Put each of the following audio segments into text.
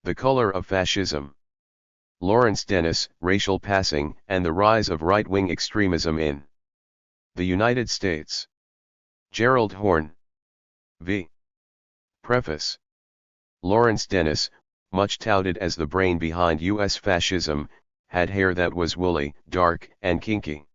The Color of Fascism. Lawrence Dennis, Racial Passing and the Rise of Right-Wing Extremism in the United States. Gerald Horne. V. Preface. Lawrence Dennis, much touted as the brain behind U.S. fascism, had hair that was woolly, dark, and kinky.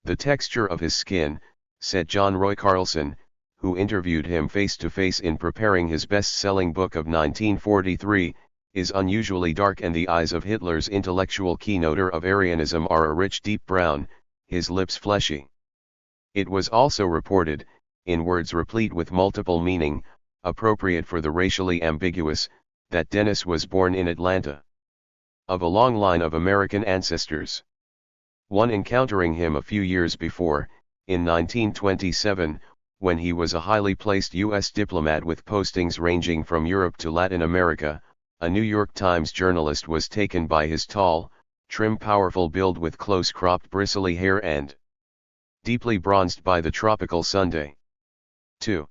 The texture of his skin, said John Roy Carlson, who interviewed him face-to-face in preparing his best-selling book of 1943, is unusually dark, and the eyes of Hitler's intellectual keynoter of Aryanism are a rich deep brown, his lips fleshy. It was also reported, in words replete with multiple meaning, appropriate for the racially ambiguous, that Dennis was born in Atlanta. Of a long line of American ancestors. One encountering him a few years before, in 1927, when he was a highly placed U.S. diplomat with postings ranging from Europe to Latin America, a New York Times journalist was taken by his tall, trim, powerful build with close-cropped bristly hair and deeply bronzed by the tropical Sunday. 2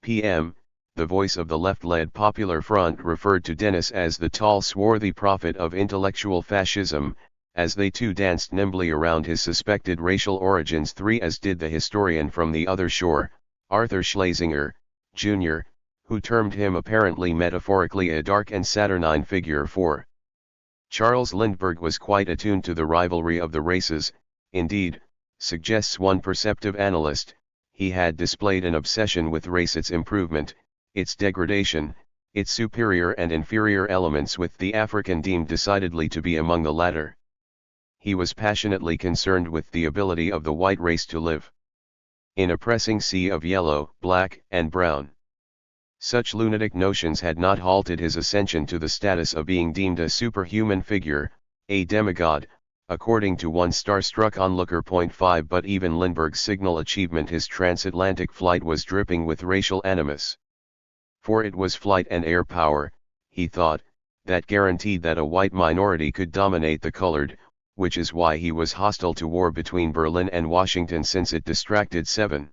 p.m., the voice of the left-led Popular Front referred to Dennis as the tall swarthy prophet of intellectual fascism, as they two danced nimbly around his suspected racial origins. 3 As did the historian from the other shore, Arthur Schlesinger, Jr., who termed him apparently metaphorically a dark and saturnine figure. 4 Charles Lindbergh was quite attuned to the rivalry of the races. Indeed, suggests one perceptive analyst, he had displayed an obsession with race, its improvement, its degradation, its superior and inferior elements, with the African deemed decidedly to be among the latter. He was passionately concerned with the ability of the white race to live in a pressing sea of yellow, black, and brown. Such lunatic notions had not halted his ascension to the status of being deemed a superhuman figure, a demigod, according to one starstruck onlooker. 5 But even Lindbergh's signal achievement, his transatlantic flight, was dripping with racial animus. For it was flight and air power, he thought, that guaranteed that a white minority could dominate the colored, which is why he was hostile to war between Berlin and Washington, since it distracted 7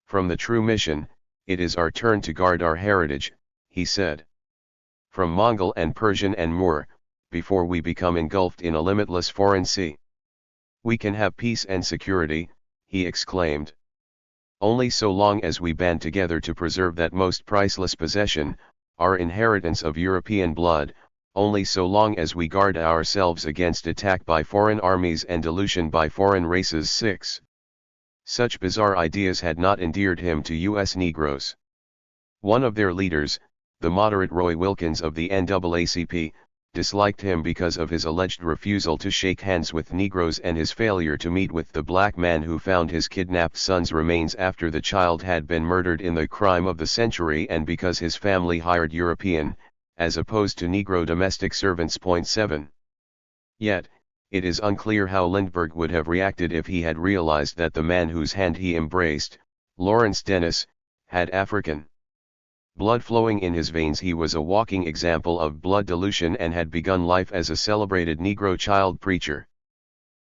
from the true mission. It is our turn to guard our heritage, he said. From Mongol and Persian and Moor, before we become engulfed in a limitless foreign sea. We can have peace and security, he exclaimed. Only so long as we band together to preserve that most priceless possession, our inheritance of European blood, only so long as we guard ourselves against attack by foreign armies and dilution by foreign races. 6 Such bizarre ideas had not endeared him to U.S. Negroes. One of their leaders, the moderate Roy Wilkins of the NAACP, disliked him because of his alleged refusal to shake hands with Negroes and his failure to meet with the black man who found his kidnapped son's remains after the child had been murdered in the crime of the century, and because his family hired European, as opposed to Negro domestic servants. 7 Yet, it is unclear how Lindbergh would have reacted if he had realized that the man whose hand he embraced, Lawrence Dennis, had African blood flowing in his veins. He was a walking example of blood dilution and had begun life as a celebrated Negro child preacher.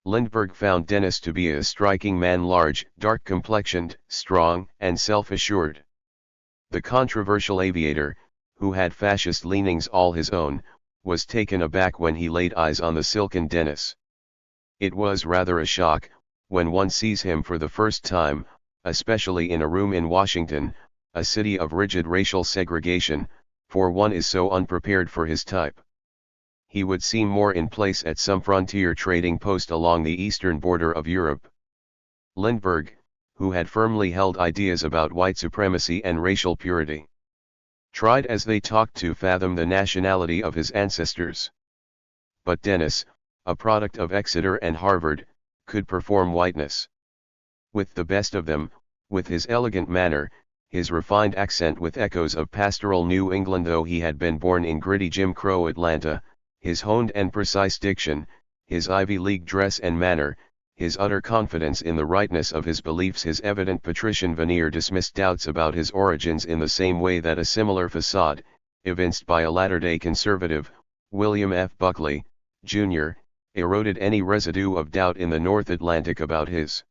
Lindbergh found Dennis to be a striking man, large, dark-complexioned, strong, and self-assured. The controversial aviator, who had fascist leanings all his own, was taken aback when he laid eyes on the silken Dennis. It was rather a shock, when one sees him for the first time, especially in a room in Washington, a city of rigid racial segregation, for one is so unprepared for his type. He would seem more in place at some frontier trading post along the eastern border of Europe. Lindbergh, who had firmly held ideas about white supremacy and racial purity, tried as they talked to fathom the nationality of his ancestors. But Dennis, a product of Exeter and Harvard, could perform whiteness. With the best of them, with his elegant manner, his refined accent with echoes of pastoral New England, though he had been born in gritty Jim Crow Atlanta, his honed and precise diction, his Ivy League dress and manner, his utter confidence in the rightness of his beliefs, his evident patrician veneer dismissed doubts about his origins in the same way that a similar facade, evinced by a latter-day conservative, William F. Buckley, Jr., eroded any residue of doubt in the North Atlantic about his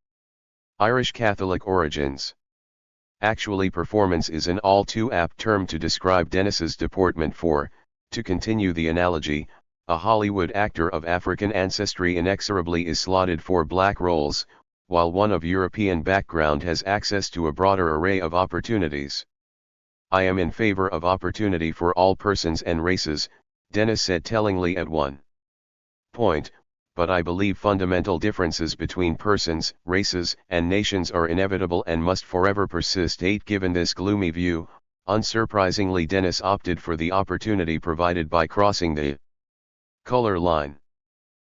Irish Catholic origins. Actually, performance is an all too apt term to describe Dennis's deportment, for, To continue the analogy, a Hollywood actor of African ancestry inexorably is slotted for black roles, while one of European background has access to a broader array of opportunities. I am in favor of opportunity for all persons and races, Dennis said tellingly at one point, but I believe fundamental differences between persons, races, and nations are inevitable and must forever persist. Given this gloomy view, unsurprisingly Dennis opted for the opportunity provided by crossing the color line,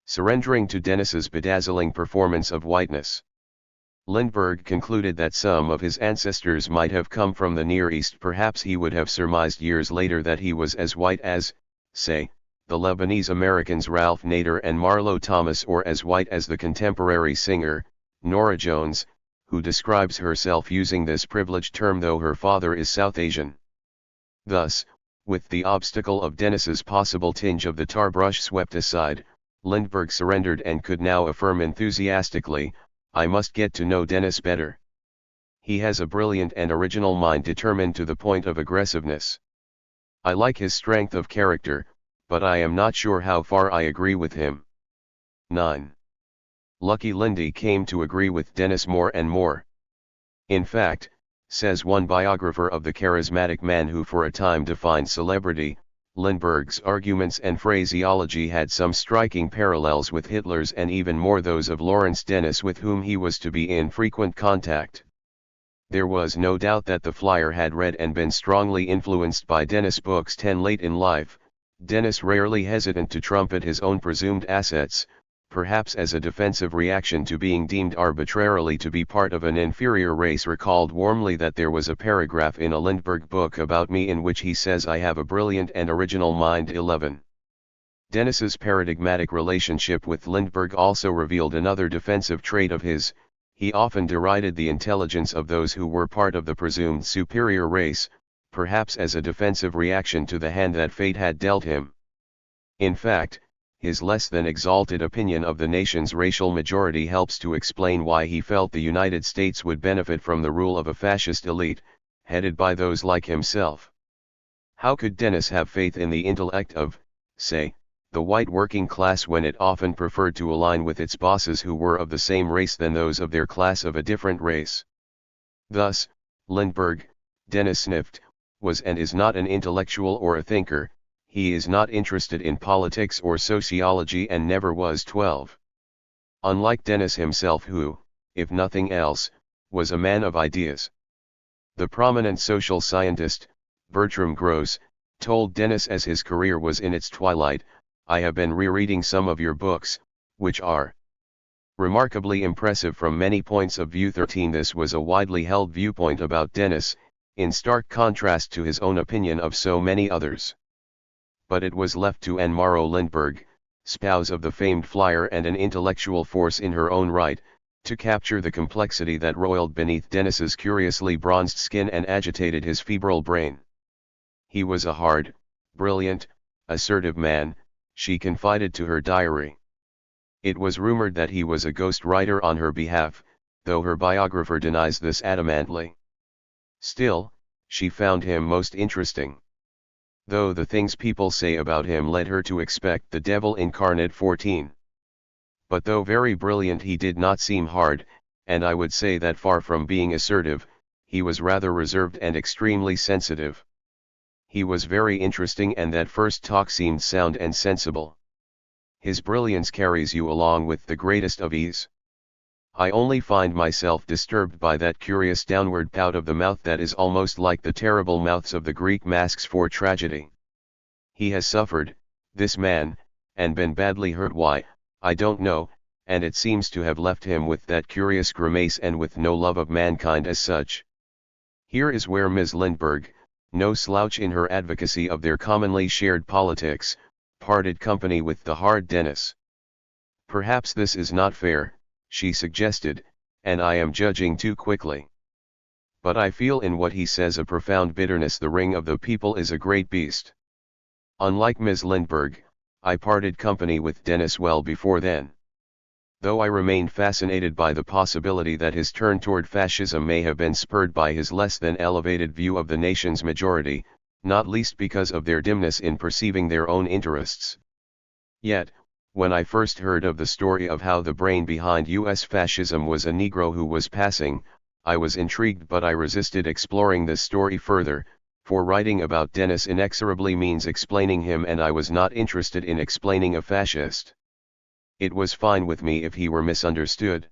surrendering to Dennis's bedazzling performance of whiteness. Lindbergh concluded that some of his ancestors might have come from the Near East. Perhaps he would have surmised years later that he was as white as, say, the Lebanese Americans Ralph Nader and Marlo Thomas, or as white as the contemporary singer, Norah Jones, who describes herself using this privileged term though her father is South Asian. Thus, with the obstacle of Dennis's possible tinge of the tar brush swept aside, Lindbergh surrendered and could now affirm enthusiastically, I must get to know Dennis better. He has a brilliant and original mind determined to the point of aggressiveness. I like his strength of character, but I am not sure how far I agree with him. 9. Lucky Lindy came to agree with Dennis more and more. In fact, says one biographer of the charismatic man who for a time defined celebrity, Lindbergh's arguments and phraseology had some striking parallels with Hitler's and even more those of Lawrence Dennis, with whom he was to be in frequent contact. There was no doubt that the flyer had read and been strongly influenced by Dennis' books. 10. Late in life, Dennis rarely hesitant to trumpet his own presumed assets, perhaps as a defensive reaction to being deemed arbitrarily to be part of an inferior race, recalled warmly that there was a paragraph in a Lindbergh book about me in which he says I have a brilliant and original mind. 11. Dennis's paradigmatic relationship with Lindbergh also revealed another defensive trait of his. He often derided the intelligence of those who were part of the presumed superior race, perhaps as a defensive reaction to the hand that fate had dealt him. In fact, his less than exalted opinion of the nation's racial majority helps to explain why he felt the United States would benefit from the rule of a fascist elite, headed by those like himself. How could Dennis have faith in the intellect of, say, the white working class when it often preferred to align with its bosses who were of the same race than those of their class of a different race? Thus, Lindbergh, Dennis sniffed, was and is not an intellectual or a thinker. He is not interested in politics or sociology and never was. 12. Unlike Dennis himself, who, if nothing else, was a man of ideas. The prominent social scientist, Bertram Gross, told Dennis as his career was in its twilight, I have been rereading some of your books, which are remarkably impressive from many points of view. 13. This was a widely held viewpoint about Dennis, in stark contrast to his own opinion of so many others. But it was left to Anne Morrow Lindbergh, spouse of the famed flyer and an intellectual force in her own right, to capture the complexity that roiled beneath Dennis's curiously bronzed skin and agitated his febrile brain. He was a hard, brilliant, assertive man, she confided to her diary. It was rumored that he was a ghost writer on her behalf, though her biographer denies this adamantly. Still, she found him most interesting. Though the things people say about him led her to expect the devil incarnate. 14. But though very brilliant, he did not seem hard, and I would say that far from being assertive, he was rather reserved and extremely sensitive. He was very interesting, and that first talk seemed sound and sensible. His brilliance carries you along with the greatest of ease. I only find myself disturbed by that curious downward pout of the mouth that is almost like the terrible mouths of the Greek masks for tragedy. He has suffered, this man, and been badly hurt. Why, I don't know, and it seems to have left him with that curious grimace and with no love of mankind as such. Here is where Ms. Lindbergh, no slouch in her advocacy of their commonly shared politics, parted company with the hard Dennis. Perhaps this is not fair, she suggested, and I am judging too quickly. But I feel in what he says a profound bitterness. The ring of the people is a great beast. Unlike Ms. Lindbergh, I parted company with Dennis well before then. Though I remained fascinated by the possibility that his turn toward fascism may have been spurred by his less than elevated view of the nation's majority, not least because of their dimness in perceiving their own interests. Yet, when I first heard of the story of how the brain behind US fascism was a Negro who was passing, I was intrigued, but I resisted exploring this story further, for writing about Dennis inexorably means explaining him, and I was not interested in explaining a fascist. It was fine with me if he were misunderstood.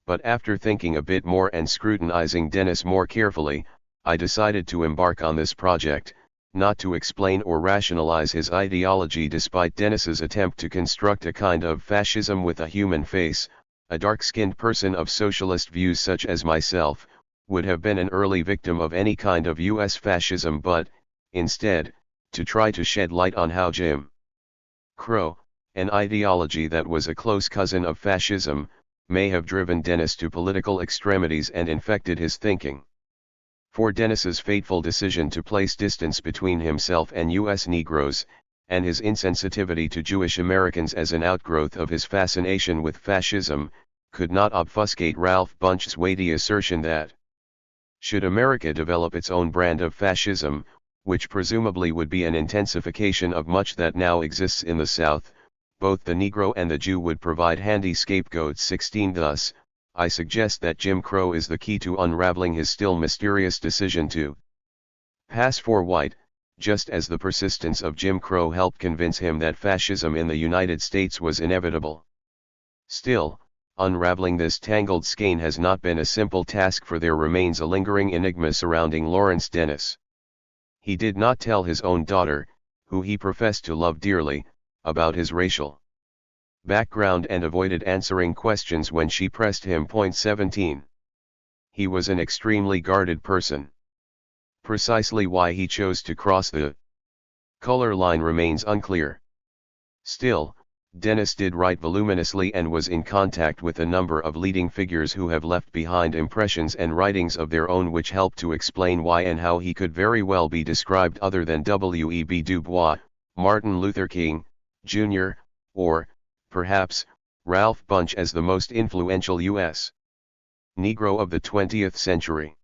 But after thinking a bit more and scrutinizing Dennis more carefully, I decided to embark on this project, not to explain or rationalize his ideology despite Dennis's attempt to construct a kind of fascism with a human face. A dark-skinned person of socialist views such as myself, would have been an early victim of any kind of US fascism, but, instead, to try to shed light on how Jim Crow, an ideology that was a close cousin of fascism, may have driven Dennis to political extremities and infected his thinking. For Dennis's fateful decision to place distance between himself and US Negroes, and his insensitivity to Jewish Americans as an outgrowth of his fascination with fascism, could not obfuscate Ralph Bunche's weighty assertion that, should America develop its own brand of fascism, which presumably would be an intensification of much that now exists in the South, both the Negro and the Jew would provide handy scapegoats. 16 Thus, I suggest that Jim Crow is the key to unraveling his still mysterious decision to pass for white, just as the persistence of Jim Crow helped convince him that fascism in the United States was inevitable. Still, unraveling this tangled skein has not been a simple task, for there remains a lingering enigma surrounding Lawrence Dennis. He did not tell his own daughter, who he professed to love dearly, about his racial background and avoided answering questions when she pressed him. 17. He was an extremely guarded person. Precisely why he chose to cross the color line remains unclear. Still, Dennis did write voluminously and was in contact with a number of leading figures who have left behind impressions and writings of their own which help to explain why and how he could very well be described other than W.E.B. Du Bois, Martin Luther King, Jr., or, perhaps, Ralph Bunche as the most influential U.S. Negro of the 20th century.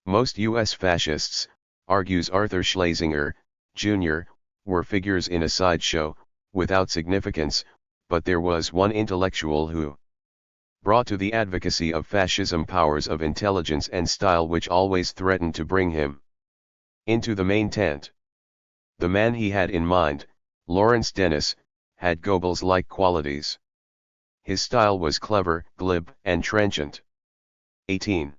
Most U.S. fascists, argues Arthur Schlesinger, Jr., were figures in a sideshow, without significance, but there was one intellectual who brought to the advocacy of fascism powers of intelligence and style which always threatened to bring him into the main tent. The man he had in mind, Lawrence Dennis, had Goebbels-like qualities. His style was clever, glib, and trenchant. 18.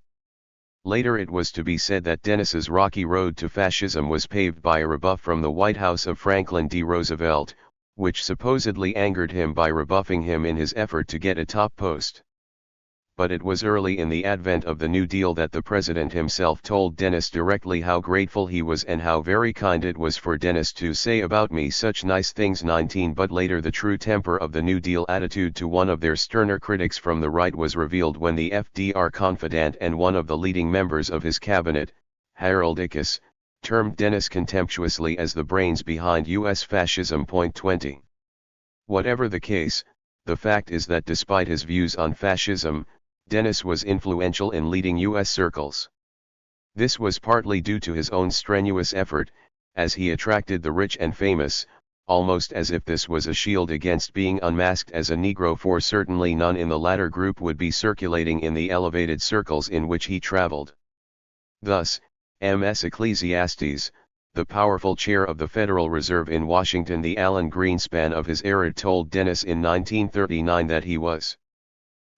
Later it was to be said that Dennis's rocky road to fascism was paved by a rebuff from the White House of Franklin D. Roosevelt, which supposedly angered him by rebuffing him in his effort to get a top post. But it was early in the advent of the New Deal that the president himself told Dennis directly how grateful he was and how very kind it was for Dennis to say about me such nice things. 19 But later the true temper of the New Deal attitude to one of their sterner critics from the right was revealed when the FDR confidant and one of the leading members of his cabinet, Harold Ickes, termed Dennis contemptuously as the brains behind U.S. fascism. 20. Whatever the case, the fact is that despite his views on fascism, Dennis was influential in leading U.S. circles. This was partly due to his own strenuous effort, as he attracted the rich and famous, almost as if this was a shield against being unmasked as a Negro, for certainly none in the latter group would be circulating in the elevated circles in which he traveled. Thus, M.S. Ecclesiastes, the powerful chair of the Federal Reserve in Washington, the Alan Greenspan of his era, told Dennis in 1939 that he was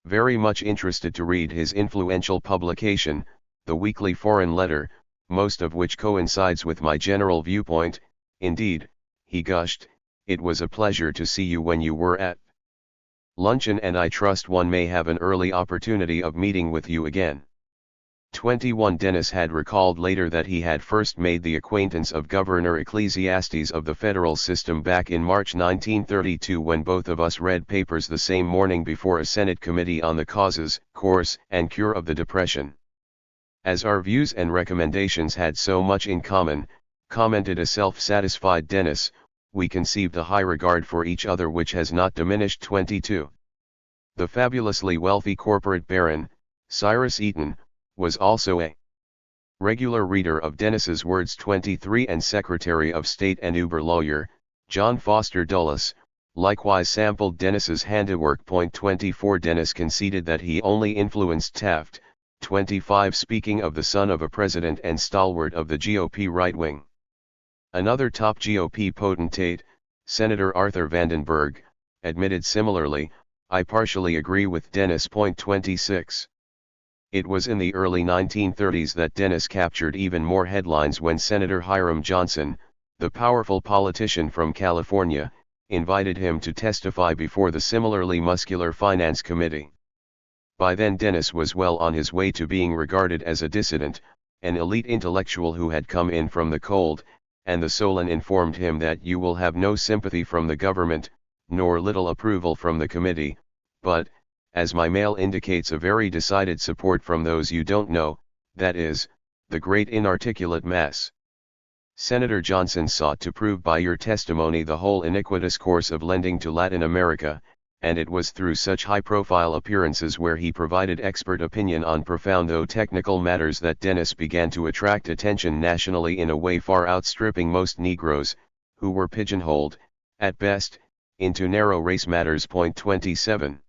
very much interested to read his influential publication, the Weekly Foreign Letter, most of which coincides with my general viewpoint. Indeed, he gushed, it was a pleasure to see you when you were at luncheon, and I trust one may have an early opportunity of meeting with you again. 21 Dennis had recalled later that he had first made the acquaintance of Governor Ecclesiastes of the federal system back in March 1932, when both of us read papers the same morning before a Senate committee on the causes, course, and cure of the Depression. As our views and recommendations had so much in common, commented a self-satisfied Dennis, we conceived a high regard for each other which has not diminished. 22. The fabulously wealthy corporate baron, Cyrus Eaton, was also a Regular reader of Dennis's Words 23 and Secretary of State and Uber lawyer, John Foster Dulles, likewise sampled Dennis's handiwork. 24 Dennis conceded that he only influenced Taft. 25 Speaking of the son of a president and stalwart of the GOP right wing. Another top GOP potentate, Senator Arthur Vandenberg, admitted similarly, I partially agree with Dennis. 26. It was in the early 1930s that Dennis captured even more headlines when Senator Hiram Johnson, the powerful politician from California, invited him to testify before the similarly muscular Finance Committee. By then Dennis was well on his way to being regarded as a dissident, an elite intellectual who had come in from the cold, and the Solon informed him that you will have no sympathy from the government, nor little approval from the committee, but, as my mail indicates, a very decided support from those you don't know, that is, the great inarticulate mass. Senator Johnson sought to prove by your testimony the whole iniquitous course of lending to Latin America, and it was through such high-profile appearances where he provided expert opinion on profound though technical matters that Dennis began to attract attention nationally in a way far outstripping most Negroes, who were pigeonholed, at best, into narrow race matters. 27.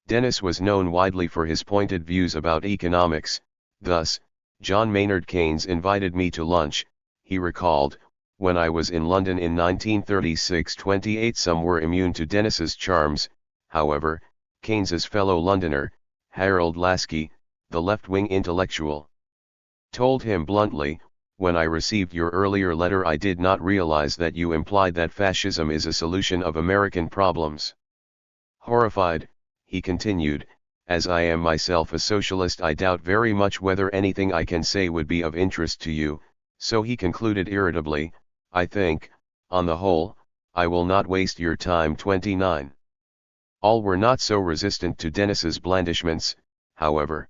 Dennis was known widely for his pointed views about economics. Thus, John Maynard Keynes invited me to lunch, he recalled, when I was in London in 1936. 28 Some were immune to Dennis's charms, however, Keynes's fellow Londoner, Harold Laski, the left-wing intellectual, told him bluntly, when I received your earlier letter I did not realize that you implied that fascism is a solution of American problems. Horrified, he continued, as I am myself a socialist I doubt very much whether anything I can say would be of interest to you, so he concluded irritably, I think, on the whole, I will not waste your time. 29. All were not so resistant to Dennis's blandishments, however.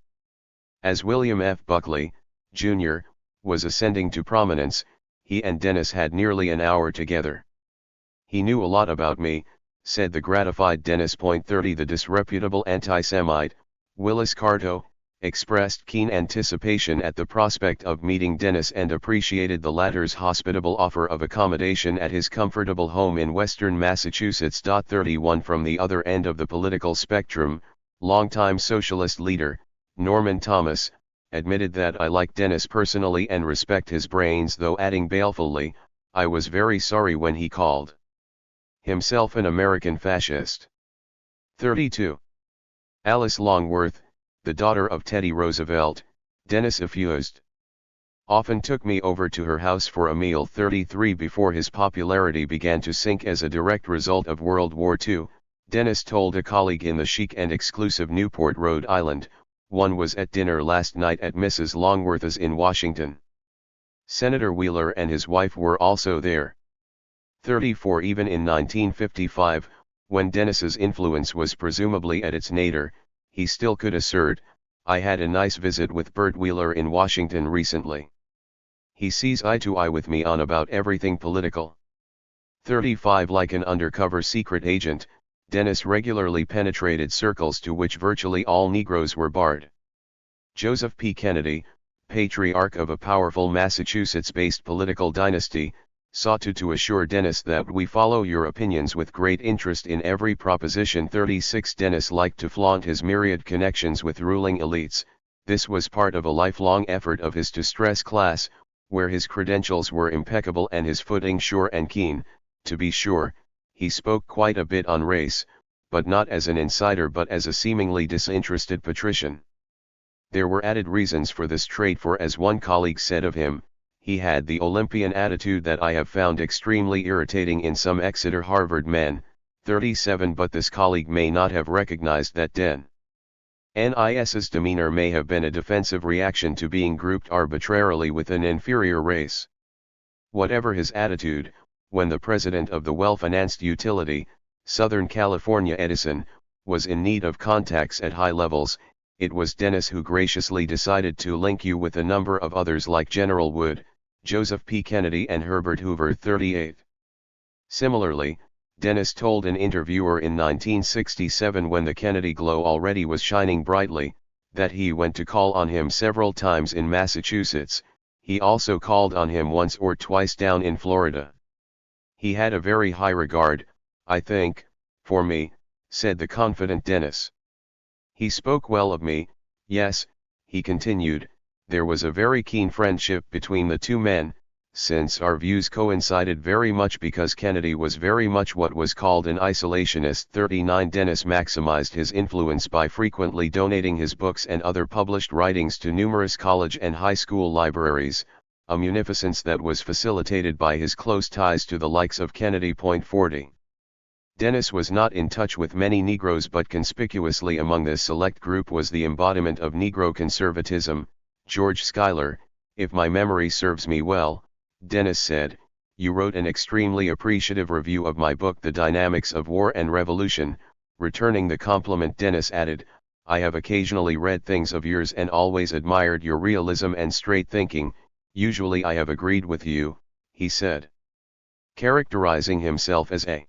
As William F. Buckley, Jr., was ascending to prominence, he and Dennis had nearly an hour together. He knew a lot about me, said the gratified Dennis. 30 The disreputable anti-Semite, Willis Carto, expressed keen anticipation at the prospect of meeting Dennis and appreciated the latter's hospitable offer of accommodation at his comfortable home in western Massachusetts. 31 From the other end of the political spectrum, longtime socialist leader, Norman Thomas, admitted that I like Dennis personally and respect his brains, though adding balefully, I was very sorry when he called himself an American fascist. 32. Alice Longworth, the daughter of Teddy Roosevelt, Dennis effused. Often took me over to her house for a meal. 33 Before his popularity began to sink as a direct result of World War II, Dennis told a colleague in the chic and exclusive Newport, Rhode Island, one was at dinner last night at Mrs. Longworth's in Washington. Senator Wheeler and his wife were also there. 34 Even in 1955, when Dennis's influence was presumably at its nadir, he still could assert, I had a nice visit with Bert Wheeler in Washington recently. He sees eye to eye with me on about everything political. 35 Like an undercover secret agent, Dennis regularly penetrated circles to which virtually all Negroes were barred. Joseph P. Kennedy, patriarch of a powerful Massachusetts-based political dynasty, sought to assure Dennis that we follow your opinions with great interest in every proposition. 36 Dennis liked to flaunt his myriad connections with ruling elites. This was part of a lifelong effort of his to stress class, where his credentials were impeccable and his footing sure and keen. To be sure, he spoke quite a bit on race, but not as an insider but as a seemingly disinterested patrician. There were added reasons for this trait, for as one colleague said of him, he had the Olympian attitude that I have found extremely irritating in some Exeter Harvard men. 37 But this colleague may not have recognized that Dennis's demeanor may have been a defensive reaction to being grouped arbitrarily with an inferior race. Whatever his attitude, when the president of the well-financed utility, Southern California Edison, was in need of contacts at high levels, it was Dennis who graciously decided to link you with a number of others like General Wood, Joseph P. Kennedy and Herbert Hoover. 38. Similarly, Dennis told an interviewer in 1967, when the Kennedy glow already was shining brightly, that he went to call on him several times in Massachusetts. He also called on him once or twice down in Florida. He had a very high regard, I think, for me, said the confident Dennis. He spoke well of me, yes, he continued, there was a very keen friendship between the two men, since our views coincided very much because Kennedy was very much what was called an isolationist. 39 Dennis maximized his influence by frequently donating his books and other published writings to numerous college and high school libraries, a munificence that was facilitated by his close ties to the likes of Kennedy. 40. Dennis was not in touch with many Negroes, but conspicuously among this select group was the embodiment of Negro conservatism, George Schuyler. If my memory serves me well, Dennis said, you wrote an extremely appreciative review of my book The Dynamics of War and Revolution. Returning the compliment, Dennis added, I have occasionally read things of yours and always admired your realism and straight thinking. Usually I have agreed with you, he said. Characterizing himself as a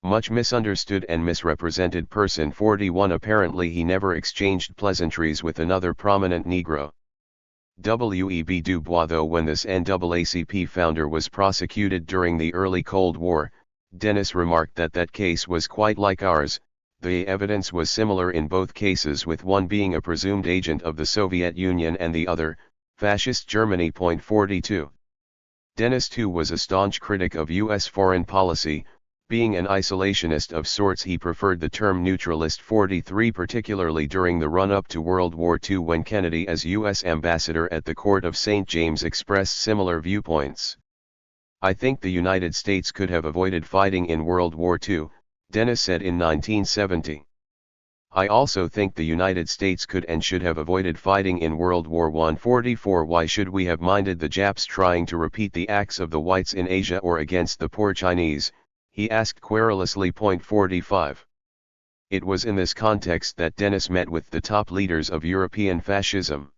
much misunderstood and misrepresented person. 41 Apparently he never exchanged pleasantries with another prominent Negro. W.E.B. Du Bois. Though when this NAACP founder was prosecuted during the early Cold War, Dennis remarked that that case was quite like ours. The evidence was similar in both cases, with one being a presumed agent of the Soviet Union and the other, fascist Germany. 42. Dennis too was a staunch critic of U.S. foreign policy. Being an isolationist of sorts, he preferred the term neutralist. 43 Particularly during the run-up to World War II, when Kennedy as U.S. ambassador at the court of St. James expressed similar viewpoints. I think the United States could have avoided fighting in World War II, Dennis said in 1970. I also think the United States could and should have avoided fighting in World War I. 44 Why should we have minded the Japs trying to repeat the acts of the whites in Asia or against the poor Chinese? He asked querulously. 45. It was in this context that Dennis met with the top leaders of European fascism.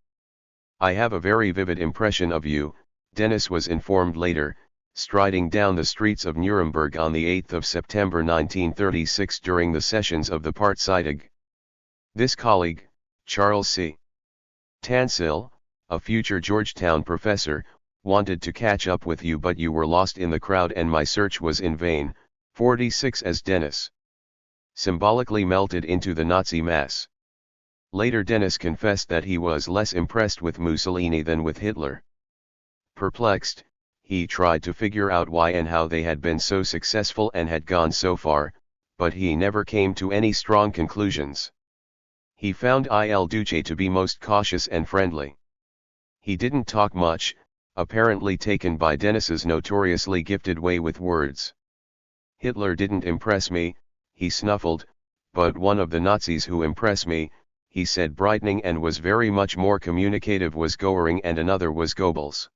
I have a very vivid impression of you, Dennis was informed later, striding down the streets of Nuremberg on the 8th of September 1936 during the sessions of the Parteitag. This colleague, Charles C. Tansil, a future Georgetown professor, wanted to catch up with you, but you were lost in the crowd and my search was in vain. 46 As Dennis symbolically melted into the Nazi mass. Later Dennis confessed that he was less impressed with Mussolini than with Hitler. Perplexed, he tried to figure out why and how they had been so successful and had gone so far, but he never came to any strong conclusions. He found Il Duce to be most cautious and friendly. He didn't talk much, apparently taken by Dennis's notoriously gifted way with words. Hitler didn't impress me, he snuffled, but one of the Nazis who impressed me, he said, brightening, and was very much more communicative, was Goering, and another was Goebbels.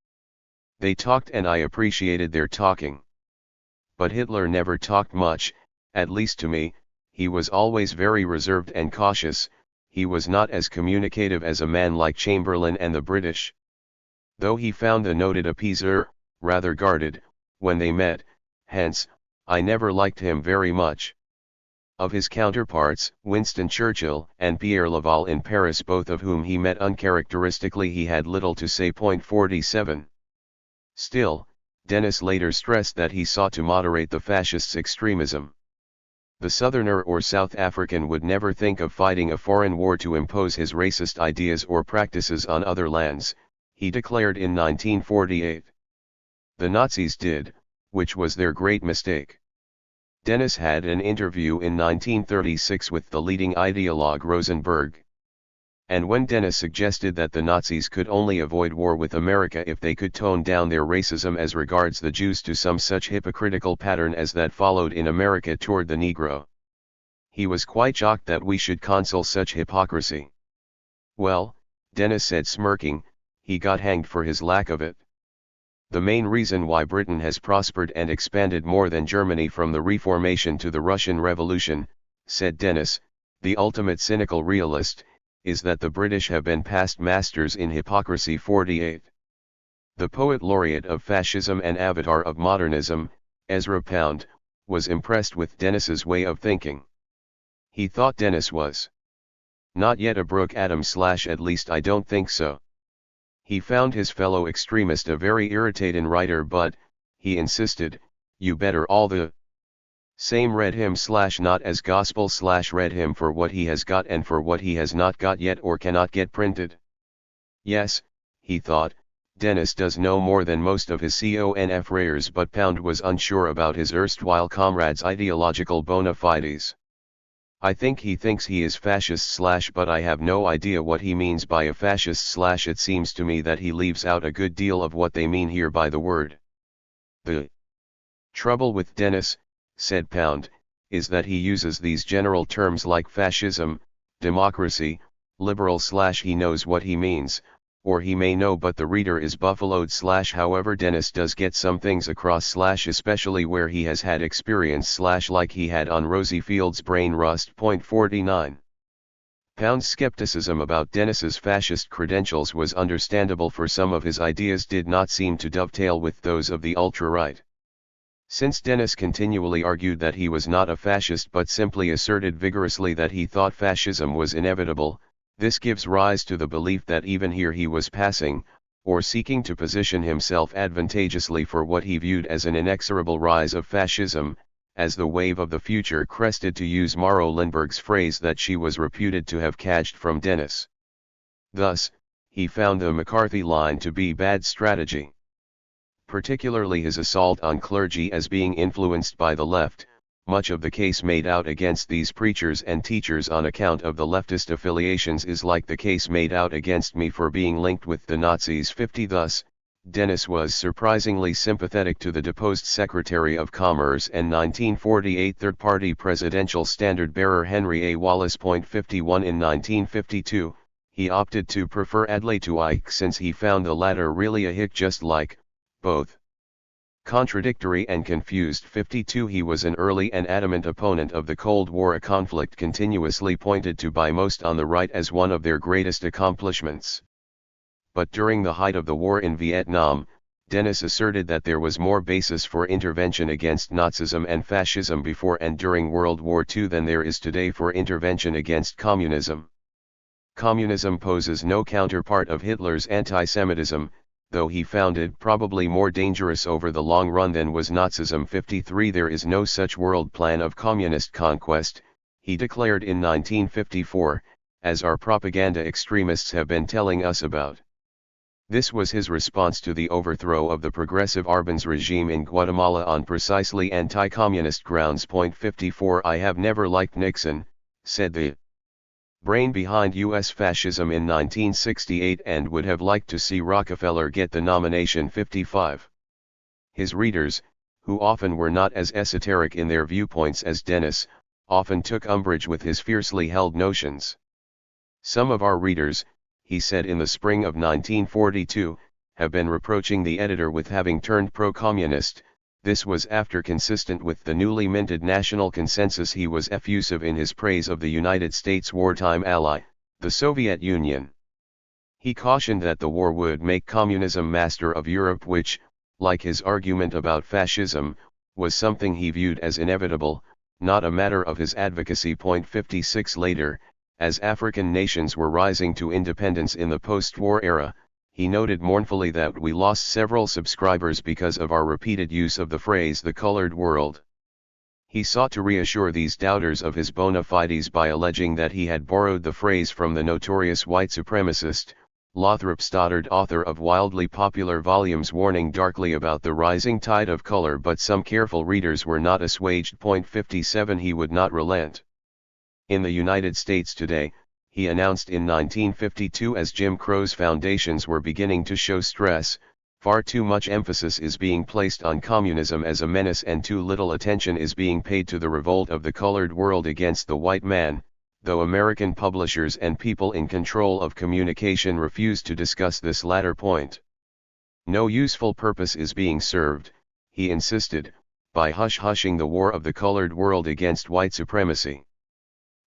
They talked and I appreciated their talking. But Hitler never talked much, at least to me. He was always very reserved and cautious. He was not as communicative as a man like Chamberlain and the British. Though he found the noted appeaser rather guarded when they met, hence, I never liked him very much. Of his counterparts, Winston Churchill and Pierre Laval in Paris, both of whom he met uncharacteristically, he had little to say. 47. Still, Dennis later stressed that he sought to moderate the fascists' extremism. The Southerner or South African would never think of fighting a foreign war to impose his racist ideas or practices on other lands, he declared in 1948. The Nazis did, which was their great mistake. Dennis had an interview in 1936 with the leading ideologue Rosenberg. And when Dennis suggested that the Nazis could only avoid war with America if they could tone down their racism as regards the Jews to some such hypocritical pattern as that followed in America toward the Negro, he was quite shocked that we should counsel such hypocrisy. Well, Dennis said, smirking, he got hanged for his lack of it. The main reason why Britain has prospered and expanded more than Germany from the Reformation to the Russian Revolution, said Dennis, the ultimate cynical realist, is that the British have been past masters in hypocrisy. 48. The poet laureate of fascism and avatar of modernism, Ezra Pound, was impressed with Dennis's way of thinking. He thought Dennis was Not yet a Brooke Adams / at least I don't think so. He found his fellow extremist a very irritating writer, but, he insisted, you better all the same read him / not as gospel / read him for what he has got and for what he has not got yet or cannot get printed. Yes, he thought, Dennis does no more than most of his conf readers, but Pound was unsure about his erstwhile comrade's ideological bona fides. I think he thinks he is fascist / but I have no idea what he means by a fascist / it seems to me that he leaves out a good deal of what they mean here by the word. The trouble with Dennis, said Pound, is that he uses these general terms like fascism, democracy, liberal / he knows what he means, or he may know but the reader is buffaloed / however Dennis does get some things across / especially where he has had experience / like he had on Rosie Field's brain rust. Point 49. Pound's skepticism about Dennis's fascist credentials was understandable, for some of his ideas did not seem to dovetail with those of the ultra-right. Since Dennis continually argued that he was not a fascist but simply asserted vigorously that he thought fascism was inevitable, this gives rise to the belief that even here he was passing, or seeking to position himself advantageously for what he viewed as an inexorable rise of fascism, as the wave of the future crested, to use Maro Lindbergh's phrase that she was reputed to have catched from Dennis. Thus, he found the McCarthy line to be bad strategy. Particularly his assault on clergy as being influenced by the left, much of the case made out against these preachers and teachers on account of the leftist affiliations is like the case made out against me for being linked with the Nazis. 50. Thus, Dennis was surprisingly sympathetic to the deposed Secretary of Commerce and 1948 third-party presidential standard-bearer Henry A. Wallace. 51. In 1952, he opted to prefer Adlai to Ike since he found the latter really a hick just like, both contradictory and confused. 52. He was an early and adamant opponent of the Cold War, a conflict continuously pointed to by most on the right as one of their greatest accomplishments. But during the height of the war in Vietnam, Dennis asserted that there was more basis for intervention against Nazism and fascism before and during World War II than there is today for intervention against communism. Communism poses no counterpart of Hitler's anti-Semitism, though he found it probably more dangerous over the long run than was Nazism. 53. There is no such world plan of communist conquest, he declared in 1954, as our propaganda extremists have been telling us about. This was his response to the overthrow of the progressive Arbenz regime in Guatemala on precisely anti-communist grounds. 54. I have never liked Nixon, said the brain behind U.S. fascism in 1968, and would have liked to see Rockefeller get the nomination. 55. His readers, who often were not as esoteric in their viewpoints as Dennis, often took umbrage with his fiercely held notions. Some of our readers, he said in the spring of 1942, have been reproaching the editor with having turned pro-communist. This was after, consistent with the newly minted national consensus, he was effusive in his praise of the United States' wartime ally, the Soviet Union. He cautioned that the war would make communism master of Europe, which, like his argument about fascism, was something he viewed as inevitable, not a matter of his advocacy. 56. Later, as African nations were rising to independence in the post-war era, he noted mournfully that we lost several subscribers because of our repeated use of the phrase "the colored world." He sought to reassure these doubters of his bona fides by alleging that he had borrowed the phrase from the notorious white supremacist, Lothrop Stoddard, author of wildly popular volumes warning darkly about the rising tide of color, but some careful readers were not assuaged. 57. He would not relent. In the United States today, he announced in 1952, as Jim Crow's foundations were beginning to show stress, far too much emphasis is being placed on communism as a menace and too little attention is being paid to the revolt of the colored world against the white man, though American publishers and people in control of communication refuse to discuss this latter point. No useful purpose is being served, he insisted, by hush-hushing the war of the colored world against white supremacy.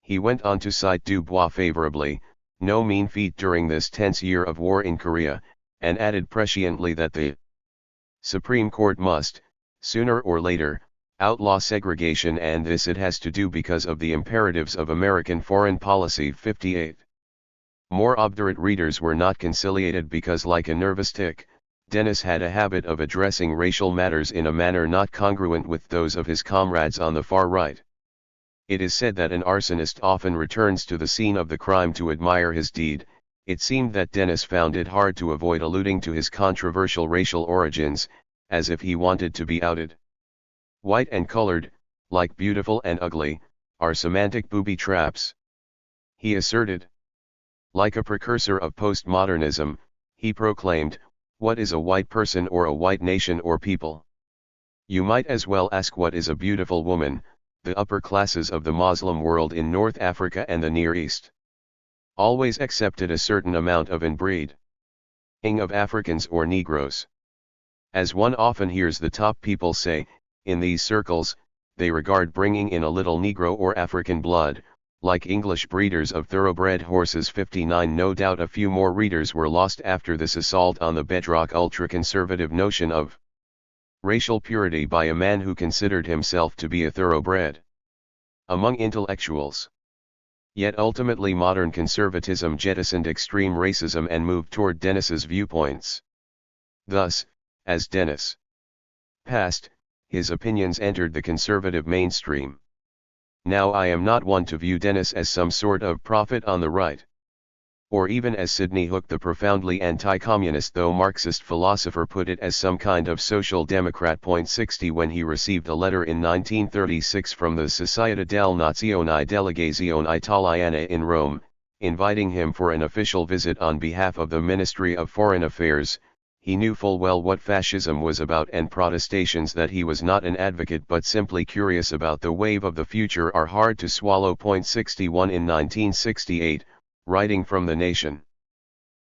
He went on to cite Du Bois favorably, no mean feat during this tense year of war in Korea, and added presciently that the Supreme Court must, sooner or later, outlaw segregation, and this it has to do because of the imperatives of American foreign policy. 58. More obdurate readers were not conciliated because, like a nervous tic, Dennis had a habit of addressing racial matters in a manner not congruent with those of his comrades on the far right. It is said that an arsonist often returns to the scene of the crime to admire his deed. It seemed that Dennis found it hard to avoid alluding to his controversial racial origins, as if he wanted to be outed. White and colored, like beautiful and ugly, are semantic booby traps, he asserted. Like a precursor of postmodernism, he proclaimed, "What is a white person or a white nation or people? You might as well ask what is a beautiful woman." The upper classes of the Muslim world in North Africa and the Near East always accepted a certain amount of inbreeding of Africans or Negroes. As one often hears the top people say, in these circles, they regard bringing in a little Negro or African blood, like English breeders of thoroughbred horses. 59. No doubt a few more readers were lost after this assault on the bedrock ultra-conservative notion of racial purity by a man who considered himself to be a thoroughbred among intellectuals. Yet ultimately modern conservatism jettisoned extreme racism and moved toward Dennis's viewpoints. Thus, as Dennis passed, his opinions entered the conservative mainstream. Now I am not one to view Dennis as some sort of prophet on the right, or even as Sidney Hook, the profoundly anti-communist though Marxist philosopher, put it, as some kind of social democrat. 60 When he received a letter in 1936 from the Società delle Nazioni Delegazione Italiana in Rome, inviting him for an official visit on behalf of the Ministry of Foreign Affairs, he knew full well what fascism was about, and protestations that he was not an advocate but simply curious about the wave of the future are hard to swallow. 61 In 1968, writing from the Nation,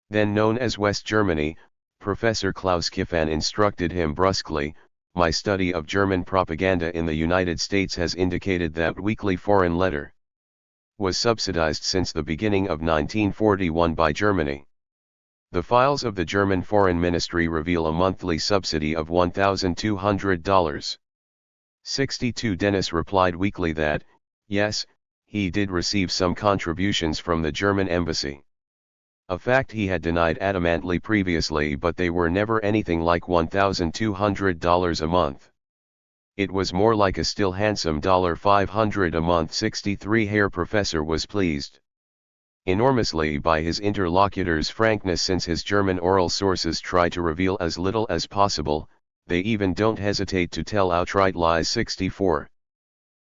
then known as West Germany, Professor Klaus Kiffan instructed him brusquely, "My study of German propaganda in the United States has indicated that weekly foreign letter was subsidized since the beginning of 1941 by Germany. The files of the German Foreign Ministry reveal a monthly subsidy of $1,200. 62 Dennis replied weakly that, yes, he did receive some contributions from the German embassy. A fact he had denied adamantly previously, but they were never anything like $1,200 a month. It was more like a still handsome $500 a month. 63 Herr Professor was pleased enormously by his interlocutor's frankness, since his German oral sources try to reveal as little as possible, they even don't hesitate to tell outright lies. 64.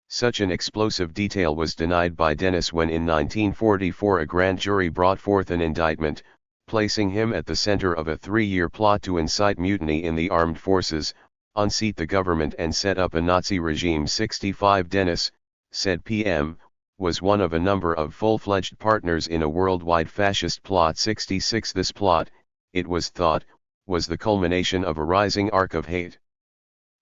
Such an explosive detail was denied by Dennis when in 1944 a grand jury brought forth an indictment, placing him at the center of a 3-year plot to incite mutiny in the armed forces, unseat the government and set up a Nazi regime. 65 Dennis, said PM, was one of a number of full-fledged partners in a worldwide fascist plot. 66 This plot, it was thought, was the culmination of a rising arc of hate.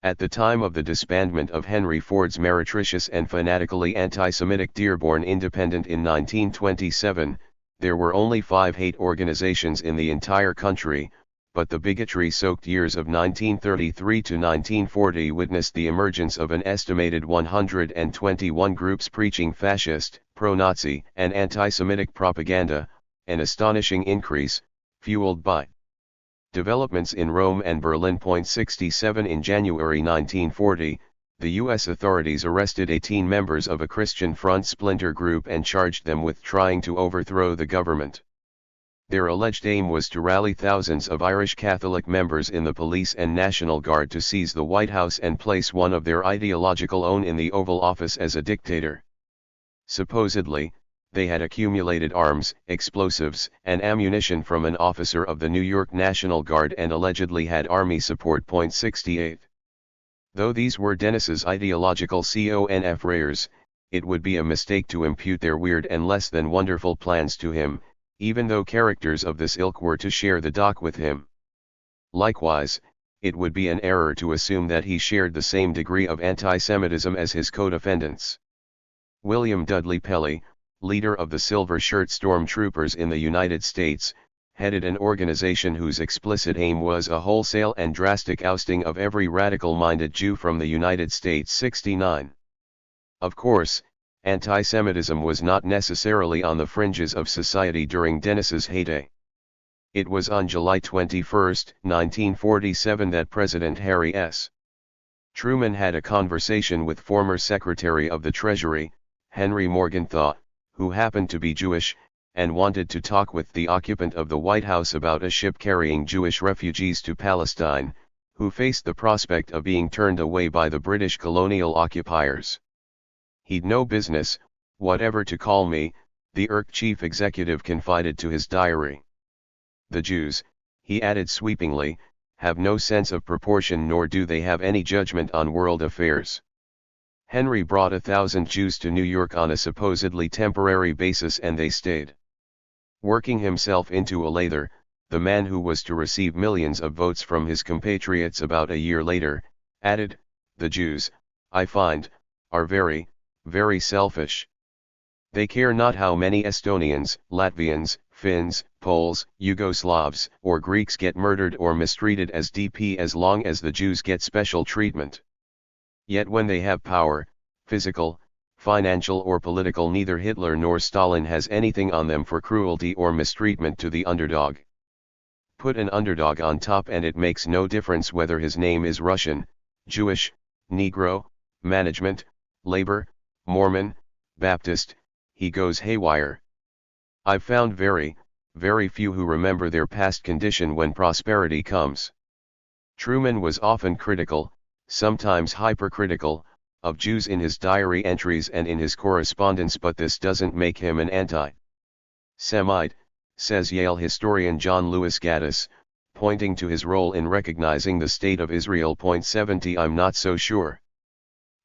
At the time of the disbandment of Henry Ford's meretricious and fanatically anti-Semitic Dearborn Independent in 1927, there were only 5 hate organizations in the entire country, but the bigotry-soaked years of 1933 to 1940 witnessed the emergence of an estimated 121 groups preaching fascist, pro-Nazi, and anti-Semitic propaganda, an astonishing increase, fueled by developments in Rome and Berlin. 67 In January 1940, the U.S. authorities arrested 18 members of a Christian Front splinter group and charged them with trying to overthrow the government. Their alleged aim was to rally thousands of Irish Catholic members in the police and National Guard to seize the White House and place one of their ideological own in the Oval Office as a dictator. Supposedly, they had accumulated arms, explosives, and ammunition from an officer of the New York National Guard and allegedly had army support. 68. Though these were Dennis's ideological confreres, it would be a mistake to impute their weird and less than wonderful plans to him, even though characters of this ilk were to share the dock with him. Likewise, it would be an error to assume that he shared the same degree of anti-Semitism as his co-defendants. William Dudley Pelley, leader of the Silver Shirt Stormtroopers in the United States, headed an organization whose explicit aim was a wholesale and drastic ousting of every radical-minded Jew from the United States. 69. Of course, anti-Semitism was not necessarily on the fringes of society during Dennis's heyday. It was on July 21, 1947 that President Harry S. Truman had a conversation with former Secretary of the Treasury, Henry Morgenthau, who happened to be Jewish, and wanted to talk with the occupant of the White House about a ship carrying Jewish refugees to Palestine, who faced the prospect of being turned away by the British colonial occupiers. "He'd no business, whatever to call me," the IRC chief executive confided to his diary. "The Jews," he added sweepingly, "have no sense of proportion, nor do they have any judgment on world affairs." Henry brought 1,000 Jews to New York on a supposedly temporary basis, and they stayed. Working himself into a lather, the man who was to receive millions of votes from his compatriots about a year later, added, "The Jews, I find, are very, very selfish. They care not how many Estonians, Latvians, Finns, Poles, Yugoslavs, or Greeks get murdered or mistreated as DP as long as the Jews get special treatment. Yet when they have power, physical, financial or political, neither Hitler nor Stalin has anything on them for cruelty or mistreatment to the underdog. Put an underdog on top and it makes no difference whether his name is Russian, Jewish, Negro, management, labor, Mormon, Baptist, he goes haywire. I've found very, very few who remember their past condition when prosperity comes." Truman was often critical, sometimes hypercritical, of Jews in his diary entries and in his correspondence, but this doesn't make him an anti-Semite, says Yale historian John Lewis Gaddis, pointing to his role in recognizing the State of Israel. 70 I'm not so sure.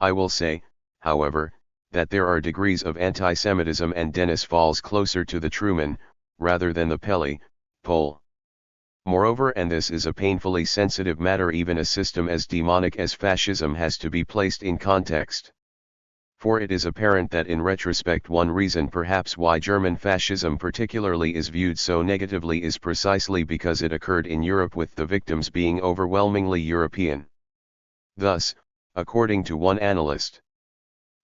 I will say, however, that there are degrees of anti-Semitism, and Dennis falls closer to the Truman, rather than the Pele, pole. Moreover, and this is a painfully sensitive matter, even a system as demonic as fascism has to be placed in context. For it is apparent that in retrospect one reason perhaps why German fascism particularly is viewed so negatively is precisely because it occurred in Europe, with the victims being overwhelmingly European. Thus, according to one analyst,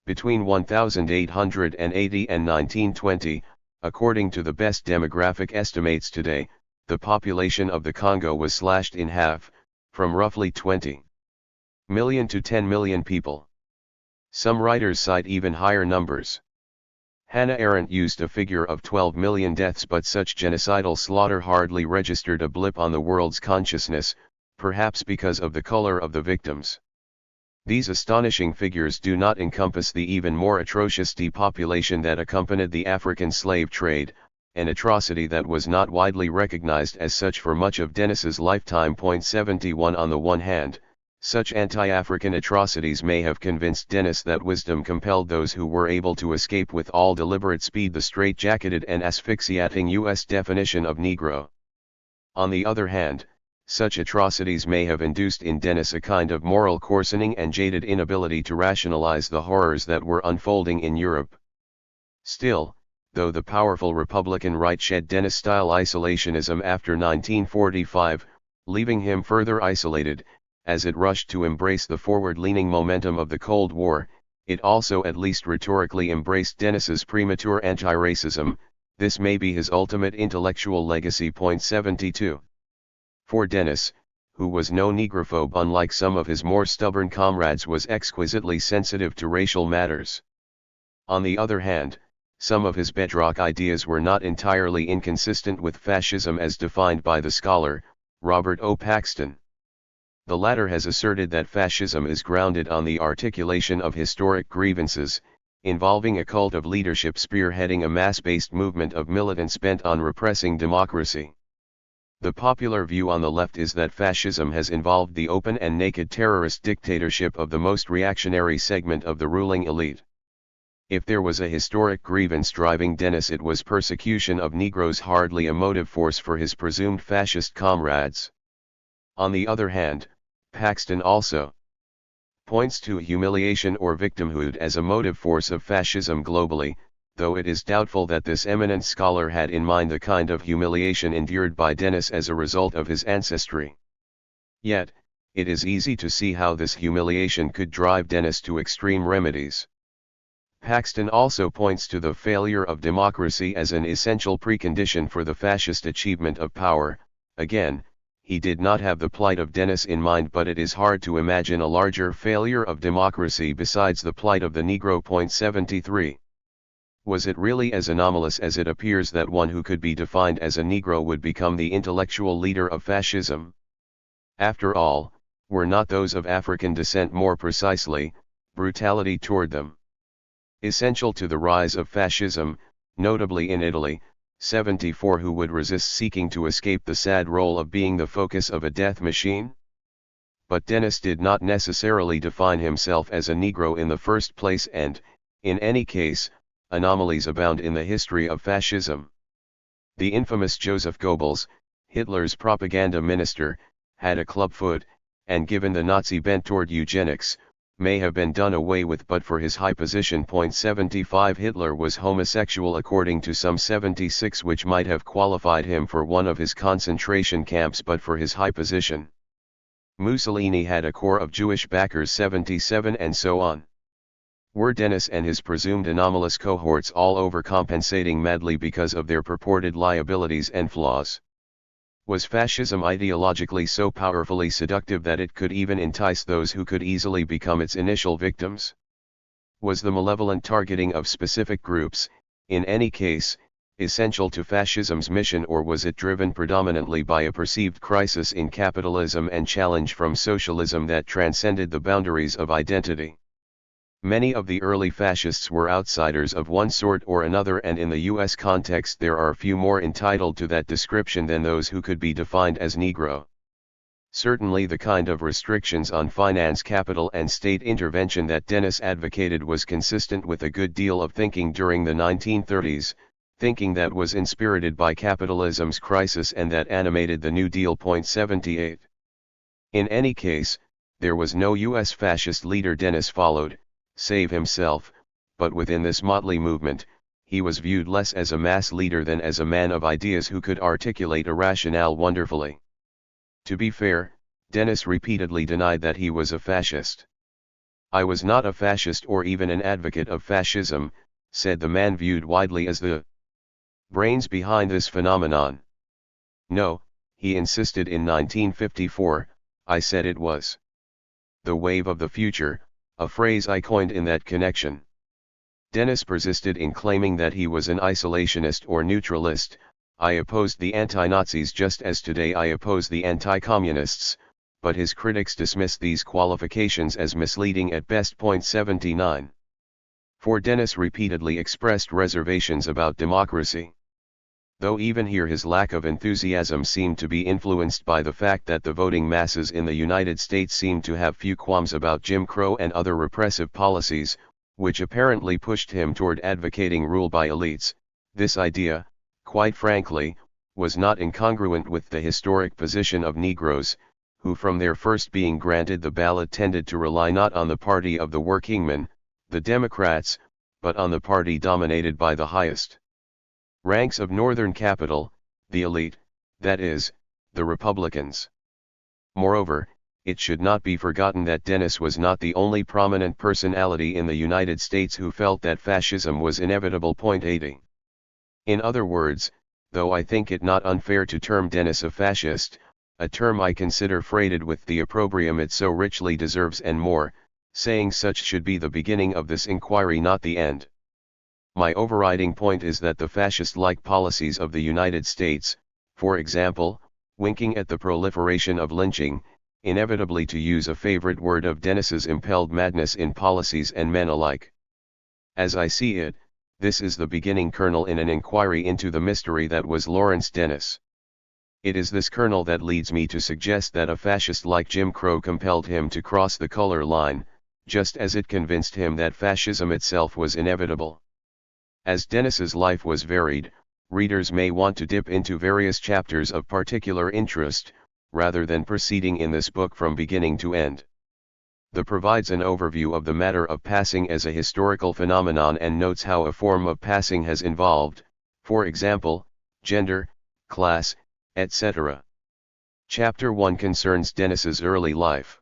between 1880 and 1920, according to the best demographic estimates today, the population of the Congo was slashed in half, from roughly 20 million to 10 million people. Some writers cite even higher numbers. Hannah Arendt used a figure of 12 million deaths, but such genocidal slaughter hardly registered a blip on the world's consciousness, perhaps because of the color of the victims. These astonishing figures do not encompass the even more atrocious depopulation that accompanied the African slave trade, an atrocity that was not widely recognized as such for much of Dennis's lifetime. 71 On the one hand, such anti-African atrocities may have convinced Dennis that wisdom compelled those who were able to escape with all deliberate speed the straight-jacketed and asphyxiating U.S. definition of Negro. On the other hand, such atrocities may have induced in Dennis a kind of moral coarsening and jaded inability to rationalize the horrors that were unfolding in Europe. Still, though the powerful Republican right shed Dennis-style isolationism after 1945, leaving him further isolated, as it rushed to embrace the forward-leaning momentum of the Cold War, it also at least rhetorically embraced Dennis's premature anti-racism. This may be his ultimate intellectual legacy. 72. For Dennis, who was no negrophobe unlike some of his more stubborn comrades, was exquisitely sensitive to racial matters. On the other hand, some of his bedrock ideas were not entirely inconsistent with fascism as defined by the scholar, Robert O. Paxton. The latter has asserted that fascism is grounded on the articulation of historic grievances, involving a cult of leadership spearheading a mass-based movement of militants bent on repressing democracy. The popular view on the left is that fascism has involved the open and naked terrorist dictatorship of the most reactionary segment of the ruling elite. If there was a historic grievance driving Dennis, it was persecution of Negroes, hardly a motive force for his presumed fascist comrades. On the other hand, Paxton also points to humiliation or victimhood as a motive force of fascism globally. though it is doubtful that this eminent scholar had in mind the kind of humiliation endured by Dennis as a result of his ancestry. Yet, it is easy to see how this humiliation could drive Dennis to extreme remedies. Paxton also points to the failure of democracy as an essential precondition for the fascist achievement of power. Again, he did not have the plight of Dennis in mind, but it is hard to imagine a larger failure of democracy besides the plight of the Negro. 73. Was it really as anomalous as it appears that one who could be defined as a Negro would become the intellectual leader of fascism? After all, were not those of African descent, more precisely, brutality toward them, essential to the rise of fascism, notably in Italy? 74. Who would resist seeking to escape the sad role of being the focus of a death machine? But Dennis did not necessarily define himself as a Negro in the first place, and, in any case, anomalies abound in the history of fascism. The infamous Joseph Goebbels, Hitler's propaganda minister, had a clubfoot, and given the Nazi bent toward eugenics, may have been done away with but for his high position. 75. Hitler was homosexual according to some. 76. Which might have qualified him for one of his concentration camps but for his high position. Mussolini had a corps of Jewish backers. 77. And so on. Were Dennis and his presumed anomalous cohorts all overcompensating madly because of their purported liabilities and flaws? Was fascism ideologically so powerfully seductive that it could even entice those who could easily become its initial victims? Was the malevolent targeting of specific groups, in any case, essential to fascism's mission, or was it driven predominantly by a perceived crisis in capitalism and challenge from socialism that transcended the boundaries of identity? Many of the early fascists were outsiders of one sort or another, and in the U.S. context there are few more entitled to that description than those who could be defined as Negro. Certainly the kind of restrictions on finance, capital and state intervention that Dennis advocated was consistent with a good deal of thinking during the 1930s, thinking that was inspirited by capitalism's crisis and that animated the New Deal. 78. In any case, there was no U.S. fascist leader Dennis followed, save himself, but within this motley movement, he was viewed less as a mass leader than as a man of ideas who could articulate a rationale wonderfully. To be fair, Dennis repeatedly denied that he was a fascist. "I was not a fascist or even an advocate of fascism," said the man viewed widely as the brains behind this phenomenon. "No," he insisted in 1954, "I said it was the wave of the future, a phrase I coined in that connection." Dennis persisted in claiming that he was an isolationist or neutralist. "I opposed the anti-Nazis just as today I oppose the anti-communists," but his critics dismissed these qualifications as misleading at best. 79. For Dennis repeatedly expressed reservations about democracy. Though even here his lack of enthusiasm seemed to be influenced by the fact that the voting masses in the United States seemed to have few qualms about Jim Crow and other repressive policies, which apparently pushed him toward advocating rule by elites. This idea, quite frankly, was not incongruent with the historic position of Negroes, who from their first being granted the ballot tended to rely not on the party of the workingmen, the Democrats, but on the party dominated by the highest ranks of Northern capital, the elite, that is, the Republicans. Moreover, it should not be forgotten that Dennis was not the only prominent personality in the United States who felt that fascism was inevitable. 80. In other words, though I think it not unfair to term Dennis a fascist, a term I consider freighted with the opprobrium it so richly deserves and more, saying such should be the beginning of this inquiry, not the end. My overriding point is that the fascist-like policies of the United States, for example, winking at the proliferation of lynching, inevitably, to use a favorite word of Dennis's, impelled madness in policies and men alike. As I see it, this is the beginning kernel in an inquiry into the mystery that was Lawrence Dennis. It is this kernel that leads me to suggest that a fascist like Jim Crow compelled him to cross the color line, just as it convinced him that fascism itself was inevitable. As Dennis's life was varied, readers may want to dip into various chapters of particular interest, rather than proceeding in this book from beginning to end. The provides an overview of the matter of passing as a historical phenomenon and notes how a form of passing has evolved, for example, gender, class, etc. Chapter 1 concerns Dennis's early life.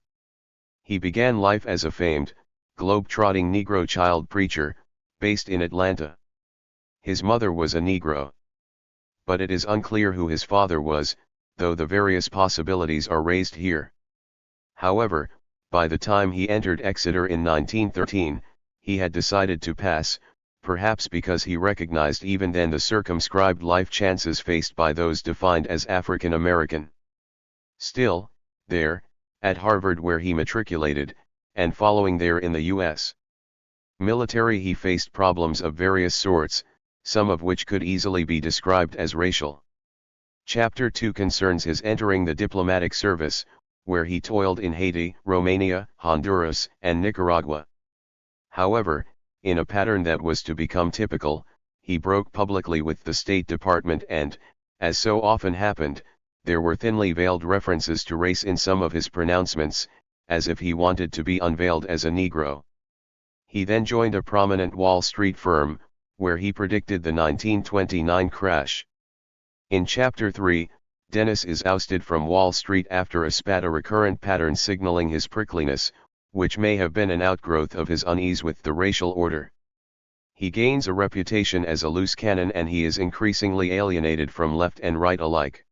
He began life as a famed, globe-trotting Negro child preacher, based in Atlanta. His mother was a Negro. But it is unclear who his father was, though the various possibilities are raised here. However, by the time he entered Exeter in 1913, he had decided to pass, perhaps because he recognized even then the circumscribed life chances faced by those defined as African American. Still, there, at Harvard where he matriculated, and following there in the U.S. military, he faced problems of various sorts, some of which could easily be described as racial. Chapter 2 concerns his entering the diplomatic service, where he toiled in Haiti, Romania, Honduras, and Nicaragua. However, in a pattern that was to become typical, he broke publicly with the State Department and, as so often happened, there were thinly veiled references to race in some of his pronouncements, as if he wanted to be unveiled as a Negro. He then joined a prominent Wall Street firm, where he predicted the 1929 crash. In Chapter 3, Dennis is ousted from Wall Street after a spat, a recurrent pattern signaling his prickliness, which may have been an outgrowth of his unease with the racial order. He gains a reputation as a loose cannon and he is increasingly alienated from left and right alike.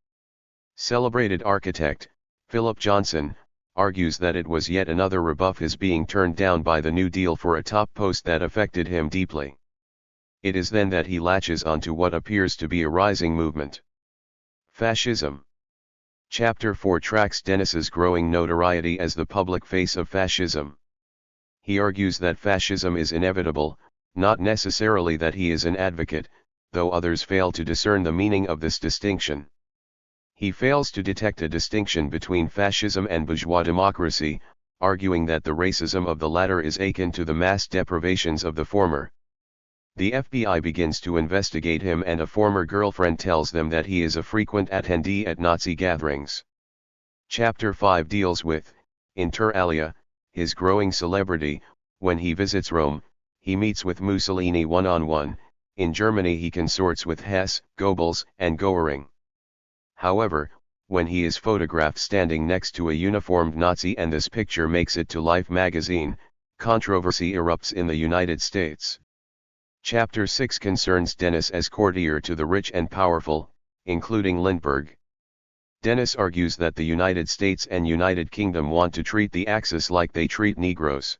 Celebrated architect, Philip Johnson, argues that it was yet another rebuff his being turned down by the New Deal for a top post that affected him deeply. It is then that he latches onto what appears to be a rising movement. Fascism. Chapter 4 tracks Dennis's growing notoriety as the public face of fascism. He argues that fascism is inevitable, not necessarily that he is an advocate, though others fail to discern the meaning of this distinction. He fails to detect a distinction between fascism and bourgeois democracy, arguing that the racism of the latter is akin to the mass deprivations of the former. The FBI begins to investigate him and a former girlfriend tells them that he is a frequent attendee at Nazi gatherings. Chapter 5 deals with, inter alia, his growing celebrity. When he visits Rome, he meets with Mussolini one-on-one. In Germany he consorts with Hess, Goebbels, and Goering. However, when he is photographed standing next to a uniformed Nazi and this picture makes it to Life magazine, controversy erupts in the United States. Chapter 6 concerns Dennis as courtier to the rich and powerful, including Lindbergh. Dennis argues that the United States and United Kingdom want to treat the Axis like they treat Negroes.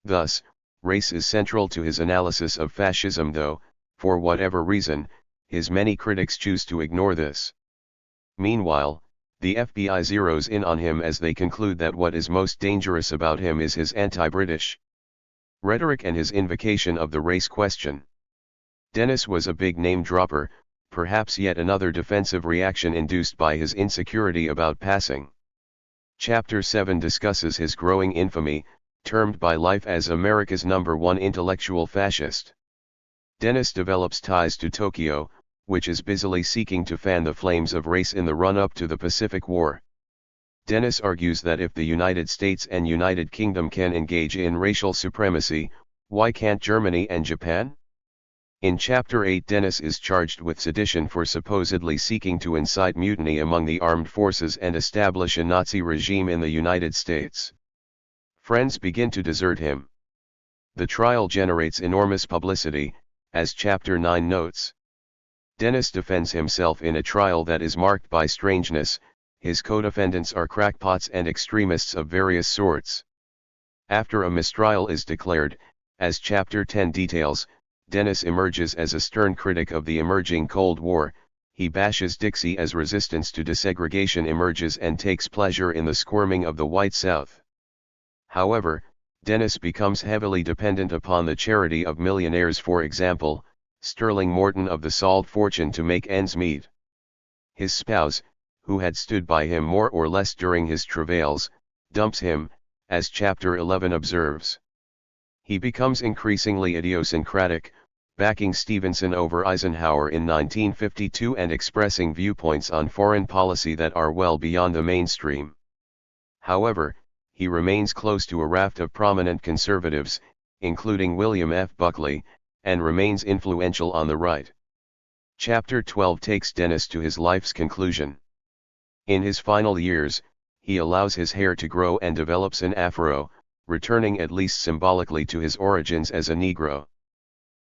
Thus, race is central to his analysis of fascism, though, for whatever reason, his many critics choose to ignore this. Meanwhile, the FBI zeroes in on him as they conclude that what is most dangerous about him is his anti-British rhetoric and his invocation of the race question. Dennis was a big name dropper, perhaps yet another defensive reaction induced by his insecurity about passing. Chapter 7 discusses his growing infamy, termed by Life as America's #1 intellectual fascist. Dennis develops ties to Tokyo, which is busily seeking to fan the flames of race in the run-up to the Pacific War. Dennis argues that if the United States and United Kingdom can engage in racial supremacy, why can't Germany and Japan? In Chapter 8 Dennis is charged with sedition for supposedly seeking to incite mutiny among the armed forces and establish a Nazi regime in the United States. Friends begin to desert him. The trial generates enormous publicity, as Chapter 9 notes. Dennis defends himself in a trial that is marked by strangeness. His co-defendants are crackpots and extremists of various sorts. After a mistrial is declared, as Chapter 10 details, Dennis emerges as a stern critic of the emerging Cold War. He bashes Dixie as resistance to desegregation emerges and takes pleasure in the squirming of the White South. However, Dennis becomes heavily dependent upon the charity of millionaires, for example, Sterling Morton of the Salt fortune, to make ends meet. His spouse, who had stood by him more or less during his travails, dumps him, as Chapter 11 observes. He becomes increasingly idiosyncratic, backing Stevenson over Eisenhower in 1952 and expressing viewpoints on foreign policy that are well beyond the mainstream. However, he remains close to a raft of prominent conservatives, including William F. Buckley, and remains influential on the right. Chapter 12 takes Dennis to his life's conclusion. In his final years, he allows his hair to grow and develops an afro, returning at least symbolically to his origins as a Negro.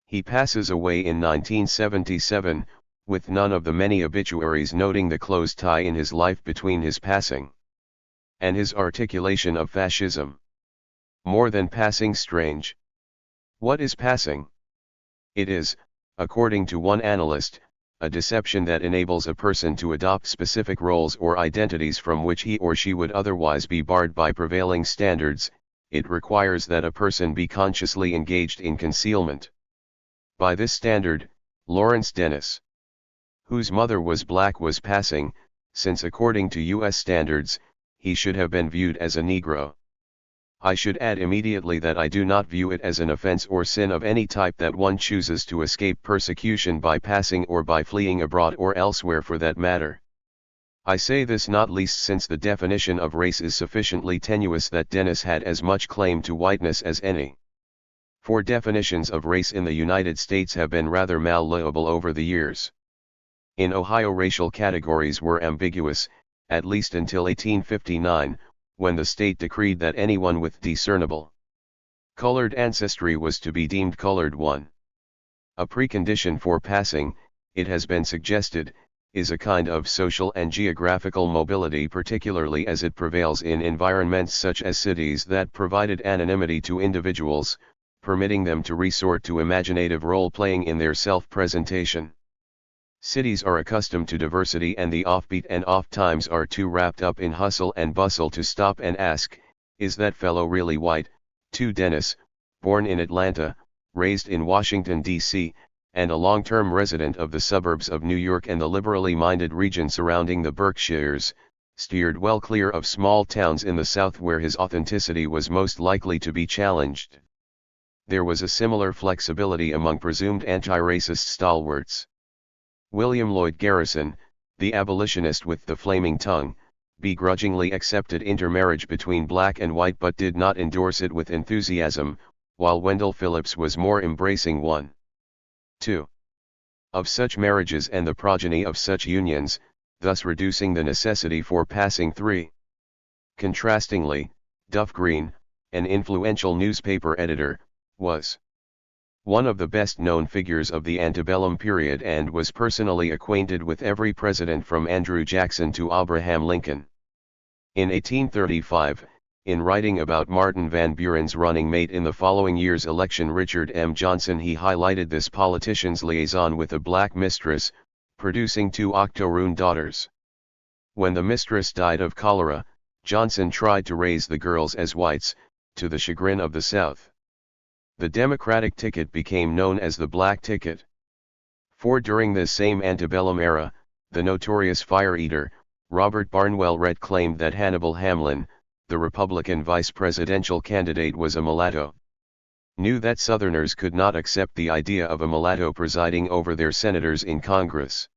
He passes away in 1977, with none of the many obituaries noting the close tie in his life between his passing and his articulation of fascism. More than passing strange. What is passing? It is, according to one analyst, a deception that enables a person to adopt specific roles or identities from which he or she would otherwise be barred by prevailing standards. It requires that a person be consciously engaged in concealment. By this standard, Lawrence Dennis, whose mother was black, was passing, since according to U.S. standards, he should have been viewed as a Negro. I should add immediately that I do not view it as an offense or sin of any type that one chooses to escape persecution by passing or by fleeing abroad or elsewhere for that matter. I say this not least since the definition of race is sufficiently tenuous that Dennis had as much claim to whiteness as any. For definitions of race in the United States have been rather malleable over the years. In Ohio, racial categories were ambiguous, at least until 1859, when the state decreed that anyone with discernible colored ancestry was to be deemed colored one. A precondition for passing, it has been suggested, is a kind of social and geographical mobility, particularly as it prevails in environments such as cities that provided anonymity to individuals, permitting them to resort to imaginative role-playing in their self-presentation. Cities are accustomed to diversity, and the offbeat and off times are too wrapped up in hustle and bustle to stop and ask, is that fellow really white? To Dennis, born in Atlanta, raised in Washington, D.C., and a long-term resident of the suburbs of New York and the liberally minded region surrounding the Berkshires, steered well clear of small towns in the South where his authenticity was most likely to be challenged. There was a similar flexibility among presumed anti-racist stalwarts. William Lloyd Garrison, the abolitionist with the flaming tongue, begrudgingly accepted intermarriage between black and white but did not endorse it with enthusiasm, while Wendell Phillips was more embracing 1. 2. of such marriages and the progeny of such unions, thus reducing the necessity for passing 3. Contrastingly, Duff Green, an influential newspaper editor, was one of the best-known figures of the antebellum period and was personally acquainted with every president from Andrew Jackson to Abraham Lincoln. In 1835, in writing about Martin Van Buren's running mate in the following year's election, Richard M. Johnson, he highlighted this politician's liaison with a black mistress, producing 2 octoroon daughters. When the mistress died of cholera, Johnson tried to raise the girls as whites, to the chagrin of the South. The Democratic ticket became known as the Black Ticket. For during this same antebellum era, the notorious fire-eater, Robert Barnwell Rhett, claimed that Hannibal Hamlin, the Republican vice presidential candidate, was a mulatto. Knew that Southerners could not accept the idea of a mulatto presiding over their senators in Congress.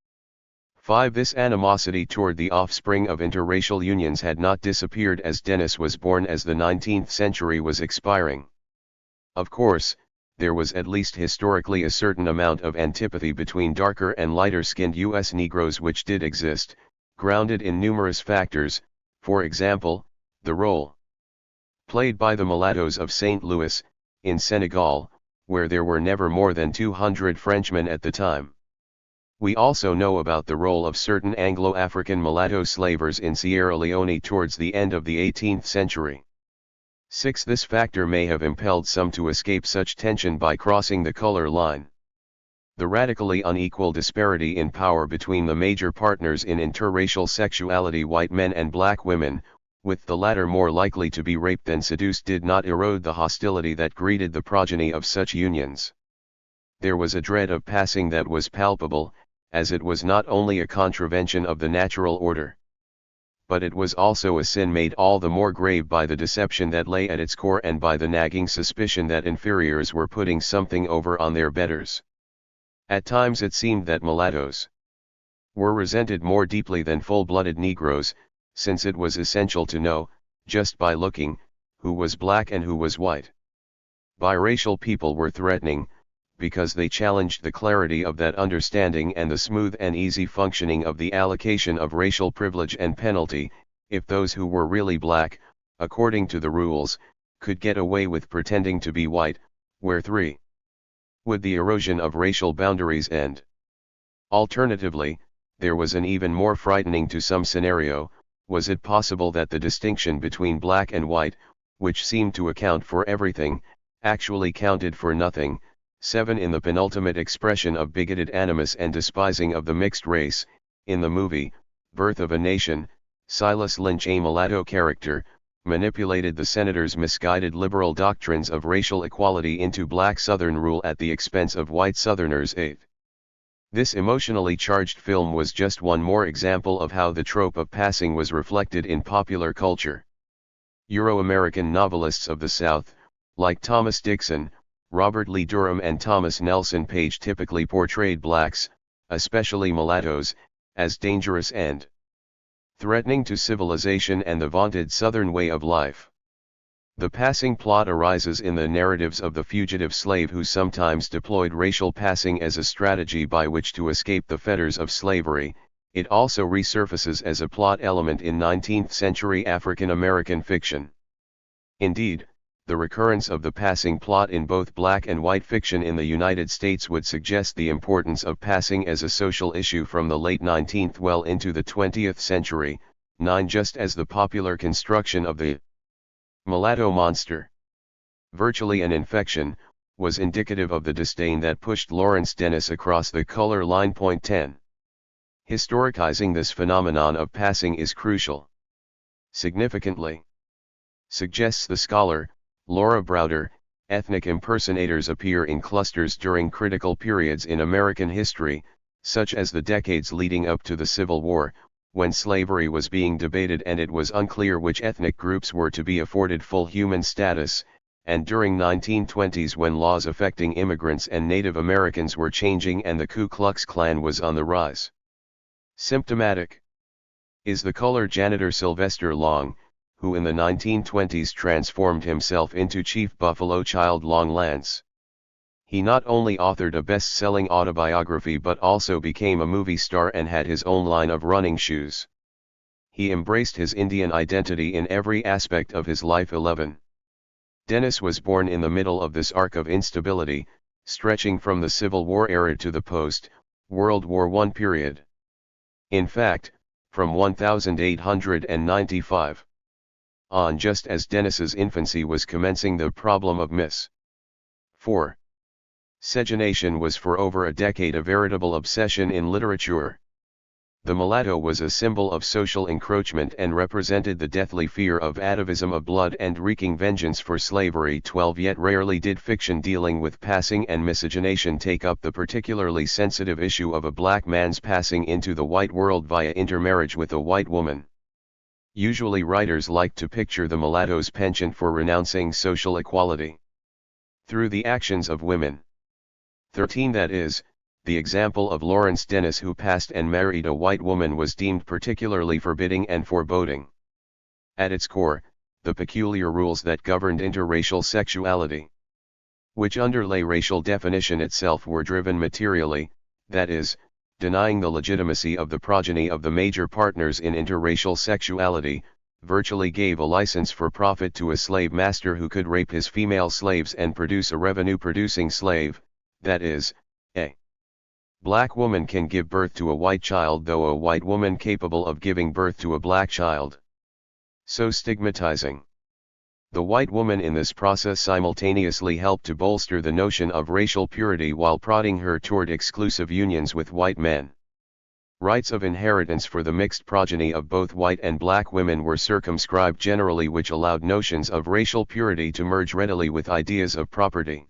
5. This animosity toward the offspring of interracial unions had not disappeared as Dennis was born, as the 19th century was expiring. Of course, there was at least historically a certain amount of antipathy between darker and lighter-skinned U.S. Negroes which did exist, grounded in numerous factors, for example, the role played by the mulattoes of St. Louis, in Senegal, where there were never more than 200 Frenchmen at the time. We also know about the role of certain Anglo-African mulatto slavers in Sierra Leone towards the end of the 18th century. 6. This factor may have impelled some to escape such tension by crossing the color line. The radically unequal disparity in power between the major partners in interracial sexuality, white men and black women, with the latter more likely to be raped than seduced, did not erode the hostility that greeted the progeny of such unions. There was a dread of passing that was palpable, as it was not only a contravention of the natural order, but it was also a sin made all the more grave by the deception that lay at its core and by the nagging suspicion that inferiors were putting something over on their betters. At times it seemed that mulattoes were resented more deeply than full-blooded Negroes, since it was essential to know, just by looking, who was black and who was white. Biracial people were threatening, because they challenged the clarity of that understanding and the smooth and easy functioning of the allocation of racial privilege and penalty, if those who were really black, according to the rules, could get away with pretending to be white, where 3. Would the erosion of racial boundaries end? Alternatively, there was an even more frightening to some scenario. Was it possible that the distinction between black and white, which seemed to account for everything, actually counted for nothing? 7. In the penultimate expression of bigoted animus and despising of the mixed race, in the movie, Birth of a Nation, Silas Lynch, a mulatto character, manipulated the senator's misguided liberal doctrines of racial equality into black Southern rule at the expense of white Southerners. 8. This emotionally charged film was just one more example of how the trope of passing was reflected in popular culture. Euro-American novelists of the South, like Thomas Dixon, Robert Lee Durham and Thomas Nelson Page, typically portrayed blacks, especially mulattoes, as dangerous and threatening to civilization and the vaunted Southern way of life. The passing plot arises in the narratives of the fugitive slave who sometimes deployed racial passing as a strategy by which to escape the fetters of slavery. It also resurfaces as a plot element in 19th-century African American fiction. Indeed, the recurrence of the passing plot in both black and white fiction in the United States would suggest the importance of passing as a social issue from the late 19th well into the 20th century. 9. Just as the popular construction of the mulatto monster, virtually an infection, was indicative of the disdain that pushed Lawrence Dennis across the color line. 10. Historicizing this phenomenon of passing is crucial. Significantly, suggests the scholar, Laura Browder, ethnic impersonators appear in clusters during critical periods in American history, such as the decades leading up to the Civil War, when slavery was being debated and it was unclear which ethnic groups were to be afforded full human status, and during 1920s when laws affecting immigrants and Native Americans were changing and the Ku Klux Klan was on the rise. Symptomatic is the color janitor Sylvester Long, who in the 1920s transformed himself into Chief Buffalo Child Long Lance. He not only authored a best-selling autobiography but also became a movie star and had his own line of running shoes. He embraced his Indian identity in every aspect of his life. 11. Dennis was born in the middle of this arc of instability, stretching from the Civil War era to the post-World War I period. In fact, from 1895 on, just as Dennis's infancy was commencing, the problem of miscegenation was for over a decade a veritable obsession in literature. The mulatto was a symbol of social encroachment and represented the deathly fear of atavism, of blood and wreaking vengeance for slavery. 12. Yet rarely did fiction dealing with passing and miscegenation take up the particularly sensitive issue of a black man's passing into the white world via intermarriage with a white woman. Usually writers liked to picture the mulatto's penchant for renouncing social equality through the actions of women. 13. That is, the example of Lawrence Dennis, who passed and married a white woman, was deemed particularly forbidding and foreboding. At its core, the peculiar rules that governed interracial sexuality, which underlay racial definition itself, were driven materially, that is, denying the legitimacy of the progeny of the major partners in interracial sexuality, virtually gave a license for profit to a slave master who could rape his female slaves and produce a revenue-producing slave. That is, a black woman can give birth to a white child, though a white woman capable of giving birth to a black child. So stigmatizing the white woman in this process simultaneously helped to bolster the notion of racial purity while prodding her toward exclusive unions with white men. Rights of inheritance for the mixed progeny of both white and black women were circumscribed generally, which allowed notions of racial purity to merge readily with ideas of property.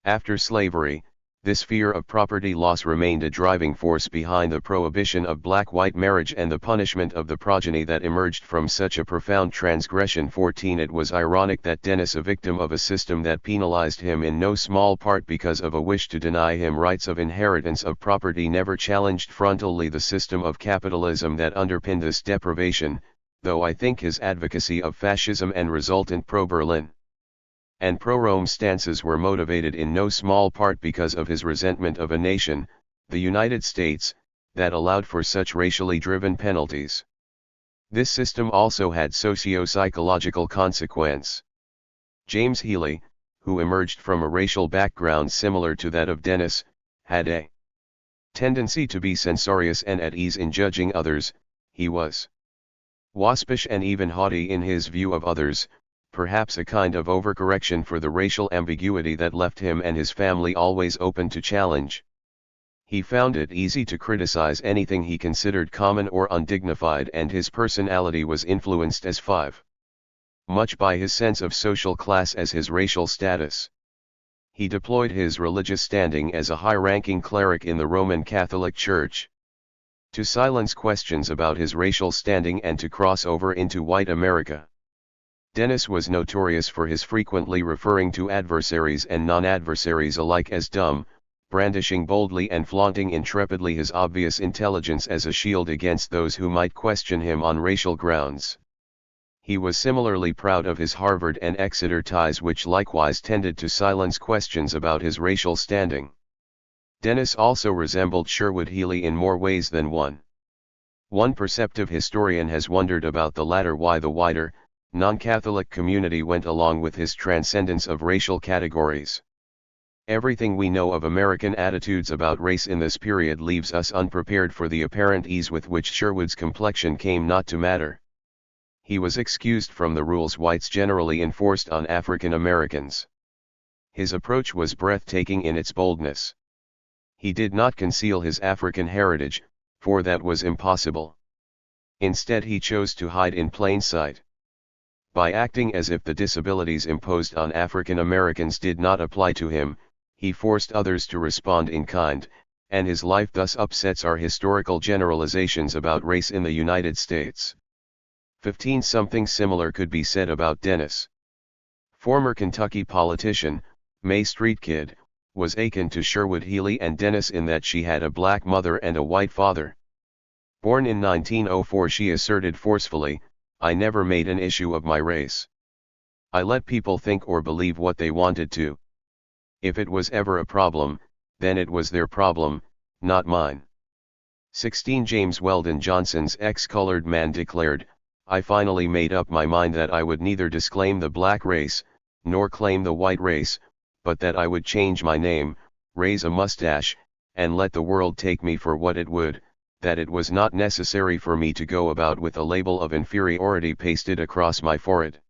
After slavery, this fear of property loss remained a driving force behind the prohibition of black-white marriage and the punishment of the progeny that emerged from such a profound transgression. 14. It was ironic that Dennis, a victim of a system that penalized him in no small part because of a wish to deny him rights of inheritance of property, never challenged frontally the system of capitalism that underpinned this deprivation, though I think his advocacy of fascism and resultant pro-Berlin and pro-Rome stances were motivated in no small part because of his resentment of a nation, the United States, that allowed for such racially driven penalties. This system also had socio-psychological consequence. James Healy, who emerged from a racial background similar to that of Dennis, had a tendency to be censorious and at ease in judging others. He was waspish and even haughty in his view of others, perhaps a kind of overcorrection for the racial ambiguity that left him and his family always open to challenge. He found it easy to criticize anything he considered common or undignified, and his personality was influenced as much by his sense of social class as his racial status. He deployed his religious standing as a high-ranking cleric in the Roman Catholic Church to silence questions about his racial standing and to cross over into white America. Dennis was notorious for his frequently referring to adversaries and non-adversaries alike as dumb, brandishing boldly and flaunting intrepidly his obvious intelligence as a shield against those who might question him on racial grounds. He was similarly proud of his Harvard and Exeter ties, which likewise tended to silence questions about his racial standing. Dennis also resembled Sherwood Healy in more ways than one. One perceptive historian has wondered about the latter, why the wider, non-Catholic community went along with his transcendence of racial categories. Everything we know of American attitudes about race in this period leaves us unprepared for the apparent ease with which Sherwood's complexion came not to matter. He was excused from the rules whites generally enforced on African Americans. His approach was breathtaking in its boldness. He did not conceal his African heritage, for that was impossible. Instead, he chose to hide in plain sight. By acting as if the disabilities imposed on African Americans did not apply to him, he forced others to respond in kind, and his life thus upsets our historical generalizations about race in the United States. 15. Something similar could be said about Dennis. Former Kentucky politician, May Street Kid, was akin to Sherwood Healy and Dennis in that she had a black mother and a white father. Born in 1904, she asserted forcefully, "I never made an issue of my race. I let people think or believe what they wanted to. If it was ever a problem, then it was their problem, not mine." 16. James Weldon Johnson's ex-colored man declared, "I finally made up my mind that I would neither disclaim the black race, nor claim the white race, but that I would change my name, raise a mustache, and let the world take me for what it would, that it was not necessary for me to go about with a label of inferiority pasted across my forehead."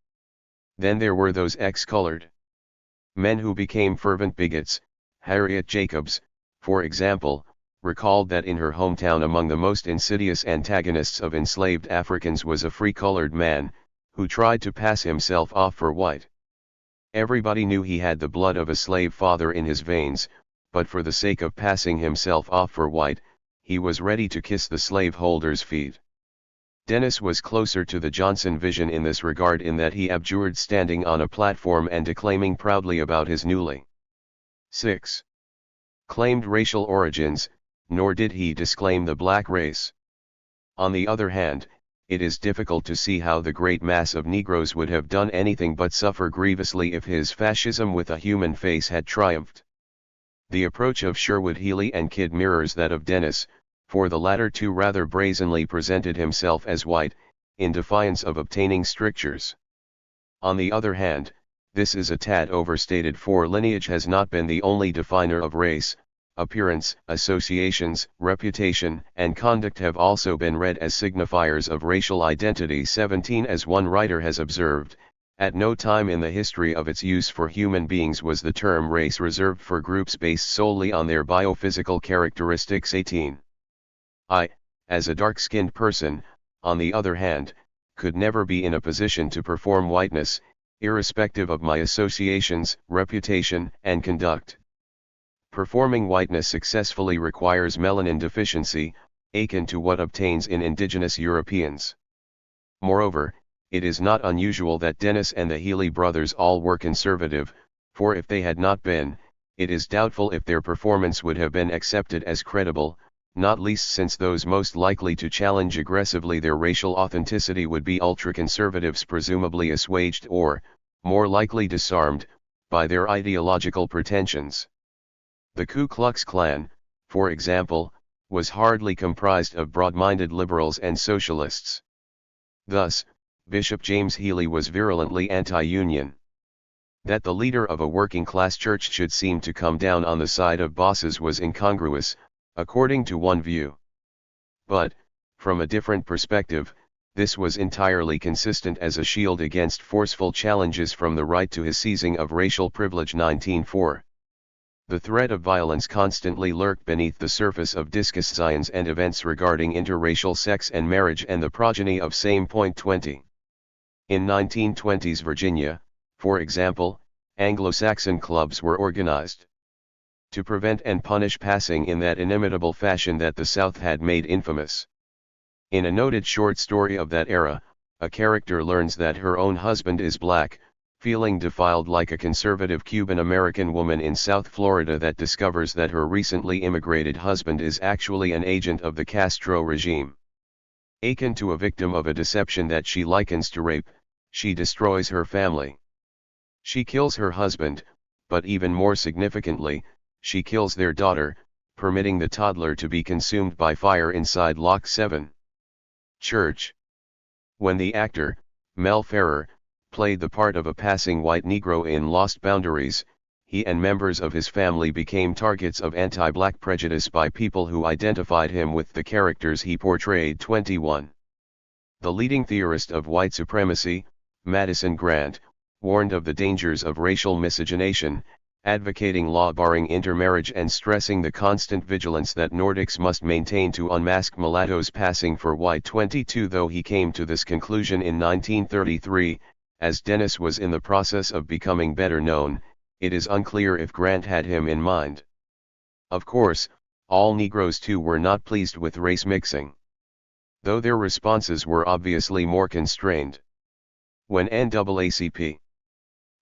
Then there were those ex-colored men who became fervent bigots. Harriet Jacobs, for example, recalled that in her hometown among the most insidious antagonists of enslaved Africans was a free colored man, who tried to pass himself off for white. Everybody knew he had the blood of a slave father in his veins, but for the sake of passing himself off for white, he was ready to kiss the slaveholder's feet. Dennis was closer to the Johnson vision in this regard, in that he abjured standing on a platform and declaiming proudly about his newly 6. claimed racial origins, nor did he disclaim the black race. On the other hand, it is difficult to see how the great mass of Negroes would have done anything but suffer grievously if his fascism with a human face had triumphed. The approach of Sherwood Healy and Kidd mirrors that of Dennis, for the latter too rather brazenly presented himself as white, in defiance of obtaining strictures. On the other hand, this is a tad overstated, for lineage has not been the only definer of race. Appearance, associations, reputation, and conduct have also been read as signifiers of racial identity. 17. As one writer has observed, at no time in the history of its use for human beings was the term race reserved for groups based solely on their biophysical characteristics. 18. I, as a dark-skinned person, on the other hand, could never be in a position to perform whiteness, irrespective of my associations, reputation, and conduct. Performing whiteness successfully requires melanin deficiency, akin to what obtains in indigenous Europeans. Moreover, it is not unusual that Dennis and the Healy brothers all were conservative, for if they had not been, it is doubtful if their performance would have been accepted as credible, not least since those most likely to challenge aggressively their racial authenticity would be ultra-conservatives, presumably assuaged or, more likely disarmed, by their ideological pretensions. The Ku Klux Klan, for example, was hardly comprised of broad-minded liberals and socialists. Thus, Bishop James Healy was virulently anti-union. That the leader of a working-class church should seem to come down on the side of bosses was incongruous, according to one view. But, from a different perspective, this was entirely consistent as a shield against forceful challenges from the right to his seizing of racial privilege. 1904. The threat of violence constantly lurked beneath the surface of discussions and events regarding interracial sex and marriage and the progeny of same. 20. In 1920s Virginia, for example, Anglo-Saxon clubs were organized to prevent and punish passing in that inimitable fashion that the South had made infamous. In a noted short story of that era, a character learns that her own husband is black, feeling defiled like a conservative Cuban-American woman in South Florida that discovers that her recently immigrated husband is actually an agent of the Castro regime. Akin to a victim of a deception that she likens to rape, she destroys her family. She kills her husband, but even more significantly, she kills their daughter, permitting the toddler to be consumed by fire inside Lock 7. Church. When the actor, Mel Ferrer, played the part of a passing white Negro in Lost Boundaries, he and members of his family became targets of anti-black prejudice by people who identified him with the characters he portrayed. 21. The leading theorist of white supremacy, Madison Grant, warned of the dangers of racial miscegenation, advocating law barring intermarriage and stressing the constant vigilance that Nordics must maintain to unmask mulattoes passing for white. 22. Though he came to this conclusion in 1933, as Dennis was in the process of becoming better known, it is unclear if Grant had him in mind. Of course, all Negroes too were not pleased with race mixing, though their responses were obviously more constrained. When NAACP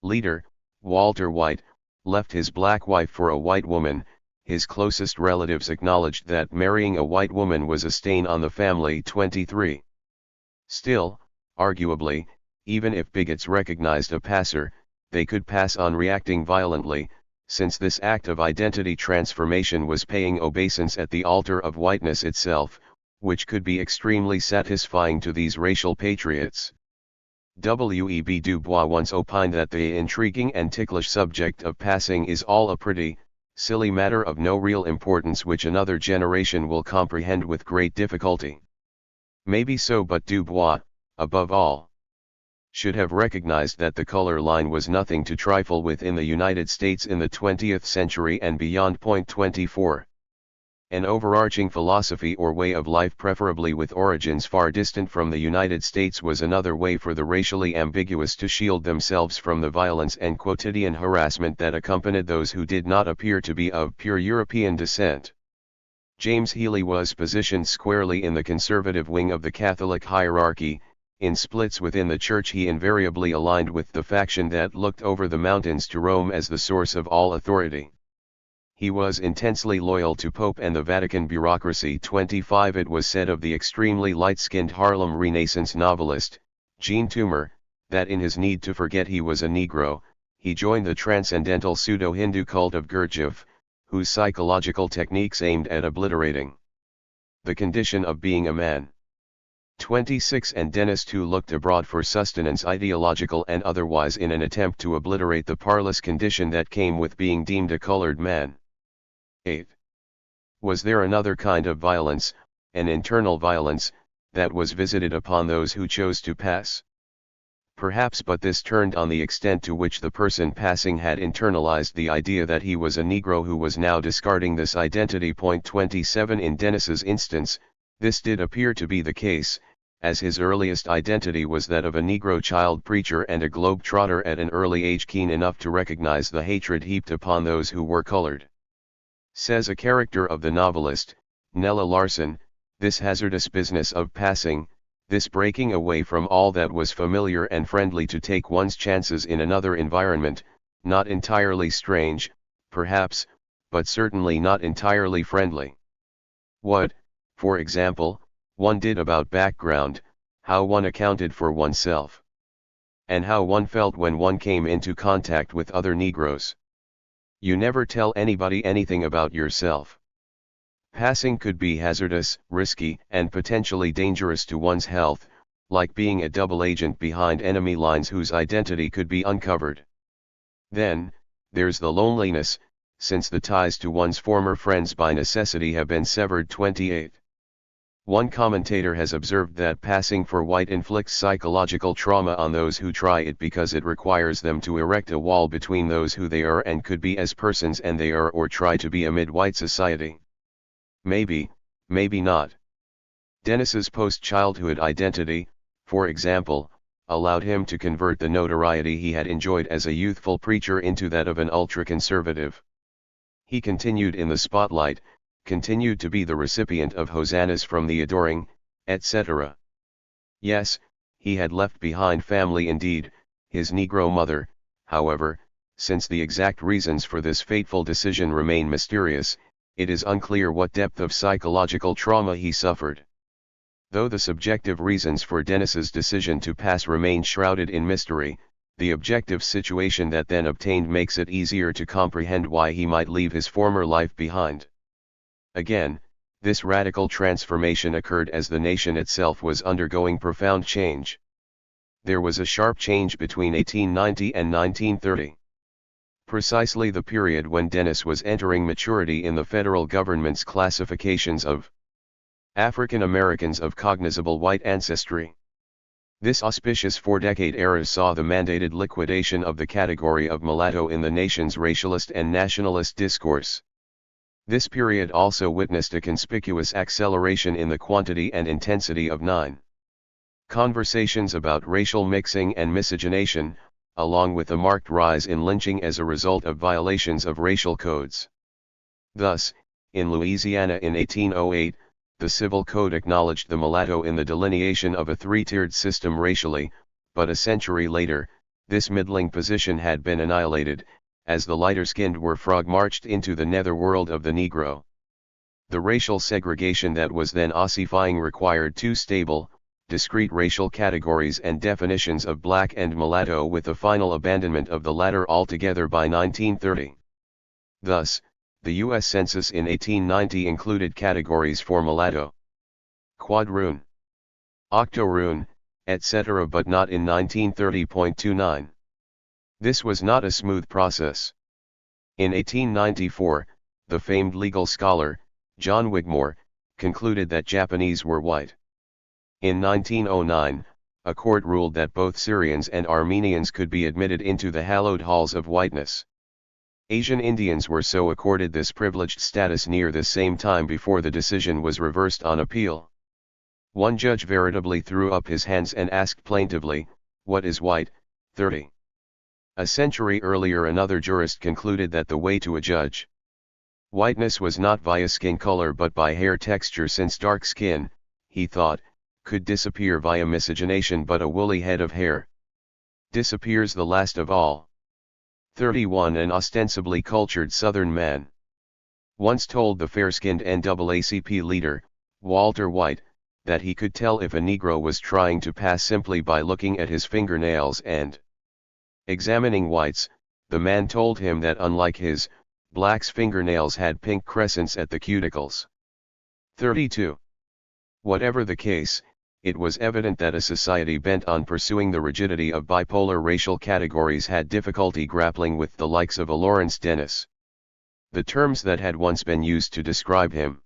leader, Walter White, left his black wife for a white woman, his closest relatives acknowledged that marrying a white woman was a stain on the family. 23. Still, arguably, even if bigots recognized a passer, they could pass on reacting violently, since this act of identity transformation was paying obeisance at the altar of whiteness itself, which could be extremely satisfying to these racial patriots. W.E.B. Du Bois once opined that the intriguing and ticklish subject of passing is all a pretty, silly matter of no real importance which another generation will comprehend with great difficulty. Maybe so, but Du Bois, above all, should have recognized that the color line was nothing to trifle with in the United States in the 20th century and beyond. 24. An overarching philosophy or way of life, preferably with origins far distant from the United States, was another way for the racially ambiguous to shield themselves from the violence and quotidian harassment that accompanied those who did not appear to be of pure European descent. James Healy was positioned squarely in the conservative wing of the Catholic hierarchy. In splits within the church he invariably aligned with the faction that looked over the mountains to Rome as the source of all authority. He was intensely loyal to Pope and the Vatican bureaucracy. 25. It was said of the extremely light-skinned Harlem Renaissance novelist, Jean Toomer, that in his need to forget he was a Negro, he joined the transcendental pseudo-Hindu cult of Gurdjieff, whose psychological techniques aimed at obliterating the condition of being a man. 26. And Dennis too looked abroad for sustenance, ideological and otherwise, in an attempt to obliterate the parlous condition that came with being deemed a colored man. 8. Was there another kind of violence, an internal violence, that was visited upon those who chose to pass? Perhaps, but this turned on the extent to which the person passing had internalized the idea that he was a Negro who was now discarding this identity. 27. In Dennis's instance, this did appear to be the case, as his earliest identity was that of a Negro child preacher and a globe-trotter at an early age, keen enough to recognize the hatred heaped upon those who were colored. Says a character of the novelist, Nella Larson, this hazardous business of passing, this breaking away from all that was familiar and friendly to take one's chances in another environment, not entirely strange, perhaps, but certainly not entirely friendly. What, for example, one did about background, how one accounted for oneself, and how one felt when one came into contact with other Negroes. You never tell anybody anything about yourself. Passing could be hazardous, risky, and potentially dangerous to one's health, like being a double agent behind enemy lines whose identity could be uncovered. Then, there's the loneliness, since the ties to one's former friends by necessity have been severed. 28. One commentator has observed that passing for white inflicts psychological trauma on those who try it because it requires them to erect a wall between those who they are and could be as persons and they are or try to be amid white society. Maybe, maybe not. Dennis's post-childhood identity, for example, allowed him to convert the notoriety he had enjoyed as a youthful preacher into that of an ultra-conservative. He continued in the spotlight, continued to be the recipient of hosannas from the adoring, etc. Yes, he had left behind family indeed, his Negro mother, however, since the exact reasons for this fateful decision remain mysterious, it is unclear what depth of psychological trauma he suffered. Though the subjective reasons for Dennis's decision to pass remain shrouded in mystery, the objective situation that then obtained makes it easier to comprehend why he might leave his former life behind. Again, this radical transformation occurred as the nation itself was undergoing profound change. There was a sharp change between 1890 and 1930. Precisely the period when Dennis was entering maturity in the federal government's classifications of African Americans of cognizable white ancestry. This auspicious four-decade era saw the mandated liquidation of the category of mulatto in the nation's racialist and nationalist discourse. This period also witnessed a conspicuous acceleration in the quantity and intensity of conversations about racial mixing and miscegenation, along with a marked rise in lynching as a result of violations of racial codes. Thus, in Louisiana in 1808, the Civil Code acknowledged the mulatto in the delineation of a three-tiered system racially, but a century later, this middling position had been annihilated, as the lighter-skinned were frog-marched into the netherworld of the Negro. The racial segregation that was then ossifying required two stable, discrete racial categories and definitions of black and mulatto, with a final abandonment of the latter altogether by 1930. Thus, the U.S. Census in 1890 included categories for mulatto, quadroon, octoroon, etc., but not in 1930.29. This was not a smooth process. In 1894, the famed legal scholar, John Wigmore, concluded that Japanese were white. In 1909, a court ruled that both Syrians and Armenians could be admitted into the hallowed halls of whiteness. Asian Indians were so accorded this privileged status near the same time before the decision was reversed on appeal. One judge veritably threw up his hands and asked plaintively, "What is white?" 30. A century earlier another jurist concluded that the way to adjudge whiteness was not via skin color but by hair texture, since dark skin, he thought, could disappear via miscegenation, but a woolly head of hair disappears the last of all. 31. An ostensibly cultured Southern man once told the fair-skinned NAACP leader, Walter White, that he could tell if a Negro was trying to pass simply by looking at his fingernails and examining White's. The man told him that unlike his, black's fingernails had pink crescents at the cuticles. 32. Whatever the case, it was evident that a society bent on pursuing the rigidity of bipolar racial categories had difficulty grappling with the likes of a Lawrence Dennis. The terms that had once been used to describe him,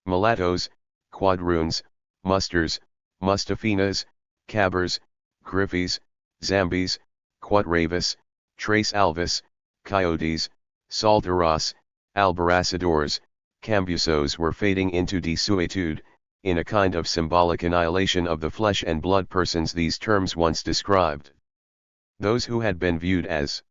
mulattoes, quadroons, musters, mustafinas, cabbers, griffies, zambies, quadravis, trace alvis, coyotes, salteras, albarasadores, cambusos, were fading into desuetude, in a kind of symbolic annihilation of the flesh and blood persons these terms once described. Those who had been viewed as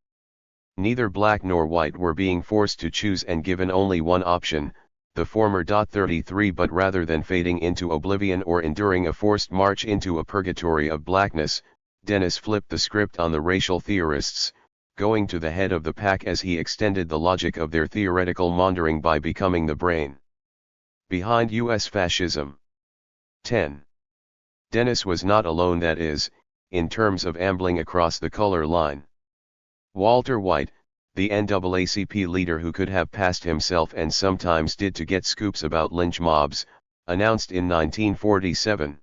neither black nor white were being forced to choose and given only one option, the former. 33. But rather than fading into oblivion or enduring a forced march into a purgatory of blackness, Dennis flipped the script on the racial theorists, going to the head of the pack as he extended the logic of their theoretical maundering by becoming the brain Behind U.S. fascism. 10. Dennis was not alone, that is, in terms of ambling across the color line. Walter White, the NAACP leader who could have passed himself and sometimes did to get scoops about lynch mobs, announced in 1947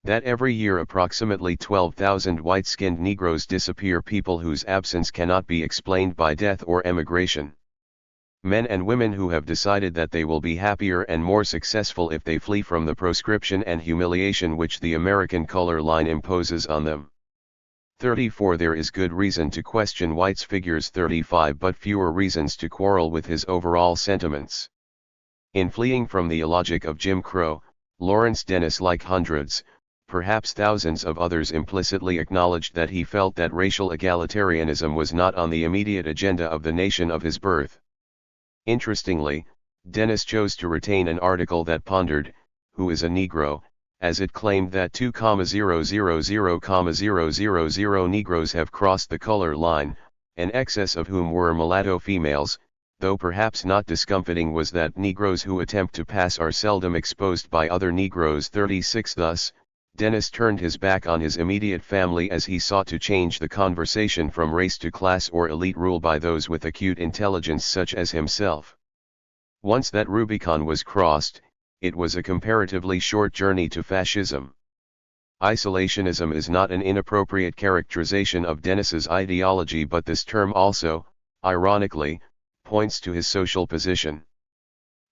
that every year approximately 12,000 white-skinned Negroes disappear, people whose absence cannot be explained by death or emigration. Men and women who have decided that they will be happier and more successful if they flee from the proscription and humiliation which the American color line imposes on them. 34. There is good reason to question White's figures. 35. But fewer reasons to quarrel with his overall sentiments. In fleeing from the illogic of Jim Crow, Lawrence Dennis, like hundreds, perhaps thousands of others, implicitly acknowledged that he felt that racial egalitarianism was not on the immediate agenda of the nation of his birth. Interestingly, Dennis chose to retain an article that pondered, "Who is a Negro?" as it claimed that 2,000,000 Negroes have crossed the color line, an excess of whom were mulatto females, though perhaps not discomfiting was that Negroes who attempt to pass are seldom exposed by other Negroes. 36. Thus, Dennis turned his back on his immediate family as he sought to change the conversation from race to class or elite rule by those with acute intelligence such as himself. Once that Rubicon was crossed, it was a comparatively short journey to fascism. Isolationism is not an inappropriate characterization of Dennis's ideology, but this term also, ironically, points to his social position.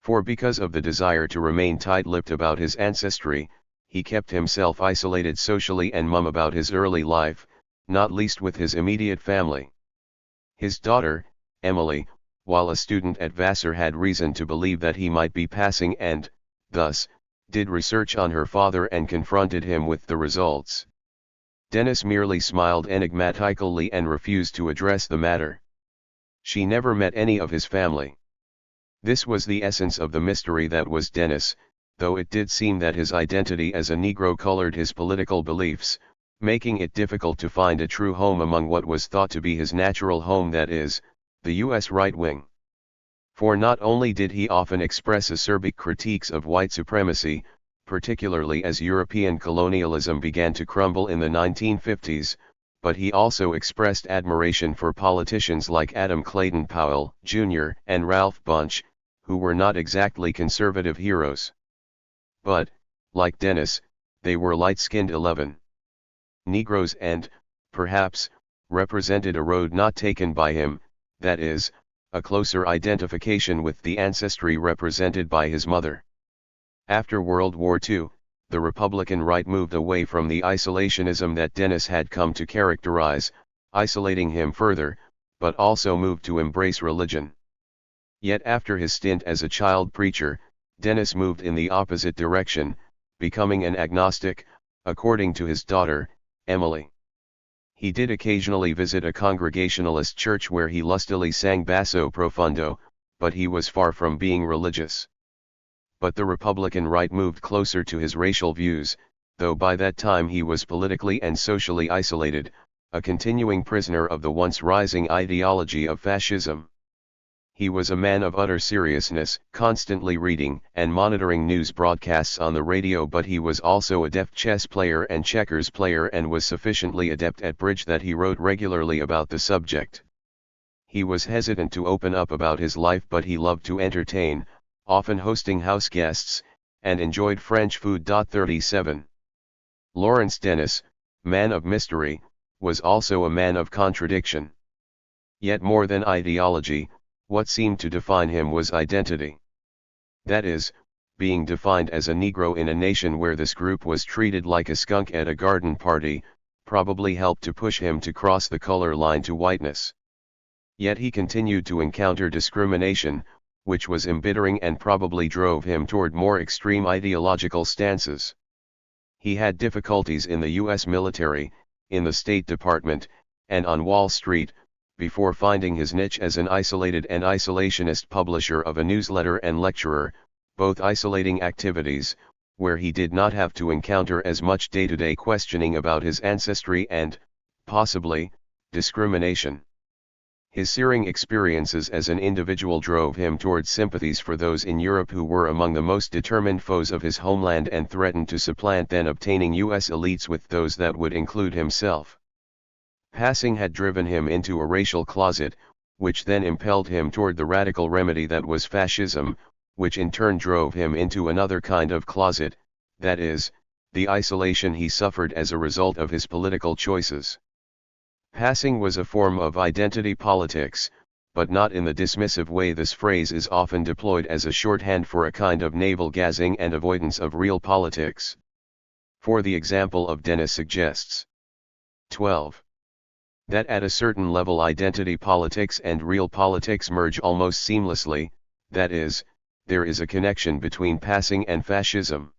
For because of the desire to remain tight-lipped about his ancestry, he kept himself isolated socially and mum about his early life, not least with his immediate family. His daughter, Emily, while a student at Vassar, had reason to believe that he might be passing and, thus, did research on her father and confronted him with the results. Dennis merely smiled enigmatically and refused to address the matter. She never met any of his family. This was the essence of the mystery that was Dennis, though it did seem that his identity as a Negro colored his political beliefs, making it difficult to find a true home among what was thought to be his natural home, that is, the U.S. right wing. For not only did he often express acerbic critiques of white supremacy, particularly as European colonialism began to crumble in the 1950s, but he also expressed admiration for politicians like Adam Clayton Powell, Jr., and Ralph Bunche, who were not exactly conservative heroes. But, like Dennis, they were light-skinned 11 Negroes and, perhaps, represented a road not taken by him, that is, a closer identification with the ancestry represented by his mother. After World War II, the Republican right moved away from the isolationism that Dennis had come to characterize, isolating him further, but also moved to embrace religion. Yet after his stint as a child preacher, Dennis moved in the opposite direction, becoming an agnostic, according to his daughter, Emily. He did occasionally visit a Congregationalist church where he lustily sang basso profundo, but he was far from being religious. But the Republican right moved closer to his racial views, though by that time he was politically and socially isolated, a continuing prisoner of the once rising ideology of fascism. He was a man of utter seriousness, constantly reading and monitoring news broadcasts on the radio, but he was also a deft chess player and checkers player and was sufficiently adept at bridge that he wrote regularly about the subject. He was hesitant to open up about his life, but he loved to entertain, often hosting house guests, and enjoyed French food. 37. Lawrence Dennis, man of mystery, was also a man of contradiction. Yet more than ideology, what seemed to define him was identity. That is, being defined as a Negro in a nation where this group was treated like a skunk at a garden party, probably helped to push him to cross the color line to whiteness. Yet he continued to encounter discrimination, which was embittering and probably drove him toward more extreme ideological stances. He had difficulties in the U.S. military, in the State Department, and on Wall Street, before finding his niche as an isolated and isolationist publisher of a newsletter and lecturer, both isolating activities, where he did not have to encounter as much day-to-day questioning about his ancestry and, possibly, discrimination. His searing experiences as an individual drove him towards sympathies for those in Europe who were among the most determined foes of his homeland and threatened to supplant then obtaining US elites with those that would include himself. Passing had driven him into a racial closet, which then impelled him toward the radical remedy that was fascism, which in turn drove him into another kind of closet, that is, the isolation he suffered as a result of his political choices. Passing was a form of identity politics, but not in the dismissive way this phrase is often deployed as a shorthand for a kind of navel-gazing and avoidance of real politics. For the example of Dennis suggests. 12. That at a certain level identity politics and real politics merge almost seamlessly, that is, there is a connection between passing and fascism.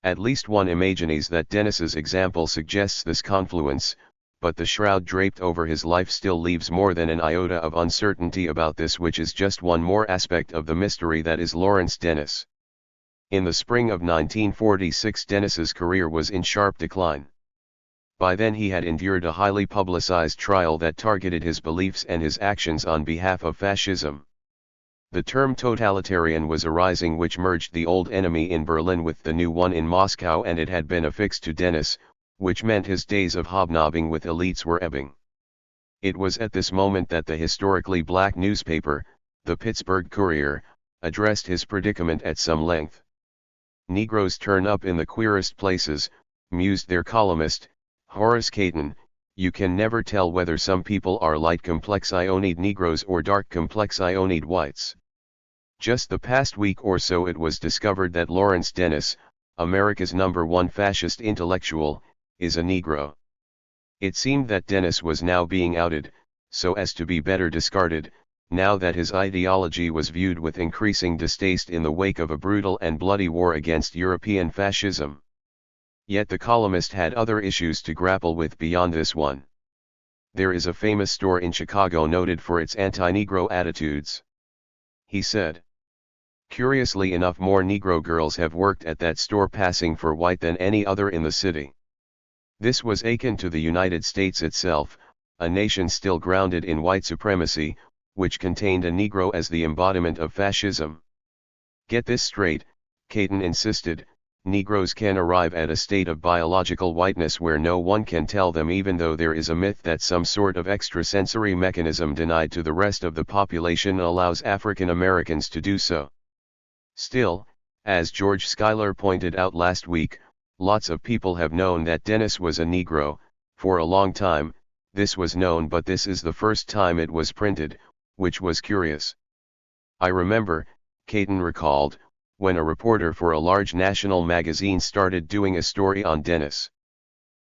At least one imagines that Dennis's example suggests this confluence, but the shroud draped over his life still leaves more than an iota of uncertainty about this, which is just one more aspect of the mystery that is Lawrence Dennis. In the spring of 1946 Dennis's career was in sharp decline. By then he had endured a highly publicized trial that targeted his beliefs and his actions on behalf of fascism. The term totalitarian was arising, which merged the old enemy in Berlin with the new one in Moscow, and it had been affixed to Dennis, which meant his days of hobnobbing with elites were ebbing. It was at this moment that the historically black newspaper, the Pittsburgh Courier, addressed his predicament at some length. "Negroes turn up in the queerest places," mused their columnist, Horace Caton. "You can never tell whether some people are light-complex-ioned Negroes or dark-complex-ioned whites." Just the past week or so it was discovered that Lawrence Dennis, America's #1 fascist intellectual, is a Negro. It seemed that Dennis was now being outed, so as to be better discarded, now that his ideology was viewed with increasing distaste in the wake of a brutal and bloody war against European fascism. Yet the columnist had other issues to grapple with beyond this one. "There is a famous store in Chicago noted for its anti-Negro attitudes," he said. "Curiously enough, more Negro girls have worked at that store passing for white than any other in the city." This was akin to the United States itself, a nation still grounded in white supremacy, which contained a Negro as the embodiment of fascism. "Get this straight," Caton insisted, "Negroes can arrive at a state of biological whiteness where no one can tell them, even though there is a myth that some sort of extrasensory mechanism denied to the rest of the population allows African Americans to do so. Still, as George Schuyler pointed out last week, lots of people have known that Dennis was a Negro. For a long time, this was known, but this is the first time it was printed, which was curious. I remember," Caton recalled, "when a reporter for a large national magazine started doing a story on Dennis.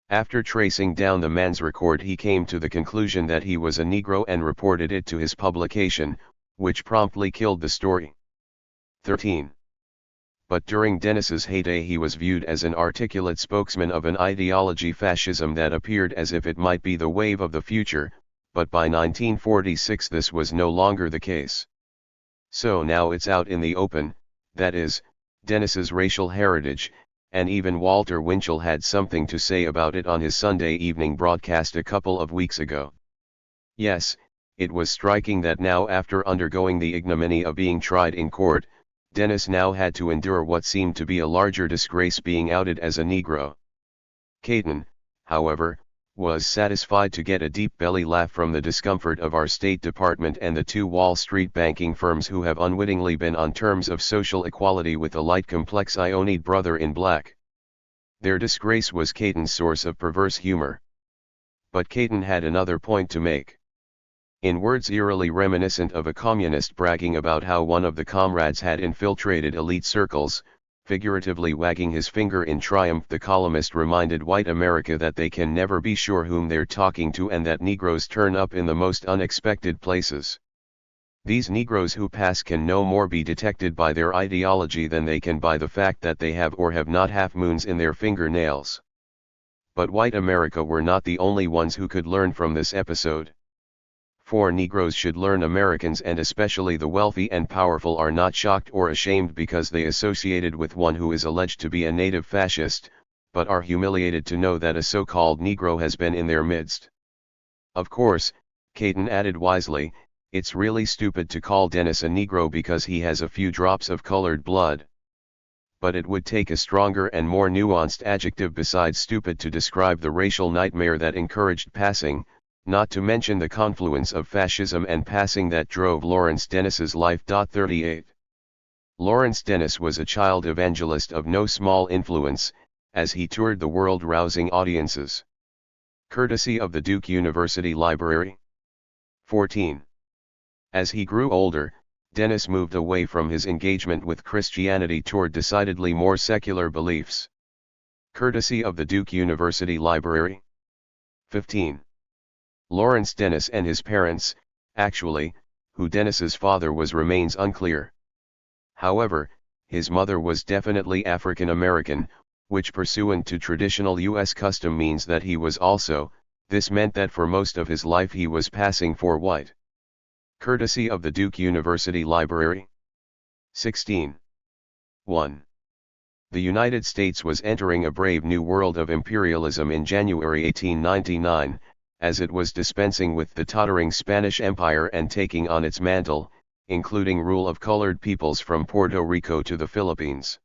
After tracing down the man's record, he came to the conclusion that he was a Negro and reported it to his publication, which promptly killed the story." 13. But during Dennis's heyday he was viewed as an articulate spokesman of an ideology, fascism, that appeared as if it might be the wave of the future, but by 1946 this was no longer the case. So now it's out in the open, that is, Dennis's racial heritage, and even Walter Winchell had something to say about it on his Sunday evening broadcast a couple of weeks ago. Yes, it was striking that now, after undergoing the ignominy of being tried in court, Dennis now had to endure what seemed to be a larger disgrace, being outed as a Negro. Caton, however, was satisfied to get a deep belly laugh from the discomfort of our State Department and the two Wall Street banking firms who have unwittingly been on terms of social equality with a light complex-ioned brother in black. Their disgrace was Caton's source of perverse humor. But Caton had another point to make. In words eerily reminiscent of a communist bragging about how one of the comrades had infiltrated elite circles, figuratively wagging his finger in triumph, the columnist reminded white America that they can never be sure whom they're talking to, and that Negroes turn up in the most unexpected places. These Negroes who pass can no more be detected by their ideology than they can by the fact that they have or have not half-moons in their fingernails. But white America were not the only ones who could learn from this episode. For Negroes should learn. Americans, and especially the wealthy and powerful, are not shocked or ashamed because they associated with one who is alleged to be a native fascist, but are humiliated to know that a so-called Negro has been in their midst. Of course, Caton added wisely, "It's really stupid to call Dennis a Negro because he has a few drops of colored blood. But it would take a stronger and more nuanced adjective besides stupid to describe the racial nightmare that encouraged passing, not to mention the confluence of fascism and passing that drove Lawrence Dennis's life. 38. Lawrence Dennis was a child evangelist of no small influence, as he toured the world rousing audiences. Courtesy of the Duke University Library. 14. As he grew older, Dennis moved away from his engagement with Christianity toward decidedly more secular beliefs. Courtesy of the Duke University Library. 15. Lawrence Dennis and his parents, actually, who Dennis's father was remains unclear. However, his mother was definitely African American, which pursuant to traditional U.S. custom means that he was also. This meant that for most of his life he was passing for white. Courtesy of the Duke University Library. 16. 1. The United States was entering a brave new world of imperialism in January 1899, as it was dispensing with the tottering Spanish Empire and taking on its mantle, including rule of colored peoples from Puerto Rico to the Philippines.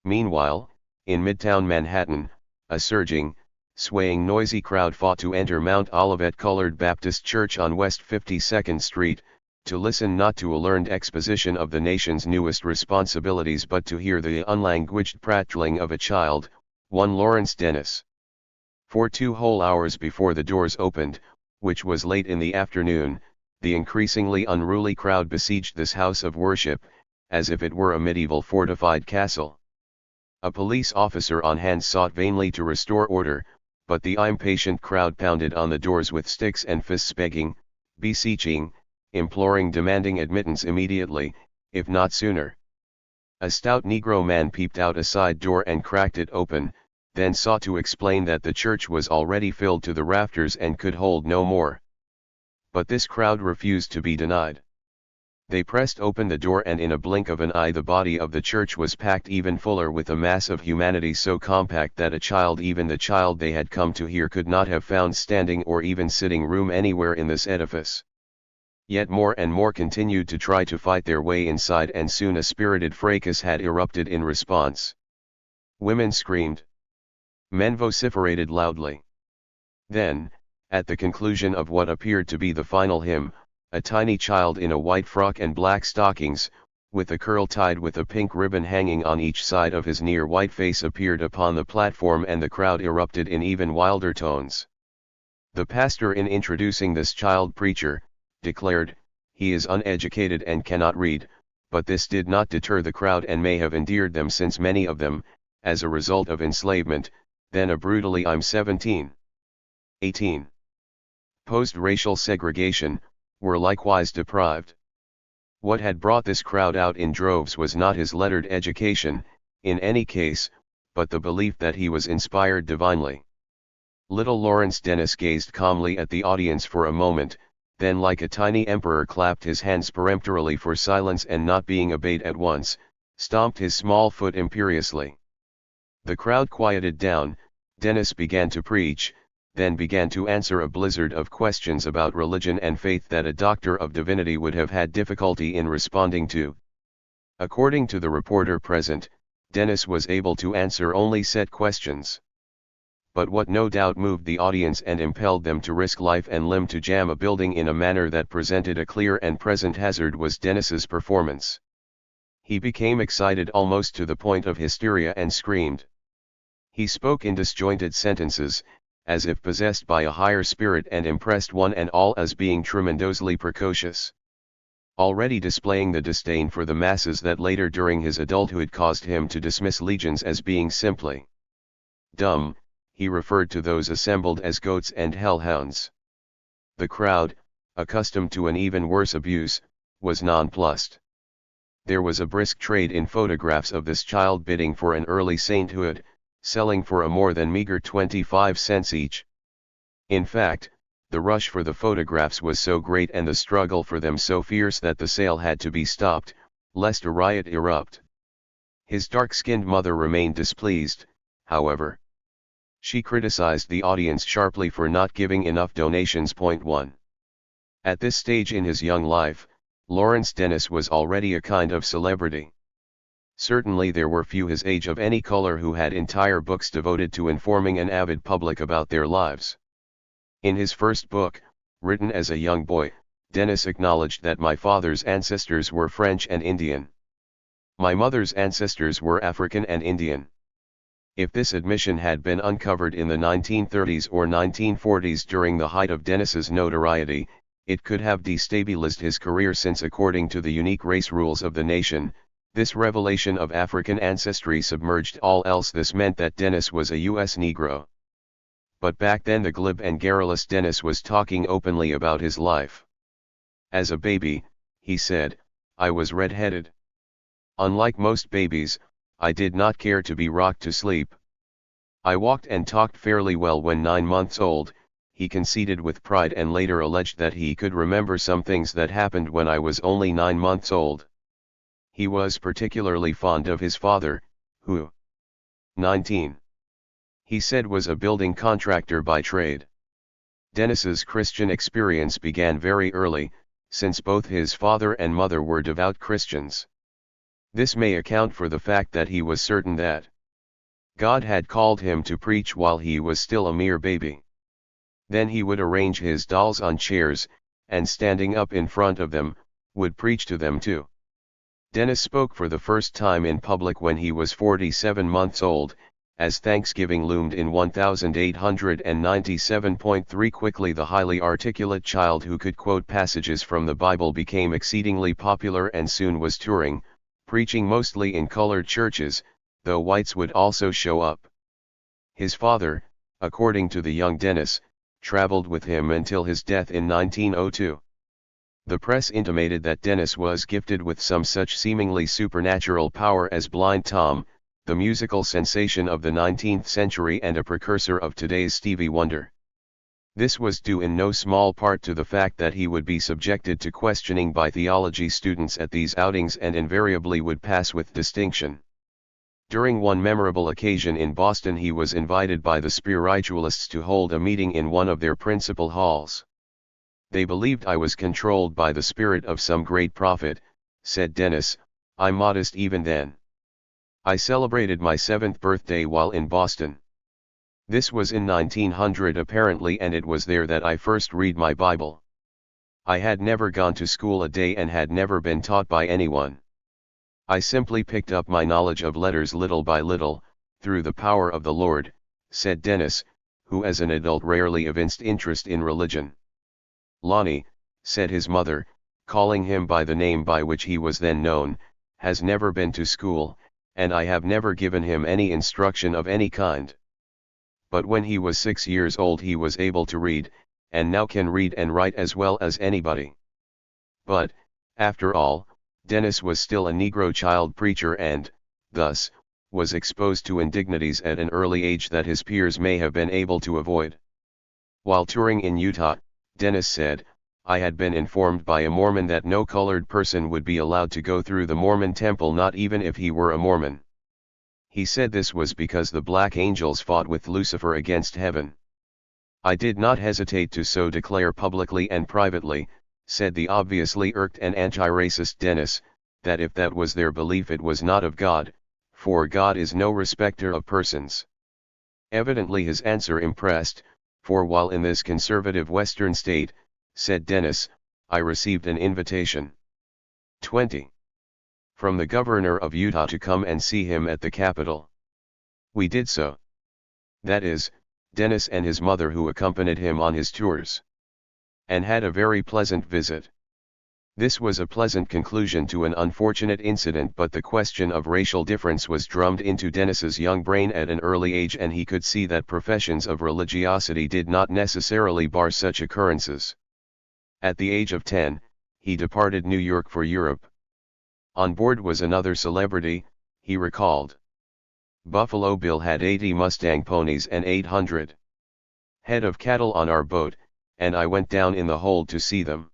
Meanwhile, in Midtown Manhattan, a surging, swaying noisy crowd fought to enter Mount Olivet Colored Baptist Church on West 52nd Street, to listen not to a learned exposition of the nation's newest responsibilities but to hear the unlanguaged prattling of a child, one Lawrence Dennis. For 2 whole hours before the doors opened, which was late in the afternoon, the increasingly unruly crowd besieged this house of worship, as if it were a medieval fortified castle. A police officer on hand sought vainly to restore order, but the impatient crowd pounded on the doors with sticks and fists begging, beseeching, imploring, demanding admittance immediately, if not sooner. A stout Negro man peeped out a side door and cracked it open, then sought to explain that the church was already filled to the rafters and could hold no more. But this crowd refused to be denied. They pressed open the door and in a blink of an eye the body of the church was packed even fuller with a mass of humanity so compact that a child, even the child they had come to hear, could not have found standing or even sitting room anywhere in this edifice. Yet more and more continued to try to fight their way inside, and soon a spirited fracas had erupted in response. Women screamed. Men vociferated loudly. Then, at the conclusion of what appeared to be the final hymn, a tiny child in a white frock and black stockings, with a curl tied with a pink ribbon hanging on each side of his near white face, appeared upon the platform, and the crowd erupted in even wilder tones. The pastor, in introducing this child preacher, declared, "He is uneducated and cannot read," but this did not deter the crowd and may have endeared them, since many of them, as a result of enslavement, then a brutally 17. 18. Post-racial segregation, were likewise deprived. What had brought this crowd out in droves was not his lettered education, in any case, but the belief that he was inspired divinely. Little Lawrence Dennis gazed calmly at the audience for a moment, then like a tiny emperor clapped his hands peremptorily for silence, and not being obeyed at once, stomped his small foot imperiously. The crowd quieted down. Dennis began to preach, then began to answer a blizzard of questions about religion and faith that a doctor of divinity would have had difficulty in responding to. According to the reporter present, Dennis was able to answer only set questions. But what no doubt moved the audience and impelled them to risk life and limb to jam a building in a manner that presented a clear and present hazard was Dennis's performance. He became excited almost to the point of hysteria and screamed. He spoke in disjointed sentences, as if possessed by a higher spirit, and impressed one and all as being tremendously precocious. Already displaying the disdain for the masses that later during his adulthood caused him to dismiss legions as being simply dumb, he referred to those assembled as goats and hellhounds. The crowd, accustomed to an even worse abuse, was nonplussed. There was a brisk trade in photographs of this child, bidding for an early sainthood, selling for a more than meager 25 cents each. In fact, the rush for the photographs was so great and the struggle for them so fierce that the sale had to be stopped, lest a riot erupt. His dark-skinned mother remained displeased, however. She criticized the audience sharply for not giving enough donations. 1. At this stage in his young life, Lawrence Dennis was already a kind of celebrity. Certainly there were few his age of any color who had entire books devoted to informing an avid public about their lives. In his first book, written as a young boy, Dennis acknowledged that my father's ancestors were French and Indian. My mother's ancestors were African and Indian. If this admission had been uncovered in the 1930s or 1940s during the height of Dennis's notoriety, it could have destabilized his career, since according to the unique race rules of the nation, this revelation of African ancestry submerged all else. This meant that Dennis was a U.S. Negro. But back then the glib and garrulous Dennis was talking openly about his life. As a baby, he said, I was red-headed. Unlike most babies, I did not care to be rocked to sleep. I walked and talked fairly well when 9 months old, he conceded with pride, and later alleged that he could remember some things that happened when I was only 9 months old. He was particularly fond of his father, who, 19, he said, was a building contractor by trade. Dennis's Christian experience began very early, since both his father and mother were devout Christians. This may account for the fact that he was certain that God had called him to preach while he was still a mere baby. Then he would arrange his dolls on chairs, and standing up in front of them, would preach to them too. Dennis spoke for the first time in public when he was 47 months old, as Thanksgiving loomed in 1897.3. Quickly the highly articulate child who could quote passages from the Bible became exceedingly popular and soon was touring, preaching mostly in colored churches, though whites would also show up. His father, according to the young Dennis, traveled with him until his death in 1902. The press intimated that Dennis was gifted with some such seemingly supernatural power as Blind Tom, the musical sensation of the 19th century and a precursor of today's Stevie Wonder. This was due in no small part to the fact that he would be subjected to questioning by theology students at these outings and invariably would pass with distinction. During one memorable occasion in Boston, he was invited by the spiritualists to hold a meeting in one of their principal halls. They believed I was controlled by the spirit of some great prophet, said Dennis. I'm modest even then. I celebrated my 7th birthday while in Boston. This was in 1900 apparently, and it was there that I first read my Bible. I had never gone to school a day and had never been taught by anyone. I simply picked up my knowledge of letters little by little, through the power of the Lord, said Dennis, who as an adult rarely evinced interest in religion. Lonnie, said his mother, calling him by the name by which he was then known, has never been to school, and I have never given him any instruction of any kind. But when he was 6 years old he was able to read, and now can read and write as well as anybody. But, after all, Dennis was still a Negro child preacher and, thus, was exposed to indignities at an early age that his peers may have been able to avoid. While touring in Utah, Dennis said, I had been informed by a Mormon that no colored person would be allowed to go through the Mormon temple, not even if he were a Mormon. He said this was because the black angels fought with Lucifer against heaven. I did not hesitate to so declare publicly and privately, said the obviously irked and anti-racist Dennis, that if that was their belief it was not of God, for God is no respecter of persons. Evidently his answer impressed, for while in this conservative western state, said Dennis, I received an invitation. 20. From the governor of Utah to come and see him at the Capitol. We did so. That is, Dennis and his mother who accompanied him on his tours. And had a very pleasant visit. This was a pleasant conclusion to an unfortunate incident, but the question of racial difference was drummed into Dennis's young brain at an early age, and he could see that professions of religiosity did not necessarily bar such occurrences. At the age of 10, he departed New York for Europe. On board was another celebrity, he recalled. Buffalo Bill had 80 Mustang ponies and 800 head of cattle on our boat, and I went down in the hold to see them.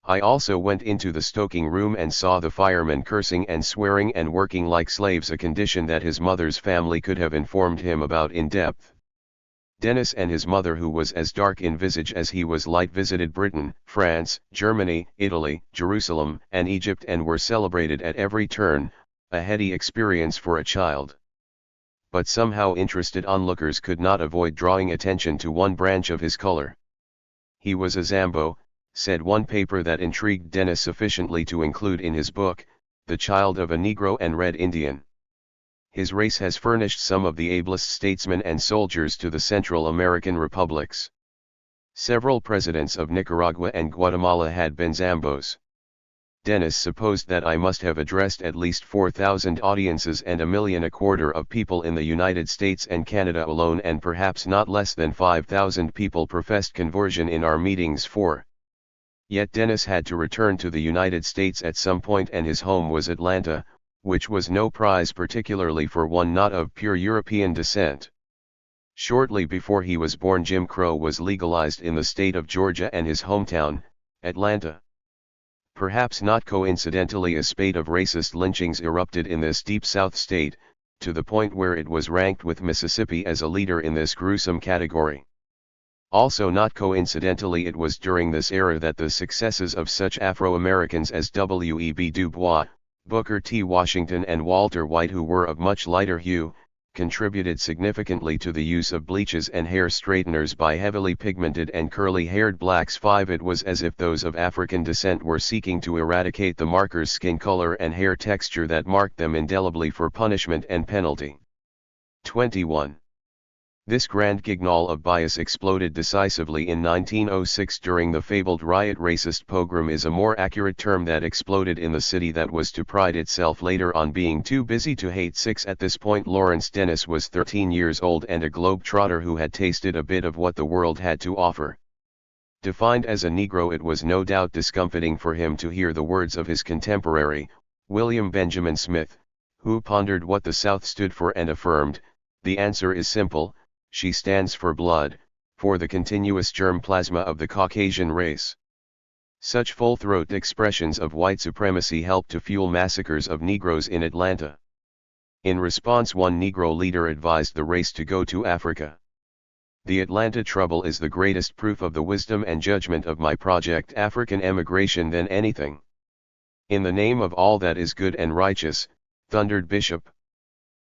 I also went into the stoking room and saw the firemen cursing and swearing and working like slaves, a condition that his mother's family could have informed him about in depth. Dennis and his mother, who was as dark in visage as he was light, visited Britain, France, Germany, Italy, Jerusalem, and Egypt, and were celebrated at every turn, a heady experience for a child. But somehow interested onlookers could not avoid drawing attention to one branch of his color. He was a Zambo, said one paper that intrigued Dennis sufficiently to include in his book, the child of a Negro and Red Indian. His race has furnished some of the ablest statesmen and soldiers to the Central American republics. Several presidents of Nicaragua and Guatemala had been Zambos. Dennis supposed that I must have addressed at least 4,000 audiences and 1.25 million of people in the United States and Canada alone, and perhaps not less than 5,000 people professed conversion in our meetings. Yet Dennis had to return to the United States at some point, and his home was Atlanta, which was no prize, particularly for one not of pure European descent. Shortly before he was born, Jim Crow was legalized in the state of Georgia, and his hometown, Atlanta. Perhaps not coincidentally, a spate of racist lynchings erupted in this deep South state, to the point where it was ranked with Mississippi as a leader in this gruesome category. Also not coincidentally, it was during this era that the successes of such Afro-Americans as W.E.B. Du Bois, Booker T. Washington, and Walter White, who were of much lighter hue, contributed significantly to the use of bleaches and hair straighteners by heavily pigmented and curly-haired blacks. It was as if those of African descent were seeking to eradicate the markers, skin color and hair texture, that marked them indelibly for punishment and penalty. 21. This grand guignol of bias exploded decisively in 1906 during the fabled riot. Racist pogrom is a more accurate term that exploded in the city that was to pride itself later on being too busy to hate. 6. At this point Lawrence Dennis was 13 years old and a globe-trotter who had tasted a bit of what the world had to offer. Defined as a Negro, it was no doubt discomfiting for him to hear the words of his contemporary, William Benjamin Smith, who pondered what the South stood for and affirmed, "The answer is simple. She stands for blood, for the continuous germ plasma of the Caucasian race." Such full-throat expressions of white supremacy helped to fuel massacres of Negroes in Atlanta. In response, one Negro leader advised the race to go to Africa. "The Atlanta trouble is the greatest proof of the wisdom and judgment of my project African emigration than anything." "In the name of all that is good and righteous," thundered Bishop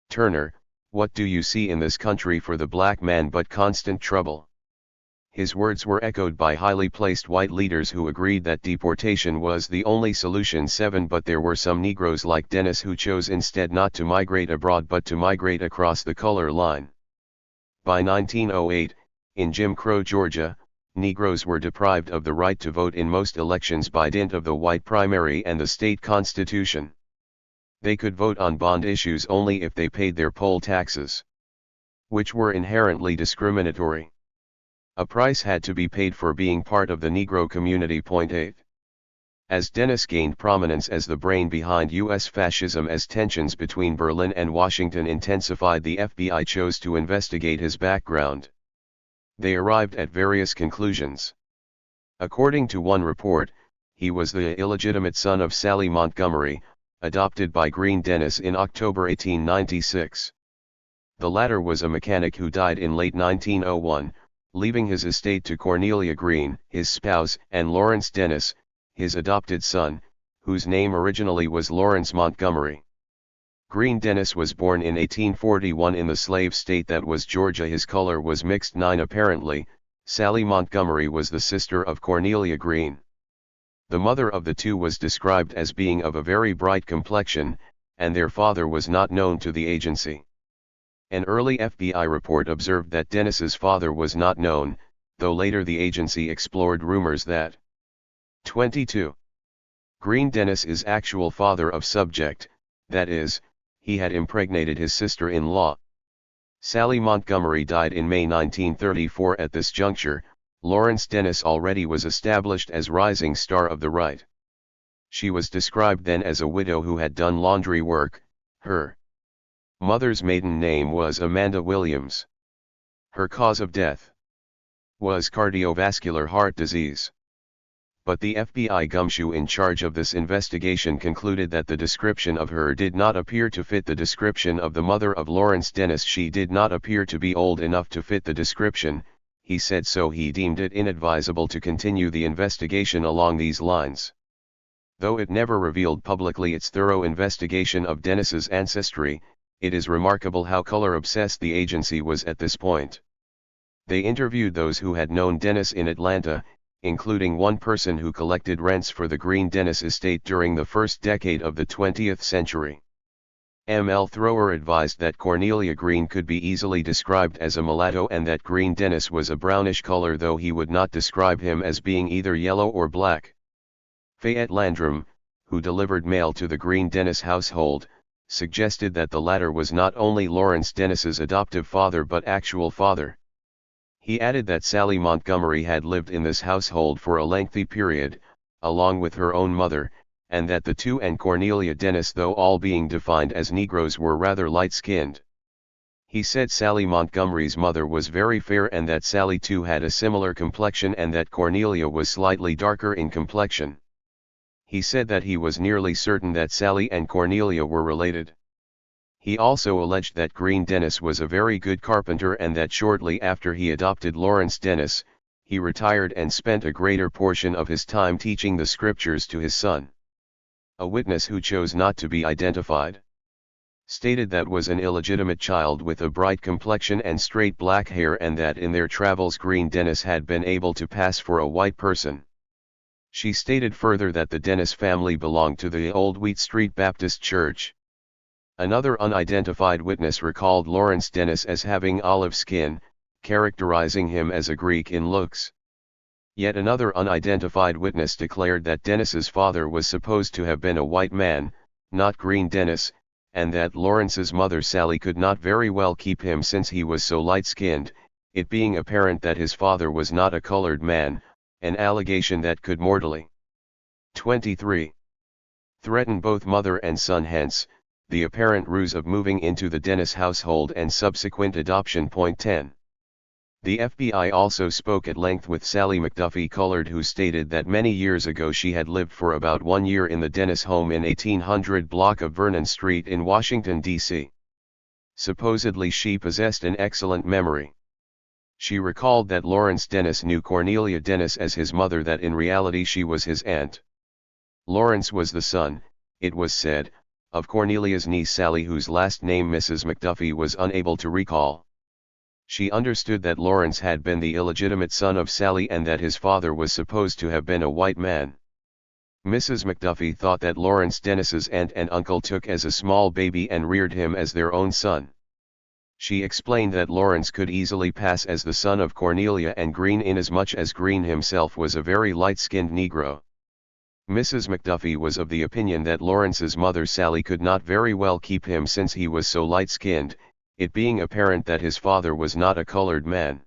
Turner, "what do you see in this country for the black man but constant trouble?" His words were echoed by highly placed white leaders who agreed that deportation was the only solution. 7. But there were some Negroes like Dennis who chose instead not to migrate abroad but to migrate across the color line. By 1908, in Jim Crow Georgia, Negroes were deprived of the right to vote in most elections by dint of the white primary and the state constitution. They could vote on bond issues only if they paid their poll taxes, which were inherently discriminatory. A price had to be paid for being part of the Negro community. 8. As Dennis gained prominence as the brain behind U.S. fascism, as tensions between Berlin and Washington intensified, the FBI chose to investigate his background. They arrived at various conclusions. According to one report, he was the illegitimate son of Sally Montgomery, adopted by Green Dennis in October 1896. The latter was a mechanic who died in late 1901, leaving his estate to Cornelia Green, his spouse, and Lawrence Dennis, his adopted son, whose name originally was Lawrence Montgomery. Green Dennis was born in 1841 in the slave state that was Georgia. His color was mixed. 9. Apparently, Sally Montgomery was the sister of Cornelia Green. The mother of the two was described as being of a very bright complexion, and their father was not known to the agency. An early FBI report observed that Dennis's father was not known, though later the agency explored rumors that 22. Green Dennis' actual father of subject, that is, he had impregnated his sister-in-law. Sally Montgomery died in May 1934. At this juncture, Lawrence Dennis already was established as rising star of the right. She was described then as a widow who had done laundry work. Her mother's maiden name was Amanda Williams. Her cause of death was cardiovascular heart disease. but the FBI gumshoe in charge of this investigation concluded that the description of her did not appear to fit the description of the mother of Lawrence Dennis. She did not appear to be old enough to fit the description, he said, so he deemed it inadvisable to continue the investigation along these lines. Though it never revealed publicly its thorough investigation of Dennis's ancestry, it is remarkable how color-obsessed the agency was at this point. They interviewed those who had known Dennis in Atlanta, including one person who collected rents for the Green Dennis estate during the first decade of the 20th century. M.L. Thrower advised that Cornelia Green could be easily described as a mulatto and that Green Dennis was a brownish color, though he would not describe him as being either yellow or black. Fayette Landrum, who delivered mail to the Green Dennis household, suggested that the latter was not only Lawrence Dennis's adoptive father but actual father. He added that Sally Montgomery had lived in this household for a lengthy period, along with her own mother, and that the two and Cornelia Dennis, though all being defined as Negroes, were rather light-skinned. He said Sally Montgomery's mother was very fair and that Sally too had a similar complexion and that Cornelia was slightly darker in complexion. He said that he was nearly certain that Sally and Cornelia were related. He also alleged that Green Dennis was a very good carpenter and that shortly after he adopted Lawrence Dennis, he retired and spent a greater portion of his time teaching the scriptures to his son. A witness who chose not to be identified stated that was an illegitimate child with a bright complexion and straight black hair, and that in their travels Green Dennis had been able to pass for a white person. She stated further that the Dennis family belonged to the Old Wheat Street Baptist Church. Another unidentified witness recalled Lawrence Dennis as having olive skin, characterizing him as a Greek in looks. Yet another unidentified witness declared that Dennis's father was supposed to have been a white man, not Green Dennis, and that Lawrence's mother Sally could not very well keep him since he was so light-skinned, it being apparent that his father was not a colored man, an allegation that could mortally 23. Threaten both mother and son. Hence, the apparent ruse of moving into the Dennis household and subsequent adoption. 10. The FBI also spoke at length with Sally McDuffie Colored, who stated that many years ago she had lived for about 1 year in the Dennis home in 1800 block of Vernon Street in Washington, D.C. Supposedly she possessed an excellent memory. She recalled that Lawrence Dennis knew Cornelia Dennis as his mother, that in reality she was his aunt. Lawrence was the son, it was said, of Cornelia's niece Sally, whose last name Mrs. McDuffie was unable to recall. She understood that Lawrence had been the illegitimate son of Sally and that his father was supposed to have been a white man. Mrs. McDuffie thought that Lawrence Dennis's aunt and uncle took as a small baby and reared him as their own son. She explained that Lawrence could easily pass as the son of Cornelia and Green, inasmuch as Green himself was a very light-skinned Negro. Mrs. McDuffie was of the opinion that Lawrence's mother Sally could not very well keep him since he was so light-skinned, it being apparent that his father was not a colored man.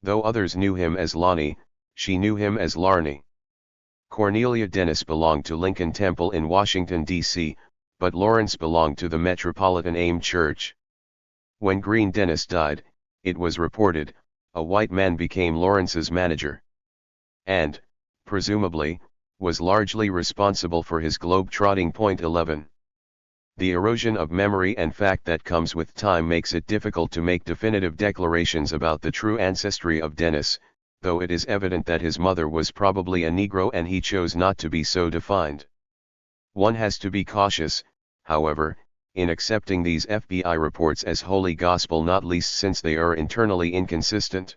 Though others knew him as Lonnie, she knew him as Larney. Cornelia Dennis belonged to Lincoln Temple in Washington, D.C., but Lawrence belonged to the Metropolitan AIM Church. When Green Dennis died, it was reported, a white man became Lawrence's manager. And, presumably, was largely responsible for his globe-trotting. 11. The erosion of memory and fact that comes with time makes it difficult to make definitive declarations about the true ancestry of Dennis, though it is evident that his mother was probably a Negro and he chose not to be so defined. One has to be cautious, however, in accepting these FBI reports as holy gospel, not least since they are internally inconsistent.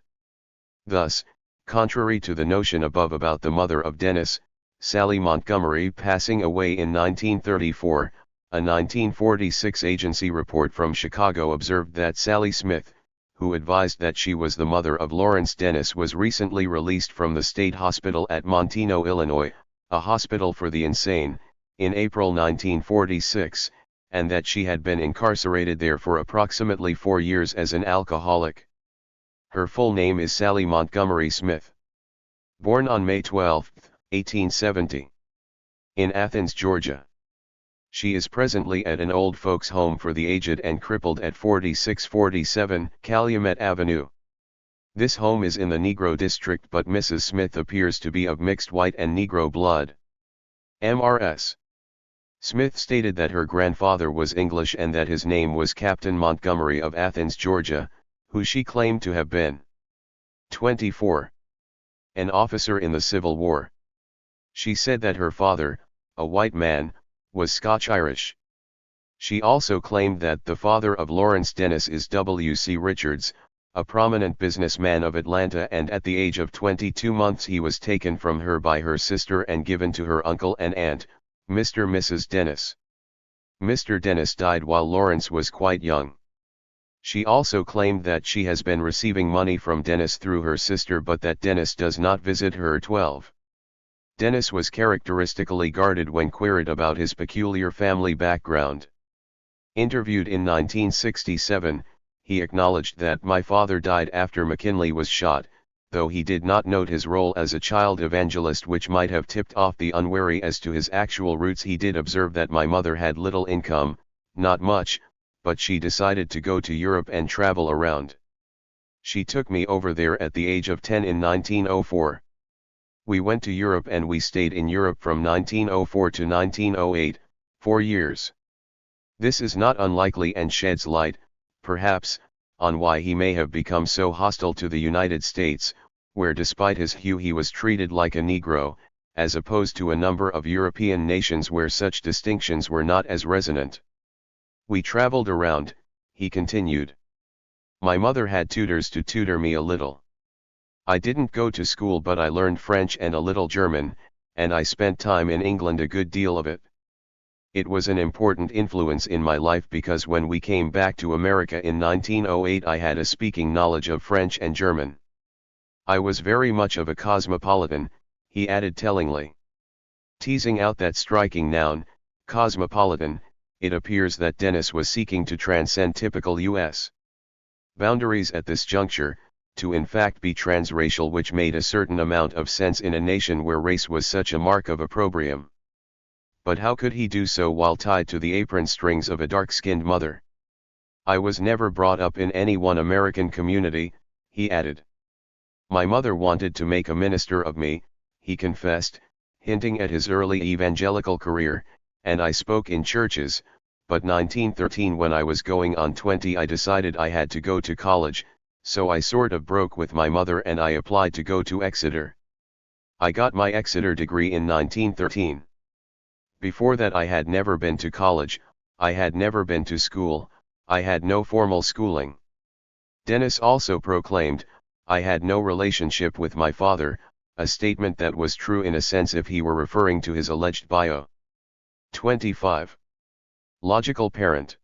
Thus, contrary to the notion above about the mother of Dennis, Sally Montgomery passing away in 1934, a 1946 agency report from Chicago observed that Sally Smith, who advised that she was the mother of Lawrence Dennis, was recently released from the state hospital at Montino, Illinois, a hospital for the insane, in April 1946, and that she had been incarcerated there for approximately 4 years as an alcoholic. Her full name is Sally Montgomery Smith. Born on May 12, 1870. In Athens, Georgia. She is presently at an old folks' home for the aged and crippled at 4647 Calumet Avenue. This home is in the Negro district, but Mrs. Smith appears to be of mixed white and Negro blood. Mrs. Smith stated that her grandfather was English and that his name was Captain Montgomery of Athens, Georgia, who she claimed to have been 24. An officer in the Civil War. She said that her father, a white man, was Scotch-Irish. She also claimed that the father of Lawrence Dennis is W.C. Richards, a prominent businessman of Atlanta, and at the age of 22 months he was taken from her by her sister and given to her uncle and aunt, Mr. and Mrs. Dennis. Mr. Dennis died while Lawrence was quite young. She also claimed that she has been receiving money from Dennis through her sister, but that Dennis does not visit her. 12. Dennis was characteristically guarded when queried about his peculiar family background. Interviewed in 1967, he acknowledged that my father died after McKinley was shot, though he did not note his role as a child evangelist, which might have tipped off the unwary as to his actual roots. He did observe that my mother had little income, not much, but she decided to go to Europe and travel around. She took me over there at the age of 10 in 1904. We went to Europe and we stayed in Europe from 1904 to 1908, 4 years. This is not unlikely and sheds light, perhaps, on why he may have become so hostile to the United States, where despite his hue he was treated like a Negro, as opposed to a number of European nations where such distinctions were not as resonant. We traveled around, he continued. My mother had tutors to tutor me a little. I didn't go to school, but I learned French and a little German, and I spent time in England, a good deal of it. It was an important influence in my life because when we came back to America in 1908 I had a speaking knowledge of French and German. I was very much of a cosmopolitan, he added tellingly. Teasing out that striking noun, cosmopolitan, it appears that Dennis was seeking to transcend typical U.S. boundaries at this juncture, to in fact be transracial, which made a certain amount of sense in a nation where race was such a mark of opprobrium. But how could he do so while tied to the apron strings of a dark-skinned mother? I was never brought up in any one American community, he added. My mother wanted to make a minister of me, he confessed, hinting at his early evangelical career, and I spoke in churches, but 1913 when I was going on 20 I decided I had to go to college, so I sort of broke with my mother and I applied to go to Exeter. I got my Exeter degree in 1913. Before that I had never been to college, I had never been to school, I had no formal schooling. Dennis also proclaimed, I had no relationship with my father, a statement that was true in a sense if he were referring to his alleged bio. 25. Logical parent.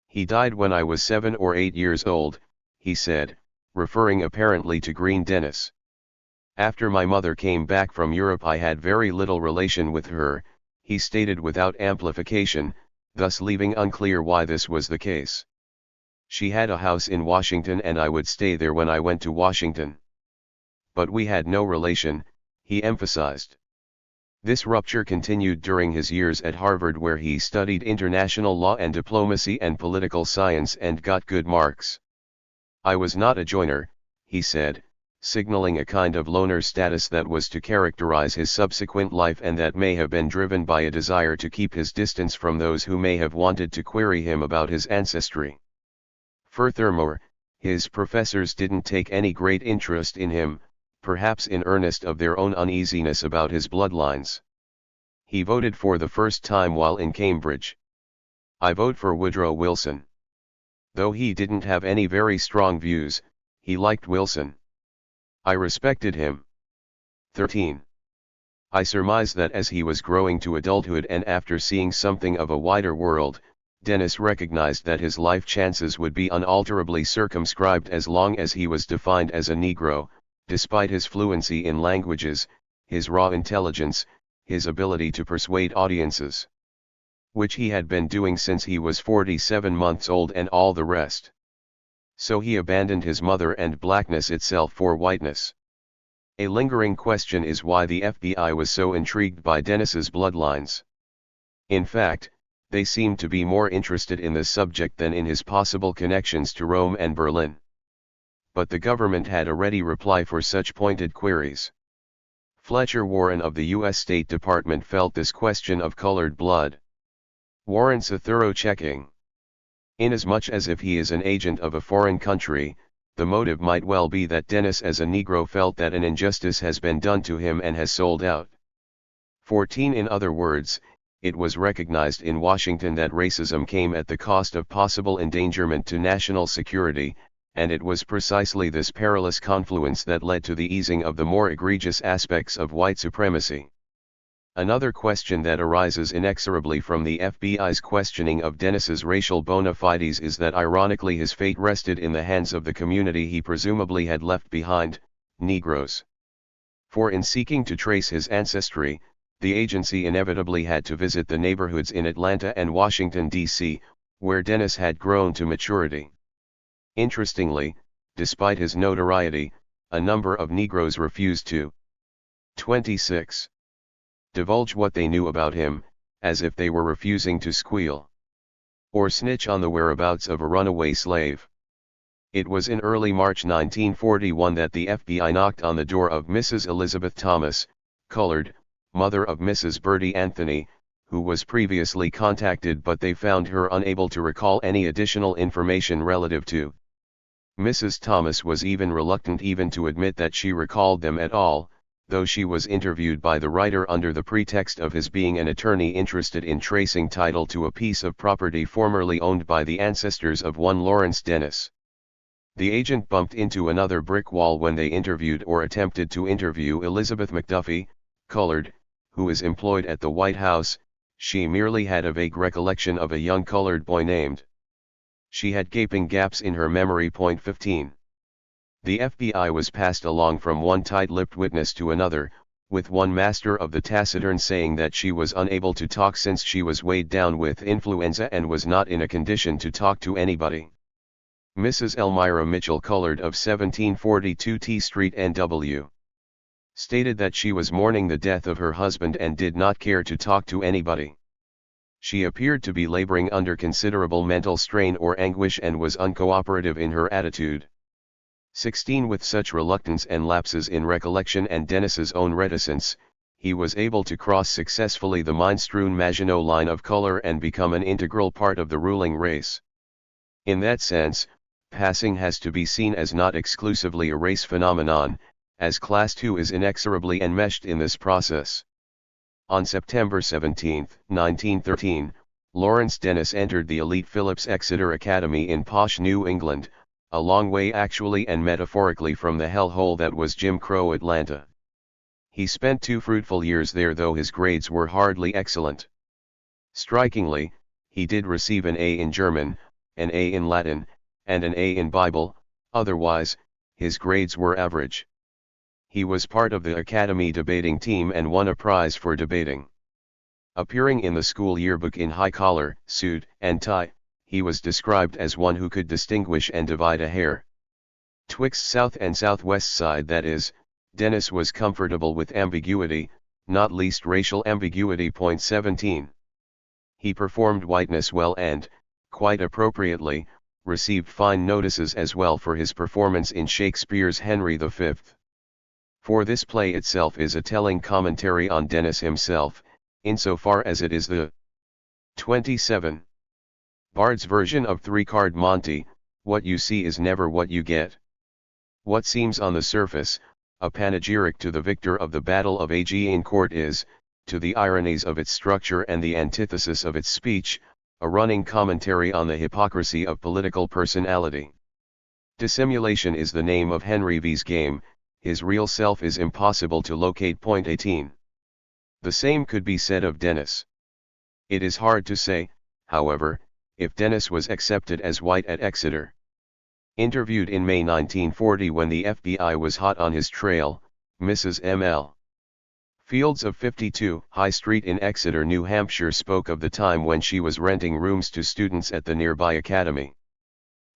He died when I was 7 or 8 years old, he said, referring apparently to Green Dennis. After my mother came back from Europe I had very little relation with her, he stated without amplification, thus leaving unclear why this was the case. She had a house in Washington and I would stay there when I went to Washington. But we had no relation, he emphasized. This rupture continued during his years at Harvard, where he studied international law and diplomacy and political science and got good marks. I was not a joiner, he said, signaling a kind of loner status that was to characterize his subsequent life and that may have been driven by a desire to keep his distance from those who may have wanted to query him about his ancestry. Furthermore, his professors didn't take any great interest in him, perhaps in earnest of their own uneasiness about his bloodlines. He voted for the first time while in Cambridge. I vote for Woodrow Wilson. Though he didn't have any very strong views, he liked Wilson. I respected him. 13. I surmise that as he was growing to adulthood and after seeing something of a wider world, Dennis recognized that his life chances would be unalterably circumscribed as long as he was defined as a Negro, despite his fluency in languages, his raw intelligence, his ability to persuade audiences. Which he had been doing since he was 47 months old and all the rest. So he abandoned his mother and blackness itself for whiteness. A lingering question is why the FBI was so intrigued by Dennis's bloodlines. In fact, they seemed to be more interested in this subject than in his possible connections to Rome and Berlin. but the government had a ready reply for such pointed queries. Fletcher Warren of the U.S. State Department felt this question of colored blood warrants a thorough checking. Inasmuch as if he is an agent of a foreign country, the motive might well be that Dennis as a Negro felt that an injustice has been done to him and has sold out. 14. In other words, it was recognized in Washington that racism came at the cost of possible endangerment to national security, and it was precisely this perilous confluence that led to the easing of the more egregious aspects of white supremacy. Another question that arises inexorably from the FBI's questioning of Dennis's racial bona fides is that ironically his fate rested in the hands of the community he presumably had left behind, Negroes. For in seeking to trace his ancestry, the agency inevitably had to visit the neighborhoods in Atlanta and Washington, D.C., where Dennis had grown to maturity. Interestingly, despite his notoriety, a number of Negroes refused to 26. Divulge what they knew about him, as if they were refusing to squeal or snitch on the whereabouts of a runaway slave. It was in early March 1941 that the FBI knocked on the door of Mrs. Elizabeth Thomas, colored, mother of Mrs. Bertie Anthony, who was previously contacted, but they found her unable to recall any additional information relative to. Mrs. Thomas was even reluctant even to admit that she recalled them at all, though she was interviewed by the writer under the pretext of his being an attorney interested in tracing title to a piece of property formerly owned by the ancestors of one Lawrence Dennis. The agent bumped into another brick wall when they interviewed or attempted to interview Elizabeth McDuffie, colored, who is employed at the White House. She merely had a vague recollection of a young colored boy named. She had gaping gaps in her memory. 15. The FBI was passed along from one tight-lipped witness to another, with one master of the taciturn saying that she was unable to talk since she was weighed down with influenza and was not in a condition to talk to anybody. Mrs. Elmira Mitchell, colored, of 1742 T Street, NW. stated that she was mourning the death of her husband and did not care to talk to anybody. She appeared to be laboring under considerable mental strain or anguish and was uncooperative in her attitude. 16. With such reluctance and lapses in recollection and Dennis's own reticence, he was able to cross successfully the mine-strewn Maginot Line of color and become an integral part of the ruling race. In that sense, passing has to be seen as not exclusively a race phenomenon, as Class II is inexorably enmeshed in this process. On September 17, 1913, Lawrence Dennis entered the elite Phillips Exeter Academy in posh New England, a long way actually and metaphorically from the hellhole that was Jim Crow Atlanta. He spent 2 fruitful years there, though his grades were hardly excellent. Strikingly, he did receive an A in German, an A in Latin, and an A in Bible. Otherwise, his grades were average. He was part of the Academy debating team and won a prize for debating. Appearing in the school yearbook in high collar, suit, and tie, he was described as one who could distinguish and divide a hair 'twixt south and southwest side. That is, Dennis was comfortable with ambiguity, not least racial ambiguity. 17. He performed whiteness well and, quite appropriately, received fine notices as well for his performance in Shakespeare's Henry V. For this play itself is a telling commentary on Dennis himself, insofar as it is the 27. Bard's version of three-card Monte. What you see is never what you get. What seems on the surface a panegyric to the victor of the Battle of Agincourt is, to the ironies of its structure and the antithesis of its speech, a running commentary on the hypocrisy of political personality. Dissimulation is the name of Henry V's game. His real self is impossible to locate. 18. The same could be said of Dennis. It is hard to say, however, if Dennis was accepted as white at Exeter. Interviewed in May 1940 when the FBI was hot on his trail, Mrs. M.L. Fields of 52 High Street in Exeter, New Hampshire spoke of the time when she was renting rooms to students at the nearby academy.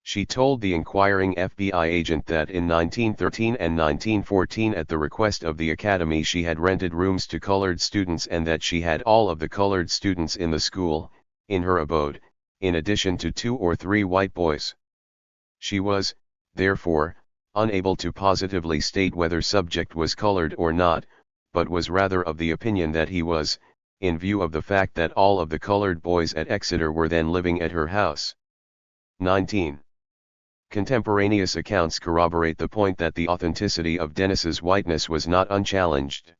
She told the inquiring FBI agent that in 1913 and 1914 at the request of the academy she had rented rooms to colored students and that she had all of the colored students in the school, in her abode, in addition to 2 or 3 white boys. She was, therefore, unable to positively state whether subject was colored or not, but was rather of the opinion that he was, in view of the fact that all of the colored boys at Exeter were then living at her house. 19. Contemporaneous accounts corroborate the point that the authenticity of Dennis's whiteness was not unchallenged.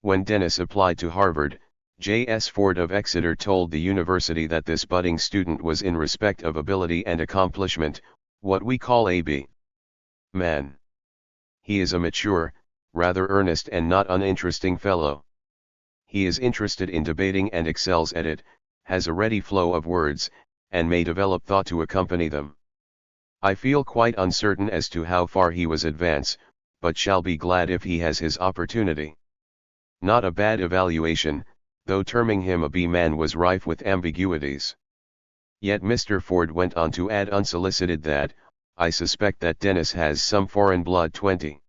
When Dennis applied to Harvard, J.S. Ford of Exeter told the university that this budding student was in respect of ability and accomplishment, what we call a B. man. He is a mature, rather earnest and not uninteresting fellow. He is interested in debating and excels at it, has a ready flow of words, and may develop thought to accompany them. I feel quite uncertain as to how far he was advance, but shall be glad if he has his opportunity. Not a bad evaluation, though terming him a B-man was rife with ambiguities. Yet Mr. Ford went on to add unsolicited that, I suspect that Dennis has some foreign blood. 20.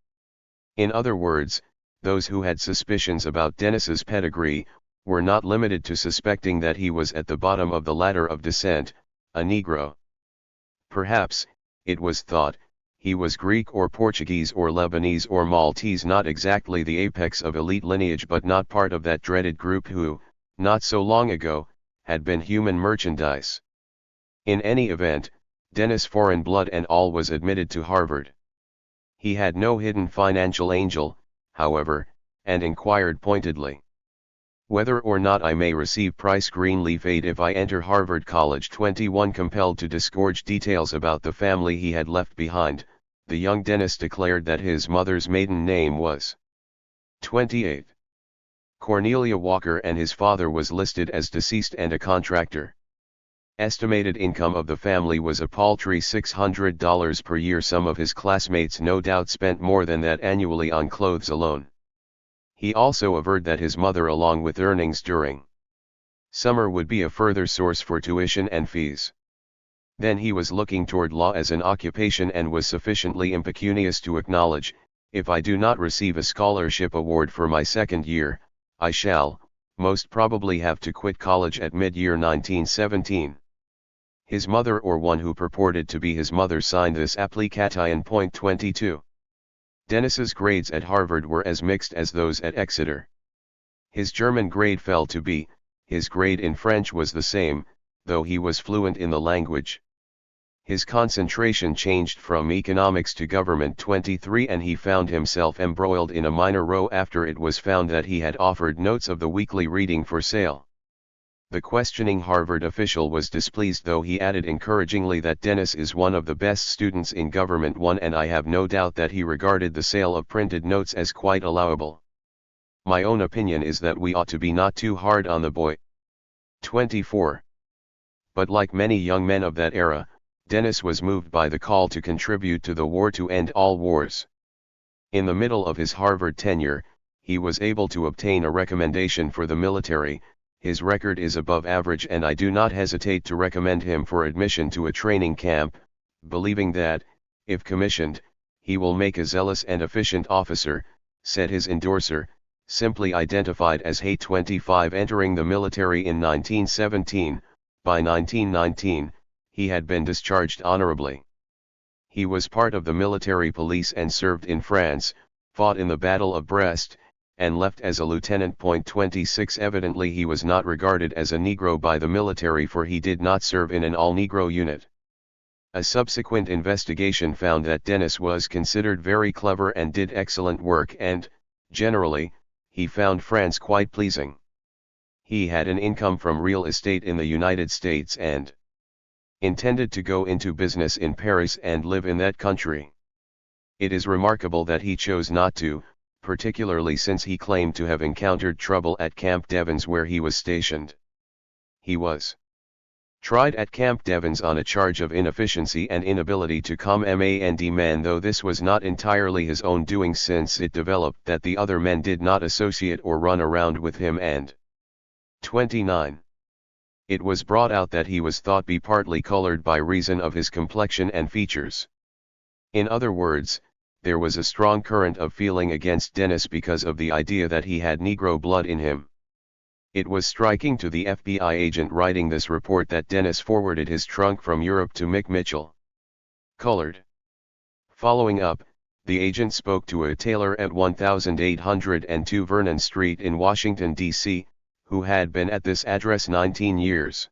In other words, those who had suspicions about Dennis's pedigree, were not limited to suspecting that he was at the bottom of the ladder of descent, a Negro. Perhaps, it was thought, he was Greek or Portuguese or Lebanese or Maltese, not exactly the apex of elite lineage but not part of that dreaded group who, not so long ago, had been human merchandise. In any event, Dennis, foreign blood and all, was admitted to Harvard. He had no hidden financial angel, however, and inquired pointedly whether or not I may receive Price Greenleaf aid if I enter Harvard College. 21. Compelled to disgorge details about the family he had left behind, the young Dennis declared that his mother's maiden name was 28. Cornelia Walker and his father was listed as deceased and a contractor. Estimated income of the family was a paltry $600 per year. Some of his classmates no doubt spent more than that annually on clothes alone. He also averred that his mother, along with earnings during summer, would be a further source for tuition and fees. Then he was looking toward law as an occupation and was sufficiently impecunious to acknowledge, if I do not receive a scholarship award for my second year, I shall, most probably, have to quit college at mid-year 1917. His mother, or one who purported to be his mother, signed this application. 22. Dennis's grades at Harvard were as mixed as those at Exeter. His German grade fell to B, his grade in French was the same, though he was fluent in the language. His concentration changed from economics to government. 23. And he found himself embroiled in a minor row after it was found that he had offered notes of the weekly reading for sale. The questioning Harvard official was displeased, though he added encouragingly that Dennis is one of the best students in government. 1. And I have no doubt that he regarded the sale of printed notes as quite allowable. My own opinion is that we ought to be not too hard on the boy. 24. But like many young men of that era, Dennis was moved by the call to contribute to the war to end all wars. In the middle of his Harvard tenure, he was able to obtain a recommendation for the military. His record is above average, and I do not hesitate to recommend him for admission to a training camp, believing that, if commissioned, he will make a zealous and efficient officer, said his endorser, simply identified as Hay. 25. Entering the military in 1917, by 1919, he had been discharged honorably. He was part of the military police and served in France, fought in the Battle of Brest, and left as a lieutenant. 26. Evidently he was not regarded as a Negro by the military, for he did not serve in an all-Negro unit. A subsequent investigation found that Dennis was considered very clever and did excellent work, and, generally, he found France quite pleasing. He had an income from real estate in the United States and intended to go into business in Paris and live in that country. It is remarkable that he chose not to, particularly since he claimed to have encountered trouble at Camp Devens where he was stationed. He was tried at Camp Devens on a charge of inefficiency and inability to command men, though this was not entirely his own doing, since it developed that the other men did not associate or run around with him. And 29. It was brought out that he was thought be partly colored by reason of his complexion and features. In other words, there was a strong current of feeling against Dennis because of the idea that he had Negro blood in him. It was striking to the FBI agent writing this report that Dennis forwarded his trunk from Europe to Mick Mitchell. Colored. Following up, the agent spoke to a tailor at 1802 Vernon Street in Washington, D.C., who had been at this address 19 years.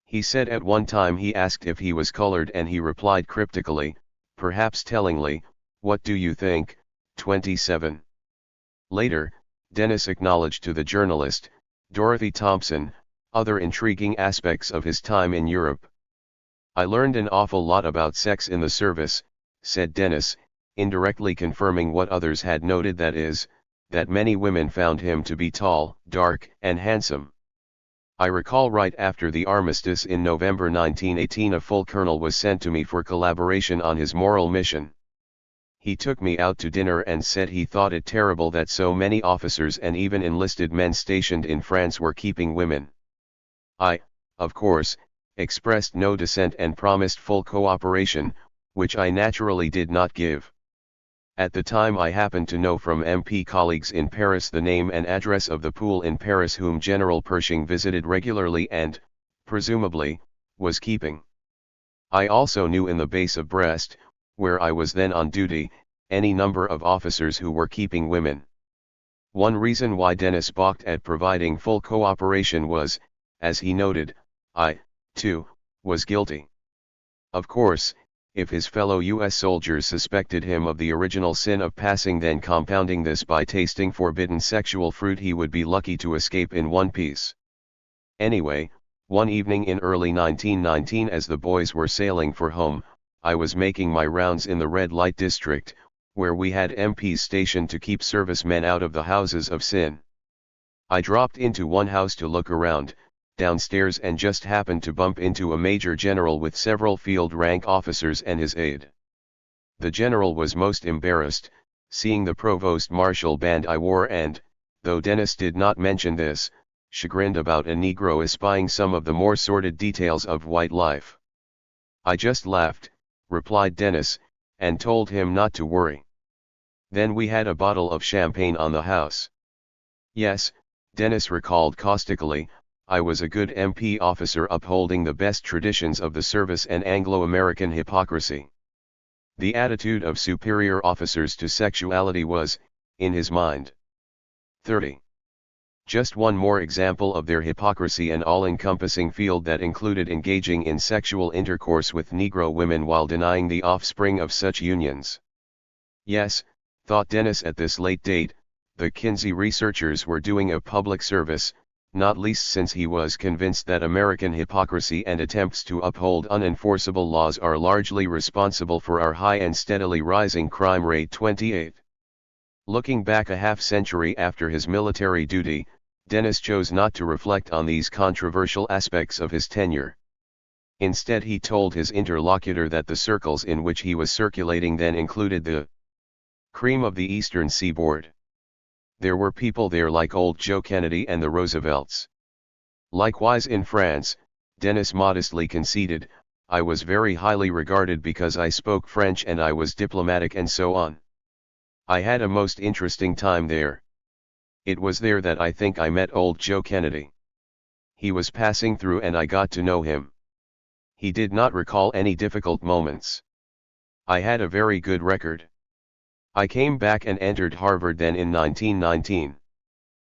He said at one time he asked if he was colored and he replied cryptically, perhaps tellingly, "What do you think, 27?" Later, Dennis acknowledged to the journalist, Dorothy Thompson, other intriguing aspects of his time in Europe. "I learned an awful lot about sex in the service," said Dennis, indirectly confirming what others had noted, that is, that many women found him to be tall, dark, and handsome. "I recall right after the armistice in November 1918 a full colonel was sent to me for collaboration on his moral mission. He took me out to dinner and said he thought it terrible that so many officers and even enlisted men stationed in France were keeping women. I, of course, expressed no dissent and promised full cooperation, which I naturally did not give. At the time I happened to know from MP colleagues in Paris the name and address of the pool in Paris whom General Pershing visited regularly and, presumably, was keeping. I also knew in the base of Brest, where I was then on duty, any number of officers who were keeping women." One reason why Dennis balked at providing full cooperation was, as he noted, I, too, was guilty. Of course, if his fellow U.S. soldiers suspected him of the original sin of passing, then compounding this by tasting forbidden sexual fruit, he would be lucky to escape in one piece. Anyway, one evening in early 1919, as the boys were sailing for home, I was making my rounds in the red light district, where we had MPs stationed to keep servicemen out of the houses of sin. I dropped into one house to look around, downstairs, and just happened to bump into a major general with several field rank officers and his aide. The general was most embarrassed, seeing the provost martial band I wore, and, though Dennis did not mention this, chagrined about a Negro espying some of the more sordid details of white life. "I just laughed," replied Dennis, "and told him not to worry. Then we had a bottle of champagne on the house." Yes, Dennis recalled caustically, I was a good MP officer upholding the best traditions of the service and Anglo-American hypocrisy. The attitude of superior officers to sexuality was, in his mind. 30. Just one more example of their hypocrisy: an all-encompassing field that included engaging in sexual intercourse with Negro women while denying the offspring of such unions. Yes, thought Dennis at this late date, the Kinsey researchers were doing a public service, not least since he was convinced that American hypocrisy and attempts to uphold unenforceable laws are largely responsible for our high and steadily rising crime rate. 28. Looking back a half-century after his military duty, Dennis chose not to reflect on these controversial aspects of his tenure. Instead, he told his interlocutor that the circles in which he was circulating then included the cream of the Eastern Seaboard. There were people there like old Joe Kennedy and the Roosevelts. Likewise in France, Dennis modestly conceded, I was very highly regarded because I spoke French and I was diplomatic and so on. I had a most interesting time there. It was there that I think I met old Joe Kennedy. He was passing through and I got to know him. He did not recall any difficult moments. I had a very good record. I came back and entered Harvard then in 1919.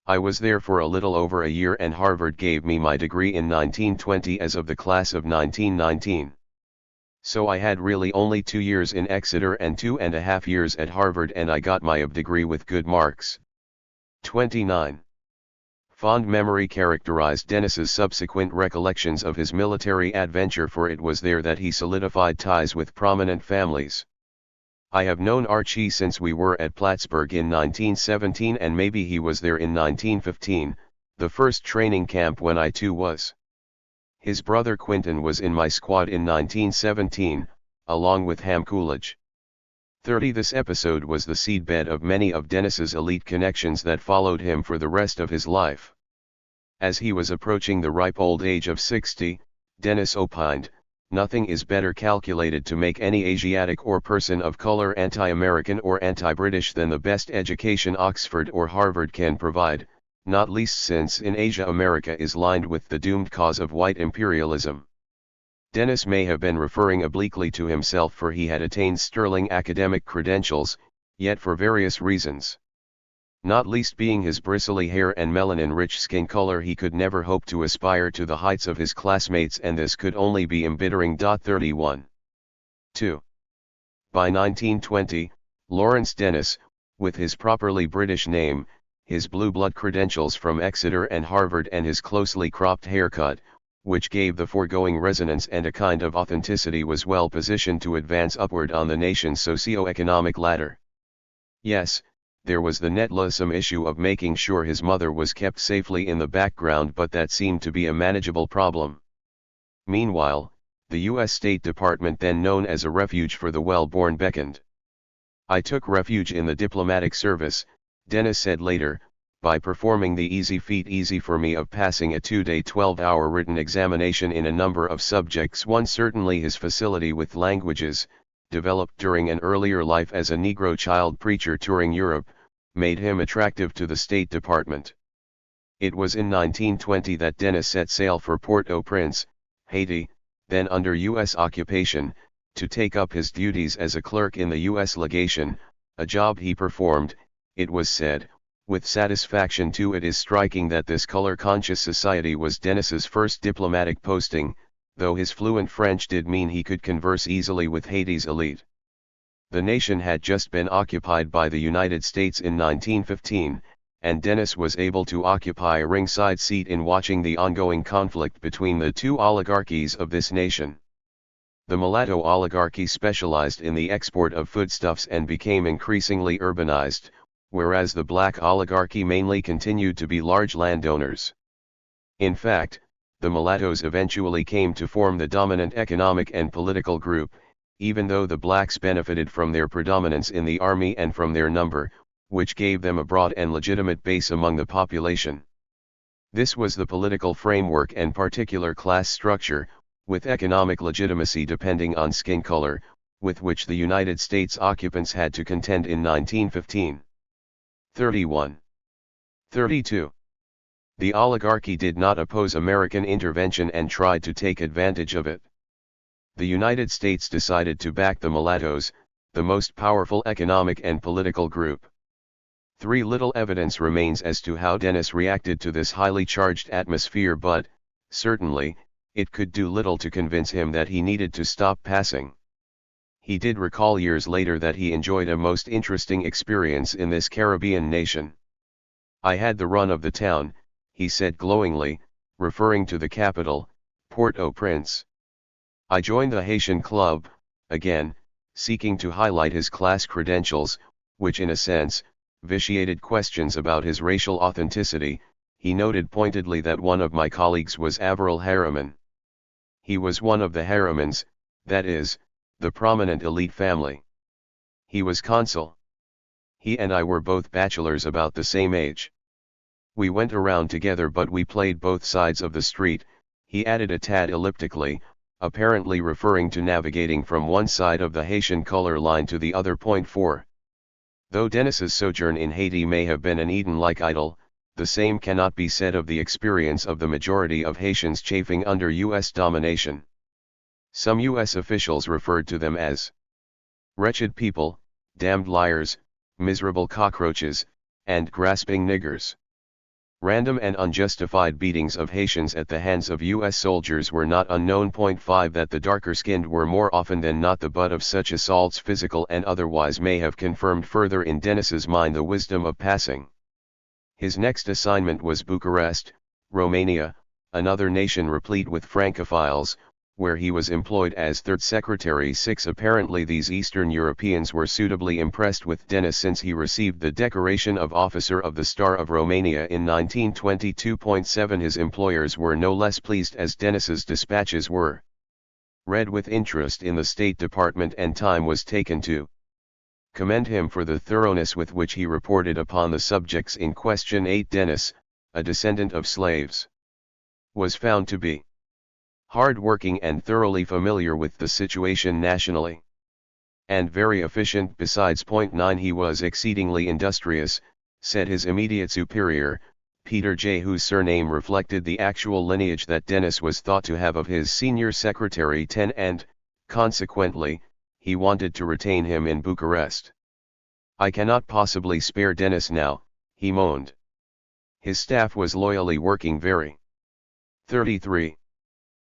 I was there for a little over a year and Harvard gave me my degree in 1920 as of the class of 1919. So I had really only 2 years in Exeter and 2.5 years at Harvard, and I got my degree with good marks. 29. Fond memory characterized Dennis's subsequent recollections of his military adventure, for it was there that he solidified ties with prominent families. I have known Archie since we were at Plattsburgh in 1917, and maybe he was there in 1915, the first training camp when I too was. His brother Quinton was in my squad in 1917, along with Ham Coolidge. 30. This episode was the seedbed of many of Dennis's elite connections that followed him for the rest of his life. As he was approaching the ripe old age of 60, Dennis opined, nothing is better calculated to make any Asiatic or person of color anti-American or anti-British than the best education Oxford or Harvard can provide, not least since in Asia America is lined with the doomed cause of white imperialism. Dennis may have been referring obliquely to himself, for he had attained sterling academic credentials, yet for various reasons, not least being his bristly hair and melanin-rich skin color, he could never hope to aspire to the heights of his classmates, and this could only be embittering. 31. 2. By 1920, Lawrence Dennis, with his properly British name, his blue blood credentials from Exeter and Harvard, and his closely cropped haircut, which gave the foregoing resonance and a kind of authenticity, was well positioned to advance upward on the nation's socio-economic ladder. Yes, there was the netlesome issue of making sure his mother was kept safely in the background, but that seemed to be a manageable problem. Meanwhile, the U.S. State Department, then known as a refuge for the well-born, beckoned. "I took refuge in the diplomatic service," Dennis said later, "by performing the easy feat, easy for me, of passing a 2-day 12-hour written examination in a number of subjects. One, certainly his facility with languages, developed during an earlier life as a Negro child preacher touring Europe, made him attractive to the State Department. It was in 1920 that Dennis set sail for Port-au-Prince, Haiti, then under U.S. occupation, to take up his duties as a clerk in the U.S. legation, a job he performed, it was said, with satisfaction too. It is striking that this color-conscious society was Dennis's first diplomatic posting, though his fluent French did mean he could converse easily with Haiti's elite. The nation had just been occupied by the United States in 1915, and Dennis was able to occupy a ringside seat in watching the ongoing conflict between the two oligarchies of this nation. The mulatto oligarchy specialized in the export of foodstuffs and became increasingly urbanized, whereas the black oligarchy mainly continued to be large landowners. In fact, the mulattoes eventually came to form the dominant economic and political group, even though the blacks benefited from their predominance in the army and from their number, which gave them a broad and legitimate base among the population. This was the political framework and particular class structure, with economic legitimacy depending on skin color, with which the United States occupants had to contend in 1915. 31. 32. The oligarchy did not oppose American intervention and tried to take advantage of it. The United States decided to back the mulattoes, the most powerful economic and political group. Little evidence remains as to how Dennis reacted to this highly charged atmosphere, but, certainly, it could do little to convince him that he needed to stop passing. He did recall years later that he enjoyed a most interesting experience in this Caribbean nation. "I had the run of the town," he said glowingly, referring to the capital, Port-au-Prince. "I joined the Haitian Club," again, seeking to highlight his class credentials, which in a sense, vitiated questions about his racial authenticity. He noted pointedly that one of my colleagues was Averell Harriman. He was one of the Harrimans, that is, the prominent elite family. He was consul. He and I were both bachelors about the same age. We went around together, but we played both sides of the street," he added a tad elliptically, apparently referring to navigating from one side of the Haitian color line to the other. 4. Though Dennis's sojourn in Haiti may have been an Eden-like idyll, the same cannot be said of the experience of the majority of Haitians chafing under U.S. domination. Some U.S. officials referred to them as wretched people, damned liars, miserable cockroaches, and grasping niggers. Random and unjustified beatings of Haitians at the hands of U.S. soldiers were not unknown. 5. That the darker-skinned were more often than not the butt of such assaults, physical and otherwise, may have confirmed further in Dennis's mind the wisdom of passing. His next assignment was Bucharest, Romania, another nation replete with Francophiles, where he was employed as third secretary. 6. Apparently these Eastern Europeans were suitably impressed with Dennis, since he received the decoration of Officer of the Star of Romania in 1922. 7. His employers were no less pleased, as Dennis's dispatches were read with interest in the State Department, and time was taken to commend him for the thoroughness with which he reported upon the subjects in question. 8. Dennis, a descendant of slaves, was found to be hard-working and thoroughly familiar with the situation nationally, and very efficient besides. 9. He was exceedingly industrious, said his immediate superior, Peter J., whose surname reflected the actual lineage that Dennis was thought to have of his senior secretary 10 and, consequently, he wanted to retain him in Bucharest. "I cannot possibly spare Dennis now," he moaned. His staff was loyally working very 33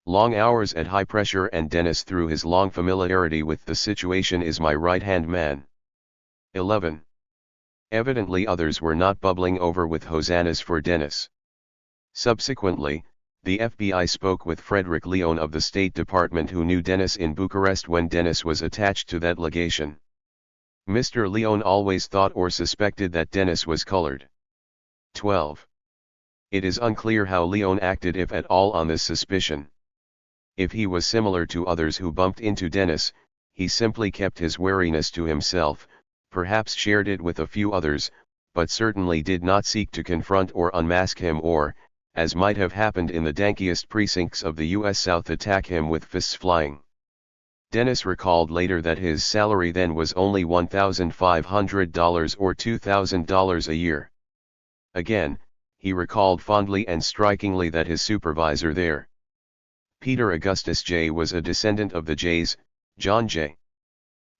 long hours at high pressure, and Dennis, through his long familiarity with the situation, is my right-hand man. 11. Evidently others were not bubbling over with hosannas for Dennis. Subsequently, the FBI spoke with Frederick Leon of the State Department, who knew Dennis in Bucharest when Dennis was attached to that legation. Mr. Leon always thought or suspected that Dennis was colored. 12. It is unclear how Leon acted, if at all, on this suspicion. If he was similar to others who bumped into Dennis, he simply kept his wariness to himself, perhaps shared it with a few others, but certainly did not seek to confront or unmask him, or, as might have happened in the dankiest precincts of the U.S. South, attack him with fists flying. Dennis recalled later that his salary then was only $1,500 or $2,000 a year. Again, he recalled fondly and strikingly that his supervisor there, Peter Augustus J., was a descendant of the J's, John J.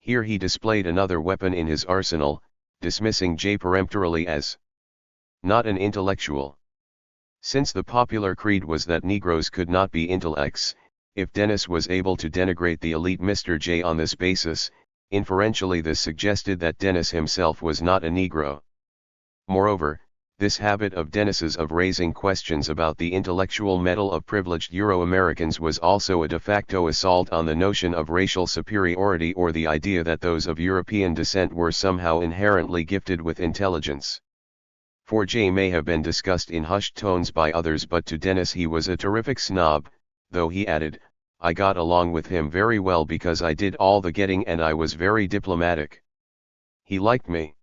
Here he displayed another weapon in his arsenal, dismissing J. peremptorily as not an intellectual. Since the popular creed was that Negroes could not be intellects, if Dennis was able to denigrate the elite Mr. J on this basis, inferentially this suggested that Dennis himself was not a Negro. Moreover, this habit of Dennis's of raising questions about the intellectual metal of privileged Euro-Americans was also a de facto assault on the notion of racial superiority, or the idea that those of European descent were somehow inherently gifted with intelligence. For J may have been discussed in hushed tones by others, but to Dennis he was a terrific snob, though he added, "I got along with him very well because I did all the getting and I was very diplomatic. He liked me."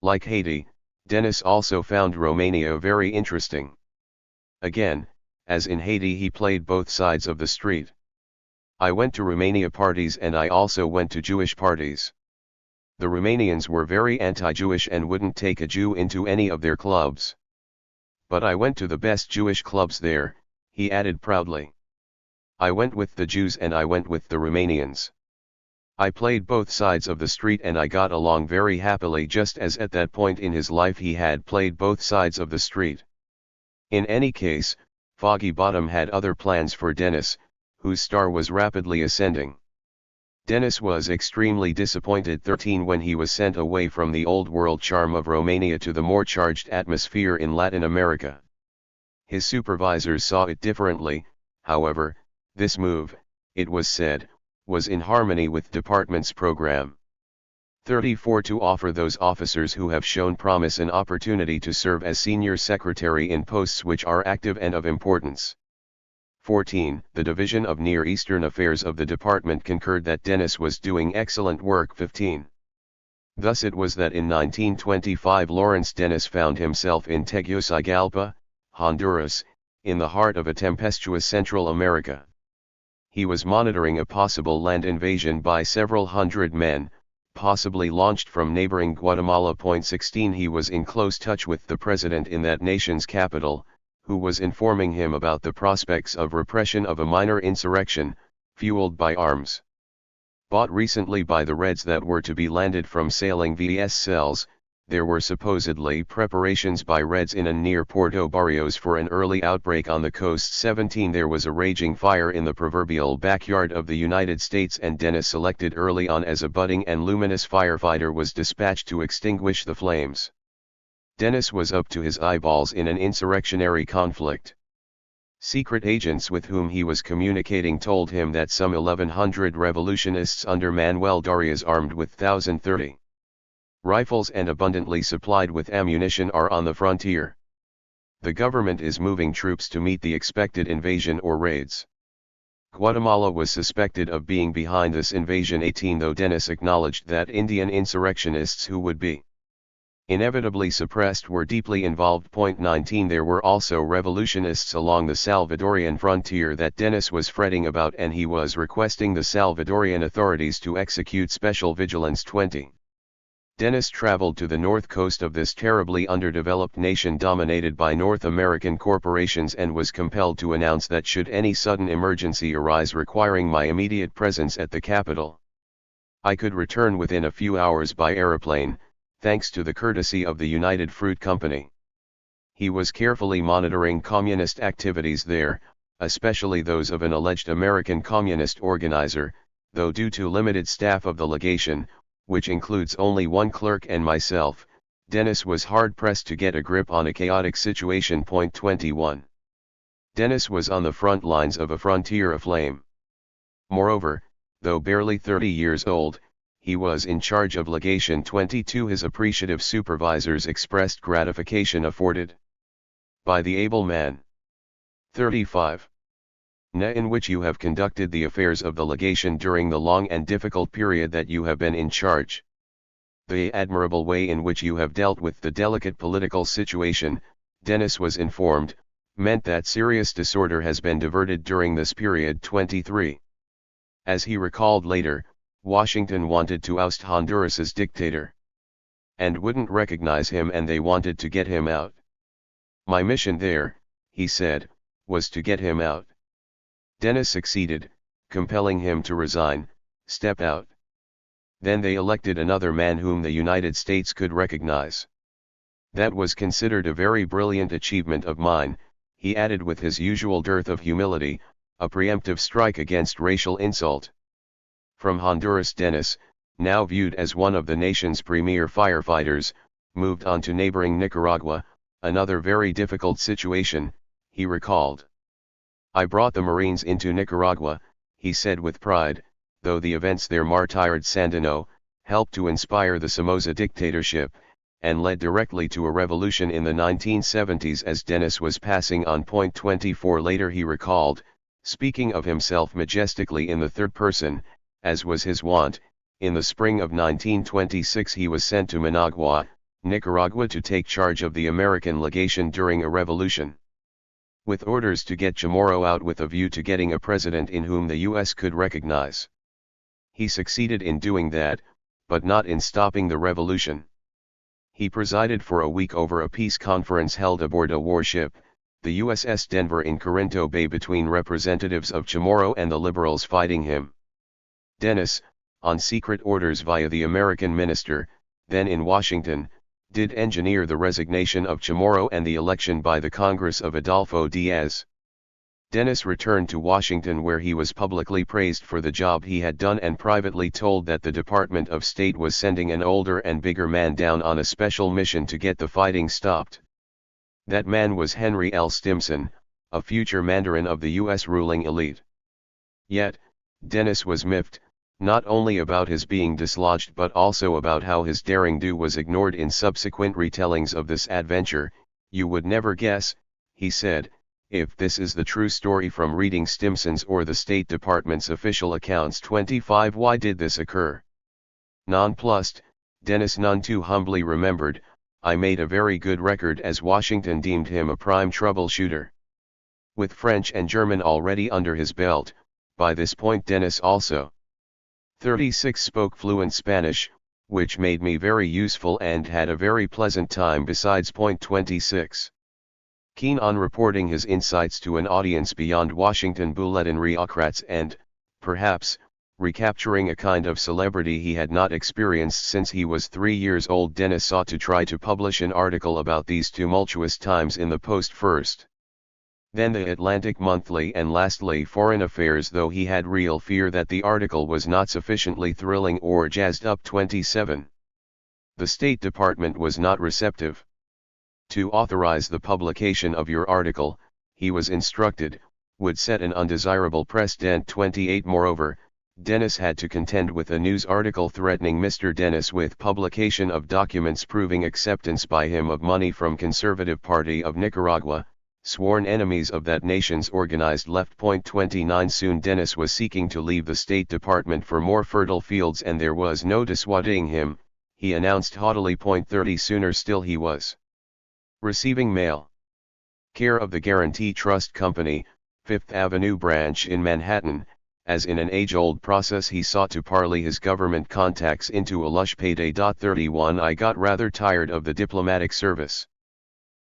Like Haiti, Dennis also found Romania very interesting. Again, as in Haiti, he played both sides of the street. "I went to Romania parties and I also went to Jewish parties. The Romanians were very anti-Jewish and wouldn't take a Jew into any of their clubs. But I went to the best Jewish clubs there," he added proudly. "I went with the Jews and I went with the Romanians. I played both sides of the street and I got along very happily, just as at that point in his life he had played both sides of the street." In any case, Foggy Bottom had other plans for Dennis, whose star was rapidly ascending. Dennis was extremely disappointed 13 when he was sent away from the old world charm of Romania to the more charged atmosphere in Latin America. His supervisors saw it differently. However, this move, it was said, was in harmony with department's program. 34 To offer those officers who have shown promise an opportunity to serve as senior secretary in posts which are active and of importance. 14 The Division of Near Eastern Affairs of the department concurred that Dennis was doing excellent work. 15 Thus it was that in 1925 Lawrence Dennis found himself in Tegucigalpa, Honduras, in the heart of a tempestuous Central America. He was monitoring a possible land invasion by several hundred men, possibly launched from neighboring Guatemala. 16 He was in close touch with the president in that nation's capital, who was informing him about the prospects of repression of a minor insurrection, fueled by arms bought recently by the Reds that were to be landed from sailing vessels. There were supposedly preparations by Reds in and near Puerto Barrios for an early outbreak on the coast. 17 There was a raging fire in the proverbial backyard of the United States, and Dennis, selected early on as a budding and luminous firefighter, was dispatched to extinguish the flames. Dennis was up to his eyeballs in an insurrectionary conflict. Secret agents with whom he was communicating told him that some 1,100 revolutionists under Manuel Darias, armed with 1,030 rifles and abundantly supplied with ammunition, are on the frontier. The government is moving troops to meet the expected invasion or raids. Guatemala was suspected of being behind this invasion. 18 Though Dennis acknowledged that Indian insurrectionists who would be inevitably suppressed were deeply involved. 19 There were also revolutionists along the Salvadorian frontier that Dennis was fretting about, and he was requesting the Salvadorian authorities to execute special vigilance. 20 Dennis traveled to the north coast of this terribly underdeveloped nation dominated by North American corporations and was compelled to announce that should any sudden emergency arise requiring my immediate presence at the capital, I could return within a few hours by aeroplane, thanks to the courtesy of the United Fruit Company. He was carefully monitoring communist activities there, especially those of an alleged American communist organizer, though due to limited staff of the legation, which includes only one clerk and myself, Dennis was hard-pressed to get a grip on a chaotic situation. 21. Dennis was on the front lines of a frontier aflame. Moreover, though barely 30 years old, he was in charge of Legation 22. His appreciative supervisors expressed gratification afforded by the able man. 35. In which you have conducted the affairs of the legation during the long and difficult period that you have been in charge. The admirable way in which you have dealt with the delicate political situation, Dennis was informed, meant that serious disorder has been diverted during this period. 23. As he recalled later, Washington wanted to oust Honduras's dictator and wouldn't recognize him, and they wanted to get him out. My mission there, he said, was to get him out. Dennis succeeded, compelling him to resign, step out. Then they elected another man whom the United States could recognize. That was considered a very brilliant achievement of mine, he added with his usual dearth of humility, a preemptive strike against racial insult. From Honduras, Dennis, now viewed as one of the nation's premier firefighters, moved on to neighboring Nicaragua, another very difficult situation, he recalled. I brought the Marines into Nicaragua, he said with pride, though the events there martyred Sandino, helped to inspire the Somoza dictatorship, and led directly to a revolution in the 1970s as Dennis was passing on. 24 later he recalled, speaking of himself majestically in the third person, as was his wont, in the spring of 1926 he was sent to Managua, Nicaragua to take charge of the American legation during a revolution, with orders to get Chamorro out with a view to getting a president in whom the U.S. could recognize. He succeeded in doing that, but not in stopping the revolution. He presided for a week over a peace conference held aboard a warship, the USS Denver in Corinto Bay, between representatives of Chamorro and the liberals fighting him. Dennis, on secret orders via the American minister, then in Washington, did engineer the resignation of Chamorro and the election by the Congress of Adolfo Diaz. Dennis returned to Washington, where he was publicly praised for the job he had done and privately told that the Department of State was sending an older and bigger man down on a special mission to get the fighting stopped. That man was Henry L. Stimson, a future Mandarin of the U.S. ruling elite. Yet, Dennis was miffed, not only about his being dislodged but also about how his daring-do was ignored in subsequent retellings of this adventure. You would never guess, he said, if this is the true story from reading Stimson's or the State Department's official accounts. 25 Why did this occur? Nonplussed, Dennis none too humbly remembered, I made a very good record as Washington deemed him a prime troubleshooter. With French and German already under his belt, by this point Dennis also 36 spoke fluent Spanish, which made me very useful and had a very pleasant time besides. 26. Keen on reporting his insights to an audience beyond Washington bulletin bureaucrats and, perhaps, recapturing a kind of celebrity he had not experienced since he was 3 years old, Dennis sought to try to publish an article about these tumultuous times in the Post first, then the Atlantic Monthly, and lastly Foreign Affairs, though he had real fear that the article was not sufficiently thrilling or jazzed up. 27. The State Department was not receptive. To authorize the publication of your article, he was instructed, would set an undesirable precedent. 28. Moreover, Dennis had to contend with a news article threatening Mr. Dennis with publication of documents proving acceptance by him of money from Conservative Party of Nicaragua, sworn enemies of that nation's organized left. 29. Soon Dennis was seeking to leave the State Department for more fertile fields, and there was no dissuading him, he announced haughtily. 30. Sooner still he was receiving mail. Care of the Guarantee Trust Company, Fifth Avenue branch in Manhattan, as in an age-old process he sought to parley his government contacts into a lush payday. 31 I got rather tired of the diplomatic service.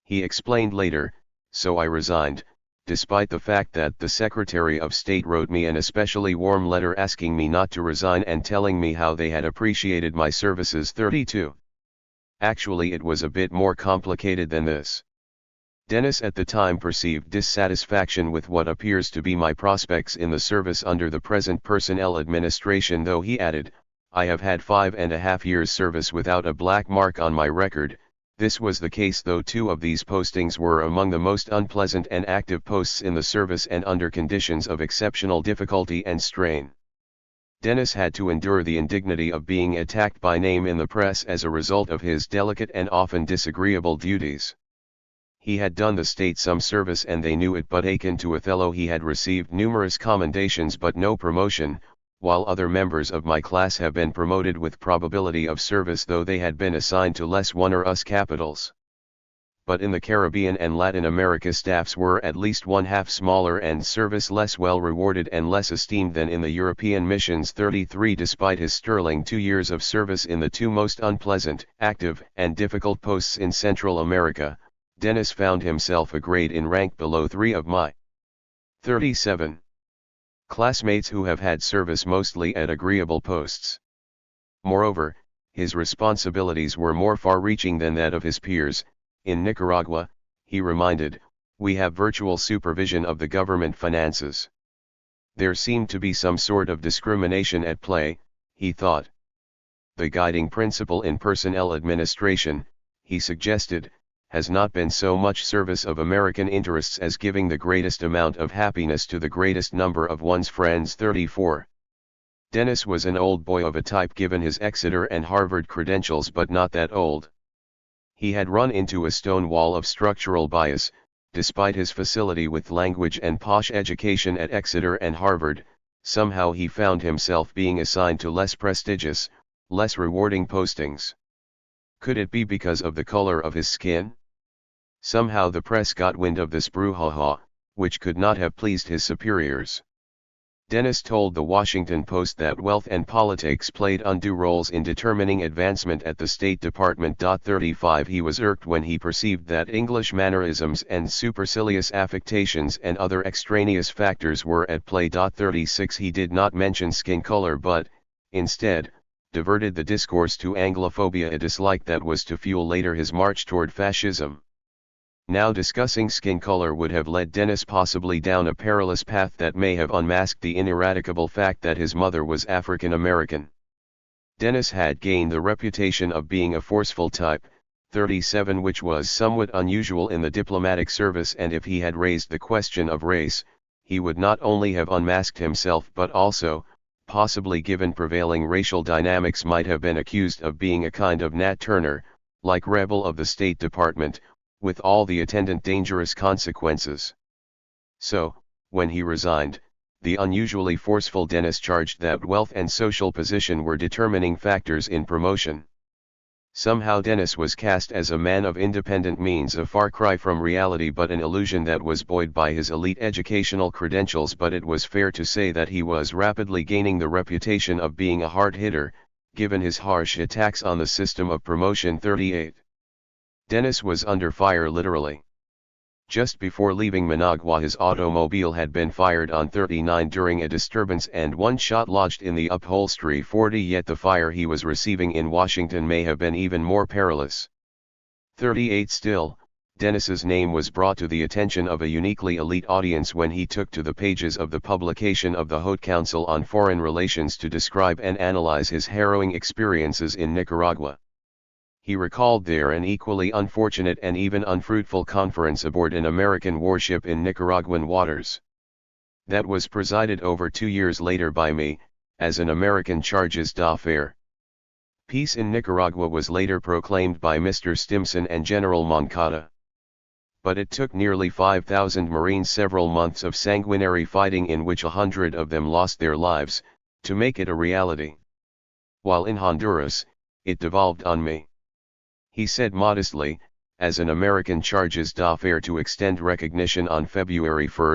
He explained later, so I resigned, despite the fact that the Secretary of State wrote me an especially warm letter asking me not to resign and telling me how they had appreciated my services. 32. Actually it was a bit more complicated than this. Dennis at the time perceived dissatisfaction with what appears to be my prospects in the service under the present personnel administration, though he added, I have had 5.5 years service without a black mark on my record. This was the case though 2 of these postings were among the most unpleasant and active posts in the service and under conditions of exceptional difficulty and strain. Dennis had to endure the indignity of being attacked by name in the press as a result of his delicate and often disagreeable duties. He had done the state some service and they knew it, but akin to Othello he had received numerous commendations but no promotion, while other members of my class have been promoted with probability of service though they had been assigned to less one or us capitals. But in the Caribbean and Latin America staffs were at least 1/2 smaller and service less well rewarded and less esteemed than in the European missions. 33 Despite his sterling 2 years of service in the 2 most unpleasant, active, and difficult posts in Central America, Dennis found himself a grade in rank below 3 of my 37 classmates who have had service mostly at agreeable posts. Moreover, his responsibilities were more far-reaching than that of his peers. In Nicaragua, he reminded, we have virtual supervision of the government finances. There seemed to be some sort of discrimination at play, he thought. The guiding principle in personnel administration, he suggested, has not been so much service of American interests as giving the greatest amount of happiness to the greatest number of one's friends. 34. Dennis was an old boy of a type given his Exeter and Harvard credentials, but not that old. He had run into a stone wall of structural bias, despite his facility with language and posh education at Exeter and Harvard. Somehow he found himself being assigned to less prestigious, less rewarding postings. Could it be because of the color of his skin? Somehow the press got wind of this brouhaha, which could not have pleased his superiors. Dennis told the Washington Post that wealth and politics played undue roles in determining advancement at the State Department. 35 He was irked when he perceived that English mannerisms and supercilious affectations and other extraneous factors were at play. 36 He did not mention skin color but, instead, diverted the discourse to Anglophobia, a dislike that was to fuel later his march toward fascism. Now discussing skin color would have led Dennis possibly down a perilous path that may have unmasked the ineradicable fact that his mother was African American. Dennis had gained the reputation of being a forceful type, 37, which was somewhat unusual in the diplomatic service, and if he had raised the question of race, he would not only have unmasked himself but also, possibly given prevailing racial dynamics, might have been accused of being a kind of Nat Turner, like rebel of the State Department, with all the attendant dangerous consequences. So, when he resigned, the unusually forceful Dennis charged that wealth and social position were determining factors in promotion. Somehow Dennis was cast as a man of independent means, a far cry from reality but an illusion that was buoyed by his elite educational credentials. But it was fair to say that he was rapidly gaining the reputation of being a hard hitter, given his harsh attacks on the system of promotion. 38. Dennis was under fire literally. Just before leaving Managua his automobile had been fired on 39 during a disturbance and one shot lodged in the upholstery. 40 Yet the fire he was receiving in Washington may have been even more perilous. 38 Still, Dennis's name was brought to the attention of a uniquely elite audience when he took to the pages of the publication of the Haute Council on Foreign Relations to describe and analyze his harrowing experiences in Nicaragua. He recalled there an equally unfortunate and even unfruitful conference aboard an American warship in Nicaraguan waters. That was presided over 2 years later by me, as an American charges d'affaires. Peace in Nicaragua was later proclaimed by Mr. Stimson and General Moncada. But it took nearly 5,000 Marines several months of sanguinary fighting, in which 100 of them lost their lives, to make it a reality. While in Honduras, it devolved on me. He said modestly, as an American charges d'affaires to extend recognition on February 1,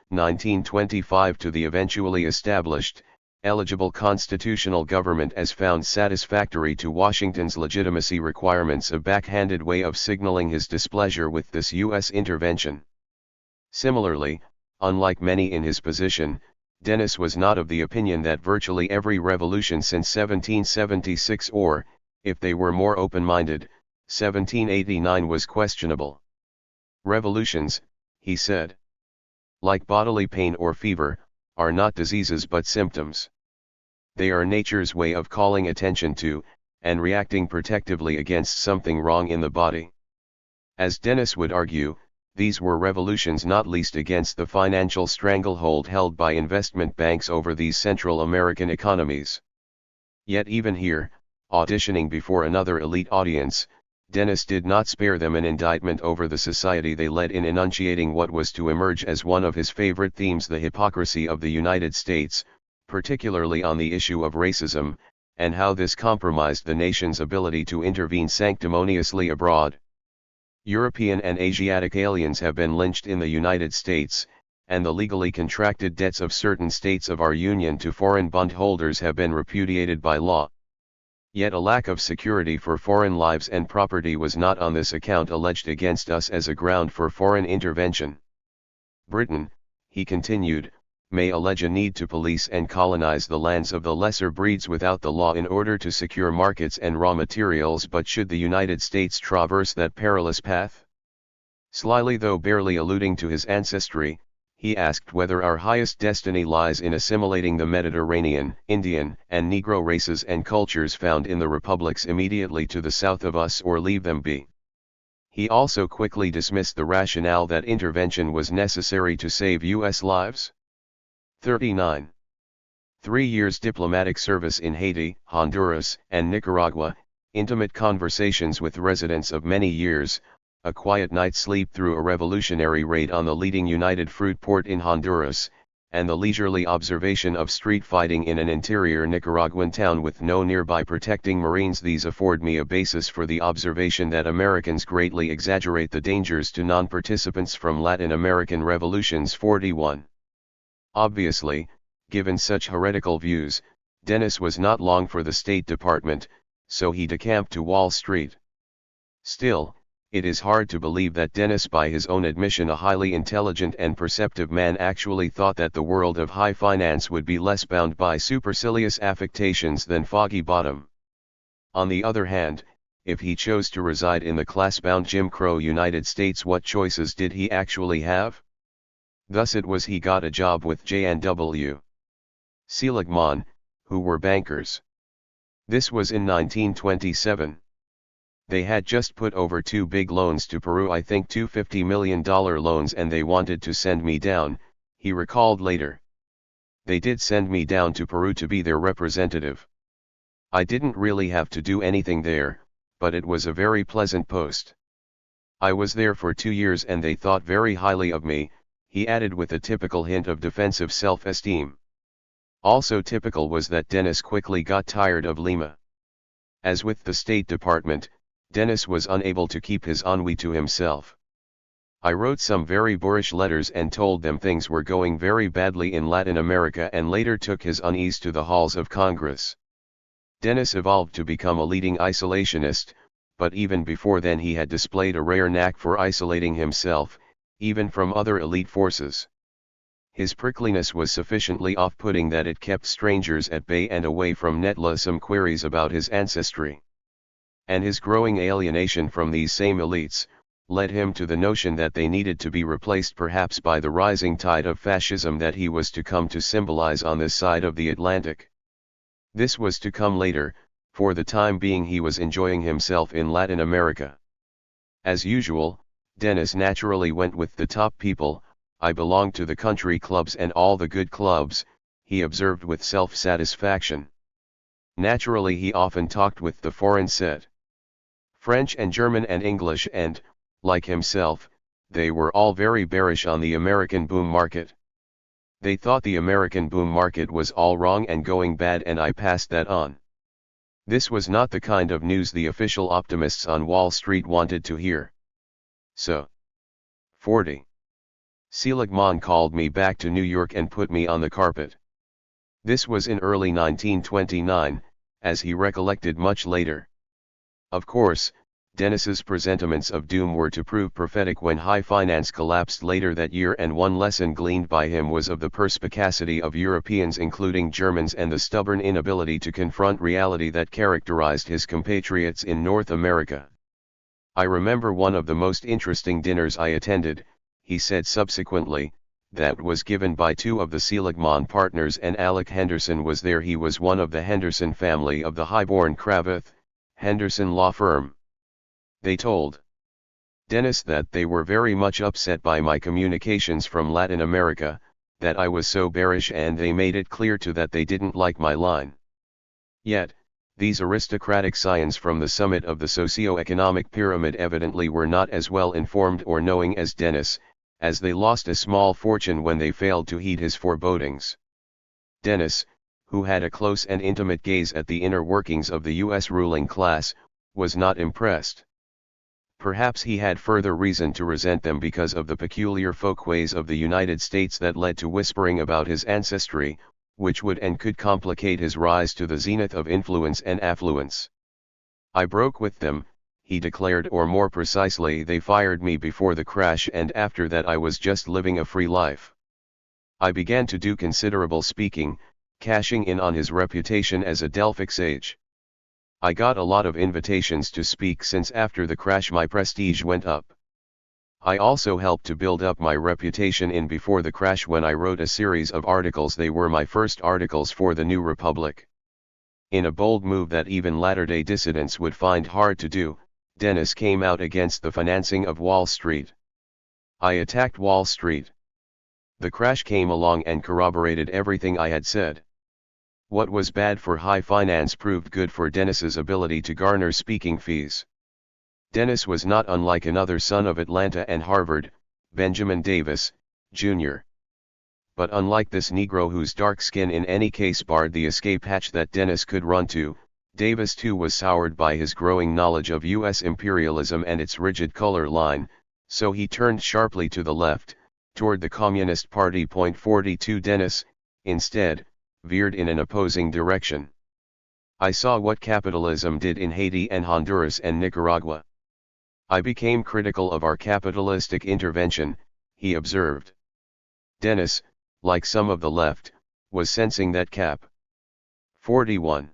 1925 to the eventually established, eligible constitutional government as found satisfactory to Washington's legitimacy requirements, a backhanded way of signaling his displeasure with this U.S. intervention. Similarly, unlike many in his position, Dennis was not of the opinion that virtually every revolution since 1776 or, if they were more open-minded, 1789 was questionable. Revolutions, he said, like bodily pain or fever, are not diseases but symptoms. They are nature's way of calling attention to, and reacting protectively against something wrong in the body. As Dennis would argue, these were revolutions not least against the financial stranglehold held by investment banks over these Central American economies. Yet even here, auditioning before another elite audience, Dennis did not spare them an indictment over the society they led in enunciating what was to emerge as one of his favorite themes: the hypocrisy of the United States, particularly on the issue of racism, and how this compromised the nation's ability to intervene sanctimoniously abroad. European and Asiatic aliens have been lynched in the United States, and the legally contracted debts of certain states of our Union to foreign bondholders have been repudiated by law. Yet a lack of security for foreign lives and property was not on this account alleged against us as a ground for foreign intervention. Britain, he continued, may allege a need to police and colonize the lands of the lesser breeds without the law in order to secure markets and raw materials, but should the United States traverse that perilous path? Slyly, though barely alluding to his ancestry, he asked whether our highest destiny lies in assimilating the Mediterranean, Indian, and Negro races and cultures found in the republics immediately to the south of us, or leave them be. He also quickly dismissed the rationale that intervention was necessary to save U.S. lives. 39. 3 years diplomatic service in Haiti, Honduras, and Nicaragua, intimate conversations with residents of many years, a quiet night's sleep through a revolutionary raid on the leading United Fruit port in Honduras, and the leisurely observation of street fighting in an interior Nicaraguan town with no nearby protecting Marines. These afford me a basis for the observation that Americans greatly exaggerate the dangers to non-participants from Latin American revolutions. 41. Obviously, given such heretical views, Dennis was not long for the State Department, so he decamped to Wall Street. Still, it is hard to believe that Dennis, by his own admission a highly intelligent and perceptive man, actually thought that the world of high finance would be less bound by supercilious affectations than Foggy Bottom. On the other hand, if he chose to reside in the class-bound Jim Crow United States, what choices did he actually have? Thus it was he got a job with J&W Seligman, who were bankers. This was in 1927. They had just put over 2 big loans to Peru, I think $2 $50 million loans, and they wanted to send me down, he recalled later. They did send me down to Peru to be their representative. I didn't really have to do anything there, but it was a very pleasant post. I was there for 2 years and they thought very highly of me, he added with a typical hint of defensive self-esteem. Also typical was that Dennis quickly got tired of Lima. As with the State Department, Dennis was unable to keep his ennui to himself. I wrote some very boorish letters and told them things were going very badly in Latin America, and later took his unease to the halls of Congress. Dennis evolved to become a leading isolationist, but even before then he had displayed a rare knack for isolating himself, even from other elite forces. His prickliness was sufficiently off-putting that it kept strangers at bay and away from netlesome queries about his ancestry. And his growing alienation from these same elites led him to the notion that they needed to be replaced, perhaps by the rising tide of fascism that he was to come to symbolize on this side of the Atlantic. This was to come later. For the time being he was enjoying himself in Latin America. As usual, Dennis naturally went with the top people. I belonged to the country clubs and all the good clubs, he observed with self-satisfaction. Naturally he often talked with the foreign set. French and German and English, and, like himself, they were all very bearish on the American boom market. They thought the American boom market was all wrong and going bad, and I passed that on. This was not the kind of news the official optimists on Wall Street wanted to hear. So. 40. Seligman called me back to New York and put me on the carpet. This was in early 1929, as he recollected much later. Of course, Dennis's presentiments of doom were to prove prophetic when high finance collapsed later that year, and one lesson gleaned by him was of the perspicacity of Europeans, including Germans, and the stubborn inability to confront reality that characterized his compatriots in North America. I remember one of the most interesting dinners I attended, he said subsequently, that was given by two of the Seligman partners, and Alec Henderson was there. He was one of the Henderson family of the highborn Cravath, Henderson law firm. They told Dennis that they were very much upset by my communications from Latin America, that I was so bearish, and they made it clear too that they didn't like my line. Yet, these aristocratic scions from the summit of the socio-economic pyramid evidently were not as well informed or knowing as Dennis, as they lost a small fortune when they failed to heed his forebodings. Dennis, who had a close and intimate gaze at the inner workings of the U.S. ruling class, was not impressed. Perhaps he had further reason to resent them because of the peculiar folkways of the United States that led to whispering about his ancestry, which would and could complicate his rise to the zenith of influence and affluence. I broke with them, he declared, or more precisely, they fired me before the crash, and after that I was just living a free life. I began to do considerable speaking, cashing in on his reputation as a Delphic sage. I got a lot of invitations to speak, since after the crash my prestige went up. I also helped to build up my reputation in before the crash when I wrote a series of articles. They were my first articles for the New Republic. In a bold move that even latter-day dissidents would find hard to do, Dennis came out against the financing of Wall Street. I attacked Wall Street. The crash came along and corroborated everything I had said. What was bad for high finance proved good for Dennis's ability to garner speaking fees. Dennis was not unlike another son of Atlanta and Harvard, Benjamin Davis, Jr. But unlike this Negro, whose dark skin in any case barred the escape hatch that Dennis could run to, Davis too was soured by his growing knowledge of U.S. imperialism and its rigid color line, so he turned sharply to the left, toward the Communist Party. 42 Dennis, instead, veered in an opposing direction. I saw what capitalism did in Haiti and Honduras and Nicaragua. I became critical of our capitalistic intervention, he observed. Dennis, like some of the left, was sensing that Cap. 41.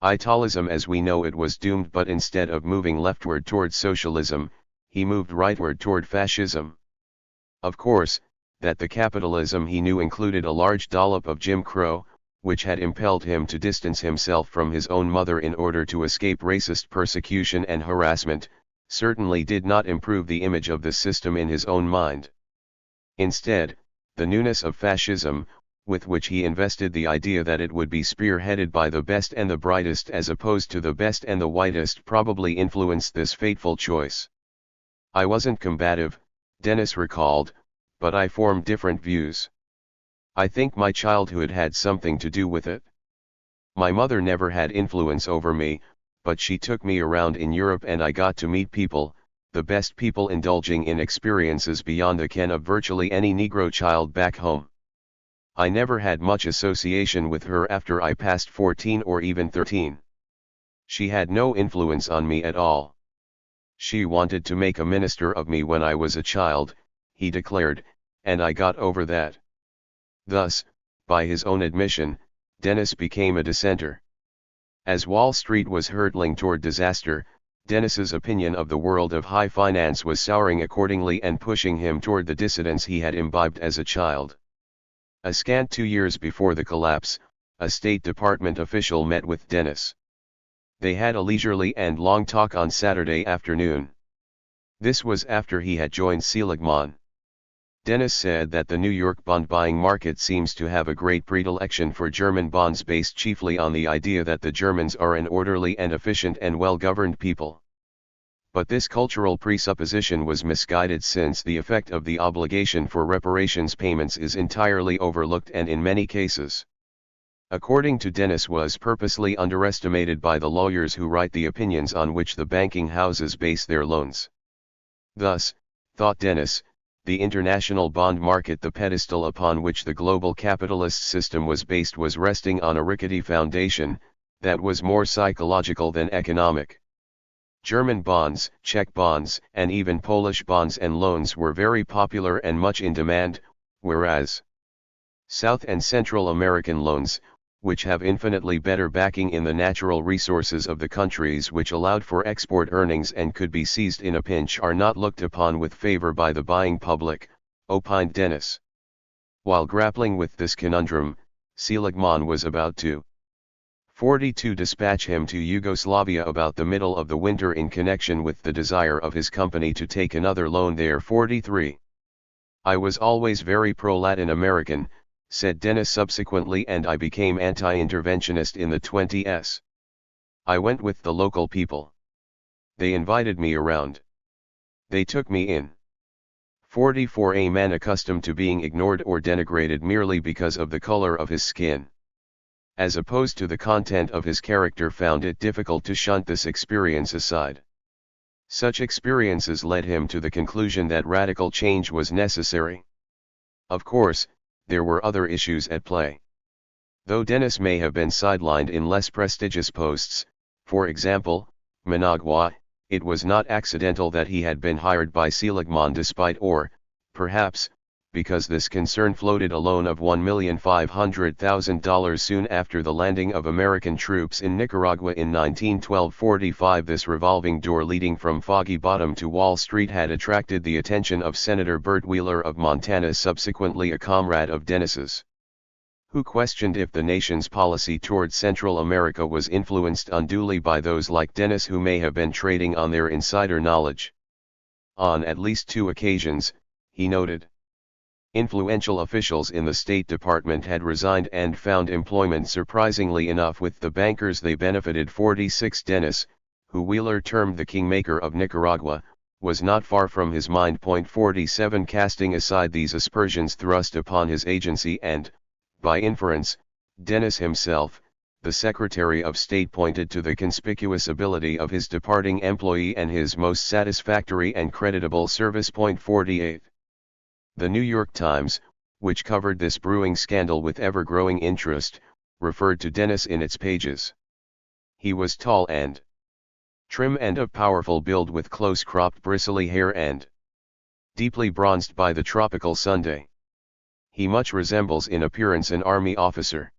Italism as we know it was doomed, but instead of moving leftward toward socialism, he moved rightward toward fascism. Of course, that the capitalism he knew included a large dollop of Jim Crow, which had impelled him to distance himself from his own mother in order to escape racist persecution and harassment, certainly did not improve the image of the system in his own mind. Instead, the newness of fascism, with which he invested the idea that it would be spearheaded by the best and the brightest as opposed to the best and the whitest, probably influenced this fateful choice. I wasn't combative, Dennis recalled, but I formed different views. I think my childhood had something to do with it. My mother never had influence over me, but she took me around in Europe and I got to meet people, the best people, indulging in experiences beyond the ken of virtually any Negro child back home. I never had much association with her after I passed 14 or even 13. She had no influence on me at all. She wanted to make a minister of me when I was a child, he declared, and I got over that. Thus, by his own admission, Dennis became a dissenter. As Wall Street was hurtling toward disaster, Dennis's opinion of the world of high finance was souring accordingly and pushing him toward the dissidence he had imbibed as a child. A scant 2 years before the collapse, a State Department official met with Dennis. They had a leisurely and long talk on Saturday afternoon. This was after he had joined Seligman. Dennis said that the New York bond-buying market seems to have a great predilection for German bonds based chiefly on the idea that the Germans are an orderly and efficient and well-governed people. But this cultural presupposition was misguided, since the effect of the obligation for reparations payments is entirely overlooked and in many cases, according to Dennis, was purposely underestimated by the lawyers who write the opinions on which the banking houses base their loans. Thus, thought Dennis, the international bond market, the pedestal upon which the global capitalist system was based, was resting on a rickety foundation that was more psychological than economic. German bonds, Czech bonds, and even Polish bonds and loans were very popular and much in demand, whereas South and Central American loans, which have infinitely better backing in the natural resources of the countries which allowed for export earnings and could be seized in a pinch, are not looked upon with favor by the buying public, opined Dennis. While grappling with this conundrum, Seligman was about to 42 dispatch him to Yugoslavia about the middle of the winter in connection with the desire of his company to take another loan there. 43. I was always very pro-Latin American, said Dennis subsequently, and I became anti-interventionist in the 20s. I went with the local people. They invited me around. They took me in. 44. A man accustomed to being ignored or denigrated merely because of the color of his skin, as opposed to the content of his character, found it difficult to shunt this experience aside. Such experiences led him to the conclusion that radical change was necessary. Of course, there were other issues at play. Though Dennis may have been sidelined in less prestigious posts, for example, Managua, it was not accidental that he had been hired by Seligman despite, or, perhaps, because this concern floated a loan of $1,500,000 soon after the landing of American troops in Nicaragua in 1912-45. This revolving door leading from Foggy Bottom to Wall Street had attracted the attention of Senator Burt Wheeler of Montana, subsequently a comrade of Dennis's, who questioned if the nation's policy toward Central America was influenced unduly by those like Dennis who may have been trading on their insider knowledge. On at least 2 occasions, he noted, influential officials in the State Department had resigned and found employment surprisingly enough with the bankers they benefited. 46. Dennis, who Wheeler termed the kingmaker of Nicaragua, was not far from his mind. 47. Casting aside these aspersions thrust upon his agency and, by inference, Dennis himself, the Secretary of State pointed to the conspicuous ability of his departing employee and his most satisfactory and creditable service. 48. The New York Times, which covered this brewing scandal with ever-growing interest, referred to Dennis in its pages. He was tall and trim and of powerful build, with close-cropped bristly hair and deeply bronzed by the tropical Sunday. He much resembles in appearance an army officer.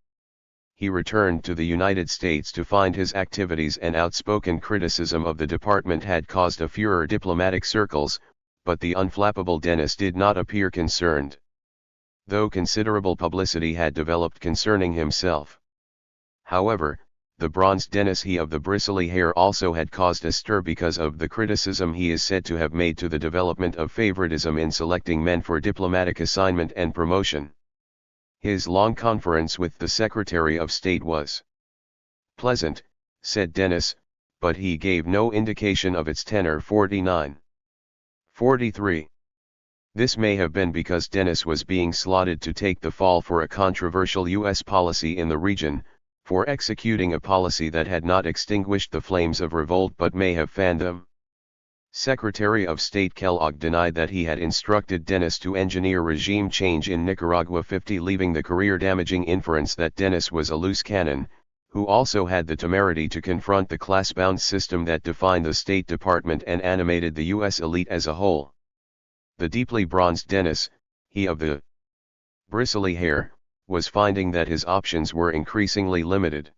He returned to the United States to find his activities and outspoken criticism of the department had caused a furor diplomatic circles, but the unflappable Dennis did not appear concerned, though considerable publicity had developed concerning himself. However, the bronzed Dennis, he of the bristly hair, also had caused a stir because of the criticism he is said to have made to the development of favoritism in selecting men for diplomatic assignment and promotion. His long conference with the Secretary of State was pleasant, said Dennis, but he gave no indication of its tenor. 49. 43. This may have been because Dennis was being slotted to take the fall for a controversial U.S. policy in the region, for executing a policy that had not extinguished the flames of revolt but may have fanned them. Secretary of State Kellogg denied that he had instructed Dennis to engineer regime change in Nicaragua. 50. Leaving the career-damaging inference that Dennis was a loose cannon, who also had the temerity to confront the class-bound system that defined the State Department and animated the U.S. elite as a whole. The deeply bronzed Dennis, he of the bristly hair, was finding that his options were increasingly limited.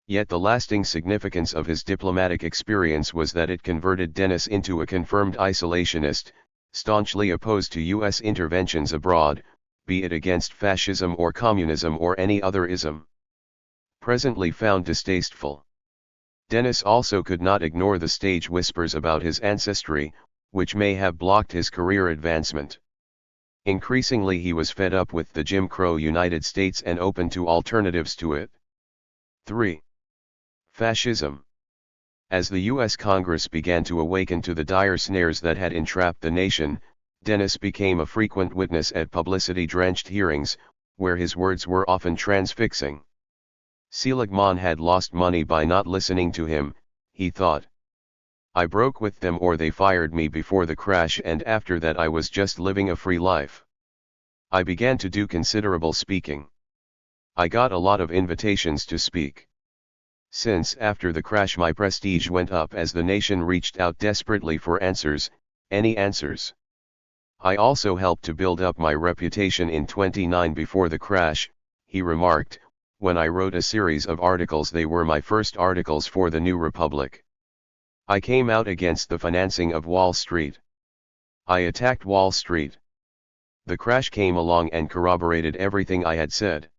Yet the lasting significance of his diplomatic experience was that it converted Dennis into a confirmed isolationist, staunchly opposed to U.S. interventions abroad, be it against fascism or communism or any other ism presently found distasteful. Dennis also could not ignore the stage whispers about his ancestry, which may have blocked his career advancement. Increasingly he was fed up with the Jim Crow United States and open to alternatives to it. 3. Fascism. As the U.S. Congress began to awaken to the dire snares that had entrapped the nation, Dennis became a frequent witness at publicity-drenched hearings, where his words were often transfixing. Seligman had lost money by not listening to him, he thought. I broke with them or they fired me before the crash, and after that I was just living a free life. I began to do considerable speaking. I got a lot of invitations to speak. Since after the crash my prestige went up as the nation reached out desperately for answers, any answers. I also helped to build up my reputation in 29 before the crash, he remarked. When I wrote a series of articles, they were my first articles for the New Republic. I came out against the financing of Wall Street. I attacked Wall Street. The crash came along and corroborated everything I had said.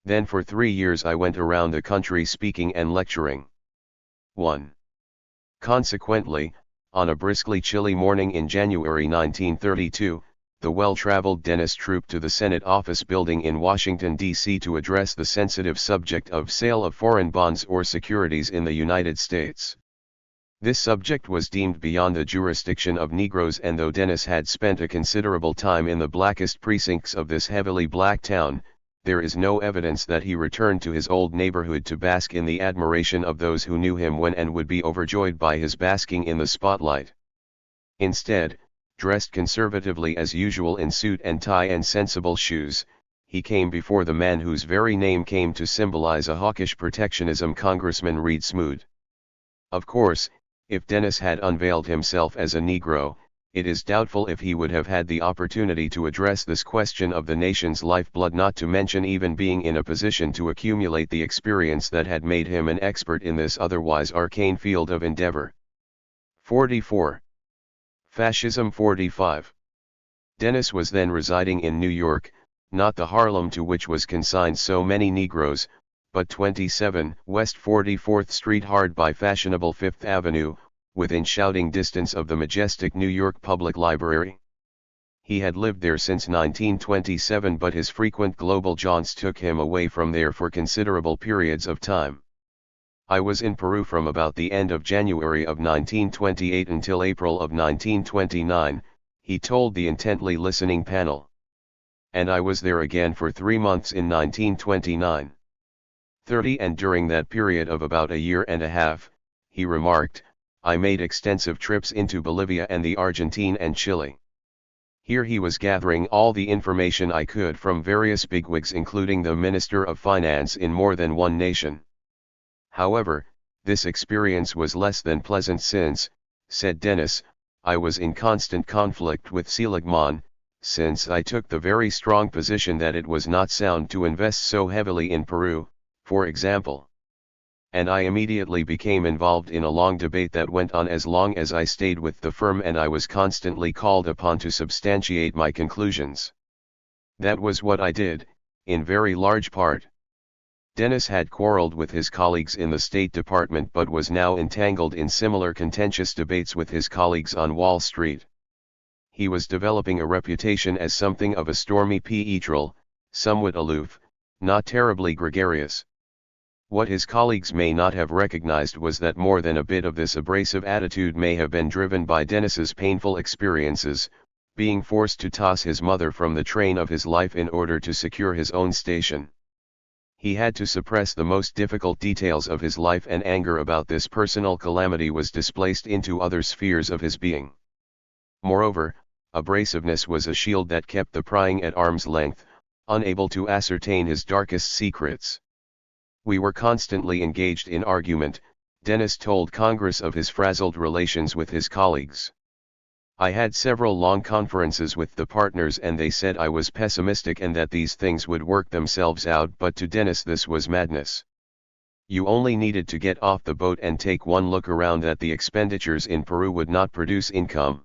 Then for 3 years I went around the country speaking and lecturing. 1. Consequently, on a briskly chilly morning in January 1932, the well-traveled Dennis trooped to the Senate office building in Washington, D.C. to address the sensitive subject of sale of foreign bonds or securities in the United States. This subject was deemed beyond the jurisdiction of Negroes, and though Dennis had spent a considerable time in the blackest precincts of this heavily black town, there is no evidence that he returned to his old neighborhood to bask in the admiration of those who knew him when and would be overjoyed by his basking in the spotlight. Instead, dressed conservatively as usual in suit and tie and sensible shoes, he came before the man whose very name came to symbolize a hawkish protectionism, Congressman Reed Smoot. Of course, if Dennis had unveiled himself as a Negro, it is doubtful if he would have had the opportunity to address this question of the nation's lifeblood, not to mention even being in a position to accumulate the experience that had made him an expert in this otherwise arcane field of endeavor. 44. Fascism. 45. Dennis was then residing in New York, not the Harlem to which was consigned so many Negroes, but 27 West 44th Street, hard by fashionable Fifth Avenue, within shouting distance of the majestic New York Public Library. He had lived there since 1927, but his frequent global jaunts took him away from there for considerable periods of time. I was in Peru from about the end of January of 1928 until April of 1929, he told the intently listening panel. And I was there again for 3 months in 1929. 30, and during that period of about a year and a half, he remarked, I made extensive trips into Bolivia and the Argentine and Chile. Here he was gathering all the information I could from various bigwigs, including the Minister of Finance in more than one nation. However, this experience was less than pleasant since, said Dennis, I was in constant conflict with Seligman, since I took the very strong position that it was not sound to invest so heavily in Peru, for example. And I immediately became involved in a long debate that went on as long as I stayed with the firm, and I was constantly called upon to substantiate my conclusions. That was what I did, in very large part. Dennis had quarreled with his colleagues in the State Department, but was now entangled in similar contentious debates with his colleagues on Wall Street. He was developing a reputation as something of a stormy petrel, somewhat aloof, not terribly gregarious. What his colleagues may not have recognized was that more than a bit of this abrasive attitude may have been driven by Dennis's painful experiences, being forced to toss his mother from the train of his life in order to secure his own station. He had to suppress the most difficult details of his life, and anger about this personal calamity was displaced into other spheres of his being. Moreover, abrasiveness was a shield that kept the prying at arm's length, unable to ascertain his darkest secrets. We were constantly engaged in argument, Dennis told Congress of his frazzled relations with his colleagues. I had several long conferences with the partners, and they said I was pessimistic and that these things would work themselves out, but to Dennis this was madness. You only needed to get off the boat and take one look around that the expenditures in Peru would not produce income.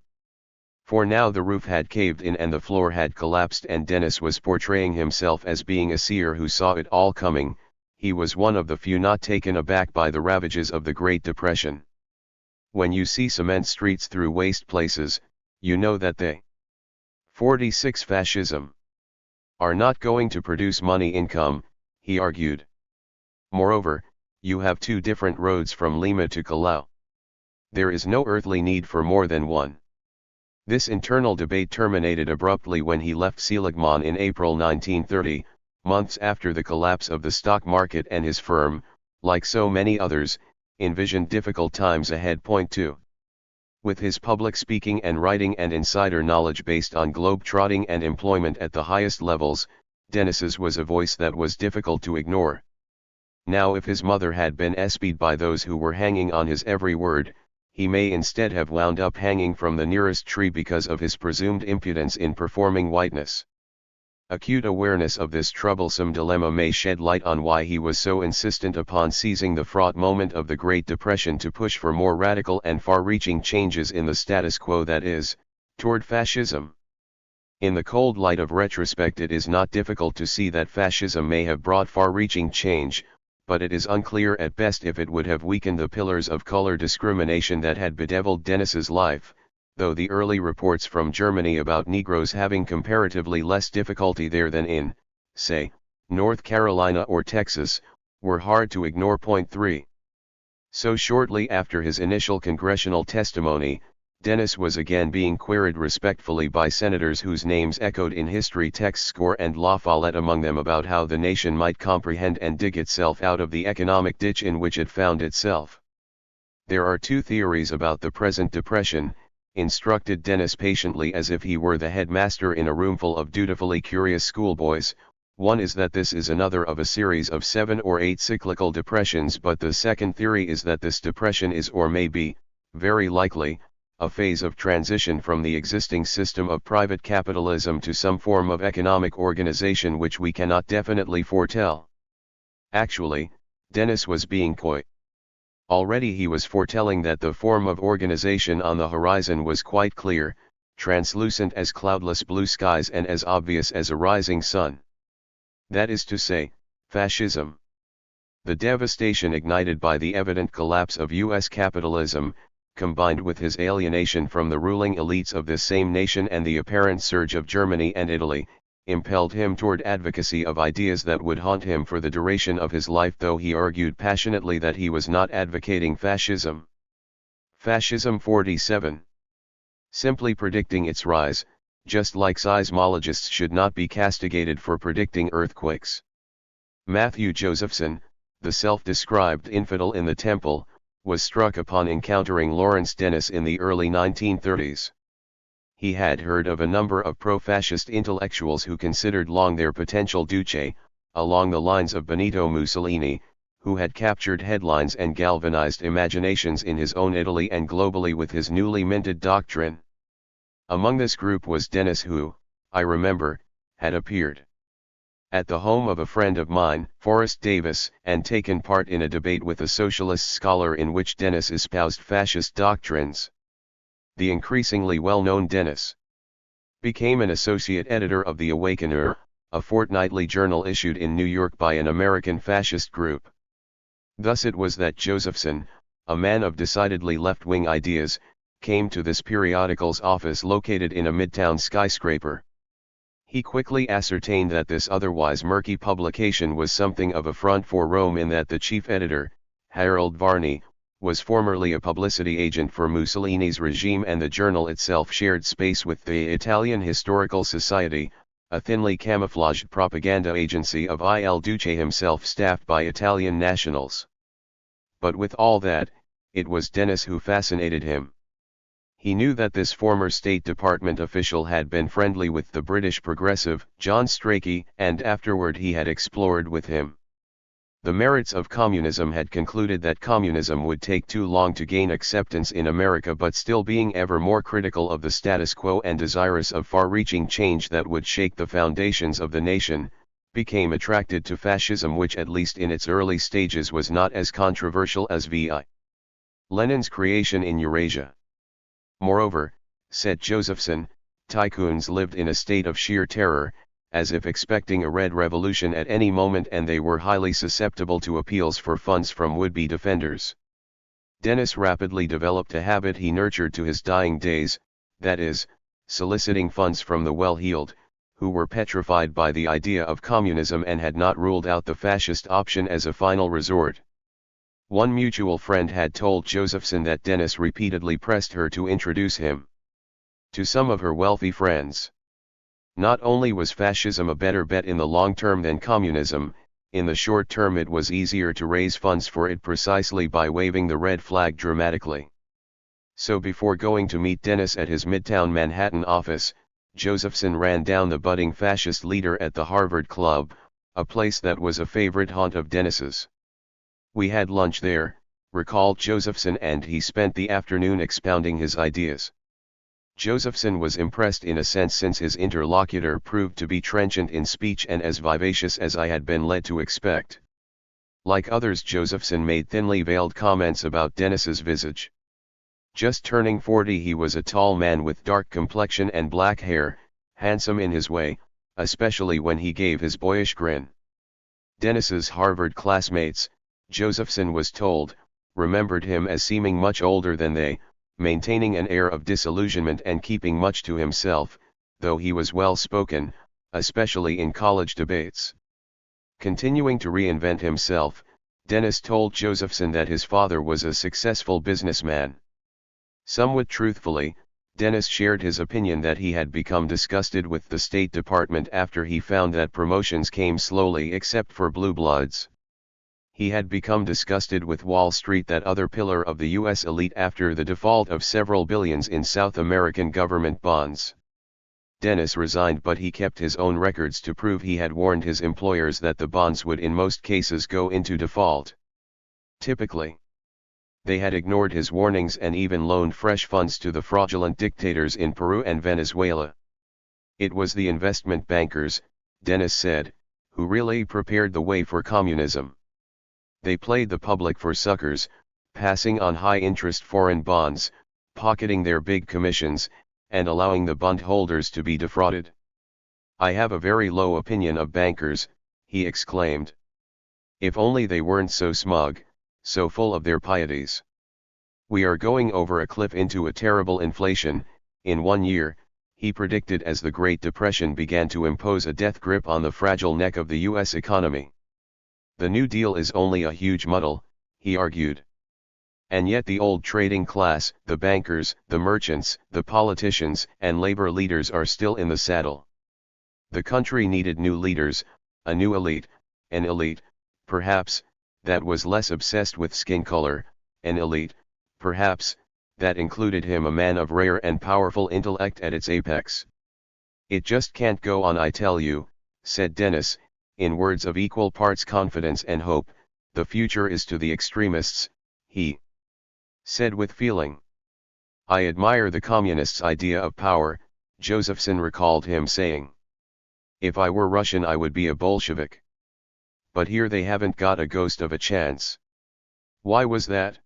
For now the roof had caved in and the floor had collapsed, and Dennis was portraying himself as being a seer who saw it all coming. He was one of the few not taken aback by the ravages of the Great Depression. When you see cement streets through waste places, you know that they 46 Fascism are not going to produce money income, he argued. Moreover, you have 2 different roads from Lima to Callao. There is no earthly need for more than one. This internal debate terminated abruptly when he left Seligman in April 1930, months after the collapse of the stock market, and his firm, like so many others, envisioned difficult times ahead. 2. With his public speaking and writing and insider knowledge based on globe-trotting and employment at the highest levels, Dennis's was a voice that was difficult to ignore. Now if his mother had been espied by those who were hanging on his every word, he may instead have wound up hanging from the nearest tree because of his presumed impudence in performing whiteness. Acute awareness of this troublesome dilemma may shed light on why he was so insistent upon seizing the fraught moment of the Great Depression to push for more radical and far-reaching changes in the status quo, that is, toward fascism. In the cold light of retrospect, it is not difficult to see that fascism may have brought far-reaching change, but it is unclear at best if it would have weakened the pillars of color discrimination that had bedeviled Dennis's life, though the early reports from Germany about Negroes having comparatively less difficulty there than in, say, North Carolina or Texas, were hard to ignore. Point 3. So shortly after his initial congressional testimony, Dennis was again being queried respectfully by senators whose names echoed in history texts, Score and La Follette among them, about how the nation might comprehend and dig itself out of the economic ditch in which it found itself. There are two theories about the present depression, instructed Dennis patiently as if he were the headmaster in a roomful of dutifully curious schoolboys. One is that this is another of a series of 7 or 8 cyclical depressions, but the second theory is that this depression is, or may be, very likely, a phase of transition from the existing system of private capitalism to some form of economic organization which we cannot definitely foretell. Actually, Dennis was being coy. Already he was foretelling that the form of organization on the horizon was quite clear, translucent as cloudless blue skies and as obvious as a rising sun. That is to say, fascism. The devastation ignited by the evident collapse of U.S. capitalism, combined with his alienation from the ruling elites of this same nation and the apparent surge of Germany and Italy, impelled him toward advocacy of ideas that would haunt him for the duration of his life, though he argued passionately that he was not advocating fascism. Fascism 47. Simply predicting its rise, just like seismologists should not be castigated for predicting earthquakes. Matthew Josephson, the self-described infidel in the temple, was struck upon encountering Lawrence Dennis in the early 1930s. He had heard of a number of pro-fascist intellectuals who considered long their potential duce, along the lines of Benito Mussolini, who had captured headlines and galvanized imaginations in his own Italy and globally with his newly minted doctrine. Among this group was Dennis, who, I remember, had appeared at the home of a friend of mine, Forrest Davis, and taken part in a debate with a socialist scholar in which Dennis espoused fascist doctrines. The increasingly well-known Dennis became an associate editor of The Awakener, a fortnightly journal issued in New York by an American fascist group. Thus it was that Josephson, a man of decidedly left-wing ideas, came to this periodical's office located in a midtown skyscraper. He quickly ascertained that this otherwise murky publication was something of a front for Rome, in that the chief editor, Gerald Varney, was formerly a publicity agent for Mussolini's regime, and the journal itself shared space with the Italian Historical Society, a thinly camouflaged propaganda agency of Il Duce himself, staffed by Italian nationals. But with all that, it was Dennis who fascinated him. He knew that this former State Department official had been friendly with the British progressive, John Strachey, and afterward he had explored with him the merits of communism, had concluded that communism would take too long to gain acceptance in America, but still being ever more critical of the status quo and desirous of far-reaching change that would shake the foundations of the nation, became attracted to fascism, which at least in its early stages was not as controversial as V.I. Lenin's creation in Eurasia. Moreover, said Josephson, tycoons lived in a state of sheer terror, as if expecting a red revolution at any moment, and they were highly susceptible to appeals for funds from would-be defenders. Dennis rapidly developed a habit he nurtured to his dying days, that is, soliciting funds from the well-heeled, who were petrified by the idea of communism and had not ruled out the fascist option as a final resort. One mutual friend had told Josephson that Dennis repeatedly pressed her to introduce him to some of her wealthy friends. Not only was fascism a better bet in the long term than communism, in the short term it was easier to raise funds for it precisely by waving the red flag dramatically. So before going to meet Dennis at his Midtown Manhattan office, Josephson ran down the budding fascist leader at the Harvard Club, a place that was a favorite haunt of Dennis's. We had lunch there, recalled Josephson, and he spent the afternoon expounding his ideas. Josephson was impressed in a sense, since his interlocutor proved to be trenchant in speech and as vivacious as I had been led to expect. Like others, Josephson made thinly veiled comments about Dennis's visage. Just turning 40, he was a tall man with dark complexion and black hair, handsome in his way, especially when he gave his boyish grin. Dennis's Harvard classmates, Josephson was told, remembered him as seeming much older than they, maintaining an air of disillusionment and keeping much to himself, though he was well spoken, especially in college debates. Continuing to reinvent himself, Dennis told Josephson that his father was a successful businessman. Somewhat truthfully, Dennis shared his opinion that he had become disgusted with the State Department after he found that promotions came slowly except for blue bloods. He had become disgusted with Wall Street, that other pillar of the U.S. elite, after the default of several billions in South American government bonds. Dennis resigned, but he kept his own records to prove he had warned his employers that the bonds would in most cases go into default. Typically, they had ignored his warnings and even loaned fresh funds to the fraudulent dictators in Peru and Venezuela. It was the investment bankers, Dennis said, who really prepared the way for communism. They played the public for suckers, passing on high-interest foreign bonds, pocketing their big commissions, and allowing the bondholders to be defrauded. "I have a very low opinion of bankers," he exclaimed. "If only they weren't so smug, so full of their pieties. We are going over a cliff into a terrible inflation." In 1 year, he predicted, as the Great Depression began to impose a death grip on the fragile neck of the U.S. economy. The New Deal is only a huge muddle, he argued. And yet the old trading class, the bankers, the merchants, the politicians, and labor leaders are still in the saddle. The country needed new leaders, a new elite, an elite, perhaps, that was less obsessed with skin color, an elite, perhaps, that included him, a man of rare and powerful intellect at its apex. "It just can't go on, I tell you," said Dennis, in words of equal parts confidence and hope. "The future is to the extremists," he said with feeling. "I admire the communists' idea of power," Josephson recalled him saying. "If I were Russian I would be a Bolshevik. But here they haven't got a ghost of a chance." "Why was that?"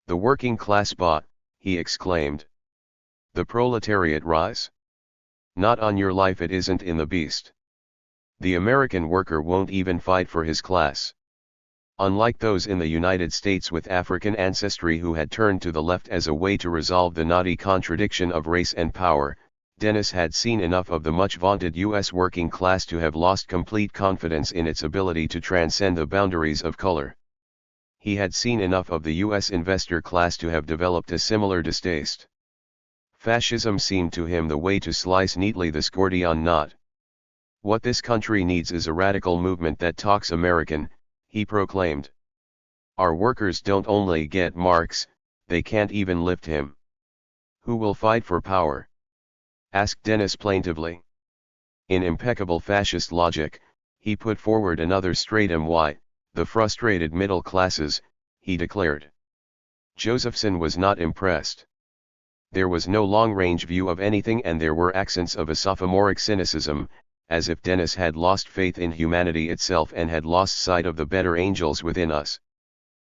"The working class bought," he exclaimed. "The proletariat rise? Not on your life, it isn't in the beast. The American worker won't even fight for his class." Unlike those in the United States with African ancestry who had turned to the left as a way to resolve the knotty contradiction of race and power, Dennis had seen enough of the much vaunted U.S. working class to have lost complete confidence in its ability to transcend the boundaries of color. He had seen enough of the U.S. investor class to have developed a similar distaste. Fascism seemed to him the way to slice neatly this Gordian knot. "What this country needs is a radical movement that talks American," he proclaimed. "Our workers don't only get Marx, they can't even lift him." "Who will fight for power?" asked Dennis plaintively. In impeccable fascist logic, he put forward another stratum. "Why, the frustrated middle classes," he declared. Josephson was not impressed. There was no long-range view of anything, and there were accents of a sophomoric cynicism, as if Dennis had lost faith in humanity itself and had lost sight of the better angels within us.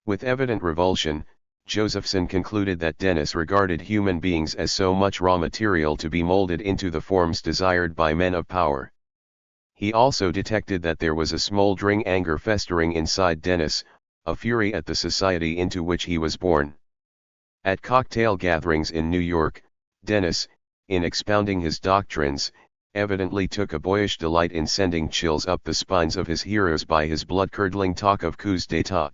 With evident revulsion, Josephson concluded that Dennis regarded human beings as so much raw material to be molded into the forms desired by men of power. He also detected that there was a smoldering anger festering inside Dennis, a fury at the society into which he was born. At cocktail gatherings in New York, Dennis, in expounding his doctrines, evidently took a boyish delight in sending chills up the spines of his hearers by his blood-curdling talk of coups d'état.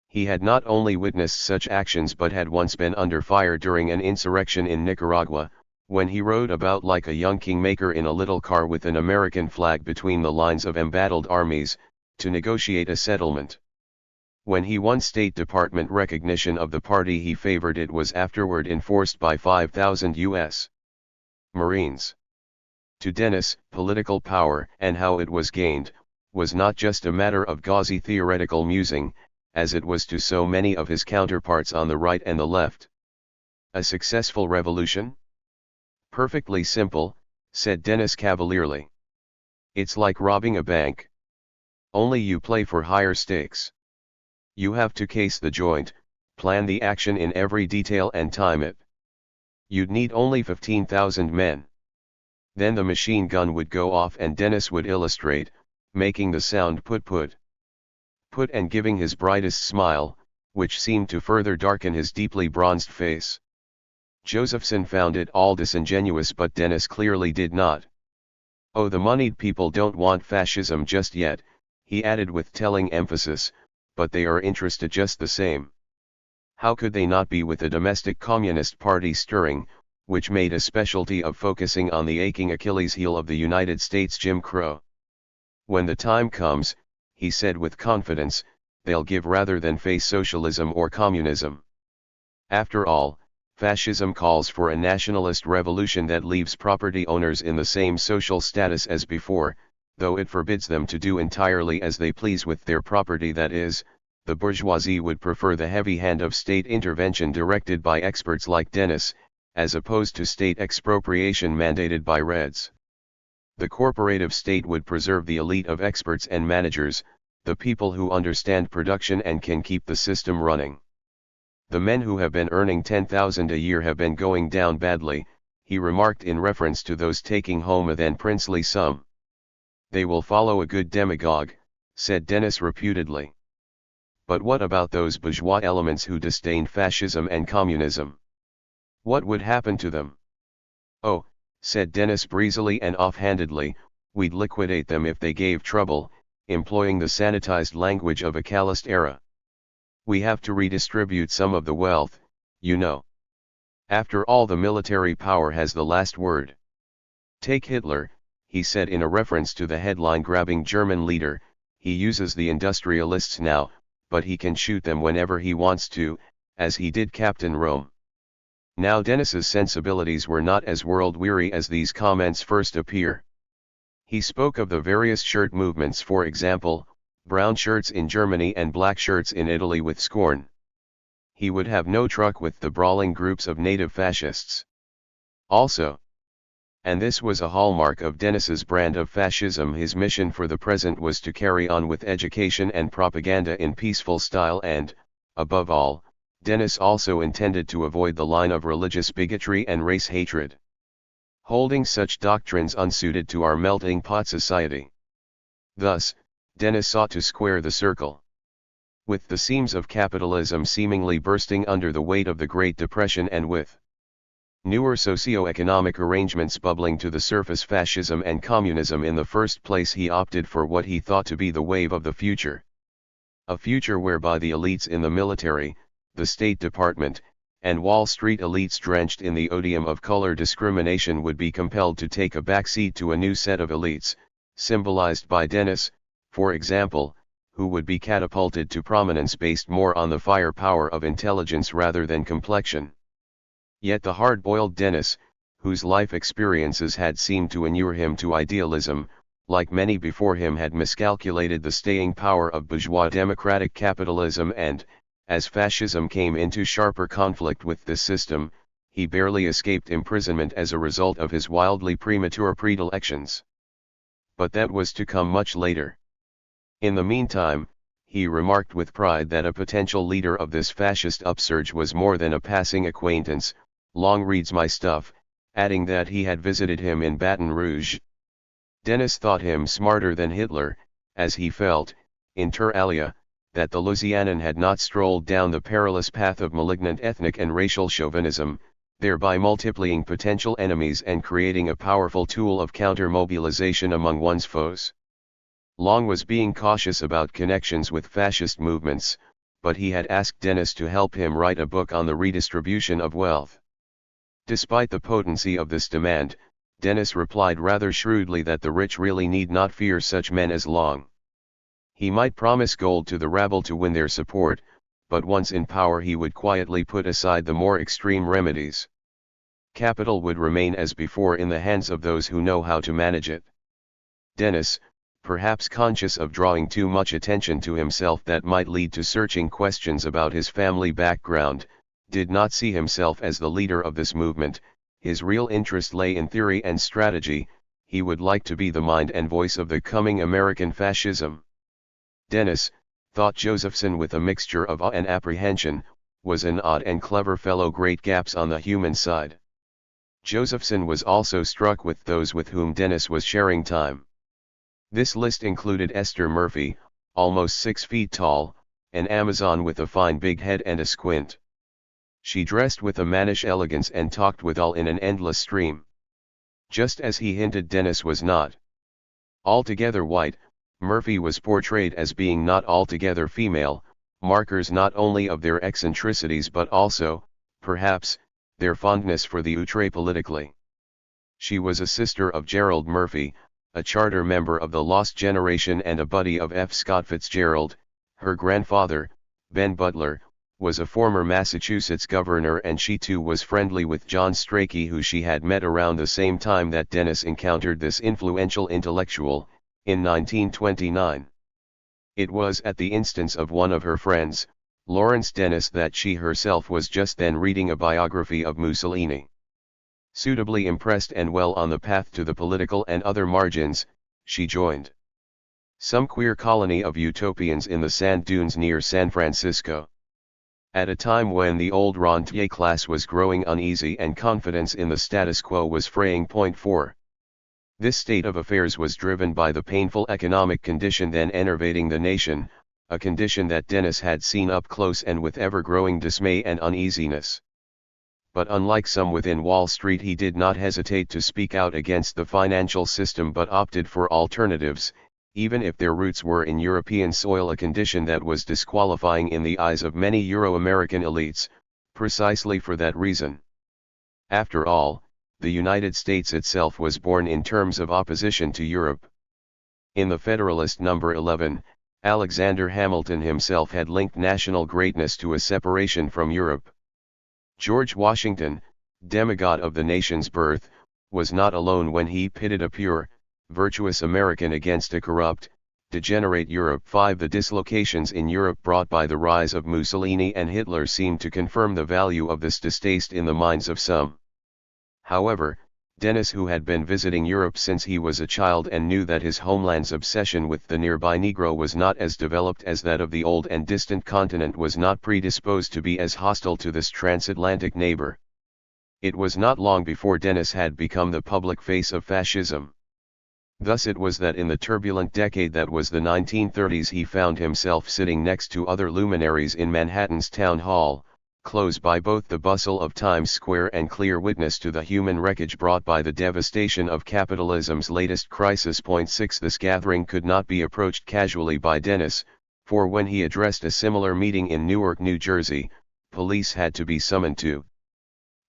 He had not only witnessed such actions but had once been under fire during an insurrection in Nicaragua, when he rode about like a young kingmaker in a little car with an American flag between the lines of embattled armies, to negotiate a settlement. When he won State Department recognition of the party he favored, it was afterward enforced by 5,000 U.S. Marines. To Dennis, political power and how it was gained was not just a matter of gauzy theoretical musing, as it was to so many of his counterparts on the right and the left. A successful revolution? Perfectly simple, said Dennis cavalierly. It's like robbing a bank. Only you play for higher stakes. You have to case the joint, plan the action in every detail and time it. You'd need only 15,000 men. Then the machine gun would go off and Dennis would illustrate, making the sound put and giving his brightest smile, which seemed to further darken his deeply bronzed face. Josephson found it all disingenuous, but Dennis clearly did not. Oh, the moneyed people don't want fascism just yet, he added with telling emphasis, but they are interested just the same. How could they not be with a domestic communist party stirring, which made a specialty of focusing on the aching Achilles heel of the United States Jim Crow? When the time comes, he said with confidence, they'll give rather than face socialism or communism. After all, fascism calls for a nationalist revolution that leaves property owners in the same social status as before, though it forbids them to do entirely as they please with their property. That is, the bourgeoisie would prefer the heavy hand of state intervention directed by experts like Dennis, as opposed to state expropriation mandated by Reds. The corporative state would preserve the elite of experts and managers, the people who understand production and can keep the system running. The men who have been earning 10,000 a year have been going down badly, he remarked in reference to those taking home a then princely sum. They will follow a good demagogue, said Dennis reputedly. But what about those bourgeois elements who disdain fascism and communism? What would happen to them? Oh, said Dennis breezily and offhandedly, we'd liquidate them if they gave trouble, employing the sanitized language of a calloused era. We have to redistribute some of the wealth, you know. After all, the military power has the last word. Take Hitler, he said in a reference to the headline-grabbing German leader, he uses the industrialists now, but he can shoot them whenever he wants to, as he did Captain Rome. Now Dennis's sensibilities were not as world-weary as these comments first appear. He spoke of the various shirt movements, for example, brown shirts in Germany and black shirts in Italy, with scorn. He would have no truck with the brawling groups of native fascists. Also, and this was a hallmark of Dennis's brand of fascism, his mission for the present was to carry on with education and propaganda in peaceful style and, above all, Dennis also intended to avoid the line of religious bigotry and race hatred. Holding such doctrines unsuited to our melting pot society. Thus, Dennis sought to square the circle. With the seams of capitalism seemingly bursting under the weight of the Great Depression, and with newer socio-economic arrangements bubbling to the surface, fascism and communism in the first place, he opted for what he thought to be the wave of the future. A future whereby the elites in the military, the State Department, and Wall Street elites drenched in the odium of color discrimination would be compelled to take a backseat to a new set of elites, symbolized by Dennis, for example, who would be catapulted to prominence based more on the firepower of intelligence rather than complexion. Yet the hard-boiled Dennis, whose life experiences had seemed to inure him to idealism, like many before him, had miscalculated the staying power of bourgeois democratic capitalism, and, as fascism came into sharper conflict with this system, he barely escaped imprisonment as a result of his wildly premature predilections. But that was to come much later. In the meantime, he remarked with pride that a potential leader of this fascist upsurge was more than a passing acquaintance. Long reads my stuff, adding that he had visited him in Baton Rouge. Dennis thought him smarter than Hitler, as he felt, inter alia, that the Louisianan had not strolled down the perilous path of malignant ethnic and racial chauvinism, thereby multiplying potential enemies and creating a powerful tool of counter-mobilization among one's foes. Long was being cautious about connections with fascist movements, but he had asked Dennis to help him write a book on the redistribution of wealth. Despite the potency of this demand, Dennis replied rather shrewdly that the rich really need not fear such men as Long. He might promise gold to the rabble to win their support, but once in power he would quietly put aside the more extreme remedies. Capital would remain as before in the hands of those who know how to manage it. Dennis, perhaps conscious of drawing too much attention to himself that might lead to searching questions about his family background, did not see himself as the leader of this movement. His real interest lay in theory and strategy. He would like to be the mind and voice of the coming American fascism. Dennis, thought Josephson with a mixture of awe and apprehension, was an odd and clever fellow, great gaps on the human side. Josephson was also struck with those with whom Dennis was sharing time. This list included Esther Murphy, almost 6 feet tall, an Amazon with a fine big head and a squint. She dressed with a mannish elegance and talked withal in an endless stream. Just as he hinted, Dennis was not altogether white. Murphy was portrayed as being not altogether female, markers not only of their eccentricities but also, perhaps, their fondness for the outre politically. She was a sister of Gerald Murphy, a charter member of the Lost Generation and a buddy of F. Scott Fitzgerald. Her grandfather, Ben Butler, was a former Massachusetts governor, and she too was friendly with John Strachey, who she had met around the same time that Dennis encountered this influential intellectual, in 1929. It was at the instance of one of her friends, Lawrence Dennis, that she herself was just then reading a biography of Mussolini. Suitably impressed and well on the path to the political and other margins, she joined some queer colony of utopians in the sand dunes near San Francisco. At a time when the old rentier class was growing uneasy and confidence in the status quo was fraying. 4. This state of affairs was driven by the painful economic condition then enervating the nation, a condition that Dennis had seen up close and with ever-growing dismay and uneasiness. But unlike some within Wall Street, he did not hesitate to speak out against the financial system but opted for alternatives, even if their roots were in European soil, a condition that was disqualifying in the eyes of many Euro-American elites, precisely for that reason. After all, the United States itself was born in terms of opposition to Europe. In the Federalist No. 11, Alexander Hamilton himself had linked national greatness to a separation from Europe. George Washington, demigod of the nation's birth, was not alone when he pitted a pure, virtuous American against a corrupt, degenerate Europe. 5. The dislocations in Europe brought by the rise of Mussolini and Hitler seemed to confirm the value of this distaste in the minds of some. However, Dennis, who had been visiting Europe since he was a child and knew that his homeland's obsession with the nearby Negro was not as developed as that of the old and distant continent, was not predisposed to be as hostile to this transatlantic neighbor. It was not long before Dennis had become the public face of fascism. Thus it was that in the turbulent decade that was the 1930s he found himself sitting next to other luminaries in Manhattan's Town Hall, close by both the bustle of Times Square and clear witness to the human wreckage brought by the devastation of capitalism's latest crisis. 6. This gathering could not be approached casually by Dennis, for when he addressed a similar meeting in Newark, New Jersey, police had to be summoned to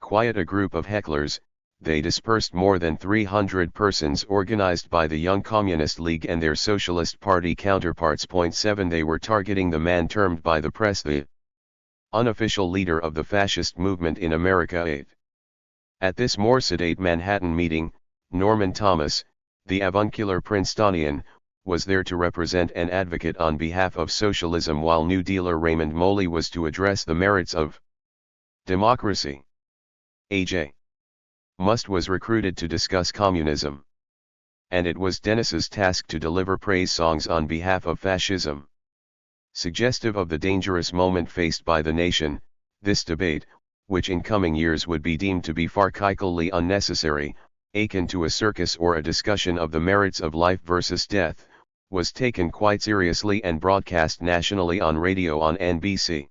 quiet a group of hecklers. They dispersed more than 300 persons organized by the Young Communist League and their Socialist Party counterparts. 7. They were targeting the man termed by the press the unofficial leader of the fascist movement in America. 8. At this more sedate Manhattan meeting, Norman Thomas, the avuncular Princetonian, was there to represent and advocate on behalf of socialism, while New Dealer Raymond Moley was to address the merits of democracy. A.J. Must was recruited to discuss communism. And it was Dennis's task to deliver praise songs on behalf of fascism. Suggestive of the dangerous moment faced by the nation, this debate, which in coming years would be deemed to be farcically unnecessary, akin to a circus or a discussion of the merits of life versus death, was taken quite seriously and broadcast nationally on radio on NBC.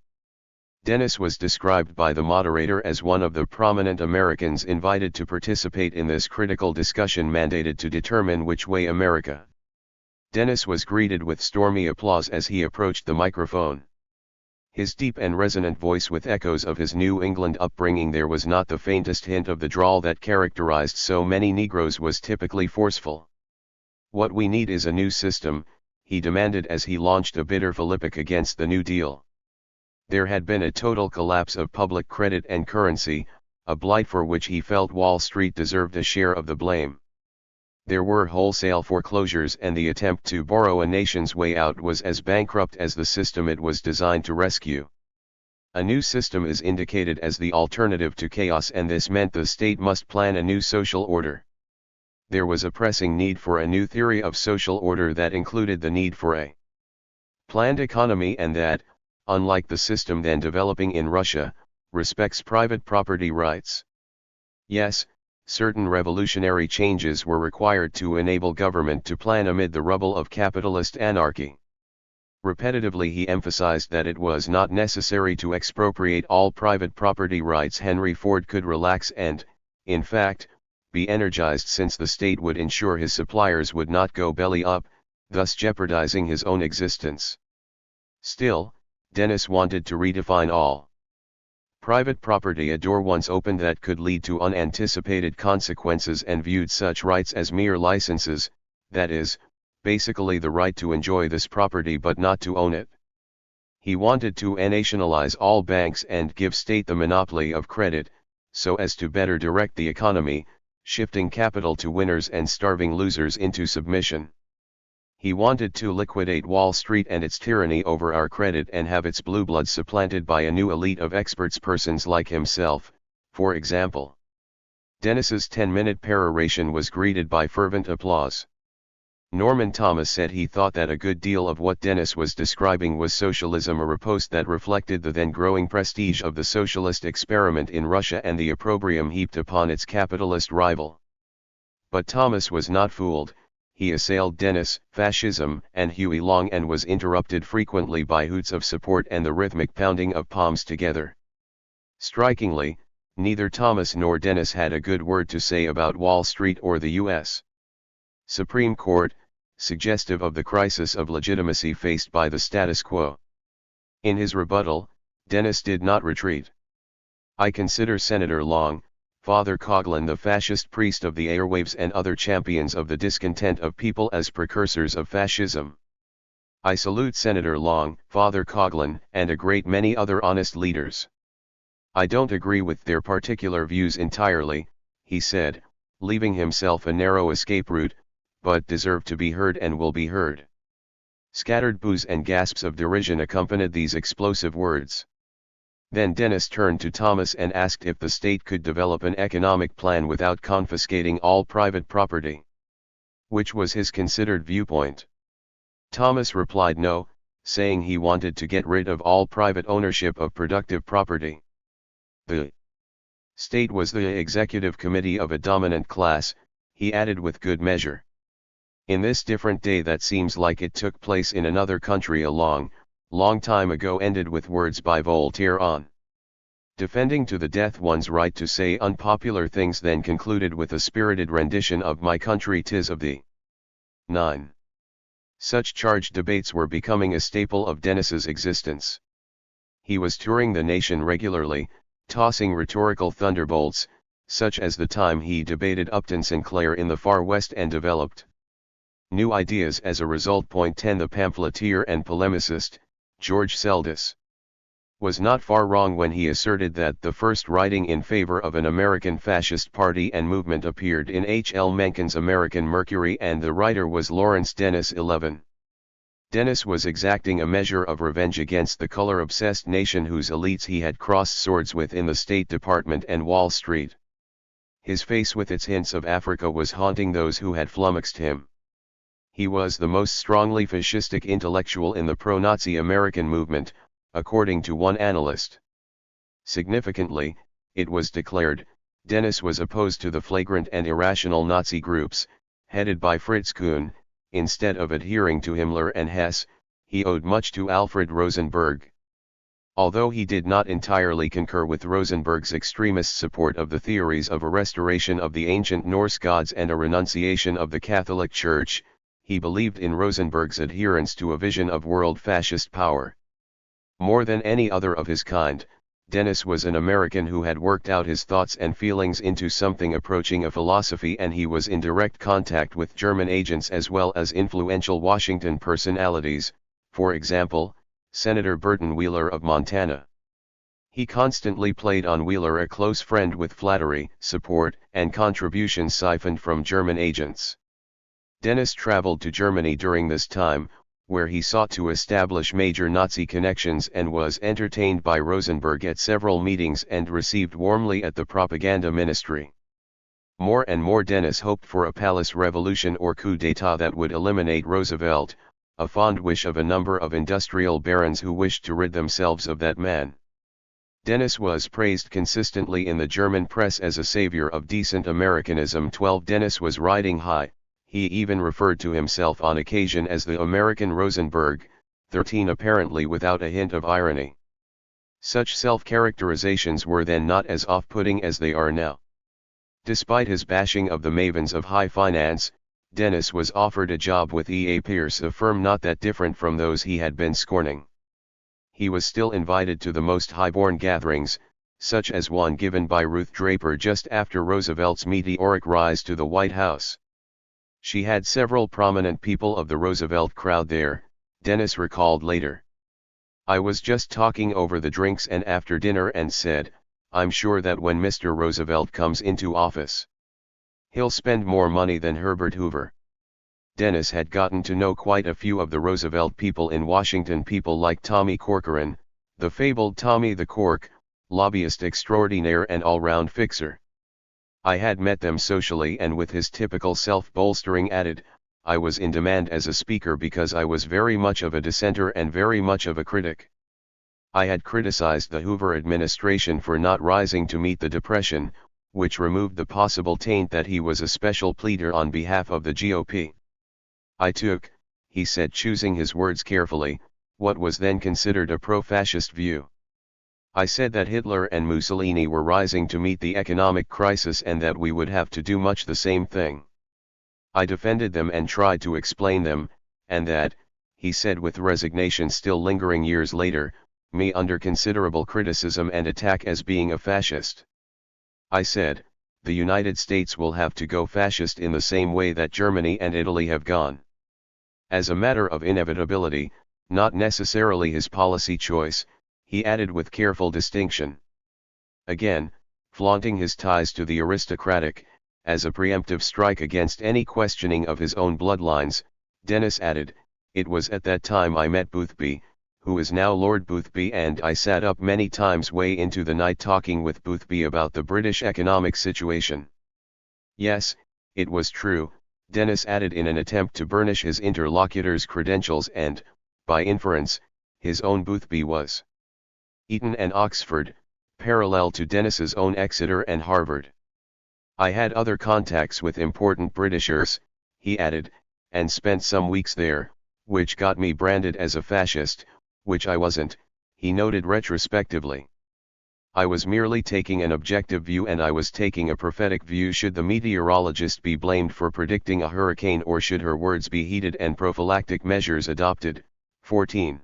Dennis was described by the moderator as one of the prominent Americans invited to participate in this critical discussion mandated to determine which way America. Dennis was greeted with stormy applause as he approached the microphone. His deep and resonant voice, with echoes of his New England upbringing, there was not the faintest hint of the drawl that characterized so many Negroes, was typically forceful. "What we need is a new system," he demanded as he launched a bitter philippic against the New Deal. There had been a total collapse of public credit and currency, a blight for which he felt Wall Street deserved a share of the blame. There were wholesale foreclosures, and the attempt to borrow a nation's way out was as bankrupt as the system it was designed to rescue. A new system is indicated as the alternative to chaos, and this meant the state must plan a new social order. There was a pressing need for a new theory of social order that included the need for a planned economy, and that, unlike the system then developing in Russia, respects private property rights. Yes, certain revolutionary changes were required to enable government to plan amid the rubble of capitalist anarchy. Repetitively he emphasized that it was not necessary to expropriate all private property rights. Henry Ford could relax and, in fact, be energized, since the state would ensure his suppliers would not go belly up, thus jeopardizing his own existence. Still, Dennis wanted to redefine all private property, a door once opened that could lead to unanticipated consequences, and viewed such rights as mere licenses, that is, basically the right to enjoy this property but not to own it. He wanted to nationalize all banks and give state the monopoly of credit, so as to better direct the economy, shifting capital to winners and starving losers into submission. He wanted to liquidate Wall Street and its tyranny over our credit, and have its blue blood supplanted by a new elite of experts, persons like himself, for example. Dennis's 10-minute peroration was greeted by fervent applause. Norman Thomas said he thought that a good deal of what Dennis was describing was socialism, a riposte that reflected the then growing prestige of the socialist experiment in Russia and the opprobrium heaped upon its capitalist rival. But Thomas was not fooled. He assailed Dennis, Fascism, and Huey Long, and was interrupted frequently by hoots of support and the rhythmic pounding of palms together. Strikingly, neither Thomas nor Dennis had a good word to say about Wall Street or the U.S. Supreme Court, suggestive of the crisis of legitimacy faced by the status quo. In his rebuttal, Dennis did not retreat. "I consider Senator Long, Father Coughlin, the fascist priest of the airwaves, and other champions of the discontent of people as precursors of fascism. I salute Senator Long, Father Coughlin, and a great many other honest leaders. I don't agree with their particular views entirely," he said, leaving himself a narrow escape route, "but deserve to be heard and will be heard." Scattered boos and gasps of derision accompanied these explosive words. Then Dennis turned to Thomas and asked if the state could develop an economic plan without confiscating all private property. Which was his considered viewpoint. Thomas replied no, saying he wanted to get rid of all private ownership of productive property. The state was the executive committee of a dominant class, he added with good measure. In this different day that seems like it took place in another country a long, long time ago, ended with words by Voltaire on defending to the death one's right to say unpopular things, then concluded with a spirited rendition of My Country 'Tis of Thee. 9. Such charged debates were becoming a staple of Dennis's existence. He was touring the nation regularly, tossing rhetorical thunderbolts, such as the time he debated Upton Sinclair in the Far West and developed new ideas as a result. 10. The pamphleteer and polemicist, George Seldes, was not far wrong when he asserted that the first writing in favor of an American fascist party and movement appeared in H. L. Mencken's American Mercury, and the writer was Lawrence Dennis. 11. Dennis was exacting a measure of revenge against the color-obsessed nation whose elites he had crossed swords with in the State Department and Wall Street. His face with its hints of Africa was haunting those who had flummoxed him. He was the most strongly fascistic intellectual in the pro-Nazi American movement, according to one analyst. Significantly, it was declared, Dennis was opposed to the flagrant and irrational Nazi groups, headed by Fritz Kuhn. Instead of adhering to Himmler and Hess, he owed much to Alfred Rosenberg. Although he did not entirely concur with Rosenberg's extremist support of the theories of a restoration of the ancient Norse gods and a renunciation of the Catholic Church, he believed in Rosenberg's adherence to a vision of world fascist power. More than any other of his kind, Dennis was an American who had worked out his thoughts and feelings into something approaching a philosophy, and he was in direct contact with German agents as well as influential Washington personalities, for example, Senator Burton Wheeler of Montana. He constantly played on Wheeler, a close friend, with flattery, support, and contributions siphoned from German agents. Dennis traveled to Germany during this time, where he sought to establish major Nazi connections and was entertained by Rosenberg at several meetings and received warmly at the propaganda ministry. More and more Dennis hoped for a palace revolution or coup d'état that would eliminate Roosevelt, a fond wish of a number of industrial barons who wished to rid themselves of that man. Dennis was praised consistently in the German press as a savior of decent Americanism. 12 Dennis was riding high. He even referred to himself on occasion as the American Rosenberg. 13 Apparently without a hint of irony. Such self-characterizations were then not as off-putting as they are now. Despite his bashing of the mavens of high finance, Dennis was offered a job with E.A. Pierce, a firm not that different from those he had been scorning. He was still invited to the most high-born gatherings, such as one given by Ruth Draper just after Roosevelt's meteoric rise to the White House. She had several prominent people of the Roosevelt crowd there, Dennis recalled later. I was just talking over the drinks and after dinner and said, I'm sure that when Mr. Roosevelt comes into office, he'll spend more money than Herbert Hoover. Dennis had gotten to know quite a few of the Roosevelt people in Washington, people like Tommy Corcoran, the fabled Tommy the Cork, lobbyist extraordinaire and all-round fixer. I had met them socially, and with his typical self-bolstering added, I was in demand as a speaker because I was very much of a dissenter and very much of a critic. I had criticized the Hoover administration for not rising to meet the Depression, which removed the possible taint that he was a special pleader on behalf of the GOP. I took, he said, choosing his words carefully, what was then considered a pro-fascist view. I said that Hitler and Mussolini were rising to meet the economic crisis and that we would have to do much the same thing. I defended them and tried to explain them, and that, he said with resignation still lingering years later, me under considerable criticism and attack as being a fascist. I said, the United States will have to go fascist in the same way that Germany and Italy have gone. As a matter of inevitability, not necessarily his policy choice, he added with careful distinction. Again, flaunting his ties to the aristocratic, as a preemptive strike against any questioning of his own bloodlines, Dennis added, it was at that time I met Boothby, who is now Lord Boothby, and I sat up many times way into the night talking with Boothby about the British economic situation. Yes, it was true, Dennis added in an attempt to burnish his interlocutor's credentials and, by inference, his own Boothby was Eton and Oxford, parallel to Dennis's own Exeter and Harvard. I had other contacts with important Britishers, he added, and spent some weeks there, which got me branded as a fascist, which I wasn't, he noted retrospectively. I was merely taking an objective view, and I was taking a prophetic view. Should the meteorologist be blamed for predicting a hurricane, or should her words be heeded and prophylactic measures adopted? 14.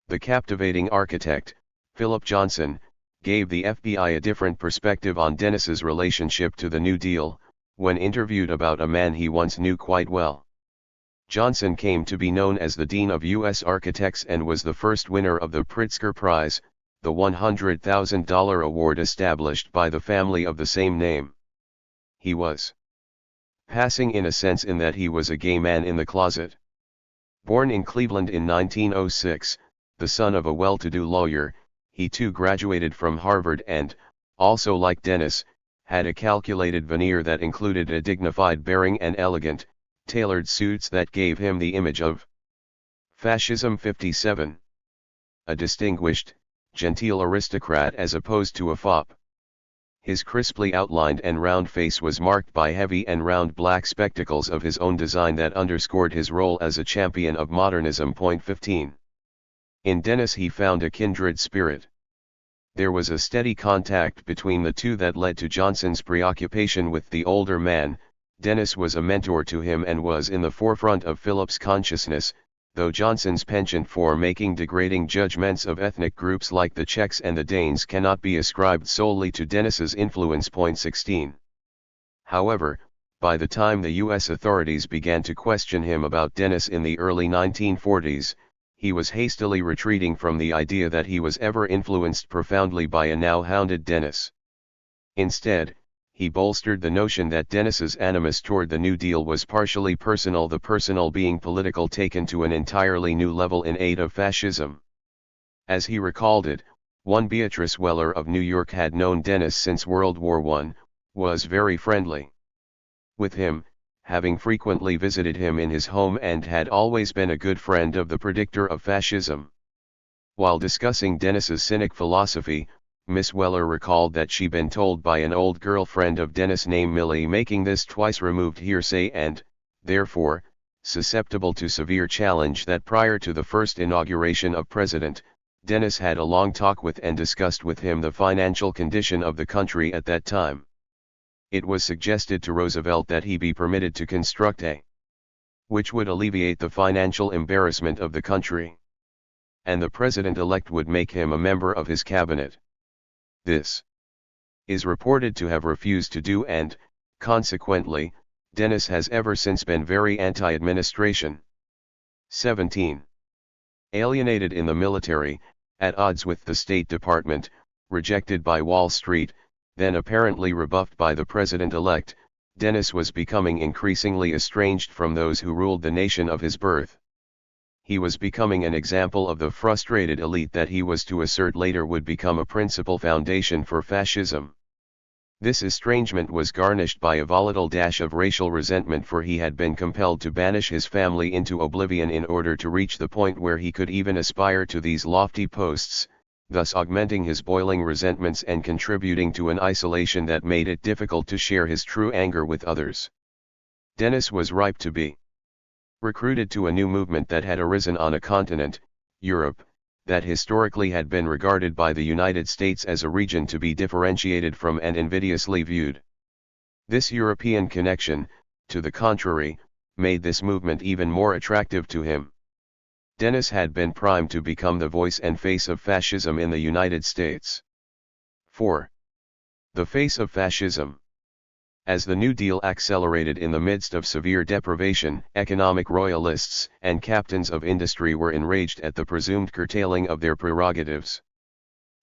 The captivating architect, Philip Johnson, gave the FBI a different perspective on Dennis's relationship to the New Deal, when interviewed about a man he once knew quite well. Johnson came to be known as the Dean of U.S. Architects and was the first winner of the Pritzker Prize, the $100,000 award established by the family of the same name. He was passing in a sense in that he was a gay man in the closet. Born in Cleveland in 1906, the son of a well-to-do lawyer, he too graduated from Harvard and, also like Dennis, had a calculated veneer that included a dignified bearing and elegant, tailored suits that gave him the image of Fascism. 57. A distinguished, genteel aristocrat as opposed to a fop. His crisply outlined and round face was marked by heavy and round black spectacles of his own design that underscored his role as a champion of modernism. 15. In Dennis he found a kindred spirit. There was a steady contact between the two that led to Johnson's preoccupation with the older man. Dennis was a mentor to him and was in the forefront of Philip's consciousness, though Johnson's penchant for making degrading judgments of ethnic groups like the Czechs and the Danes cannot be ascribed solely to Dennis's influence. 16. However, by the time the U.S. authorities began to question him about Dennis in the early 1940s, he was hastily retreating from the idea that he was ever influenced profoundly by a now hounded Dennis. Instead, he bolstered the notion that Dennis's animus toward the New Deal was partially personal, the personal being political, taken to an entirely new level in aid of fascism. As he recalled it, one Beatrice Weller of New York had known Dennis since World War I, was very friendly with him, having frequently visited him in his home, and had always been a good friend of the predictor of fascism. While discussing Dennis's cynic philosophy, Miss Weller recalled that she'd been told by an old girlfriend of Dennis named Millie, making this twice removed hearsay and, therefore, susceptible to severe challenge, that prior to the first inauguration of President, Dennis had a long talk with and discussed with him the financial condition of the country at that time. It was suggested to Roosevelt that he be permitted to construct a which would alleviate the financial embarrassment of the country, and the president-elect would make him a member of his cabinet. This is reported to have refused to do, and, consequently, Dennis has ever since been very anti-administration. 17. Alienated in the military, at odds with the State Department, rejected by Wall Street, then apparently rebuffed by the president-elect, Dennis was becoming increasingly estranged from those who ruled the nation of his birth. He was becoming an example of the frustrated elite that he was to assert later would become a principal foundation for fascism. This estrangement was garnished by a volatile dash of racial resentment, for he had been compelled to banish his family into oblivion in order to reach the point where he could even aspire to these lofty posts, thus augmenting his boiling resentments and contributing to an isolation that made it difficult to share his true anger with others. Dennis was ripe to be recruited to a new movement that had arisen on a continent, Europe, that historically had been regarded by the United States as a region to be differentiated from and invidiously viewed. This European connection, to the contrary, made this movement even more attractive to him. Dennis had been primed to become the voice and face of fascism in the United States. 4. The face of fascism. As the New Deal accelerated in the midst of severe deprivation, economic royalists and captains of industry were enraged at the presumed curtailing of their prerogatives.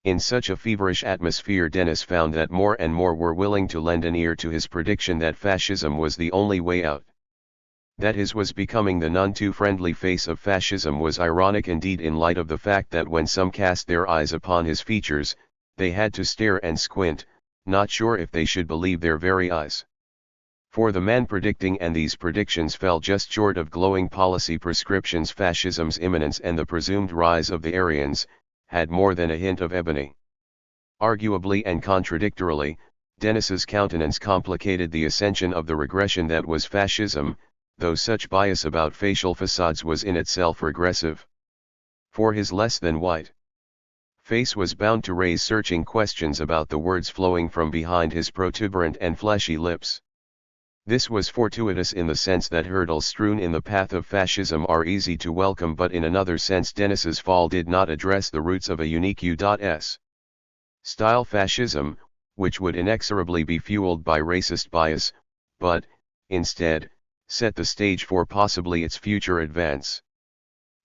In such a feverish atmosphere, Dennis found that more and more were willing to lend an ear to his prediction that fascism was the only way out. That his was becoming the none too friendly face of fascism was ironic indeed, in light of the fact that when some cast their eyes upon his features, they had to stare and squint, not sure if they should believe their very eyes. For the man predicting, and these predictions fell just short of glowing policy prescriptions, fascism's imminence and the presumed rise of the Aryans, had more than a hint of ebony. Arguably and contradictorily, Dennis's countenance complicated the ascension of the regression that was fascism, though such bias about facial facades was in itself regressive. For his less than white face was bound to raise searching questions about the words flowing from behind his protuberant and fleshy lips. This was fortuitous in the sense that hurdles strewn in the path of fascism are easy to welcome, but in another sense Dennis's fall did not address the roots of a unique U.S. style fascism, which would inexorably be fueled by racist bias, but, instead, set the stage for possibly its future advance.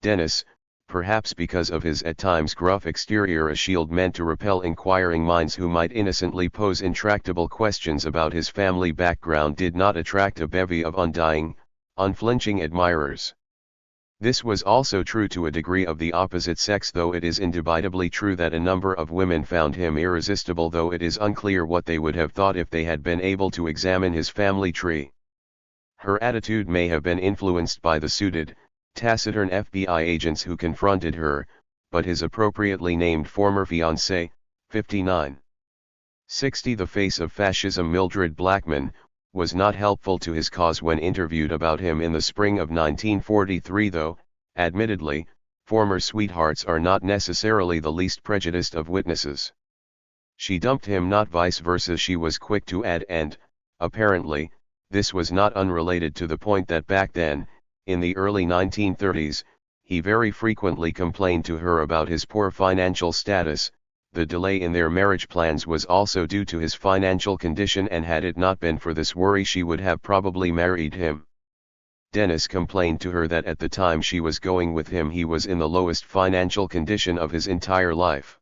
Dennis, perhaps because of his at times gruff exterior, a shield meant to repel inquiring minds who might innocently pose intractable questions about his family background, did not attract a bevy of undying, unflinching admirers. This was also true to a degree of the opposite sex, though it is indubitably true that a number of women found him irresistible, though it is unclear what they would have thought if they had been able to examine his family tree. Her attitude may have been influenced by the suited, taciturn FBI agents who confronted her, but his appropriately named former fiancée, 59. 60. The face of fascism, Mildred Blackman, was not helpful to his cause when interviewed about him in the spring of 1943, though, admittedly, former sweethearts are not necessarily the least prejudiced of witnesses. She dumped him, not vice versa, she was quick to add, and, apparently, this was not unrelated to the point that back then, in the early 1930s, he very frequently complained to her about his poor financial status. The delay in their marriage plans was also due to his financial condition, and had it not been for this worry she would have probably married him. Dennis complained to her that at the time she was going with him he was in the lowest financial condition of his entire life.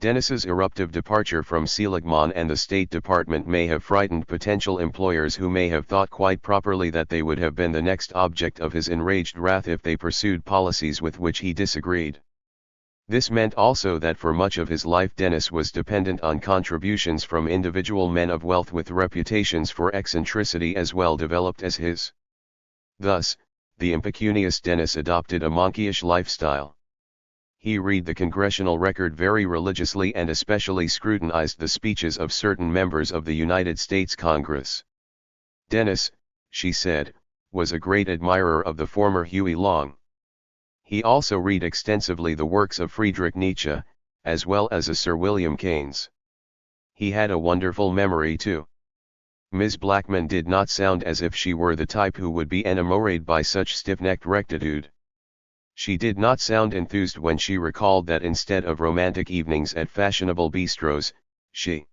Dennis's eruptive departure from Seligman and the State Department may have frightened potential employers who may have thought quite properly that they would have been the next object of his enraged wrath if they pursued policies with which he disagreed. This meant also that for much of his life Dennis was dependent on contributions from individual men of wealth with reputations for eccentricity as well developed as his. Thus, the impecunious Dennis adopted a monkeyish lifestyle. He read the congressional record very religiously and especially scrutinized the speeches of certain members of the United States Congress. Dennis, she said, was a great admirer of the former Huey Long. He also read extensively the works of Friedrich Nietzsche, as well as Sir William Keynes. He had a wonderful memory too. Ms. Blackman did not sound as if she were the type who would be enamored by such stiff-necked rectitude. She did not sound enthused when she recalled that instead of romantic evenings at fashionable bistros, she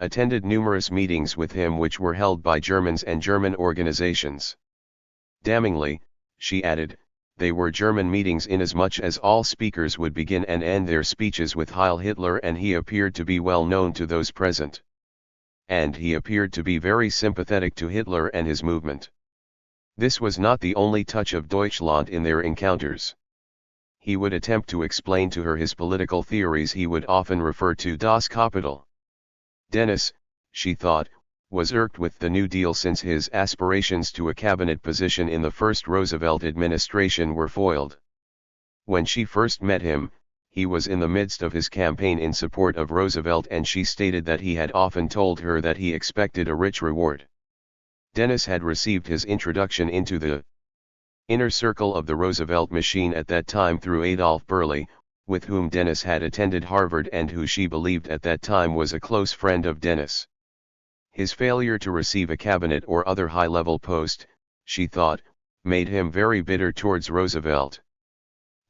attended numerous meetings with him which were held by Germans and German organizations. Damningly, she added, they were German meetings inasmuch as all speakers would begin and end their speeches with Heil Hitler, and he appeared to be well known to those present. And he appeared to be very sympathetic to Hitler and his movement. This was not the only touch of Deutschland in their encounters. He would attempt to explain to her his political theories. He would often refer to Das Kapital. Dennis, she thought, was irked with the New Deal since his aspirations to a cabinet position in the first Roosevelt administration were foiled. When she first met him, he was in the midst of his campaign in support of Roosevelt, and she stated that he had often told her that he expected a rich reward. Dennis had received his introduction into the inner circle of the Roosevelt machine at that time through Adolph Burley, with whom Dennis had attended Harvard and who she believed at that time was a close friend of Dennis. His failure to receive a cabinet or other high-level post, she thought, made him very bitter towards Roosevelt.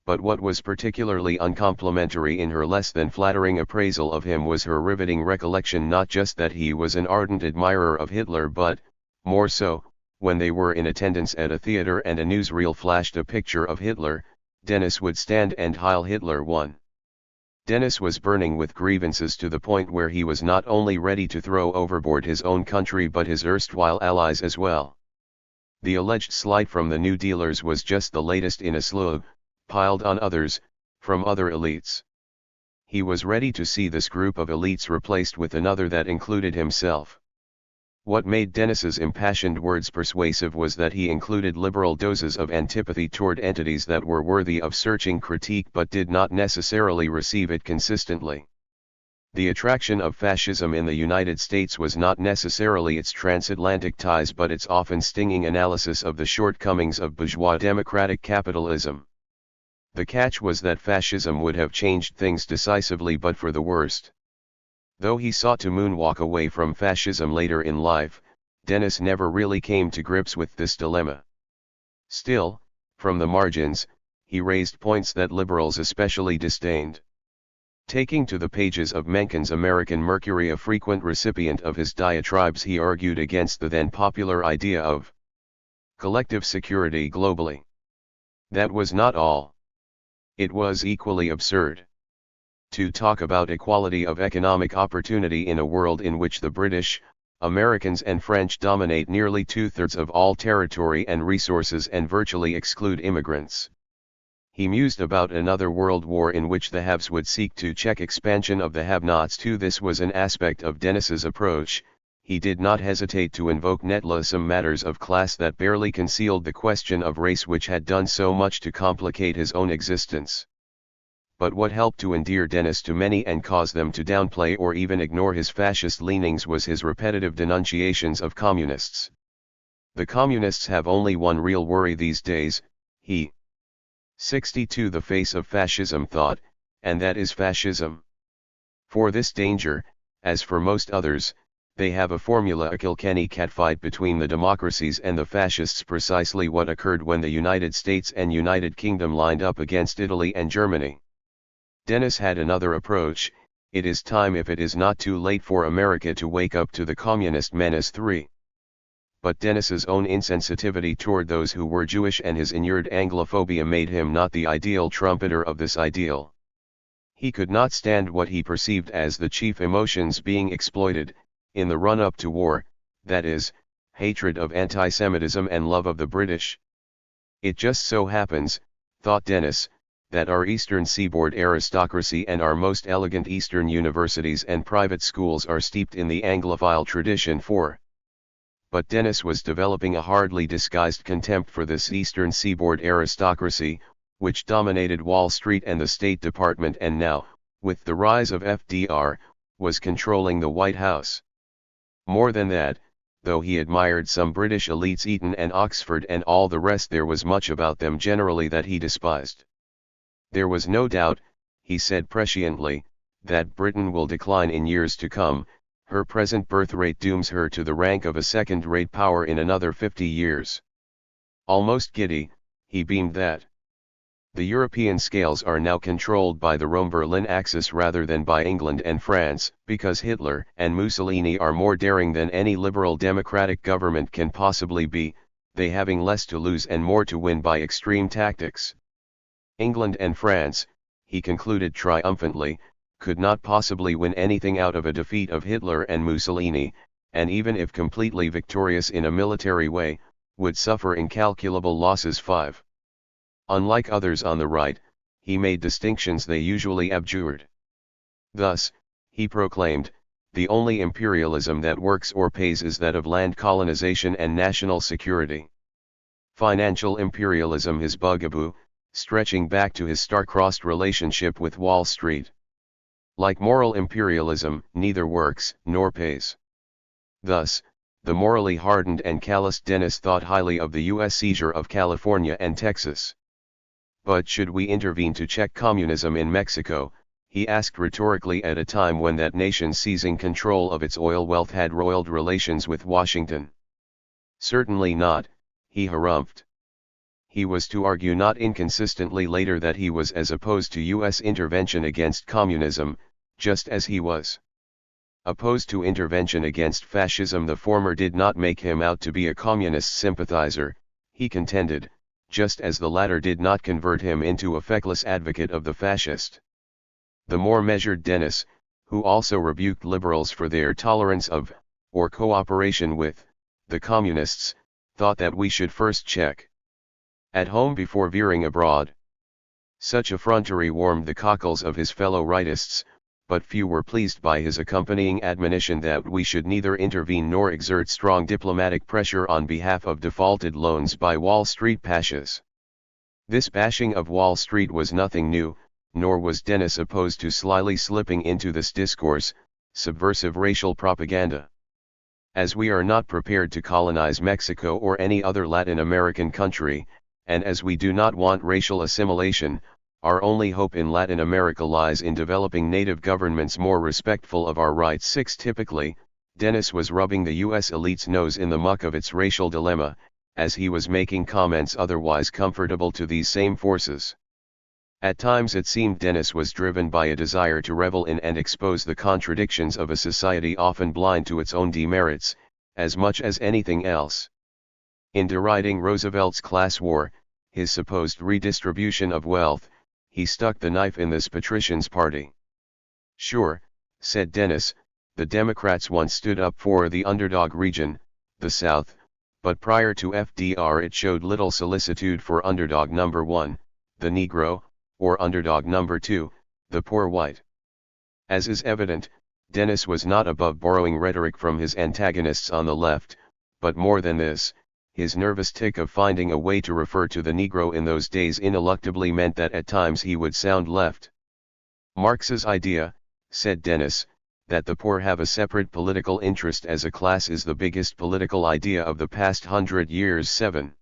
But what was particularly uncomplimentary in her less than flattering appraisal of him was her riveting recollection not just that he was an ardent admirer of Hitler but, more so, when they were in attendance at a theater and a newsreel flashed a picture of Hitler, Dennis would stand and Heil Hitler one. Dennis was burning with grievances to the point where he was not only ready to throw overboard his own country but his erstwhile allies as well. The alleged slight from the New Dealers was just the latest in a slew, piled on others, from other elites. He was ready to see this group of elites replaced with another that included himself. What made Dennis's impassioned words persuasive was that he included liberal doses of antipathy toward entities that were worthy of searching critique but did not necessarily receive it consistently. The attraction of fascism in the United States was not necessarily its transatlantic ties but its often stinging analysis of the shortcomings of bourgeois democratic capitalism. The catch was that fascism would have changed things decisively but for the worst. Though he sought to moonwalk away from fascism later in life, Dennis never really came to grips with this dilemma. Still, from the margins, he raised points that liberals especially disdained. Taking to the pages of Mencken's American Mercury, a frequent recipient of his diatribes, he argued against the then popular idea of collective security globally. That was not all. It was equally absurd to talk about equality of economic opportunity in a world in which the British, Americans and French dominate nearly two-thirds of all territory and resources and virtually exclude immigrants. He mused about another world war in which the haves would seek to check expansion of the have-nots too. This was an aspect of Dennis's approach. He did not hesitate to invoke needlessome matters of class that barely concealed the question of race which had done so much to complicate his own existence. But what helped to endear Dennis to many and cause them to downplay or even ignore his fascist leanings was his repetitive denunciations of communists. The communists have only one real worry these days, he 62 the face of fascism thought, and that is fascism. For this danger, as for most others, They have a formula: a Kilkenny catfight between the democracies and the fascists, precisely what occurred when the United States and United Kingdom lined up against Italy and Germany. Dennis had another approach: it is time, if it is not too late, for America to wake up to the communist menace. 3. But Dennis's own insensitivity toward those who were Jewish and his inured Anglophobia made him not the ideal trumpeter of this ideal. He could not stand what he perceived as the chief emotions being exploited, in the run-up to war, that is, hatred of anti-Semitism and love of the British. It just so happens, thought Dennis, that our eastern seaboard aristocracy and our most elegant eastern universities and private schools are steeped in the Anglophile tradition. 4. But Dennis was developing a hardly disguised contempt for this eastern seaboard aristocracy, which dominated Wall Street and the State Department, and now, with the rise of FDR, was controlling the White House. More than that, though he admired some British elites, Eton and Oxford and all the rest, there was much about them generally that he despised. There was no doubt, he said presciently, that Britain will decline in years to come. Her present birth rate dooms her to the rank of a second-rate power in another 50 years. Almost giddy, he beamed that the European scales are now controlled by the Rome-Berlin axis rather than by England and France, because Hitler and Mussolini are more daring than any liberal democratic government can possibly be, they having less to lose and more to win by extreme tactics. England and France, he concluded triumphantly, could not possibly win anything out of a defeat of Hitler and Mussolini, and even if completely victorious in a military way, would suffer incalculable losses. 5. Unlike others on the right, he made distinctions they usually abjured. Thus, he proclaimed, the only imperialism that works or pays is that of land colonization and national security. Financial imperialism his bugaboo, stretching back to his star-crossed relationship with Wall Street. Like moral imperialism, neither works nor pays. Thus, the morally hardened and calloused Dennis thought highly of the U.S. seizure of California and Texas. But should we intervene to check communism in Mexico, he asked rhetorically, at a time when that nation seizing control of its oil wealth had roiled relations with Washington? Certainly not, he harumphed. He was to argue not inconsistently later that he was as opposed to U.S. intervention against communism, just as he was opposed to intervention against fascism. The former did not make him out to be a communist sympathizer, he contended, just as the latter did not convert him into a feckless advocate of the fascist. The more measured Dennis, who also rebuked liberals for their tolerance of, or cooperation with, the communists, thought that we should first check at home before veering abroad. Such effrontery warmed the cockles of his fellow rightists, but few were pleased by his accompanying admonition that we should neither intervene nor exert strong diplomatic pressure on behalf of defaulted loans by Wall Street pashas. This bashing of Wall Street was nothing new, nor was Dennis opposed to slyly slipping into this discourse, subversive racial propaganda. As we are not prepared to colonize Mexico or any other Latin American country, and as we do not want racial assimilation, our only hope in Latin America lies in developing native governments more respectful of our rights. 6. Typically, Dennis was rubbing the U.S. elite's nose in the muck of its racial dilemma, as he was making comments otherwise comfortable to these same forces. At times it seemed Dennis was driven by a desire to revel in and expose the contradictions of a society often blind to its own demerits, as much as anything else. In deriding Roosevelt's class war, his supposed redistribution of wealth, he stuck the knife in this patrician's party. Sure, said Dennis, the Democrats once stood up for the underdog region, the South, but prior to FDR it showed little solicitude for underdog number 1, the Negro, or underdog number 2, the poor white. As is evident, Dennis was not above borrowing rhetoric from his antagonists on the left, but more than this, his nervous tic of finding a way to refer to the Negro in those days ineluctably meant that at times he would sound left. Marx's idea, said Dennis, that the poor have a separate political interest as a class is the biggest political idea of the past 100 years. 7.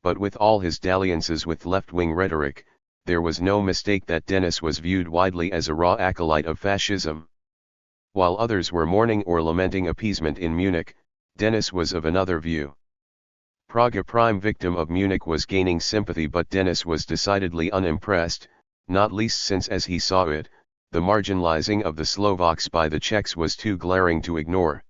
But with all his dalliances with left-wing rhetoric, there was no mistake that Dennis was viewed widely as a raw acolyte of fascism. While others were mourning or lamenting appeasement in Munich, Dennis was of another view. Prague, a prime victim of Munich, was gaining sympathy, but Dennis was decidedly unimpressed, not least since, as he saw it, the marginalizing of the Slovaks by the Czechs was too glaring to ignore.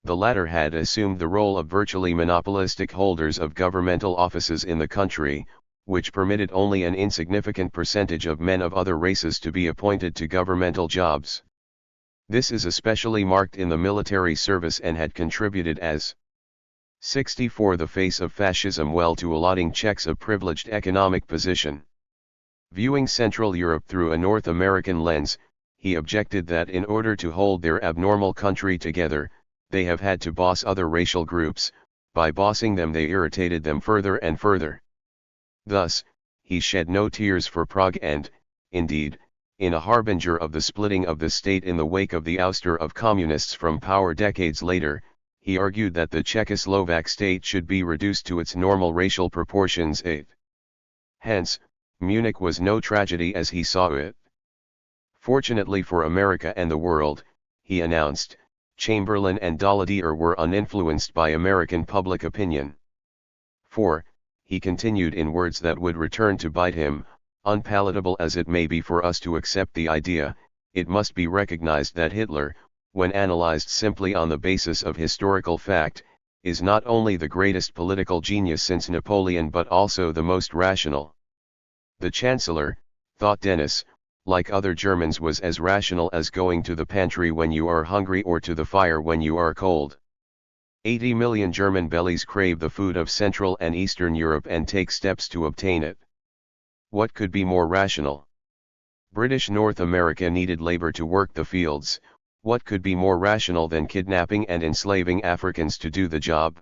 The latter had assumed the role of virtually monopolistic holders of governmental offices in the country, which permitted only an insignificant percentage of men of other races to be appointed to governmental jobs. This is especially marked in the military service and had contributed as 64 the face of fascism well to allotting Czechs a privileged economic position. Viewing Central Europe through a North American lens, he objected that in order to hold their abnormal country together, they have had to boss other racial groups. By bossing them they irritated them further and further. Thus, he shed no tears for Prague and, indeed, in a harbinger of the splitting of the state in the wake of the ouster of communists from power decades later, he argued that the Czechoslovak state should be reduced to its normal racial proportions. 8. Hence, Munich was no tragedy as he saw it. Fortunately for America and the world, he announced, Chamberlain and Daladier were uninfluenced by American public opinion. 4. He continued in words that would return to bite him, unpalatable as it may be for us to accept the idea, it must be recognized that Hitler, when analyzed simply on the basis of historical fact, is not only the greatest political genius since Napoleon but also the most rational. The Chancellor, thought Dennis, like other Germans, was as rational as going to the pantry when you are hungry or to the fire when you are cold. 80 million German bellies crave the food of Central and Eastern Europe and take steps to obtain it. What could be more rational? British North America needed labor to work the fields. What could be more rational than kidnapping and enslaving Africans to do the job?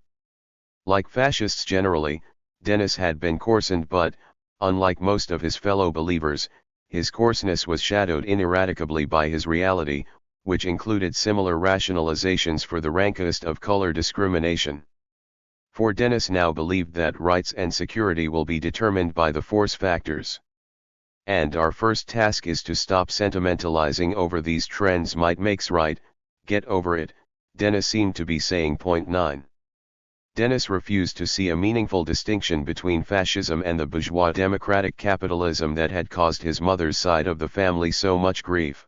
Like fascists generally, Dennis had been coarsened, but, unlike most of his fellow believers, his coarseness was shadowed ineradicably by his reality, which included similar rationalizations for the rankest of color discrimination. For Dennis now believed that rights and security will be determined by the force factors. And our first task is to stop sentimentalizing over these trends. Might makes right, get over it, Dennis seemed to be saying. 9. Dennis refused to see a meaningful distinction between fascism and the bourgeois democratic capitalism that had caused his mother's side of the family so much grief.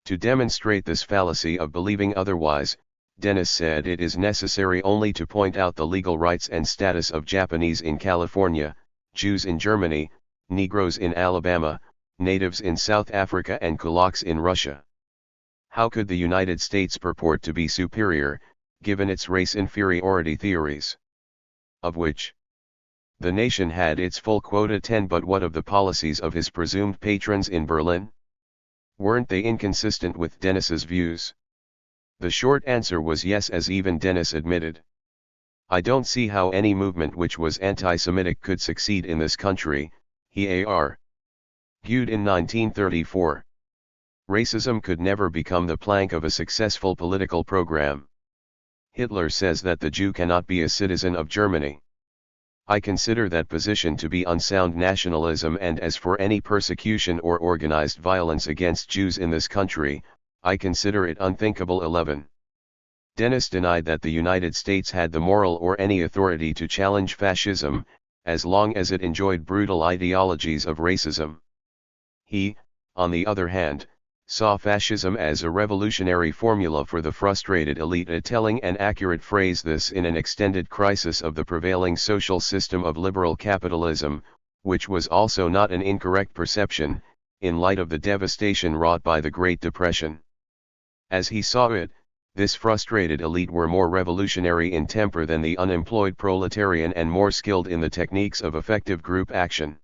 To demonstrate this fallacy of believing otherwise, Dennis said it is necessary only to point out the legal rights and status of Japanese in California, Jews in Germany, Negroes in Alabama, natives in South Africa and Kulaks in Russia. How could the United States purport to be superior, given its race inferiority theories? Of which the nation had its full quota. 10. But what of the policies of his presumed patrons in Berlin? Weren't they inconsistent with Dennis's views? The short answer was yes, as even Dennis admitted. I don't see how any movement which was anti-Semitic could succeed in this country, he argued in 1934. Racism could never become the plank of a successful political program. Hitler says that the Jew cannot be a citizen of Germany. I consider that position to be unsound nationalism, and as for any persecution or organized violence against Jews in this country, I consider it unthinkable. 11. Dennis denied that the United States had the moral or any authority to challenge fascism, as long as it enjoyed brutal ideologies of racism. He, on the other hand, saw fascism as a revolutionary formula for the frustrated elite, a telling and accurate phrase this in an extended crisis of the prevailing social system of liberal capitalism, which was also not an incorrect perception, in light of the devastation wrought by the Great Depression. As he saw it, this frustrated elite were more revolutionary in temper than the unemployed proletarian and more skilled in the techniques of effective group action.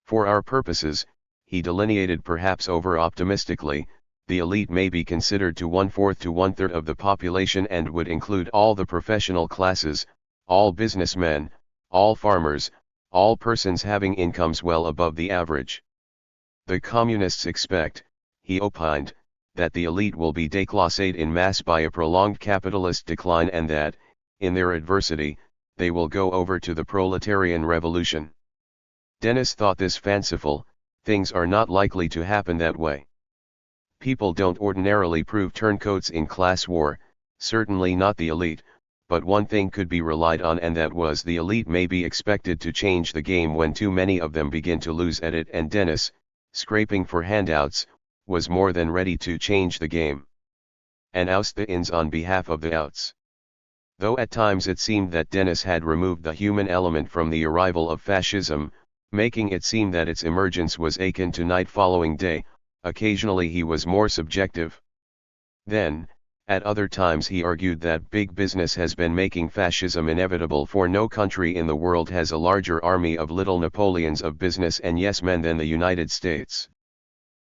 For our purposes, he delineated perhaps over-optimistically, the elite may be considered to 1/4 to 1/3 of the population and would include all the professional classes, all businessmen, all farmers, all persons having incomes well above the average. The communists expect, he opined, that the elite will be déclassed in mass by a prolonged capitalist decline and that, in their adversity, they will go over to the proletarian revolution. Dennis thought this fanciful. Things are not likely to happen that way. People don't ordinarily prove turncoats in class war, certainly not the elite, but one thing could be relied on, and that was the elite may be expected to change the game when too many of them begin to lose at it, and Dennis, scraping for handouts, was more than ready to change the game and oust the ins on behalf of the outs. Though at times it seemed that Dennis had removed the human element from the arrival of fascism, making it seem that its emergence was akin to night following day, occasionally he was more subjective. Then, at other times he argued that big business has been making fascism inevitable, for no country in the world has a larger army of little Napoleons of business and yes men than the United States.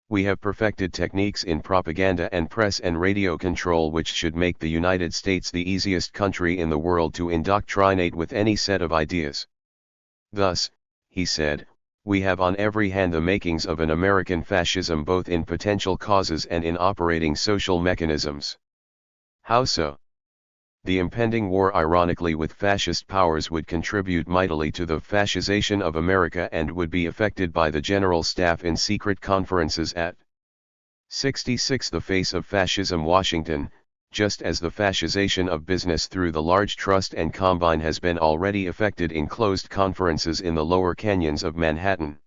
We have perfected techniques in propaganda and press and radio control which should make the United States the easiest country in the world to indoctrinate with any set of ideas. Thus, he said, we have on every hand the makings of an American fascism, both in potential causes and in operating social mechanisms. How so? The impending war, ironically, with fascist powers would contribute mightily to the fascization of America and would be effected by the General Staff in secret conferences at 66 The face of fascism, Washington, just as the fascization of business through the large trust and combine has been already effected in closed conferences in the lower canyons of Manhattan.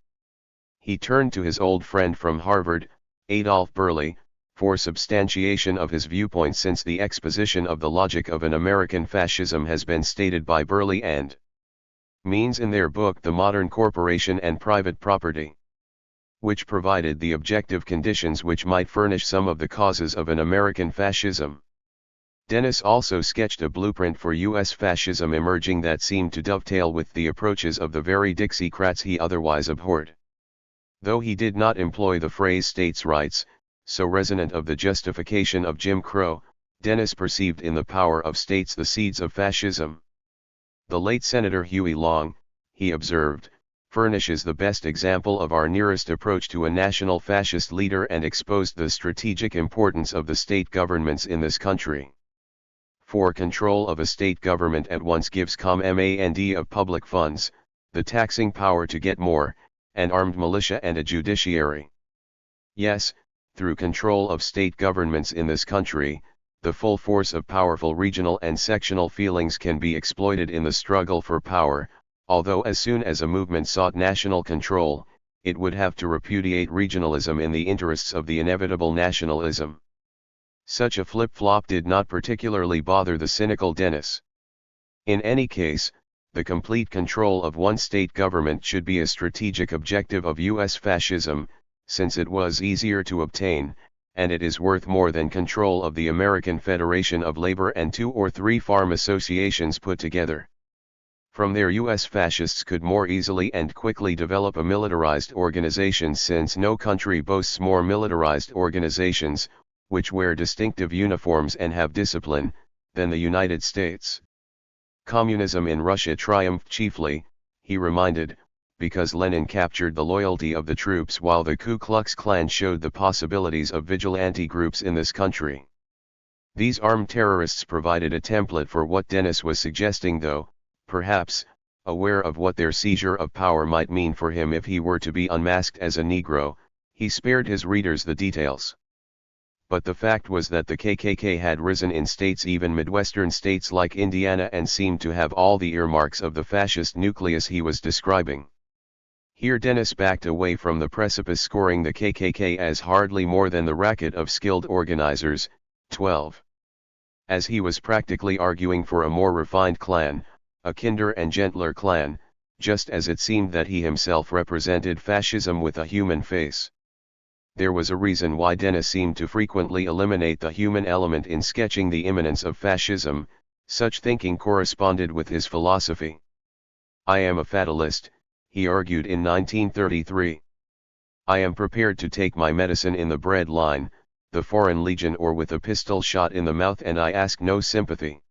He turned to his old friend from Harvard, Adolph Burley, for substantiation of his viewpoint, since the exposition of the logic of an American fascism has been stated by Burley and Means in their book The Modern Corporation and Private Property, which provided the objective conditions which might furnish some of the causes of an American fascism. Dennis also sketched a blueprint for U.S. fascism emerging that seemed to dovetail with the approaches of the very Dixiecrats he otherwise abhorred. Though he did not employ the phrase states' rights, so resonant of the justification of Jim Crow, Dennis perceived in the power of states the seeds of fascism. The late Senator Huey Long, he observed, furnishes the best example of our nearest approach to a national fascist leader and exposed the strategic importance of the state governments in this country. For control of a state government at once gives command of public funds, the taxing power to get more, an armed militia and a judiciary. Yes, through control of state governments in this country, the full force of powerful regional and sectional feelings can be exploited in the struggle for power, although as soon as a movement sought national control, it would have to repudiate regionalism in the interests of the inevitable nationalism. Such a flip-flop did not particularly bother the cynical Dennis. In any case, the complete control of one state government should be a strategic objective of U.S. fascism, since it was easier to obtain, and it is worth more than control of the American Federation of Labor and 2 or 3 farm associations put together. From there, U.S. fascists could more easily and quickly develop a militarized organization, since no country boasts more militarized organizations, which wear distinctive uniforms and have discipline, than the United States. Communism in Russia triumphed chiefly, he reminded, because Lenin captured the loyalty of the troops, while the Ku Klux Klan showed the possibilities of vigilante groups in this country. These armed terrorists provided a template for what Dennis was suggesting, though, perhaps, aware of what their seizure of power might mean for him if he were to be unmasked as a Negro, he spared his readers the details. But the fact was that the KKK had risen in states, even Midwestern states like Indiana, and seemed to have all the earmarks of the fascist nucleus he was describing. Here Dennis backed away from the precipice, scoring the KKK as hardly more than the racket of skilled organizers, 12. As he was practically arguing for a more refined Klan, a kinder and gentler Klan, just as it seemed that he himself represented fascism with a human face. There was a reason why Dennis seemed to frequently eliminate the human element in sketching the imminence of fascism. Such thinking corresponded with his philosophy. I am a fatalist, he argued in 1933. I am prepared to take my medicine in the bread line, the Foreign Legion, or with a pistol shot in the mouth, and I ask no sympathy.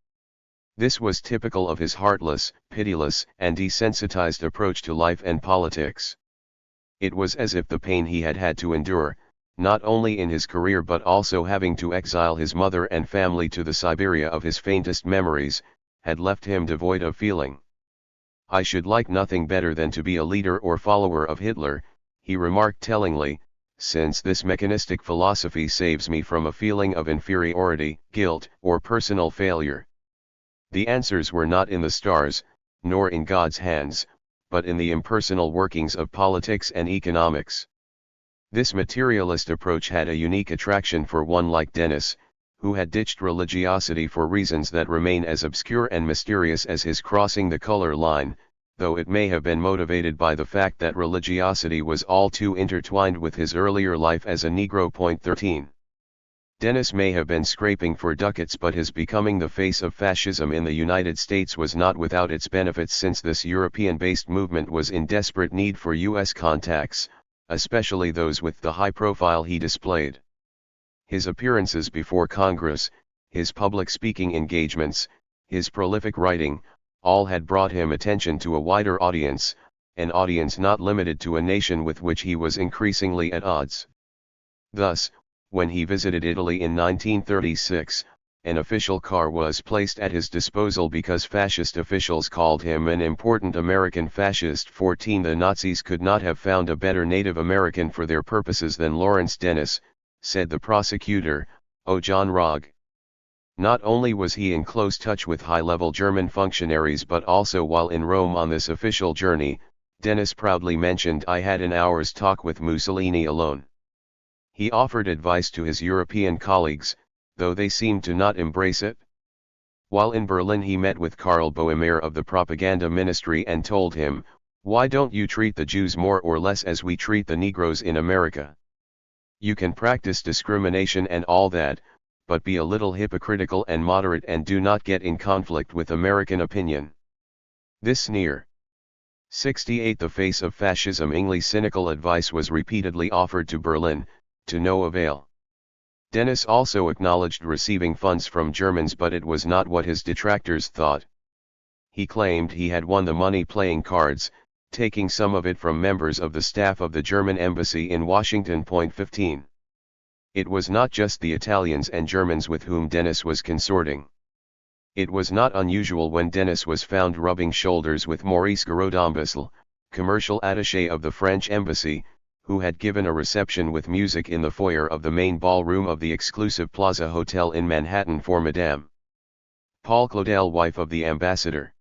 This was typical of his heartless, pitiless, and desensitized approach to life and politics. It was as if the pain he had had to endure, not only in his career but also having to exile his mother and family to the Siberia of his faintest memories, had left him devoid of feeling. I should like nothing better than to be a leader or follower of Hitler, he remarked tellingly, since this mechanistic philosophy saves me from a feeling of inferiority, guilt, or personal failure. The answers were not in the stars, nor in God's hands, but in the impersonal workings of politics and economics. This materialist approach had a unique attraction for one like Dennis, who had ditched religiosity for reasons that remain as obscure and mysterious as his crossing the color line, though it may have been motivated by the fact that religiosity was all too intertwined with his earlier life as a Negro. 13. Dennis may have been scraping for ducats, but his becoming the face of fascism in the United States was not without its benefits, since this European-based movement was in desperate need for U.S. contacts, especially those with the high profile he displayed. His appearances before Congress, his public speaking engagements, his prolific writing, all had brought him attention to a wider audience, an audience not limited to a nation with which he was increasingly at odds. Thus, when he visited Italy in 1936, an official car was placed at his disposal because fascist officials called him an important American fascist. 14. The Nazis could not have found a better Native American for their purposes than Lawrence Dennis, said the prosecutor, O. John Rogge. Not only was he in close touch with high-level German functionaries, but also while in Rome on this official journey, Dennis proudly mentioned, "I had an hour's talk with Mussolini alone." He offered advice to his European colleagues, though they seemed to not embrace it. While in Berlin he met with Karl Boehmer of the propaganda ministry and told him, "Why don't you treat the Jews more or less as we treat the Negroes in America? You can practice discrimination and all that, but be a little hypocritical and moderate and do not get in conflict with American opinion." This sneer. 68. The face of fascism. Ingly cynical advice was repeatedly offered to Berlin, to no avail. Dennis also acknowledged receiving funds from Germans, but it was not what his detractors thought. He claimed he had won the money playing cards, taking some of it from members of the staff of the German embassy in Washington. 15. It was not just the Italians and Germans with whom Dennis was consorting. It was not unusual when Dennis was found rubbing shoulders with Maurice Garodombasle, commercial attaché of the French embassy, who had given a reception with music in the foyer of the main ballroom of the exclusive Plaza Hotel in Manhattan for Madame Paul Claudel, wife of the ambassador.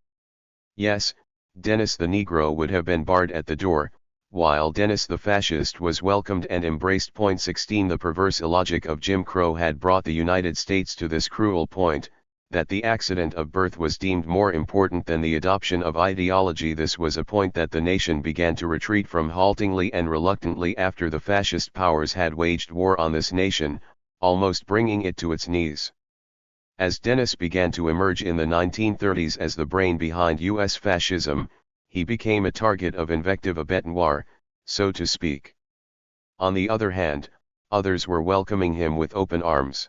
Yes, Dennis the Negro would have been barred at the door, while Dennis the fascist was welcomed and embraced. 16. The perverse illogic of Jim Crow had brought the United States to this cruel point, that the accident of birth was deemed more important than the adoption of ideology. This was a point that the nation began to retreat from haltingly and reluctantly after the fascist powers had waged war on this nation, almost bringing it to its knees. As Dennis began to emerge in the 1930s as the brain behind U.S. fascism, he became a target of invective, a bête noire, so to speak. On the other hand, others were welcoming him with open arms.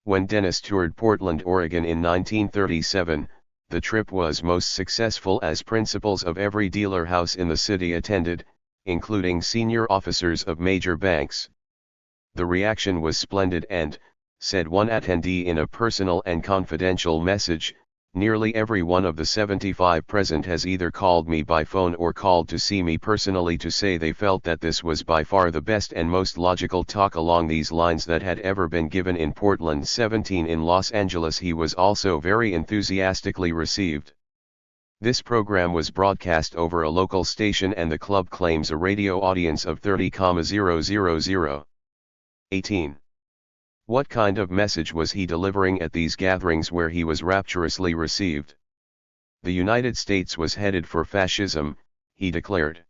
When Dennis toured Portland, Oregon in 1937, the trip was most successful as principals of every dealer house in the city attended, including senior officers of major banks. The reaction was splendid and, said one attendee in a personal and confidential message, "Nearly every one of the 75 present has either called me by phone or called to see me personally to say they felt that this was by far the best and most logical talk along these lines that had ever been given in Portland." 17. In Los Angeles he was also very enthusiastically received. This program was broadcast over a local station and the club claims a radio audience of 30,000. 18. What kind of message was he delivering at these gatherings where he was rapturously received? The United States was headed for fascism, he declared.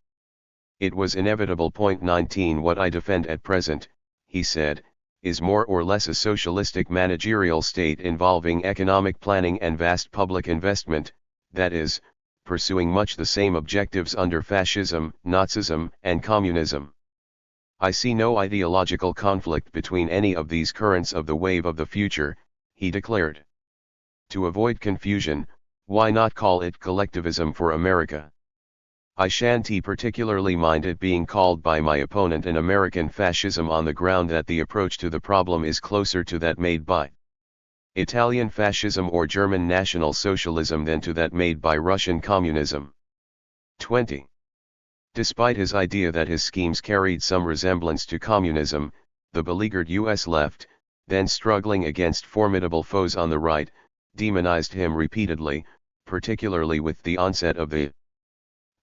It was inevitable. 19. What I defend at present, he said, is more or less a socialistic managerial state involving economic planning and vast public investment, that is, pursuing much the same objectives under fascism, Nazism, and communism. I see no ideological conflict between any of these currents of the wave of the future, he declared. To avoid confusion, why not call it collectivism for America? I shan't particularly mind it being called by my opponent an American fascism on the ground that the approach to the problem is closer to that made by Italian fascism or German National Socialism than to that made by Russian communism. 20. Despite his idea that his schemes carried some resemblance to communism, the beleaguered U.S. left, then struggling against formidable foes on the right, demonized him repeatedly, particularly with the onset of the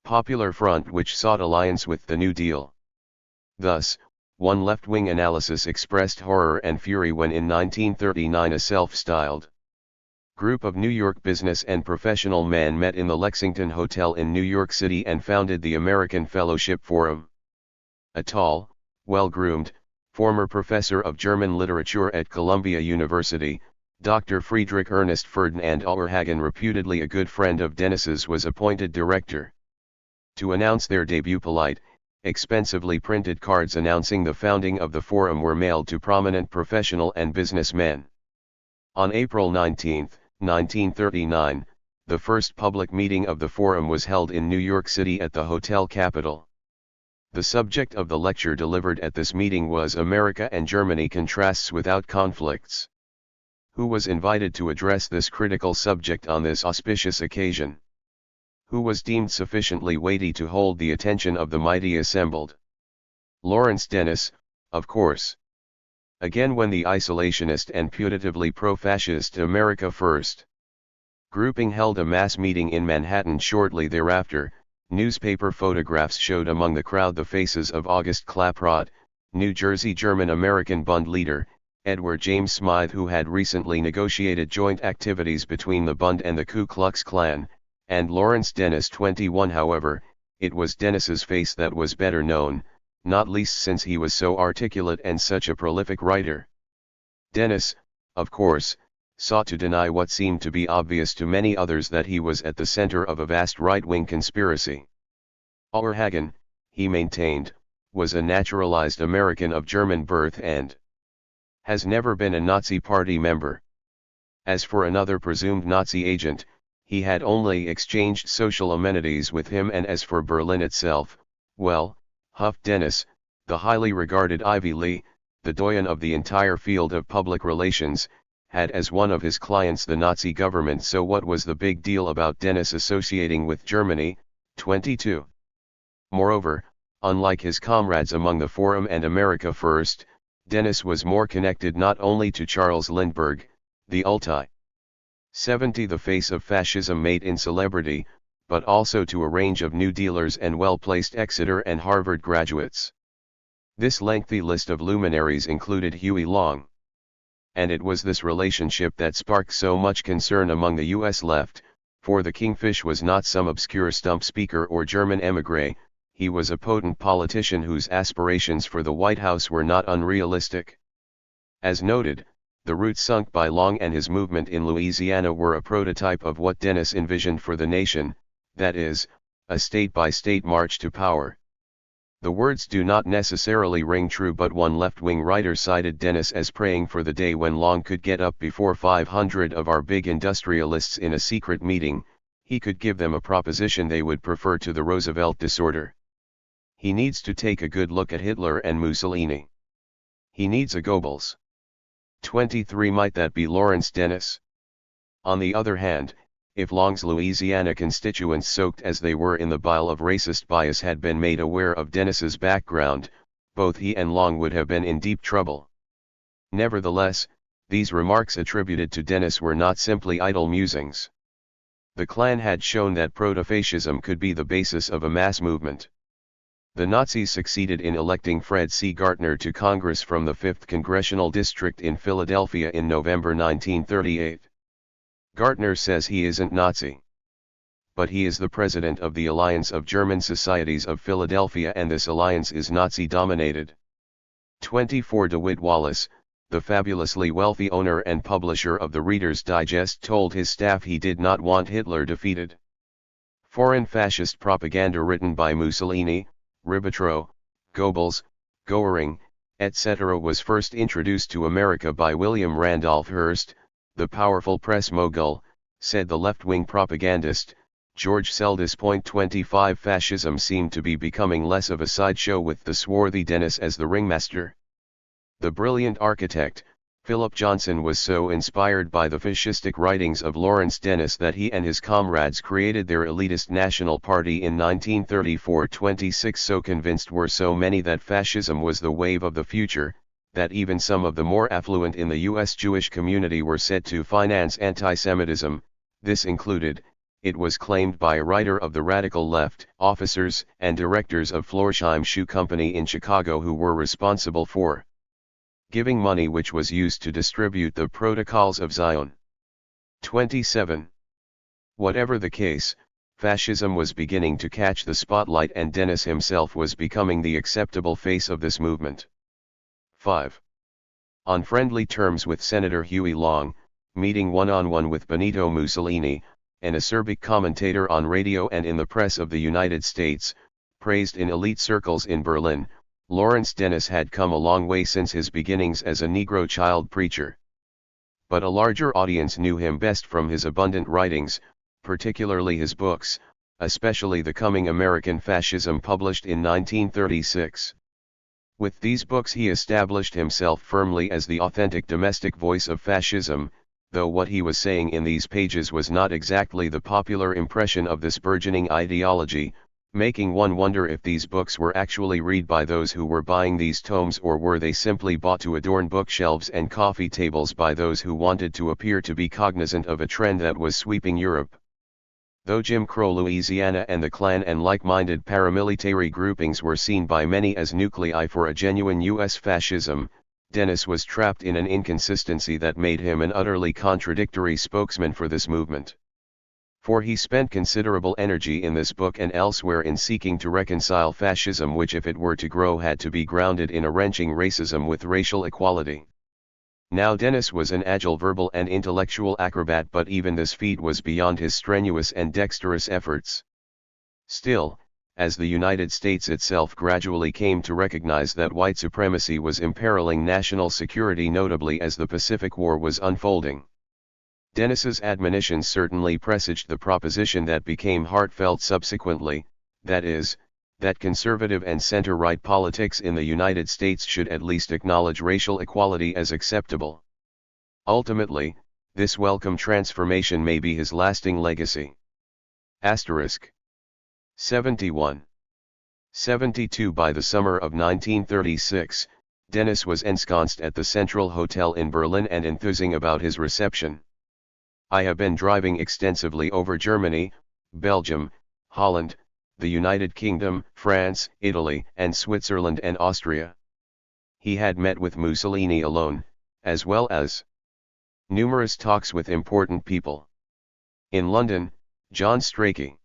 Popular Front, which sought alliance with the New Deal. Thus, one left-wing analysis expressed horror and fury when in 1939 a self-styled group of New York business and professional men met in the Lexington Hotel in New York City and founded the American Fellowship Forum. A tall, well-groomed, former professor of German literature at Columbia University, Dr. Friedrich Ernest Ferdinand Auerhagen, reputedly a good friend of Dennis's, was appointed director. To announce their debut, polite, expensively printed cards announcing the founding of the forum were mailed to prominent professional and businessmen. On April 19, 1939, the first public meeting of the forum was held in New York City at the Hotel Capitol. The subject of the lecture delivered at this meeting was America and Germany, Contrasts Without Conflicts. Who was invited to address this critical subject on this auspicious occasion? Who was deemed sufficiently weighty to hold the attention of the mighty assembled? Lawrence Dennis, of course. Again, when the isolationist and putatively pro-fascist America First grouping held a mass meeting in Manhattan shortly thereafter, newspaper photographs showed among the crowd the faces of August Klaproth, New Jersey German-American Bund leader, Edward James Smythe, who had recently negotiated joint activities between the Bund and the Ku Klux Klan, and Lawrence Dennis, 21. However, it was Dennis's face that was better known, not least since he was so articulate and such a prolific writer. Dennis, of course, sought to deny what seemed to be obvious to many others, that he was at the center of a vast right-wing conspiracy. Auerhagen, he maintained, was a naturalized American of German birth and has never been a Nazi Party member. As for another presumed Nazi agent, he had only exchanged social amenities with him, and as for Berlin itself, well, huffed Dennis, the highly regarded Ivy Lee, the doyen of the entire field of public relations, had as one of his clients the Nazi government, so what was the big deal about Dennis associating with Germany? 22. Moreover, unlike his comrades among the Forum and America First, Dennis was more connected not only to Charles Lindbergh, the Ulti-70, the face of fascism made in celebrity, but also to a range of New Dealers and well-placed Exeter and Harvard graduates. This lengthy list of luminaries included Huey Long. And it was this relationship that sparked so much concern among the U.S. left, for the Kingfish was not some obscure stump speaker or German émigré, he was a potent politician whose aspirations for the White House were not unrealistic. As noted, the route sunk by Long and his movement in Louisiana were a prototype of what Dennis envisioned for the nation, that is, a state-by-state march to power. The words do not necessarily ring true, but one left-wing writer cited Dennis as praying for the day when Long could get up before 500 of our big industrialists in a secret meeting, he could give them a proposition they would prefer to the Roosevelt disorder. He needs to take a good look at Hitler and Mussolini. He needs a Goebbels. 23. Might that be Lawrence Dennis? On the other hand, if Long's Louisiana constituents, soaked as they were in the bile of racist bias, had been made aware of Dennis's background, both he and Long would have been in deep trouble. Nevertheless, these remarks attributed to Dennis were not simply idle musings. The Klan had shown that proto-fascism could be the basis of a mass movement. The Nazis succeeded in electing Fred C. Gartner to Congress from the 5th Congressional District in Philadelphia in November 1938. Gartner says he isn't Nazi. But he is the president of the Alliance of German Societies of Philadelphia, and this alliance is Nazi-dominated. 24. DeWitt Wallace, the fabulously wealthy owner and publisher of the Reader's Digest, told his staff he did not want Hitler defeated. Foreign fascist propaganda written by Mussolini, Ribbentrop, Goebbels, Goering, etc. was first introduced to America by William Randolph Hearst, the powerful press mogul, said the left-wing propagandist, George Seldes. 25. Fascism seemed to be becoming less of a sideshow with the swarthy Dennis as the ringmaster. The brilliant architect, Philip Johnson was so inspired by the fascistic writings of Lawrence Dennis that he and his comrades created their elitist national party in 1934. 26 So convinced were so many that fascism was the wave of the future, that even some of the more affluent in the U.S. Jewish community were said to finance anti-Semitism. This included, it was claimed by a writer of the radical left, officers and directors of Florsheim Shoe Company in Chicago who were responsible for giving money which was used to distribute the Protocols of Zion. 27. Whatever the case, fascism was beginning to catch the spotlight and Dennis himself was becoming the acceptable face of this movement. 5. On friendly terms with Senator Huey Long, meeting one-on-one with Benito Mussolini, an acerbic commentator on radio and in the press of the United States, praised in elite circles in Berlin, Lawrence Dennis had come a long way since his beginnings as a Negro child preacher. But a larger audience knew him best from his abundant writings, particularly his books, especially The Coming American Fascism published in 1936. With these books he established himself firmly as the authentic domestic voice of fascism, though what he was saying in these pages was not exactly the popular impression of this burgeoning ideology, making one wonder if these books were actually read by those who were buying these tomes or were they simply bought to adorn bookshelves and coffee tables by those who wanted to appear to be cognizant of a trend that was sweeping Europe. Though Jim Crow Louisiana and the Klan and like-minded paramilitary groupings were seen by many as nuclei for a genuine U.S. fascism, Dennis was trapped in an inconsistency that made him an utterly contradictory spokesman for this movement. For he spent considerable energy in this book and elsewhere in seeking to reconcile fascism, which if it were to grow had to be grounded in a wrenching racism, with racial equality. Now Dennis was an agile verbal and intellectual acrobat, but even this feat was beyond his strenuous and dexterous efforts. Still, as the United States itself gradually came to recognize that white supremacy was imperiling national security, notably as the Pacific War was unfolding, Dennis's admonitions certainly presaged the proposition that became heartfelt subsequently, that is, that conservative and center-right politics in the United States should at least acknowledge racial equality as acceptable. Ultimately, this welcome transformation may be his lasting legacy. Asterisk. 71. 72. By the summer of 1936, Dennis was ensconced at the Central Hotel in Berlin and enthusing about his reception. I have been driving extensively over Germany, Belgium, Holland, the United Kingdom, France, Italy, and Switzerland and Austria. He had met with Mussolini alone, as well as numerous talks with important people. In London, John Strachey,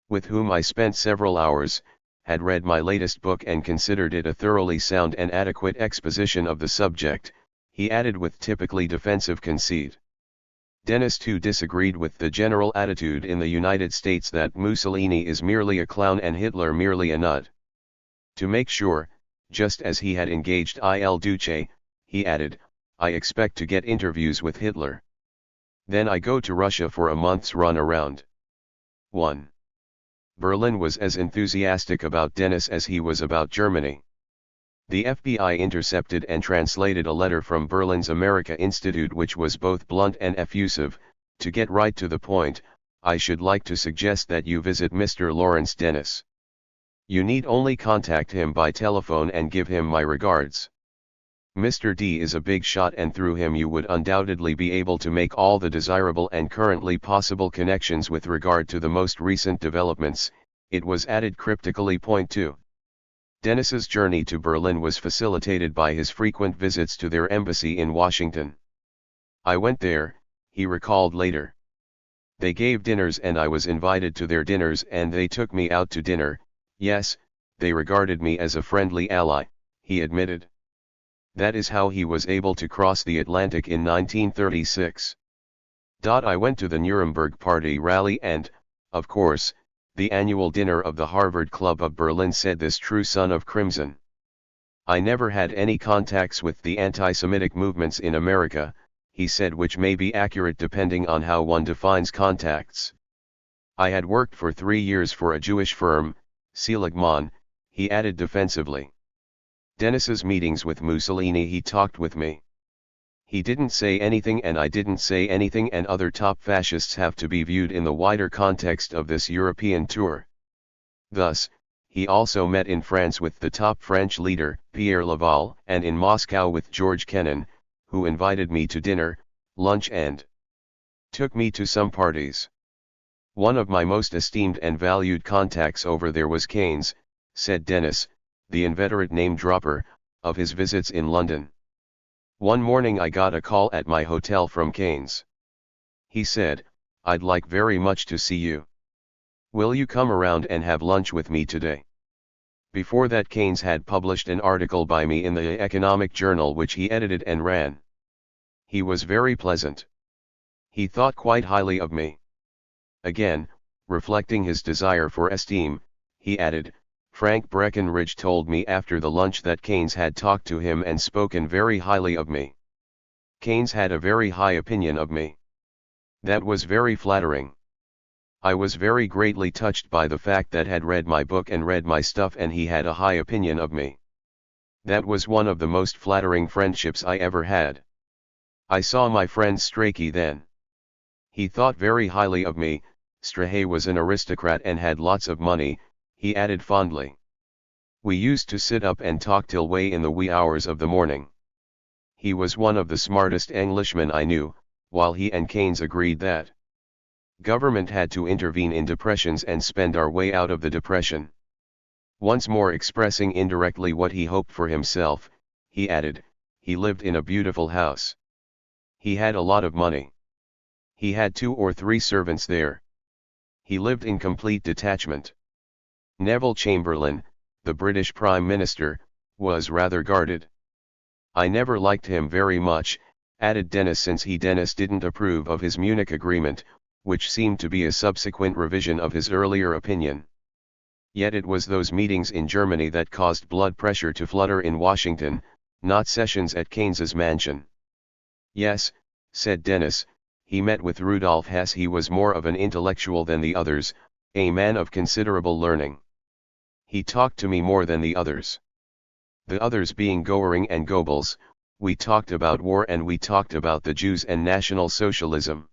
with whom I spent several hours, had read my latest book and considered it a thoroughly sound and adequate exposition of the subject, he added with typically defensive conceit. Dennis too disagreed with the general attitude in the United States that Mussolini is merely a clown and Hitler merely a nut. To make sure, just as he had engaged Il Duce, he added, I expect to get interviews with Hitler. Then I go to Russia for a month's run around. 1. Berlin was as enthusiastic about Dennis as he was about Germany. The FBI intercepted and translated a letter from Berlin's America Institute which was both blunt and effusive. To get right to the point, I should like to suggest that you visit Mr. Lawrence Dennis. You need only contact him by telephone and give him my regards. Mr. D is a big shot and through him you would undoubtedly be able to make all the desirable and currently possible connections with regard to the most recent developments. It was added cryptically. Point 2. Dennis's journey to Berlin was facilitated by his frequent visits to their embassy in Washington. I went there, he recalled later. They gave dinners and I was invited to their dinners and they took me out to dinner. Yes, they regarded me as a friendly ally, he admitted. That is how he was able to cross the Atlantic in 1936. I went to the Nuremberg Party rally and, of course, the annual dinner of the Harvard Club of Berlin, said this true son of Crimson. I never had any contacts with the anti-Semitic movements in America, he said, which may be accurate depending on how one defines contacts. I had worked for 3 years for a Jewish firm, Seligman, he added defensively. Dennis's meetings with Mussolini, he talked with me. He didn't say anything and I didn't say anything, and other top fascists have to be viewed in the wider context of this European tour. Thus, he also met in France with the top French leader, Pierre Laval, and in Moscow with George Kennan, who invited me to dinner, lunch and took me to some parties. One of my most esteemed and valued contacts over there was Keynes, said Dennis, the inveterate name-dropper, of his visits in London. One morning I got a call at my hotel from Keynes. He said, "I'd like very much to see you. Will you come around and have lunch with me today?" Before that, Keynes had published an article by me in the Economic Journal which he edited and ran. He was very pleasant. He thought quite highly of me. Again, reflecting his desire for esteem, he added, "Frank Breckenridge told me after the lunch that Keynes had talked to him and spoken very highly of me. Keynes had a very high opinion of me. That was very flattering. I was very greatly touched by the fact that had read my book and read my stuff and he had a high opinion of me. That was one of the most flattering friendships I ever had. I saw my friend Strachey then. He thought very highly of me. Strachey was an aristocrat and had lots of money," he added fondly. "We used to sit up and talk till way in the wee hours of the morning. He was one of the smartest Englishmen I knew," while he and Keynes agreed that government had to intervene in depressions and spend our way out of the depression. Once more expressing indirectly what he hoped for himself, he added, "He lived in a beautiful house. He had a lot of money. He had 2 or 3 servants there. He lived in complete detachment." Neville Chamberlain, the British Prime Minister, was rather guarded. "I never liked him very much," added Dennis, since Dennis didn't approve of his Munich Agreement, which seemed to be a subsequent revision of his earlier opinion. Yet it was those meetings in Germany that caused blood pressure to flutter in Washington, not sessions at Keynes's mansion. "Yes," said Dennis, "he met with Rudolf Hess. He was more of an intellectual than the others, a man of considerable learning. He talked to me more than the others. The others being Goering and Goebbels. We talked about war and we talked about the Jews and National Socialism.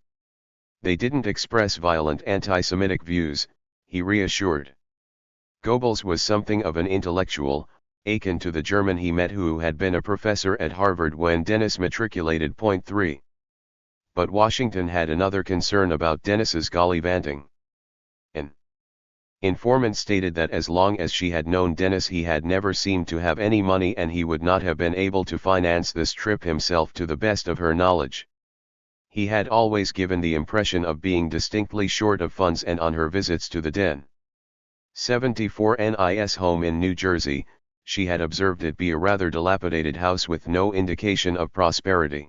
They didn't express violent anti-Semitic views," he reassured. Goebbels was something of an intellectual, akin to the German he met who had been a professor at Harvard when Dennis matriculated. Point 3. But Washington had another concern about Dennis's gallivanting. An informant stated that as long as she had known Dennis he had never seemed to have any money and he would not have been able to finance this trip himself to the best of her knowledge. He had always given the impression of being distinctly short of funds, and on her visits to the Den. 74 NIS home in New Jersey, she had observed it be a rather dilapidated house with no indication of prosperity.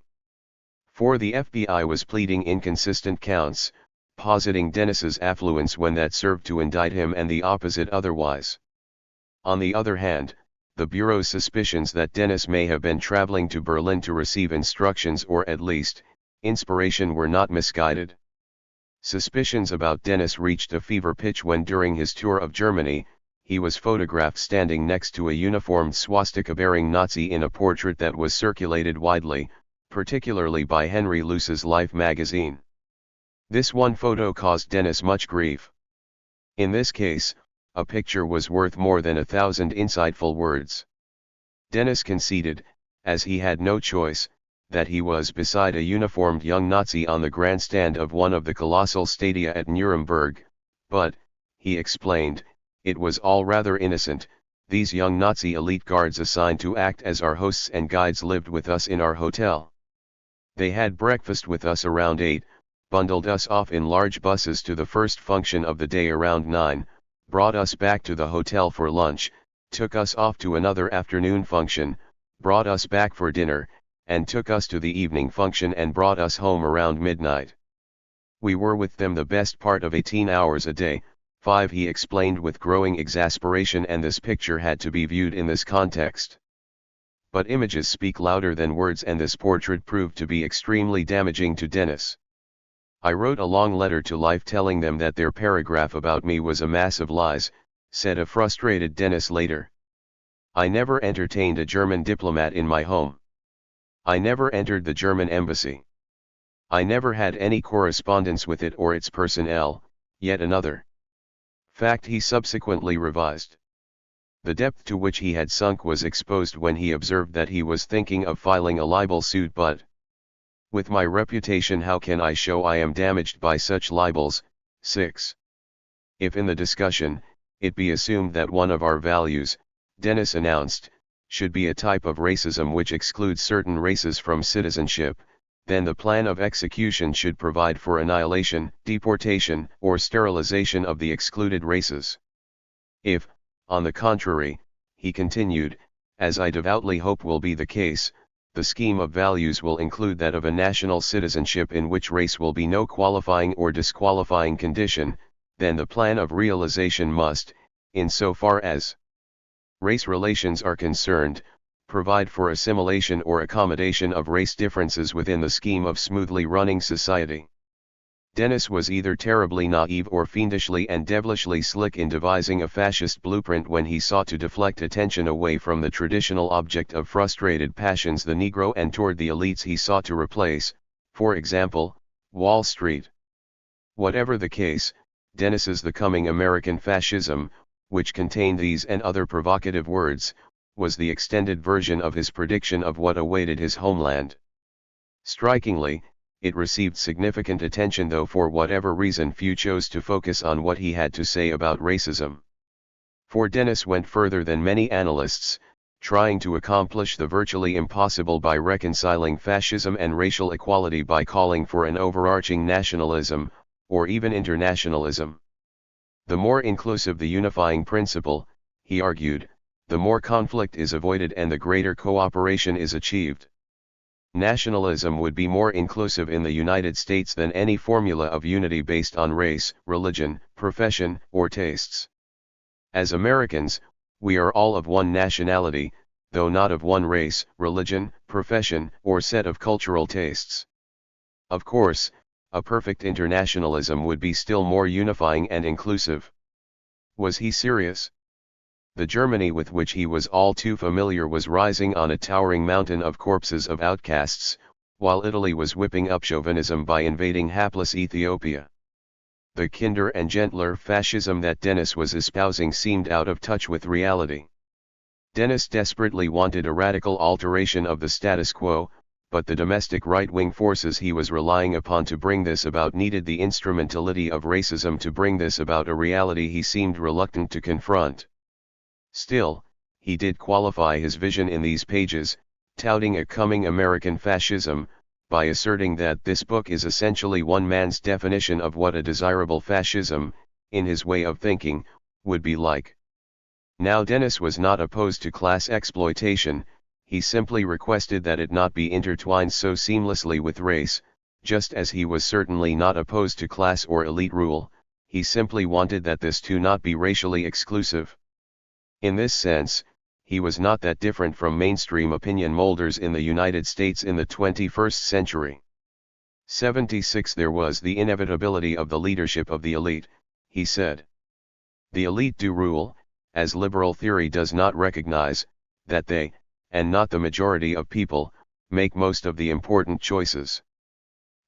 For the FBI was pleading inconsistent counts, positing Dennis's affluence when that served to indict him, and the opposite otherwise. On the other hand, the Bureau's suspicions that Dennis may have been traveling to Berlin to receive instructions or at least inspiration were not misguided. Suspicions about Dennis reached a fever pitch when during his tour of Germany, he was photographed standing next to a uniformed swastika-bearing Nazi in a portrait that was circulated widely, particularly by Henry Luce's Life magazine. This one photo caused Dennis much grief. In this case, a picture was worth more than 1,000 insightful words. Dennis conceded, as he had no choice, that he was beside a uniformed young Nazi on the grandstand of one of the colossal stadia at Nuremberg, but, he explained, it was all rather innocent. These young Nazi elite guards assigned to act as our hosts and guides lived with us in our hotel. They had breakfast with us around 8, bundled us off in large buses to the first function of the day around 9, brought us back to the hotel for lunch, took us off to another afternoon function, brought us back for dinner, and took us to the evening function and brought us home around midnight. We were with them the best part of 18 hours a day. 5. He explained with growing exasperation, and this picture had to be viewed in this context. But images speak louder than words, and this portrait proved to be extremely damaging to Dennis. I wrote a long letter to Life telling them that their paragraph about me was a mass of lies, said a frustrated Dennis later. I never entertained a German diplomat in my home. I never entered the German embassy. I never had any correspondence with it or its personnel, yet another fact he subsequently revised. The depth to which he had sunk was exposed when he observed that he was thinking of filing a libel suit, but with my reputation, how can I show I am damaged by such libels? 6. If in the discussion, it be assumed that one of our values, Dennis announced, should be a type of racism which excludes certain races from citizenship, then the plan of execution should provide for annihilation, deportation, or sterilization of the excluded races. If, on the contrary, he continued, as I devoutly hope will be the case, the scheme of values will include that of a national citizenship in which race will be no qualifying or disqualifying condition, then the plan of realization must, in so far as race relations are concerned, provide for assimilation or accommodation of race differences within the scheme of smoothly running society. Dennis was either terribly naive or fiendishly and devilishly slick in devising a fascist blueprint when he sought to deflect attention away from the traditional object of frustrated passions, the Negro, and toward the elites he sought to replace, for example, Wall Street. Whatever the case, Dennis's The Coming American Fascism, which contained these and other provocative words, was the extended version of his prediction of what awaited his homeland. Strikingly, it received significant attention, though for whatever reason few chose to focus on what he had to say about racism. For Dennis went further than many analysts, trying to accomplish the virtually impossible by reconciling fascism and racial equality by calling for an overarching nationalism, or even internationalism. The more inclusive the unifying principle, he argued, the more conflict is avoided and the greater cooperation is achieved. Nationalism would be more inclusive in the United States than any formula of unity based on race, religion, profession, or tastes. As Americans, we are all of one nationality, though not of one race, religion, profession, or set of cultural tastes. Of course, a perfect internationalism would be still more unifying and inclusive. Was he serious? The Germany with which he was all too familiar was rising on a towering mountain of corpses of outcasts, while Italy was whipping up chauvinism by invading hapless Ethiopia. The kinder and gentler fascism that Dennis was espousing seemed out of touch with reality. Dennis desperately wanted a radical alteration of the status quo, but the domestic right-wing forces he was relying upon to bring this about needed the instrumentality of racism to bring this about, a reality he seemed reluctant to confront. Still, he did qualify his vision in these pages, touting a coming American fascism, by asserting that this book is essentially one man's definition of what a desirable fascism, in his way of thinking, would be like. Now Dennis was not opposed to class exploitation, he simply requested that it not be intertwined so seamlessly with race, just as he was certainly not opposed to class or elite rule, he simply wanted that this too not be racially exclusive. In this sense, he was not that different from mainstream opinion molders in the United States in the 21st century. 76 There was the inevitability of the leadership of the elite, he said. The elite do rule, as liberal theory does not recognize, that they, and not the majority of people, make most of the important choices.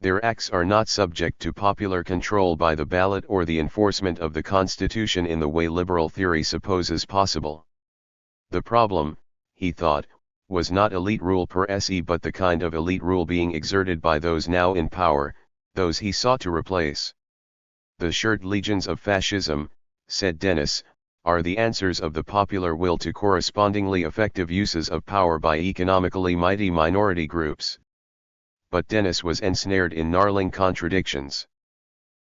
Their acts are not subject to popular control by the ballot or the enforcement of the Constitution in the way liberal theory supposes possible. The problem, he thought, was not elite rule per se but the kind of elite rule being exerted by those now in power, those he sought to replace. The shirt legions of fascism, said Dennis, are the answers of the popular will to correspondingly effective uses of power by economically mighty minority groups. But Dennis was ensnared in gnarling contradictions.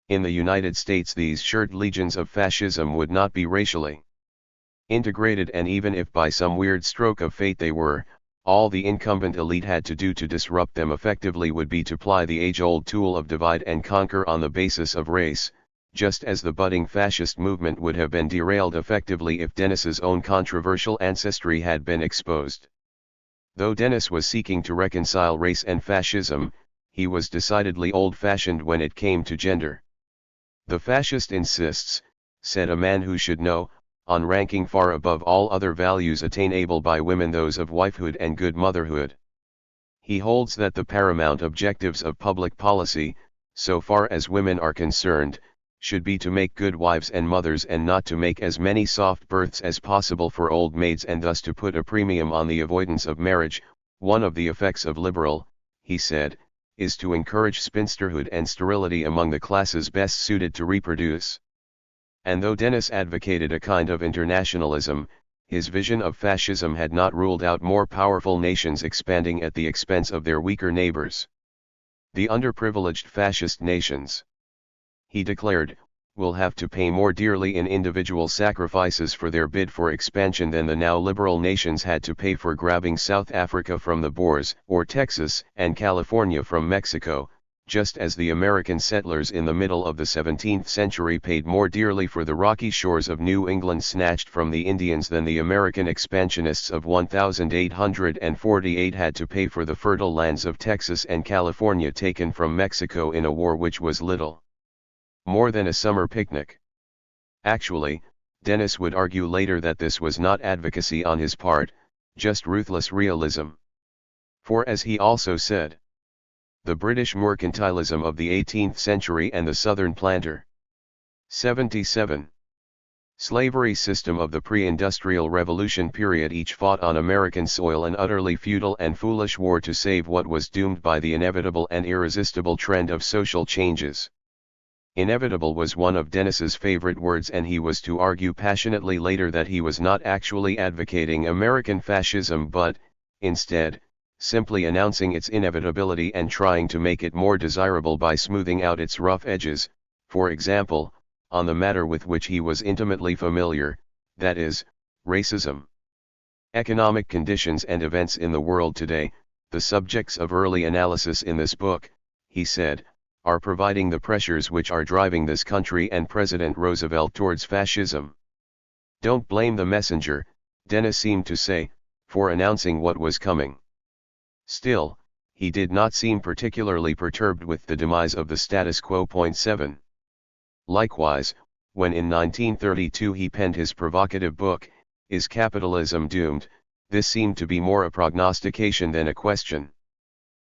In the United States these shirt legions of fascism would not be racially integrated, and even if by some weird stroke of fate they were, all the incumbent elite had to do to disrupt them effectively would be to ply the age-old tool of divide and conquer on the basis of race, just as the budding fascist movement would have been derailed effectively if Dennis's own controversial ancestry had been exposed. Though Dennis was seeking to reconcile race and fascism, he was decidedly old-fashioned when it came to gender. The fascist insists, said a man who should know, on ranking far above all other values attainable by women those of wifehood and good motherhood. He holds that the paramount objectives of public policy, so far as women are concerned, should be to make good wives and mothers and not to make as many soft berths as possible for old maids, and thus to put a premium on the avoidance of marriage. One of the effects of liberal, he said, is to encourage spinsterhood and sterility among the classes best suited to reproduce. And though Dennis advocated a kind of internationalism, his vision of fascism had not ruled out more powerful nations expanding at the expense of their weaker neighbors. The underprivileged fascist nations, he declared, will have to pay more dearly in individual sacrifices for their bid for expansion than the now liberal nations had to pay for grabbing South Africa from the Boers, or Texas and California from Mexico, just as the American settlers in the middle of the 17th century paid more dearly for the rocky shores of New England snatched from the Indians than the American expansionists of 1848 had to pay for the fertile lands of Texas and California taken from Mexico in a war which was little more than a summer picnic. Actually, Dennis would argue later that this was not advocacy on his part, just ruthless realism. For as he also said, the British mercantilism of the 18th century and the Southern planter 77. Slavery system of the pre-industrial revolution period each fought on American soil an utterly futile and foolish war to save what was doomed by the inevitable and irresistible trend of social changes. Inevitable was one of Dennis's favorite words, and he was to argue passionately later that he was not actually advocating American fascism but, instead, simply announcing its inevitability and trying to make it more desirable by smoothing out its rough edges, for example, on the matter with which he was intimately familiar, that is, racism. Economic conditions and events in the world today, the subjects of early analysis in this book, he said, are providing the pressures which are driving this country and President Roosevelt towards fascism. Don't blame the messenger, Dennis seemed to say, for announcing what was coming. Still, he did not seem particularly perturbed with the demise of the status quo. 7. Likewise, when in 1932 he penned his provocative book, Is Capitalism Doomed?, this seemed to be more a prognostication than a question.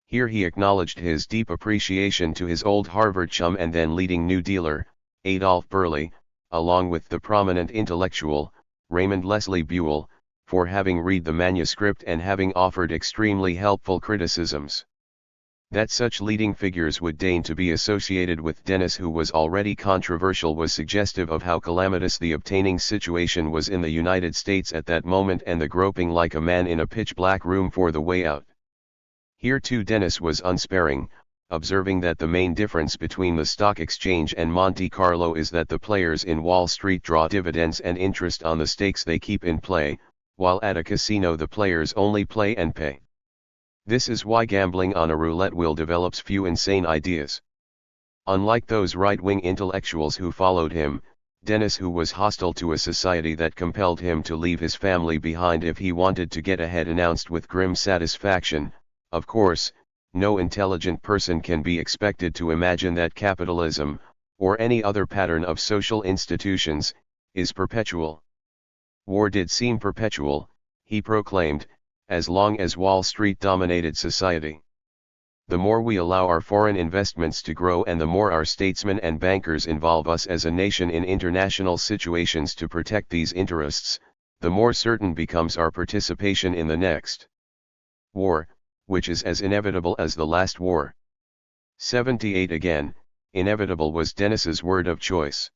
Here he acknowledged his deep appreciation to his old Harvard chum and then leading New Dealer, Adolph Burley, along with the prominent intellectual, Raymond Leslie Buell, for having read the manuscript and having offered extremely helpful criticisms. That such leading figures would deign to be associated with Dennis, who was already controversial, was suggestive of how calamitous the obtaining situation was in the United States at that moment and the groping like a man in a pitch-black room for the way out. Here too Dennis was unsparing, observing that the main difference between the stock exchange and Monte Carlo is that the players in Wall Street draw dividends and interest on the stakes they keep in play, while at a casino the players only play and pay. This is why gambling on a roulette wheel develops few insane ideas. Unlike those right-wing intellectuals who followed him, Dennis, who was hostile to a society that compelled him to leave his family behind if he wanted to get ahead, announced with grim satisfaction, of course, no intelligent person can be expected to imagine that capitalism, or any other pattern of social institutions, is perpetual. War did seem perpetual, he proclaimed, as long as Wall Street dominated society. The more we allow our foreign investments to grow and the more our statesmen and bankers involve us as a nation in international situations to protect these interests, the more certain becomes our participation in the next war, which is as inevitable as the last war. 78. Again, inevitable was Dennis's word of choice.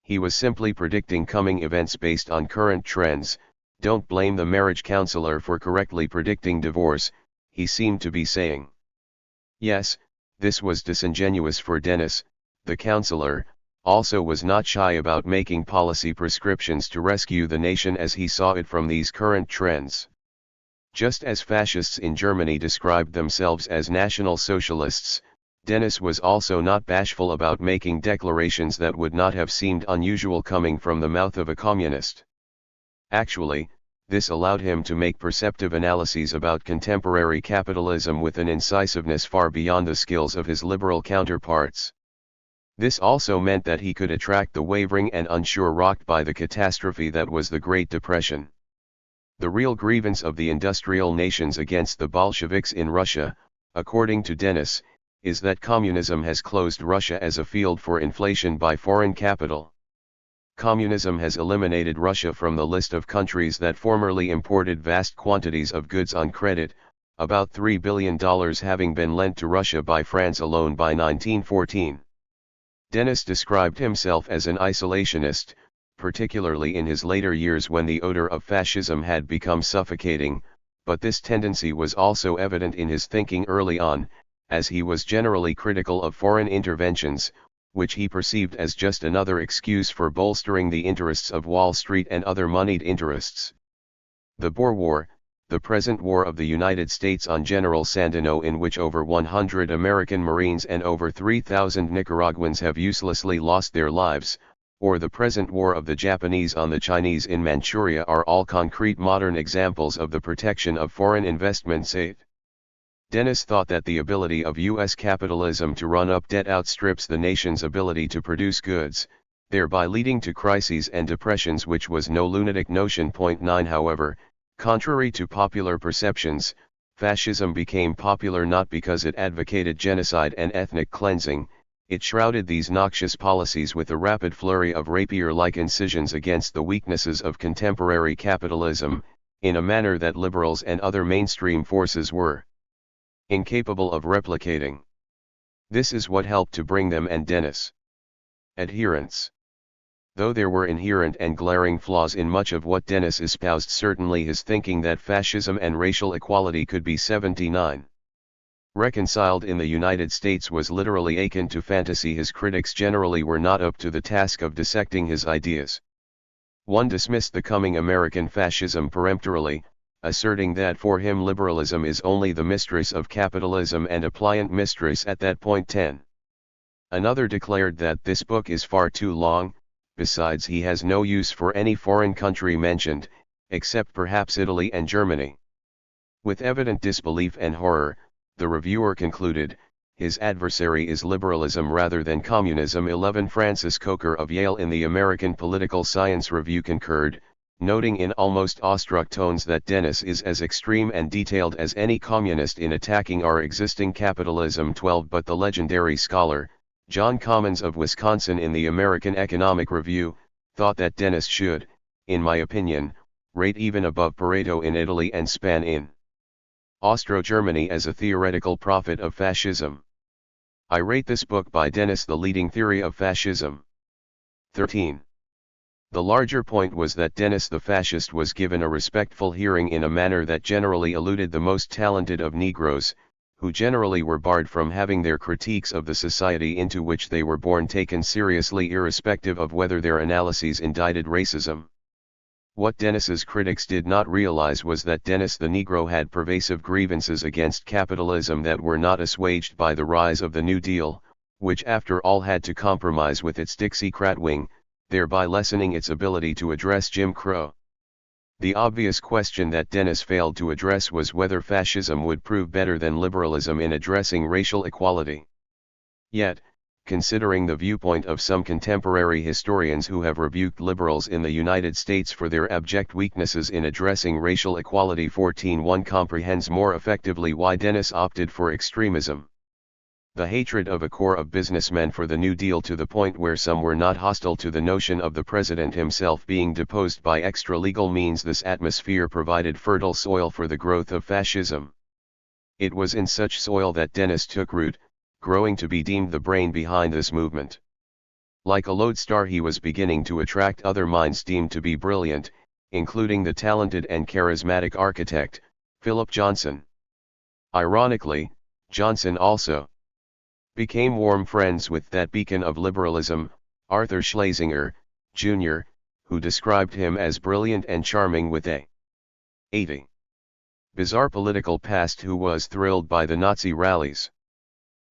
He was simply predicting coming events based on current trends. Don't blame the marriage counselor for correctly predicting divorce, he seemed to be saying. Yes, this was disingenuous, for Dennis, the counselor, also was not shy about making policy prescriptions to rescue the nation as he saw it from these current trends. Just as fascists in Germany described themselves as National Socialists, Dennis was also not bashful about making declarations that would not have seemed unusual coming from the mouth of a communist. Actually, this allowed him to make perceptive analyses about contemporary capitalism with an incisiveness far beyond the skills of his liberal counterparts. This also meant that he could attract the wavering and unsure, rocked by the catastrophe that was the Great Depression. The real grievance of the industrial nations against the Bolsheviks in Russia, according to Dennis, is that communism has closed Russia as a field for inflation by foreign capital. Communism has eliminated Russia from the list of countries that formerly imported vast quantities of goods on credit, about $3 billion having been lent to Russia by France alone by 1914. Dennis described himself as an isolationist, particularly in his later years when the odor of fascism had become suffocating, but this tendency was also evident in his thinking early on, as he was generally critical of foreign interventions, which he perceived as just another excuse for bolstering the interests of Wall Street and other moneyed interests. The Boer War, the present war of the United States on General Sandino, in which over 100 American Marines and over 3,000 Nicaraguans have uselessly lost their lives, or the present war of the Japanese on the Chinese in Manchuria, are all concrete modern examples of the protection of foreign investments aid. Dennis thought that the ability of U.S. capitalism to run up debt outstrips the nation's ability to produce goods, thereby leading to crises and depressions, which was no lunatic notion. 9 However, contrary to popular perceptions, fascism became popular not because it advocated genocide and ethnic cleansing. It shrouded these noxious policies with a rapid flurry of rapier-like incisions against the weaknesses of contemporary capitalism, in a manner that liberals and other mainstream forces were incapable of replicating. This is what helped to bring them and Dennis' adherents. Though there were inherent and glaring flaws in much of what Dennis espoused, certainly his thinking that fascism and racial equality could be 79 reconciled in the United States was literally akin to fantasy. His critics generally were not up to the task of dissecting his ideas. One dismissed the coming American fascism peremptorily, asserting that for him liberalism is only the mistress of capitalism and a pliant mistress at that point. 10. Another declared that this book is far too long. Besides, he has no use for any foreign country mentioned, except perhaps Italy and Germany. With evident disbelief and horror, the reviewer concluded, his adversary is liberalism rather than communism. 11 Francis Coker of Yale in the American Political Science Review concurred, noting in almost awestruck tones that Dennis is as extreme and detailed as any communist in attacking our existing capitalism. 12 But the legendary scholar, John Commons of Wisconsin in the American Economic Review, thought that Dennis should, in my opinion, rate even above Pareto in Italy and Span in Austro-Germany as a theoretical prophet of fascism. I rate this book by Dennis the leading theory of fascism. 13. The larger point was that Dennis the fascist was given a respectful hearing in a manner that generally eluded the most talented of Negroes, who generally were barred from having their critiques of the society into which they were born taken seriously, irrespective of whether their analyses indicted racism. What Dennis's critics did not realize was that Dennis the Negro had pervasive grievances against capitalism that were not assuaged by the rise of the New Deal, which after all had to compromise with its Dixiecrat wing, thereby lessening its ability to address Jim Crow. The obvious question that Dennis failed to address was whether fascism would prove better than liberalism in addressing racial equality. Yet, considering the viewpoint of some contemporary historians who have rebuked liberals in the United States for their abject weaknesses in addressing racial equality, 14 comprehends more effectively why Dennis opted for extremism. The hatred of a core of businessmen for the New Deal, to the point where some were not hostile to the notion of the president himself being deposed by extra-legal means. This atmosphere provided fertile soil for the growth of fascism. It was in such soil that Dennis took root, growing to be deemed the brain behind this movement. Like a lodestar, he was beginning to attract other minds deemed to be brilliant, including the talented and charismatic architect, Philip Johnson. Ironically, Johnson also became warm friends with that beacon of liberalism, Arthur Schlesinger, Jr., who described him as brilliant and charming with a 80 bizarre political past, who was thrilled by the Nazi rallies.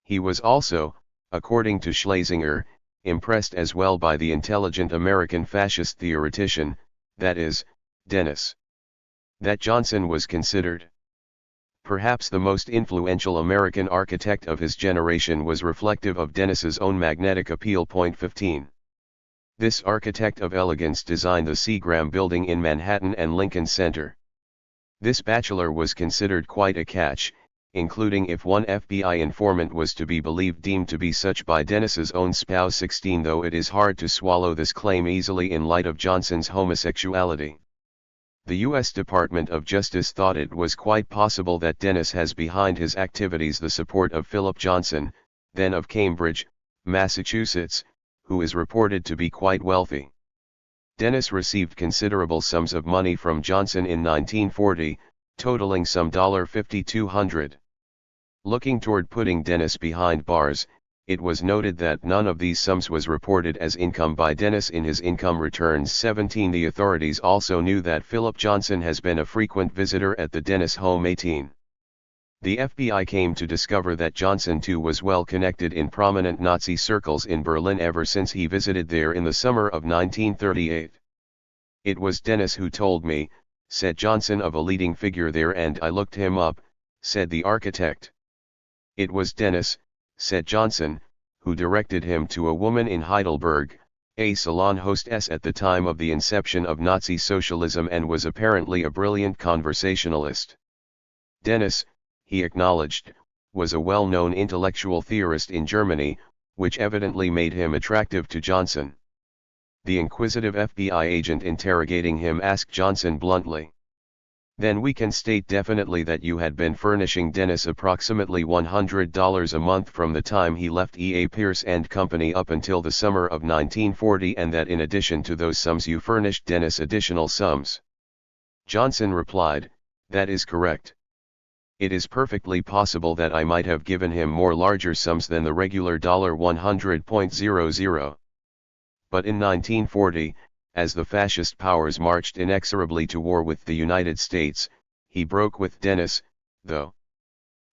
He was also, according to Schlesinger, impressed as well by the intelligent American fascist theoretician, that is, Dennis. That Johnson was considered perhaps the most influential American architect of his generation was reflective of Dennis's own magnetic appeal. 15. This architect of elegance designed the Seagram Building in Manhattan and Lincoln Center. This bachelor was considered quite a catch, including if one FBI informant was to be believed, deemed to be such by Dennis's own spouse 16, though it is hard to swallow this claim easily in light of Johnson's homosexuality. The U.S. Department of Justice thought it was quite possible that Dennis has behind his activities the support of Philip Johnson, then of Cambridge, Massachusetts, who is reported to be quite wealthy. Dennis received considerable sums of money from Johnson in 1940, totaling some $5,200. Looking toward putting Dennis behind bars, it was noted that none of these sums was reported as income by Dennis in his income returns. 17. The authorities also knew that Philip Johnson has been a frequent visitor at the Dennis home. 18. The FBI came to discover that Johnson too was well connected in prominent Nazi circles in Berlin ever since he visited there in the summer of 1938. "It was Dennis who told me," said Johnson, "of a leading figure there, and I looked him up," said the architect. "It was Dennis," said Johnson, "who directed him to a woman in Heidelberg, a salon hostess at the time of the inception of Nazi socialism, and was apparently a brilliant conversationalist. Dennis," he acknowledged, "was a well-known intellectual theorist in Germany, which evidently made him attractive to Johnson." The inquisitive FBI agent interrogating him asked Johnson bluntly, "Then we can state definitely that you had been furnishing Dennis approximately $100 a month from the time he left E.A. Pierce and Company up until the summer of 1940, and that in addition to those sums you furnished Dennis additional sums?" Johnson replied, "That is correct. It is perfectly possible that I might have given him more larger sums than the regular $100.00. But in 1940, as the fascist powers marched inexorably to war with the United States, he broke with Dennis, though.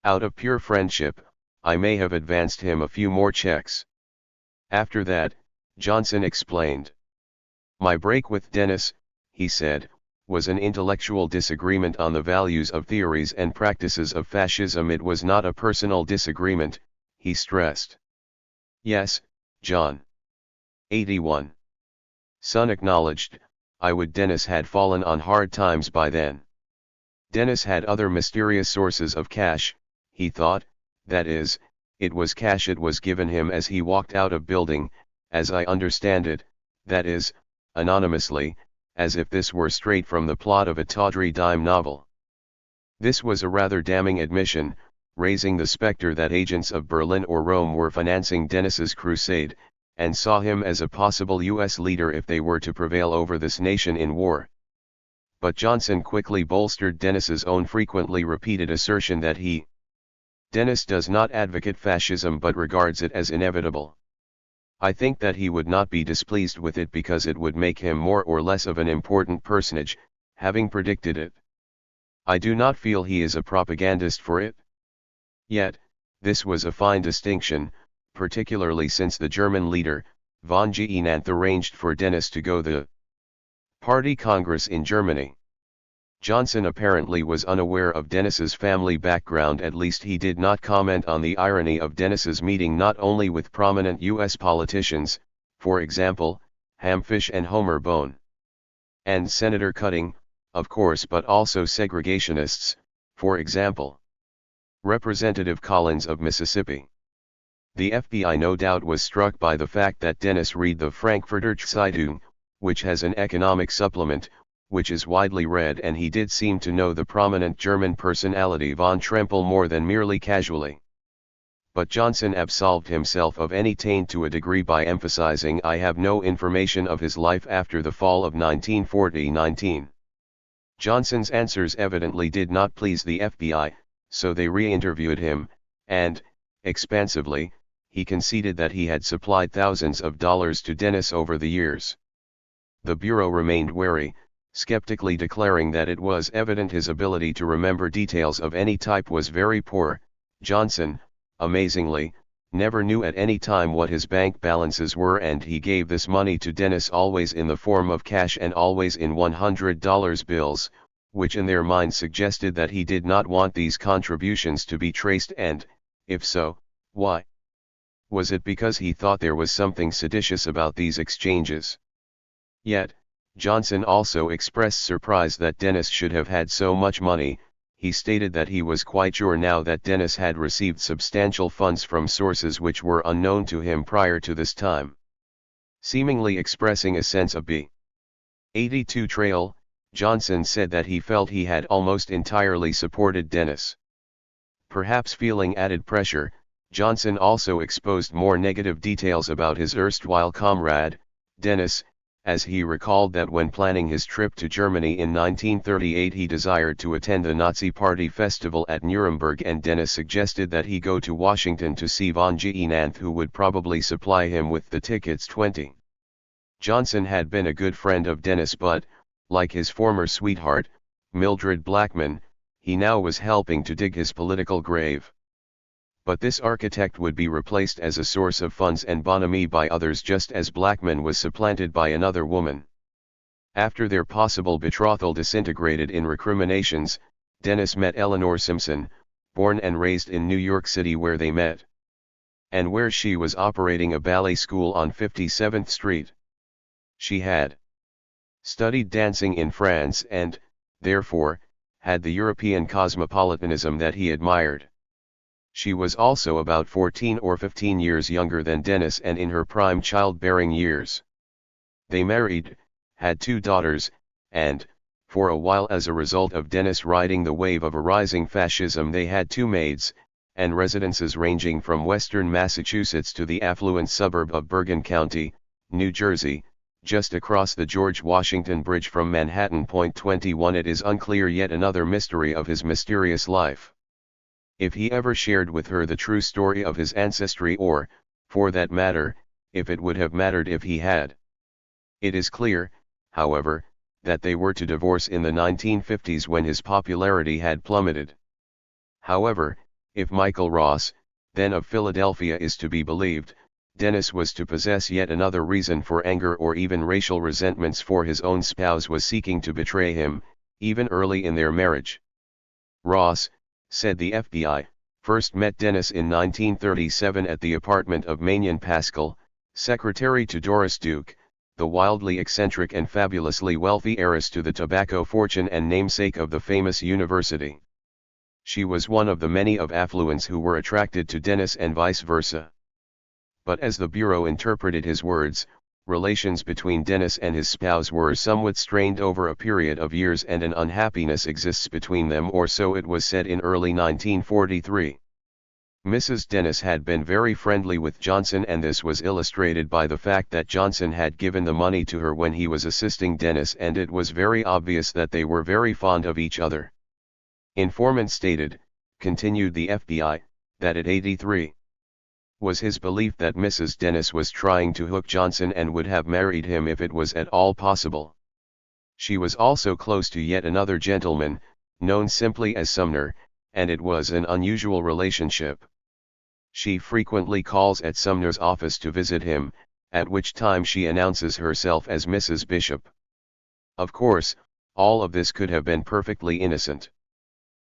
Out of pure friendship, I may have advanced him a few more checks. After that," Johnson explained, "my break with Dennis," he said, "was an intellectual disagreement on the values of theories and practices of fascism. It was not a personal disagreement," he stressed. "Yes, John. 81. Son acknowledged, I would Dennis had fallen on hard times by then. Dennis had other mysterious sources of cash, he thought, that is, it was cash it was given him as he walked out of building, as I understand it, that is, anonymously, as if this were straight from the plot of a tawdry dime novel." This was a rather damning admission, raising the specter that agents of Berlin or Rome were financing Dennis's crusade, and saw him as a possible U.S. leader if they were to prevail over this nation in war. But Johnson quickly bolstered Dennis's own frequently repeated assertion that Dennis does not advocate fascism but regards it as inevitable. I think that he would not be displeased with it because it would make him more or less of an important personage, having predicted it. I do not feel he is a propagandist for it." Yet, this was a fine distinction, particularly since the German leader, von Geinanth, arranged for Dennis to go to the Party Congress in Germany. Johnson apparently was unaware of Dennis's family background, at least he did not comment on the irony of Dennis's meeting not only with prominent U.S. politicians, for example, Hamfish and Homer Bone, and Senator Cutting, of course, but also segregationists, for example, Representative Collins of Mississippi. The FBI no doubt was struck by the fact that Dennis read the Frankfurter Zeitung, which has an economic supplement, which is widely read, and he did seem to know the prominent German personality von Trempel more than merely casually. But Johnson absolved himself of any taint to a degree by emphasizing, "I have no information of his life after the fall of 1940-19. Johnson's answers evidently did not please the FBI, so they re-interviewed him, and, expansively, he conceded that he had supplied thousands of dollars to Dennis over the years. The Bureau remained wary, skeptically declaring that it was evident his ability to remember details of any type was very poor. Johnson, amazingly, never knew at any time what his bank balances were, and he gave this money to Dennis always in the form of cash and always in $100 bills, which in their minds suggested that he did not want these contributions to be traced, and, if so, why? Was it because he thought there was something seditious about these exchanges? Yet, Johnson also expressed surprise that Dennis should have had so much money. He stated that he was quite sure now that Dennis had received substantial funds from sources which were unknown to him prior to this time. Seemingly expressing a sense of betrayal, Johnson said that he felt he had almost entirely supported Dennis. Perhaps feeling added pressure, Johnson also exposed more negative details about his erstwhile comrade, Dennis, as he recalled that when planning his trip to Germany in 1938 he desired to attend the Nazi Party festival at Nuremberg, and Dennis suggested that he go to Washington to see von Geinanth, who would probably supply him with the tickets. 20. Johnson had been a good friend of Dennis, but, like his former sweetheart, Mildred Blackman, he now was helping to dig his political grave. But this architect would be replaced as a source of funds and bonhomie by others, just as Blackman was supplanted by another woman. After their possible betrothal disintegrated in recriminations, Dennis met Eleanor Simpson, born and raised in New York City, where they met, and where she was operating a ballet school on 57th Street. She had studied dancing in France and, therefore, had the European cosmopolitanism that he admired. She was also about 14 or 15 years younger than Dennis and in her prime childbearing years. They married, had 2 daughters, and, for a while as a result of Dennis riding the wave of a rising fascism, they had 2 maids, and residences ranging from western Massachusetts to the affluent suburb of Bergen County, New Jersey, just across the George Washington Bridge from Manhattan. 21 It is unclear, yet another mystery of his mysterious life, if he ever shared with her the true story of his ancestry, or, for that matter, if it would have mattered if he had. It is clear, however, that they were to divorce in the 1950s when his popularity had plummeted. However, if Michael Ross, then of Philadelphia, is to be believed, Dennis was to possess yet another reason for anger or even racial resentments, for his own spouse was seeking to betray him, even early in their marriage. Ross, said the FBI, first met Dennis in 1937 at the apartment of Manion Pascal, secretary to Doris Duke, the wildly eccentric and fabulously wealthy heiress to the tobacco fortune and namesake of the famous university. She was one of the many of affluence who were attracted to Dennis and vice versa. But as the Bureau interpreted his words, relations between Dennis and his spouse were somewhat strained over a period of years, and an unhappiness exists between them, or so it was said in early 1943. Mrs. Dennis had been very friendly with Johnson, and this was illustrated by the fact that Johnson had given the money to her when he was assisting Dennis, and it was very obvious that they were very fond of each other. Informant stated, continued the FBI, that at 83 was his belief that Mrs. Dennis was trying to hook Johnson and would have married him if it was at all possible. She was also close to yet another gentleman, known simply as Sumner, and it was an unusual relationship. She frequently calls at Sumner's office to visit him, at which time she announces herself as Mrs. Bishop. Of course, all of this could have been perfectly innocent.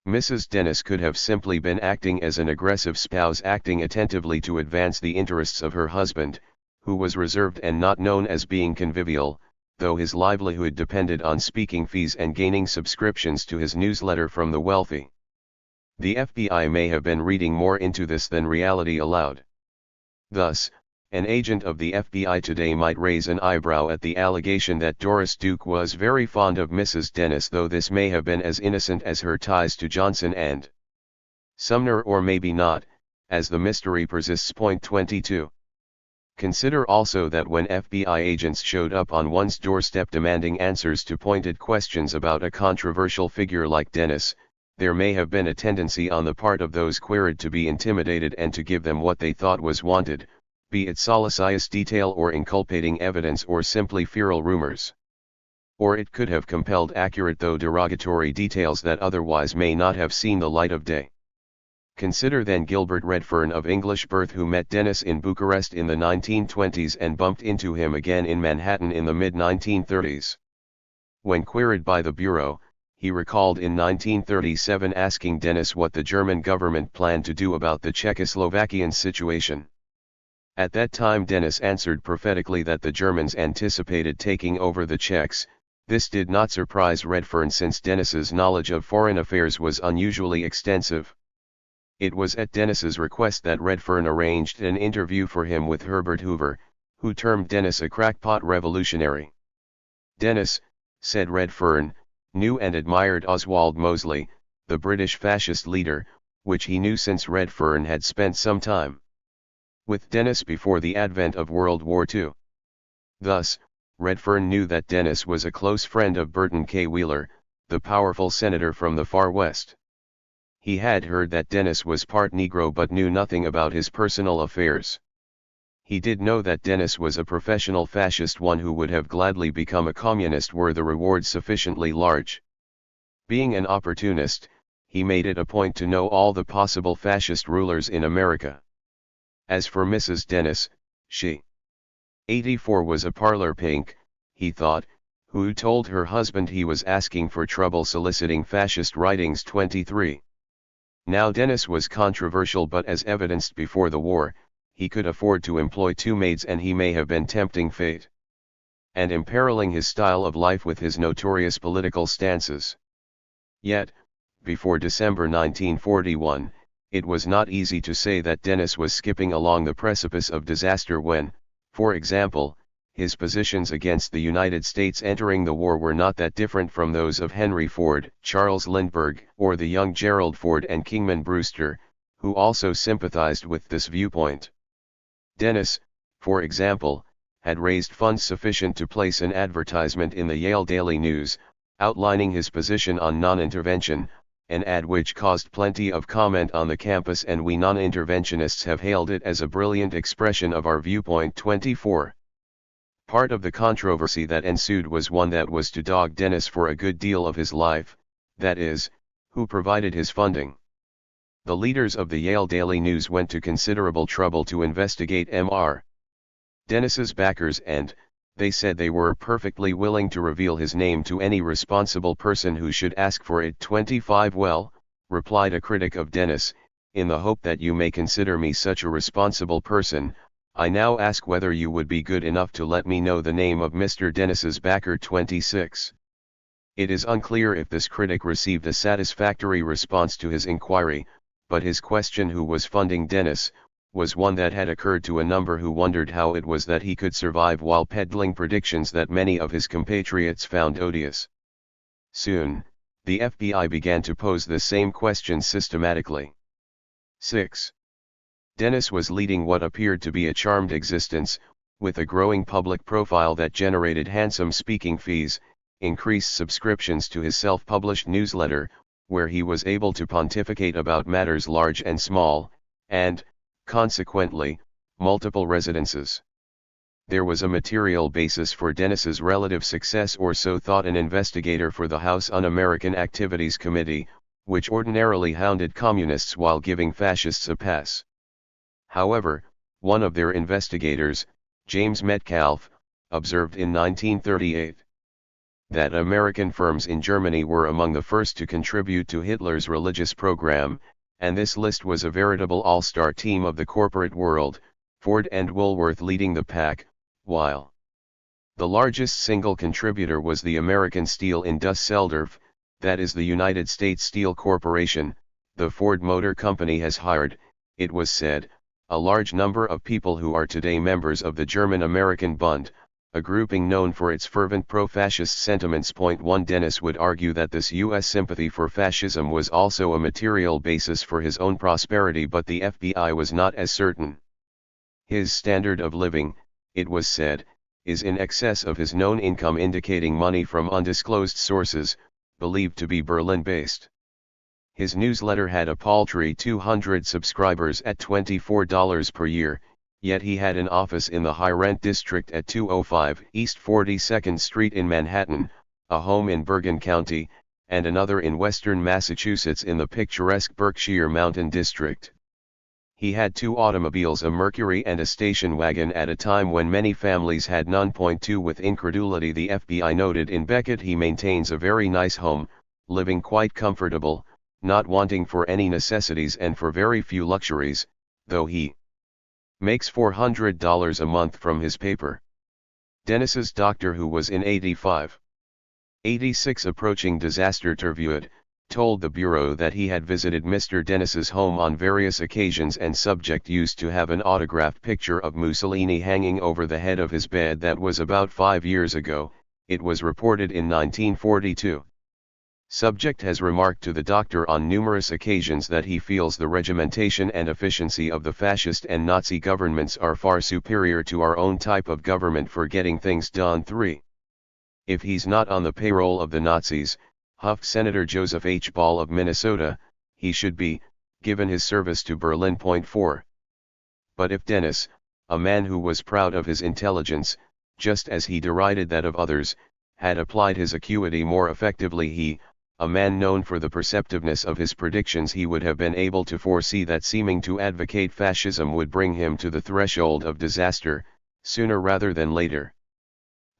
Mrs. Dennis could have simply been acting as an aggressive spouse, acting attentively to advance the interests of her husband, who was reserved and not known as being convivial, though his livelihood depended on speaking fees and gaining subscriptions to his newsletter from the wealthy. The FBI may have been reading more into this than reality allowed. Thus, an agent of the FBI today might raise an eyebrow at the allegation that Doris Duke was very fond of Mrs. Dennis, though this may have been as innocent as her ties to Johnson and Sumner, or maybe not, as the mystery persists. 22. Consider also that when FBI agents showed up on one's doorstep demanding answers to pointed questions about a controversial figure like Dennis, there may have been a tendency on the part of those queried to be intimidated and to give them what they thought was wanted, be it salacious detail or inculpating evidence or simply feral rumors. Or it could have compelled accurate though derogatory details that otherwise may not have seen the light of day. Consider then Gilbert Redfern of English birth, who met Dennis in Bucharest in the 1920s and bumped into him again in Manhattan in the mid-1930s. When queried by the Bureau, he recalled in 1937 asking Dennis what the German government planned to do about the Czechoslovakian situation. At that time Dennis answered prophetically that the Germans anticipated taking over the Czechs, This did not surprise Redfern since Dennis's knowledge of foreign affairs was unusually extensive. It was at Dennis's request that Redfern arranged an interview for him with Herbert Hoover, who termed Dennis a crackpot revolutionary. Dennis, said Redfern, knew and admired Oswald Mosley, the British fascist leader, which he knew since Redfern had spent some time with Dennis before the advent of World War II. Thus, Redfern knew that Dennis was a close friend of Burton K. Wheeler, the powerful senator from the far west. He had heard that Dennis was part Negro but knew nothing about his personal affairs. He did know that Dennis was a professional fascist, one who would have gladly become a communist were the reward sufficiently large. Being an opportunist, he made it a point to know all the possible fascist rulers in America. As for Mrs. Dennis, she 84 was a parlor pink, he thought, who told her husband he was asking for trouble soliciting fascist writings. 23. Now Dennis was controversial, but as evidenced before the war, he could afford to employ 2 maids, and he may have been tempting fate and imperiling his style of life with his notorious political stances. Yet, before December 1941, it was not easy to say that Dennis was skipping along the precipice of disaster when, for example, his positions against the United States entering the war were not that different from those of Henry Ford, Charles Lindbergh, or the young Gerald Ford and Kingman Brewster, who also sympathized with this viewpoint. Dennis, for example, had raised funds sufficient to place an advertisement in the Yale Daily News, outlining his position on non-intervention, an ad which caused plenty of comment on the campus, and we non-interventionists have hailed it as a brilliant expression of our viewpoint. 24. Part of the controversy that ensued was one that was to dog Dennis for a good deal of his life, that is, who provided his funding. The leaders of the Yale Daily News went to considerable trouble to investigate Mr. Dennis's backers, and they said they were perfectly willing to reveal his name to any responsible person who should ask for it. 25. Well, replied a critic of Dennis, in the hope that you may consider me such a responsible person, I now ask whether you would be good enough to let me know the name of Mr. Dennis's backer. 26. It is unclear if this critic received a satisfactory response to his inquiry, but his question, who was funding Dennis, was one that had occurred to a number who wondered how it was that he could survive while peddling predictions that many of his compatriots found odious. Soon, the FBI began to pose the same questions systematically. 6. Dennis was leading what appeared to be a charmed existence, with a growing public profile that generated handsome speaking fees, increased subscriptions to his self-published newsletter, where he was able to pontificate about matters large and small, and, consequently, multiple residences. There was a material basis for Dennis's relative success, or so thought an investigator for the House Un-American Activities Committee, which ordinarily hounded communists while giving fascists a pass. However, one of their investigators, James Metcalfe, observed in 1938 that American firms in Germany were among the first to contribute to Hitler's religious program, and this list was a veritable all-star team of the corporate world, Ford and Woolworth leading the pack, while the largest single contributor was the American Steel in Dusseldorf, that is the United States Steel Corporation. The Ford Motor Company has hired, it was said, a large number of people who are today members of the German-American Bund, a grouping known for its fervent pro-fascist sentiments. 1 Dennis would argue that this U.S. sympathy for fascism was also a material basis for his own prosperity, but the FBI was not as certain. His standard of living, it was said, is in excess of his known income, indicating money from undisclosed sources, believed to be Berlin-based. His newsletter had a paltry 200 subscribers at $24 per year, yet he had an office in the high-rent district at 205 East 42nd Street in Manhattan, a home in Bergen County, and another in western Massachusetts in the picturesque Berkshire Mountain District. He had 2 automobiles, a Mercury and a station wagon, at a time when many families had none. 2 With incredulity the FBI noted in Beckett he maintains a very nice home, living quite comfortable, not wanting for any necessities and for very few luxuries, though he makes $400 a month from his paper. Dennis's doctor, who was in 85 86 approaching disaster. THIRD-WORLDISM told the Bureau that he had visited Mr. Dennis's home on various occasions, and subject used to have an autographed picture of Mussolini hanging over the head of his bed. That was about 5 years ago, it was reported in 1942. Subject has remarked to the doctor on numerous occasions that he feels the regimentation and efficiency of the fascist and Nazi governments are far superior to our own type of government for getting things done. 3. If he's not on the payroll of the Nazis, huffed Senator Joseph H. Ball of Minnesota, he should be, given his service to Berlin. 4. But if Dennis, a man who was proud of his intelligence, just as he derided that of others, had applied his acuity more effectively, he, a man known for the perceptiveness of his predictions, he would have been able to foresee that seeming to advocate fascism would bring him to the threshold of disaster, sooner rather than later.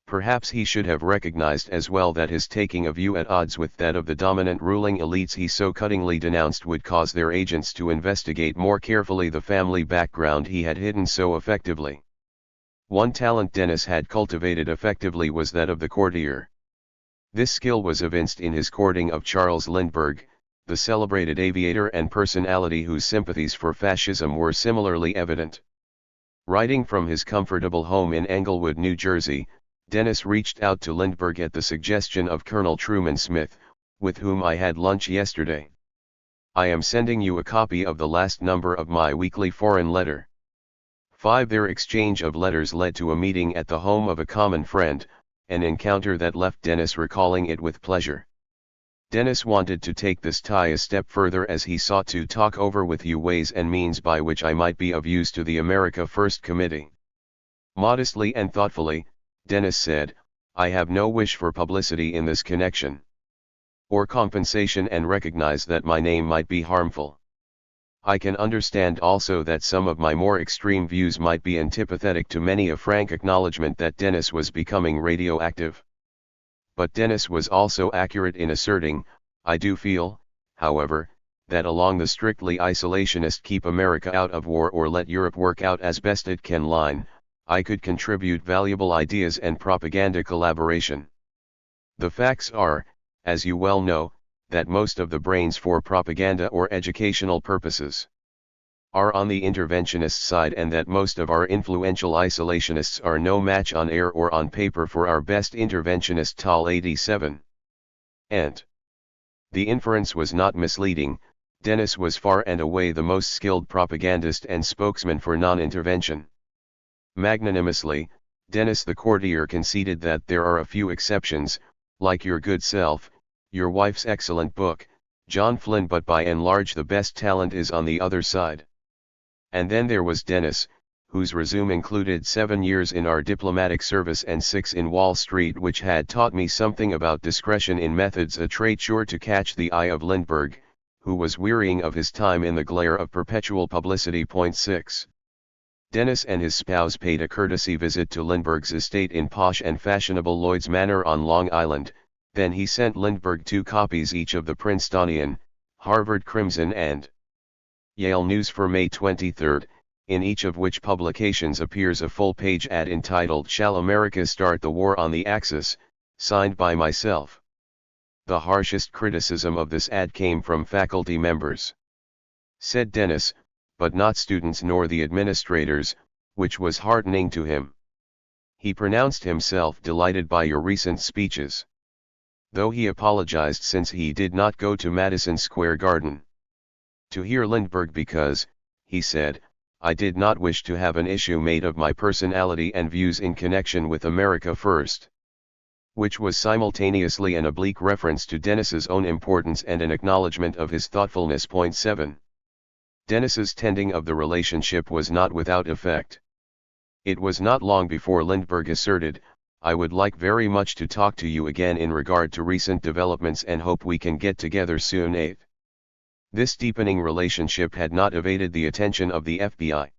Perhaps he should have recognized as well that his taking a view at odds with that of the dominant ruling elites he so cuttingly denounced would cause their agents to investigate more carefully the family background he had hidden so effectively. One talent Dennis had cultivated effectively was that of the courtier. This skill was evinced in his courting of Charles Lindbergh, the celebrated aviator and personality whose sympathies for fascism were similarly evident. Writing from his comfortable home in Englewood, New Jersey, Dennis reached out to Lindbergh at the suggestion of Colonel Truman Smith, with whom I had lunch yesterday. I am sending you a copy of the last number of my weekly foreign letter. 5. Their exchange of letters led to a meeting at the home of a common friend, an encounter that left Dennis recalling it with pleasure. Dennis wanted to take this tie a step further, as he sought to talk over with you ways and means by which I might be of use to the America First Committee. Modestly and thoughtfully, Dennis said, I have no wish for publicity in this connection, or compensation, and recognize that my name might be harmful. I can understand also that some of my more extreme views might be antipathetic to many. A frank acknowledgement that Dennis was becoming radioactive. But Dennis was also accurate in asserting, I do feel, however, that along the strictly isolationist keep America out of war or let Europe work out as best it can line, I could contribute valuable ideas and propaganda collaboration. The facts are, as you well know, that most of the brains for propaganda or educational purposes are on the interventionist side, and that most of our influential isolationists are no match on air or on paper for our best interventionist. Tal 87. And the inference was not misleading. Dennis was far and away the most skilled propagandist and spokesman for non-intervention. Magnanimously, Dennis the courtier conceded that there are a few exceptions, like your good self, your wife's excellent book, John Flynn, but by and large the best talent is on the other side. And then there was Dennis, whose resume included 7 years in our diplomatic service and 6 in Wall Street, which had taught me something about discretion in methods, a trait sure to catch the eye of Lindbergh, who was wearying of his time in the glare of perpetual publicity. 6. Dennis and his spouse paid a courtesy visit to Lindbergh's estate in posh and fashionable Lloyd's Manor on Long Island. Then he sent Lindbergh 2 copies each of the Princetonian, Harvard Crimson and Yale News for May 23, in each of which publications appears a full-page ad entitled Shall America Start the War on the Axis, signed by myself. The harshest criticism of this ad came from faculty members, said Dennis, but not students nor the administrators, which was heartening to him. He pronounced himself delighted by your recent speeches, though he apologized since he did not go to Madison Square Garden to hear Lindbergh because, he said, I did not wish to have an issue made of my personality and views in connection with America First, which was simultaneously an oblique reference to Dennis's own importance and an acknowledgement of his thoughtfulness. 7. Dennis's tending of the relationship was not without effect. It was not long before Lindbergh asserted, I would like very much to talk to you again in regard to recent developments and hope we can get together soon. 8. This deepening relationship had not evaded the attention of the FBI.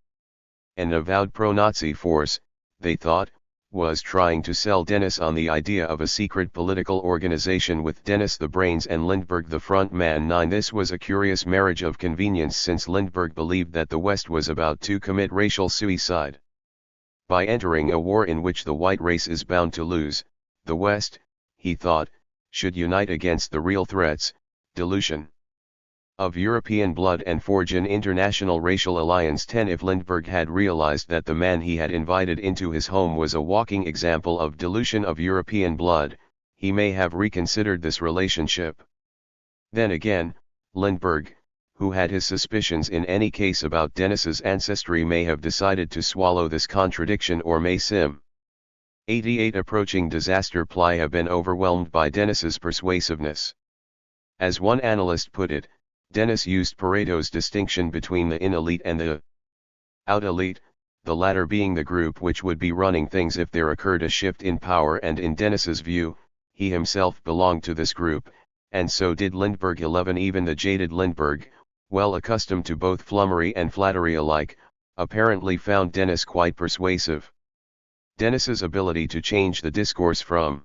An avowed pro-Nazi force, they thought, was trying to sell Dennis on the idea of a secret political organization with Dennis the brains and Lindbergh the front man. 9. This was a curious marriage of convenience, since Lindbergh believed that the West was about to commit racial suicide by entering a war in which the white race is bound to lose. The West, he thought, should unite against the real threats, dilution of European blood and forge an international racial alliance. 10. If Lindbergh had realized that the man he had invited into his home was a walking example of dilution of European blood, he may have reconsidered this relationship. Then again, Lindbergh, who had his suspicions in any case about Dennis's ancestry, may have decided to swallow this contradiction, or may Sim. 88 approaching disaster ply have been overwhelmed by Dennis's persuasiveness. As one analyst put it, Dennis used Pareto's distinction between the in elite and the out elite, the latter being the group which would be running things if there occurred a shift in power, and in Dennis's view, he himself belonged to this group, and so did Lindbergh. 11. Even the jaded Lindbergh, well accustomed to both flummery and flattery alike, apparently found Dennis quite persuasive. Dennis's ability to change the discourse from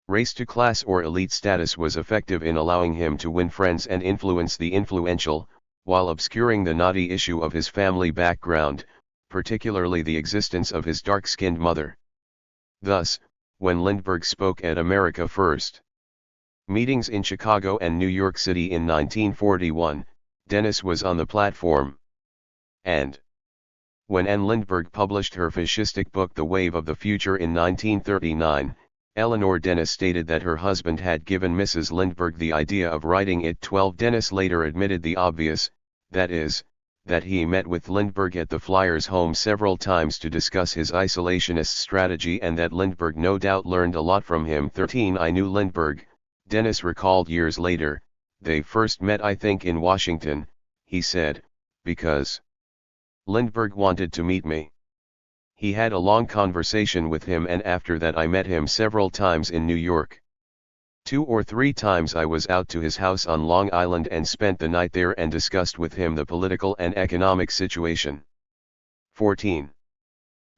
race to class or elite status was effective in allowing him to win friends and influence the influential, while obscuring the knotty issue of his family background, particularly the existence of his dark-skinned mother. Thus, when Lindbergh spoke at America First meetings in Chicago and New York City in 1941, Dennis was on the platform. And when Anne Lindbergh published her fascistic book The Wave of the Future in 1939, Eleanor Dennis stated that her husband had given Mrs. Lindbergh the idea of writing it. 12. Dennis later admitted the obvious, that is, that he met with Lindbergh at the Flyers' home several times to discuss his isolationist strategy, and that Lindbergh no doubt learned a lot from him. 13. I knew Lindbergh, Dennis recalled years later. They first met, I think, in Washington, he said, because Lindbergh wanted to meet me. He had a long conversation with him, and after that I met him several times in New York. 2 or 3 times I was out to his house on Long Island and spent the night there and discussed with him the political and economic situation. 14.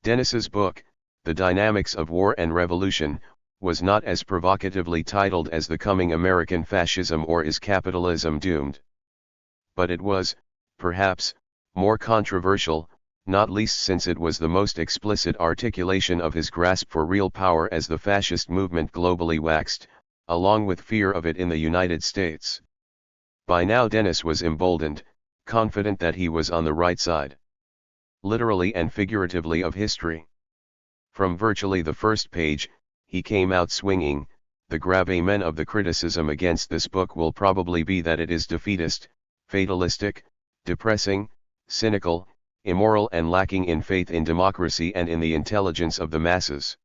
Dennis's book, The Dynamics of War and Revolution, was not as provocatively titled as The Coming American Fascism or Is Capitalism Doomed? But it was, perhaps, more controversial, not least since it was the most explicit articulation of his grasp for real power as the fascist movement globally waxed, along with fear of it in the United States. By now Dennis was emboldened, confident that he was on the right side, literally and figuratively, of history. From virtually the first page, he came out swinging. The gravamen of the criticism against this book will probably be that it is defeatist, fatalistic, depressing, cynical, immoral, and lacking in faith in democracy and in the intelligence of the masses.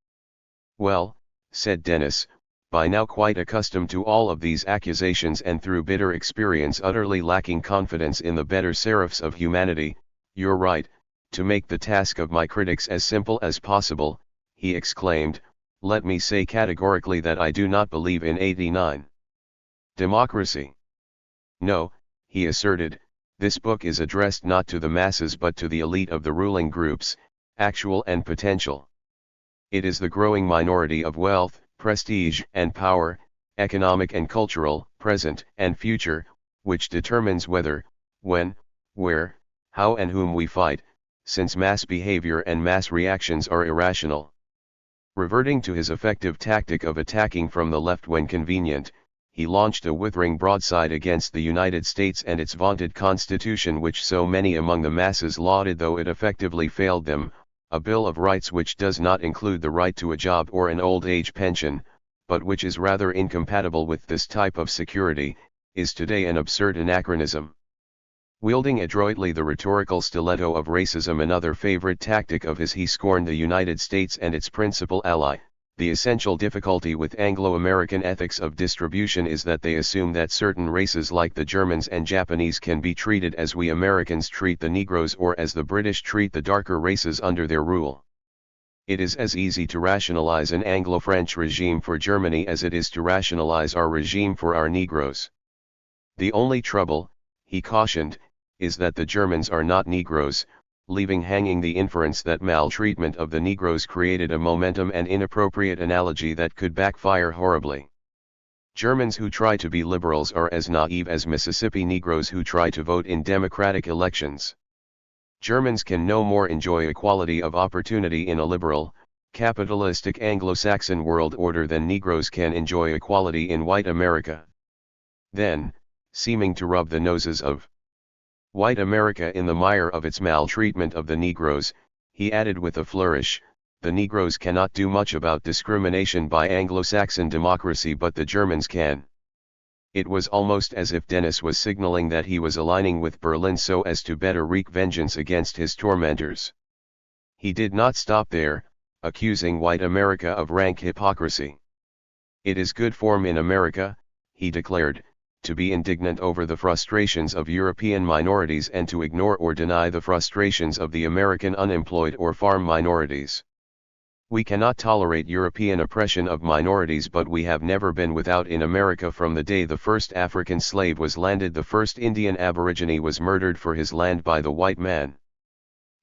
Well, said Dennis, by now quite accustomed to all of these accusations and through bitter experience utterly lacking confidence in the better seraphs of humanity, you're right, to make the task of my critics as simple as possible, he exclaimed, let me say categorically that I do not believe in 89. Democracy. No, he asserted, this book is addressed not to the masses but to the elite of the ruling groups, actual and potential. It is the growing minority of wealth, prestige and power, economic and cultural, present and future, which determines whether, when, where, how and whom we fight, since mass behavior and mass reactions are irrational. Reverting to his effective tactic of attacking from the left when convenient, he launched a withering broadside against the United States and its vaunted Constitution, which so many among the masses lauded though it effectively failed them, a Bill of Rights which does not include the right to a job or an old age pension, but which is rather incompatible with this type of security, is today an absurd anachronism. Wielding adroitly the rhetorical stiletto of racism, another favorite tactic of his, he scorned the United States and its principal ally. The essential difficulty with Anglo-American ethics of distribution is that they assume that certain races like the Germans and Japanese can be treated as we Americans treat the Negroes or as the British treat the darker races under their rule. It is as easy to rationalize an Anglo-French regime for Germany as it is to rationalize our regime for our Negroes. The only trouble, he cautioned, is that the Germans are not Negroes, leaving hanging the inference that maltreatment of the Negroes created a momentum and inappropriate analogy that could backfire horribly. Germans who try to be liberals are as naive as Mississippi Negroes who try to vote in democratic elections. Germans can no more enjoy equality of opportunity in a liberal, capitalistic Anglo-Saxon world order, then Negroes can enjoy equality in white America. Then, seeming to rub the noses of white America in the mire of its maltreatment of the Negroes, he added with a flourish, the Negroes cannot do much about discrimination by Anglo-Saxon democracy, but the Germans can. It was almost as if Dennis was signaling that he was aligning with Berlin so as to better wreak vengeance against his tormentors. He did not stop there, accusing white America of rank hypocrisy. It is good form in America, he declared, to be indignant over the frustrations of European minorities and to ignore or deny the frustrations of the American unemployed or farm minorities. We cannot tolerate European oppression of minorities, but we have never been without in America. From the day the first African slave was landed, the first Indian aborigine was murdered for his land by the white man.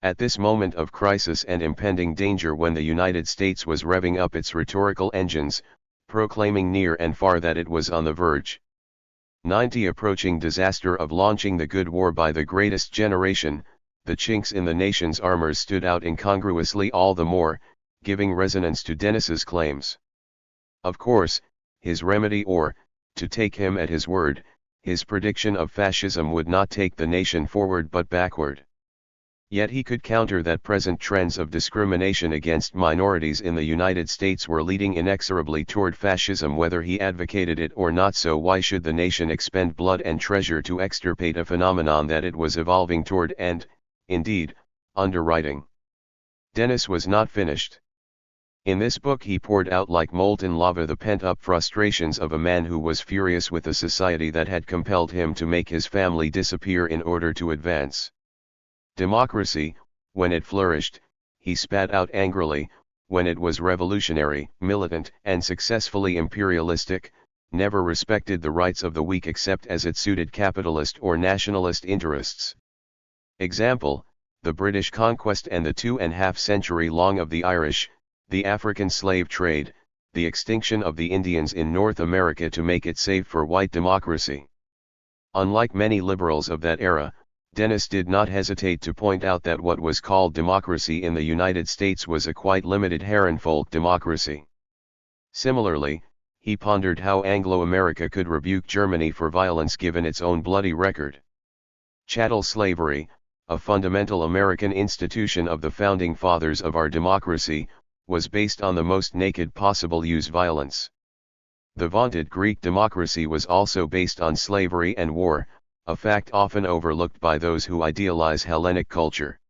At this moment of crisis and impending danger, when the United States was revving up its rhetorical engines, proclaiming near and far that it was on the verge, approaching disaster of launching the good war by the greatest generation, the chinks in the nation's armors stood out incongruously all the more, giving resonance to Dennis's claims. Of course, his remedy, or, to take him at his word, his prediction of fascism would not take the nation forward but backward. Yet he could counter that present trends of discrimination against minorities in the United States were leading inexorably toward fascism, whether he advocated it or not. So why should the nation expend blood and treasure to extirpate a phenomenon that it was evolving toward and, indeed, underwriting? Dennis was not finished. In this book he poured out like molten lava the pent-up frustrations of a man who was furious with a society that had compelled him to make his family disappear in order to advance democracy. When it flourished, he spat out angrily; when it was revolutionary, militant, and successfully imperialistic, never respected the rights of the weak except as it suited capitalist or nationalist interests. Example, the British conquest and the 2.5 century long of the Irish, the African slave trade, the extinction of the Indians in North America to make it safe for white democracy. Unlike many liberals of that era, Dennis did not hesitate to point out that what was called democracy in the United States was a quite limited Herrenvolk democracy. Similarly, he pondered how Anglo-America could rebuke Germany for violence given its own bloody record. Chattel slavery, a fundamental American institution of the founding fathers of our democracy, was based on the most naked possible use violence. The vaunted Greek democracy was also based on slavery and war, a fact often overlooked by those who idealize Hellenic culture.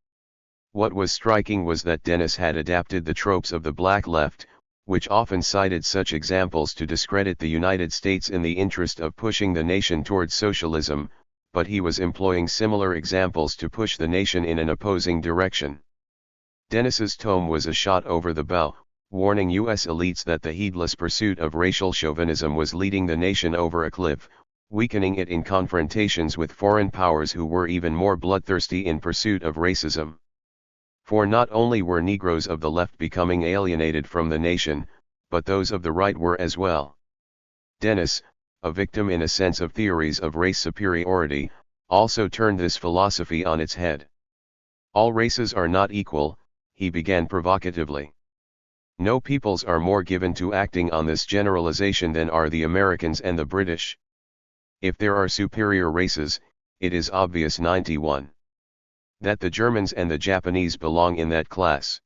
What was striking was that Dennis had adapted the tropes of the Black Left, which often cited such examples to discredit the United States in the interest of pushing the nation towards socialism, but he was employing similar examples to push the nation in an opposing direction. Dennis's tome was a shot over the bow, warning U.S. elites that the heedless pursuit of racial chauvinism was leading the nation over a cliff, weakening it in confrontations with foreign powers who were even more bloodthirsty in pursuit of racism. For not only were Negroes of the left becoming alienated from the nation, but those of the right were as well. Dennis, a victim in a sense of theories of race superiority, also turned this philosophy on its head. All races are not equal, he began provocatively. No peoples are more given to acting on this generalization than are the Americans and the British. If there are superior races, it is obvious 91. That the Germans and the Japanese belong in that class.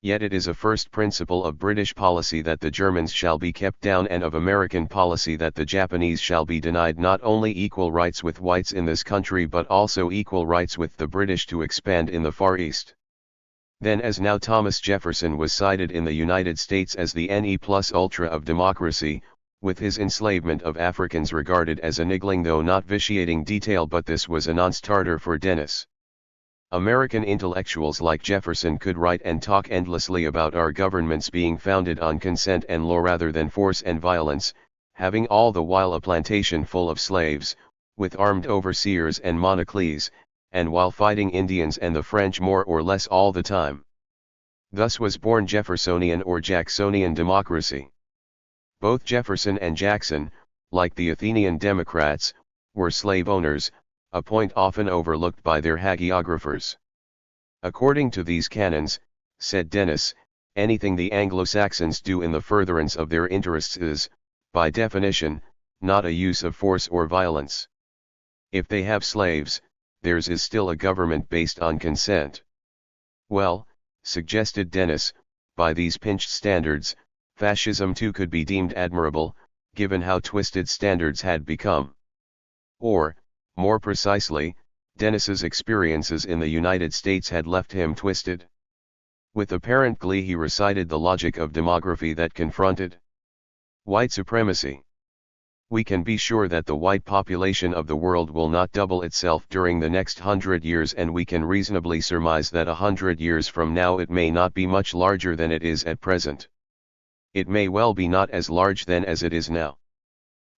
Yet it is a first principle of British policy that the Germans shall be kept down, and of American policy that the Japanese shall be denied not only equal rights with whites in this country but also equal rights with the British to expand in the Far East. Then as now Thomas Jefferson was cited in the United States as the ne plus ultra of democracy, with his enslavement of Africans regarded as a niggling though not vitiating detail, but this was a non-starter for Dennis. American intellectuals like Jefferson could write and talk endlessly about our governments being founded on consent and law rather than force and violence, having all the while a plantation full of slaves, with armed overseers and monocles, and while fighting Indians and the French more or less all the time. Thus was born Jeffersonian or Jacksonian democracy. Both Jefferson and Jackson, like the Athenian Democrats, were slave owners, a point often overlooked by their hagiographers. According to these canons, said Dennis, Anything the Anglo-Saxons do in the furtherance of their interests is, by definition, not a use of force or violence. If they have slaves, theirs is still a government based on consent. Well, suggested Dennis, by these pinched standards, fascism too could be deemed admirable, given how twisted standards had become. Or, more precisely, Dennis's experiences in the United States had left him twisted. With apparent glee he recited the logic of demography that confronted white supremacy. We can be sure that the white population of the world will not double itself during the next 100 years, and we can reasonably surmise that 100 years from now it may not be much larger than it is at present. It may well be not as large then as it is now.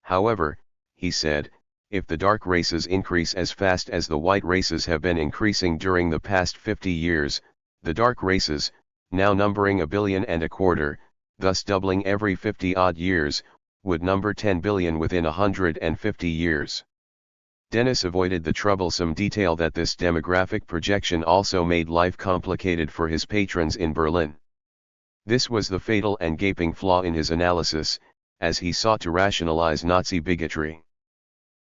However, he said, if the dark races increase as fast as the white races have been increasing during the past 50 years, the dark races, now numbering 1.25 billion, thus doubling every 50-odd years, would number 10 billion within 150 years. Dennis avoided the troublesome detail that this demographic projection also made life complicated for his patrons in Berlin. This was the fatal and gaping flaw in his analysis, as he sought to rationalize Nazi bigotry.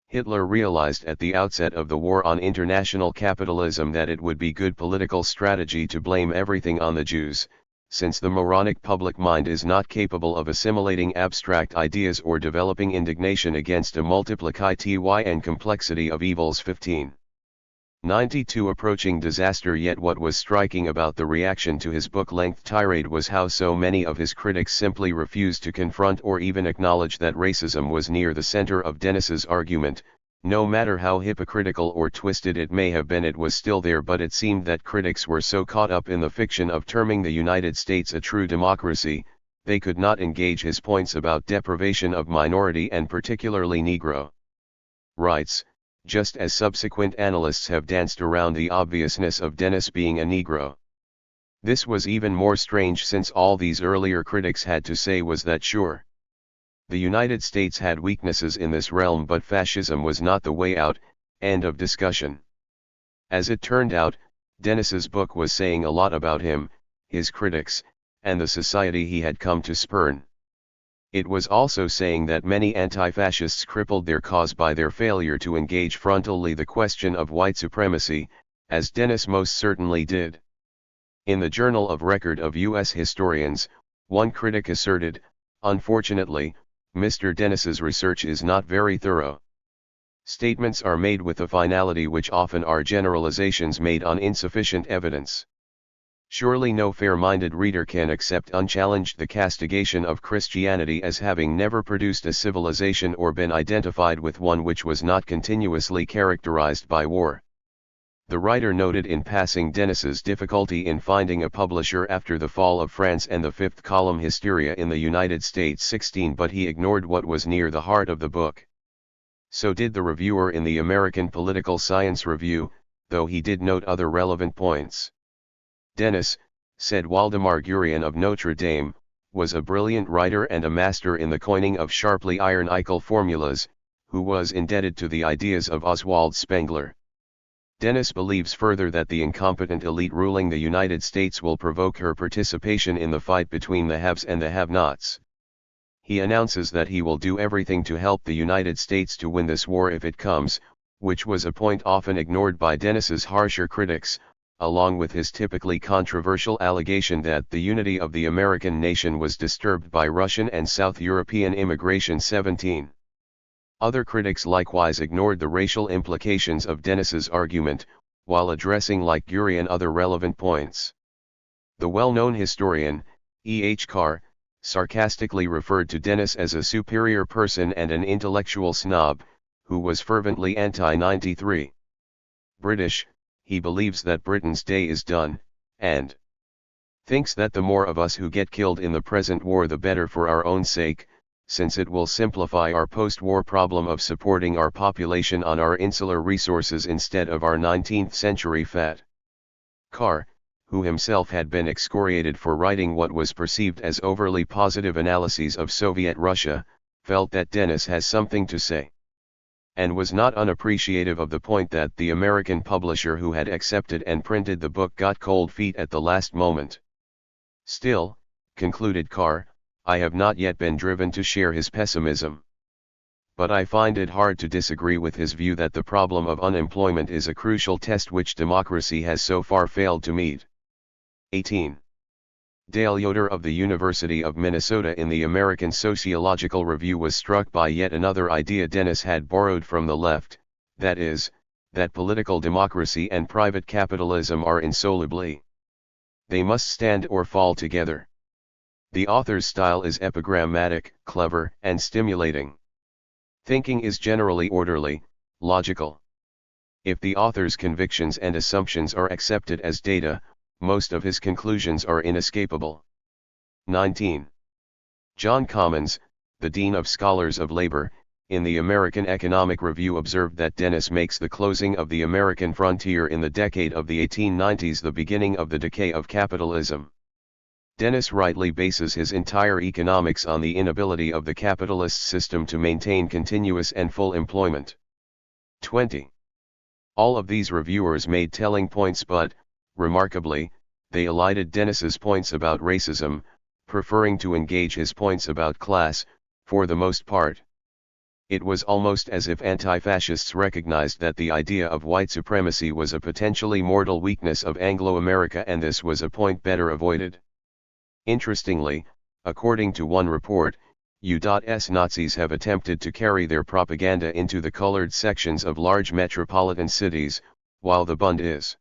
Hitler realized at the outset of the war on international capitalism that it would be good political strategy to blame everything on the Jews, since the moronic public mind is not capable of assimilating abstract ideas or developing indignation against a multiplicity and complexity of evils. 1592 Approaching disaster. Yet what was striking about the reaction to his book-length tirade was how so many of his critics simply refused to confront or even acknowledge that racism was near the center of Dennis's argument. No matter how hypocritical or twisted it may have been, it was still there. But it seemed that critics were so caught up in the fiction of terming the United States a true democracy, they could not engage his points about deprivation of minority and particularly Negro rights, just as subsequent analysts have danced around the obviousness of Dennis being a Negro. This was even more strange since all these earlier critics had to say was that sure, the United States had weaknesses in this realm, but fascism was not the way out. End of discussion. As it turned out, Dennis's book was saying a lot about him, his critics, and the society he had come to spurn. It was also saying that many anti-fascists crippled their cause by their failure to engage frontally the question of white supremacy, as Dennis most certainly did. In the Journal of Record of U.S. Historians, one critic asserted, "Unfortunately, Mr. Dennis's research is not very thorough. Statements are made with a finality which often are generalizations made on insufficient evidence. Surely no fair-minded reader can accept unchallenged the castigation of Christianity as having never produced a civilization or been identified with one which was not continuously characterized by war." The writer noted in passing Dennis's difficulty in finding a publisher after the fall of France and the fifth column hysteria in the United States. 16 But he ignored what was near the heart of the book. So did the reviewer in the American Political Science Review, though he did note other relevant points. Dennis, said Waldemar Gurian of Notre Dame, was a brilliant writer and a master in the coining of sharply ironical formulas, who was indebted to the ideas of Oswald Spengler. Dennis believes further that the incompetent elite ruling the United States will provoke her participation in the fight between the haves and the have-nots. He announces that he will do everything to help the United States to win this war if it comes, which was a point often ignored by Dennis's harsher critics, along with his typically controversial allegation that the unity of the American nation was disturbed by Russian and South European immigration. 17. Other critics likewise ignored the racial implications of Dennis's argument, while addressing like Gurian other relevant points. The well-known historian, E. H. Carr, sarcastically referred to Dennis as a superior person and an intellectual snob, who was fervently anti-93 British. He believes that Britain's day is done, and thinks that the more of us who get killed in the present war the better for our own sake, since it will simplify our post-war problem of supporting our population on our insular resources instead of our 19th century fat. Carr, who himself had been excoriated for writing what was perceived as overly positive analyses of Soviet Russia, felt that Dennis has something to say, and was not unappreciative of the point that the American publisher who had accepted and printed the book got cold feet at the last moment. Still, concluded Carr, I have not yet been driven to share his pessimism. But I find it hard to disagree with his view that the problem of unemployment is a crucial test which democracy has so far failed to meet. 18. Dale Yoder of the University of Minnesota in the American Sociological Review was struck by yet another idea Dennis had borrowed from the left, that is, that political democracy and private capitalism are insolubly. They must stand or fall together. The author's style is epigrammatic, clever, and stimulating. Thinking is generally orderly, logical. If the author's convictions and assumptions are accepted as data, most of his conclusions are inescapable. 19. John Commons, the Dean of Scholars of Labor, in the American Economic Review observed that Dennis makes the closing of the American frontier in the decade of the 1890s the beginning of the decay of capitalism. Dennis rightly bases his entire economics on the inability of the capitalist system to maintain continuous and full employment. 20. All of these reviewers made telling points but, remarkably, they elided Dennis's points about racism, preferring to engage his points about class, for the most part. It was almost as if anti-fascists recognized that the idea of white supremacy was a potentially mortal weakness of Anglo-America and this was a point better avoided. Interestingly, according to one report, U.S. Nazis have attempted to carry their propaganda into the colored sections of large metropolitan cities, while the Bund is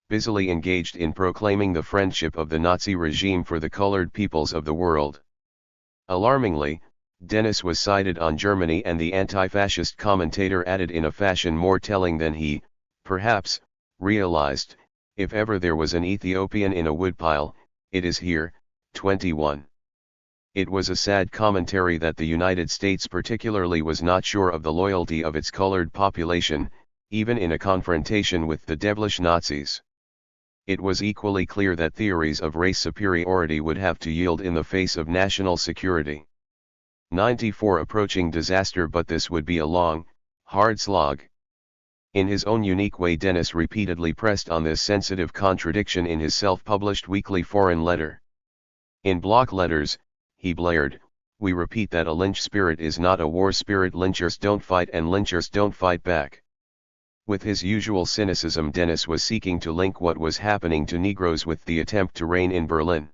busily engaged in proclaiming the friendship of the Nazi regime for the colored peoples of the world. Alarmingly, Dennis was cited on Germany and the anti-fascist commentator added in a fashion more telling than he, perhaps, realized, if ever there was an Ethiopian in a woodpile, it is here. 21. It was a sad commentary that the United States particularly was not sure of the loyalty of its colored population, even in a confrontation with the devilish Nazis. It was equally clear that theories of race superiority would have to yield in the face of national security. 94. Approaching disaster, but this would be a long, hard slog. In his own unique way, Dennis repeatedly pressed on this sensitive contradiction in his self-published weekly foreign letter. In block letters, he blared, "We repeat that a lynch spirit is not a war spirit. Lynchers don't fight and lynchers don't fight back." With his usual cynicism, Dennis was seeking to link what was happening to Negroes with the attempt to reign in Berlin.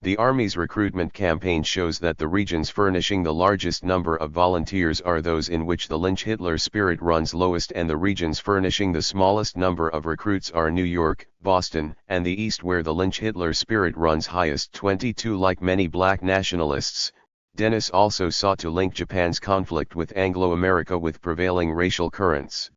The Army's recruitment campaign shows that the regions furnishing the largest number of volunteers are those in which the lynch Hitler spirit runs lowest, and the regions furnishing the smallest number of recruits are New York, Boston, and the East, where the lynch Hitler spirit runs highest. 22. Like many black nationalists, Dennis also sought to link Japan's conflict with Anglo-America with prevailing racial currents.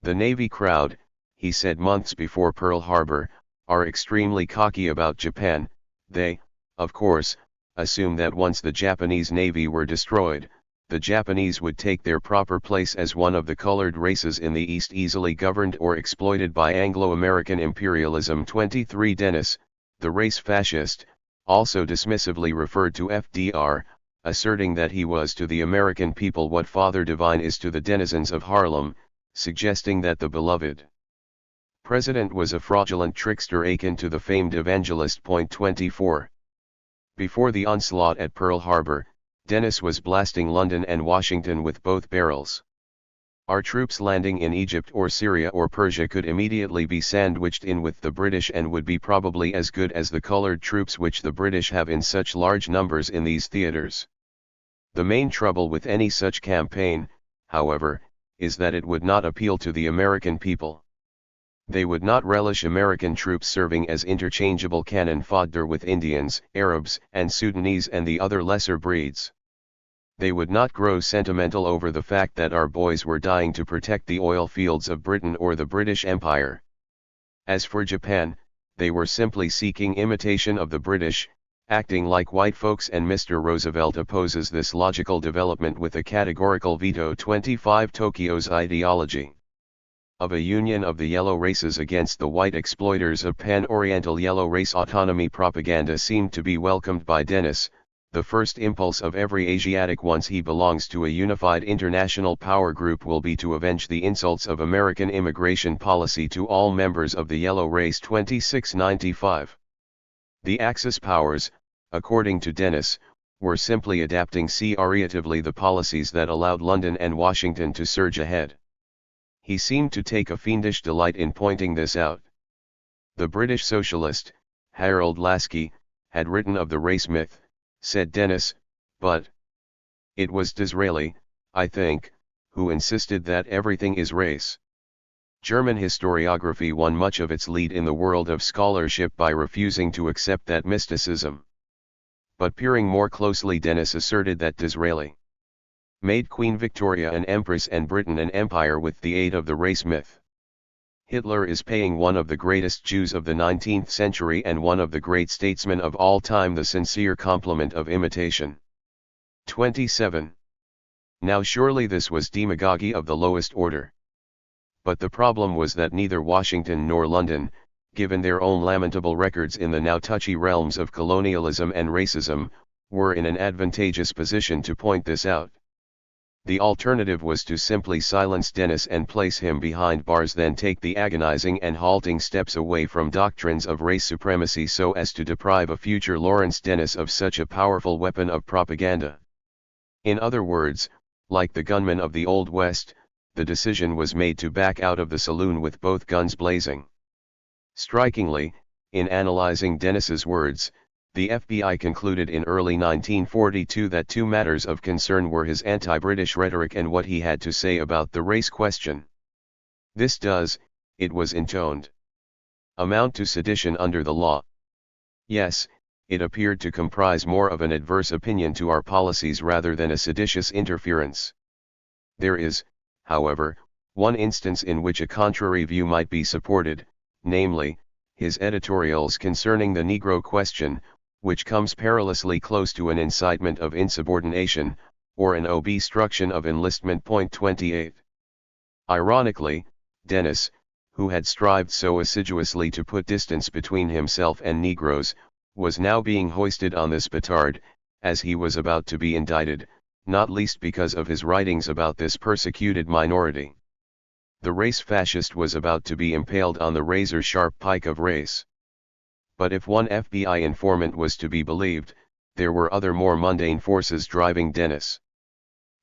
"The Navy crowd," he said months before Pearl Harbor, "are extremely cocky about Japan. They, of course, assume that once the Japanese Navy were destroyed, the Japanese would take their proper place as one of the colored races in the East, easily governed or exploited by Anglo-American imperialism." 23. Dennis, the race fascist, also dismissively referred to FDR, asserting that he was to the American people what Father Divine is to the denizens of Harlem, suggesting that the beloved president was a fraudulent trickster akin to the famed evangelist. 24. Before the onslaught at Pearl Harbor, Dennis was blasting London and Washington with both barrels. Our troops landing in Egypt or Syria or Persia could immediately be sandwiched in with the British and would be probably as good as the colored troops which the British have in such large numbers in these theaters. The main trouble with any such campaign, however, is that it would not appeal to the American people. They would not relish American troops serving as interchangeable cannon fodder with Indians, Arabs, and Sudanese and the other lesser breeds. They would not grow sentimental over the fact that our boys were dying to protect the oil fields of Britain or the British Empire. As for Japan, they were simply seeking imitation of the British, acting like white folks, and Mr. Roosevelt opposes this logical development with a categorical veto. 25. Tokyo's ideology of a union of the yellow races against the white exploiters of pan-oriental yellow race autonomy propaganda seemed to be welcomed by Dennis. The first impulse of every Asiatic once he belongs to a unified international power group will be to avenge the insults of American immigration policy to all members of the yellow race. 2695. The Axis powers, according to Dennis, were simply adapting creatively the policies that allowed London and Washington to surge ahead. He seemed to take a fiendish delight in pointing this out. The British socialist, Harold Laski, had written of the race myth, said Dennis, but it was Disraeli, I think, who insisted that everything is race. German historiography won much of its lead in the world of scholarship by refusing to accept that mysticism. But peering more closely, Dennis asserted that Disraeli made Queen Victoria an empress and Britain an empire with the aid of the race myth. Hitler is paying one of the greatest Jews of the 19th century and one of the great statesmen of all time the sincere compliment of imitation. 27. Now surely this was demagogy of the lowest order. But the problem was that neither Washington nor London, given their own lamentable records in the now touchy realms of colonialism and racism, were in an advantageous position to point this out. The alternative was to simply silence Dennis and place him behind bars, then take the agonizing and halting steps away from doctrines of race supremacy so as to deprive a future Lawrence Dennis of such a powerful weapon of propaganda. In other words, like the gunmen of the Old West, the decision was made to back out of the saloon with both guns blazing. Strikingly, in analyzing Dennis's words, the FBI concluded in early 1942 that two matters of concern were his anti-British rhetoric and what he had to say about the race question. This does, it was intoned, amount to sedition under the law. Yes, it appeared to comprise more of an adverse opinion to our policies rather than a seditious interference. There is, however, one instance in which a contrary view might be supported, namely, his editorials concerning the Negro question, which comes perilously close to an incitement of insubordination, or an obstruction of enlistment. 28. Ironically, Dennis, who had strived so assiduously to put distance between himself and Negroes, was now being hoisted on this petard, as he was about to be indicted, not least because of his writings about this persecuted minority. The race fascist was about to be impaled on the razor-sharp pike of race. But if one FBI informant was to be believed, there were other more mundane forces driving Dennis.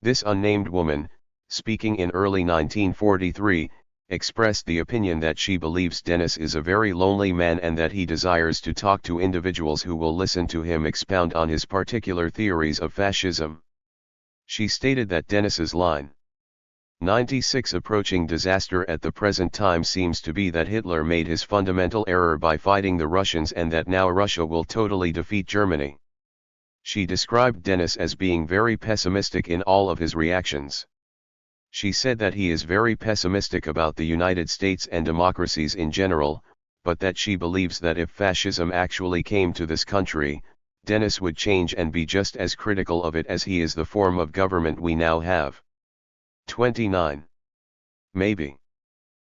This unnamed woman, speaking in early 1943, expressed the opinion that she believes Dennis is a very lonely man and that he desires to talk to individuals who will listen to him expound on his particular theories of fascism. She stated that Dennis's line 96 approaching disaster at the present time seems to be that Hitler made his fundamental error by fighting the Russians and that now Russia will totally defeat Germany. She described Dennis as being very pessimistic in all of his reactions. She said that he is very pessimistic about the United States and democracies in general, but that she believes that if fascism actually came to this country, Dennis would change and be just as critical of it as he is the form of government we now have. 29. Maybe.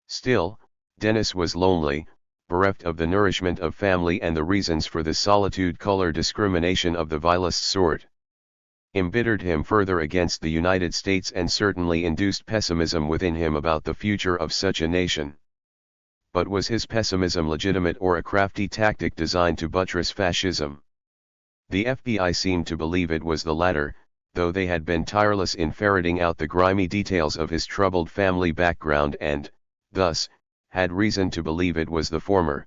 Still, Dennis was lonely, bereft of the nourishment of family and the reasons for this solitude color discrimination of the vilest sort. Embittered him further against the United States and certainly induced pessimism within him about the future of such a nation. But was his pessimism legitimate or a crafty tactic designed to buttress fascism? The FBI seemed to believe it was the latter, though they had been tireless in ferreting out the grimy details of his troubled family background and, thus, had reason to believe it was the former.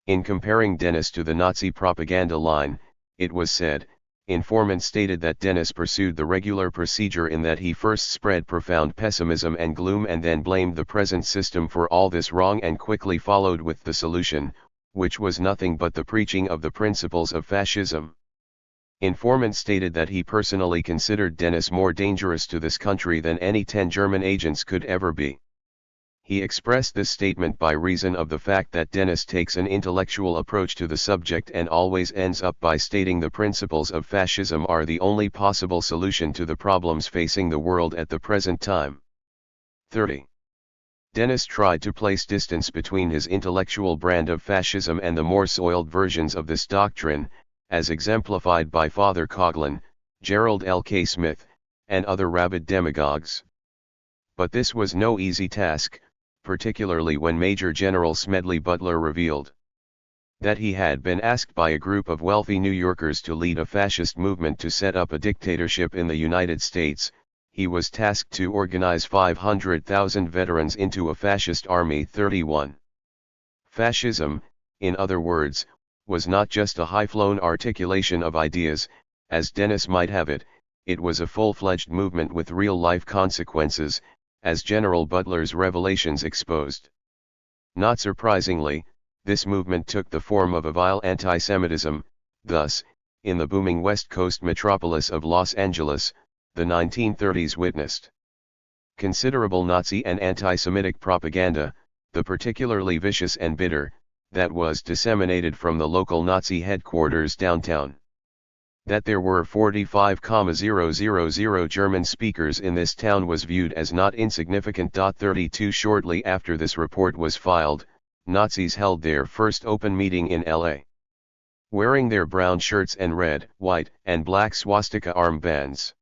In comparing Dennis to the Nazi propaganda line, it was said, informants stated that Dennis pursued the regular procedure in that he first spread profound pessimism and gloom and then blamed the present system for all this wrong and quickly followed with the solution, which was nothing but the preaching of the principles of fascism. Informants stated that he personally considered Dennis more dangerous to this country than any 10 German agents could ever be. He expressed this statement by reason of the fact that Dennis takes an intellectual approach to the subject and always ends up by stating the principles of fascism are the only possible solution to the problems facing the world at the present time. 30. Dennis tried to place distance between his intellectual brand of fascism and the more soiled versions of this doctrine, as exemplified by Father Coughlin, Gerald L. K. Smith, and other rabid demagogues. But this was no easy task, particularly when Major General Smedley Butler revealed that he had been asked by a group of wealthy New Yorkers to lead a fascist movement to set up a dictatorship in the United States. He was tasked to organize 500,000 veterans into a fascist army. 31. Fascism, in other words, was not just a high-flown articulation of ideas, as Dennis might have it. It was a full-fledged movement with real-life consequences, as General Butler's revelations exposed. Not surprisingly, this movement took the form of a vile anti-Semitism. Thus, in the booming West Coast metropolis of Los Angeles, the 1930s witnessed considerable Nazi and anti-Semitic propaganda, the particularly vicious and bitter, that was disseminated from the local Nazi headquarters downtown. That there were 45,000 German speakers in this town was viewed as not insignificant. 32 Shortly after this report was filed, Nazis held their first open meeting in LA. Wearing their brown shirts and red, white, and black swastika armbands.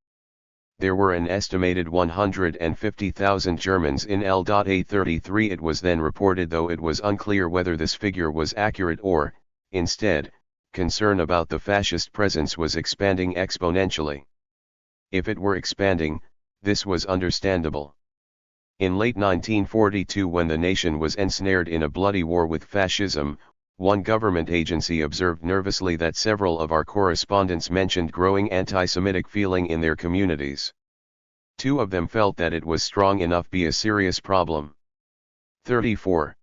There were an estimated 150,000 Germans in L.A.33. It was then reported, though it was unclear whether this figure was accurate or, instead, concern about the fascist presence was expanding exponentially. If it were expanding, this was understandable. In late 1942, when the nation was ensnared in a bloody war with fascism, one government agency observed nervously that several of our correspondents mentioned growing anti-Semitic feeling in their communities. Two of them felt that it was strong enough to be a serious problem. 34.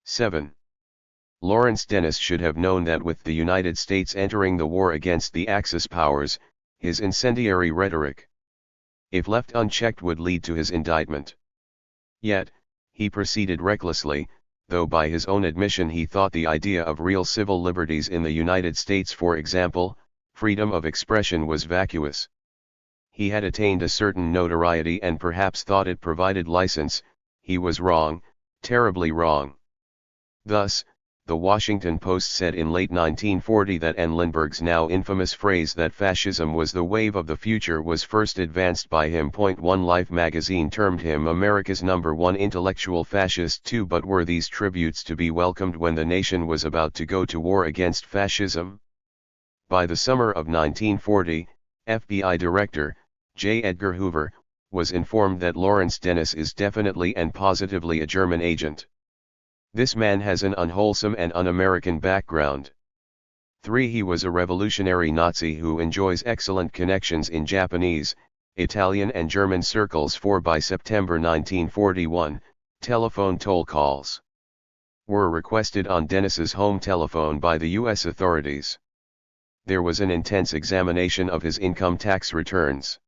7. Lawrence Dennis should have known that with the United States entering the war against the Axis powers, his incendiary rhetoric, if left unchecked, would lead to his indictment. Yet, he proceeded recklessly, though by his own admission he thought the idea of real civil liberties in the United States, for example, freedom of expression, was vacuous. He had attained a certain notoriety and perhaps thought it provided license. He was wrong, terribly wrong. Thus, the Washington Post said in late 1940 that N. Lindbergh's now infamous phrase that fascism was the wave of the future was first advanced by him. 1 Life magazine termed him America's #1 intellectual fascist too. But were these tributes to be welcomed when the nation was about to go to war against fascism? By the summer of 1940, FBI Director, J. Edgar Hoover, was informed that Lawrence Dennis is definitely and positively a German agent. This man has an unwholesome and un-American background. 3. He was a revolutionary Nazi who enjoys excellent connections in Japanese, Italian and German circles. 4. By September 1941, telephone toll calls were requested on Dennis's home telephone by the U.S. authorities. There was an intense examination of his income tax returns.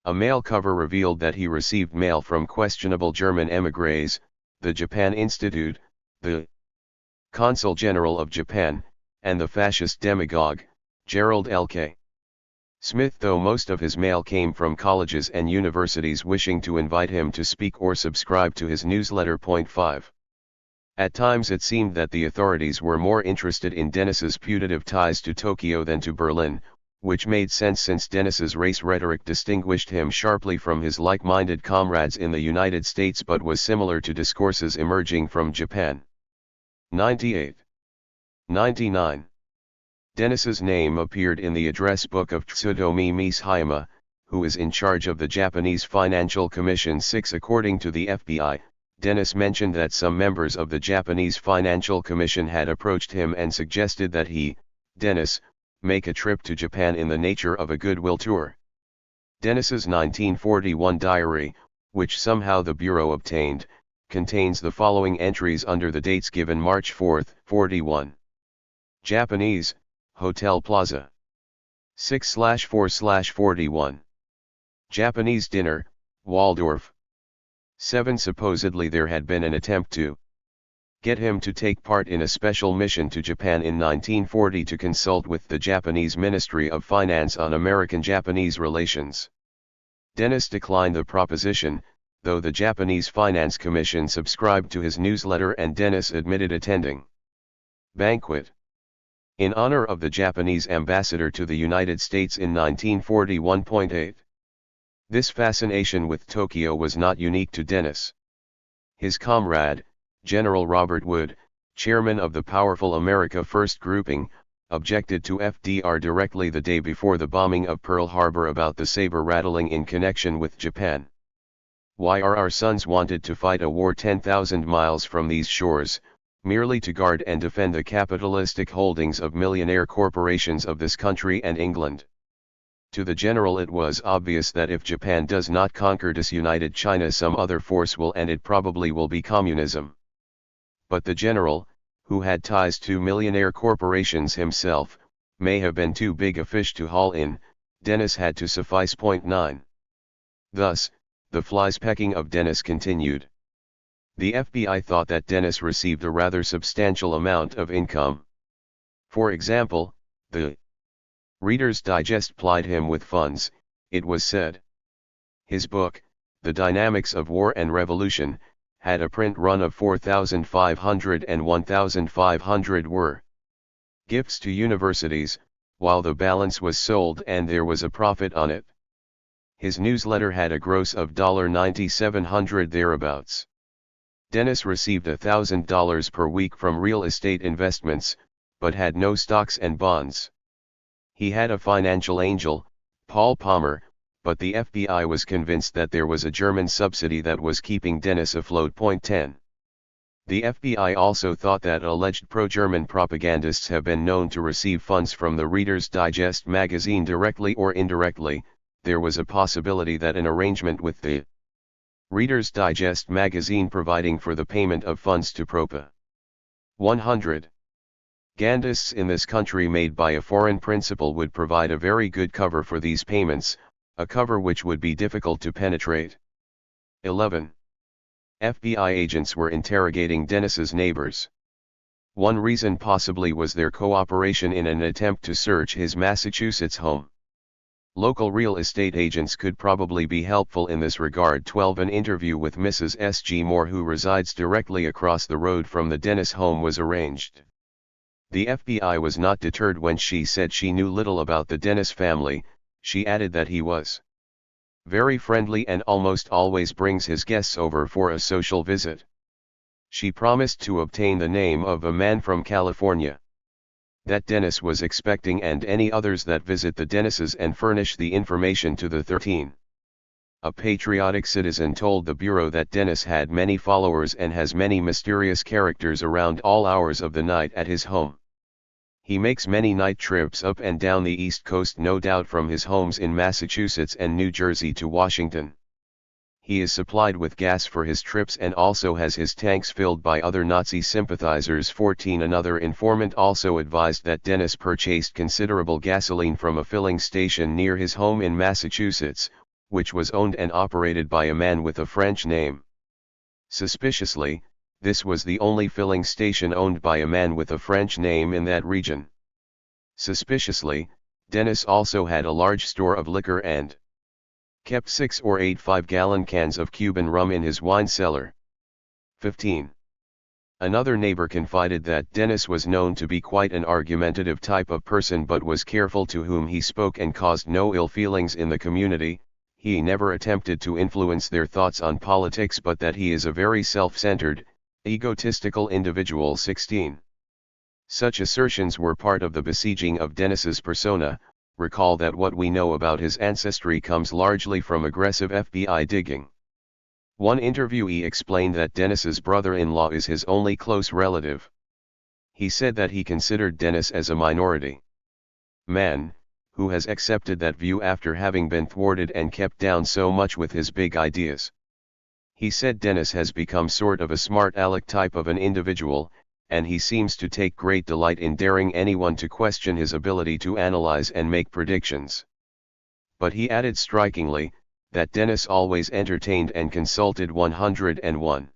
A mail cover revealed that he received mail from questionable German émigrés, the Japan Institute, the Consul General of Japan, and the fascist demagogue, Gerald L.K. Smith. Though most of his mail came from colleges and universities wishing to invite him to speak or subscribe to his newsletter. 5. At times it seemed that the authorities were more interested in Dennis's putative ties to Tokyo than to Berlin, which made sense since Dennis's race rhetoric distinguished him sharply from his like-minded comrades in the United States but was similar to discourses emerging from Japan. 98. 99. Dennis's name appeared in the address book of Tsutomi Mishima, who is in charge of the Japanese Financial Commission. 6. According to the FBI, Dennis mentioned that some members of the Japanese Financial Commission had approached him and suggested that he, Dennis, make a trip to Japan in the nature of a goodwill tour. Dennis's 1941 diary, which somehow the Bureau obtained, contains the following entries under the dates given: March 4, 41. Japanese, Hotel Plaza. 6/4/41. Japanese dinner, Waldorf. 7. Supposedly there had been an attempt to get him to take part in a special mission to Japan in 1940 to consult with the Japanese Ministry of Finance on American-Japanese relations. Dennis declined the proposition, though the Japanese Finance Commission subscribed to his newsletter and Dennis admitted attending. Banquet. In honor of the Japanese ambassador to the United States in 1941.8. This fascination with Tokyo was not unique to Dennis. His comrade, General Robert Wood, chairman of the powerful America First grouping, objected to FDR directly the day before the bombing of Pearl Harbor about the saber rattling in connection with Japan. Why are our sons wanted to fight a war 10,000 miles from these shores, merely to guard and defend the capitalistic holdings of millionaire corporations of this country and England? To the general it was obvious that if Japan does not conquer disunited China, some other force will, and it probably will be communism. But the general, who had ties to millionaire corporations himself, may have been too big a fish to haul in. Dennis had to suffice. 9. Thus, the flies pecking of Dennis continued. The FBI thought that Dennis received a rather substantial amount of income. For example, the Reader's Digest plied him with funds, it was said. His book, The Dynamics of War and Revolution, had a print run of 4,500 and 1,500 were gifts to universities, while the balance was sold and there was a profit on it. His newsletter had a gross of $9,700 thereabouts. Dennis received $1,000 per week from real estate investments, but had no stocks and bonds. He had a financial angel, Paul Palmer, but the FBI was convinced that there was a German subsidy that was keeping Dennis afloat. 10. The FBI also thought that alleged pro-German propagandists have been known to receive funds from the Reader's Digest magazine directly or indirectly. There was a possibility that an arrangement with the Reader's Digest magazine providing for the payment of funds to propa 100 propagandists in this country made by a foreign principal would provide a very good cover for these payments, a cover which would be difficult to penetrate. 11. FBI agents were interrogating Dennis's neighbors. One reason possibly was their cooperation in an attempt to search his Massachusetts home. Local real estate agents could probably be helpful in this regard. 12. An interview with Mrs. S. G. Moore, who resides directly across the road from the Dennis home, was arranged. The FBI was not deterred when she said she knew little about the Dennis family. She added that he was very friendly and almost always brings his guests over for a social visit. She promised to obtain the name of a man from California that Dennis was expecting and any others that visit the Dennises, and furnish the information to the 13. A patriotic citizen told the Bureau that Dennis had many followers and has many mysterious characters around all hours of the night at his home. He makes many night trips up and down the East Coast, no doubt from his homes in Massachusetts and New Jersey to Washington. He is supplied with gas for his trips and also has his tanks filled by other Nazi sympathizers. 14. Another informant also advised that Dennis purchased considerable gasoline from a filling station near his home in Massachusetts, which was owned and operated by a man with a French name. Suspiciously, this was the only filling station owned by a man with a French name in that region. Suspiciously, Dennis also had a large store of liquor and kept 6 or 8 5-gallon cans of Cuban rum in his wine cellar. 15. Another neighbor confided that Dennis was known to be quite an argumentative type of person, but was careful to whom he spoke and caused no ill feelings in the community. He never attempted to influence their thoughts on politics, but that he is a very self-centered, egotistical individual. 16. Such assertions were part of the besieging of Dennis's persona. Recall that what we know about his ancestry comes largely from aggressive FBI digging. One interviewee explained that Dennis's brother-in-law is his only close relative. He said that he considered Dennis as a minority man, who has accepted that view after having been thwarted and kept down so much with his big ideas. He said Dennis has become sort of a smart aleck type of an individual, and he seems to take great delight in daring anyone to question his ability to analyze and make predictions. But he added strikingly, that Dennis always entertained and consulted 101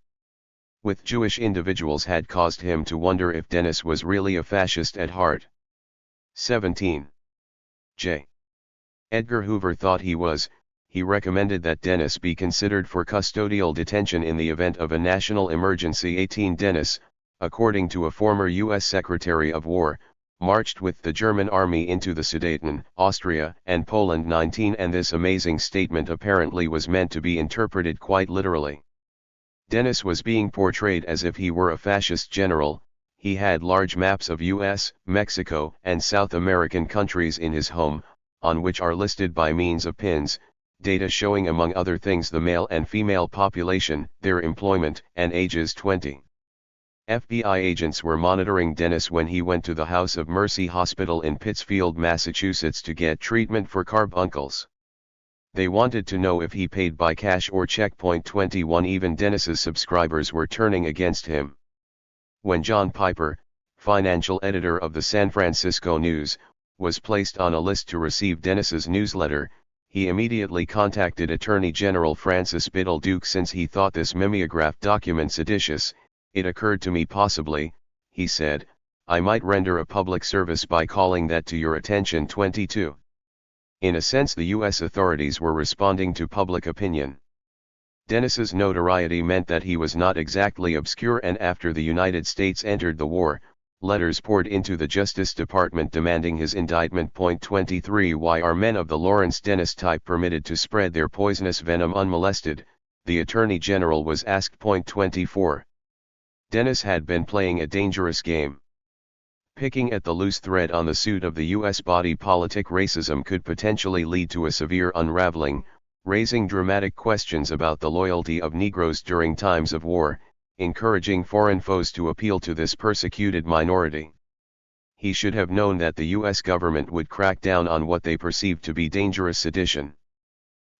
with Jewish individuals had caused him to wonder if Dennis was really a fascist at heart. 17. J. Edgar Hoover thought he was. He recommended that Dennis be considered for custodial detention in the event of a national emergency. 18. Dennis, according to a former U.S. Secretary of War, marched with the German army into the Sudeten, Austria, and Poland. 19. And this amazing statement apparently was meant to be interpreted quite literally. Dennis was being portrayed as if he were a fascist general. He had large maps of US, Mexico, and South American countries in his home, on which are listed by means of pins, data showing among other things the male and female population, their employment, and ages 20. FBI agents were monitoring Dennis when he went to the House of Mercy Hospital in Pittsfield, Massachusetts to get treatment for carbuncles. They wanted to know if he paid by cash or check. 21 Even Dennis's subscribers were turning against him. When John Piper, financial editor of the San Francisco News, was placed on a list to receive Dennis's newsletter, he immediately contacted Attorney General Francis Biddle Duke. Since he thought this mimeograph document seditious, it occurred to me possibly, he said, I might render a public service by calling that to your attention. 22. In a sense, the U.S. authorities were responding to public opinion. Dennis's notoriety meant that he was not exactly obscure, and after the United States entered the war, letters poured into the Justice Department demanding his indictment. 23 Why are men of the Lawrence Dennis type permitted to spread their poisonous venom unmolested? The Attorney General was asked. 24. Dennis had been playing a dangerous game. Picking at the loose thread on the suit of the U.S. body politic racism could potentially lead to a severe unraveling, raising dramatic questions about the loyalty of Negroes during times of war, encouraging foreign foes to appeal to this persecuted minority. He should have known that the U.S. government would crack down on what they perceived to be dangerous sedition.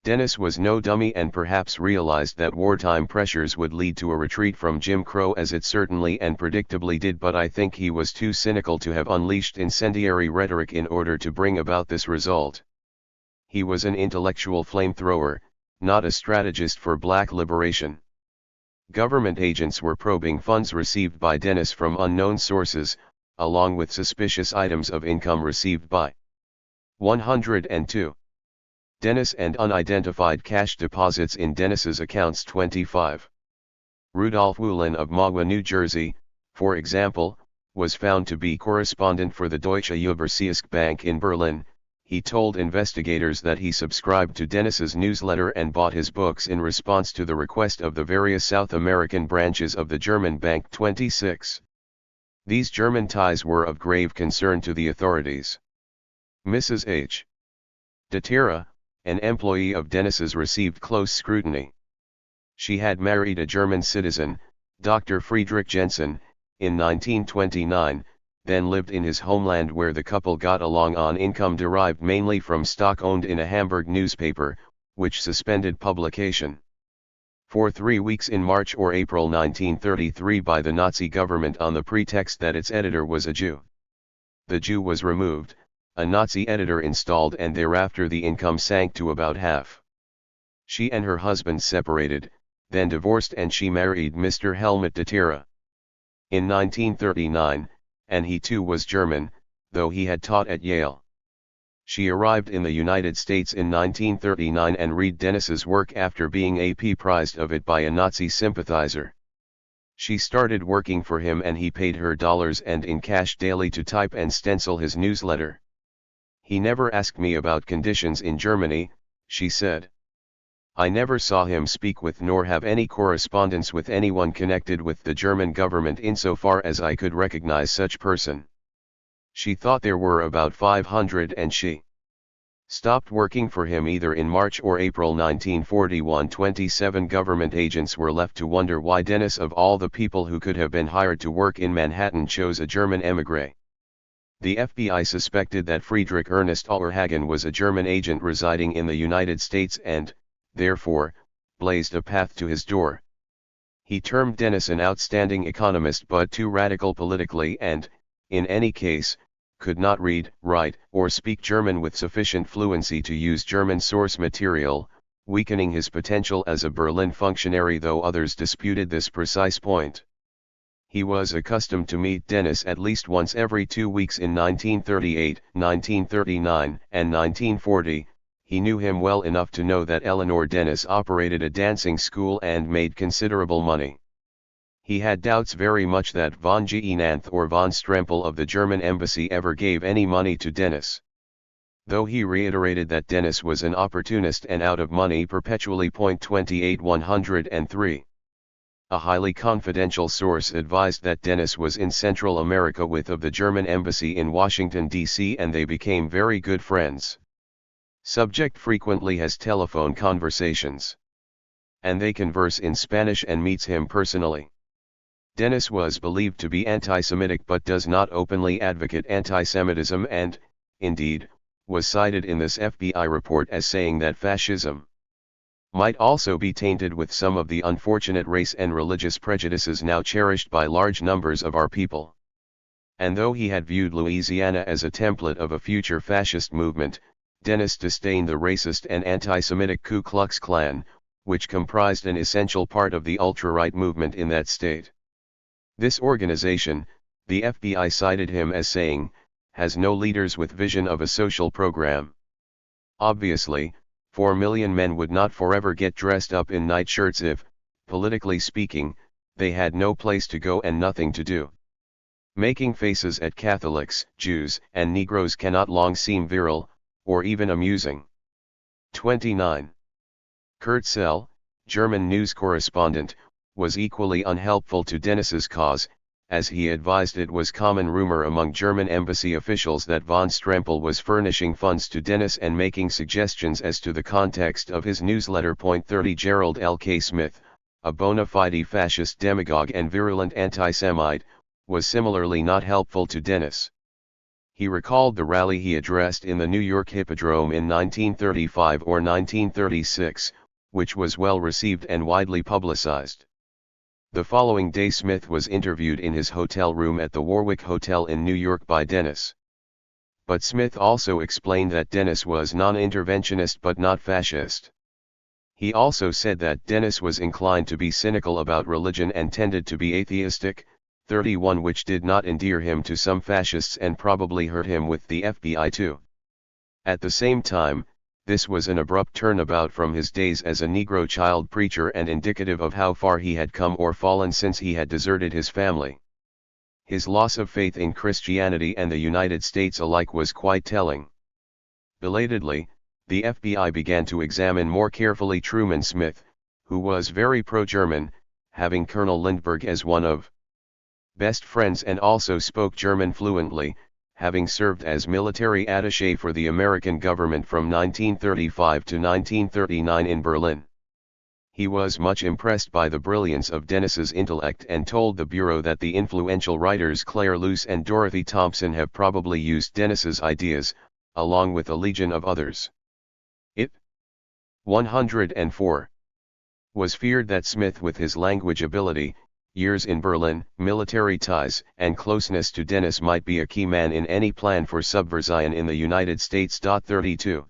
Dennis was no dummy and perhaps realized that wartime pressures would lead to a retreat from Jim Crow, as it certainly and predictably did, but I think he was too cynical to have unleashed incendiary rhetoric in order to bring about this result. He was an intellectual flamethrower, not a strategist for black liberation. Government agents were probing funds received by Dennis from unknown sources, along with suspicious items of income received by 102. Dennis and unidentified cash deposits in Dennis's accounts. 25. Rudolph Woolen of Magua, New Jersey, for example, was found to be correspondent for the Deutsche Überseeische Bank in Berlin. He told investigators that he subscribed to Dennis's newsletter and bought his books in response to the request of the various South American branches of the German bank. 26. These German ties were of grave concern to the authorities. Mrs. H. Datira, an employee of Dennis's, received close scrutiny. She had married a German citizen, Dr. Friedrich Jensen, in 1929, then lived in his homeland, where the couple got along on income derived mainly from stock owned in a Hamburg newspaper, which suspended publication for 3 weeks in March or April 1933 by the Nazi government on the pretext that its editor was a Jew. The Jew was removed, a Nazi editor installed, and thereafter the income sank to about half. She and her husband separated, then divorced, and she married Mr. Helmut Datira in 1939, and he too was German, though he had taught at Yale. She arrived in the United States in 1939 and read Dennis's work after being apprised of it by a Nazi sympathizer. She started working for him, and he paid her dollars and in cash daily to type and stencil his newsletter. He never asked me about conditions in Germany, she said. I never saw him speak with nor have any correspondence with anyone connected with the German government insofar as I could recognize such person. She thought there were about 500, and she stopped working for him either in March or April 1941. 27 Government agents were left to wonder why Dennis, of all the people who could have been hired to work in Manhattan, chose a German émigré. The FBI suspected that Friedrich Ernst Auerhagen was a German agent residing in the United States and, therefore, blazed a path to his door. He termed Dennis an outstanding economist but too radical politically and, in any case, could not read, write, or speak German with sufficient fluency to use German source material, weakening his potential as a Berlin functionary, though others disputed this precise point. He was accustomed to meet Dennis at least once every 2 weeks in 1938, 1939, and 1940. He knew him well enough to know that Eleanor Dennis operated a dancing school and made considerable money. He had doubts very much that von Geenanth or von Strempel of the German embassy ever gave any money to Dennis. Though he reiterated that Dennis was an opportunist and out of money perpetually. 28 103. A highly confidential source advised that Dennis was in Central America with of the German embassy in Washington, D.C., and they became very good friends. Subject frequently has telephone conversations. And they converse in Spanish and meets him personally. Dennis was believed to be anti-Semitic but does not openly advocate anti-Semitism and, indeed, was cited in this FBI report as saying that fascism might also be tainted with some of the unfortunate race and religious prejudices now cherished by large numbers of our people. And though he had viewed Louisiana as a template of a future fascist movement, Dennis disdained the racist and anti-Semitic Ku Klux Klan, which comprised an essential part of the ultra-right movement in that state. This organization, the FBI cited him as saying, has no leaders with vision of a social program. Obviously, 4 million men would not forever get dressed up in nightshirts if, politically speaking, they had no place to go and nothing to do. Making faces at Catholics, Jews, and Negroes cannot long seem virile, or even amusing. 29. Kurt Selle, German news correspondent, was equally unhelpful to Dennis's cause, as he advised it was common rumor among German embassy officials that von Strempel was furnishing funds to Dennis and making suggestions as to the context of his newsletter. 30 Gerald L.K. Smith, a bona fide fascist demagogue and virulent anti-Semite, was similarly not helpful to Dennis. He recalled the rally he addressed in the New York Hippodrome in 1935 or 1936, which was well received and widely publicized. The following day Smith was interviewed in his hotel room at the Warwick Hotel in New York by Dennis. But Smith also explained that Dennis was non-interventionist but not fascist. He also said that Dennis was inclined to be cynical about religion and tended to be atheistic, 31, which did not endear him to some fascists and probably hurt him with the FBI too. At the same time, this was an abrupt turnabout from his days as a Negro child preacher and indicative of how far he had come or fallen since he had deserted his family. His loss of faith in Christianity and the United States alike was quite telling. Belatedly, the FBI began to examine more carefully Truman Smith, who was very pro-German, having Colonel Lindbergh as one of best friends and also spoke German fluently, having served as military attaché for the American government from 1935 to 1939 in Berlin. He was much impressed by the brilliance of Dennis's intellect and told the Bureau that the influential writers Claire Luce and Dorothy Thompson have probably used Dennis's ideas, along with a legion of others. It 104 was feared that Smith, with his language ability, years in Berlin, military ties, and closeness to Dennis, might be a key man in any plan for subversion in the United States. 32.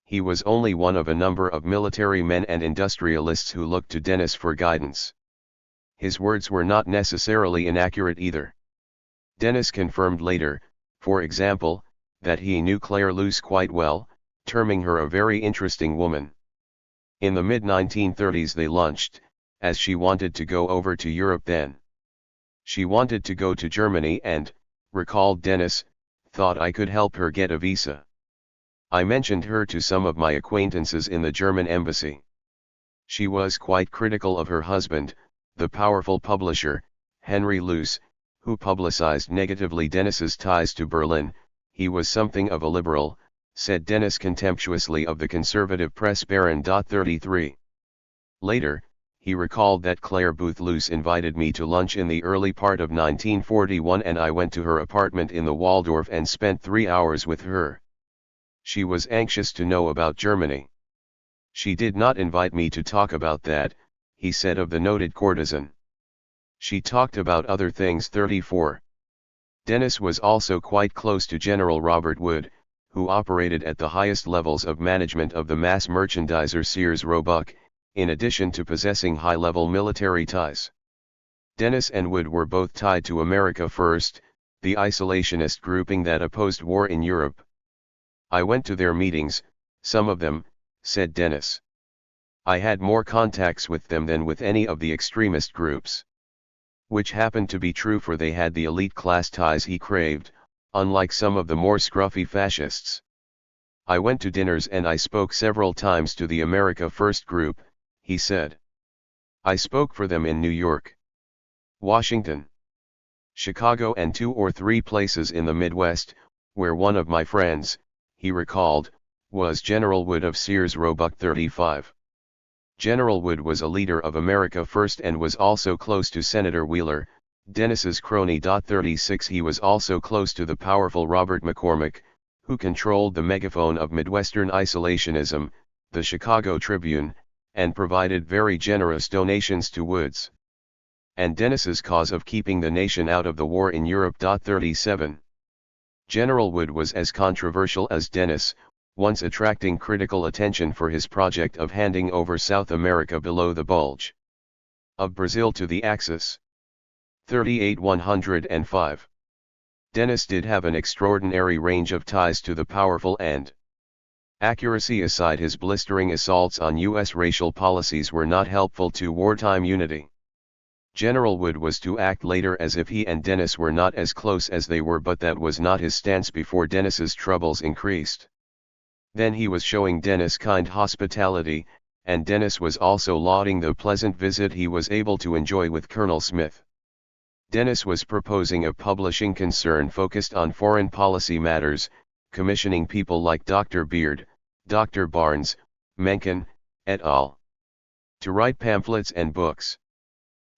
He was only one of a number of military men and industrialists who looked to Dennis for guidance. His words were not necessarily inaccurate either. Dennis confirmed later, for example, that he knew Claire Luce quite well, terming her a very interesting woman. In the mid-1930s they lunched, as she wanted to go over to Europe then. She wanted to go to Germany and, recalled Dennis, thought I could help her get a visa. I mentioned her to some of my acquaintances in the German embassy. She was quite critical of her husband, the powerful publisher, Henry Luce, who publicized negatively Dennis's ties to Berlin. He was something of a liberal, said Dennis contemptuously of the conservative press baron. 33. Later, he recalled that Claire Booth Luce invited me to lunch in the early part of 1941 and I went to her apartment in the Waldorf and spent 3 hours with her. She was anxious to know about Germany. She did not invite me to talk about that, he said of the noted courtesan. She talked about other things. 34. Dennis was also quite close to General Robert Wood, who operated at the highest levels of management of the mass merchandiser Sears Roebuck, in addition to possessing high-level military ties. Dennis and Wood were both tied to America First, the isolationist grouping that opposed war in Europe. I went to their meetings, some of them, said Dennis. I had more contacts with them than with any of the extremist groups. Which happened to be true, for they had the elite class ties he craved, unlike some of the more scruffy fascists. I went to dinners and I spoke several times to the America First group, he said. I spoke for them in New York, Washington, Chicago and 2 or 3 places in the Midwest, where one of my friends, he recalled, was General Wood of Sears Roebuck 35. General Wood was a leader of America First and was also close to Senator Wheeler, Dennis's crony. 36 He was also close to the powerful Robert McCormick, who controlled the megaphone of Midwestern isolationism, the Chicago Tribune, and provided very generous donations to Woods and Dennis's cause of keeping the nation out of the war in Europe. 37 General Wood was as controversial as Dennis, once attracting critical attention for his project of handing over South America below the bulge of Brazil to the Axis. 38-105 Dennis did have an extraordinary range of ties to the powerful and, accuracy aside, his blistering assaults on U.S. racial policies were not helpful to wartime unity. General Wood was to act later as if he and Dennis were not as close as they were, but that was not his stance before Dennis's troubles increased. Then he was showing Dennis kind hospitality, and Dennis was also lauding the pleasant visit he was able to enjoy with Colonel Smith. Dennis was proposing a publishing concern focused on foreign policy matters, commissioning people like Dr. Beard, Dr. Barnes, Mencken, et al. to write pamphlets and books.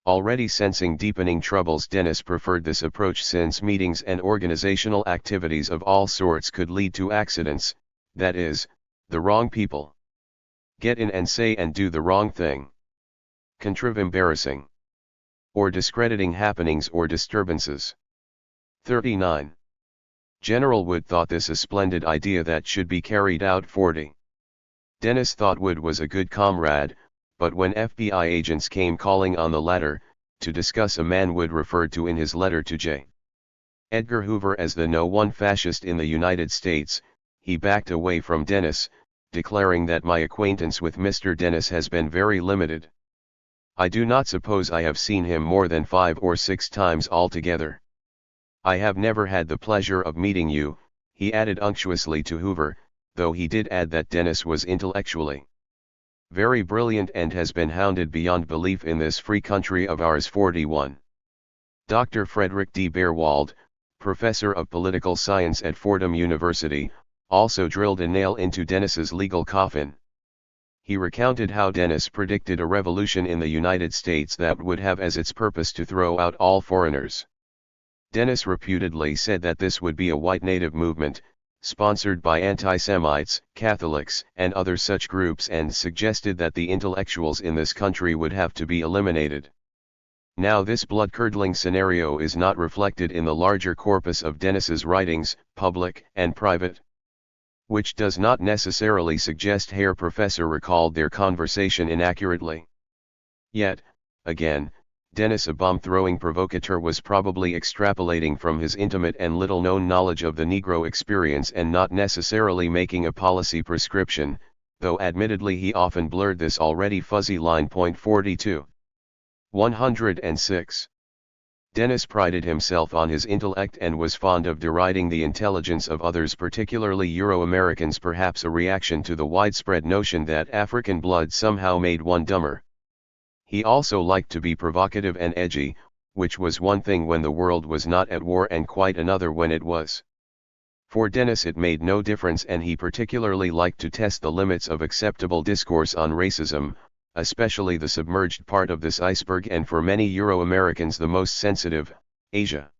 Already sensing deepening troubles, Dennis preferred this approach since meetings and organizational activities of all sorts could lead to accidents, that is, the wrong people get in and say and do the wrong thing, contrive embarrassing or discrediting happenings or disturbances. 39. General Wood thought this a splendid idea that should be carried out. 40. Dennis thought Wood was a good comrade, but when FBI agents came calling on the latter, to discuss a man Wood referred to in his letter to J. Edgar Hoover as the No. 1 fascist in the United States, he backed away from Dennis, declaring that my acquaintance with Mr. Dennis has been very limited. I do not suppose I have seen him more than 5 or 6 times altogether. I have never had the pleasure of meeting you, he added unctuously to Hoover, though he did add that Dennis was intellectually very brilliant and has been hounded beyond belief in this free country of ours. 41. Dr. Frederick D. Beerwald, professor of political science at Fordham University, also drilled a nail into Dennis's legal coffin. He recounted how Dennis predicted a revolution in the United States that would have as its purpose to throw out all foreigners. Dennis reputedly said that this would be a white native movement, sponsored by anti-Semites, Catholics, and other such groups, and suggested that the intellectuals in this country would have to be eliminated. Now this blood-curdling scenario is not reflected in the larger corpus of Dennis's writings, public and private, which does not necessarily suggest Herr Professor recalled their conversation inaccurately. Yet, again, Dennis, a bomb-throwing provocateur, was probably extrapolating from his intimate and little-known knowledge of the Negro experience and not necessarily making a policy prescription, though admittedly he often blurred this already fuzzy line. 42. 106. Dennis prided himself on his intellect and was fond of deriding the intelligence of others, particularly Euro-Americans, perhaps a reaction to the widespread notion that African blood somehow made one dumber. He also liked to be provocative and edgy, which was one thing when the world was not at war and quite another when it was. For Dennis it made no difference, and he particularly liked to test the limits of acceptable discourse on racism, especially the submerged part of this iceberg, and for many Euro-Americans the most sensitive, Asia.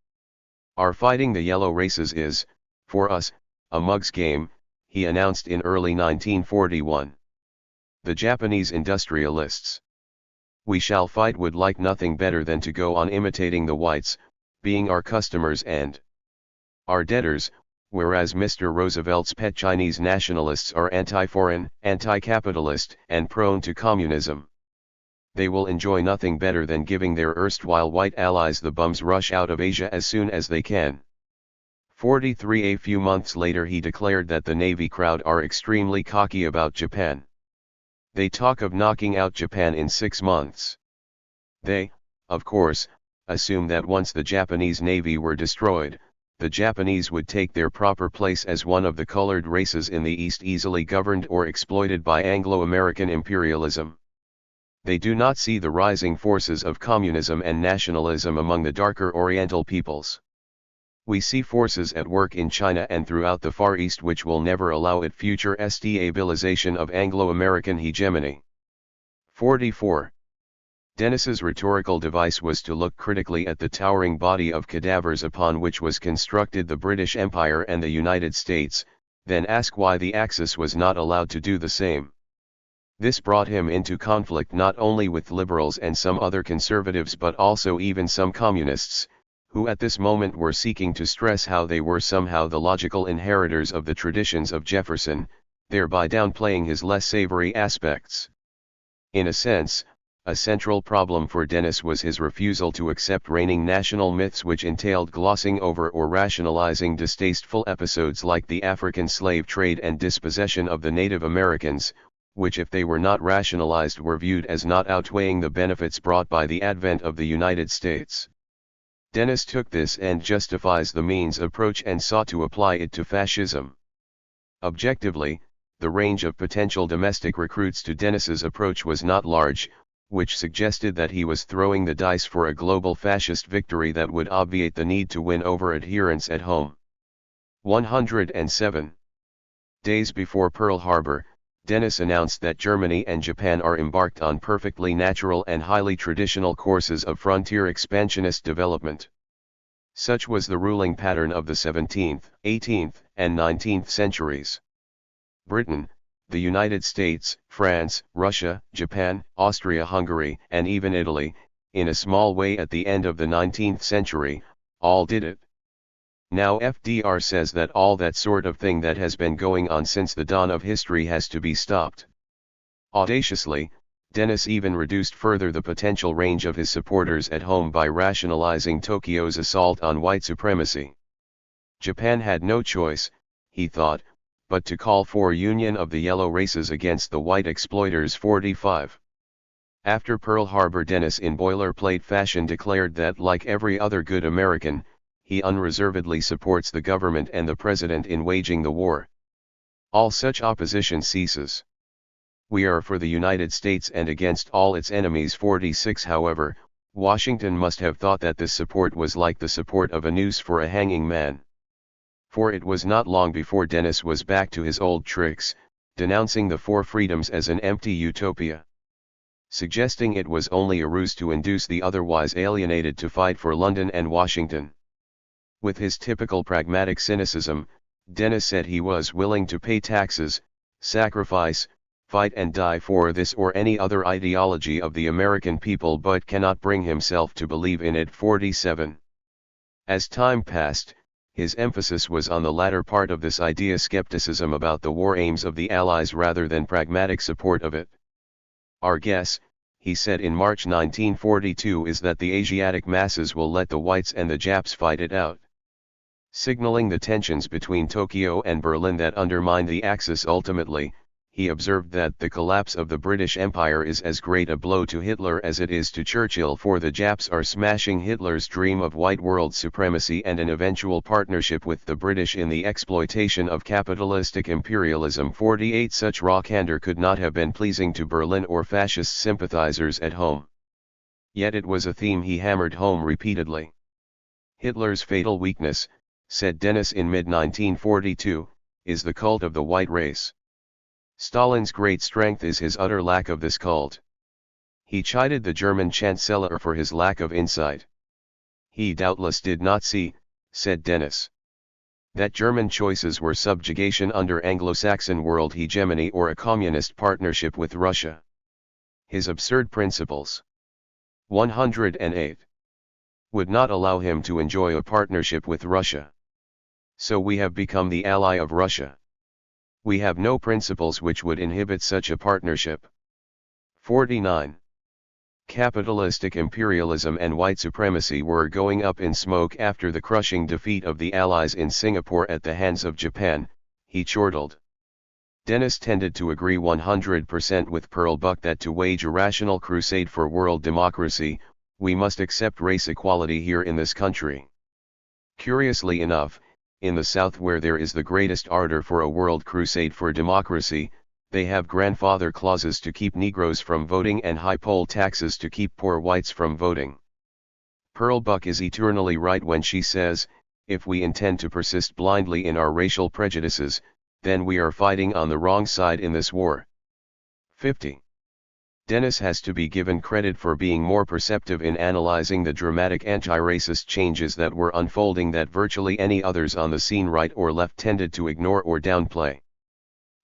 Our fighting the yellow races is, for us, a mug's game, he announced in early 1941. The Japanese industrialists we shall fight would like nothing better than to go on imitating the whites, being our customers and our debtors, whereas Mr. Roosevelt's pet Chinese nationalists are anti-foreign, anti-capitalist, and prone to communism. They will enjoy nothing better than giving their erstwhile white allies the bum's rush out of Asia as soon as they can. 43. A few months later he declared that the Navy crowd are extremely cocky about Japan. They talk of knocking out Japan in 6 months. They, of course, assume that once the Japanese Navy were destroyed, the Japanese would take their proper place as one of the colored races in the East, easily governed or exploited by Anglo-American imperialism. They do not see the rising forces of communism and nationalism among the darker Oriental peoples. We see forces at work in China and throughout the Far East which will never allow it future stabilization of Anglo-American hegemony. 44. Dennis's rhetorical device was to look critically at the towering body of cadavers upon which was constructed the British Empire and the United States, then ask why the Axis was not allowed to do the same. This brought him into conflict not only with liberals and some other conservatives but also even some communists, who at this moment were seeking to stress how they were somehow the logical inheritors of the traditions of Jefferson, thereby downplaying his less savory aspects. In a sense, a central problem for Dennis was his refusal to accept reigning national myths which entailed glossing over or rationalizing distasteful episodes like the African slave trade and dispossession of the Native Americans, which if they were not rationalized were viewed as not outweighing the benefits brought by the advent of the United States. Dennis took this and justifies the means approach and sought to apply it to fascism. Objectively, the range of potential domestic recruits to Dennis's approach was not large, which suggested that he was throwing the dice for a global fascist victory that would obviate the need to win over adherents at home. 107. Days before Pearl Harbor, Dennis announced that Germany and Japan are embarked on perfectly natural and highly traditional courses of frontier expansionist development. Such was the ruling pattern of the 17th, 18th, and 19th centuries. Britain, the United States, France, Russia, Japan, Austria-Hungary, and even Italy, in a small way at the end of the 19th century, all did it. Now FDR says that all that sort of thing that has been going on since the dawn of history has to be stopped. Audaciously, Dennis even reduced further the potential range of his supporters at home by rationalizing Tokyo's assault on white supremacy. Japan had no choice, he thought, but to call for union of the yellow races against the white exploiters. 45. After Pearl Harbor, Dennis in boilerplate fashion declared that like every other good American, he unreservedly supports the government and the president in waging the war. All such opposition ceases. We are for the United States and against all its enemies. 46. However, Washington must have thought that this support was like the support of a noose for a hanging man. For it was not long before Dennis was back to his old tricks, denouncing the Four Freedoms as an empty utopia, suggesting it was only a ruse to induce the otherwise alienated to fight for London and Washington. With his typical pragmatic cynicism, Dennis said he was willing to pay taxes, sacrifice, fight and die for this or any other ideology of the American people but cannot bring himself to believe in it. 47. As time passed, his emphasis was on the latter part of this idea, skepticism about the war aims of the Allies rather than pragmatic support of it. Our guess, he said in March 1942, is that the Asiatic masses will let the whites and the Japs fight it out. Signaling the tensions between Tokyo and Berlin that undermine the Axis ultimately, he observed that the collapse of the British Empire is as great a blow to Hitler as it is to Churchill, for the Japs are smashing Hitler's dream of white world supremacy and an eventual partnership with the British in the exploitation of capitalistic imperialism. 48. Such raw candor could not have been pleasing to Berlin or fascist sympathizers at home. Yet it was a theme he hammered home repeatedly. Hitler's fatal weakness, said Dennis in mid-1942, is the cult of the white race. Stalin's great strength is his utter lack of this cult. He chided the German Chancellor for his lack of insight. He doubtless did not see, said Dennis, that German choices were subjugation under Anglo-Saxon world hegemony or a communist partnership with Russia. His absurd principles, 108, would not allow him to enjoy a partnership with Russia. So we have become the ally of Russia. We have no principles which would inhibit such a partnership. 49. Capitalistic imperialism and white supremacy were going up in smoke after the crushing defeat of the Allies in Singapore at the hands of Japan, he chortled. Dennis tended to agree 100% with Pearl Buck that to wage a rational crusade for world democracy, we must accept race equality here in this country. Curiously enough, in the South, where there is the greatest ardor for a world crusade for democracy, They have grandfather clauses to keep Negroes from voting and high poll taxes to keep poor whites from voting. Pearl Buck is eternally right when she says, if we intend to persist blindly in our racial prejudices, then we are fighting on the wrong side in this war. 50. Dennis has to be given credit for being more perceptive in analyzing the dramatic anti-racist changes that were unfolding that virtually any others on the scene right or left tended to ignore or downplay.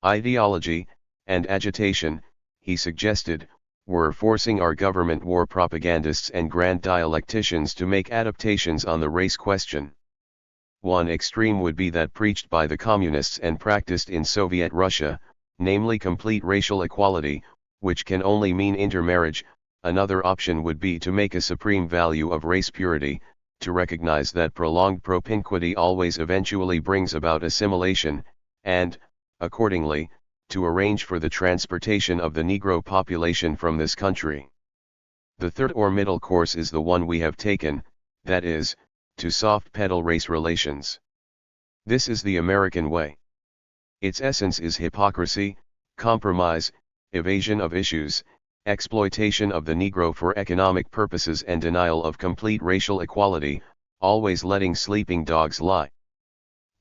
Ideology, and agitation, he suggested, were forcing our government war propagandists and grand dialecticians to make adaptations on the race question. One extreme would be that preached by the communists and practiced in Soviet Russia, namely complete racial equality, which can only mean intermarriage. Another option would be to make a supreme value of race purity, to recognize that prolonged propinquity always eventually brings about assimilation, and, accordingly, to arrange for the transportation of the Negro population from this country. The third or middle course is the one we have taken, that is, to soft pedal race relations. This is the American way. Its essence is hypocrisy, compromise, evasion of issues, exploitation of the Negro for economic purposes and denial of complete racial equality, always letting sleeping dogs lie.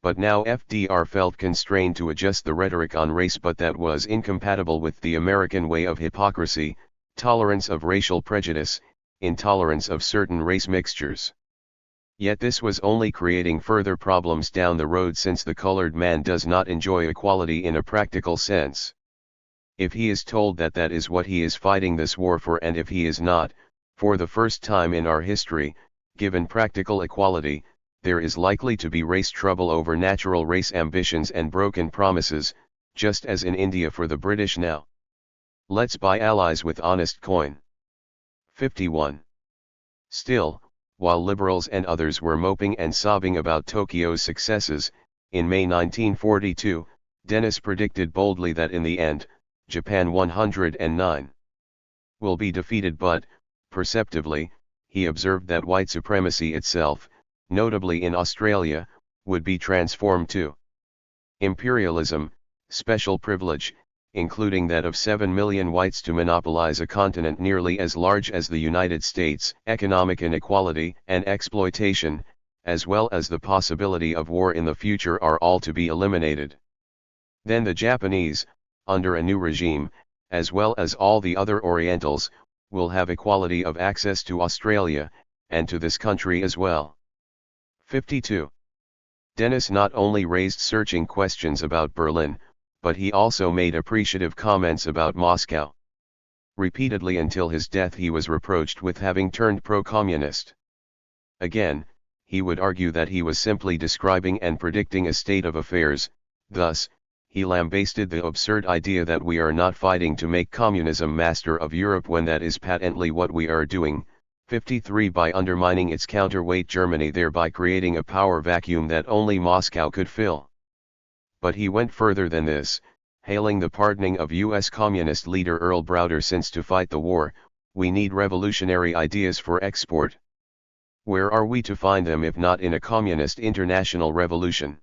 But now FDR felt constrained to adjust the rhetoric on race, but that was incompatible with the American way of hypocrisy, tolerance of racial prejudice, intolerance of certain race mixtures. Yet this was only creating further problems down the road, since the colored man does not enjoy equality in a practical sense. If he is told that that is what he is fighting this war for, and if he is not, for the first time in our history, given practical equality, there is likely to be race trouble over natural race ambitions and broken promises, just as in India for the British now. Let's buy allies with honest coin. 51. Still, while liberals and others were moping and sobbing about Tokyo's successes, in May 1942, Dennis predicted boldly that in the end, Japan 109 will be defeated, but, perceptively, he observed that white supremacy itself, notably in Australia, would be transformed to imperialism, special privilege, including that of 7 million whites to monopolize a continent nearly as large as the United States, economic inequality and exploitation, as well as the possibility of war in the future, are all to be eliminated. Then the Japanese, under a new regime, as well as all the other Orientals, will have equality of access to Australia, and to this country as well. 52. Dennis not only raised searching questions about Berlin, but he also made appreciative comments about Moscow. Repeatedly until his death he was reproached with having turned pro-communist. Again, he would argue that he was simply describing and predicting a state of affairs. Thus, he lambasted the absurd idea that we are not fighting to make communism master of Europe when that is patently what we are doing. 53. By undermining its counterweight Germany, thereby creating a power vacuum that only Moscow could fill. But he went further than this, hailing the pardoning of U.S. Communist leader Earl Browder, since to fight the war, we need revolutionary ideas for export. Where are we to find them if not in a communist international revolution?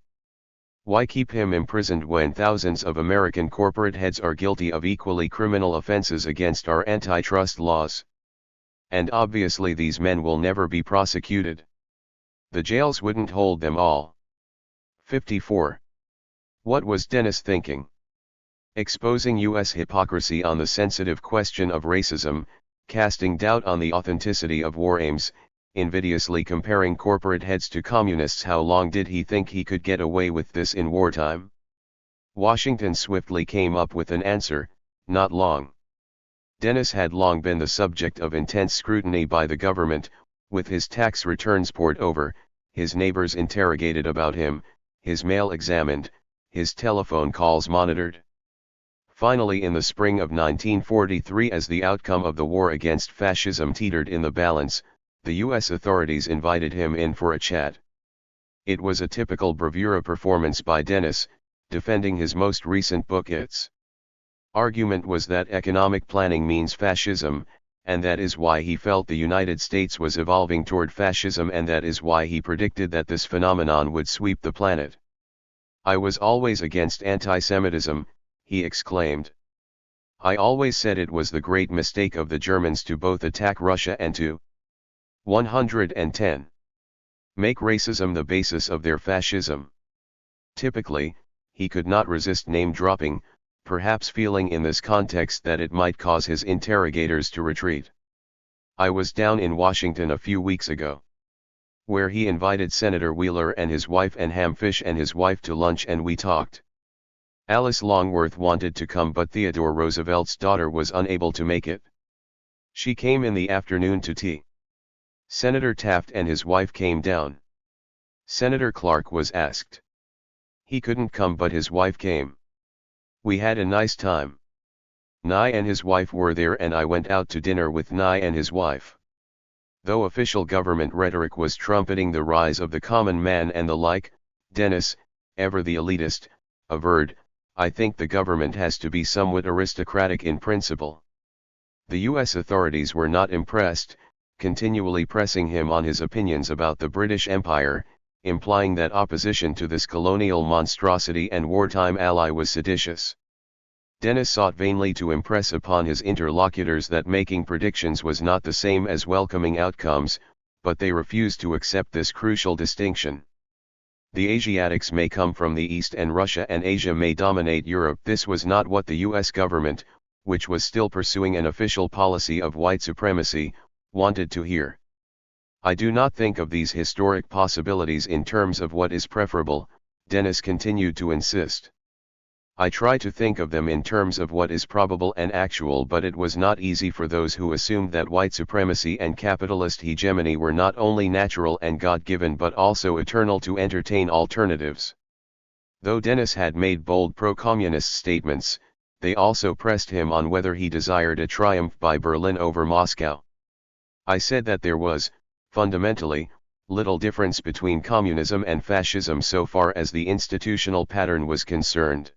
Why keep him imprisoned when thousands of American corporate heads are guilty of equally criminal offenses against our antitrust laws? And obviously these men will never be prosecuted. The jails wouldn't hold them all. 54. What was Dennis thinking? Exposing U.S. hypocrisy on the sensitive question of racism, casting doubt on the authenticity of war aims, invidiously comparing corporate heads to communists. How long did he think he could get away with this in wartime? Washington swiftly came up with an answer: not long. Dennis had long been the subject of intense scrutiny by the government, with his tax returns pored over, his neighbors interrogated about him, his mail examined, his telephone calls monitored. Finally, in the spring of 1943, as the outcome of the war against fascism teetered in the balance, the U.S. authorities invited him in for a chat. It was a typical bravura performance by Dennis, defending his most recent book. Its argument was that economic planning means fascism, and that is why he felt the United States was evolving toward fascism, and that is why he predicted that this phenomenon would sweep the planet. I was always against anti-Semitism, he exclaimed. I always said it was the great mistake of the Germans to both attack Russia and to 110. Make racism the basis of their fascism. Typically, he could not resist name-dropping, perhaps feeling in this context that it might cause his interrogators to retreat. I was down in Washington a few weeks ago, where he invited Senator Wheeler and his wife and Hamfish and his wife to lunch, and we talked. Alice Longworth wanted to come, but Theodore Roosevelt's daughter was unable to make it. She came in the afternoon to tea. Senator Taft and his wife came down. Senator Clark was asked. He couldn't come, but his wife came. We had a nice time. Nye and his wife were there, and I went out to dinner with Nye and his wife. Though official government rhetoric was trumpeting the rise of the common man and the like, Dennis, ever the elitist, averred, I think the government has to be somewhat aristocratic in principle. The U.S. authorities were not impressed, continually pressing him on his opinions about the British Empire, implying that opposition to this colonial monstrosity and wartime ally was seditious. Dennis sought vainly to impress upon his interlocutors that making predictions was not the same as welcoming outcomes, but they refused to accept this crucial distinction. The Asiatics may come from the East and Russia and Asia may dominate Europe. This was not what the U.S. government, which was still pursuing an official policy of white supremacy, wanted to hear. I do not think of these historic possibilities in terms of what is preferable, Dennis continued to insist. I try to think of them in terms of what is probable and actual, but it was not easy for those who assumed that white supremacy and capitalist hegemony were not only natural and God-given but also eternal to entertain alternatives. Though Dennis had made bold pro-communist statements, they also pressed him on whether he desired a triumph by Berlin over Moscow. I said that there was, fundamentally, little difference between communism and fascism so far as the institutional pattern was concerned.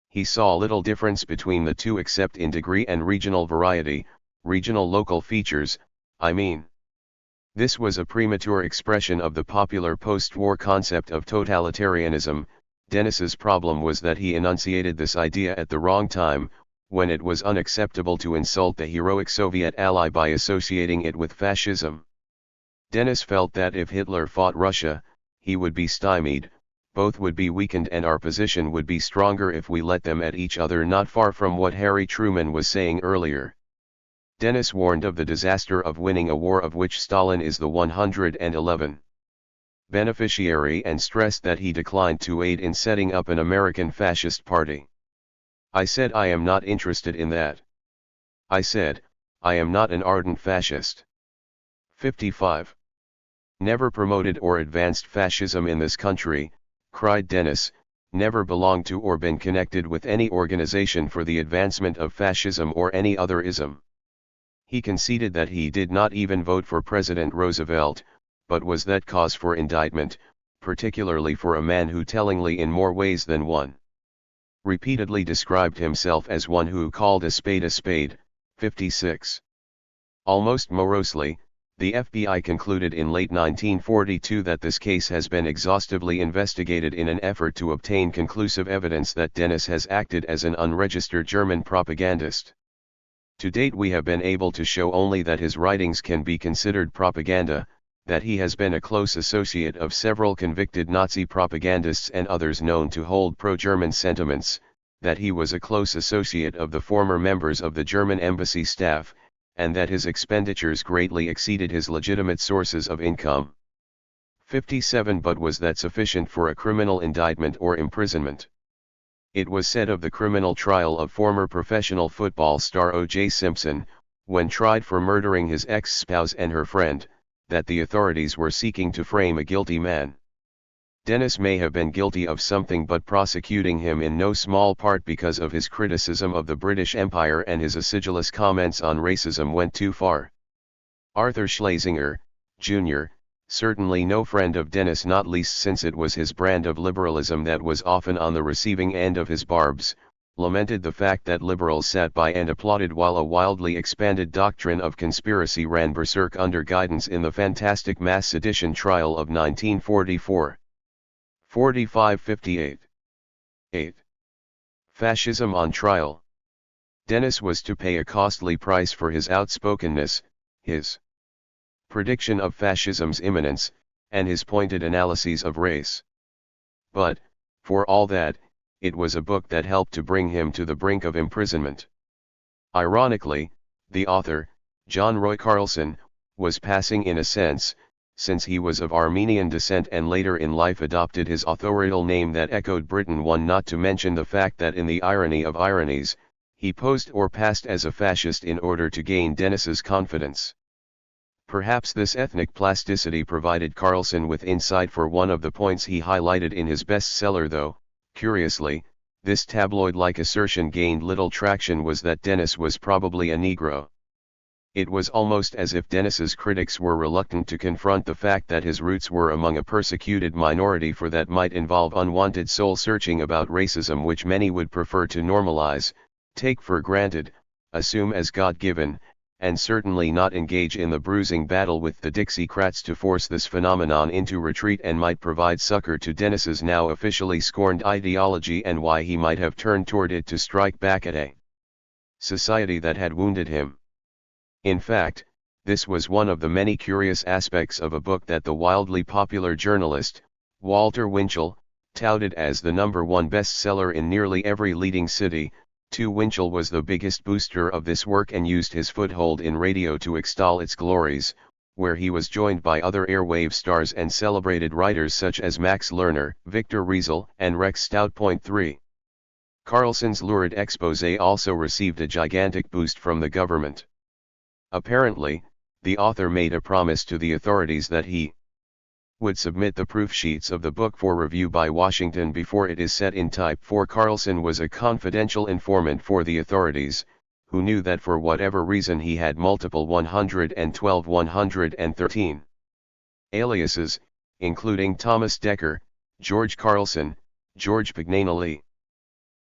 He saw little difference between the two except in degree and regional variety, regional local features, I mean. This was a premature expression of the popular post-war concept of totalitarianism. Dennis's problem was that he enunciated this idea at the wrong time, when it was unacceptable to insult the heroic Soviet ally by associating it with fascism. Dennis felt that if Hitler fought Russia, he would be stymied, both would be weakened, and our position would be stronger if we let them at each other, not far from what Harry Truman was saying earlier. Dennis warned of the disaster of winning a war of which Stalin is the 111th beneficiary and stressed that he declined to aid in setting up an American fascist party. I said I am not interested in that. I said, I am not an ardent fascist. 55. Never promoted or advanced fascism in this country, cried Dennis, never belonged to or been connected with any organization for the advancement of fascism or any other ism. He conceded that he did not even vote for President Roosevelt, but was that cause for indictment, particularly for a man who tellingly in more ways than one repeatedly described himself as one who called a spade a spade. 56. Almost morosely, the FBI concluded in late 1942 that this case has been exhaustively investigated in an effort to obtain conclusive evidence that Dennis has acted as an unregistered German propagandist. To date we have been able to show only that his writings can be considered propaganda, that he has been a close associate of several convicted Nazi propagandists and others known to hold pro-German sentiments, that he was a close associate of the former members of the German embassy staff, and that his expenditures greatly exceeded his legitimate sources of income. 57. But was that sufficient for a criminal indictment or imprisonment? It was said of the criminal trial of former professional football star O.J. Simpson, when tried for murdering his ex-spouse and her friend, that the authorities were seeking to frame a guilty man. Dennis may have been guilty of something, but prosecuting him in no small part because of his criticism of the British Empire and his acidulous comments on racism went too far. Arthur Schlesinger, Jr., certainly no friend of Dennis, not least since it was his brand of liberalism that was often on the receiving end of his barbs, lamented the fact that liberals sat by and applauded while a wildly expanded doctrine of conspiracy ran berserk under guidance in the fantastic mass sedition trial of 1944. 45-58. 8. Fascism on trial. Dennis was to pay a costly price for his outspokenness, his prediction of fascism's imminence, and his pointed analyses of race. But, for all that, it was a book that helped to bring him to the brink of imprisonment. Ironically, the author, John Roy Carlson, was passing in a sense, since he was of Armenian descent and later in life adopted his authorial name that echoed Britain, one not to mention the fact that in the irony of ironies, he posed or passed as a fascist in order to gain Dennis's confidence. Perhaps this ethnic plasticity provided Carlson with insight for one of the points he highlighted in his bestseller, though, curiously, this tabloid-like assertion gained little traction, was that Dennis was probably a Negro. It was almost as if Dennis's critics were reluctant to confront the fact that his roots were among a persecuted minority, for that might involve unwanted soul-searching about racism which many would prefer to normalize, take for granted, assume as God-given, and certainly not engage in the bruising battle with the Dixiecrats to force this phenomenon into retreat, and might provide succor to Dennis's now officially scorned ideology and why he might have turned toward it to strike back at a society that had wounded him. In fact, this was one of the many curious aspects of a book that the wildly popular journalist, Walter Winchell, touted as the #1 bestseller in nearly every leading city. Winchell was the biggest booster of this work and used his foothold in radio to extol its glories, where he was joined by other airwave stars and celebrated writers such as Max Lerner, Victor Riesel, and Rex Stout. 3. Carlson's lurid exposé also received a gigantic boost from the government. Apparently, the author made a promise to the authorities that he would submit the proof sheets of the book for review by Washington before it is set in type. For Carlson was a confidential informant for the authorities, who knew that for whatever reason he had multiple 112, 113 aliases, including Thomas Decker, George Carlson, George Pignanelli.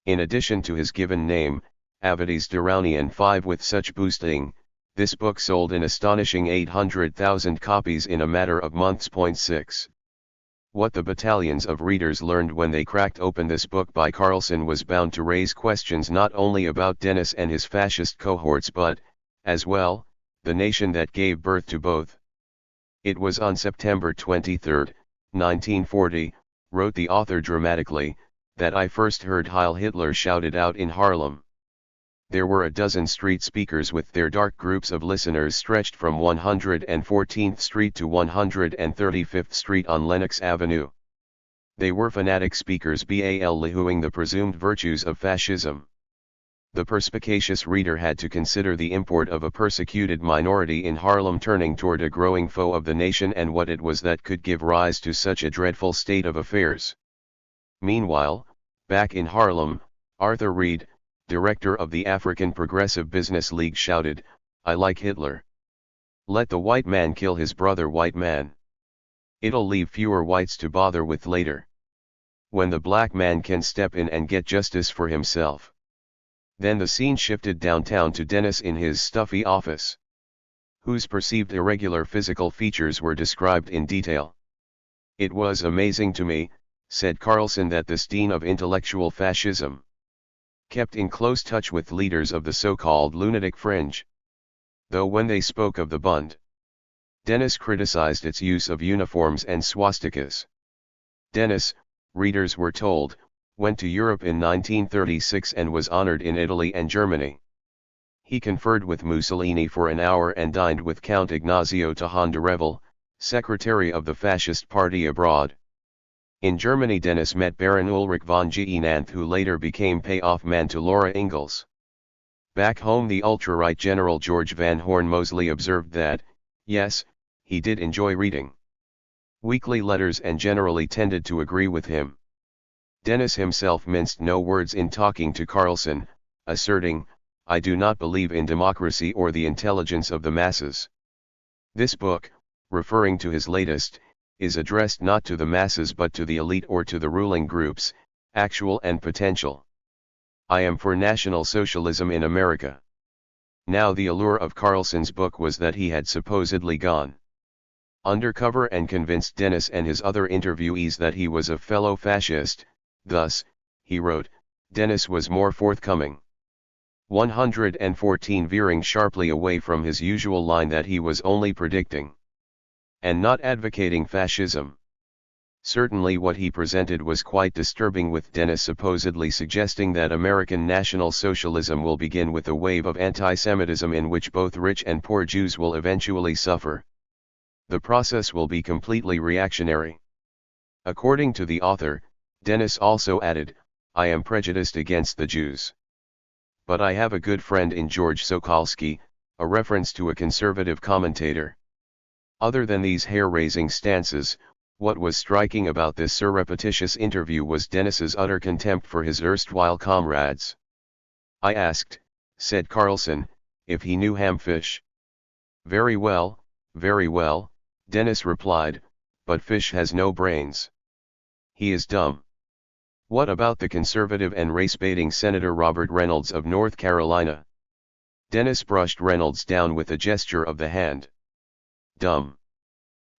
In addition to his given name, Avides Dirauni, and 5 with such boosting, this book sold an astonishing 800,000 copies in a matter of months. 6. What the battalions of readers learned when they cracked open this book by Carlson was bound to raise questions not only about Dennis and his fascist cohorts but, as well, the nation that gave birth to both. It was on September 23, 1940, wrote the author dramatically, that I first heard Heil Hitler shouted out in Harlem. There were a dozen street speakers with their dark groups of listeners stretched from 114th Street to 135th Street on Lenox Avenue. They were fanatic speakers ballyhooing the presumed virtues of fascism. The perspicacious reader had to consider the import of a persecuted minority in Harlem turning toward a growing foe of the nation and what it was that could give rise to such a dreadful state of affairs. Meanwhile, back in Harlem, Arthur Reed, director of the African Progressive Business League, shouted, "I like Hitler. Let the white man kill his brother white man. It'll leave fewer whites to bother with later. When the black man can step in and get justice for himself." Then the scene shifted downtown to Dennis in his stuffy office, whose perceived irregular physical features were described in detail. "It was amazing to me," said Carlson, "that this dean of intellectual fascism kept in close touch with leaders of the so-called lunatic fringe. Though when they spoke of the Bund, Dennis criticized its use of uniforms and swastikas. Dennis, readers were told, went to Europe in 1936 and was honored in Italy and Germany. He conferred with Mussolini for an hour and dined with Count Ignazio Tahan de Revel, secretary of the Fascist Party abroad. In Germany Dennis met Baron Ulrich von Geenanth, who later became payoff man to Laura Ingalls. Back home the ultra-right General George Van Horne Mosley observed that, yes, he did enjoy reading weekly letters and generally tended to agree with him. Dennis himself minced no words in talking to Carlson, asserting, "I do not believe in democracy or the intelligence of the masses. This book," referring to his latest, "is addressed not to the masses but to the elite or to the ruling groups, actual and potential. I am for National Socialism in America." Now the allure of Carlson's book was that he had supposedly gone undercover and convinced Dennis and his other interviewees that he was a fellow fascist. Thus, he wrote, Dennis was more forthcoming. 114, veering sharply away from his usual line that he was only predicting and not advocating fascism. Certainly what he presented was quite disturbing, with Dennis supposedly suggesting that American National Socialism will begin with a wave of anti-Semitism in which both rich and poor Jews will eventually suffer. The process will be completely reactionary. According to the author, Dennis also added, "I am prejudiced against the Jews. But I have a good friend in George Sokolsky," a reference to a conservative commentator. Other than these hair-raising stances, what was striking about this surreptitious interview was Dennis's utter contempt for his erstwhile comrades. "I asked," said Carlson, "if he knew ham-fish. Very well, Dennis replied, but fish has no brains. He is dumb." What about the conservative and race-baiting Senator Robert Reynolds of North Carolina? Dennis brushed Reynolds down with a gesture of the hand. Dumb.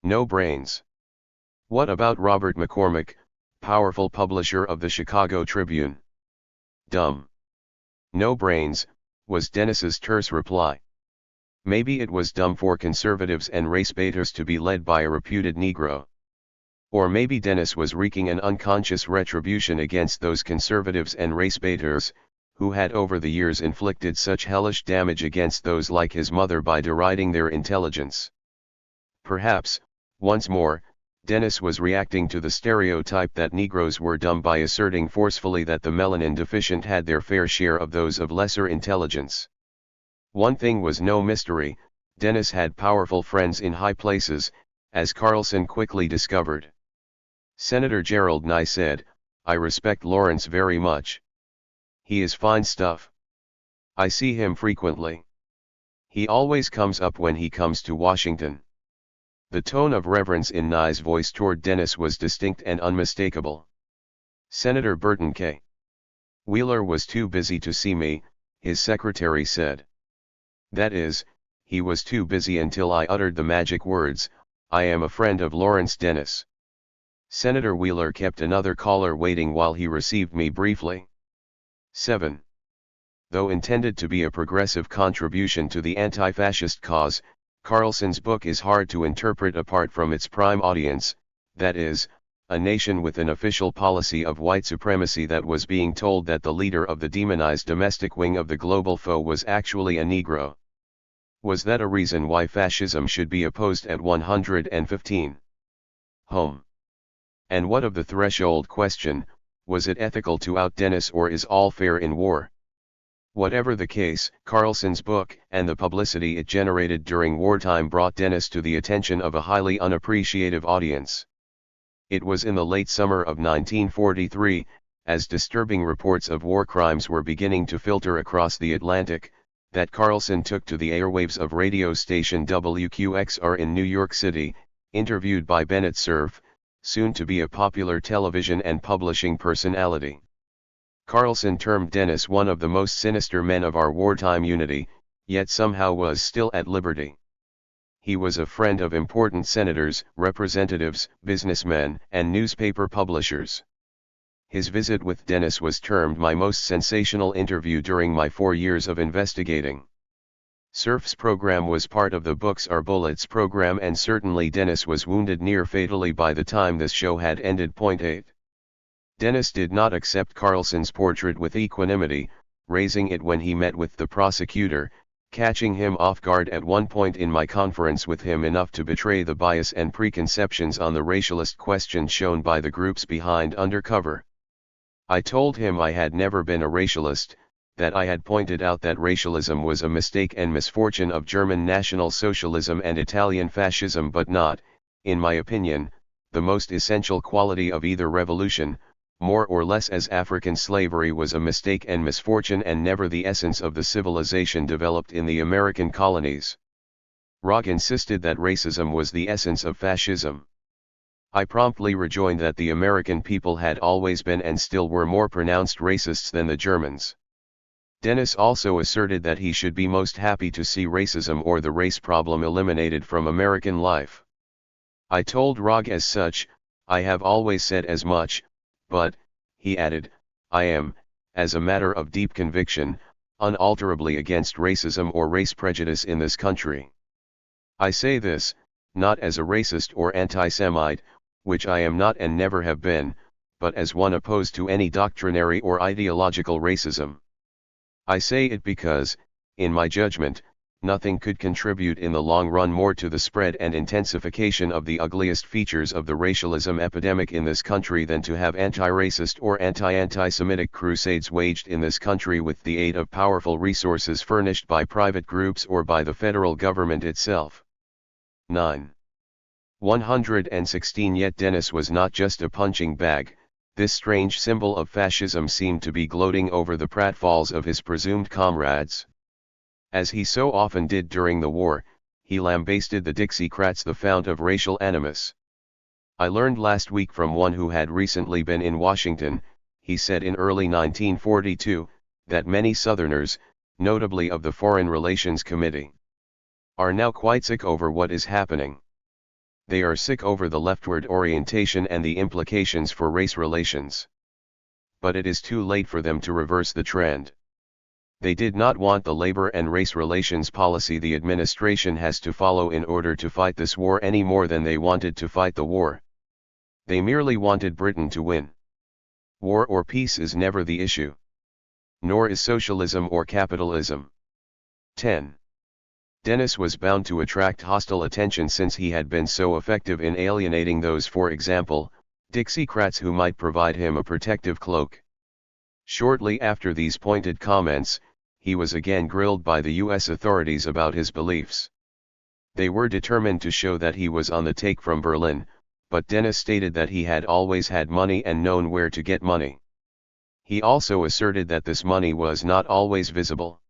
No brains. What about Robert McCormick, powerful publisher of the Chicago Tribune? Dumb. No brains, was Dennis's terse reply. Maybe it was dumb for conservatives and race-baiters to be led by a reputed Negro. Or maybe Dennis was wreaking an unconscious retribution against those conservatives and race-baiters, who had over the years inflicted such hellish damage against those like his mother by deriding their intelligence. Perhaps, once more, Dennis was reacting to the stereotype that Negroes were dumb by asserting forcefully that the melanin deficient had their fair share of those of lesser intelligence. One thing was no mystery: Dennis had powerful friends in high places, as Carlson quickly discovered. Senator Gerald Nye said, "I respect Lawrence very much. He is fine stuff. I see him frequently. He always comes up when he comes to Washington." The tone of reverence in Nye's voice toward Dennis was distinct and unmistakable. Senator Burton K. Wheeler was too busy to see me, his secretary said. That is, he was too busy until I uttered the magic words, "I am a friend of Lawrence Dennis." Senator Wheeler kept another caller waiting while he received me briefly. 7. Though intended to be a progressive contribution to the anti-fascist cause, Carlson's book is hard to interpret apart from its prime audience, that is, a nation with an official policy of white supremacy that was being told that the leader of the demonized domestic wing of the global foe was actually a Negro. Was that a reason why fascism should be opposed at 115? Home. And what of the threshold question: was it ethical to out Dennis, or is all fair in war? Whatever the case, Carlson's book, and the publicity it generated during wartime, brought Dennis to the attention of a highly unappreciative audience. It was in the late summer of 1943, as disturbing reports of war crimes were beginning to filter across the Atlantic, that Carlson took to the airwaves of radio station WQXR in New York City, interviewed by Bennett Cerf, soon to be a popular television and publishing personality. Carlson termed Dennis one of the most sinister men of our wartime unity, yet somehow was still at liberty. He was a friend of important senators, representatives, businessmen, and newspaper publishers. His visit with Dennis was termed my most sensational interview during my 4 years of investigating. Cerf's program was part of the Books Are Bullets program, and certainly Dennis was wounded near fatally by the time this show had ended. 8. Dennis did not accept Carlson's portrait with equanimity, raising it when he met with the prosecutor, catching him off guard at one point in my conference with him enough to betray the bias and preconceptions on the racialist question shown by the groups behind undercover. I told him I had never been a racialist, that I had pointed out that racialism was a mistake and misfortune of German National Socialism and Italian Fascism, but not, in my opinion, the most essential quality of either revolution, more or less as African slavery was a mistake and misfortune and never the essence of the civilization developed in the American colonies. Rogge insisted that racism was the essence of fascism. I promptly rejoined that the American people had always been and still were more pronounced racists than the Germans. Dennis also asserted that he should be most happy to see racism or the race problem eliminated from American life. I told Rogge as such, I have always said as much, but, he added, I am, as a matter of deep conviction, unalterably against racism or race prejudice in this country. I say this, not as a racist or anti-Semite, which I am not and never have been, but as one opposed to any doctrinary or ideological racism. I say it because, in my judgment, nothing could contribute in the long run more to the spread and intensification of the ugliest features of the racialism epidemic in this country than to have anti-racist or anti-Semitic crusades waged in this country with the aid of powerful resources furnished by private groups or by the federal government itself. 9. 116 Yet Dennis was not just a punching bag. This strange symbol of fascism seemed to be gloating over the pratfalls of his presumed comrades. As he so often did during the war, he lambasted the Dixiecrats, the fount of racial animus. I learned last week from one who had recently been in Washington, he said in early 1942, that many Southerners, notably of the Foreign Relations Committee, are now quite sick over what is happening. They are sick over the leftward orientation and the implications for race relations. But it is too late for them to reverse the trend. They did not want the labor and race relations policy the administration has to follow in order to fight this war any more than they wanted to fight the war. They merely wanted Britain to win. War or peace is never the issue. Nor is socialism or capitalism. 10. Dennis was bound to attract hostile attention since he had been so effective in alienating those, for example, Dixiecrats who might provide him a protective cloak. Shortly after these pointed comments, he was again grilled by the U.S. authorities about his beliefs. They were determined to show that he was on the take from Berlin, but Dennis stated that he had always had money and known where to get money. He also asserted that this money was not always visible.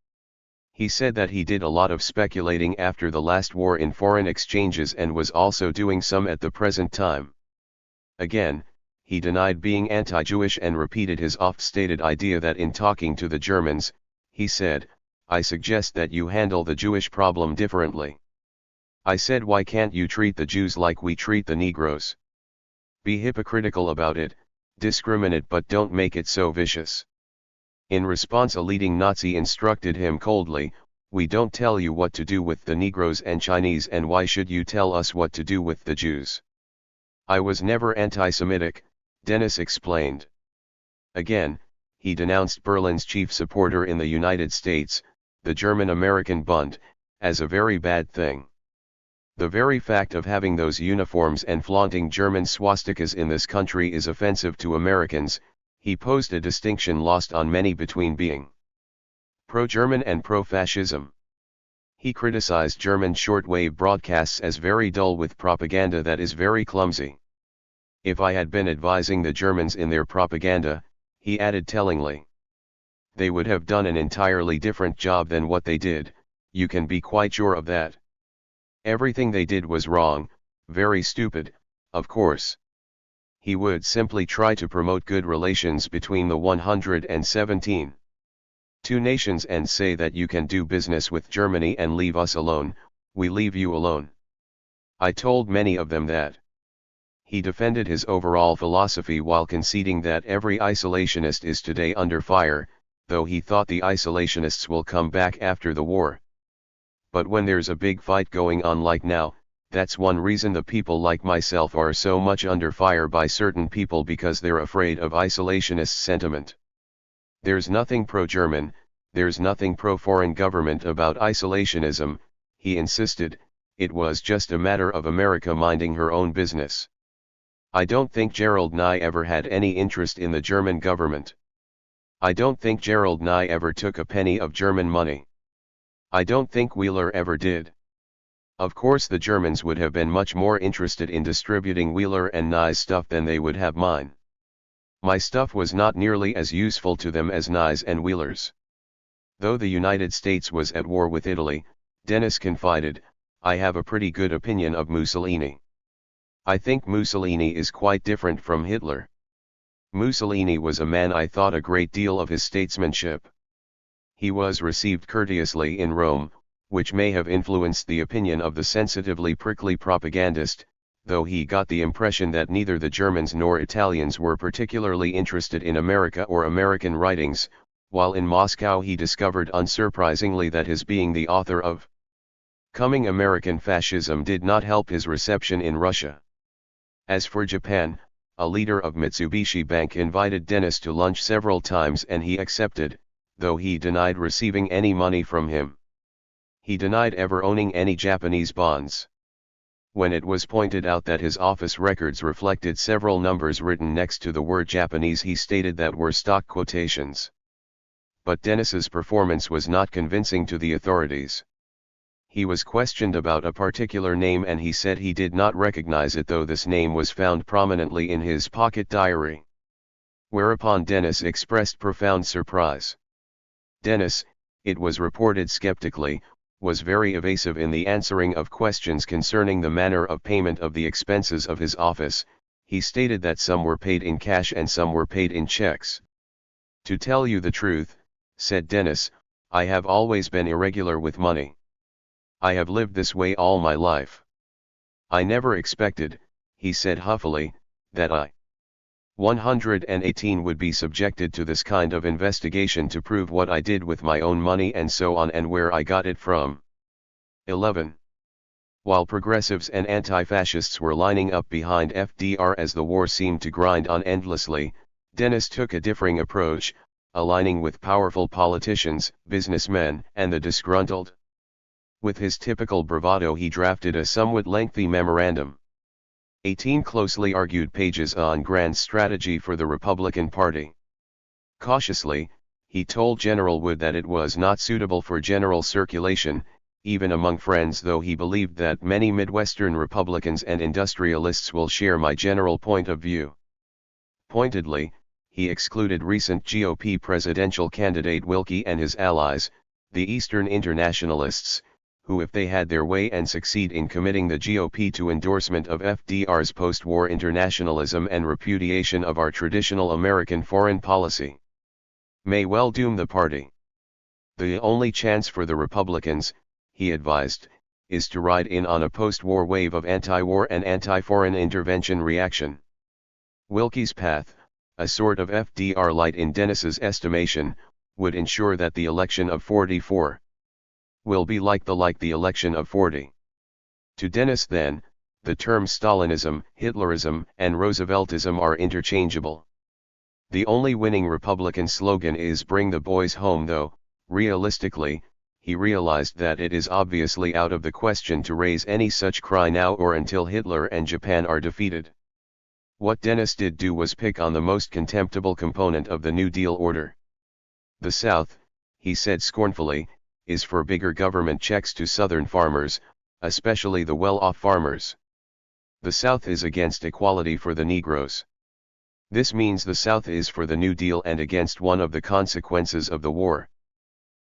He said that he did a lot of speculating after the last war in foreign exchanges and was also doing some at the present time. Again, he denied being anti-Jewish and repeated his oft-stated idea that in talking to the Germans, he said, "I suggest that you handle the Jewish problem differently." I said, "Why can't you treat the Jews like we treat the Negroes? Be hypocritical about it, discriminate but don't make it so vicious." In response, a leading Nazi instructed him coldly, "We don't tell you what to do with the Negroes and Chinese, and why should you tell us what to do with the Jews?" I was never anti-Semitic, Dennis explained. Again, he denounced Berlin's chief supporter in the United States, the German-American Bund, as a very bad thing. The very fact of having those uniforms and flaunting German swastikas in this country is offensive to Americans. He posed a distinction lost on many between being pro-German and pro-fascism. He criticized German shortwave broadcasts as very dull with propaganda that is very clumsy. "If I had been advising the Germans in their propaganda," he added tellingly, "they would have done an entirely different job than what they did, you can be quite sure of that. Everything they did was wrong, very stupid, of course." He would simply try to promote good relations between the 117 two nations and say that you can do business with Germany and leave us alone, we leave you alone. I told many of them that. He defended his overall philosophy while conceding that every isolationist is today under fire, though he thought the isolationists will come back after the war. But when there's a big fight going on like now, that's one reason the people like myself are so much under fire by certain people, because they're afraid of isolationist sentiment. There's nothing pro-German, there's nothing pro-foreign government about isolationism, he insisted, it was just a matter of America minding her own business. I don't think Gerald Nye ever had any interest in the German government. I don't think Gerald Nye ever took a penny of German money. I don't think Wheeler ever did. Of course the Germans would have been much more interested in distributing Wheeler and Nye's stuff than they would have mine. My stuff was not nearly as useful to them as Nye's and Wheeler's. Though the United States was at war with Italy, Dennis confided, I have a pretty good opinion of Mussolini. I think Mussolini is quite different from Hitler. Mussolini was a man I thought a great deal of his statesmanship. He was received courteously in Rome, which may have influenced the opinion of the sensitively prickly propagandist, though he got the impression that neither the Germans nor Italians were particularly interested in America or American writings, while in Moscow he discovered unsurprisingly that his being the author of Coming American Fascism did not help his reception in Russia. As for Japan, a leader of Mitsubishi Bank invited Dennis to lunch several times and he accepted, though he denied receiving any money from him. He denied ever owning any Japanese bonds. When it was pointed out that his office records reflected several numbers written next to the word Japanese, he stated that were stock quotations. But Dennis's performance was not convincing to the authorities. He was questioned about a particular name and he said he did not recognize it, though this name was found prominently in his pocket diary. Whereupon Dennis expressed profound surprise. Dennis, it was reported skeptically, was very evasive in the answering of questions concerning the manner of payment of the expenses of his office. He stated that some were paid in cash and some were paid in checks. To tell you the truth, said Dennis, I have always been irregular with money. I have lived this way all my life. I never expected, he said huffily, that I 118 would be subjected to this kind of investigation to prove what I did with my own money and so on and where I got it from. 11. While progressives and anti-fascists were lining up behind FDR as the war seemed to grind on endlessly, Dennis took a differing approach, aligning with powerful politicians, businessmen, and the disgruntled. With his typical bravado he drafted a somewhat lengthy memorandum. 18 closely argued pages on grand strategy for the Republican Party. Cautiously, he told General Wood that it was not suitable for general circulation, even among friends, though he believed that many Midwestern Republicans and industrialists will share my general point of view. Pointedly, he excluded recent GOP presidential candidate Willkie and his allies, the Eastern Internationalists, who if they had their way and succeed in committing the GOP to endorsement of FDR's post-war internationalism and repudiation of our traditional American foreign policy, may well doom the party. The only chance for the Republicans, he advised, is to ride in on a post-war wave of anti-war and anti-foreign intervention reaction. Willkie's path, a sort of FDR light in Dennis's estimation, would ensure that the election of 44 will be like the election of 40. To Dennis then, the terms Stalinism, Hitlerism, and Rooseveltism are interchangeable. The only winning Republican slogan is "Bring the boys home," though, realistically, he realized that it is obviously out of the question to raise any such cry now or until Hitler and Japan are defeated. What Dennis did do was pick on the most contemptible component of the New Deal order. The South, he said scornfully, is for bigger government checks to Southern farmers, especially the well-off farmers. The South is against equality for the Negroes. This means the South is for the New Deal and against one of the consequences of the war.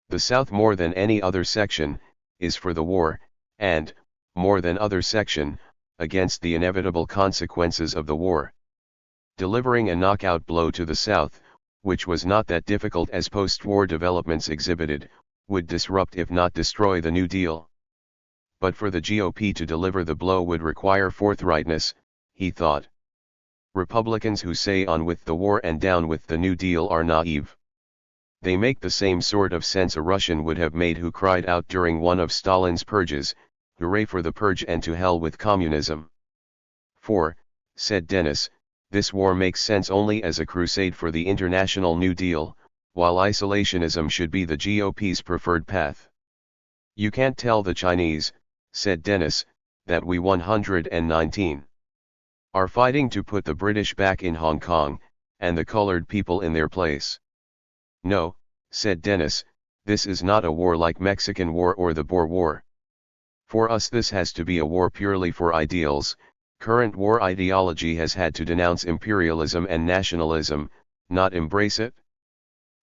The South, more than any other section, is for the war, and, more than other section, against the inevitable consequences of the war. Delivering a knockout blow to the South, which was not that difficult as post-war developments exhibited, would disrupt if not destroy the New Deal. But for the GOP to deliver the blow would require forthrightness, he thought. Republicans who say on with the war and down with the New Deal are naive. They make the same sort of sense a Russian would have made who cried out during one of Stalin's purges, "Hooray for the purge and to hell with communism." For, said Dennis, this war makes sense only as a crusade for the international New Deal, while isolationism should be the GOP's preferred path. You can't tell the Chinese, said Dennis, that we 119 are fighting to put the British back in Hong Kong, and the colored people in their place. No, said Dennis, this is not a war like Mexican War or the Boer War. For us this has to be a war purely for ideals. Current war ideology has had to denounce imperialism and nationalism, not embrace it.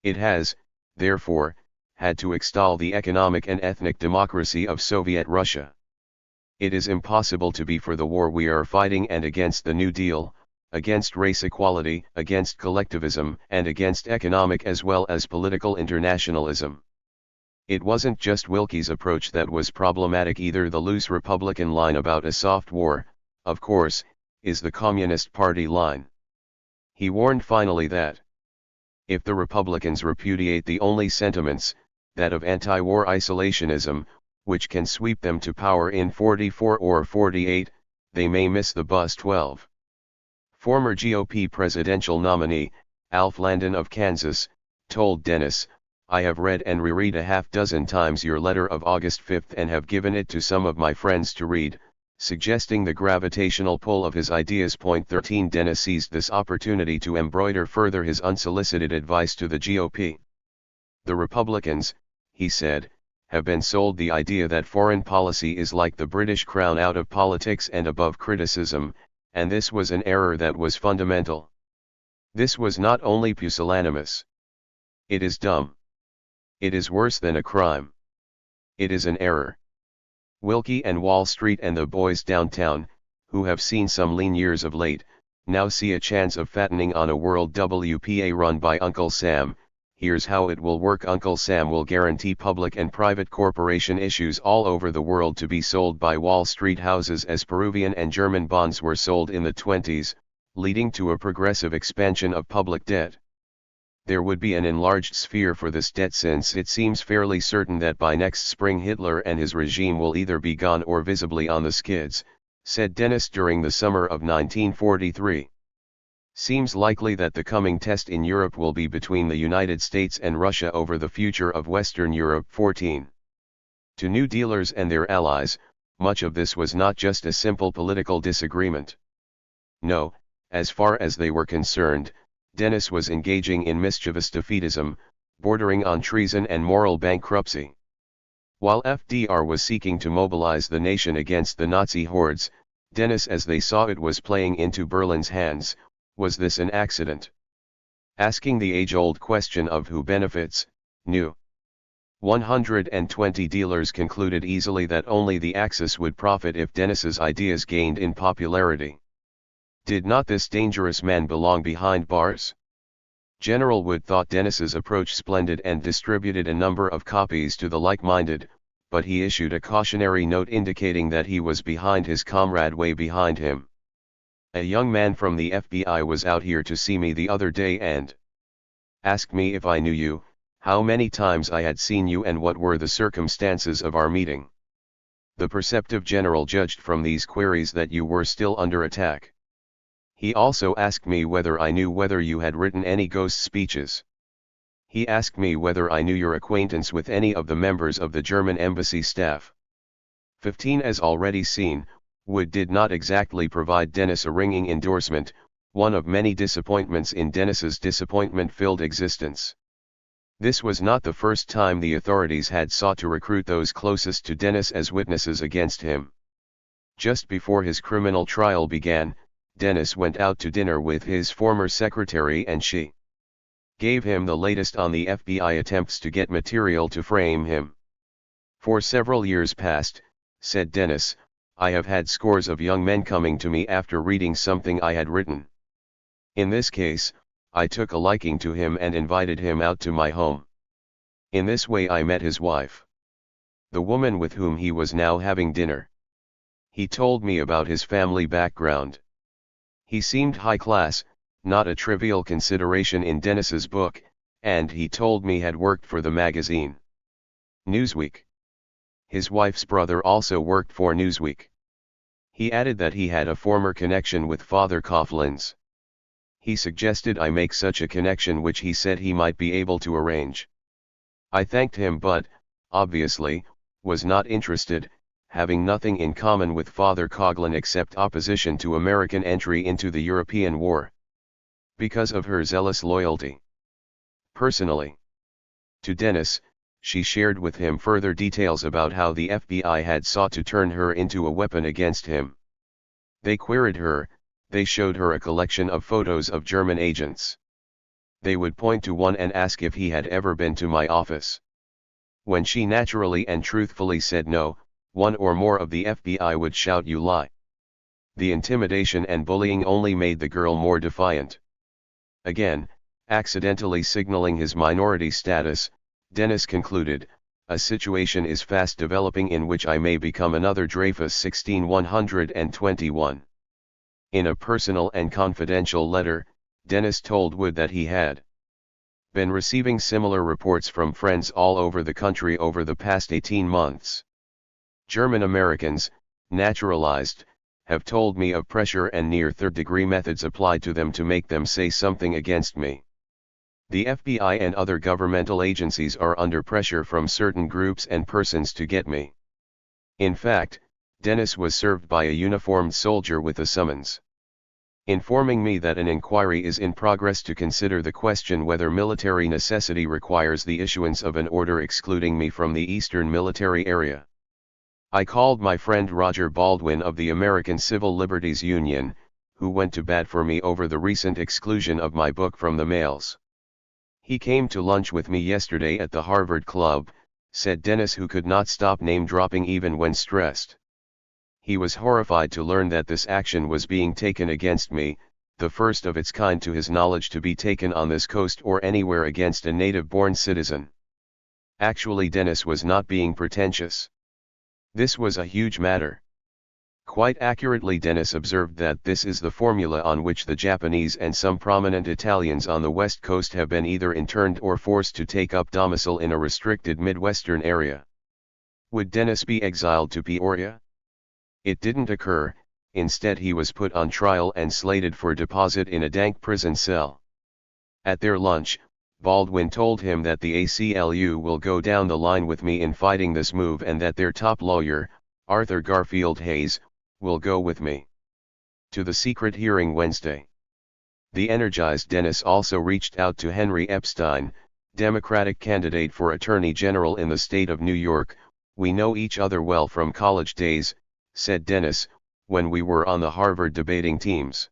It has, therefore, had to extol the economic and ethnic democracy of Soviet Russia. It is impossible to be for the war we are fighting and against the New Deal, against race equality, against collectivism, and against economic as well as political internationalism. It wasn't just Willkie's approach that was problematic either. The loose Republican line about a soft war, of course, is the Communist Party line. He warned finally that if the Republicans repudiate the only sentiments, that of anti-war isolationism, which can sweep them to power in 44 or 48, they may miss the bus. 12. Former GOP presidential nominee, Alf Landon of Kansas, told Dennis, "I have read and reread a half-dozen times your letter of August 5 and have given it to some of my friends to read," suggesting the gravitational pull of his ideas. 13. Dennis seized this opportunity to embroider further his unsolicited advice to the GOP. The Republicans, he said, have been sold the idea that foreign policy is like the British Crown, out of politics and above criticism, and this was an error that was fundamental. This was not only pusillanimous. It is dumb. It is worse than a crime. It is an error. Wilkie and Wall Street and the boys downtown, who have seen some lean years of late, now see a chance of fattening on a world WPA run by Uncle Sam. Here's how it will work. Uncle Sam will guarantee public and private corporation issues all over the world to be sold by Wall Street houses as Peruvian and German bonds were sold in the 20s, leading to a progressive expansion of public debt. There would be an enlarged sphere for this debt, since it seems fairly certain that by next spring Hitler and his regime will either be gone or visibly on the skids, said Dennis during the summer of 1943. Seems likely that the coming test in Europe will be between the United States and Russia over the future of Western Europe. 14. To New Dealers and their allies, much of this was not just a simple political disagreement. No, as far as they were concerned, Dennis was engaging in mischievous defeatism, bordering on treason and moral bankruptcy. While FDR was seeking to mobilize the nation against the Nazi hordes, Dennis, as they saw it, was playing into Berlin's hands. Was this an accident? Asking the age-old question of who benefits, New 120 dealers concluded easily that only the Axis would profit if Dennis's ideas gained in popularity. Did not this dangerous man belong behind bars? General Wood thought Dennis's approach splendid and distributed a number of copies to the like-minded, but he issued a cautionary note indicating that he was behind his comrade, way behind him. "A young man from the FBI was out here to see me the other day and asked me if I knew you, how many times I had seen you, and what were the circumstances of our meeting. The perceptive general judged from these queries that you were still under attack. He also asked me whether I knew whether you had written any ghost speeches. He asked me whether I knew your acquaintance with any of the members of the German embassy staff." 15. As already seen, Wood did not exactly provide Dennis a ringing endorsement, one of many disappointments in Dennis's disappointment-filled existence. This was not the first time the authorities had sought to recruit those closest to Dennis as witnesses against him. Just before his criminal trial began, Dennis went out to dinner with his former secretary and she gave him the latest on the FBI attempts to get material to frame him. "For several years past," said Dennis, "I have had scores of young men coming to me after reading something I had written. In this case, I took a liking to him and invited him out to my home. In this way I met his wife, the woman with whom he was now having dinner. He told me about his family background. He seemed high class, not a trivial consideration in Dennis's book, and he told me had worked for the magazine Newsweek. His wife's brother also worked for Newsweek. He added that he had a former connection with Father Coughlin's. He suggested I make such a connection, which he said he might be able to arrange. I thanked him, but, obviously, was not interested, having nothing in common with Father Coughlin except opposition to American entry into the European war. Because of her zealous loyalty. Personally, to Dennis, she shared with him further details about how the FBI had sought to turn her into a weapon against him. They queried her, they showed her a collection of photos of German agents. They would point to one and ask if he had ever been to my office. When she naturally and truthfully said no, one or more of the FBI would shout, "You lie." The intimidation and bullying only made the girl more defiant. Again, accidentally signaling his minority status, Dennis concluded, "A situation is fast developing in which I may become another Dreyfus." 16. 121. In a personal and confidential letter, Dennis told Wood that he had been receiving similar reports from friends all over the country over the past 18 months. German Americans, naturalized, have told me of pressure and near third-degree methods applied to them to make them say something against me. The FBI and other governmental agencies are under pressure from certain groups and persons to get me. In fact, Dennis was served by a uniformed soldier with a summons, informing me that an inquiry is in progress to consider the question whether military necessity requires the issuance of an order excluding me from the Eastern Military Area. I called my friend Roger Baldwin of the American Civil Liberties Union, who went to bat for me over the recent exclusion of my book from the mails. He came to lunch with me yesterday at the Harvard Club, said Dennis, who could not stop name-dropping even when stressed. He was horrified to learn that this action was being taken against me, the first of its kind to his knowledge to be taken on this coast or anywhere against a native-born citizen. Actually, Dennis was not being pretentious. This was a huge matter. Quite accurately, Dennis observed that this is the formula on which the Japanese and some prominent Italians on the West Coast have been either interned or forced to take up domicile in a restricted Midwestern area. Would Dennis be exiled to Peoria? It didn't occur. Instead, he was put on trial and slated for deposit in a dank prison cell. At their lunch, Baldwin told him that the ACLU will go down the line with me in fighting this move and that their top lawyer, Arthur Garfield Hayes, will go with me to the secret hearing Wednesday. The energized Dennis also reached out to Henry Epstein, Democratic candidate for Attorney General in the state of New York. "We know each other well from college days," said Dennis, "when we were on the Harvard debating teams.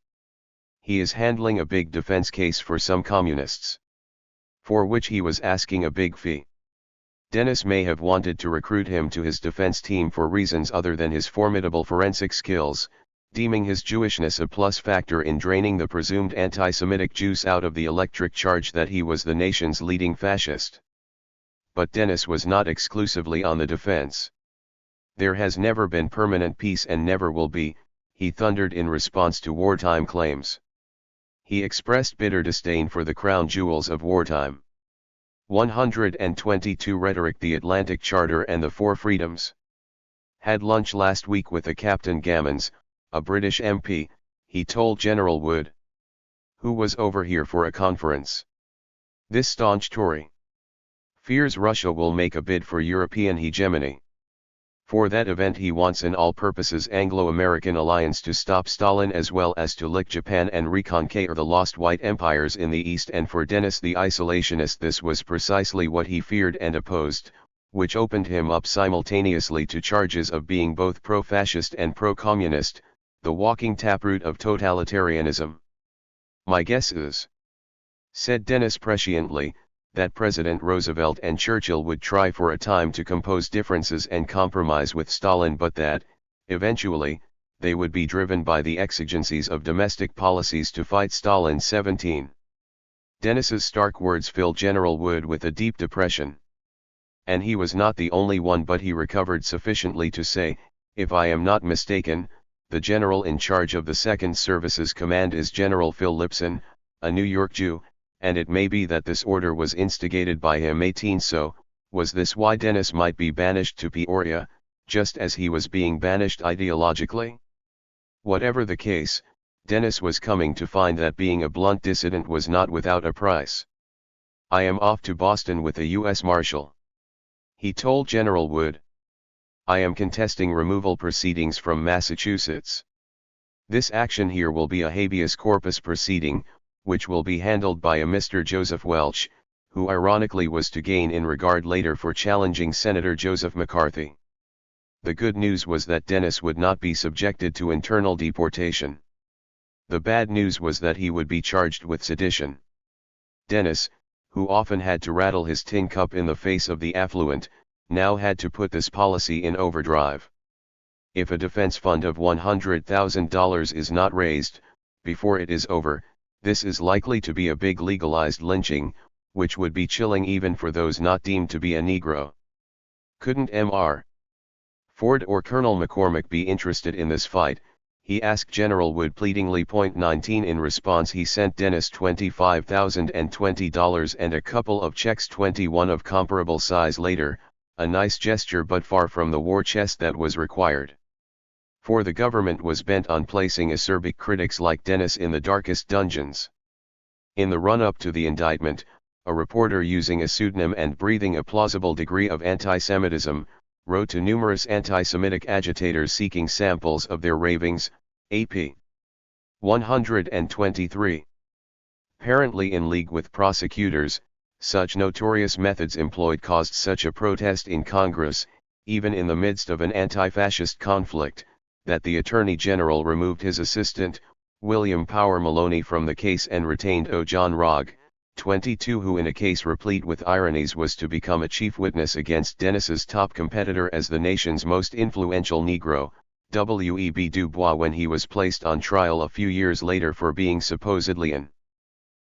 He is handling a big defense case for some communists, for which he was asking a big fee." Dennis may have wanted to recruit him to his defense team for reasons other than his formidable forensic skills, deeming his Jewishness a plus factor in draining the presumed anti-Semitic juice out of the electric charge that he was the nation's leading fascist. But Dennis was not exclusively on the defense. "There has never been permanent peace and never will be," he thundered in response to wartime claims. He expressed bitter disdain for the crown jewels of wartime. 122 Rhetoric, the Atlantic Charter and the Four Freedoms. "Had lunch last week with a Captain Gammons, a British MP, he told General Wood, who was over here for a conference. This staunch Tory fears Russia will make a bid for European hegemony. For that event he wants an all-purposes Anglo-American alliance to stop Stalin as well as to lick Japan and reconquer the lost white empires in the East." And for Dennis the isolationist, this was precisely what he feared and opposed, which opened him up simultaneously to charges of being both pro-fascist and pro-communist, the walking taproot of totalitarianism. "My guess is," said Dennis presciently, "that President Roosevelt and Churchill would try for a time to compose differences and compromise with Stalin, but that, eventually, they would be driven by the exigencies of domestic policies to fight Stalin." 17. Dennis's stark words filled General Wood with a deep depression. And he was not the only one, but he recovered sufficiently to say, "If I am not mistaken, the general in charge of the 2nd Services Command is General Phil Lipson, a New York Jew, and it may be that this order was instigated by him." 18. So, was this why Dennis might be banished to Peoria, just as he was being banished ideologically? Whatever the case, Dennis was coming to find that being a blunt dissident was not without a price. "I am off to Boston with a U.S. Marshal," he told General Wood. "I am contesting removal proceedings from Massachusetts. This action here will be a habeas corpus proceeding, which will be handled by a Mr. Joseph Welch, who ironically was to gain in regard later for challenging Senator Joseph McCarthy." The good news was that Dennis would not be subjected to internal deportation. The bad news was that he would be charged with sedition. Dennis, who often had to rattle his tin cup in the face of the affluent, now had to put this policy in overdrive. If a defense fund of $100,000 is not raised, before it is over, this is likely to be a big legalized lynching, which would be chilling even for those not deemed to be a Negro. Couldn't Mr. Ford or Colonel McCormick be interested in this fight, he asked General Wood pleadingly. 19 In response he sent Dennis $25,020 and a couple of checks, 21 of comparable size later, a nice gesture but far from the war chest that was required. For the government was bent on placing acerbic critics like Dennis in the darkest dungeons. In the run-up to the indictment, a reporter using a pseudonym and breathing a plausible degree of anti-Semitism, wrote to numerous anti-Semitic agitators seeking samples of their ravings, AP 123. Apparently in league with prosecutors, such notorious methods employed caused such a protest in Congress, even in the midst of an anti-fascist conflict, that the Attorney General removed his assistant, William Power Maloney, from the case and retained O. John Rogge, 22, who in a case replete with ironies was to become a chief witness against Dennis's top competitor as the nation's most influential Negro, W.E.B. Du Bois, when he was placed on trial a few years later for being supposedly an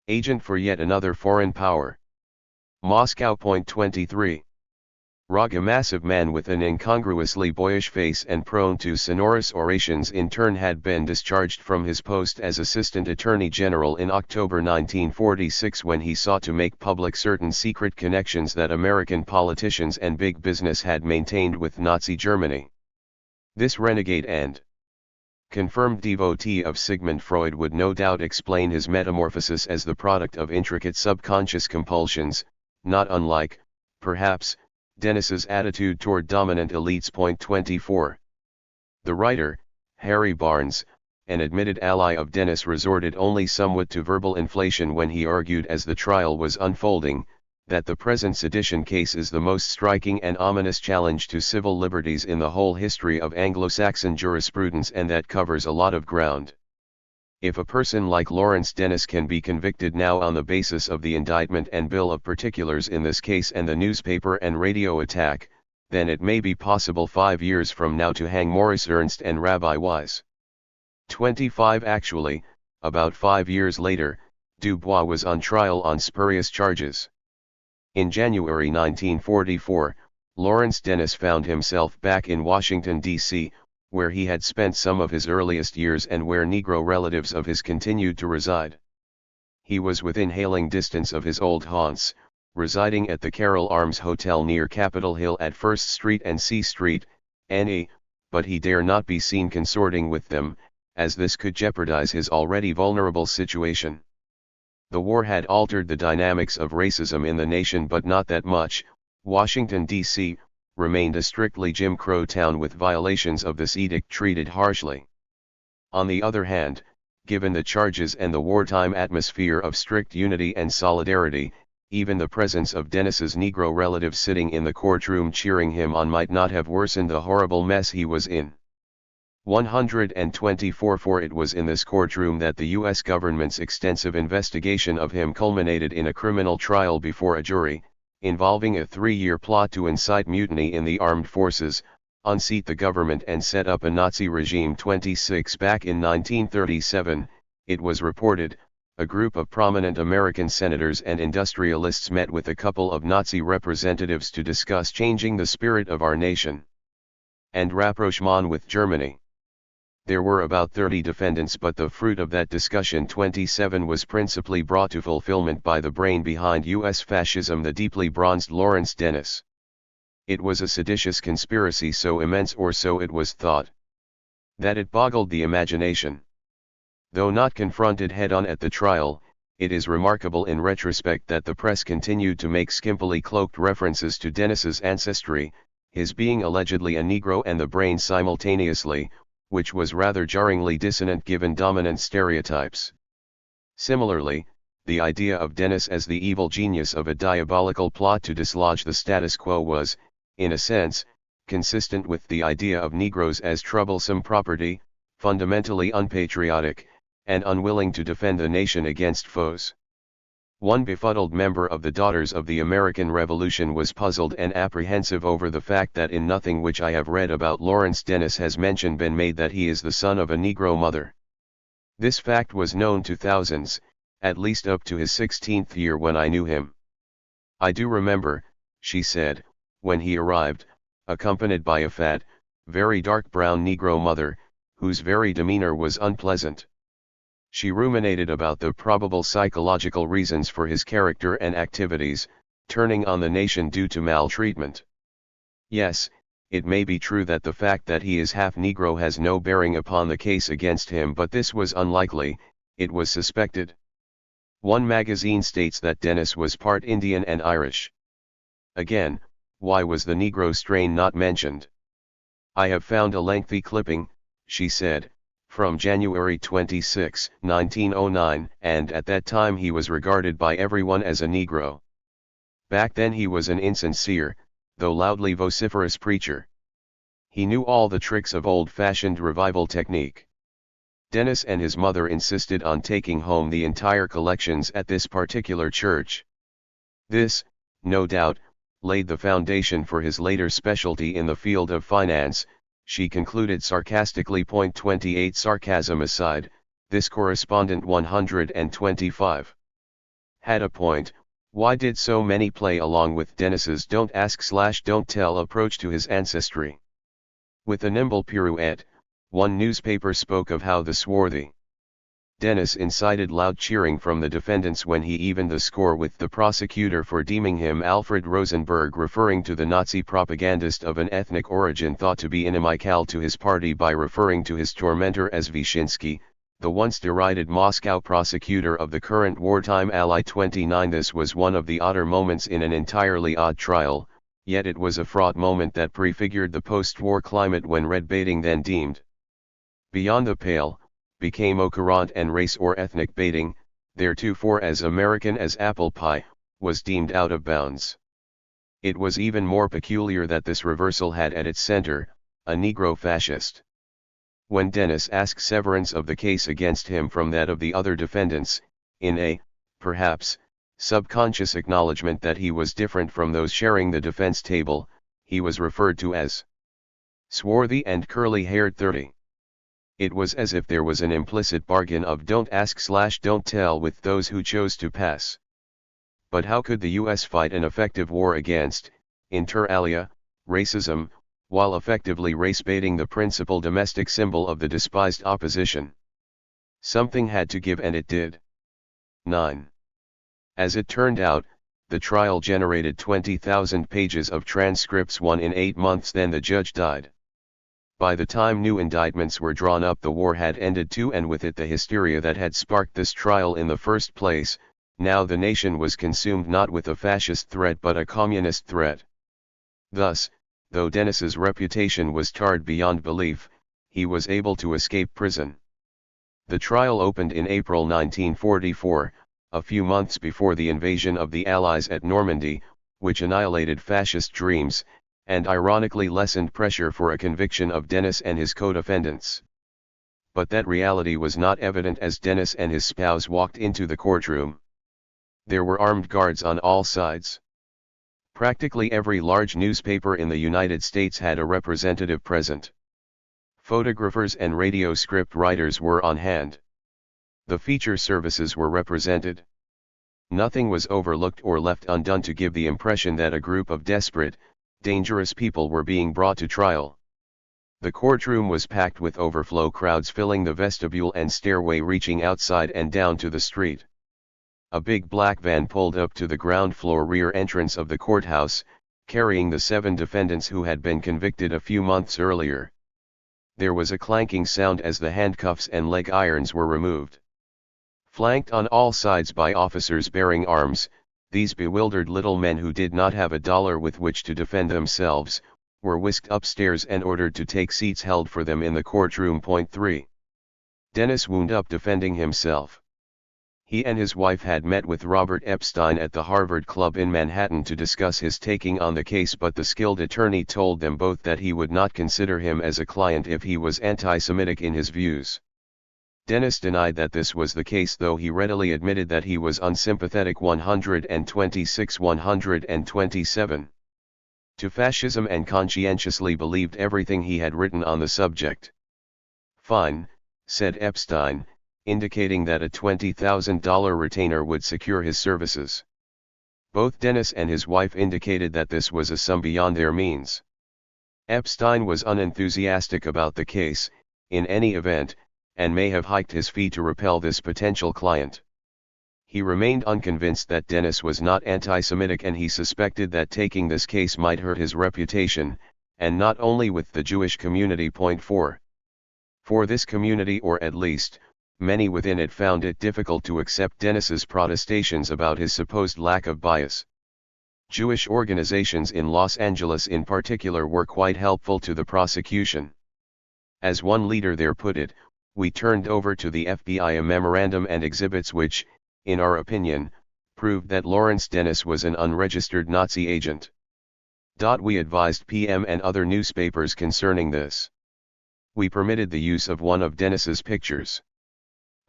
agent for yet another foreign power. Moscow. 23. Rogge, a massive man with an incongruously boyish face and prone to sonorous orations, in turn had been discharged from his post as Assistant Attorney General in October 1946 when he sought to make public certain secret connections that American politicians and big business had maintained with Nazi Germany. This renegade and confirmed devotee of Sigmund Freud would no doubt explain his metamorphosis as the product of intricate subconscious compulsions, not unlike, perhaps, Dennis's attitude toward dominant elites. 24. The writer, Harry Barnes, an admitted ally of Dennis, resorted only somewhat to verbal inflation when he argued as the trial was unfolding, that the present sedition case is the most striking and ominous challenge to civil liberties in the whole history of Anglo-Saxon jurisprudence, and that covers a lot of ground. If a person like Lawrence Dennis can be convicted now on the basis of the indictment and bill of particulars in this case and the newspaper and radio attack, then it may be possible 5 years from now to hang Morris Ernst and Rabbi Wise. 25. Actually, about 5 years later, Du Bois was on trial on spurious charges. In January 1944, Lawrence Dennis found himself back in Washington, D.C., where he had spent some of his earliest years and where Negro relatives of his continued to reside. He was within hailing distance of his old haunts, residing at the Carroll Arms Hotel near Capitol Hill at 1st Street and C Street, NE, but he dare not be seen consorting with them, as this could jeopardize his already vulnerable situation. The war had altered the dynamics of racism in the nation, but not that much. Washington, D.C., remained a strictly Jim Crow town with violations of this edict treated harshly. On the other hand, given the charges and the wartime atmosphere of strict unity and solidarity, even the presence of Dennis's Negro relatives sitting in the courtroom cheering him on might not have worsened the horrible mess he was in. 124. For it was in this courtroom that the U.S. government's extensive investigation of him culminated in a criminal trial before a jury, involving a 3-year plot to incite mutiny in the armed forces, unseat the government and set up a Nazi regime. 26. Back in 1937, it was reported, a group of prominent American senators and industrialists met with a couple of Nazi representatives to discuss changing the spirit of our nation and rapprochement with Germany. There were about 30 defendants, but the fruit of that discussion 27 was principally brought to fulfillment by the brain behind U.S. fascism, the deeply bronzed Lawrence Dennis. It was a seditious conspiracy so immense, or so it was thought, that it boggled the imagination. Though not confronted head-on at the trial, it is remarkable in retrospect that the press continued to make skimpily cloaked references to Dennis's ancestry, his being allegedly a Negro and the brain simultaneously, which was rather jarringly dissonant given dominant stereotypes. Similarly, the idea of Dennis as the evil genius of a diabolical plot to dislodge the status quo was, in a sense, consistent with the idea of Negroes as troublesome property, fundamentally unpatriotic, and unwilling to defend the nation against foes. One befuddled member of the Daughters of the American Revolution was puzzled and apprehensive over the fact that in nothing which I have read about Lawrence Dennis has mention been made that he is the son of a Negro mother. This fact was known to thousands, at least up to his 16th year when I knew him. I do remember, she said, when he arrived, accompanied by a fat, very dark brown Negro mother, whose very demeanor was unpleasant. She ruminated about the probable psychological reasons for his character and activities, turning on the nation due to maltreatment. Yes, it may be true that the fact that he is half Negro has no bearing upon the case against him, but this was unlikely, it was suspected. One magazine states that Dennis was part Indian and Irish. Again, why was the Negro strain not mentioned? I have found a lengthy clipping, she said, from January 26, 1909, and at that time he was regarded by everyone as a Negro. Back then he was an insincere, though loudly vociferous preacher. He knew all the tricks of old-fashioned revival technique. Dennis and his mother insisted on taking home the entire collections at this particular church. This, no doubt, laid the foundation for his later specialty in the field of finance, she concluded sarcastically. 28 Sarcasm aside, this correspondent 125 had a point. Why did so many play along with Dennis's don't ask/don't tell approach to his ancestry? With a nimble pirouette, one newspaper spoke of how the swarthy Dennis incited loud cheering from the defendants when he evened the score with the prosecutor for deeming him Alfred Rosenberg, referring to the Nazi propagandist of an ethnic origin thought to be inimical to his party by referring to his tormentor as Wyszynski, the once derided Moscow prosecutor of the current wartime ally. 29 This was one of the odder moments in an entirely odd trial, yet it was a fraught moment that prefigured the post-war climate when red baiting, then deemed beyond the pale, became au courant, and race or ethnic baiting, theretofore as American as apple pie, was deemed out of bounds. It was even more peculiar that this reversal had at its center a Negro fascist. When Dennis asked severance of the case against him from that of the other defendants, in a, perhaps, subconscious acknowledgement that he was different from those sharing the defense table, he was referred to as swarthy and curly-haired 30. It was as if there was an implicit bargain of don't ask/don't tell with those who chose to pass. But how could the U.S. fight an effective war against, inter alia, racism, while effectively race-baiting the principal domestic symbol of the despised opposition? Something had to give, and it did. 9. As it turned out, the trial generated 20,000 pages of transcripts, one in 8 months, then the judge died. By the time new indictments were drawn up, the war had ended too, and with it the hysteria that had sparked this trial in the first place. Now the nation was consumed not with a fascist threat but a communist threat. Thus, though Dennis's reputation was tarred beyond belief, he was able to escape prison. The trial opened in April 1944, a few months before the invasion of the Allies at Normandy, which annihilated fascist dreams, and ironically lessened pressure for a conviction of Dennis and his co-defendants. But that reality was not evident as Dennis and his spouse walked into the courtroom. There were armed guards on all sides. Practically every large newspaper in the United States had a representative present. Photographers and radio script writers were on hand. The feature services were represented. Nothing was overlooked or left undone to give the impression that a group of desperate, dangerous people were being brought to trial. The courtroom was packed with overflow crowds filling the vestibule and stairway reaching outside and down to the street. A big black van pulled up to the ground floor rear entrance of the courthouse, carrying the 7 defendants who had been convicted a few months earlier. There was a clanking sound as the handcuffs and leg irons were removed. Flanked on all sides by officers bearing arms, these bewildered little men who did not have a dollar with which to defend themselves, were whisked upstairs and ordered to take seats held for them in the courtroom. 3. Dennis wound up defending himself. He and his wife had met with Robert Epstein at the Harvard Club in Manhattan to discuss his taking on the case, but the skilled attorney told them both that he would not consider him as a client if he was anti-Semitic in his views. Dennis denied that this was the case, though he readily admitted that he was unsympathetic. 126-127 to fascism and conscientiously believed everything he had written on the subject. "Fine," said Epstein, indicating that a $20,000 retainer would secure his services. Both Dennis and his wife indicated that this was a sum beyond their means. Epstein was unenthusiastic about the case, in any event, and may have hiked his fee to repel this potential client. He remained unconvinced that Dennis was not anti-Semitic, and he suspected that taking this case might hurt his reputation, and not only with the Jewish community. Point 4. For this community, or at least, many within it, found it difficult to accept Dennis's protestations about his supposed lack of bias. Jewish organizations in Los Angeles in particular were quite helpful to the prosecution. As one leader there put it, "We turned over to the FBI a memorandum and exhibits which, in our opinion, proved that Lawrence Dennis was an unregistered Nazi agent." We advised PM and other newspapers concerning this. We permitted the use of one of Dennis's pictures.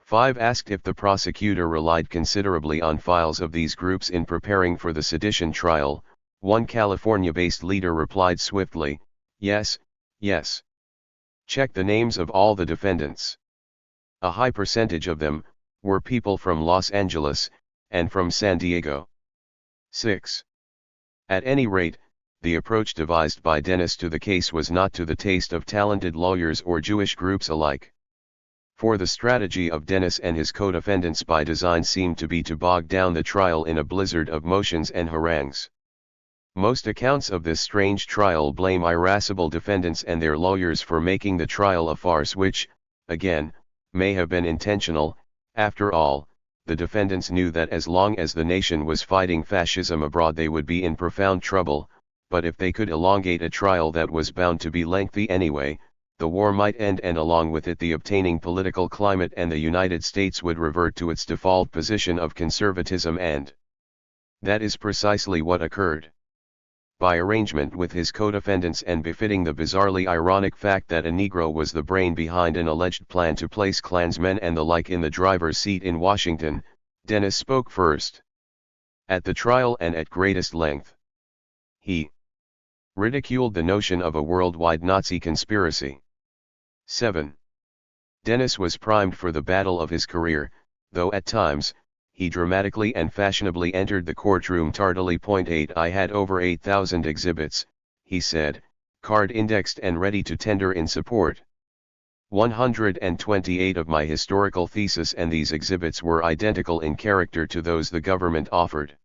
5. Asked if the prosecutor relied considerably on files of these groups in preparing for the sedition trial, one California-based leader replied swiftly, "Yes, yes. Check the names of all the defendants. A high percentage of them were people from Los Angeles, and from San Diego." 6. At any rate, the approach devised by Dennis to the case was not to the taste of talented lawyers or Jewish groups alike. For the strategy of Dennis and his co-defendants by design seemed to be to bog down the trial in a blizzard of motions and harangues. Most accounts of this strange trial blame irascible defendants and their lawyers for making the trial a farce which, again, may have been intentional. After all, the defendants knew that as long as the nation was fighting fascism abroad they would be in profound trouble, but if they could elongate a trial that was bound to be lengthy anyway, the war might end, and along with it the obtaining political climate, and the United States would revert to its default position of conservatism, and that is precisely what occurred. By arrangement with his co-defendants, and befitting the bizarrely ironic fact that a Negro was the brain behind an alleged plan to place Klansmen and the like in the driver's seat in Washington, Dennis spoke first. At the trial and at greatest length. He ridiculed the notion of a worldwide Nazi conspiracy. 7. Dennis was primed for the battle of his career, though at times, he dramatically and fashionably entered the courtroom tardily. 8. I had over 8,000 exhibits, he said, card-indexed and ready to tender in support. 128 of my historical thesis and these exhibits were identical in character to those the government offered.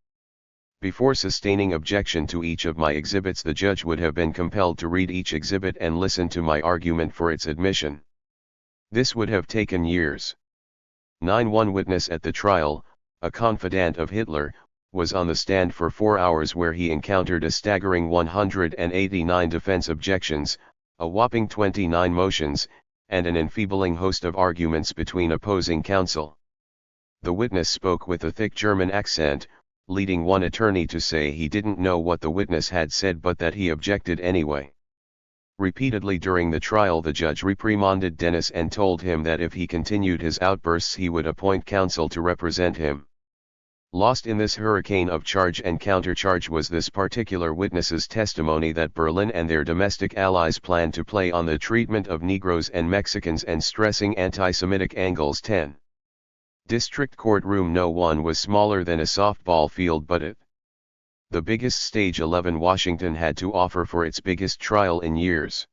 Before sustaining objection to each of my exhibits, the judge would have been compelled to read each exhibit and listen to my argument for its admission. This would have taken years. 9. One witness at the trial, a confidant of Hitler, was on the stand for 4 hours, where he encountered a staggering 189 defense objections, a whopping 29 motions, and an enfeebling host of arguments between opposing counsel. The witness spoke with a thick German accent, leading one attorney to say he didn't know what the witness had said but that he objected anyway. Repeatedly during the trial the judge reprimanded Dennis and told him that if he continued his outbursts he would appoint counsel to represent him. Lost in this hurricane of charge and countercharge was this particular witness's testimony that Berlin and their domestic allies planned to play on the treatment of Negroes and Mexicans and stressing anti-Semitic angles. 10. District Courtroom No. 1 was smaller than a softball field, but it the biggest stage 11 Washington had to offer for its biggest trial in years.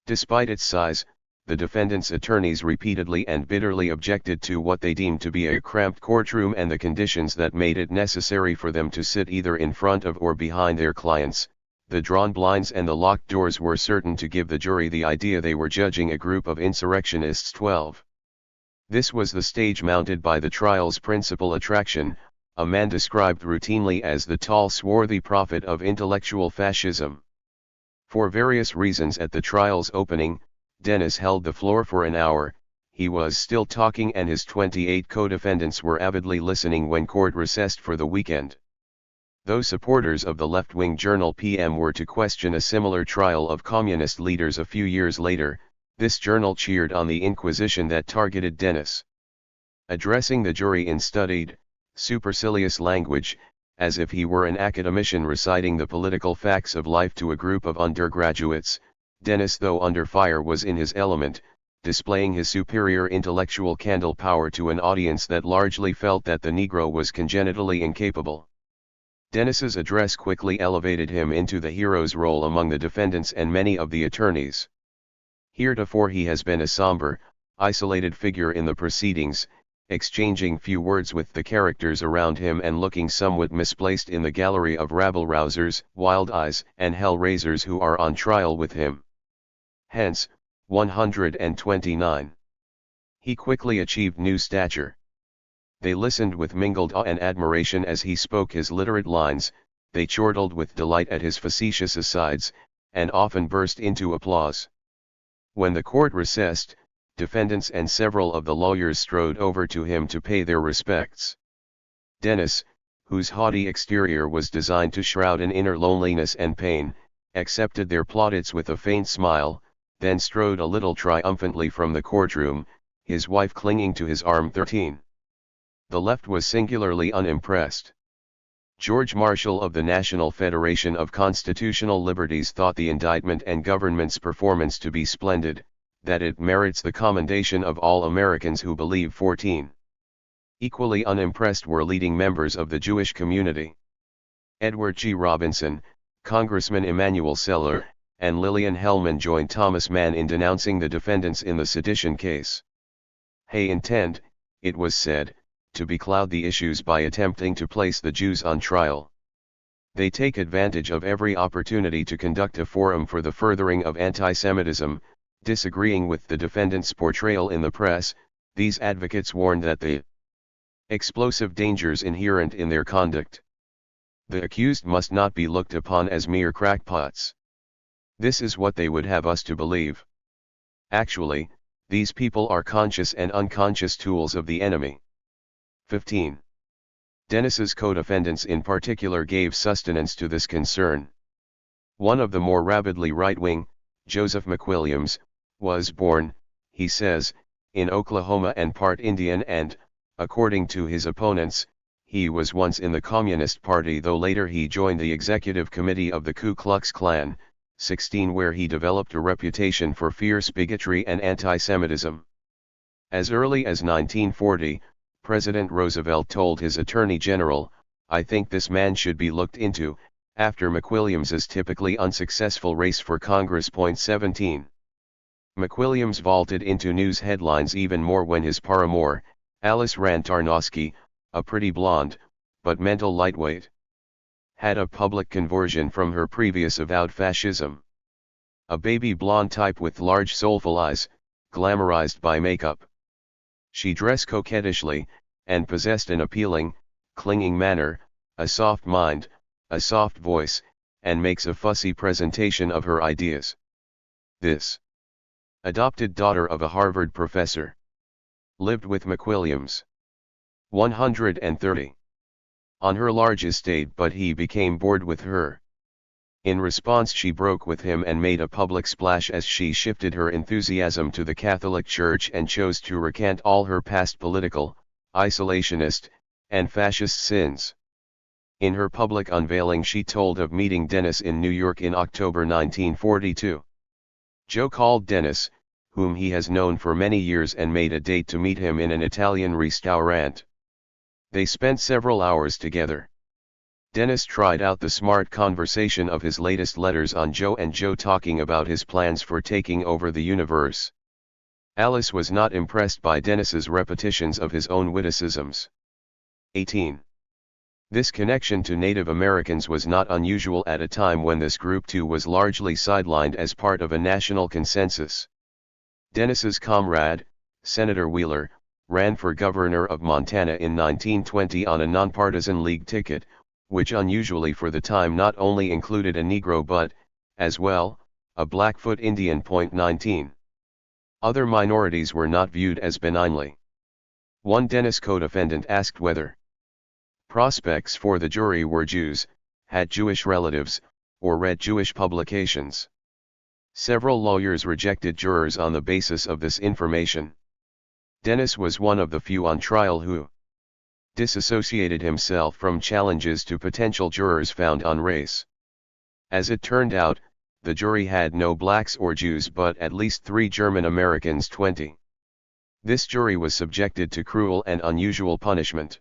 Despite its size, the defendants' attorneys repeatedly and bitterly objected to what they deemed to be a cramped courtroom and the conditions that made it necessary for them to sit either in front of or behind their clients. The drawn blinds and the locked doors were certain to give the jury the idea they were judging a group of insurrectionists. 12. This was the stage mounted by the trial's principal attraction, a man described routinely as the tall swarthy prophet of intellectual fascism. For various reasons at the trial's opening, Dennis held the floor for an hour. He was still talking and his 28 co-defendants were avidly listening when court recessed for the weekend. Though supporters of the left-wing journal PM were to question a similar trial of communist leaders a few years later, this journal cheered on the inquisition that targeted Dennis. Addressing the jury in studied, supercilious language, as if he were an academician reciting the political facts of life to a group of undergraduates, Dennis, though under fire, was in his element, displaying his superior intellectual candle power to an audience that largely felt that the Negro was congenitally incapable. Dennis's address quickly elevated him into the hero's role among the defendants and many of the attorneys. Heretofore he has been a somber, isolated figure in the proceedings, exchanging few words with the characters around him and looking somewhat misplaced in the gallery of rabble-rousers, wild-eyes and hell-raisers who are on trial with him. Hence, 129. He quickly achieved new stature. They listened with mingled awe and admiration as he spoke his literate lines, they chortled with delight at his facetious asides, and often burst into applause. When the court recessed, defendants and several of the lawyers strode over to him to pay their respects. Dennis, whose haughty exterior was designed to shroud an inner loneliness and pain, accepted their plaudits with a faint smile, then strode a little triumphantly from the courtroom, his wife clinging to his arm. 13. The left was singularly unimpressed. George Marshall of the National Federation of Constitutional Liberties thought the indictment and government's performance to be splendid, that it merits the commendation of all Americans who believe. 14. Equally unimpressed were leading members of the Jewish community. Edward G. Robinson, Congressman Emanuel Seller, and Lillian Hellman joined Thomas Mann in denouncing the defendants in the sedition case. They intend, it was said, to becloud the issues by attempting to place the Jews on trial. They take advantage of every opportunity to conduct a forum for the furthering of anti-Semitism. Disagreeing with the defendants' portrayal in the press, these advocates warned that the explosive dangers inherent in their conduct. The accused must not be looked upon as mere crackpots. This is what they would have us to believe. Actually, these people are conscious and unconscious tools of the enemy. 15. Dennis's co-defendants in particular gave sustenance to this concern. One of the more rabidly right-wing, Joseph McWilliams, was born, he says, in Oklahoma and part Indian and, according to his opponents, he was once in the Communist Party, though later he joined the executive committee of the Ku Klux Klan. 16, where he developed a reputation for fierce bigotry and anti-Semitism. As early as 1940, President Roosevelt told his Attorney General, "I think this man should be looked into," after McWilliams's typically unsuccessful race for Congress. 17. McWilliams vaulted into news headlines even more when his paramour, Alice Rand Tarnowski, a pretty blonde, but mental lightweight, had a public conversion from her previous avowed fascism. A baby blonde type with large soulful eyes, glamorized by makeup. She dressed coquettishly, and possessed an appealing, clinging manner, a soft mind, a soft voice, and makes a fussy presentation of her ideas. This adopted daughter of a Harvard professor lived with McWilliams. 130. On her large estate, but he became bored with her. In response, she broke with him and made a public splash as she shifted her enthusiasm to the Catholic Church and chose to recant all her past political, isolationist, and fascist sins. In her public unveiling, she told of meeting Dennis in New York in October 1942. Joe called Dennis, whom he has known for many years, and made a date to meet him in an Italian restaurant. They spent several hours together. Dennis tried out the smart conversation of his latest letters on Joe, and Joe talking about his plans for taking over the universe. Alice was not impressed by Dennis's repetitions of his own witticisms. 18. This connection to Native Americans was not unusual at a time when this group too was largely sidelined as part of a national consensus. Dennis's comrade, Senator Wheeler, ran for governor of Montana in 1920 on a nonpartisan League ticket, which unusually for the time not only included a Negro but, as well, a Blackfoot Indian. 19. Other minorities were not viewed as benignly. One Dennis co-defendant asked whether prospects for the jury were Jews, had Jewish relatives, or read Jewish publications. Several lawyers rejected jurors on the basis of this information. Dennis was one of the few on trial who disassociated himself from challenges to potential jurors found on race. As it turned out, the jury had no blacks or Jews but at least 3 German Americans. 20. This jury was subjected to cruel and unusual punishment.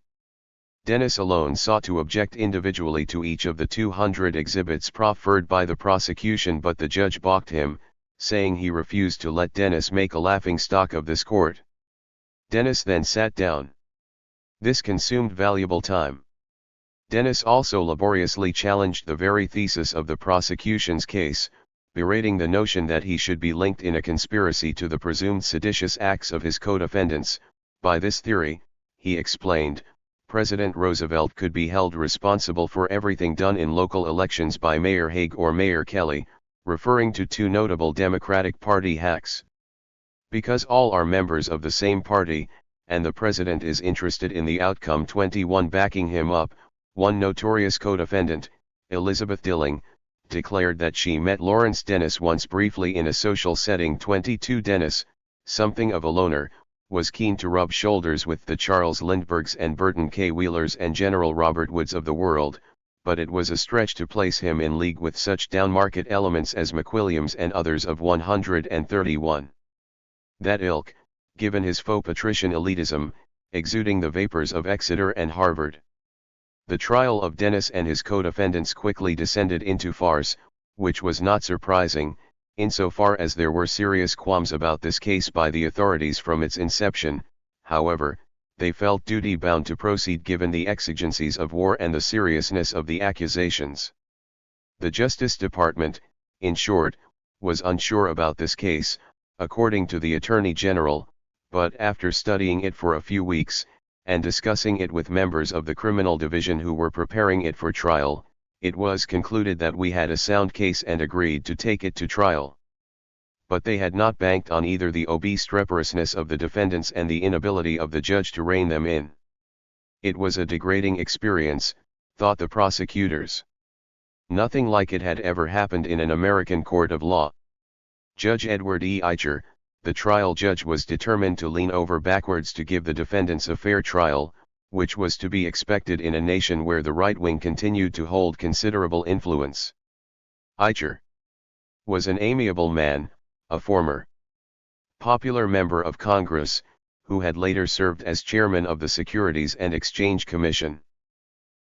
Dennis alone sought to object individually to each of the 200 exhibits proffered by the prosecution, but the judge balked him, saying he refused to let Dennis make a laughingstock of this court. Dennis then sat down. This consumed valuable time. Dennis also laboriously challenged the very thesis of the prosecution's case, berating the notion that he should be linked in a conspiracy to the presumed seditious acts of his co-defendants. By this theory, he explained, President Roosevelt could be held responsible for everything done in local elections by Mayor Haig or Mayor Kelly, referring to two notable Democratic Party hacks. Because all are members of the same party, and the president is interested in the outcome, 21 backing him up. One notorious co-defendant, Elizabeth Dilling, declared that she met Lawrence Dennis once briefly in a social setting. 22 Dennis, something of a loner, was keen to rub shoulders with the Charles Lindberghs and Burton K. Wheelers and General Robert Woods of the world, but it was a stretch to place him in league with such downmarket elements as McWilliams and others of 131. That ilk, given his faux patrician elitism, exuding the vapors of Exeter and Harvard. The trial of Dennis and his co-defendants quickly descended into farce, which was not surprising, insofar as there were serious qualms about this case by the authorities from its inception. However, they felt duty-bound to proceed given the exigencies of war and the seriousness of the accusations. The Justice Department, in short, was unsure about this case, according to the Attorney General, but after studying it for a few weeks, and discussing it with members of the criminal division who were preparing it for trial, it was concluded that we had a sound case and agreed to take it to trial. But they had not banked on either the obstreperousness of the defendants and the inability of the judge to rein them in. It was a degrading experience, thought the prosecutors. Nothing like it had ever happened in an American court of law. Judge Edward E. Eicher, the trial judge, was determined to lean over backwards to give the defendants a fair trial, which was to be expected in a nation where the right wing continued to hold considerable influence. Eicher was an amiable man, a former popular member of Congress, who had later served as chairman of the Securities and Exchange Commission.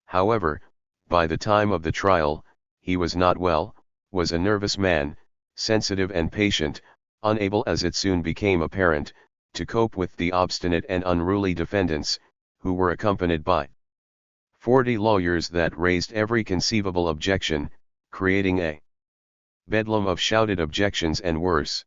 However, by the time of the trial, he was not well, was a nervous man, sensitive and patient, unable, as it soon became apparent, to cope with the obstinate and unruly defendants, who were accompanied by 40 lawyers that raised every conceivable objection, creating a bedlam of shouted objections and worse.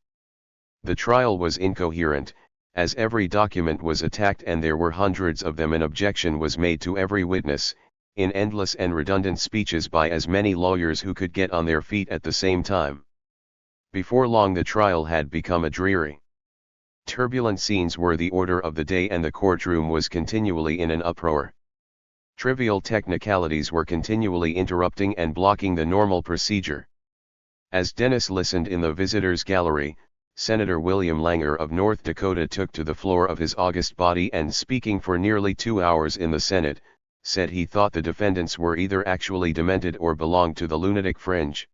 The trial was incoherent, as every document was attacked and there were hundreds of them. An objection was made to every witness, in endless and redundant speeches by as many lawyers who could get on their feet at the same time. Before long the trial had become a dreary, turbulent scenes were the order of the day, and the courtroom was continually in an uproar. Trivial technicalities were continually interrupting and blocking the normal procedure. As Dennis listened in the visitors' gallery, Senator William Langer of North Dakota took to the floor of his august body and, speaking for nearly 2 hours in the Senate, said he thought the defendants were either actually demented or belonged to the lunatic fringe.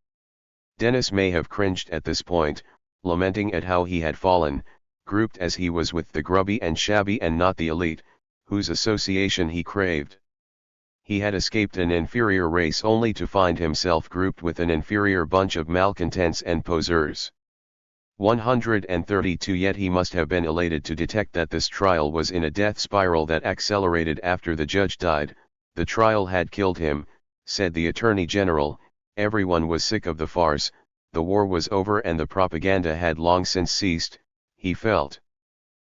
Dennis may have cringed at this point, lamenting at how he had fallen, grouped as he was with the grubby and shabby and not the elite, whose association he craved. He had escaped an inferior race only to find himself grouped with an inferior bunch of malcontents and poseurs. 132 Yet he must have been elated to detect that this trial was in a death spiral that accelerated after the judge died. The trial had killed him, said the Attorney General. Everyone was sick of the farce, the war was over and the propaganda had long since ceased, he felt.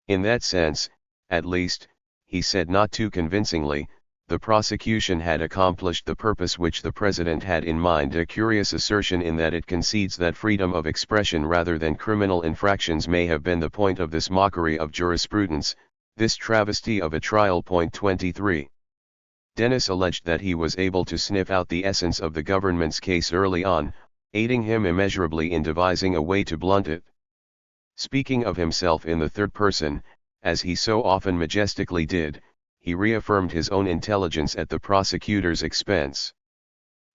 In that sense, at least, he said not too convincingly, the prosecution had accomplished the purpose which the president had in mind, a curious assertion in that it concedes that freedom of expression rather than criminal infractions may have been the point of this mockery of jurisprudence, this travesty of a trial. 23. Dennis alleged that he was able to sniff out the essence of the government's case early on, aiding him immeasurably in devising a way to blunt it. Speaking of himself in the third person, as he so often majestically did, he reaffirmed his own intelligence at the prosecutor's expense.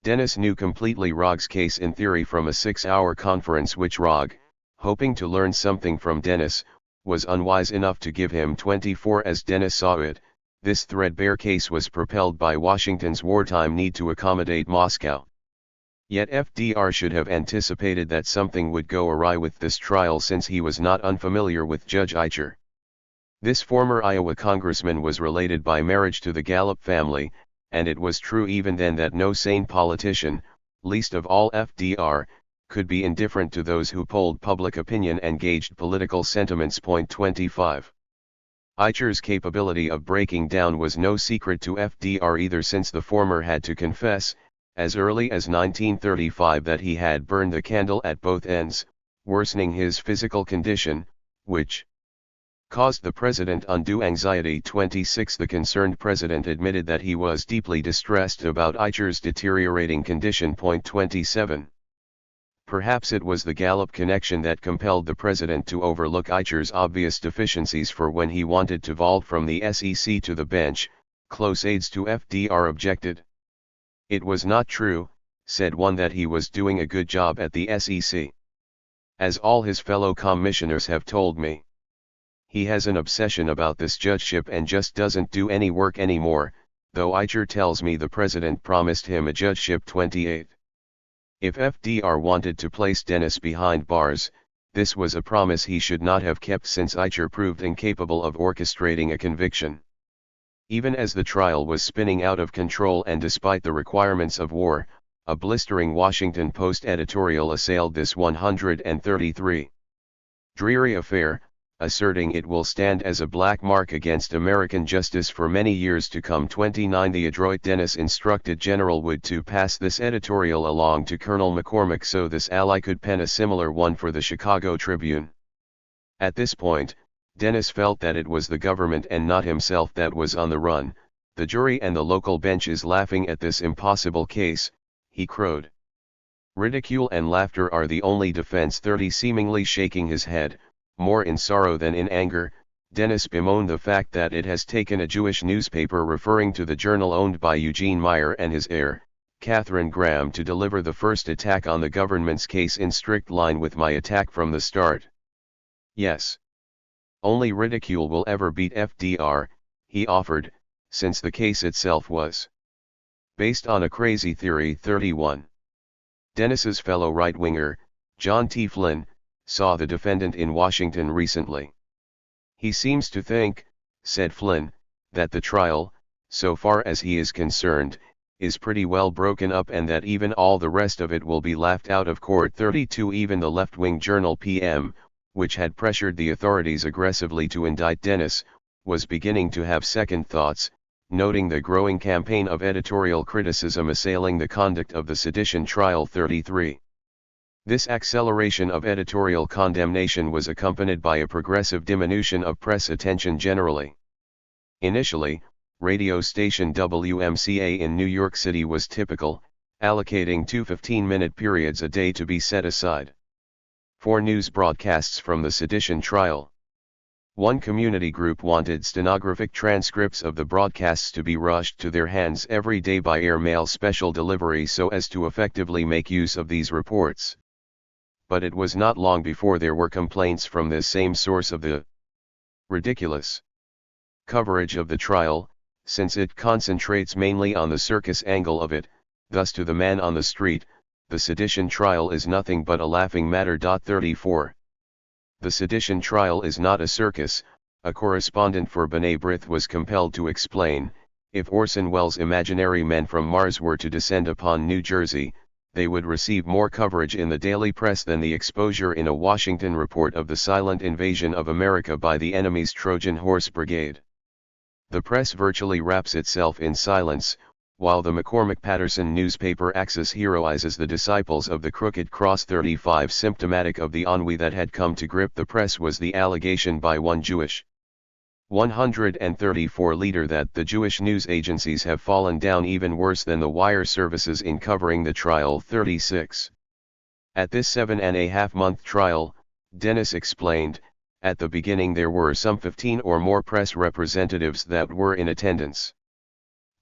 Dennis knew completely Rogg's case in theory from a 6-hour conference which Rogg, hoping to learn something from Dennis, was unwise enough to give him 24. As Dennis saw it, this threadbare case was propelled by Washington's wartime need to accommodate Moscow. Yet FDR should have anticipated that something would go awry with this trial since he was not unfamiliar with Judge Eicher. This former Iowa congressman was related by marriage to the Gallup family, and it was true even then that no sane politician, least of all FDR, could be indifferent to those who polled public opinion and gauged political sentiments. 25. Eicher's capability of breaking down was no secret to FDR either, since the former had to confess, as early as 1935, that he had burned the candle at both ends, worsening his physical condition, which caused the president undue anxiety. 26. The concerned president admitted that he was deeply distressed about Eicher's deteriorating condition. 27. Perhaps it was the Gallup connection that compelled the president to overlook Eicher's obvious deficiencies, for when he wanted to vault from the SEC to the bench, close aides to FDR objected. It was not true, said one, that he was doing a good job at the SEC. As all his fellow commissioners have told me. He has an obsession about this judgeship and just doesn't do any work anymore, though Eicher tells me the president promised him a judgeship. 28. If FDR wanted to place Dennis behind bars, this was a promise he should not have kept, since Eicher proved incapable of orchestrating a conviction. Even as the trial was spinning out of control and despite the requirements of war, a blistering Washington Post editorial assailed this 133 dreary affair, asserting it will stand as a black mark against American justice for many years to come. 29. The adroit Dennis instructed General Wood to pass this editorial along to Colonel McCormick so this ally could pen a similar one for the Chicago Tribune. At this point, Dennis felt that it was the government and not himself that was on the run, the jury and the local benches laughing at this impossible case, he crowed. Ridicule and laughter are the only defense. 30. Seemingly shaking his head, more in sorrow than in anger, Dennis bemoaned the fact that it has taken a Jewish newspaper referring to the journal owned by Eugene Meyer and his heir, Katharine Graham, to deliver the first attack on the government's case in strict line with my attack from the start. Yes. Only ridicule will ever beat FDR, he offered, since the case itself was based on a crazy theory. 31. Dennis's fellow right-winger, John T. Flynn, saw the defendant in Washington recently. He seems to think, said Flynn, that the trial, so far as he is concerned, is pretty well broken up and that even all the rest of it will be laughed out of court. 32. Even the left-wing journal PM, which had pressured the authorities aggressively to indict Dennis, was beginning to have second thoughts, noting the growing campaign of editorial criticism assailing the conduct of the sedition trial. 33. This acceleration of editorial condemnation was accompanied by a progressive diminution of press attention generally. Initially, radio station WMCA in New York City was typical, allocating 2 15-minute periods a day to be set aside for news broadcasts from the sedition trial. One community group wanted stenographic transcripts of the broadcasts to be rushed to their hands every day by airmail special delivery so as to effectively make use of these reports. But it was not long before there were complaints from this same source of the ridiculous coverage of the trial, since it concentrates mainly on the circus angle of it. Thus to the man on the street, the sedition trial is nothing but a laughing matter. 34. The sedition trial is not a circus, a correspondent for B'nai B'rith was compelled to explain. If Orson Welles' imaginary men from Mars were to descend upon New Jersey, they would receive more coverage in the daily press than the exposure in a Washington report of the silent invasion of America by the enemy's Trojan Horse Brigade. The press virtually wraps itself in silence, while the McCormick-Patterson newspaper Axis heroizes the disciples of the Crooked Cross. 35. Symptomatic of the ennui that had come to grip the press was the allegation by one Jewish 134 leader that the Jewish news agencies have fallen down even worse than the wire services in covering the trial. 36. At this 7.5-month trial, Dennis explained, at the beginning there were some 15 or more press representatives that were in attendance.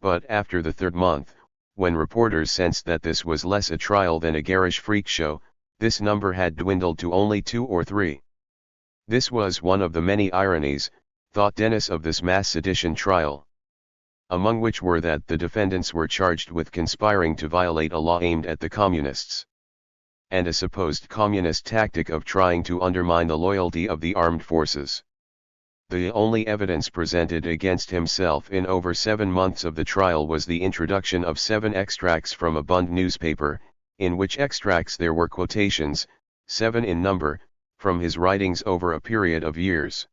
But after the third month, when reporters sensed that this was less a trial than a garish freak show, this number had dwindled to only 2 or 3. This was one of the many ironies, thought Dennis, of this mass sedition trial. among which were that the defendants were charged with conspiring to violate a law aimed at the communists, and a supposed communist tactic of trying to undermine the loyalty of the armed forces. The only evidence presented against himself in over 7 months of the trial was the introduction of 7 extracts from a Bund newspaper, in which extracts there were quotations, 7 in number, from his writings over a period of years.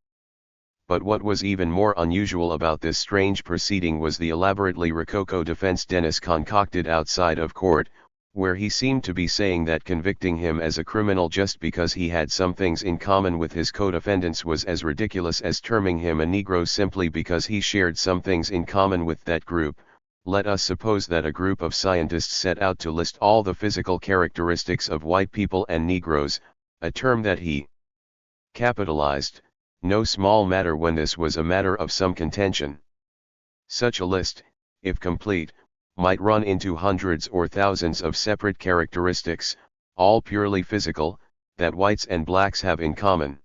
But what was even more unusual about this strange proceeding was the elaborately rococo defense Dennis concocted outside of court, where he seemed to be saying that convicting him as a criminal just because he had some things in common with his co-defendants was as ridiculous as terming him a Negro simply because he shared some things in common with that group. Let us suppose that a group of scientists set out to list all the physical characteristics of white people and Negroes, a term that he capitalized, no small matter when this was a matter of some contention. Such a list, if complete, might run into hundreds or thousands of separate characteristics, all purely physical, that whites and blacks have in common.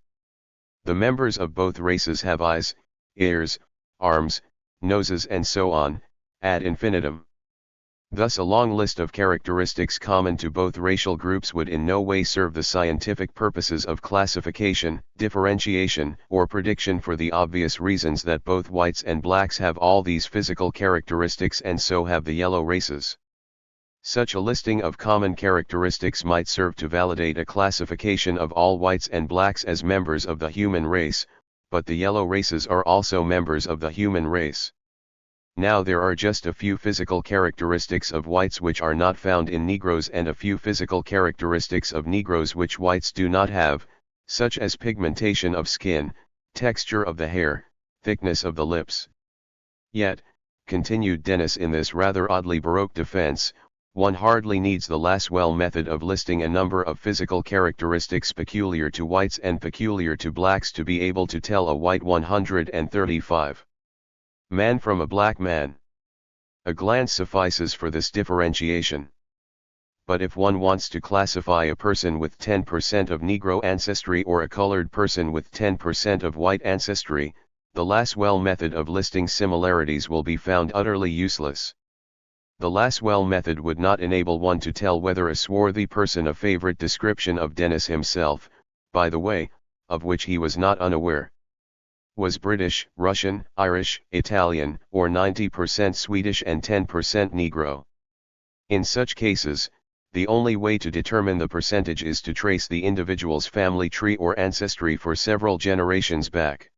The members of both races have eyes, ears, arms, noses and so on, ad infinitum. Thus a long list of characteristics common to both racial groups would in no way serve the scientific purposes of classification, differentiation, or prediction for the obvious reasons that both whites and blacks have all these physical characteristics and so have the yellow races. Such a listing of common characteristics might serve to validate a classification of all whites and blacks as members of the human race, but the yellow races are also members of the human race. Now there are just a few physical characteristics of whites which are not found in Negroes and a few physical characteristics of Negroes which whites do not have, such as pigmentation of skin, texture of the hair, thickness of the lips. Yet, continued Dennis in this rather oddly Baroque defense, one hardly needs the Lasswell method of listing a number of physical characteristics peculiar to whites and peculiar to blacks to be able to tell a white 135 man from a black man. A glance suffices for this differentiation. But if one wants to classify a person with 10% of Negro ancestry or a colored person with 10% of white ancestry, the Lasswell method of listing similarities will be found utterly useless. The Lasswell method would not enable one to tell whether a swarthy person, a favorite description of Dennis himself, by the way, of which he was not unaware, was British, Russian, Irish, Italian, or 90% Swedish and 10% Negro. In such cases, the only way to determine the percentage is to trace the individual's family tree or ancestry for several generations back.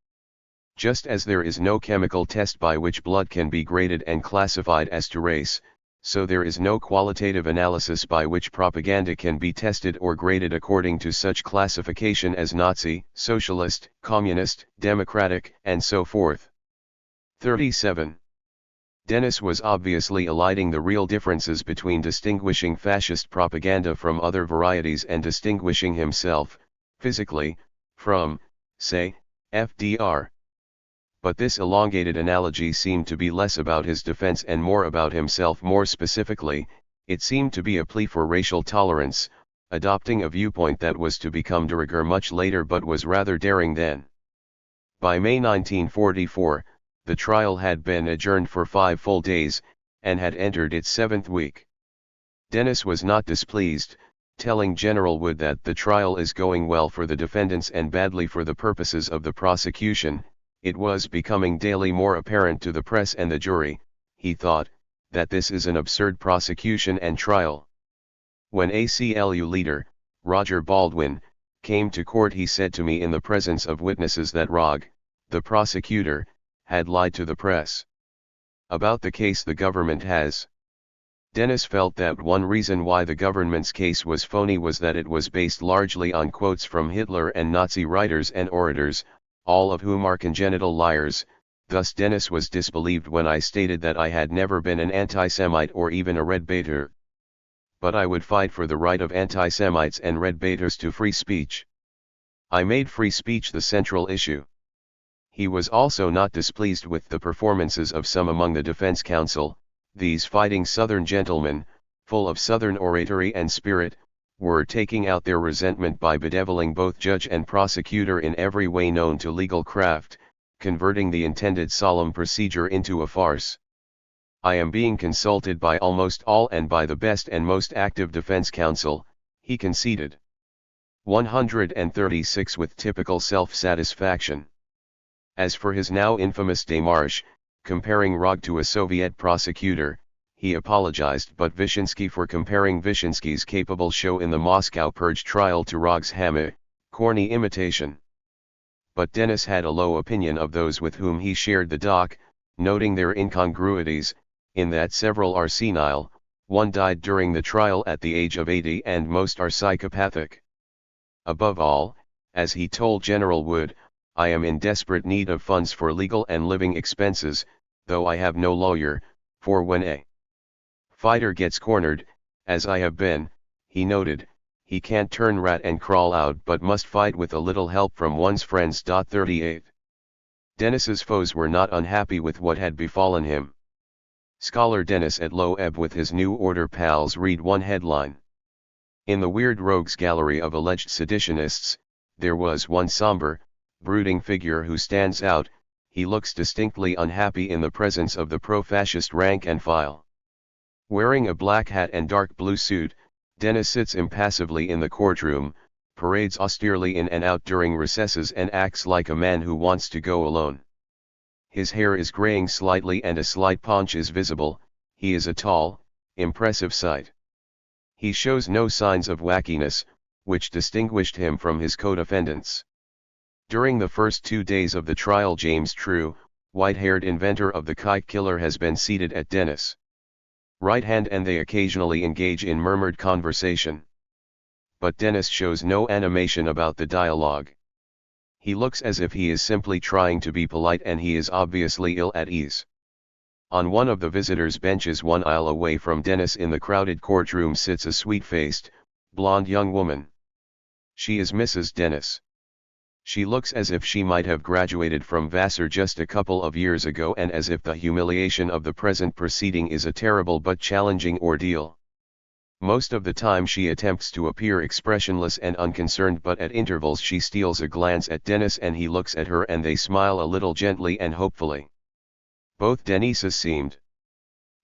Just as there is no chemical test by which blood can be graded and classified as to race, so there is no qualitative analysis by which propaganda can be tested or graded according to such classification as Nazi, Socialist, Communist, Democratic, and so forth. 37. Dennis was obviously eliding the real differences between distinguishing fascist propaganda from other varieties and distinguishing himself, physically, from, say, FDR. But this elongated analogy seemed to be less about his defense and more about himself. More specifically, it seemed to be a plea for racial tolerance, adopting a viewpoint that was to become de rigueur much later but was rather daring then. By May 1944, the trial had been adjourned for 5 full days, and had entered its 7th week. Dennis was not displeased, telling General Wood that the trial is going well for the defendants and badly for the purposes of the prosecution. It was becoming daily more apparent to the press and the jury, he thought, that this is an absurd prosecution and trial. When ACLU leader, Roger Baldwin, came to court, he said to me in the presence of witnesses that Rogge, the prosecutor, had lied to the press about the case the government has. Dennis felt that one reason why the government's case was phony was that it was based largely on quotes from Hitler and Nazi writers and orators, all of whom are congenital liars. Thus Dennis was disbelieved when I stated that I had never been an anti-Semite or even a Red Baiter. But I would fight for the right of anti-Semites and Red Baiters to free speech. I made free speech the central issue. He was also not displeased with the performances of some among the defense counsel. These fighting Southern gentlemen, full of Southern oratory and spirit, were taking out their resentment by bedeviling both judge and prosecutor in every way known to legal craft, converting the intended solemn procedure into a farce. I am being consulted by almost all and by the best and most active defense counsel, he conceded. 136 with typical self-satisfaction. As for his now infamous démarche, comparing Rog to a Soviet prosecutor, he apologized but Vyshinsky for comparing Vyshinsky's capable show in the Moscow Purge trial to Rog's hammer, corny imitation. But Dennis had a low opinion of those with whom he shared the dock, noting their incongruities, in that several are senile, one died during the trial at the age of 80 and most are psychopathic. Above all, as he told General Wood, I am in desperate need of funds for legal and living expenses, though I have no lawyer, for when a fighter gets cornered, as I have been, he noted, he can't turn rat and crawl out but must fight with a little help from one's friends. 38. Dennis's foes were not unhappy with what had befallen him. Scholar Dennis at low ebb with his New Order pals read one headline. In the weird rogues gallery of alleged seditionists, there was one somber, brooding figure who stands out. He looks distinctly unhappy in the presence of the pro-fascist rank and file. Wearing a black hat and dark blue suit, Dennis sits impassively in the courtroom, parades austerely in and out during recesses and acts like a man who wants to go alone. His hair is graying slightly and a slight paunch is visible. He is a tall, impressive sight. He shows no signs of wackiness, which distinguished him from his co-defendants. During the first 2 days of the trial, James True, white-haired inventor of the kite killer, has been seated at Dennis' right hand and they occasionally engage in murmured conversation. But Dennis shows no animation about the dialogue. He looks as if he is simply trying to be polite and he is obviously ill at ease. On one of the visitors' benches 1 aisle away from Dennis in the crowded courtroom sits a sweet-faced, blonde young woman. She is Mrs. Dennis. She looks as if she might have graduated from Vassar just a couple of years ago and as if the humiliation of the present proceeding is a terrible but challenging ordeal. Most of the time she attempts to appear expressionless and unconcerned, but at intervals she steals a glance at Dennis and he looks at her and they smile a little gently and hopefully. Both Denises seemed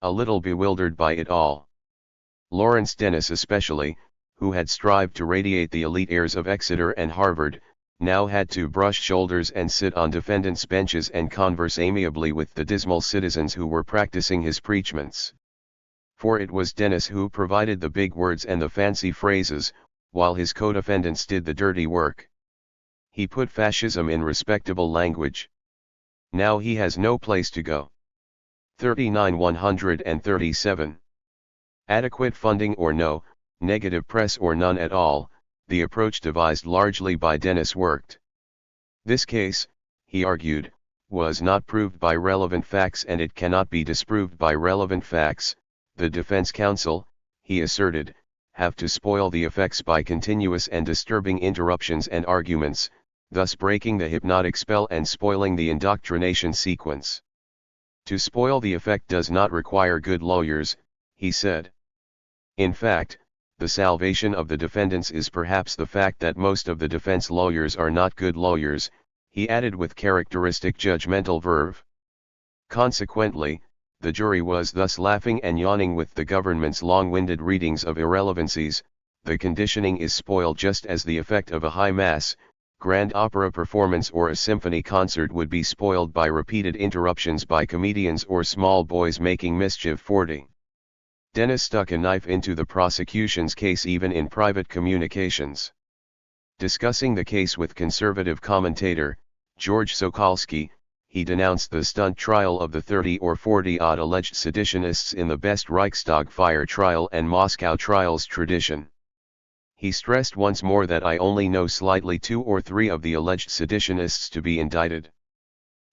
a little bewildered by it all. Lawrence Dennis especially, who had strived to radiate the elite airs of Exeter and Harvard, now had to brush shoulders and sit on defendants' benches and converse amiably with the dismal citizens who were practicing his preachments. For it was Dennis who provided the big words and the fancy phrases, while his co-defendants did the dirty work. He put fascism in respectable language. Now he has no place to go. 39-137. Adequate funding or no, negative press or none at all, the approach devised largely by Dennis worked. This case, he argued, was not proved by relevant facts and it cannot be disproved by relevant facts. The defense counsel, he asserted, have to spoil the effects by continuous and disturbing interruptions and arguments, thus breaking the hypnotic spell and spoiling the indoctrination sequence. To spoil the effect does not require good lawyers, he said. In fact, the salvation of the defendants is perhaps the fact that most of the defense lawyers are not good lawyers, he added with characteristic judgmental verve. Consequently, the jury was thus laughing and yawning with the government's long-winded readings of irrelevancies. The conditioning is spoiled just as the effect of a high mass, grand opera performance or a symphony concert would be spoiled by repeated interruptions by comedians or small boys making mischief. 40. Dennis stuck a knife into the prosecution's case even in private communications. Discussing the case with conservative commentator, George Sokolsky, he denounced the stunt trial of the 30 or 40-odd alleged seditionists in the best Reichstag fire trial and Moscow trials tradition. He stressed once more that I only know slightly 2 or 3 of the alleged seditionists to be indicted.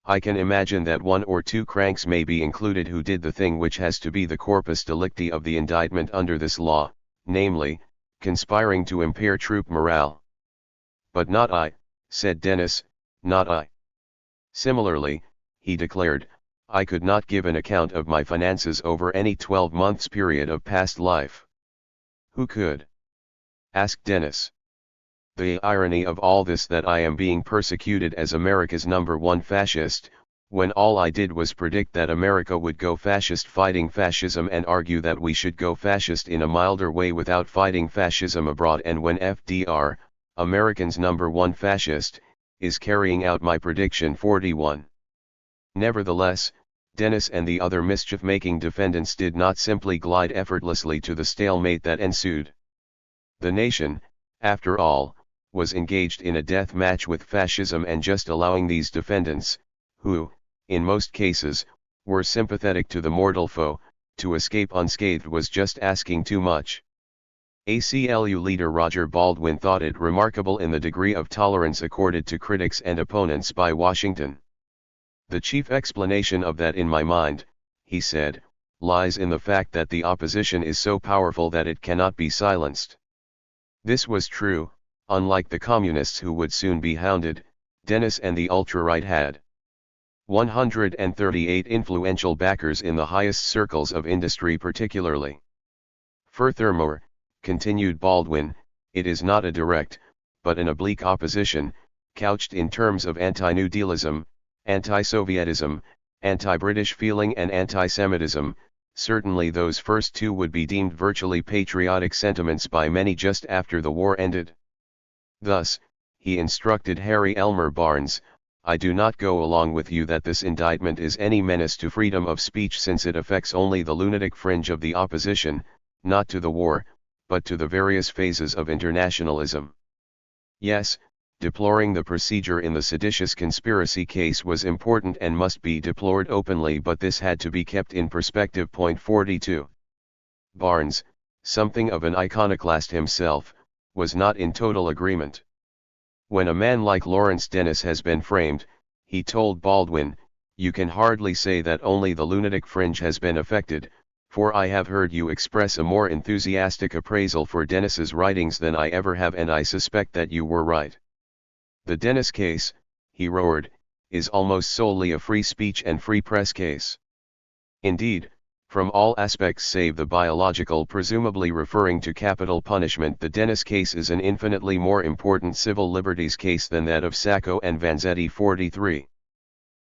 I can imagine that 1 or 2 cranks may be included who did the thing which has to be the corpus delicti of the indictment under this law, namely, conspiring to impair troop morale. But not I, said Dennis, not I. Similarly, he declared, I could not give an account of my finances over any 12 months period of past life. Who could? Asked Dennis. The irony of all this that I am being persecuted as America's #1 fascist, when all I did was predict that America would go fascist fighting fascism and argue that we should go fascist in a milder way without fighting fascism abroad, and when FDR, America's #1 fascist, is carrying out my prediction 41. Nevertheless, Dennis and the other mischief-making defendants did not simply glide effortlessly to the stalemate that ensued. The nation, after all, was engaged in a death match with fascism, and just allowing these defendants, who, in most cases, were sympathetic to the mortal foe, to escape unscathed was just asking too much. ACLU leader Roger Baldwin thought it remarkable in the degree of tolerance accorded to critics and opponents by Washington. "The chief explanation of that in my mind," he said, "lies in the fact that the opposition is so powerful that it cannot be silenced." This was true. Unlike the communists who would soon be hounded, Dennis and the ultra-right had 138 influential backers in the highest circles of industry particularly. "Furthermore," continued Baldwin, "it is not a direct, but an oblique opposition, couched in terms of anti-New Dealism, anti-Sovietism, anti-British feeling and anti-Semitism. Certainly those first two would be deemed virtually patriotic sentiments by many just after the war ended." Thus, he instructed Harry Elmer Barnes, "I do not go along with you that this indictment is any menace to freedom of speech, since it affects only the lunatic fringe of the opposition, not to the war, but to the various phases of internationalism." Yes, deploring the procedure in the seditious conspiracy case was important and must be deplored openly, but this had to be kept in perspective. 42. Barnes, something of an iconoclast himself, was not in total agreement. "When a man like Lawrence Dennis has been framed," he told Baldwin, "you can hardly say that only the lunatic fringe has been affected, for I have heard you express a more enthusiastic appraisal for Dennis's writings than I ever have, and I suspect that you were right. The Dennis case," he roared, "is almost solely a free speech and free press case. Indeed, from all aspects save the biological, presumably referring to capital punishment, the Dennis case is an infinitely more important civil liberties case than that of Sacco and Vanzetti." 43.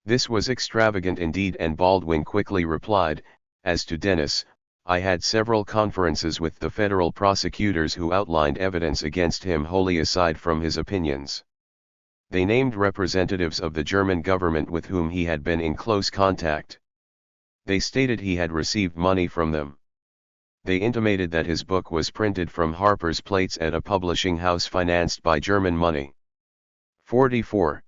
This was extravagant indeed, and Baldwin quickly replied, "As to Dennis, I had several conferences with the federal prosecutors who outlined evidence against him wholly aside from his opinions. They named representatives of the German government with whom he had been in close contact. They stated he had received money from them. They intimated that his book was printed from Harper's plates at a publishing house financed by German money." 44.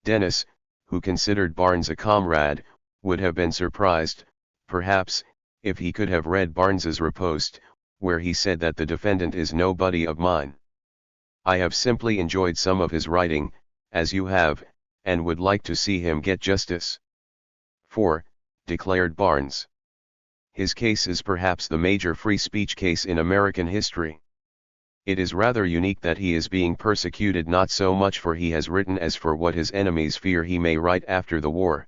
Dennis, who considered Barnes a comrade, would have been surprised, perhaps, if he could have read Barnes's riposte, where he said that the defendant is no buddy of mine. "I have simply enjoyed some of his writing, as you have, and would like to see him get justice." 4. Declared Barnes. "His case is perhaps the major free speech case in American history. It is rather unique that he is being persecuted not so much for he has written as for what his enemies fear he may write after the war.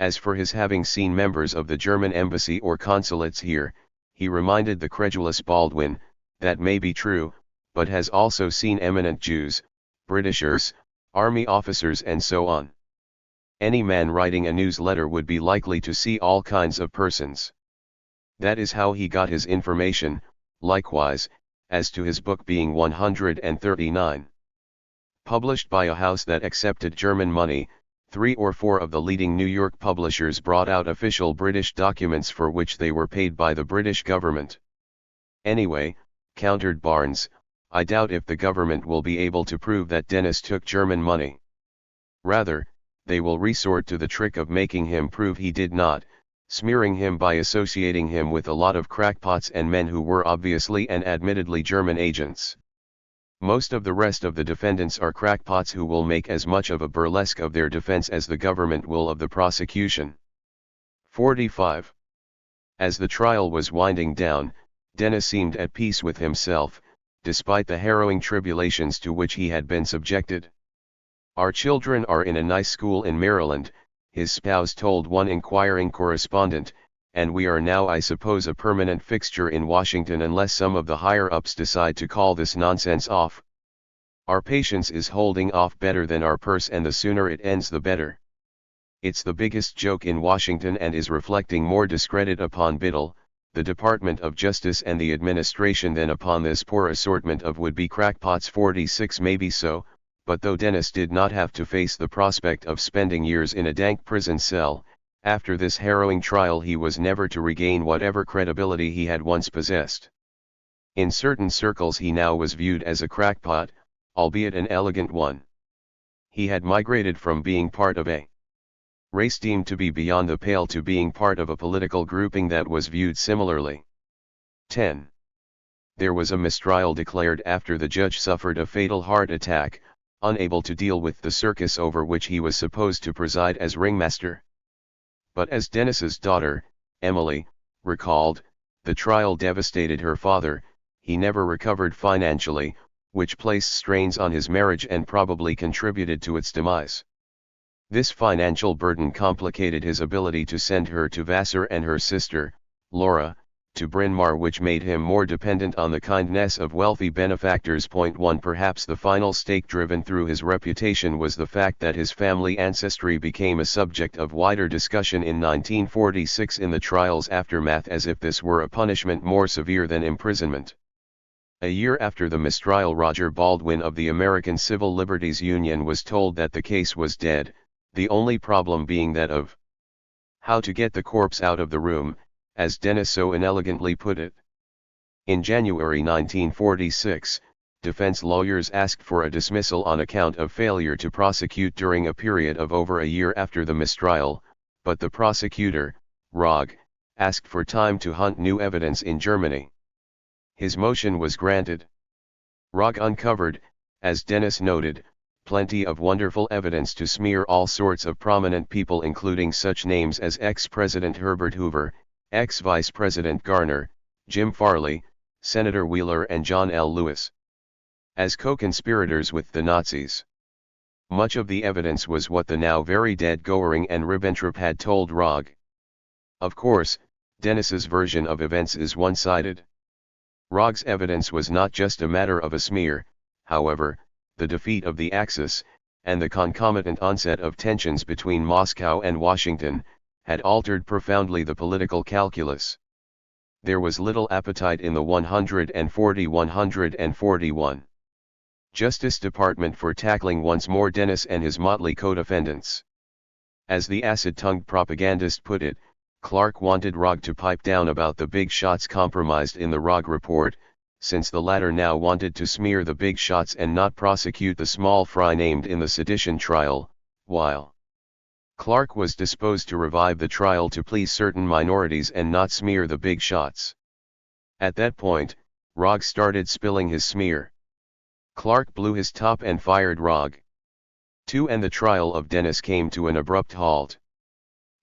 As for his having seen members of the German embassy or consulates here," he reminded the credulous Baldwin, "that may be true, but has also seen eminent Jews, Britishers, army officers and so on. Any man writing a newsletter would be likely to see all kinds of persons. That is how he got his information. Likewise, as to his book being 139. Published by a house that accepted German money, 3 or 4 of the leading New York publishers brought out official British documents for which they were paid by the British government. Anyway," countered Barnes, "I doubt if the government will be able to prove that Dennis took German money. Rather, they will resort to the trick of making him prove he did not, smearing him by associating him with a lot of crackpots and men who were obviously and admittedly German agents. Most of the rest of the defendants are crackpots who will make as much of a burlesque of their defense as the government will of the prosecution." 45. As the trial was winding down, Dennis seemed at peace with himself, despite the harrowing tribulations to which he had been subjected. "Our children are in a nice school in Maryland," his spouse told one inquiring correspondent, "and we are now, I suppose, a permanent fixture in Washington unless some of the higher-ups decide to call this nonsense off. Our patience is holding off better than our purse, and the sooner it ends the better. It's the biggest joke in Washington and is reflecting more discredit upon Biddle, the Department of Justice and the administration than upon this poor assortment of would-be crackpots. 46 Maybe so, but though Dennis did not have to face the prospect of spending years in a dank prison cell, after this harrowing trial he was never to regain whatever credibility he had once possessed. In certain circles he now was viewed as a crackpot, albeit an elegant one. He had migrated from being part of a race deemed to be beyond the pale to being part of a political grouping that was viewed similarly. 10. There was a mistrial declared after the judge suffered a fatal heart attack, unable to deal with the circus over which he was supposed to preside as ringmaster. But as Dennis's daughter, Emily, recalled, the trial devastated her father. He never recovered financially, which placed strains on his marriage and probably contributed to its demise. This financial burden complicated his ability to send her to Vassar and her sister, Laura, to Bryn Mawr, which made him more dependent on the kindness of wealthy benefactors. 1 Perhaps the final stake driven through his reputation was the fact that his family ancestry became a subject of wider discussion in 1946 in the trial's aftermath, as if this were a punishment more severe than imprisonment. A year after the mistrial, Roger Baldwin of the American Civil Liberties Union was told that the case was dead, the only problem being that of how to get the corpse out of the room, as Dennis so inelegantly put it. In January 1946, defense lawyers asked for a dismissal on account of failure to prosecute during a period of over a year after the mistrial, but the prosecutor, Rogge, asked for time to hunt new evidence in Germany. His motion was granted. Rogge uncovered, as Dennis noted, plenty of wonderful evidence to smear all sorts of prominent people, including such names as ex-President Herbert Hoover, ex-Vice President Garner, Jim Farley, Senator Wheeler and John L. Lewis, as co-conspirators with the Nazis. Much of the evidence was what the now very dead Goering and Ribbentrop had told Rogge. Of course, Dennis's version of events is one-sided. Rogge's evidence was not just a matter of a smear, however. The defeat of the Axis, and the concomitant onset of tensions between Moscow and Washington, had altered profoundly the political calculus. There was little appetite in the 141 Justice Department for tackling once more Dennis and his motley co-defendants. As the acid-tongued propagandist put it, Clark wanted Rogge to pipe down about the big shots compromised in the Rogge report, since the latter now wanted to smear the big shots and not prosecute the small fry named in the sedition trial, while Clark was disposed to revive the trial to please certain minorities and not smear the big shots. At that point, Rogge started spilling his smear. Clark blew his top and fired Rogge. 2 And the trial of Dennis came to an abrupt halt.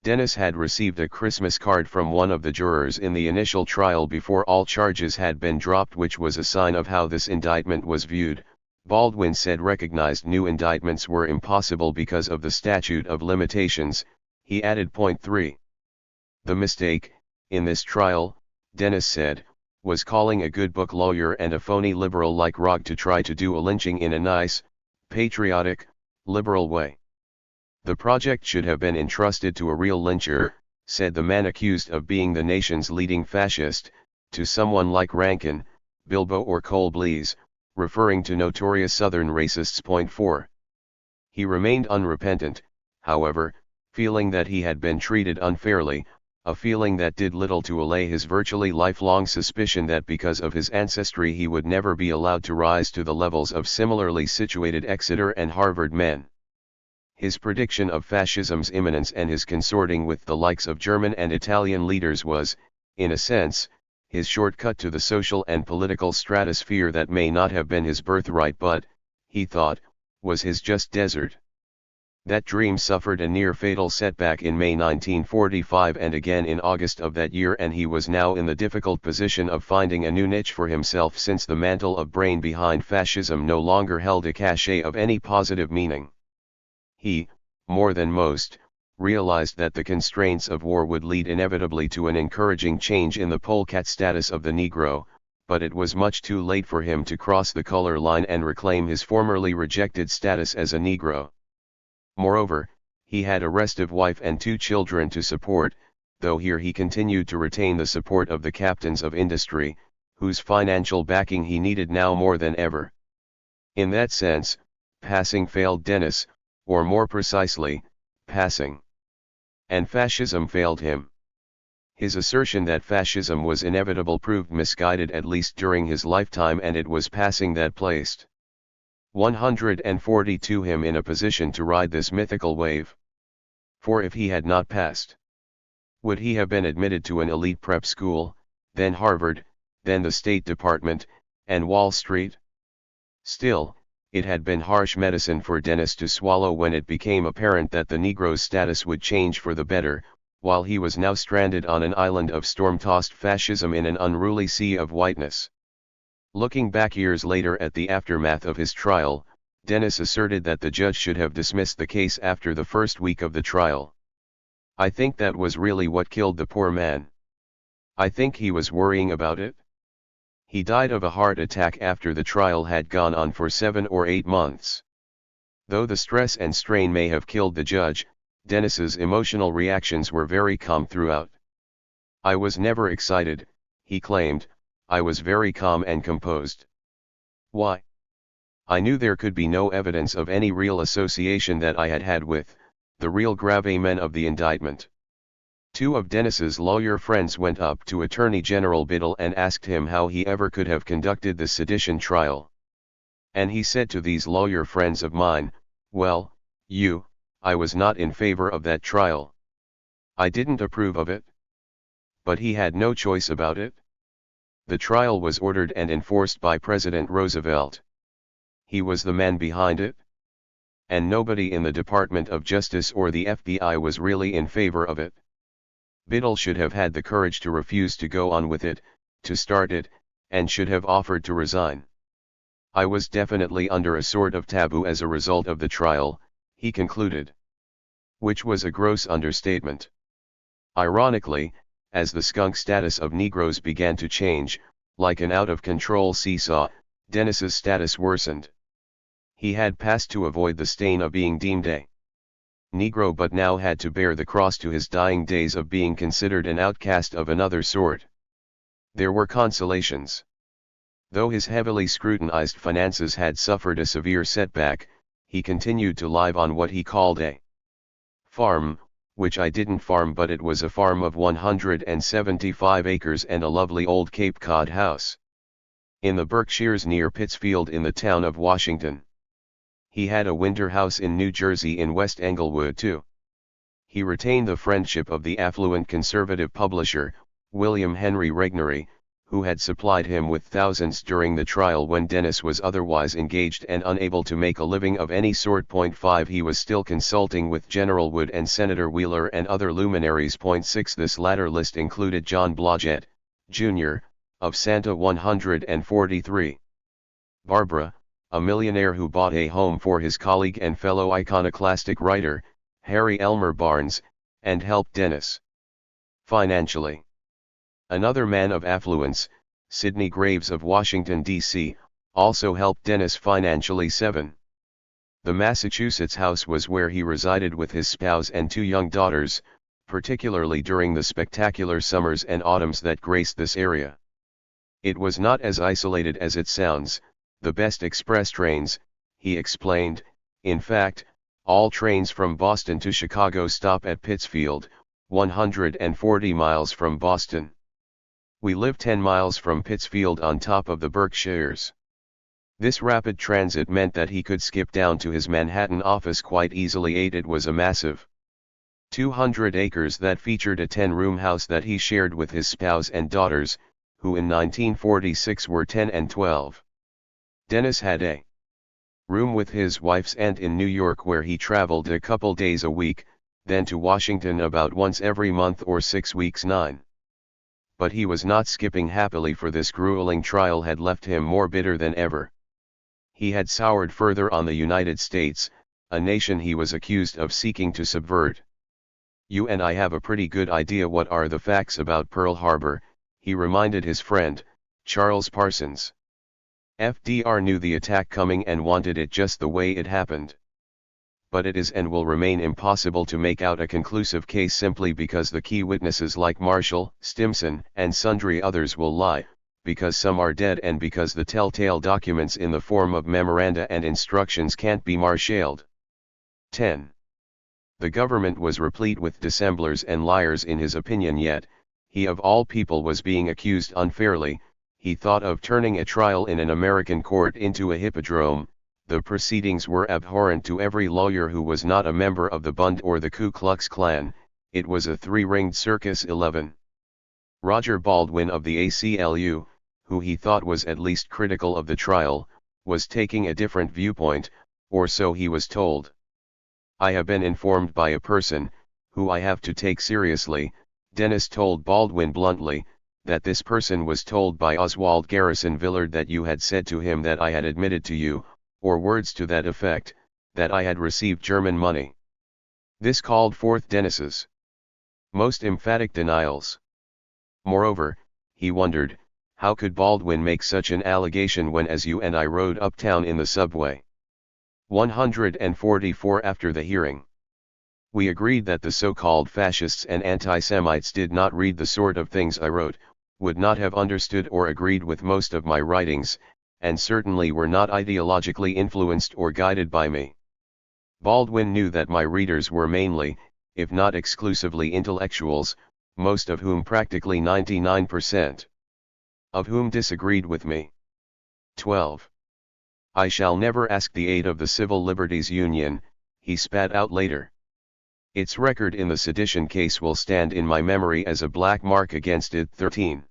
Dennis had received a Christmas card from one of the jurors in the initial trial before all charges had been dropped, which was a sign of how this indictment was viewed. Baldwin said recognized new indictments were impossible because of the statute of limitations. He added, 3. The mistake, in this trial, Dennis said, was calling a good book lawyer and a phony liberal like Rogge to try to do a lynching in a nice, patriotic, liberal way. The project should have been entrusted to a real lyncher, said the man accused of being the nation's leading fascist, to someone like Rankin, Bilbo or Cole Blease, referring to notorious Southern racists. 4. He remained unrepentant, however, feeling that he had been treated unfairly, a feeling that did little to allay his virtually lifelong suspicion that because of his ancestry he would never be allowed to rise to the levels of similarly situated Exeter and Harvard men. His prediction of fascism's imminence and his consorting with the likes of German and Italian leaders was, in a sense, his shortcut to the social and political stratosphere that may not have been his birthright but, he thought, was his just desert. That dream suffered a near-fatal setback in May 1945 and again in August of that year, and he was now in the difficult position of finding a new niche for himself, since the mantle of brain behind fascism no longer held a cachet of any positive meaning. He, more than most, realized that the constraints of war would lead inevitably to an encouraging change in the polecat status of the Negro, but it was much too late for him to cross the color line and reclaim his formerly rejected status as a Negro. Moreover, He had a restive wife and 2 children to support, though here he continued to retain the support of the captains of industry, whose financial backing he needed now more than ever. In that sense, Passing failed Dennis, or more precisely, Passing. And fascism failed him. His assertion that fascism was inevitable proved misguided at least during his lifetime, and it was Passing that placed 142 him in a position to ride this mythical wave. For if he had not passed, would he have been admitted to an elite prep school, then Harvard, then the State Department, and Wall Street? Still, it had been harsh medicine for Dennis to swallow when it became apparent that the Negro's status would change for the better, while he was now stranded on an island of storm-tossed fascism in an unruly sea of whiteness. Looking back years later at the aftermath of his trial, Dennis asserted that the judge should have dismissed the case after the first week of the trial. I think that was really what killed the poor man. I think he was worrying about it. He died of a heart attack after the trial had gone on for 7 or 8 months. Though the stress and strain may have killed the judge, Dennis's emotional reactions were very calm throughout. I was never excited, he claimed, I was very calm and composed. Why? I knew there could be no evidence of any real association that I had had with the real gravamen of the indictment. 2 of Dennis's lawyer friends went up to Attorney General Biddle and asked him how he ever could have conducted the sedition trial. And he said to these lawyer friends of mine, well, I was not in favor of that trial. I didn't approve of it. But he had no choice about it. The trial was ordered and enforced by President Roosevelt. He was the man behind it. And nobody in the Department of Justice or the FBI was really in favor of it. Biddle should have had the courage to refuse to go on with it, to start it, and should have offered to resign. I was definitely under a sort of taboo as a result of the trial, he concluded. Which was a gross understatement. Ironically, as the skunk status of Negroes began to change, like an out-of-control seesaw, Dennis's status worsened. He had passed to avoid the stain of being deemed a Negro, but now had to bear the cross to his dying days of being considered an outcast of another sort. There were consolations. Though his heavily scrutinized finances had suffered a severe setback, he continued to live on what he called a farm, which I didn't farm, but it was a farm of 175 acres and a lovely old Cape Cod house in the Berkshires near Pittsfield in the town of Washington. He had a winter house in New Jersey in West Englewood too. He retained the friendship of the affluent conservative publisher, William Henry Regnery, who had supplied him with thousands during the trial when Dennis was otherwise engaged and unable to make a living of any sort. 5 He was still consulting with General Wood and Senator Wheeler and other luminaries. 6 This latter list included John Blodgett, Jr., of Santa 143. Barbara, a millionaire who bought a home for his colleague and fellow iconoclastic writer, Harry Elmer Barnes, and helped Dennis financially. Another man of affluence, Sidney Graves of Washington, D.C., also helped Dennis financially. 7. The Massachusetts house was where he resided with his spouse and 2 young daughters, particularly during the spectacular summers and autumns that graced this area. It was not as isolated as it sounds. The best express trains, he explained, in fact, all trains from Boston to Chicago stop at Pittsfield, 140 miles from Boston. We live 10 miles from Pittsfield on top of the Berkshires. This rapid transit meant that he could skip down to his Manhattan office quite easily. 8 It was a massive 200 acres that featured a 10-room house that he shared with his spouse and daughters, who in 1946 were 10 and 12. Dennis had a room with his wife's aunt in New York where he traveled a couple days a week, then to Washington about once every month or 6 weeks. 9. But he was not skipping happily, for this grueling trial had left him more bitter than ever. He had soured further on the United States, a nation he was accused of seeking to subvert. You and I have a pretty good idea what are the facts about Pearl Harbor, he reminded his friend, Charles Parsons. FDR knew the attack coming and wanted it just the way it happened. but it is and will remain impossible to make out a conclusive case simply because the key witnesses like Marshall, Stimson, and sundry others will lie, because some are dead and because the telltale documents in the form of memoranda and instructions can't be marshaled. 10. The government was replete with dissemblers and liars in his opinion, yet, he of all people was being accused unfairly. He thought of turning a trial in an American court into a hippodrome. The proceedings were abhorrent to every lawyer who was not a member of the Bund or the Ku Klux Klan. It was a three-ringed circus. 11. Roger Baldwin of the ACLU, who he thought was at least critical of the trial, was taking a different viewpoint, or so he was told. I have been informed by a person, who I have to take seriously, Dennis told Baldwin bluntly, that this person was told by Oswald Garrison Villard that you had said to him that I had admitted to you, or words to that effect, that I had received German money. This called forth Dennis's most emphatic denials. Moreover, he wondered, how could Baldwin make such an allegation when as you and I rode uptown in the subway? 144. After the hearing, we agreed that the so-called fascists and anti-Semites did not read the sort of things I wrote, would not have understood or agreed with most of my writings, and certainly were not ideologically influenced or guided by me. Baldwin knew that my readers were mainly, if not exclusively intellectuals, most of whom, practically 99%, of whom disagreed with me. 12. I shall never ask the aid of the Civil Liberties Union, he spat out later. Its record in the sedition case will stand in my memory as a black mark against it. 13.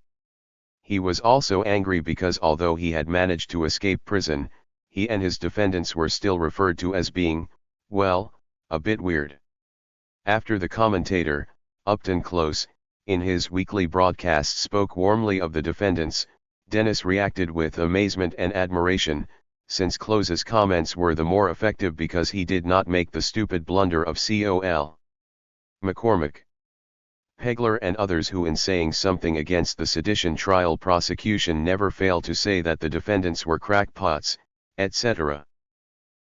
He was also angry because although he had managed to escape prison, he and his defendants were still referred to as being, well, a bit weird. After the commentator, Upton Close, in his weekly broadcast spoke warmly of the defendants, Dennis reacted with amazement and admiration, since Close's comments were the more effective because he did not make the stupid blunder of Col. McCormick, Pegler and others who in saying something against the sedition trial prosecution never fail to say that the defendants were crackpots, etc.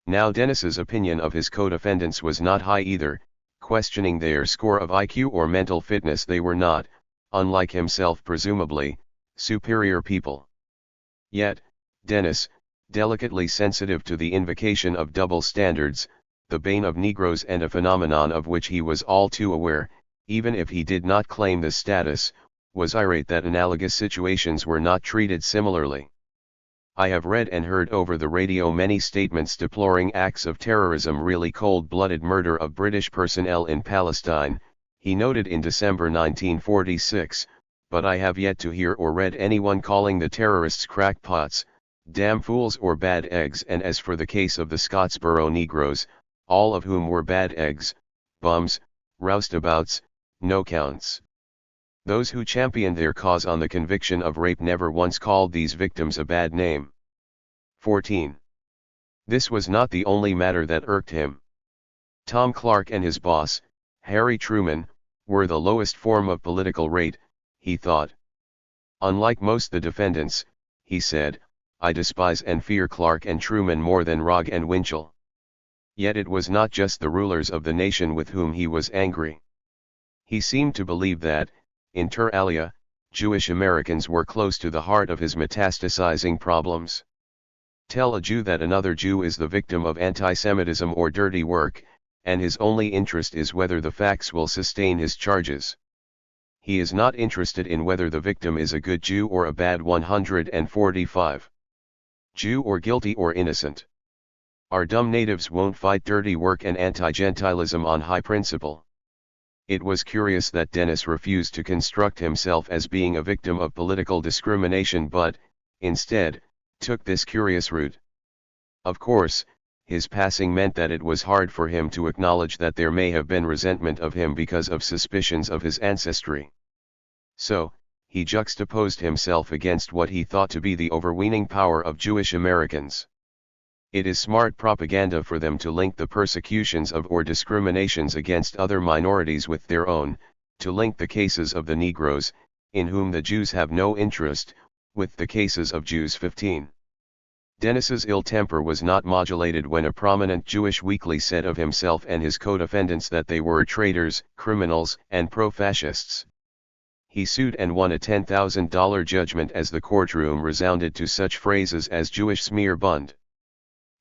Now Dennis's opinion of his co-defendants was not high either, questioning their score of IQ or mental fitness. They were not, unlike himself presumably, superior people. Yet, Dennis, delicately sensitive to the invocation of double standards, the bane of Negroes and a phenomenon of which he was all too aware, even if he did not claim this status, was irate that analogous situations were not treated similarly. I have read and heard over the radio many statements deploring acts of terrorism, really cold-blooded murder of British personnel in Palestine, he noted in December 1946, but I have yet to hear or read anyone calling the terrorists crackpots, damn fools or bad eggs. And as for the case of the Scottsboro Negroes, all of whom were bad eggs, bums, roustabouts, no counts. Those who championed their cause on the conviction of rape never once called these victims a bad name. 14. This was not the only matter that irked him. Tom Clark and his boss, Harry Truman, were the lowest form of political rate, he thought. Unlike most the defendants, he said, I despise and fear Clark and Truman more than Rogge and Winchell. Yet it was not just the rulers of the nation with whom he was angry. He seemed to believe that, inter alia, Jewish Americans were close to the heart of his metastasizing problems. Tell a Jew that another Jew is the victim of anti-Semitism or dirty work, and his only interest is whether the facts will sustain his charges. He is not interested in whether the victim is a good Jew or a bad 145. Jew or guilty or innocent. Our dumb natives won't fight dirty work and anti-Gentilism on high principle. It was curious that Dennis refused to construct himself as being a victim of political discrimination but, instead, took this curious route. Of course, his passing meant that it was hard for him to acknowledge that there may have been resentment of him because of suspicions of his ancestry. So, he juxtaposed himself against what he thought to be the overweening power of Jewish Americans. It is smart propaganda for them to link the persecutions of or discriminations against other minorities with their own, to link the cases of the Negroes, in whom the Jews have no interest, with the cases of Jews. 15. Dennis's ill temper was not modulated when a prominent Jewish weekly said of himself and his co-defendants that they were traitors, criminals, and pro-fascists. He sued and won a $10,000 judgment as the courtroom resounded to such phrases as Jewish smear bund.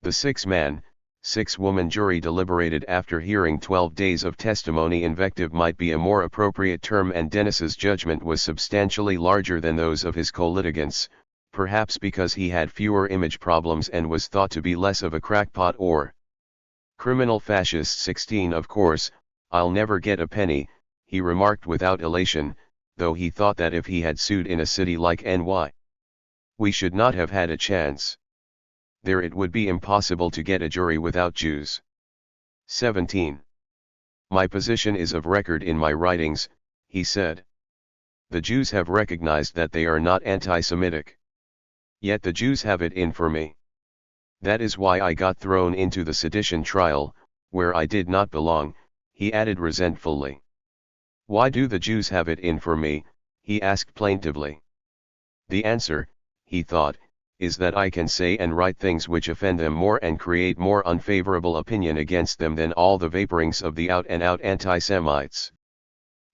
The six-man, six-woman jury deliberated after hearing 12 days of testimony. Invective might be a more appropriate term, and Dennis's judgment was substantially larger than those of his co-litigants, perhaps because he had fewer image problems and was thought to be less of a crackpot or criminal fascist. 16 Of course, I'll never get a penny, he remarked without elation, though he thought that if he had sued in a city like NY, we should not have had a chance. There it would be impossible to get a jury without Jews. 17. My position is of record in my writings, he said. The Jews have recognized that they are not anti-Semitic. Yet the Jews have it in for me. That is why I got thrown into the sedition trial, where I did not belong, he added resentfully. Why do the Jews have it in for me, he asked plaintively. The answer, he thought, is that I can say and write things which offend them more and create more unfavorable opinion against them than all the vaporings of the out-and-out anti-Semites.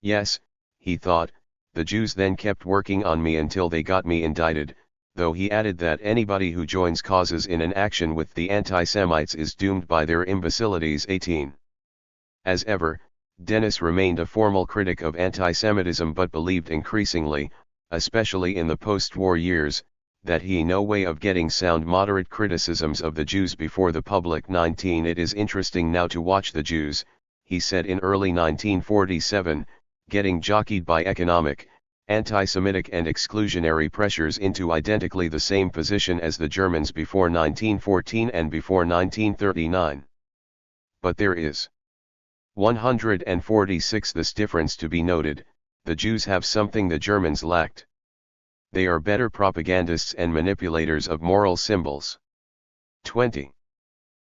Yes, he thought, the Jews then kept working on me until they got me indicted, though he added that anybody who joins causes in an action with the anti-Semites is doomed by their imbecilities. 18. As ever, Dennis remained a formal critic of anti-Semitism but believed increasingly, especially in the post-war years, that he no way of getting sound moderate criticisms of the Jews before the public. 19 It is interesting now to watch the Jews, he said in early 1947, getting jockeyed by economic, anti-Semitic and exclusionary pressures into identically the same position as the Germans before 1914 and before 1939. But there is 146 this difference to be noted, the Jews have something the Germans lacked. They are better propagandists and manipulators of moral symbols. 20.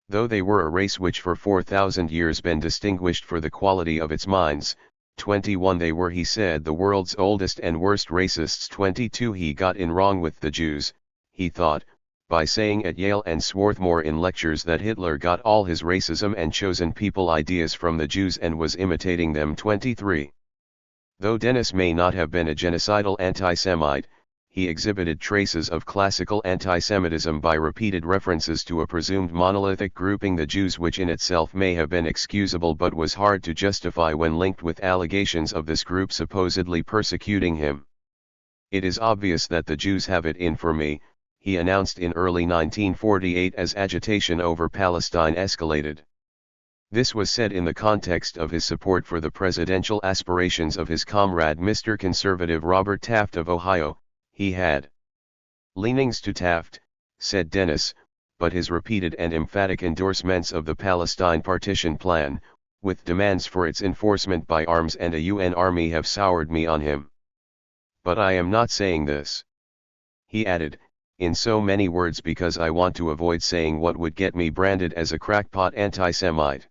Though they were a race which for 4,000 years been distinguished for the quality of its minds, 21 They were, he said, the world's oldest and worst racists. 22 He got in wrong with the Jews, he thought, by saying at Yale and Swarthmore in lectures that Hitler got all his racism and chosen people ideas from the Jews and was imitating them. 23. Though Dennis may not have been a genocidal anti-Semite, he exhibited traces of classical anti-Semitism by repeated references to a presumed monolithic grouping, the Jews, which in itself may have been excusable but was hard to justify when linked with allegations of this group supposedly persecuting him. It is obvious that the Jews have it in for me, he announced in early 1948 as agitation over Palestine escalated. This was said in the context of his support for the presidential aspirations of his comrade Mr. Conservative Robert Taft of Ohio. He had leanings to Taft, said Dennis, but his repeated and emphatic endorsements of the Palestine partition plan, with demands for its enforcement by arms and a UN army, have soured me on him. But I am not saying this, he added, in so many words because I want to avoid saying what would get me branded as a crackpot anti-Semite.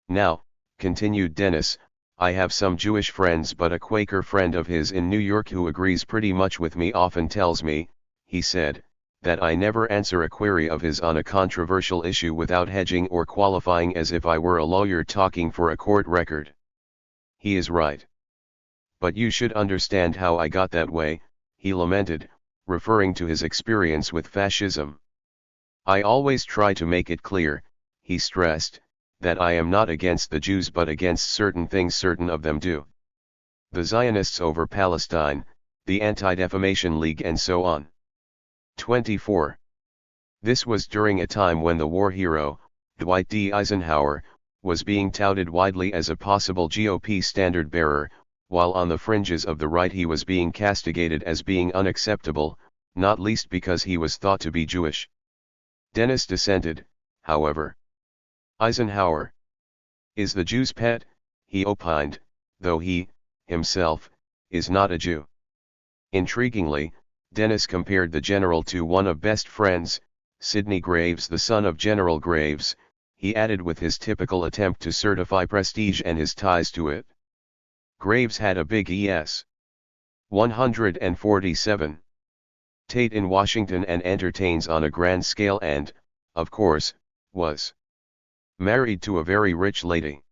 Now, continued Dennis, I have some Jewish friends, but a Quaker friend of his in New York who agrees pretty much with me often tells me, he said, that I never answer a query of his on a controversial issue without hedging or qualifying as if I were a lawyer talking for a court record. He is right. But you should understand how I got that way, he lamented, referring to his experience with fascism. I always try to make it clear, he stressed, that I am not against the Jews but against certain things certain of them do. The Zionists over Palestine, the Anti-Defamation League and so on. 24. This was during a time when the war hero, Dwight D. Eisenhower, was being touted widely as a possible GOP standard-bearer, while on the fringes of the right he was being castigated as being unacceptable, not least because he was thought to be Jewish. Dennis dissented, however. Eisenhower is the Jew's pet, he opined, though he, himself, is not a Jew. Intriguingly, Dennis compared the general to one of best friends, Sidney Graves, the son of General Graves, he added with his typical attempt to certify prestige and his ties to it. Graves had a big ES. 147. Tate in Washington and entertains on a grand scale and, of course, was married to a very rich lady.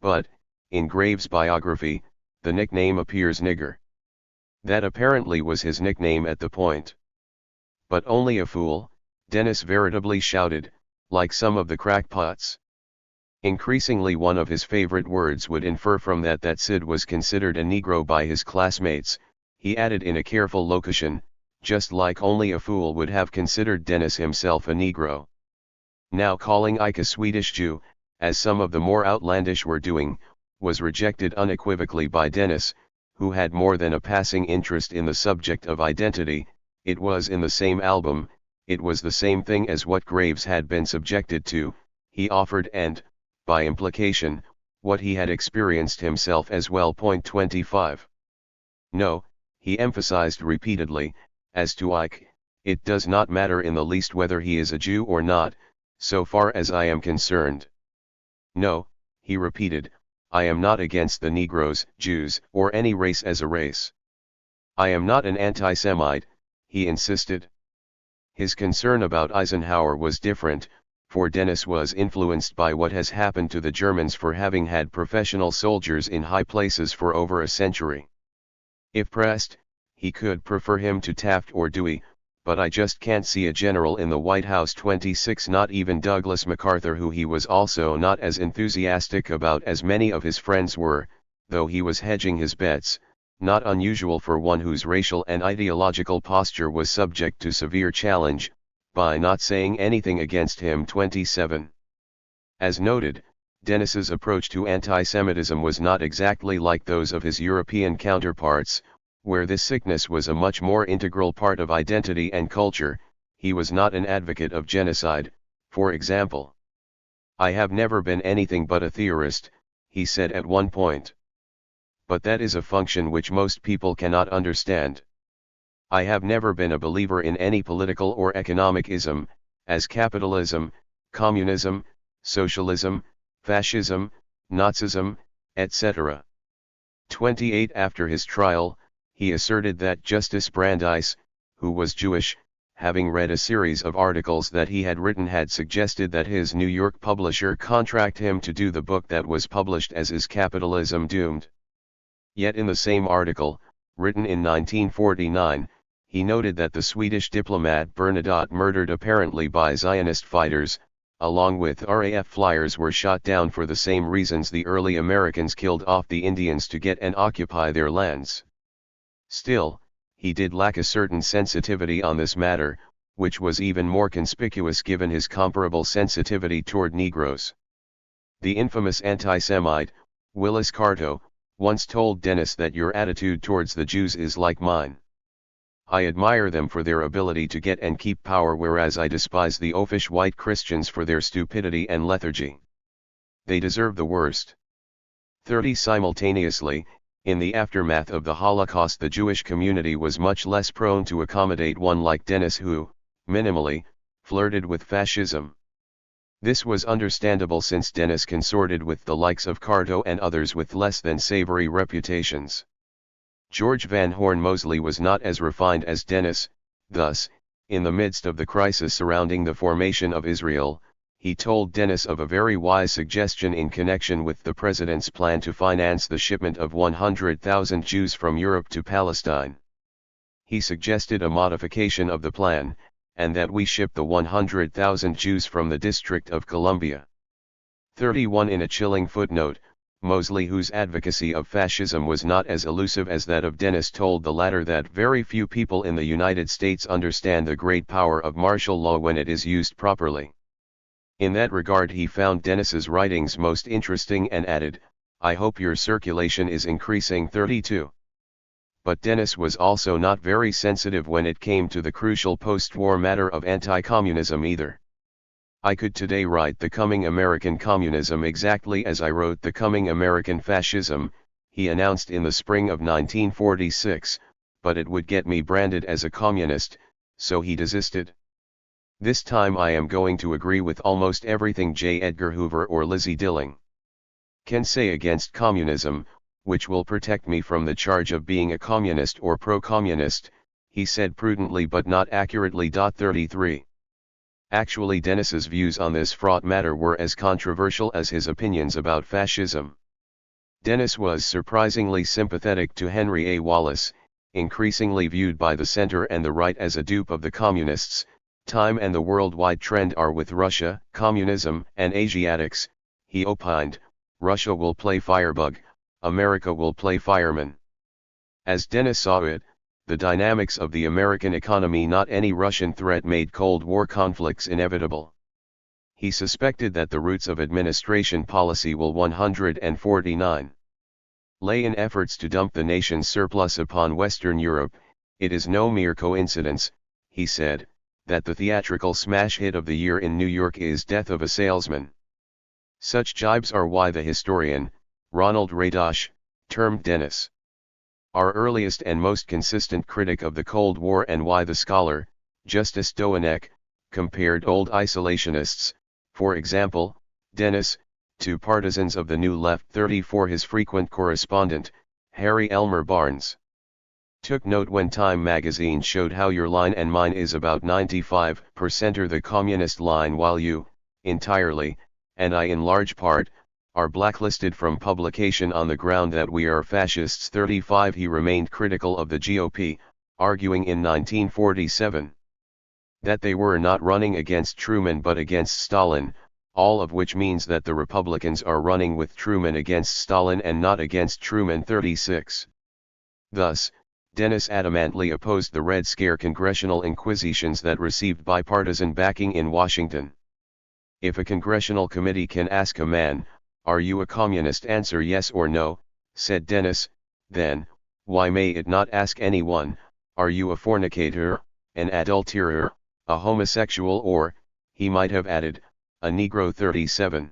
But, in Graves' biography, the nickname appears nigger. That apparently was his nickname at the point. But only a fool, Dennis veritably shouted, like some of the crackpots. Increasingly one of his favorite words would infer from that Sid was considered a Negro by his classmates, he added in a careful locution, just like only a fool would have considered Dennis himself a Negro. Now calling Ike a Swedish Jew, as some of the more outlandish were doing, was rejected unequivocally by Dennis, who had more than a passing interest in the subject of identity. It was in the same album, it was the same thing as what Graves had been subjected to, he offered and, by implication, what he had experienced himself as well. 25. No, he emphasized repeatedly, as to Ike, it does not matter in the least whether he is a Jew or not, so far as I am concerned. No, he repeated, I am not against the Negroes, Jews, or any race as a race. I am not an anti-Semite, he insisted. His concern about Eisenhower was different, for Dennis was influenced by what has happened to the Germans for having had professional soldiers in high places for over a century. If pressed, he could prefer him to Taft or Dewey, but I just can't see a general in the White House. 26. Not even Douglas MacArthur, who he was also not as enthusiastic about as many of his friends were, though he was hedging his bets, not unusual for one whose racial and ideological posture was subject to severe challenge, by not saying anything against him. 27. As noted, Dennis's approach to anti-Semitism was not exactly like those of his European counterparts, where this sickness was a much more integral part of identity and culture. He was not an advocate of genocide, for example. I have never been anything but a theorist, he said at one point. But that is a function which most people cannot understand. I have never been a believer in any political or economic ism, as capitalism, communism, socialism, fascism, Nazism, etc. 28. After his trial, he asserted that Justice Brandeis, who was Jewish, having read a series of articles that he had written, had suggested that his New York publisher contract him to do the book that was published as Is Capitalism Doomed? Yet in the same article, written in 1949, he noted that the Swedish diplomat Bernadotte, murdered apparently by Zionist fighters, along with RAF flyers, were shot down for the same reasons the early Americans killed off the Indians to get and occupy their lands. Still, he did lack a certain sensitivity on this matter, which was even more conspicuous given his comparable sensitivity toward Negroes. The infamous anti-Semite, Willis Carto, once told Dennis that your attitude towards the Jews is like mine. I admire them for their ability to get and keep power, whereas I despise the oafish white Christians for their stupidity and lethargy. They deserve the worst. 30. Simultaneously, in the aftermath of the Holocaust, the Jewish community was much less prone to accommodate one like Dennis who, minimally, flirted with fascism. This was understandable since Dennis consorted with the likes of Carto and others with less than savory reputations. George Van Horne Mosley was not as refined as Dennis. Thus, in the midst of the crisis surrounding the formation of Israel, he told Dennis of a very wise suggestion in connection with the president's plan to finance the shipment of 100,000 Jews from Europe to Palestine. He suggested a modification of the plan, and that we ship the 100,000 Jews from the District of Columbia. 31. In a chilling footnote, Mosley, whose advocacy of fascism was not as elusive as that of Dennis, told the latter that very few people in the United States understand the great power of martial law when it is used properly. In that regard he found Dennis's writings most interesting and added, I hope your circulation is increasing. 32. But Dennis was also not very sensitive when it came to the crucial post-war matter of anti-communism either. I could today write The Coming American Communism exactly as I wrote The Coming American Fascism, he announced in the spring of 1946, but it would get me branded as a communist, so he desisted. This time I am going to agree with almost everything J. Edgar Hoover or Lizzie Dilling can say against communism, which will protect me from the charge of being a communist or pro-communist, he said prudently but not accurately. 33. Actually, Dennis's views on this fraught matter were as controversial as his opinions about fascism. Dennis was surprisingly sympathetic to Henry A. Wallace, increasingly viewed by the center and the right as a dupe of the communists. Time and the worldwide trend are with Russia, communism, and Asiatics, he opined. Russia will play firebug, America will play fireman. As Dennis saw it, the dynamics of the American economy, not any Russian threat, made Cold War conflicts inevitable. He suspected that the roots of administration policy will 149 lay in efforts to dump the nation's surplus upon Western Europe. It is no mere coincidence, he said, that the theatrical smash hit of the year in New York is Death of a Salesman. Such jibes are why the historian, Ronald Radosh, termed Dennis our earliest and most consistent critic of the Cold War, and why the scholar, Justice Dowanek, compared old isolationists, for example, Dennis, to partisans of the New Left. 34. His frequent correspondent, Harry Elmer Barnes, took note when Time magazine showed how your line and mine is about 95% the communist line, while you, entirely, and I in large part, are blacklisted from publication on the ground that we are fascists. 35. He remained critical of the GOP, arguing in 1947 that they were not running against Truman but against Stalin, all of which means that the Republicans are running with Truman against Stalin and not against Truman. 36. Thus, Dennis adamantly opposed the Red Scare congressional inquisitions that received bipartisan backing in Washington. If a congressional committee can ask a man, "Are you a communist?" answer yes or no, said Dennis, then, why may it not ask anyone, "Are you a fornicator, an adulterer, a homosexual, or," he might have added, "a Negro?" 37.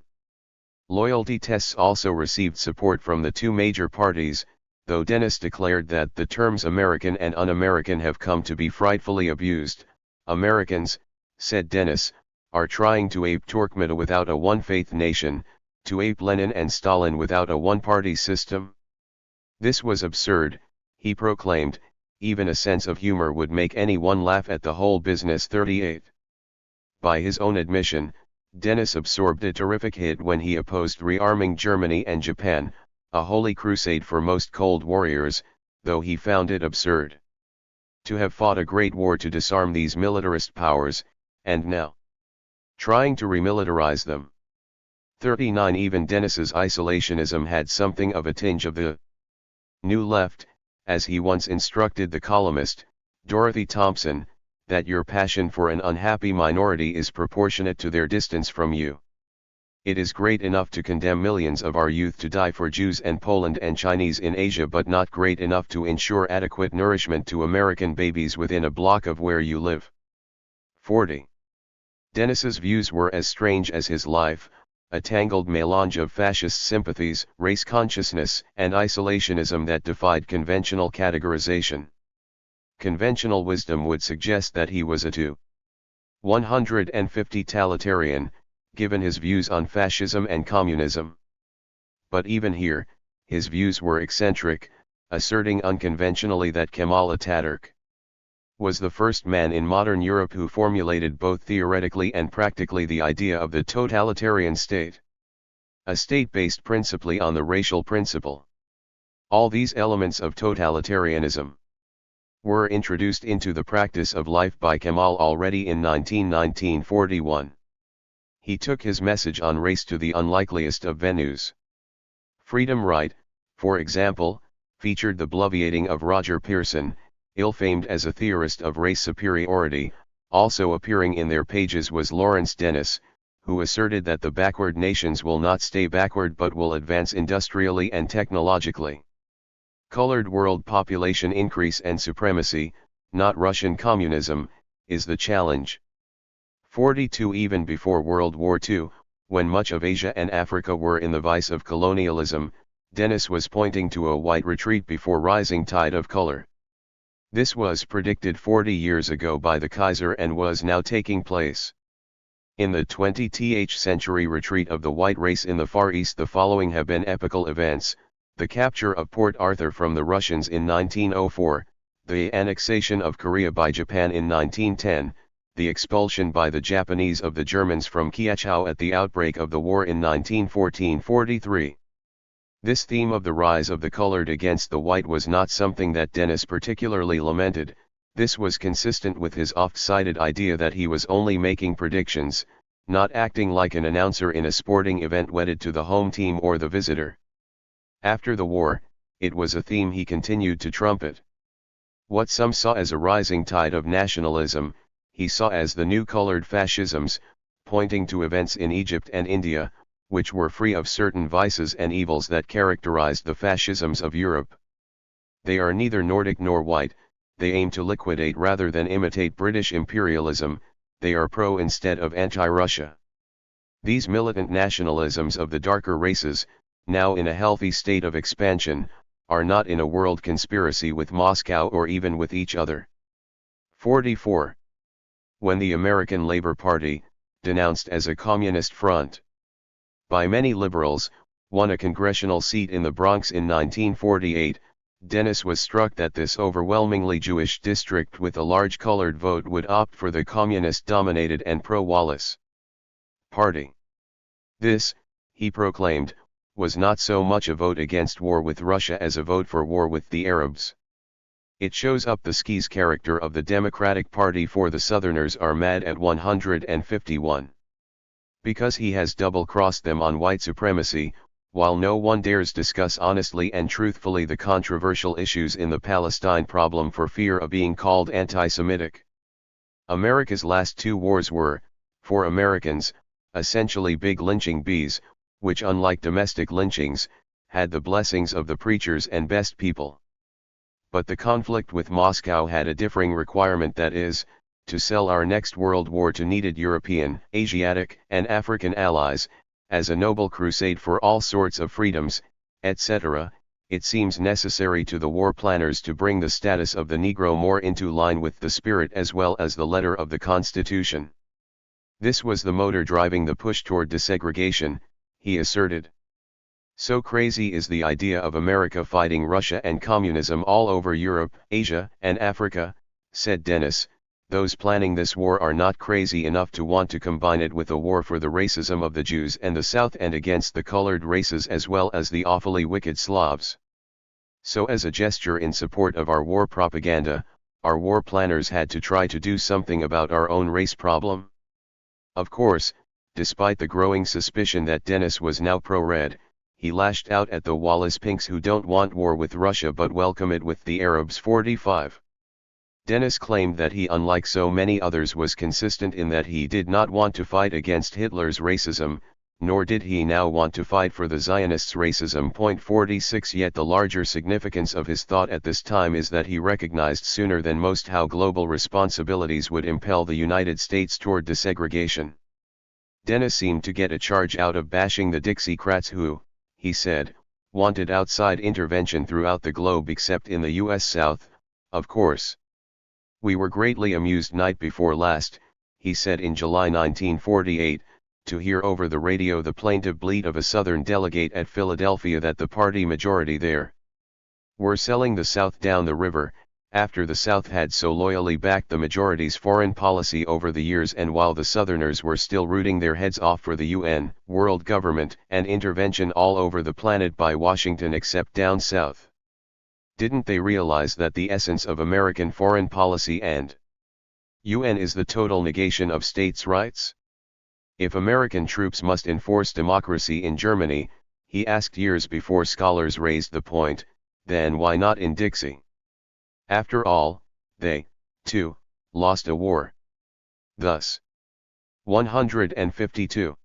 Loyalty tests also received support from the two major parties, though Dennis declared that the terms American and un-American have come to be frightfully abused. Americans, said Dennis, are trying to ape Turkmeda without a one-faith nation, to ape Lenin and Stalin without a one-party system. This was absurd, he proclaimed. Even a sense of humor would make anyone laugh at the whole business. 38. By his own admission, Dennis absorbed a terrific hit when he opposed rearming Germany and Japan, a holy crusade for most Cold Warriors, though he found it absurd to have fought a great war to disarm these militarist powers, and now trying to remilitarize them. 39. Even Dennis's isolationism had something of a tinge of the New Left, as he once instructed the columnist, Dorothy Thompson, that your passion for an unhappy minority is proportionate to their distance from you. It is great enough to condemn millions of our youth to die for Jews and Poland and Chinese in Asia, but not great enough to ensure adequate nourishment to American babies within a block of where you live. 40. Dennis's views were as strange as his life, a tangled melange of fascist sympathies, race consciousness, and isolationism that defied conventional categorization. Conventional wisdom would suggest that he was a 150 totalitarian, given his views on fascism and communism. But even here, his views were eccentric, asserting unconventionally that Kemal Ataturk was the first man in modern Europe who formulated both theoretically and practically the idea of the totalitarian state. A state based principally on the racial principle. All these elements of totalitarianism were introduced into the practice of life by Kemal already in 1941. He took his message on race to the unlikeliest of venues. Freedom Right, for example, featured the bloviating of Roger Pearson, ill-famed as a theorist of race superiority. Also appearing in their pages was Lawrence Dennis, who asserted that the backward nations will not stay backward but will advance industrially and technologically. Colored world population increase and supremacy, not Russian communism, is the challenge. 42. Even before World War II, when much of Asia and Africa were in the vice of colonialism, Dennis was pointing to a white retreat before rising tide of color. This was predicted 40 years ago by the Kaiser and was now taking place. In the 20th century retreat of the white race in the Far East, the following have been epical events: the capture of Port Arthur from the Russians in 1904, the annexation of Korea by Japan in 1910, the expulsion by the Japanese of the Germans from Kiachau at the outbreak of the war in 1914-43. This theme of the rise of the colored against the white was not something that Dennis particularly lamented. This was consistent with his oft-cited idea that he was only making predictions, not acting like an announcer in a sporting event wedded to the home team or the visitor. After the war, it was a theme he continued to trumpet. What some saw as a rising tide of nationalism, he saw as the new colored fascisms, pointing to events in Egypt and India, which were free of certain vices and evils that characterized the fascisms of Europe. They are neither Nordic nor white, they aim to liquidate rather than imitate British imperialism, they are pro instead of anti-Russia. These militant nationalisms of the darker races, now in a healthy state of expansion, are not in a world conspiracy with Moscow or even with each other. 44. When the American Labor Party, denounced as a communist front by many liberals, won a congressional seat in the Bronx in 1948, Dennis was struck that this overwhelmingly Jewish district with a large colored vote would opt for the communist-dominated and pro-Wallace party. This, he proclaimed, was not so much a vote against war with Russia as a vote for war with the Arabs. It shows up the skis character of the Democratic Party, for the Southerners are mad at 151. Because he has double-crossed them on white supremacy, while no one dares discuss honestly and truthfully the controversial issues in the Palestine problem for fear of being called anti-Semitic. America's last two wars were, for Americans, essentially big lynching bees, which unlike domestic lynchings, had the blessings of the preachers and best people. But the conflict with Moscow had a differing requirement, that is, to sell our next world war to needed European, Asiatic, and African allies, as a noble crusade for all sorts of freedoms, etc. It seems necessary to the war planners to bring the status of the Negro more into line with the spirit as well as the letter of the Constitution. This was the motor driving the push toward desegregation, he asserted. So crazy is the idea of America fighting Russia and communism all over Europe, Asia, and Africa, said Dennis. Those planning this war are not crazy enough to want to combine it with a war for the racism of the Jews and the South and against the colored races as well as the awfully wicked Slavs. So as a gesture in support of our war propaganda, our war planners had to try to do something about our own race problem? Of course, despite the growing suspicion that Dennis was now pro-red, he lashed out at the Wallace Pinks who don't want war with Russia but welcome it with the Arabs. 45. Dennis claimed that he, unlike so many others, was consistent in that he did not want to fight against Hitler's racism, nor did he now want to fight for the Zionists' racism. 46. Yet the larger significance of his thought at this time is that he recognized sooner than most how global responsibilities would impel the United States toward desegregation. Dennis seemed to get a charge out of bashing the Dixiecrats who, he said, wanted outside intervention throughout the globe except in the U.S. South, of course. We were greatly amused night before last, he said in July 1948, to hear over the radio the plaintive bleat of a Southern delegate at Philadelphia that the party majority there were selling the South down the river, after the South had so loyally backed the majority's foreign policy over the years and while the Southerners were still rooting their heads off for the UN, world government, and intervention all over the planet by Washington except down south. Didn't they realize that the essence of American foreign policy and UN is the total negation of states' rights? If American troops must enforce democracy in Germany, he asked years before scholars raised the point, then why not in Dixie? After all, they, too, lost a war. Thus, 152.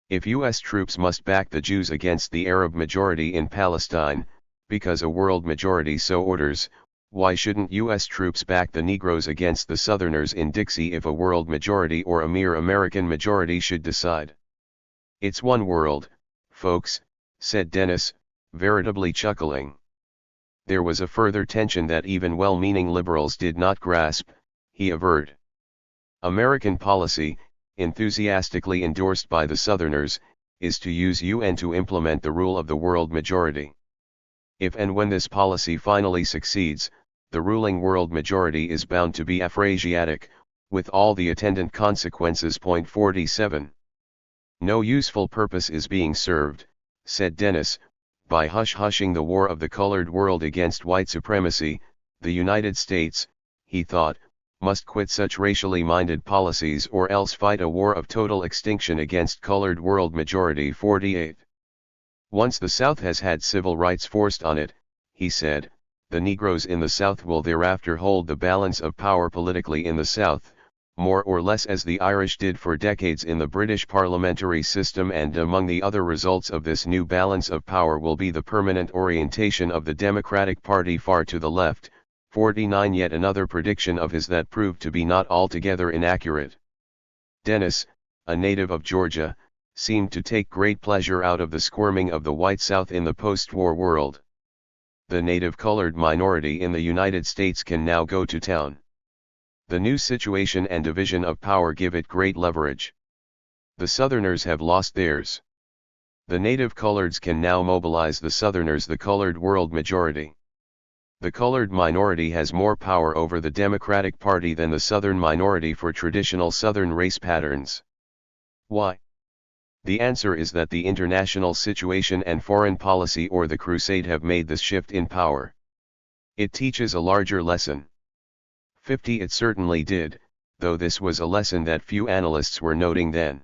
If U.S. troops must back the Jews against the Arab majority in Palestine, because a world majority so orders, why shouldn't U.S. troops back the Negroes against the Southerners in Dixie if a world majority or a mere American majority should decide? It's one world, folks, said Dennis, veritably chuckling. There was a further tension that even well-meaning liberals did not grasp, he averred. American policy, enthusiastically endorsed by the Southerners, is to use UN to implement the rule of the world majority. If and when this policy finally succeeds, the ruling world majority is bound to be Afrasiatic, with all the attendant consequences. 47. No useful purpose is being served, said Dennis, by hush-hushing the war of the colored world against white supremacy. The United States, he thought, must quit such racially minded policies or else fight a war of total extinction against colored world majority. 48. Once the South has had civil rights forced on it, he said, the Negroes in the South will thereafter hold the balance of power politically in the South, more or less as the Irish did for decades in the British parliamentary system, and among the other results of this new balance of power will be the permanent orientation of the Democratic Party far to the left. 49. Yet another prediction of his that proved to be not altogether inaccurate. Dennis, a native of Georgia, seemed to take great pleasure out of the squirming of the white South in the post-war world. The native colored minority in the United States can now go to town. The new situation and division of power give it great leverage. The Southerners have lost theirs. The native coloreds can now mobilize the Southerners, the colored world majority. The colored minority has more power over the Democratic Party than the Southern minority for traditional Southern race patterns. Why? The answer is that the international situation and foreign policy or the crusade have made this shift in power. It teaches a larger lesson. 50. It certainly did, though this was a lesson that few analysts were noting then.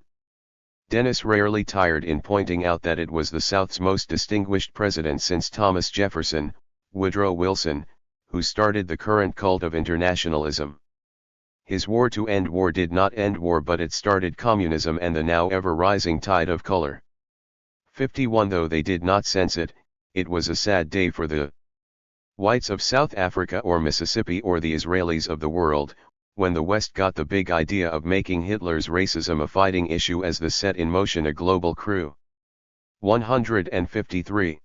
Dennis rarely tired in pointing out that it was the South's most distinguished president since Thomas Jefferson, Woodrow Wilson, who started the current cult of internationalism. His war to end war did not end war, but it started communism and the now ever-rising tide of color. 51. Though they did not sense it, it was a sad day for the whites of South Africa or Mississippi or the Israelis of the world, when the West got the big idea of making Hitler's racism a fighting issue as the set in motion a global crew. 153.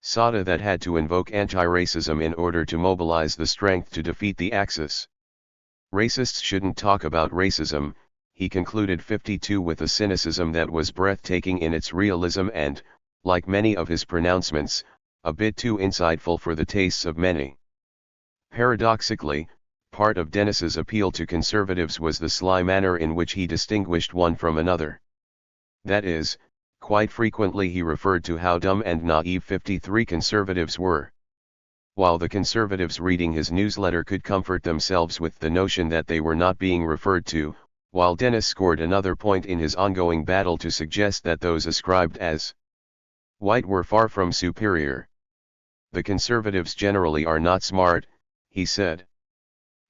Sada that had to invoke anti-racism in order to mobilize the strength to defeat the Axis. Racists shouldn't talk about racism, he concluded. 52. With a cynicism that was breathtaking in its realism and, like many of his pronouncements, a bit too insightful for the tastes of many. Paradoxically, part of Dennis's appeal to conservatives was the sly manner in which he distinguished one from another. That is, quite frequently he referred to how dumb and naive 53 conservatives were. While the conservatives reading his newsletter could comfort themselves with the notion that they were not being referred to, while Dennis scored another point in his ongoing battle to suggest that those ascribed as white were far from superior. The conservatives generally are not smart, he said.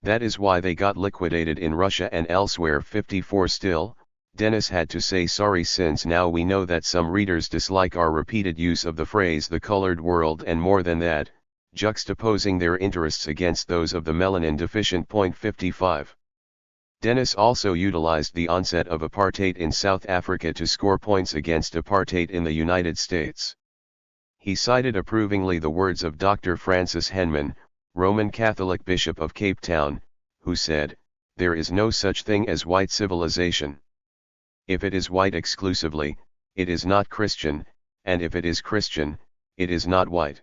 That is why they got liquidated in Russia and elsewhere. 54. Still, Dennis had to say sorry, since now we know that some readers dislike our repeated use of the phrase the colored world, and more than that, juxtaposing their interests against those of the melanin deficient. 55. Dennis also utilized the onset of apartheid in South Africa to score points against apartheid in the United States. He cited approvingly the words of Dr. Francis Henman, Roman Catholic Bishop of Cape Town, who said, "There is no such thing as white civilization. If it is white exclusively, it is not Christian, and if it is Christian, it is not white."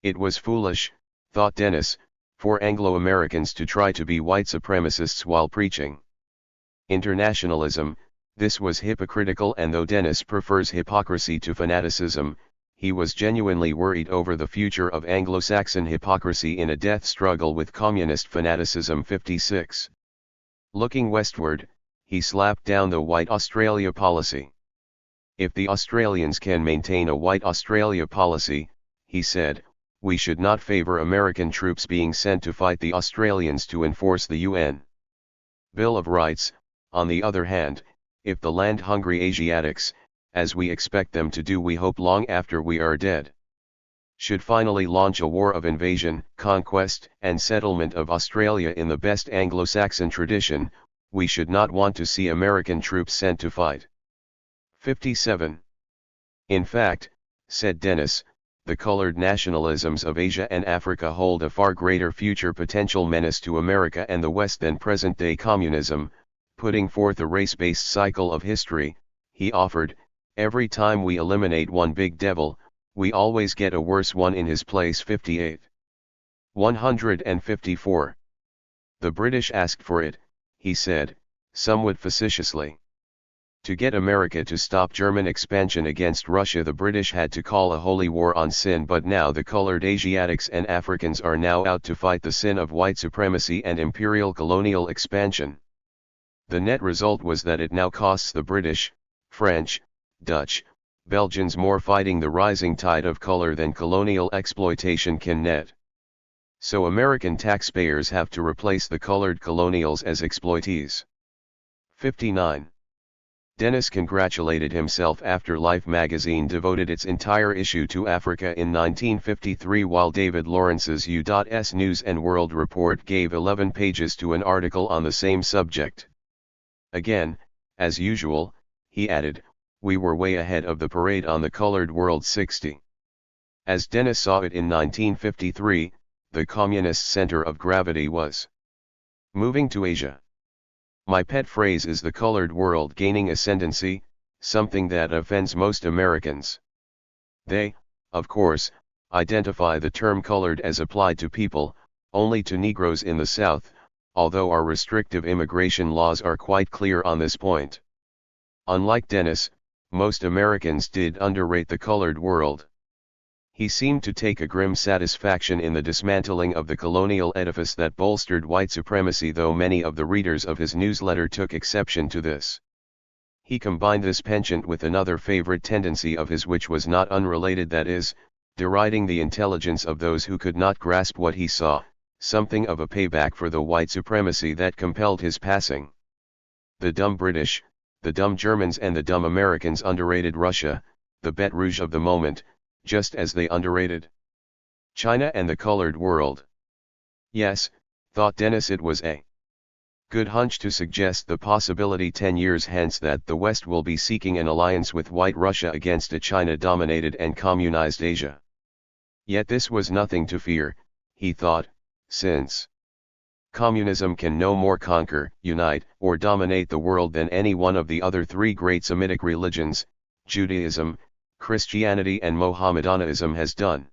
It was foolish, thought Dennis, for Anglo-Americans to try to be white supremacists while preaching internationalism. This was hypocritical, and though Dennis prefers hypocrisy to fanaticism, he was genuinely worried over the future of Anglo-Saxon hypocrisy in a death struggle with communist fanaticism. 56. Looking westward, he slapped down the White Australia policy. If the Australians can maintain a White Australia policy, he said, we should not favor American troops being sent to fight the Australians to enforce the UN Bill of Rights. On the other hand, if the land-hungry Asiatics, as we expect them to do, we hope long after we are dead, should finally launch a war of invasion, conquest, and settlement of Australia in the best Anglo-Saxon tradition, we should not want to see American troops sent to fight. 57. In fact, said Dennis, the colored nationalisms of Asia and Africa hold a far greater future potential menace to America and the West than present-day communism. Putting forth a race-based cycle of history, he offered, every time we eliminate one big devil, we always get a worse one in his place. 58. 154. The British asked for it, he said, somewhat facetiously. To get America to stop German expansion against Russia, the British had to call a holy war on sin, but now the colored Asiatics and Africans are now out to fight the sin of white supremacy and imperial colonial expansion. The net result was that it now costs the British, French, Dutch, Belgians more fighting the rising tide of color than colonial exploitation can net. So American taxpayers have to replace the colored colonials as exploitees. 59. Dennis congratulated himself after Life magazine devoted its entire issue to Africa in 1953, while David Lawrence's U.S. News and World Report gave 11 pages to an article on the same subject. Again, as usual, he added, we were way ahead of the parade on the Colored World 60. As Dennis saw it in 1953, the communist center of gravity was moving to Asia. My pet phrase is the colored world gaining ascendancy, something that offends most Americans. They, of course, identify the term colored as applied to people, only to Negroes in the South, although our restrictive immigration laws are quite clear on this point. Unlike Dennis, most Americans did underrate the colored world. He seemed to take a grim satisfaction in the dismantling of the colonial edifice that bolstered white supremacy, though many of the readers of his newsletter took exception to this. He combined this penchant with another favorite tendency of his, which was not unrelated, that is, deriding the intelligence of those who could not grasp what he saw, something of a payback for the white supremacy that compelled his passing. The dumb British, the dumb Germans and the dumb Americans underrated Russia, the bête rouge of the moment, just as they underrated China and the colored world. Yes, thought Dennis, it was a good hunch to suggest the possibility 10 years hence that the West will be seeking an alliance with White Russia against a China-dominated and communized Asia. Yet this was nothing to fear, he thought, since communism can no more conquer, unite, or dominate the world than any one of the other three great Semitic religions, Judaism, Christianity and Mohammedanism, has done.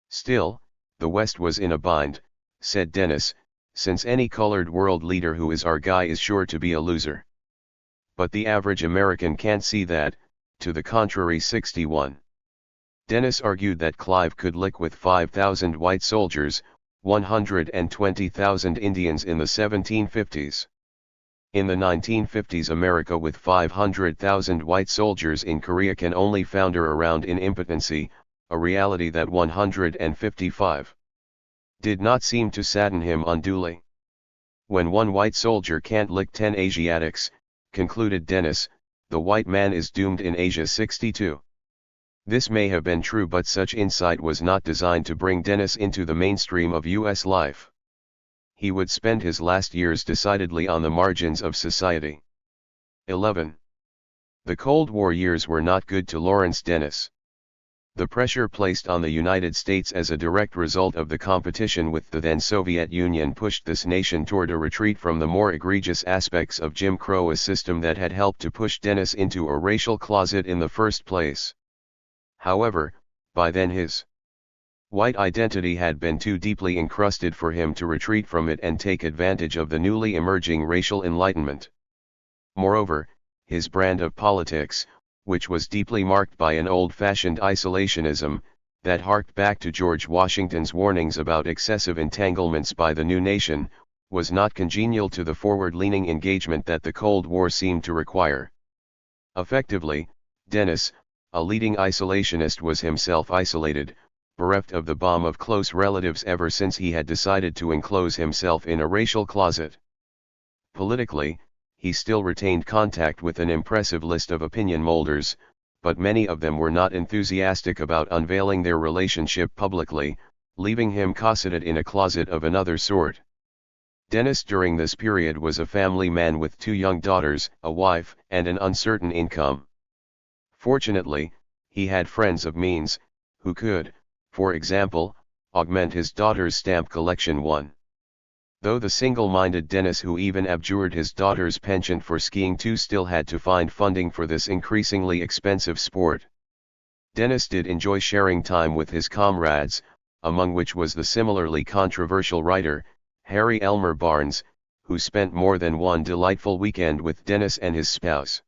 Still, the West was in a bind, said Dennis, since any colored world leader who is our guy is sure to be a loser. But the average American can't see that, to the contrary. 61. Dennis argued that Clive could lick with 5,000 white soldiers, 120,000 Indians in the 1750s. In the 1950s, America with 500,000 white soldiers in Korea can only founder around in impotency, a reality that 155 did not seem to sadden him unduly. When one white soldier can't lick 10 Asiatics, concluded Dennis, the white man is doomed in Asia. 62. This may have been true, but such insight was not designed to bring Dennis into the mainstream of U.S. life. He would spend his last years decidedly on the margins of society. 11. The Cold War years were not good to Lawrence Dennis. The pressure placed on the United States as a direct result of the competition with the then Soviet Union pushed this nation toward a retreat from the more egregious aspects of Jim Crow, a system that had helped to push Dennis into a racial closet in the first place. However, by then his white identity had been too deeply encrusted for him to retreat from it and take advantage of the newly emerging racial enlightenment. Moreover, his brand of politics, which was deeply marked by an old-fashioned isolationism, that harked back to George Washington's warnings about excessive entanglements by the new nation, was not congenial to the forward-leaning engagement that the Cold War seemed to require. Effectively, Dennis, a leading isolationist, was himself isolated, bereft of the balm of close relatives ever since he had decided to enclose himself in a racial closet. Politically, he still retained contact with an impressive list of opinion molders, but many of them were not enthusiastic about unveiling their relationship publicly, leaving him cosseted in a closet of another sort. Dennis during this period was a family man with 2 young daughters, a wife, and an uncertain income. Fortunately, he had friends of means, who could, for example, augment his daughter's stamp collection. 1. Though the single-minded Dennis, who even abjured his daughter's penchant for skiing too, still had to find funding for this increasingly expensive sport. Dennis did enjoy sharing time with his comrades, among which was the similarly controversial writer, Harry Elmer Barnes, who spent more than one delightful weekend with Dennis and his spouse.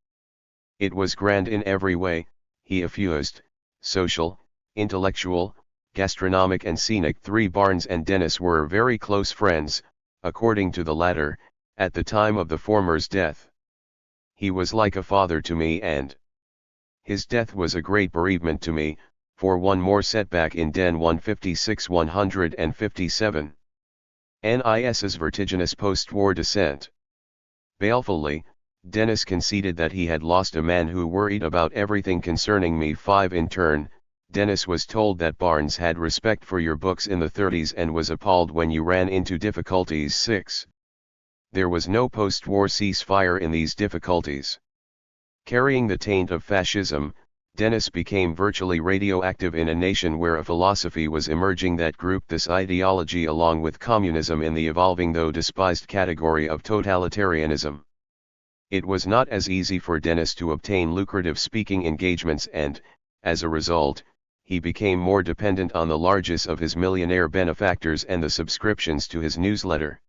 It was grand in every way, he effused: social, intellectual, gastronomic and scenic. Barnes and Dennis were very close friends, according to the latter, at the time of the former's death. He was like a father to me, and his death was a great bereavement to me, for one more setback in Den 156-157. NIS's vertiginous post-war descent. Balefully, Dennis conceded that he had lost a man who worried about everything concerning me. 5 In turn, Dennis was told that Barnes had respect for your books in the 30s and was appalled when you ran into difficulties. 6. There was no post-war ceasefire in these difficulties. Carrying the taint of fascism, Dennis became virtually radioactive in a nation where a philosophy was emerging that grouped this ideology along with communism in the evolving though despised category of totalitarianism. It was not as easy for Dennis to obtain lucrative speaking engagements and, as a result, he became more dependent on the largesse of his millionaire benefactors and the subscriptions to his newsletter.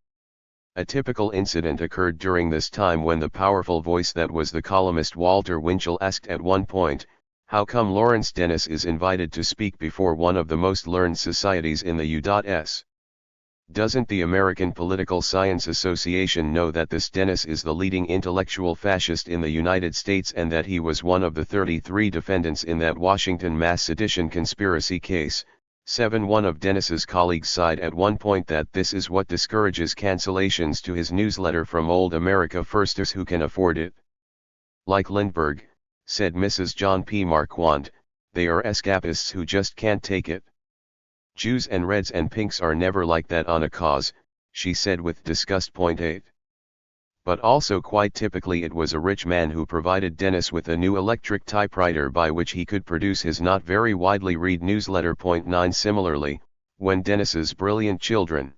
A typical incident occurred during this time when the powerful voice that was the columnist Walter Winchell asked at one point, "How come Lawrence Dennis is invited to speak before one of the most learned societies in the U.S.? Doesn't the American Political Science Association know that this Dennis is the leading intellectual fascist in the United States and that he was one of the 33 defendants in that Washington mass sedition conspiracy case?" 7. One of Dennis's colleagues sighed at one point that this is what discourages cancellations to his newsletter from old America Firsters who can afford it. Like Lindbergh, said Mrs. John P. Marquand, they are escapists who just can't take it. Jews and Reds and Pinks are never like that on a cause, she said with disgust. 8. But also quite typically it was a rich man who provided Dennis with a new electric typewriter by which he could produce his not very widely read newsletter. 9. Similarly, when Dennis's brilliant children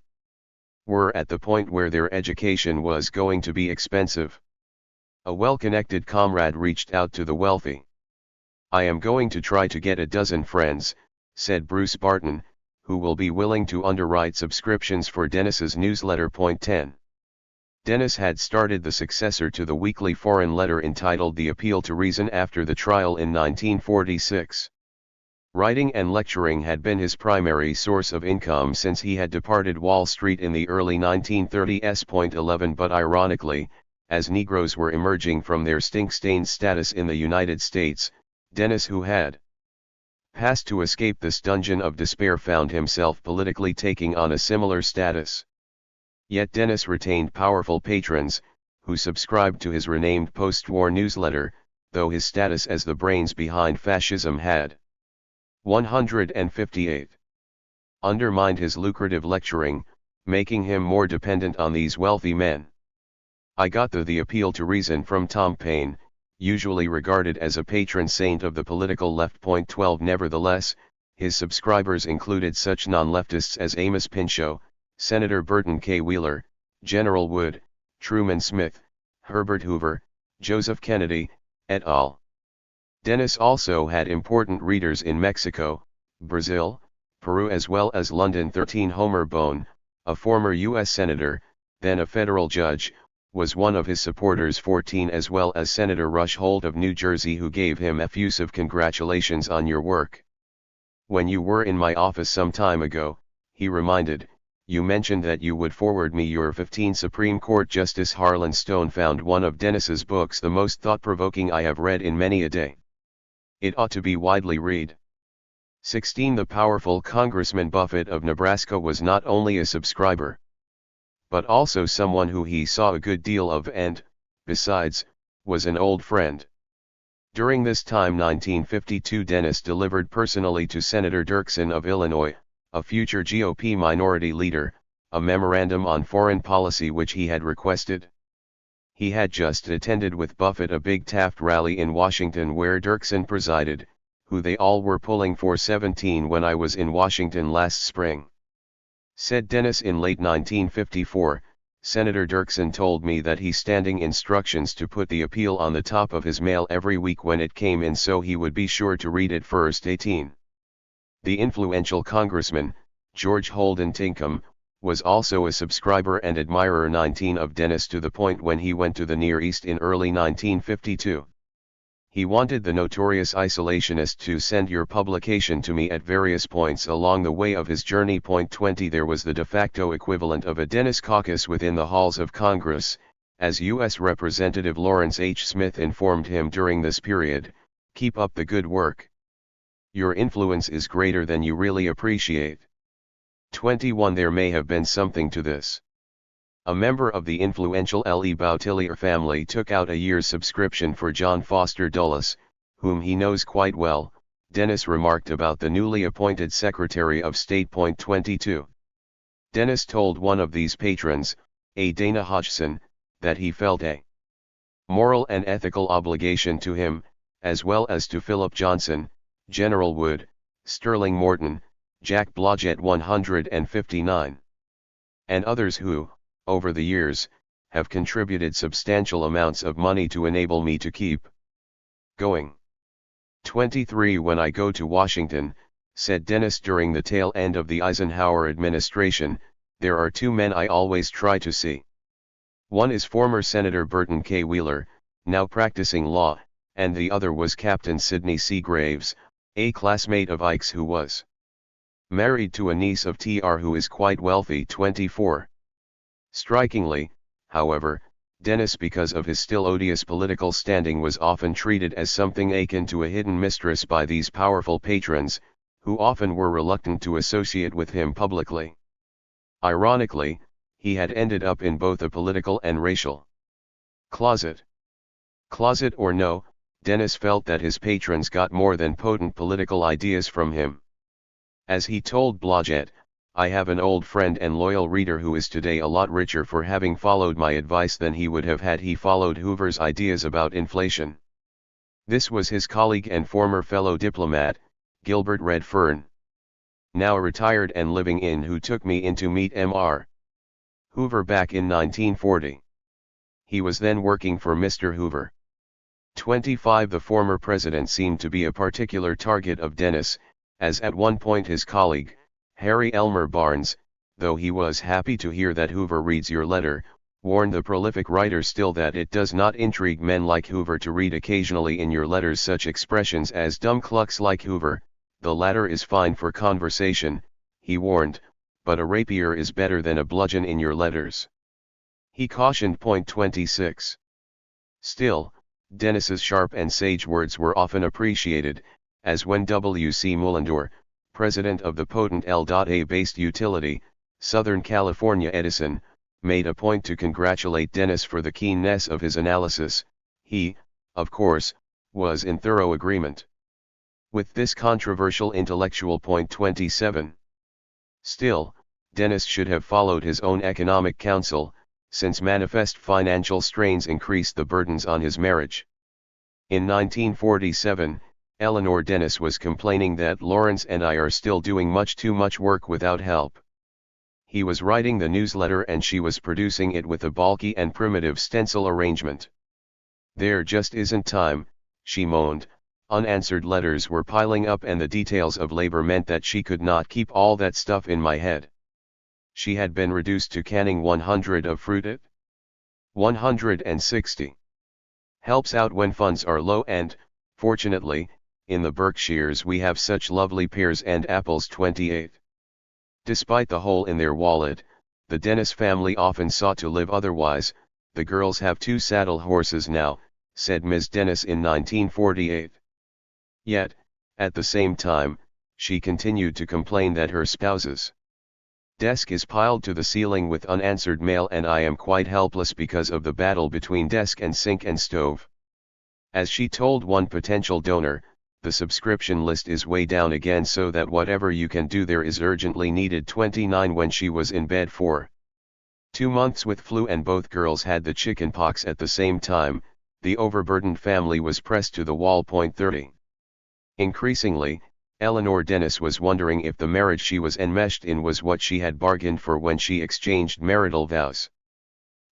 were at the point where their education was going to be expensive, a well-connected comrade reached out to the wealthy. "I am going to try to get a dozen friends," said Bruce Barton, "who will be willing to underwrite subscriptions for Dennis's newsletter." 10. Dennis had started the successor to the weekly foreign letter entitled The Appeal to Reason after the trial in 1946. Writing and lecturing had been his primary source of income since he had departed Wall Street in the early 1930s. 11. But ironically, as Negroes were emerging from their stink-stained status in the United States, Dennis, who had passed to escape this dungeon of despair, found himself politically taking on a similar status. Yet Dennis retained powerful patrons, who subscribed to his renamed post-war newsletter, though his status as the brains behind fascism had 158. Undermined his lucrative lecturing, making him more dependent on these wealthy men. I got the appeal to reason from Tom Paine, usually regarded as a patron saint of the political left. 12. Nevertheless, his subscribers included such non-leftists as Amos Pinchot, Senator Burton K. Wheeler, General Wood, Truman Smith, Herbert Hoover, Joseph Kennedy, et al. Dennis also had important readers in Mexico, Brazil, Peru as well as London. 13. Homer Bone, a former U.S. Senator, then a federal judge, was one of his supporters. 14. As well as Senator Rush Holt of New Jersey, who gave him effusive congratulations on your work. When you were in my office some time ago, he reminded, you mentioned that you would forward me your 15. Supreme Court Justice Harlan Stone found one of Dennis's books the most thought-provoking I have read in many a day. It ought to be widely read. 16. The powerful Congressman Buffett of Nebraska was not only a subscriber, but also someone who he saw a good deal of and, besides, was an old friend. During this time 1952 Dennis delivered personally to Senator Dirksen of Illinois, a future GOP minority leader, a memorandum on foreign policy which he had requested. He had just attended with Buffett a big Taft rally in Washington where Dirksen presided, who they all were pulling for 17 when I was in Washington last spring. Said Dennis in late 1954, Senator Dirksen told me that he's standing instructions to put the appeal on the top of his mail every week when it came in so he would be sure to read it first. 18. The influential congressman, George Holden Tinkham, was also a subscriber and admirer 19 of Dennis to the point when he went to the Near East in early 1952. He wanted the notorious isolationist to send your publication to me at various points along the way of his journey. 20 There was the de facto equivalent of a Dennis caucus within the halls of Congress, as U.S. Representative Lawrence H. Smith informed him during this period. Keep up the good work. Your influence is greater than you really appreciate. 21 There may have been something to this. A member of the influential L.E. Boutilier family took out a year's subscription for John Foster Dulles, whom he knows quite well, Dennis remarked about the newly appointed Secretary of State. 22 Dennis told one of these patrons, A. Dana Hodgson, that he felt a moral and ethical obligation to him, as well as to Philip Johnson, General Wood, Sterling Morton, Jack Blodgett 159, and others who, over the years, have contributed substantial amounts of money to enable me to keep going. 23 When I go to Washington, said Dennis during the tail end of the Eisenhower administration, there are two men I always try to see. One is former Senator Burton K. Wheeler, now practicing law, and the other was Captain Sidney C. Graves, a classmate of Ike's who was married to a niece of T.R. who is quite wealthy. 24 Strikingly, however, Dennis, because of his still odious political standing, was often treated as something akin to a hidden mistress by these powerful patrons, who often were reluctant to associate with him publicly. Ironically, he had ended up in both a political and racial closet. Closet or no, Dennis felt that his patrons got more than potent political ideas from him. As he told Blodgett, I have an old friend and loyal reader who is today a lot richer for having followed my advice than he would have had he followed Hoover's ideas about inflation. This was his colleague and former fellow diplomat, Gilbert Redfern, now retired and living in, who took me in to meet Mr. Hoover back in 1940. He was then working for Mr. Hoover. 25 The former president seemed to be a particular target of Dennis, as at one point his colleague, Harry Elmer Barnes, though he was happy to hear that Hoover reads your letter, warned the prolific writer still that it does not intrigue men like Hoover to read occasionally in your letters such expressions as dumb clucks like Hoover. The latter is fine for conversation, he warned, but a rapier is better than a bludgeon in your letters. He cautioned. 26 Still, Dennis's sharp and sage words were often appreciated, as when W.C. Mullendore, president of the potent L.A.-based utility, Southern California Edison, made a point to congratulate Dennis for the keenness of his analysis, he, of course, was in thorough agreement with this controversial intellectual. 27 Still, Dennis should have followed his own economic counsel, since manifest financial strains increased the burdens on his marriage. In 1947, Eleanor Dennis was complaining that Lawrence and I are still doing much too much work without help. He was writing the newsletter and she was producing it with a bulky and primitive stencil arrangement. There just isn't time, she moaned. Unanswered letters were piling up and the details of labor meant that she could not keep all that stuff in my head. She had been reduced to canning 100 of fruit at 160. Helps out when funds are low and, fortunately, in the Berkshires we have such lovely pears and apples. 28 Despite the hole in their wallet, the Dennis family often sought to live otherwise. The girls have 2 saddle horses now, said Ms. Dennis in 1948. Yet, at the same time, she continued to complain that her spouse's desk is piled to the ceiling with unanswered mail and I am quite helpless because of the battle between desk and sink and stove. As she told one potential donor, the subscription list is way down again so that whatever you can do there is urgently needed. 29 When she was in bed for 2 months with flu and both girls had the chicken pox at the same time, the overburdened family was pressed to the wall. 30 Increasingly, Eleanor Dennis was wondering if the marriage she was enmeshed in was what she had bargained for when she exchanged marital vows.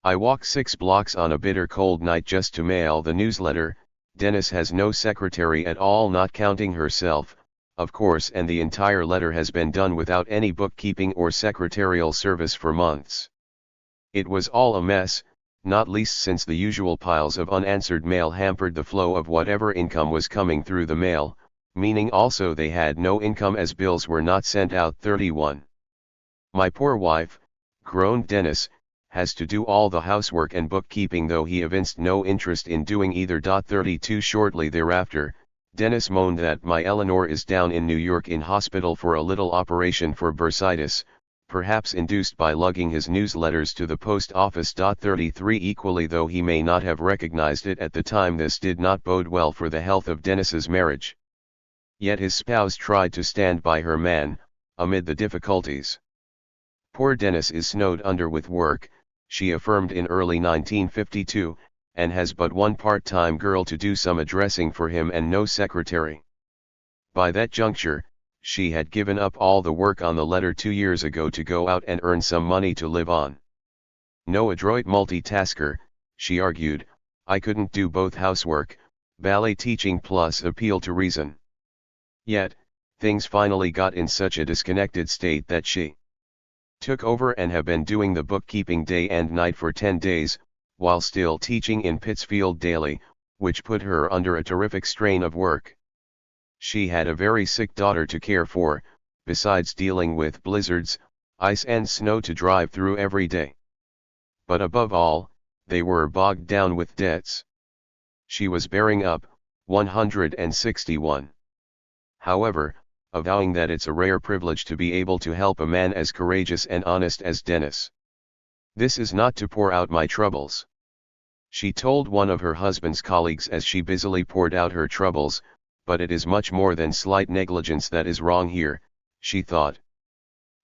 I walk 6 blocks on a bitter cold night just to mail the newsletter. Dennis has no secretary at all, not counting herself, of course, and the entire letter has been done without any bookkeeping or secretarial service for months. It was all a mess, not least since the usual piles of unanswered mail hampered the flow of whatever income was coming through the mail, meaning also they had no income as bills were not sent out. 31. My poor wife, groaned Dennis, has to do all the housework and bookkeeping, though he evinced no interest in doing either. 32 Shortly thereafter, Dennis moaned that my Eleanor is down in New York in hospital for a little operation for bursitis, perhaps induced by lugging his newsletters to the post office. 33 Equally, though he may not have recognized it at the time, this did not bode well for the health of Dennis's marriage. Yet his spouse tried to stand by her man, amid the difficulties. Poor Dennis is snowed under with work, she affirmed in early 1952, and has but one part-time girl to do some addressing for him and no secretary. By that juncture, she had given up all the work on the letter 2 years ago to go out and earn some money to live on. No adroit multitasker, she argued, I couldn't do both housework, ballet teaching plus appeal to reason. Yet, things finally got in such a disconnected state that she took over and have been doing the bookkeeping day and night for 10 days, while still teaching in Pittsfield daily, which put her under a terrific strain of work. She had a very sick daughter to care for, besides dealing with blizzards, ice and snow to drive through every day. But above all, they were bogged down with debts. She was bearing up. 161. However, avowing that it's a rare privilege to be able to help a man as courageous and honest as Dennis. This is not to pour out my troubles, she told one of her husband's colleagues as she busily poured out her troubles, but it is much more than slight negligence that is wrong here, she thought.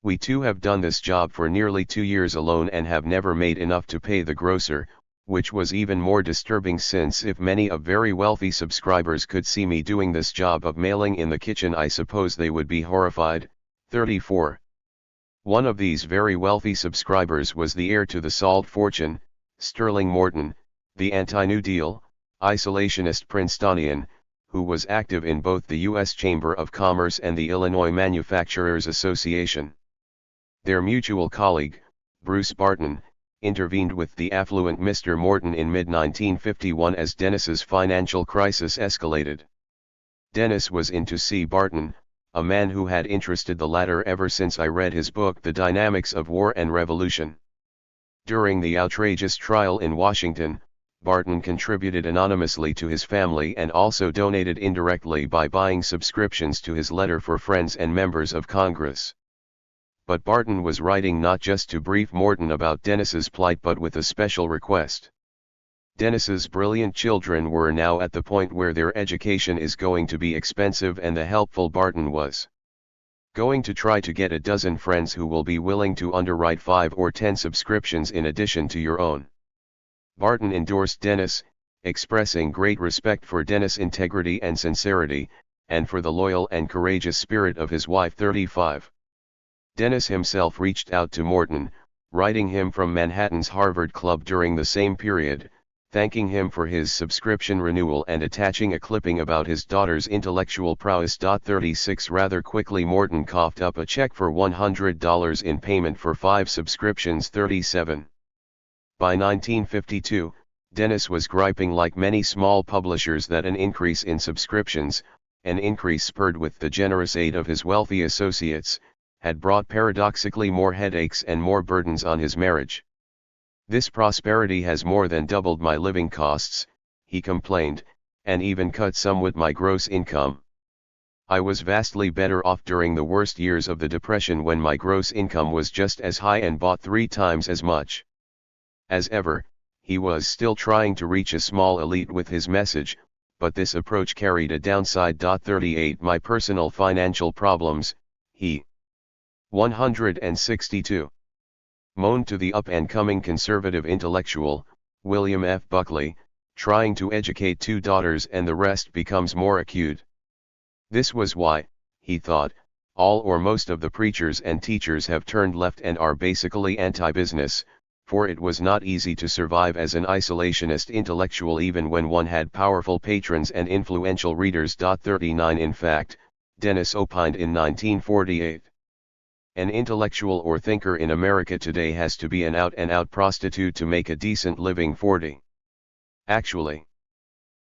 We too have done this job for nearly 2 years alone and have never made enough to pay the grocer, which was even more disturbing since if many of very wealthy subscribers could see me doing this job of mailing in the kitchen, I suppose they would be horrified. 34. One of these very wealthy subscribers was the heir to the salt fortune, Sterling Morton, the anti-New Deal, isolationist Princetonian, who was active in both the U.S. Chamber of Commerce and the Illinois Manufacturers Association. Their mutual colleague, Bruce Barton, intervened with the affluent Mr. Morton in mid-1951 as Dennis's financial crisis escalated. Dennis was in to see Barton, a man who had interested the latter ever since I read his book The Dynamics of War and Revolution. During the outrageous trial in Washington, Barton contributed anonymously to his family and also donated indirectly by buying subscriptions to his letter for friends and members of Congress. But Barton was writing not just to brief Morton about Dennis's plight but with a special request. Dennis's brilliant children were now at the point where their education is going to be expensive, and the helpful Barton was going to try to get a dozen friends who will be willing to underwrite 5 or 10 subscriptions in addition to your own. Barton endorsed Dennis, expressing great respect for Dennis' integrity and sincerity, and for the loyal and courageous spirit of his wife. 35. Dennis himself reached out to Morton, writing him from Manhattan's Harvard Club during the same period, thanking him for his subscription renewal and attaching a clipping about his daughter's intellectual prowess. 36 Rather quickly Morton coughed up a check for $100 in payment for 5 subscriptions. 37. By 1952, Dennis was griping like many small publishers that an increase in subscriptions, an increase spurred with the generous aid of his wealthy associates, had brought paradoxically more headaches and more burdens on his marriage. This prosperity has more than doubled my living costs, he complained, and even cut somewhat my gross income. I was vastly better off during the worst years of the Depression when my gross income was just as high and bought 3 times as much. As ever, he was still trying to reach a small elite with his message, but this approach carried a downside. 38 My personal financial problems, he 162. Moaned to the up-and-coming conservative intellectual, William F. Buckley, trying to educate 2 daughters and the rest becomes more acute. This was why, he thought, all or most of the preachers and teachers have turned left and are basically anti-business, for it was not easy to survive as an isolationist intellectual even when one had powerful patrons and influential readers. 39 In fact, Dennis opined in 1948. An intellectual or thinker in America today has to be an out-and-out prostitute to make a decent living. 40. Actually,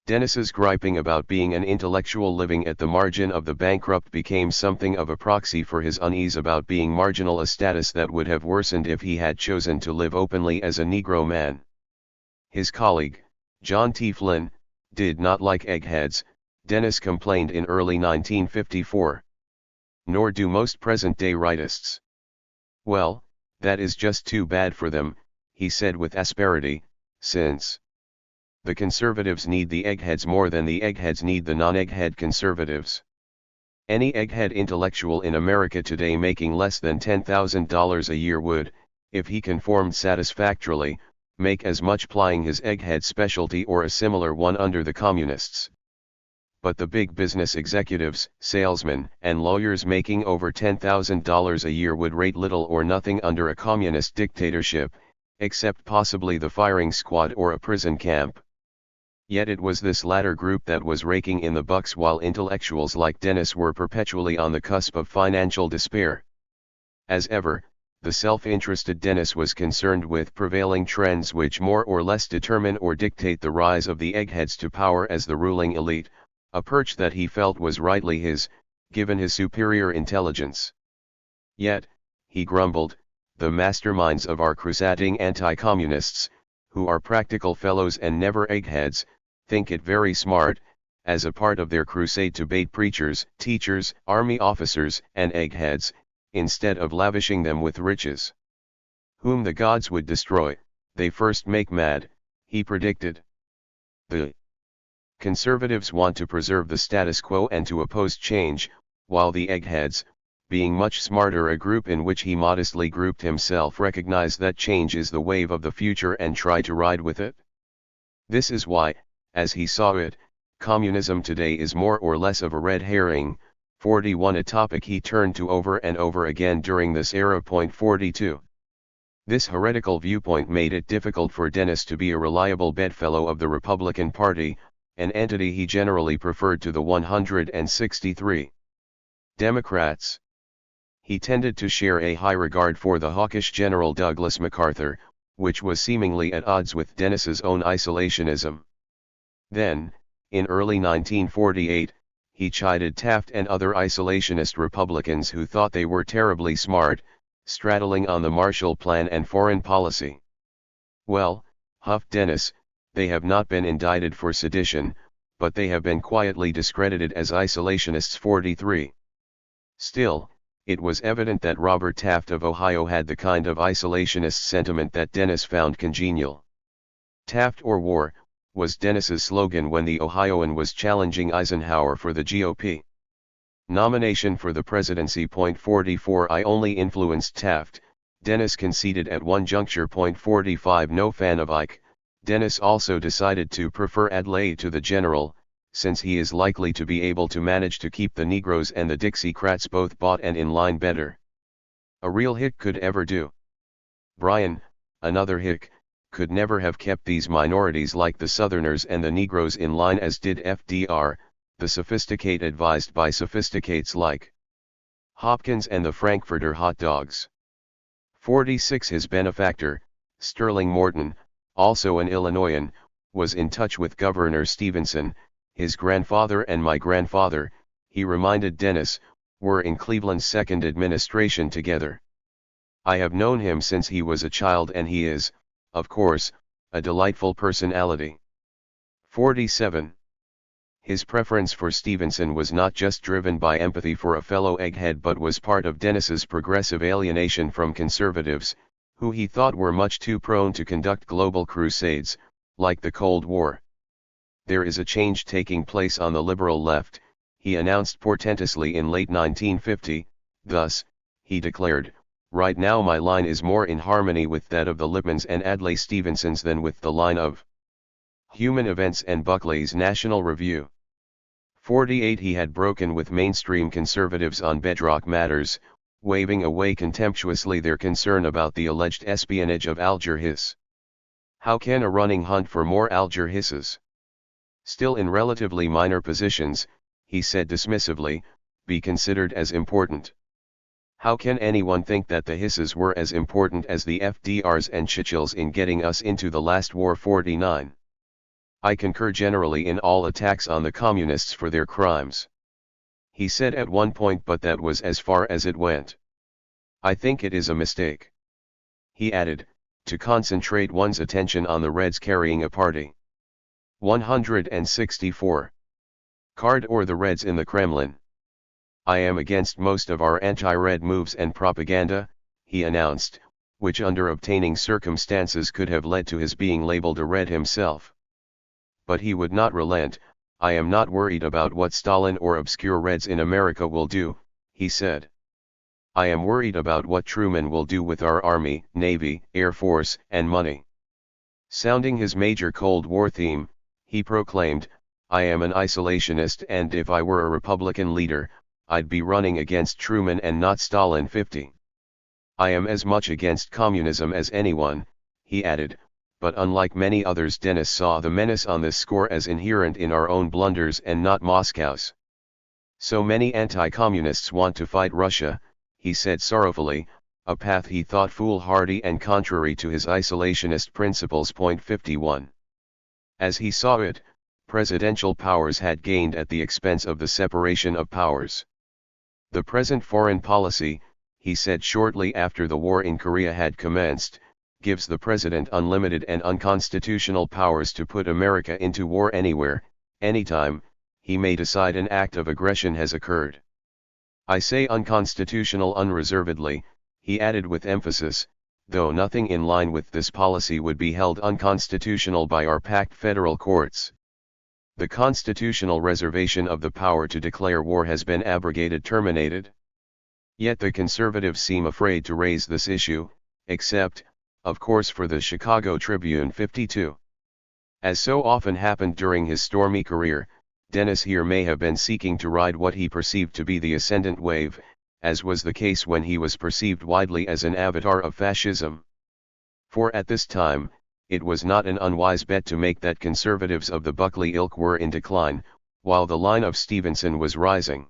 Dennis's griping about being an intellectual living at the margin of the bankrupt became something of a proxy for his unease about being marginal, a status that would have worsened if he had chosen to live openly as a Negro man. His colleague, John T. Flynn, did not like eggheads, Dennis complained in early 1954. Nor do most present-day rightists. Well, that is just too bad for them, he said with asperity, since the conservatives need the eggheads more than the eggheads need the non-egghead conservatives. Any egghead intellectual in America today making less than $10,000 a year would, if he conformed satisfactorily, make as much plying his egghead specialty or a similar one under the communists. But the big business executives, salesmen, and lawyers making over $10,000 a year would rate little or nothing under a communist dictatorship, except possibly the firing squad or a prison camp. Yet it was this latter group that was raking in the bucks while intellectuals like Dennis were perpetually on the cusp of financial despair. As ever, the self-interested Dennis was concerned with prevailing trends which more or less determine or dictate the rise of the eggheads to power as the ruling elite, a perch that he felt was rightly his, given his superior intelligence. Yet, he grumbled, the masterminds of our crusading anti-communists, who are practical fellows and never eggheads, think it very smart, as a part of their crusade to bait preachers, teachers, army officers, and eggheads, instead of lavishing them with riches. Whom the gods would destroy, they first make mad, he predicted. The conservatives want to preserve the status quo and to oppose change, while the eggheads, being much smarter, a group in which he modestly grouped himself, recognize that change is the wave of the future and try to ride with it. This is why, as he saw it, communism today is more or less of a red herring. 41, a topic he turned to over and over again during this era. 42. This heretical viewpoint made it difficult for Dennis to be a reliable bedfellow of the Republican Party, an entity he generally preferred to the 163 Democrats. He tended to share a high regard for the hawkish General Douglas MacArthur, which was seemingly at odds with Dennis's own isolationism. Then, in early 1948, he chided Taft and other isolationist Republicans who thought they were terribly smart, straddling on the Marshall Plan and foreign policy. Well, huffed Dennis, they have not been indicted for sedition, but they have been quietly discredited as isolationists. 43. Still, it was evident that Robert Taft of Ohio had the kind of isolationist sentiment that Dennis found congenial. Taft or war, was Dennis's slogan when the Ohioan was challenging Eisenhower for the GOP nomination for the presidency. 44. I only influenced Taft, Dennis conceded at one juncture. 45. No fan of Ike, Dennis also decided to prefer Adlai to the general, since he is likely to be able to manage to keep the Negroes and the Dixiecrats both bought and in line better. A real hick could ever do. Bryan, another hick, could never have kept these minorities like the Southerners and the Negroes in line as did FDR, the sophisticate advised by sophisticates like Hopkins and the Frankfurter hot dogs. 46. His benefactor, Sterling Morton, also an Illinoisan, was in touch with Governor Stevenson. His grandfather and my grandfather, he reminded Dennis, were in Cleveland's second administration together. I have known him since he was a child and he is, of course, a delightful personality. 47. His preference for Stevenson was not just driven by empathy for a fellow egghead but was part of Dennis's progressive alienation from conservatives, who he thought were much too prone to conduct global crusades, like the Cold War. There is a change taking place on the liberal left, he announced portentously in late 1950, thus, he declared, right now my line is more in harmony with that of the Lippmans and Adlai Stevensons than with the line of Human Events and Buckley's National Review. 48. He had broken with mainstream conservatives on bedrock matters, waving away contemptuously their concern about the alleged espionage of Alger Hiss. How can a running hunt for more Alger Hisses? Still in relatively minor positions, he said dismissively, be considered as important. How can anyone think that the hisses were as important as the FDRs and Churchills in getting us into the last war 49? I concur generally in all attacks on the communists for their crimes. He said at one point, but that was as far as it went. I think it is a mistake. He added, to concentrate one's attention on the Reds carrying a party. 164. Card or the Reds in the Kremlin. I am against most of our anti-Red moves and propaganda, he announced, which under obtaining circumstances could have led to his being labeled a Red himself. But he would not relent. I am not worried about what Stalin or obscure Reds in America will do, he said. I am worried about what Truman will do with our Army, Navy, Air Force, and money. Sounding his major Cold War theme, he proclaimed, I am an isolationist, and if I were a Republican leader, I'd be running against Truman and not Stalin. 50. I am as much against communism as anyone, he added, but unlike many others, Dennis saw the menace on this score as inherent in our own blunders and not Moscow's. So many anti-communists want to fight Russia, he said sorrowfully, a path he thought foolhardy and contrary to his isolationist principles. 51. As he saw it, presidential powers had gained at the expense of the separation of powers. The present foreign policy, he said shortly after the war in Korea had commenced, gives the president unlimited and unconstitutional powers to put America into war anywhere, anytime, he may decide an act of aggression has occurred. I say unconstitutional unreservedly, he added with emphasis, though nothing in line with this policy would be held unconstitutional by our packed federal courts. The constitutional reservation of the power to declare war has been abrogated, terminated. Yet the conservatives seem afraid to raise this issue, except, of course, for the Chicago Tribune. 52. As so often happened during his stormy career, Dennis here may have been seeking to ride what he perceived to be the ascendant wave, as was the case when he was perceived widely as an avatar of fascism. For at this time, it was not an unwise bet to make that conservatives of the Buckley ilk were in decline, while the line of Stevenson was rising.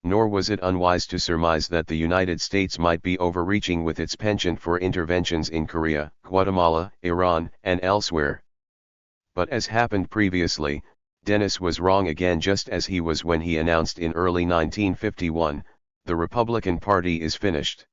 Nor was it unwise to surmise that the United States might be overreaching with its penchant for interventions in Korea, Guatemala, Iran, and elsewhere. But as happened previously, Dennis was wrong again, just as he was when he announced in early 1951, the Republican Party is finished.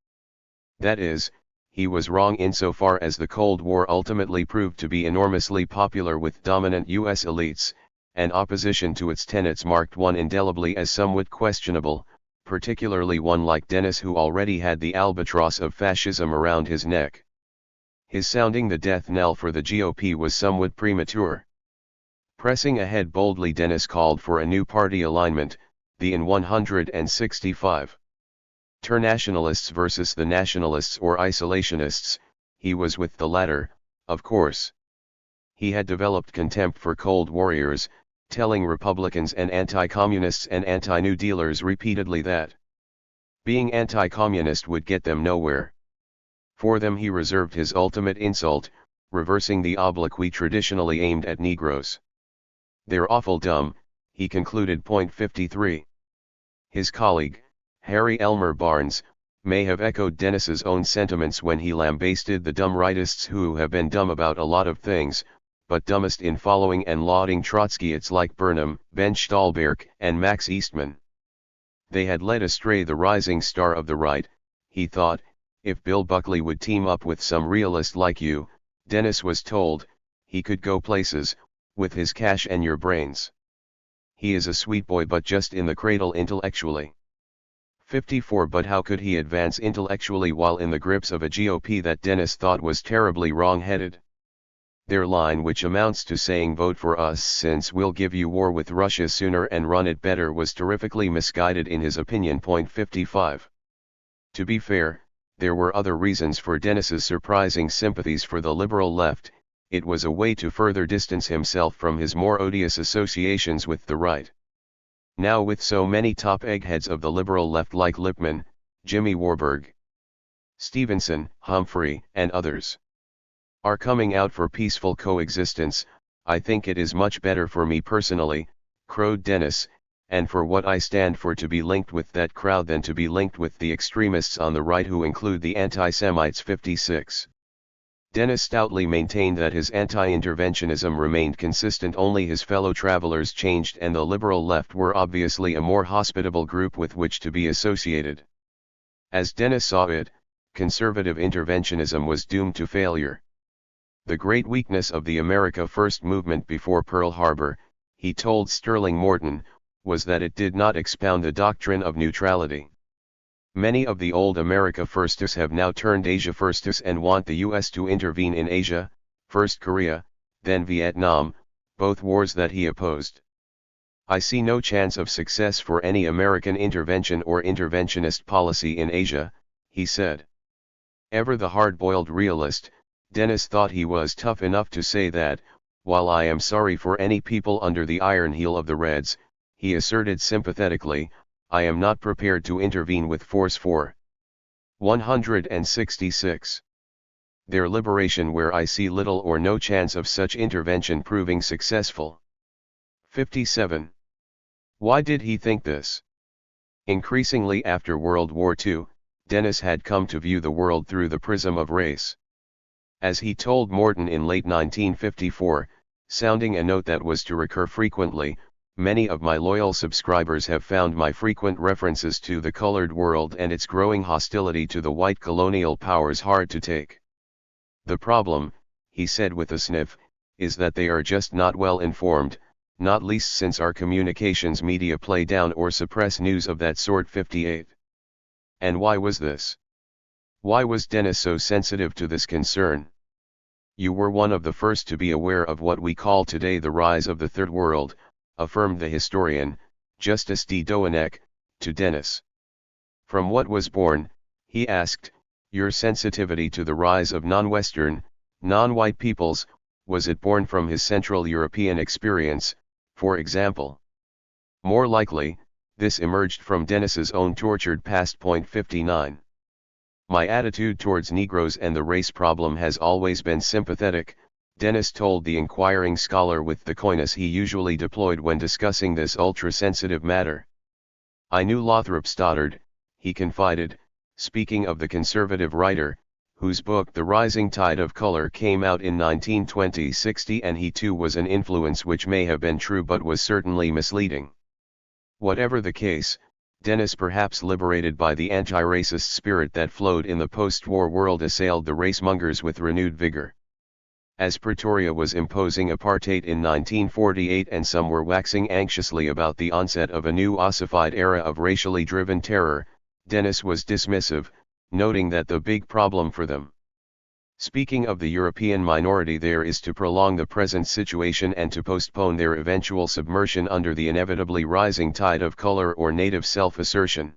That is, he was wrong insofar as the Cold War ultimately proved to be enormously popular with dominant U.S. elites, and opposition to its tenets marked one indelibly as somewhat questionable, particularly one like Dennis, who already had the albatross of fascism around his neck. His sounding the death knell for the GOP was somewhat premature. Pressing ahead boldly, Dennis called for a new party alignment, the in 165. Internationalists versus the nationalists or isolationists. He was with the latter, of course. He had developed contempt for cold warriors, telling Republicans and anti-communists and anti-New Dealers repeatedly that being anti-communist would get them nowhere. For them he reserved his ultimate insult, reversing the obloquy traditionally aimed at Negroes. They're awful dumb, he concluded. 53. His colleague, Harry Elmer Barnes, may have echoed Dennis's own sentiments when he lambasted the dumb rightists who have been dumb about a lot of things, but dumbest in following and lauding Trotskyites like Burnham, Ben Stolberg, and Max Eastman. They had led astray the rising star of the right, he thought. If Bill Buckley would team up with some realist like you, Dennis was told, he could go places, with his cash and your brains. He is a sweet boy, but just in the cradle intellectually. 54. But how could he advance intellectually while in the grips of a GOP that Dennis thought was terribly wrong-headed? Their line, which amounts to saying vote for us since we'll give you war with Russia sooner and run it better, was terrifically misguided in his opinion. 55. To be fair, there were other reasons for Dennis's surprising sympathies for the liberal left. It was a way to further distance himself from his more odious associations with the right. Now, with so many top eggheads of the liberal left like Lippmann, Jimmy Warburg, Stevenson, Humphrey, and others are coming out for peaceful coexistence, I think it is much better for me personally, crowed Dennis, and for what I stand for to be linked with that crowd than to be linked with the extremists on the right who include the anti-Semites. 56. Dennis stoutly maintained that his anti-interventionism remained consistent, only his fellow travelers changed, and the liberal left were obviously a more hospitable group with which to be associated. As Dennis saw it, conservative interventionism was doomed to failure. The great weakness of the America First movement before Pearl Harbor, he told Sterling Morton, was that it did not expound the doctrine of neutrality. Many of the old America Firstists have now turned Asia Firstists and want the U.S. to intervene in Asia, first Korea, then Vietnam, both wars that he opposed. I see no chance of success for any American intervention or interventionist policy in Asia, he said. Ever the hard-boiled realist, Dennis thought he was tough enough to say that, while I am sorry for any people under the iron heel of the Reds, he asserted sympathetically, I am not prepared to intervene with force for 166. Their liberation, where I see little or no chance of such intervention proving successful. 57. Why did he think this? Increasingly after World War II, Dennis had come to view the world through the prism of race. As he told Morton in late 1954, sounding a note that was to recur frequently, many of my loyal subscribers have found my frequent references to the colored world and its growing hostility to the white colonial powers hard to take. The problem, he said with a sniff, is that they are just not well informed, not least since our communications media play down or suppress news of that sort. 58. And why was this? Why was Dennis so sensitive to this concern? You were one of the first to be aware of what we call today the rise of the Third World, affirmed the historian, Justice D. Dowanek, to Dennis. From what was born, he asked, your sensitivity to the rise of non-Western, non-white peoples, was it born from his Central European experience, for example? More likely, this emerged from Dennis's own tortured past. 59. My attitude towards Negroes and the race problem has always been sympathetic, Dennis told the inquiring scholar with the coyness he usually deployed when discussing this ultra-sensitive matter. I knew Lothrop Stoddard, he confided, speaking of the conservative writer, whose book The Rising Tide of Color came out in 1920-60, and he too was an influence which may have been true but was certainly misleading. Whatever the case, Dennis, perhaps liberated by the anti-racist spirit that flowed in the post-war world, assailed the racemongers with renewed vigor. As Pretoria was imposing apartheid in 1948 and some were waxing anxiously about the onset of a new ossified era of racially driven terror, Dennis was dismissive, noting that the big problem for them, speaking of the European minority there, is to prolong the present situation and to postpone their eventual submersion under the inevitably rising tide of color or native self-assertion.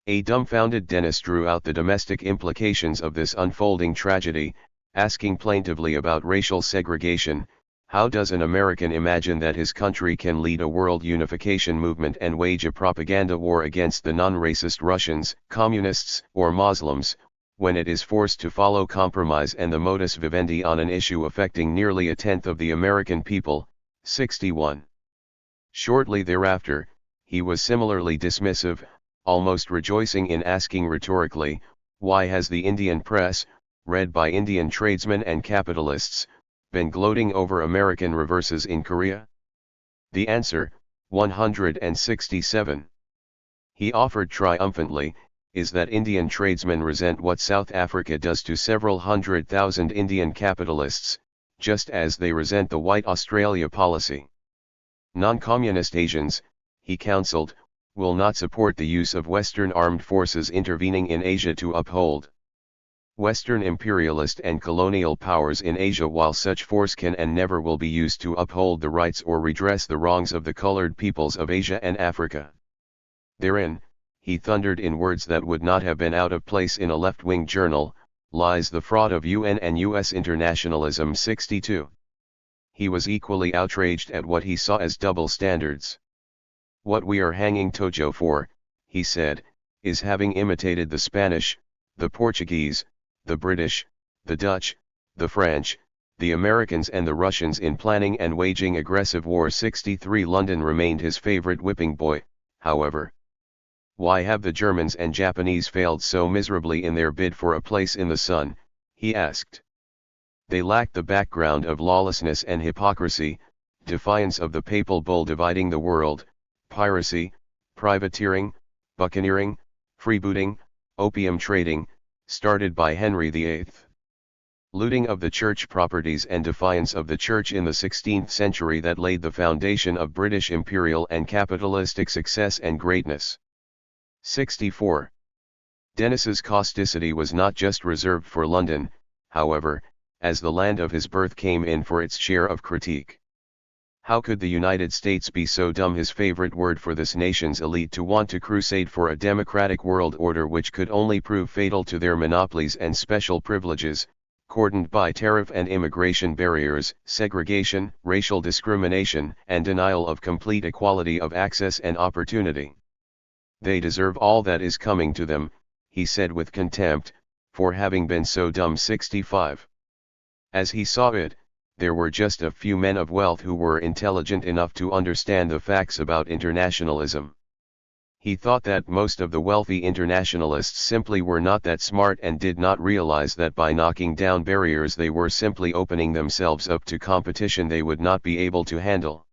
A dumbfounded Dennis drew out the domestic implications of this unfolding tragedy, asking plaintively about racial segregation. How does an American imagine that his country can lead a world unification movement and wage a propaganda war against the non-racist Russians, communists, or Muslims, when it is forced to follow compromise and the modus vivendi on an issue affecting nearly a tenth of the American people? 61. Shortly thereafter, he was similarly dismissive, almost rejoicing in asking rhetorically, why has the Indian press, read by Indian tradesmen and capitalists, been gloating over American reverses in Korea? The answer, 167. He offered triumphantly, is that Indian tradesmen resent what South Africa does to several 100,000 Indian capitalists, just as they resent the White Australia policy. Non-communist Asians, he counseled, will not support the use of Western armed forces intervening in Asia to uphold Western imperialist and colonial powers in Asia, while such force can and never will be used to uphold the rights or redress the wrongs of the colored peoples of Asia and Africa. Therein, he thundered in words that would not have been out of place in a left-wing journal, lies the fraud of UN and US internationalism. 62. He was equally outraged at what he saw as double standards. What we are hanging Tojo for, he said, is having imitated the Spanish, the Portuguese, the British, the Dutch, the French, the Americans and the Russians in planning and waging aggressive war. 63 London remained his favorite whipping boy, however. Why have the Germans and Japanese failed so miserably in their bid for a place in the sun, he asked. They lacked the background of lawlessness and hypocrisy, defiance of the papal bull dividing the world, piracy, privateering, buccaneering, freebooting, opium trading, started by Henry VIII. Looting of the church properties and defiance of the church in the 16th century that laid the foundation of British imperial and capitalistic success and greatness. 64. Dennis's causticity was not just reserved for London, however, as the land of his birth came in for its share of critique. How could the United States be so dumb, his favorite word for this nation's elite, to want to crusade for a democratic world order which could only prove fatal to their monopolies and special privileges, cordoned by tariff and immigration barriers, segregation, racial discrimination, and denial of complete equality of access and opportunity. They deserve all that is coming to them, he said with contempt, for having been so dumb. 65. As he saw it, there were just a few men of wealth who were intelligent enough to understand the facts about internationalism. He thought that most of the wealthy internationalists simply were not that smart and did not realize that by knocking down barriers they were simply opening themselves up to competition they would not be able to handle.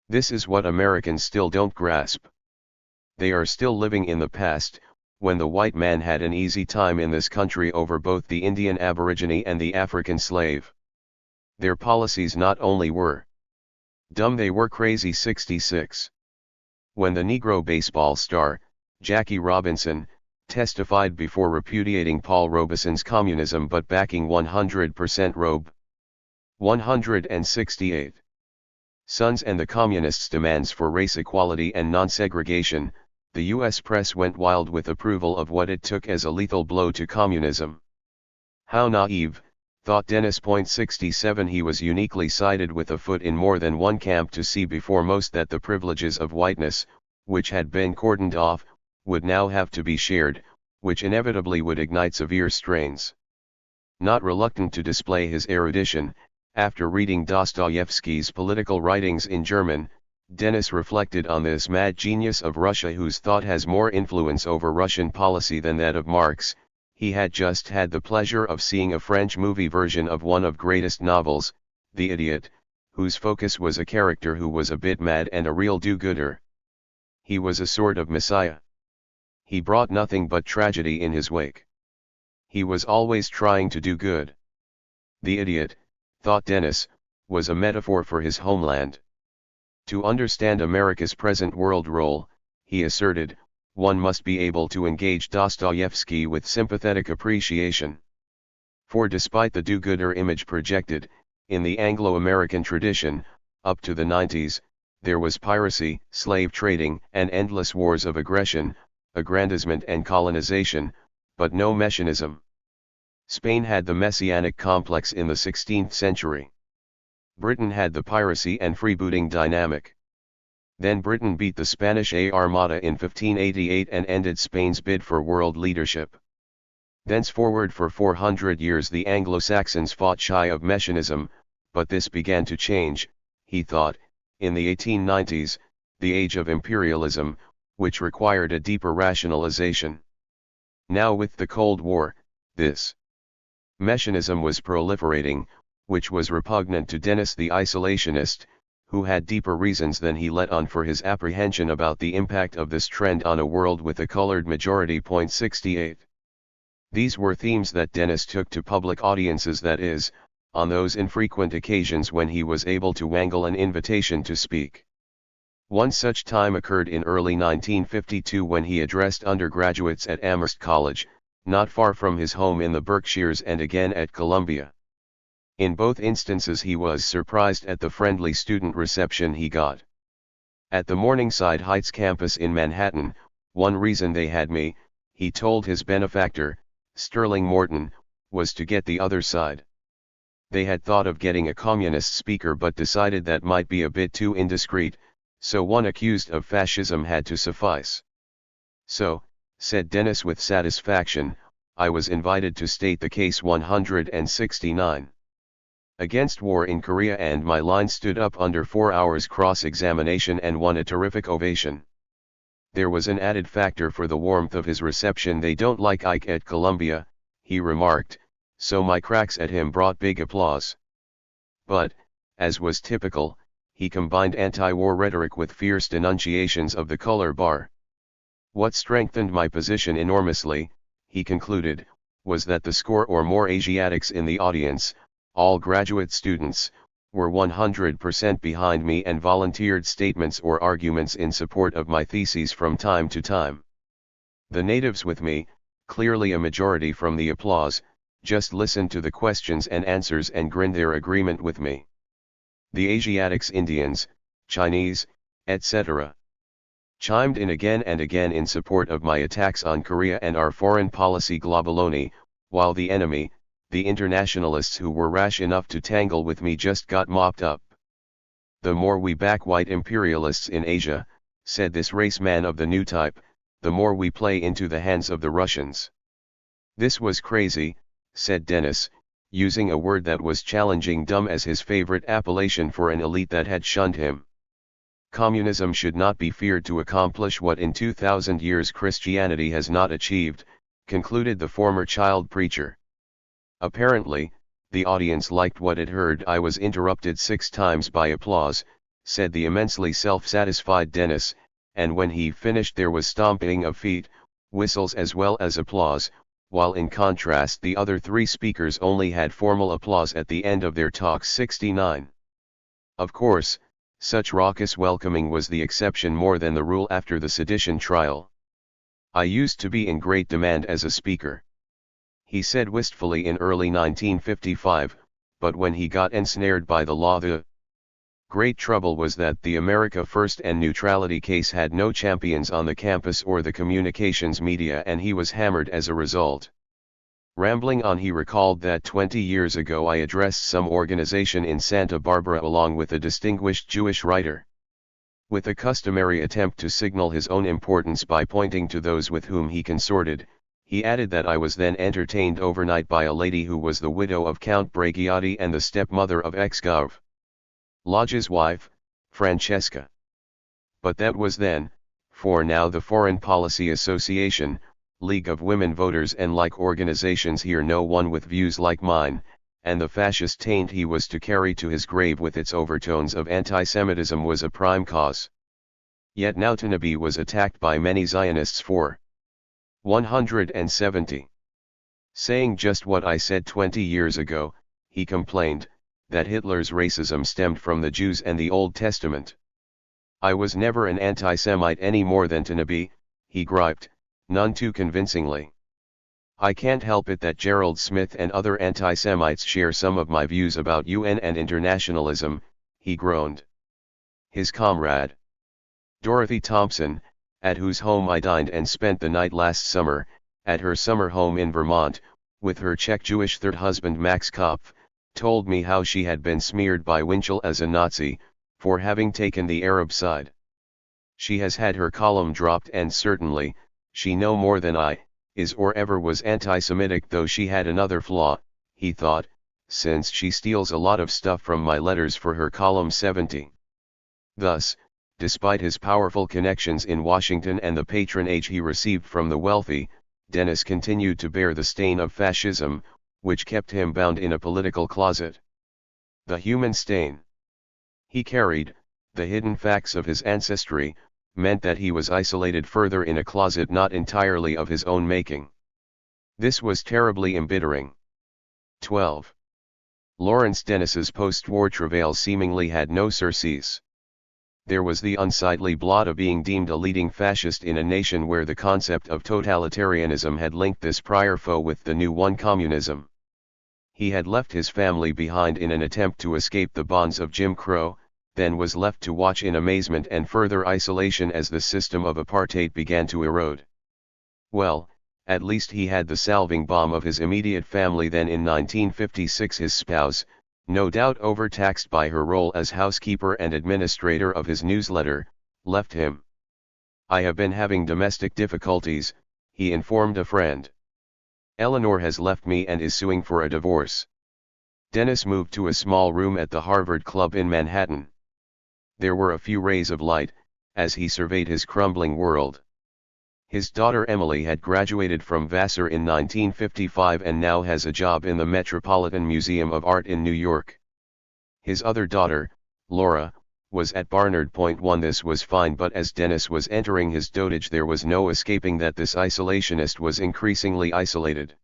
This is what Americans still don't grasp. They are still living in the past, when the white man had an easy time in this country over both the Indian Aborigine and the African slave. Their policies not only were dumb, they were crazy. 66. When the Negro baseball star, Jackie Robinson, testified before repudiating Paul Robeson's communism but backing 100% Robe. 168. Sons and the Communists' demands for race equality and non-segregation, the U.S. press went wild with approval of what it took as a lethal blow to communism. How naive, thought Dennis. 67. He was uniquely sided with a foot in more than one camp to see before most that the privileges of whiteness, which had been cordoned off, would now have to be shared, which inevitably would ignite severe strains. Not reluctant to display his erudition, after reading Dostoevsky's political writings in German, Dennis reflected on this mad genius of Russia whose thought has more influence over Russian policy than that of Marx. He had just had the pleasure of seeing a French movie version of one of greatest novels, The Idiot, whose focus was a character who was a bit mad and a real do-gooder. He was a sort of messiah. He brought nothing but tragedy in his wake. He was always trying to do good. The Idiot, thought Dennis, was a metaphor for his homeland. To understand America's present world role, he asserted, one must be able to engage Dostoevsky with sympathetic appreciation. For despite the do-gooder image projected, in the Anglo-American tradition, up to the 90s, there was piracy, slave trading, and endless wars of aggression, aggrandizement and colonization, but no messianism. Spain had the messianic complex in the 16th century. Britain had the piracy and freebooting dynamic. Then Britain beat the Spanish Armada in 1588 and ended Spain's bid for world leadership. Thenceforward for 400 years the Anglo-Saxons fought shy of messianism, but this began to change, he thought, in the 1890s, the age of imperialism, which required a deeper rationalization. Now with the Cold War, this messianism was proliferating, which was repugnant to Dennis the isolationist, who had deeper reasons than he let on for his apprehension about the impact of this trend on a world with a colored majority. 68. These were themes that Dennis took to public audiences, that is, on those infrequent occasions when he was able to wangle an invitation to speak. One such time occurred in early 1952 when he addressed undergraduates at Amherst College, not far from his home in the Berkshires, and again at Columbia. In both instances he was surprised at the friendly student reception he got. At the Morningside Heights campus in Manhattan, one reason they had me, he told his benefactor, Sterling Morton, was to get the other side. They had thought of getting a communist speaker but decided that might be a bit too indiscreet, so one accused of fascism had to suffice. So, said Dennis with satisfaction, I was invited to state the case. 169. against war in Korea, and my line stood up under 4 hours cross-examination and won a terrific ovation. There was an added factor for the warmth of his reception. They don't like Ike at Columbia, he remarked, so my cracks at him brought big applause. But, as was typical, he combined anti-war rhetoric with fierce denunciations of the color bar. What strengthened my position enormously, he concluded, was that the score or more Asiatics in the audience, all graduate students, were 100% behind me and volunteered statements or arguments in support of my theses from time to time. The natives with me, clearly a majority from the applause, just listened to the questions and answers and grinned their agreement with me. The Asiatics, Indians, Chinese, etc., chimed in again and again in support of my attacks on Korea and our foreign policy globaloni, while the enemy, the internationalists who were rash enough to tangle with me, just got mopped up. The more we back white imperialists in Asia, said this race man of the new type, the more we play into the hands of the Russians. This was crazy, said Dennis, using a word that was challenging dumb as his favorite appellation for an elite that had shunned him. Communism should not be feared to accomplish what in 2000 years Christianity has not achieved, concluded the former child preacher. Apparently, the audience liked what it heard. I was interrupted 6 times by applause, said the immensely self-satisfied Dennis, and when he finished there was stomping of feet, whistles as well as applause, while in contrast the other 3 speakers only had formal applause at the end of their talks. 69. Of course, such raucous welcoming was the exception more than the rule after the sedition trial. I used to be in great demand as a speaker, he said wistfully, in early 1955, but when he got ensnared by the law, the great trouble was that the America First and neutrality case had no champions on the campus or the communications media, and he was hammered as a result. Rambling on, he recalled that 20 years ago I addressed some organization in Santa Barbara along with a distinguished Jewish writer. With a customary attempt to signal his own importance by pointing to those with whom he consorted, he added that I was then entertained overnight by a lady who was the widow of Count Brachiati and the stepmother of ex-Gov. Lodge's wife, Francesca. But that was then, for now the Foreign Policy Association, League of Women Voters and like organizations hear no one with views like mine, and the fascist taint he was to carry to his grave with its overtones of anti-Semitism was a prime cause. Yet now Tanabe was attacked by many Zionists for 170. Saying just what I said 20 years ago, he complained, that Hitler's racism stemmed from the Jews and the Old Testament. I was never an anti-Semite any more than Tanabe, he griped, none too convincingly. I can't help it that Gerald Smith and other anti-Semites share some of my views about UN and internationalism, he groaned. His comrade, Dorothy Thompson, at whose home I dined and spent the night last summer, at her summer home in Vermont, with her Czech Jewish third husband Max Kopf, told me how she had been smeared by Winchell as a Nazi, for having taken the Arab side. She has had her column dropped, and certainly, she no more than I, is or ever was anti-Semitic, though she had another flaw, he thought, since she steals a lot of stuff from my letters for her column 70. Thus, despite his powerful connections in Washington and the patronage he received from the wealthy, Dennis continued to bear the stain of fascism, which kept him bound in a political closet. The human stain he carried, the hidden facts of his ancestry, meant that he was isolated further in a closet not entirely of his own making. This was terribly embittering. 12. Lawrence Dennis's post-war travail seemingly had no surcease. There was the unsightly blot of being deemed a leading fascist in a nation where the concept of totalitarianism had linked this prior foe with the new one, communism. He had left his family behind in an attempt to escape the bonds of Jim Crow, then was left to watch in amazement and further isolation as the system of apartheid began to erode. Well, at least he had the salving balm of his immediate family. Then in 1956 his spouse, no doubt overtaxed by her role as housekeeper and administrator of his newsletter, left him. I have been having domestic difficulties, he informed a friend. Eleanor has left me and is suing for a divorce. Dennis moved to a small room at the Harvard Club in Manhattan. There were a few rays of light, as he surveyed his crumbling world. His daughter Emily had graduated from Vassar in 1955 and now has a job in the Metropolitan Museum of Art in New York. His other daughter, Laura, was at Barnard Point 1. This was fine, but as Dennis was entering his dotage there was no escaping that this isolationist was increasingly isolated.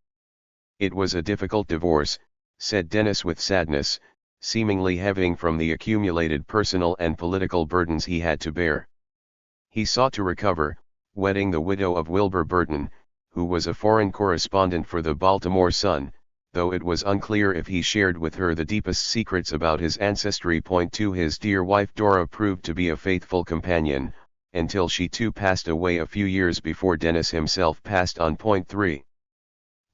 It was a difficult divorce, said Dennis with sadness, seemingly heaving from the accumulated personal and political burdens he had to bear. He sought to recover, wedding the widow of Wilbur Burton, who was a foreign correspondent for the Baltimore Sun, though it was unclear if he shared with her the deepest secrets about his ancestry. Point 2 His dear wife Dora proved to be a faithful companion, until she too passed away a few years before Dennis himself passed on. Point 3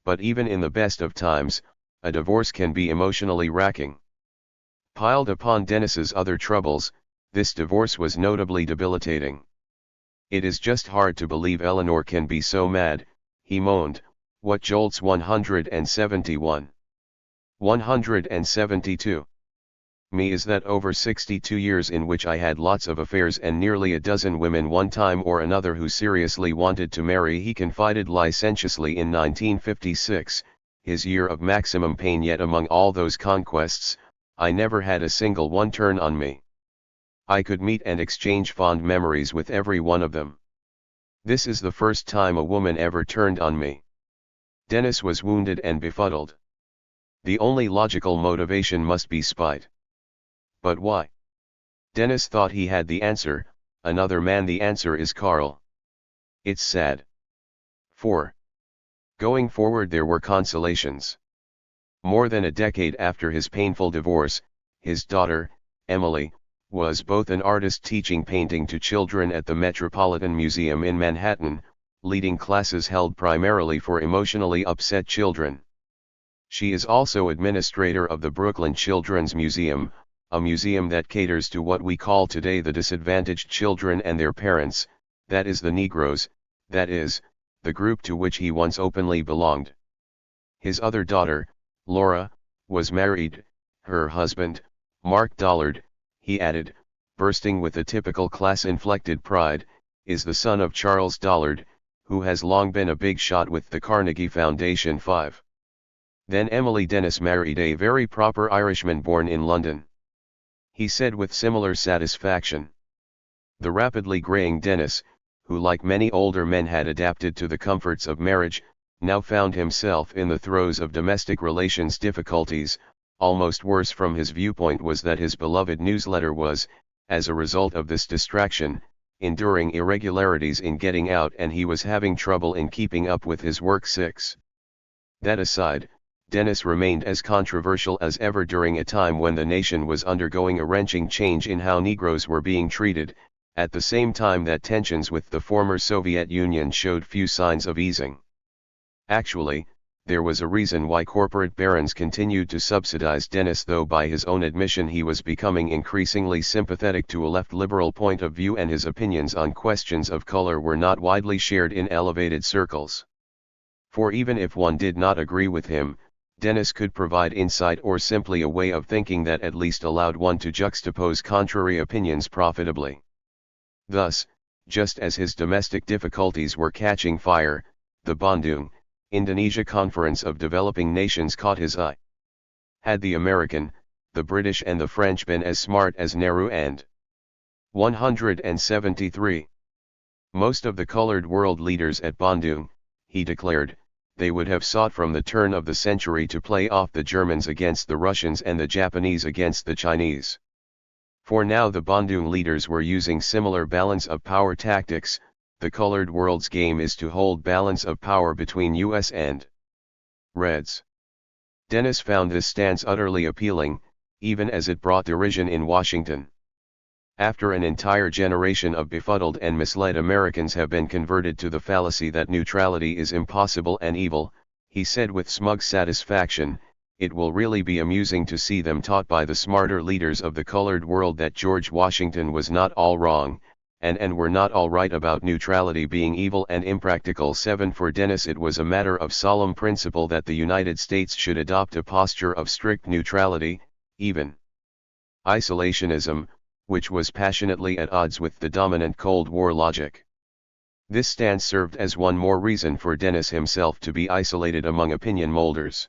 But even in the best of times, a divorce can be emotionally racking. Piled upon Dennis's other troubles, this divorce was notably debilitating. "It is just hard to believe Eleanor can be so mad," he moaned. What jolts 171. 172. Me is that over 62 years in which I had lots of affairs and nearly a dozen women one time or another who seriously wanted to marry, he confided licentiously in 1956, his year of maximum pain. Yet among all those conquests, I never had a single one turn on me. I could meet and exchange fond memories with every one of them. This is the first time a woman ever turned on me. Dennis was wounded and befuddled. The only logical motivation must be spite. But why? Dennis thought he had the answer. Another man. The answer is Carl. It's sad. 4. Going forward there were consolations. More than a decade after his painful divorce, his daughter, Emily, was both an artist teaching painting to children at the Metropolitan Museum in Manhattan, leading classes held primarily for emotionally upset children. She is also administrator of the Brooklyn Children's Museum, a museum that caters to what we call today the disadvantaged children and their parents, that is the Negroes, that is, the group to which he once openly belonged. His other daughter, Laura, was married. Her husband, Mark Dollard, he added, bursting with a typical class-inflected pride, is the son of Charles Dollard, who has long been a big shot with the Carnegie Foundation. 5. Then Emily Dennis married a very proper Irishman born in London. He said with similar satisfaction. The rapidly graying Dennis, who like many older men had adapted to the comforts of marriage, now found himself in the throes of domestic relations difficulties. Almost worse from his viewpoint was that his beloved newsletter was, as a result of this distraction, enduring irregularities in getting out, and he was having trouble in keeping up with his work. 6. That aside, Dennis remained as controversial as ever during a time when the nation was undergoing a wrenching change in how Negroes were being treated, at the same time that tensions with the former Soviet Union showed few signs of easing. Actually, there was a reason why corporate barons continued to subsidize Dennis, though by his own admission he was becoming increasingly sympathetic to a left liberal point of view, and his opinions on questions of color were not widely shared in elevated circles. For even if one did not agree with him, Dennis could provide insight or simply a way of thinking that at least allowed one to juxtapose contrary opinions profitably. Thus, just as his domestic difficulties were catching fire, the Bandung, Indonesia Conference of Developing Nations caught his eye. Had the American, the British and the French been as smart as Nehru and 173. Most of the colored world leaders at Bandung, he declared, they would have sought from the turn of the century to play off the Germans against the Russians and the Japanese against the Chinese. For now the Bandung leaders were using similar balance of power tactics. The colored world's game is to hold balance of power between US and Reds. Dennis found this stance utterly appealing, even as it brought derision in Washington. After an entire generation of befuddled and misled Americans have been converted to the fallacy that neutrality is impossible and evil, he said with smug satisfaction, it will really be amusing to see them taught by the smarter leaders of the colored world that George Washington was not all wrong, and were not all right about neutrality being evil and impractical. 7. For Dennis it was a matter of solemn principle that the United States should adopt a posture of strict neutrality, even isolationism, which was passionately at odds with the dominant Cold War logic. This stance served as one more reason for Dennis himself to be isolated among opinion molders.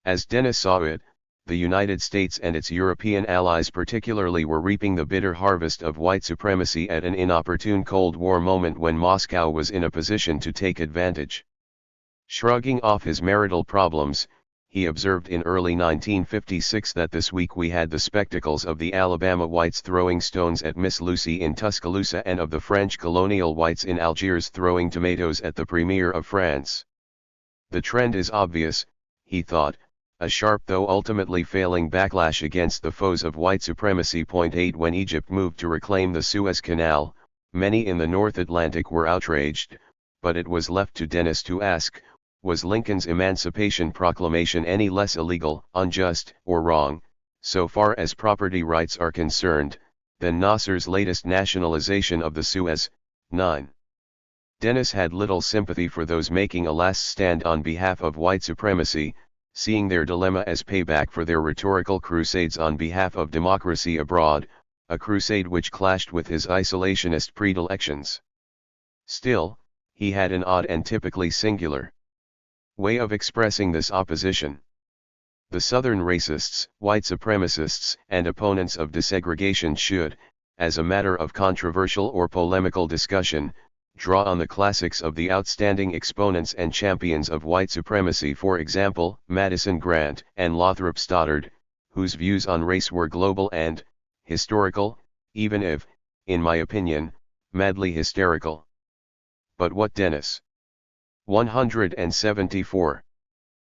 As Dennis saw it, the United States and its European allies particularly were reaping the bitter harvest of white supremacy at an inopportune Cold War moment when Moscow was in a position to take advantage. Shrugging off his marital problems, he observed in early 1956 that this week we had the spectacles of the Alabama whites throwing stones at Miss Lucy in Tuscaloosa and of the French colonial whites in Algiers throwing tomatoes at the Premier of France. The trend is obvious, he thought, a sharp though ultimately failing backlash against the foes of white supremacy. 8. When Egypt moved to reclaim the Suez Canal, many in the North Atlantic were outraged, but it was left to Dennis to ask, was Lincoln's Emancipation Proclamation any less illegal, unjust, or wrong, so far as property rights are concerned, than Nasser's latest nationalization of the Suez? 9. Dennis had little sympathy for those making a last stand on behalf of white supremacy, seeing their dilemma as payback for their rhetorical crusades on behalf of democracy abroad, a crusade which clashed with his isolationist predilections. Still, he had an odd and typically singular way of expressing this opposition. The Southern racists, white supremacists, and opponents of desegregation should, as a matter of controversial or polemical discussion, draw on the classics of the outstanding exponents and champions of white supremacy, for example, Madison Grant and Lothrop Stoddard, whose views on race were global and historical, even if, in my opinion, madly hysterical. But what Dennis 174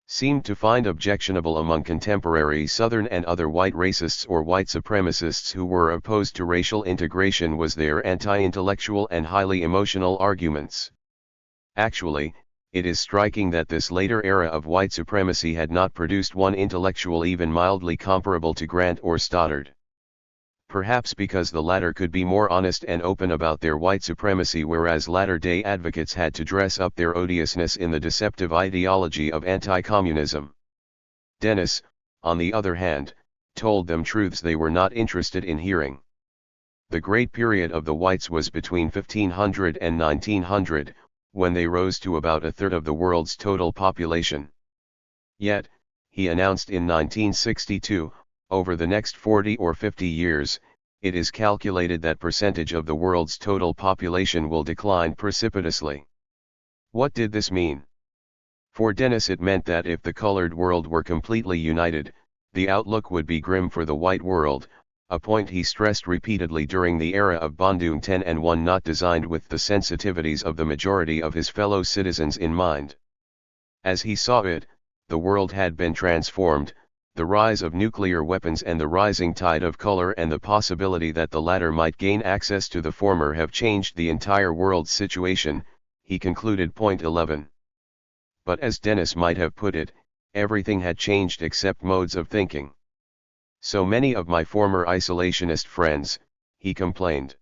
seemed to find objectionable among contemporary Southern and other white racists or white supremacists who were opposed to racial integration was their anti-intellectual and highly emotional arguments. Actually, it is striking that this later era of white supremacy had not produced one intellectual even mildly comparable to Grant or Stoddard. Perhaps because the latter could be more honest and open about their white supremacy, whereas latter-day advocates had to dress up their odiousness in the deceptive ideology of anti-communism. Dennis, on the other hand, told them truths they were not interested in hearing. The great period of the whites was between 1500 and 1900, when they rose to about a third of the world's total population. Yet, he announced in 1962, over the next 40 or 50 years, it is calculated that percentage of the world's total population will decline precipitously. What did this mean? For Dennis it meant that if the colored world were completely united, the outlook would be grim for the white world, a point he stressed repeatedly during the era of Bandung 10 and one not designed with the sensitivities of the majority of his fellow citizens in mind. As he saw it, the world had been transformed. The rise of nuclear weapons and the rising tide of color and the possibility that the latter might gain access to the former have changed the entire world's situation, he concluded. 11. But as Dennis might have put it, everything had changed except modes of thinking. So many of my former isolationist friends, he complained,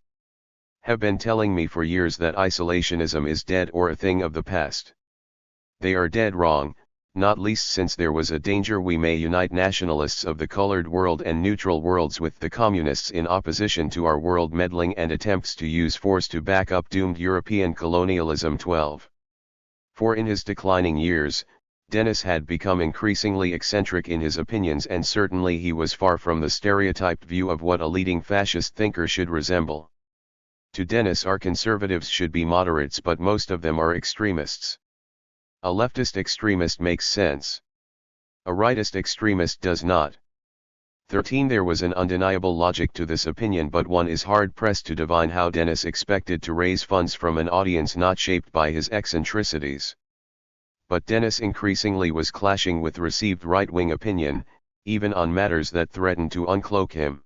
have been telling me for years that isolationism is dead or a thing of the past. They are dead wrong, not least since there was a danger we may unite nationalists of the colored world and neutral worlds with the communists in opposition to our world meddling and attempts to use force to back up doomed European colonialism. 12. For in his declining years, Dennis had become increasingly eccentric in his opinions, and certainly he was far from the stereotyped view of what a leading fascist thinker should resemble. To Dennis, our conservatives should be moderates, but most of them are extremists. A leftist extremist makes sense. A rightist extremist does not. 13. There was an undeniable logic to this opinion, but one is hard-pressed to divine how Dennis expected to raise funds from an audience not shaped by his eccentricities. But Dennis increasingly was clashing with received right-wing opinion, even on matters that threatened to uncloak him.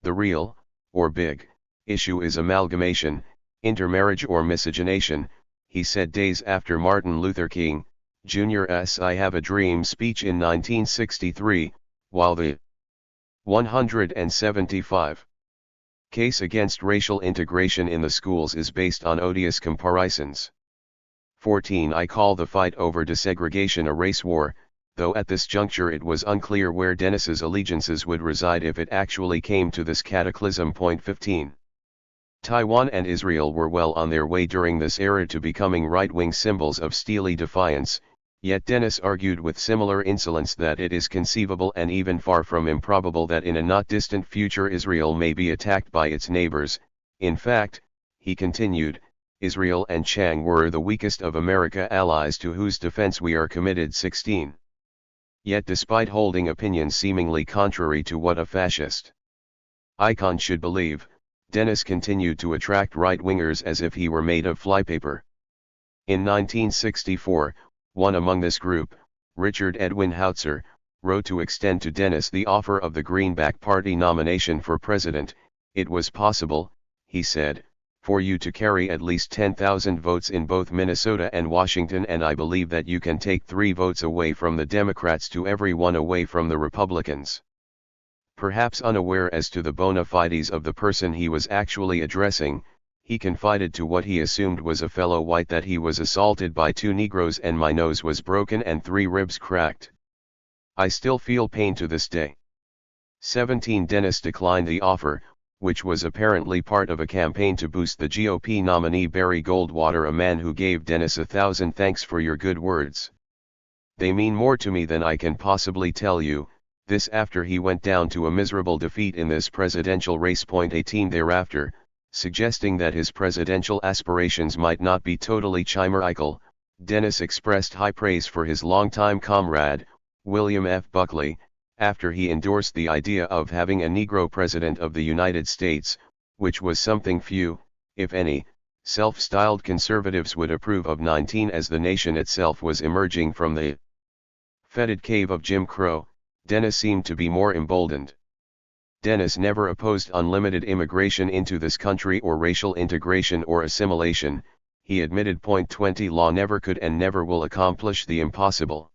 The real, or big, issue is amalgamation, intermarriage or miscegenation, he said days after Martin Luther King, Jr.'s I Have a Dream speech in 1963, while the 175 Case against racial integration in the schools is based on odious comparisons. 14. I call the fight over desegregation a race war, though at this juncture it was unclear where Dennis's allegiances would reside if it actually came to this cataclysm. 15. Taiwan and Israel were well on their way during this era to becoming right-wing symbols of steely defiance, yet Dennis argued with similar insolence that it is conceivable and even far from improbable that in a not distant future Israel may be attacked by its neighbors. In fact, he continued, Israel and Chang were the weakest of America allies to whose defense we are committed. 16. Yet despite holding opinions seemingly contrary to what a fascist icon should believe, Dennis continued to attract right-wingers as if he were made of flypaper. In 1964, one among this group, Richard Edwin Hautzer, wrote to extend to Dennis the offer of the Greenback Party nomination for president. It was possible, he said, for you to carry at least 10,000 votes in both Minnesota and Washington, and I believe that you can take 3 votes away from the Democrats to every one away from the Republicans. Perhaps unaware as to the bona fides of the person he was actually addressing, he confided to what he assumed was a fellow white that he was assaulted by 2 Negroes and my nose was broken and 3 ribs cracked. I still feel pain to this day. 17. Dennis declined the offer, which was apparently part of a campaign to boost the GOP nominee Barry Goldwater, a man who gave Dennis 1,000 thanks for your good words. They mean more to me than I can possibly tell you. This after he went down to a miserable defeat in this presidential race. 18. Thereafter, suggesting that his presidential aspirations might not be totally chimerical, Dennis expressed high praise for his longtime comrade, William F. Buckley, after he endorsed the idea of having a Negro president of the United States, which was something few, if any, self-styled conservatives would approve of. 19. As the nation itself was emerging from the fetid cave of Jim Crow, Dennis seemed to be more emboldened. Dennis never opposed unlimited immigration into this country or racial integration or assimilation, he admitted. 20. Law never could and never will accomplish the impossible.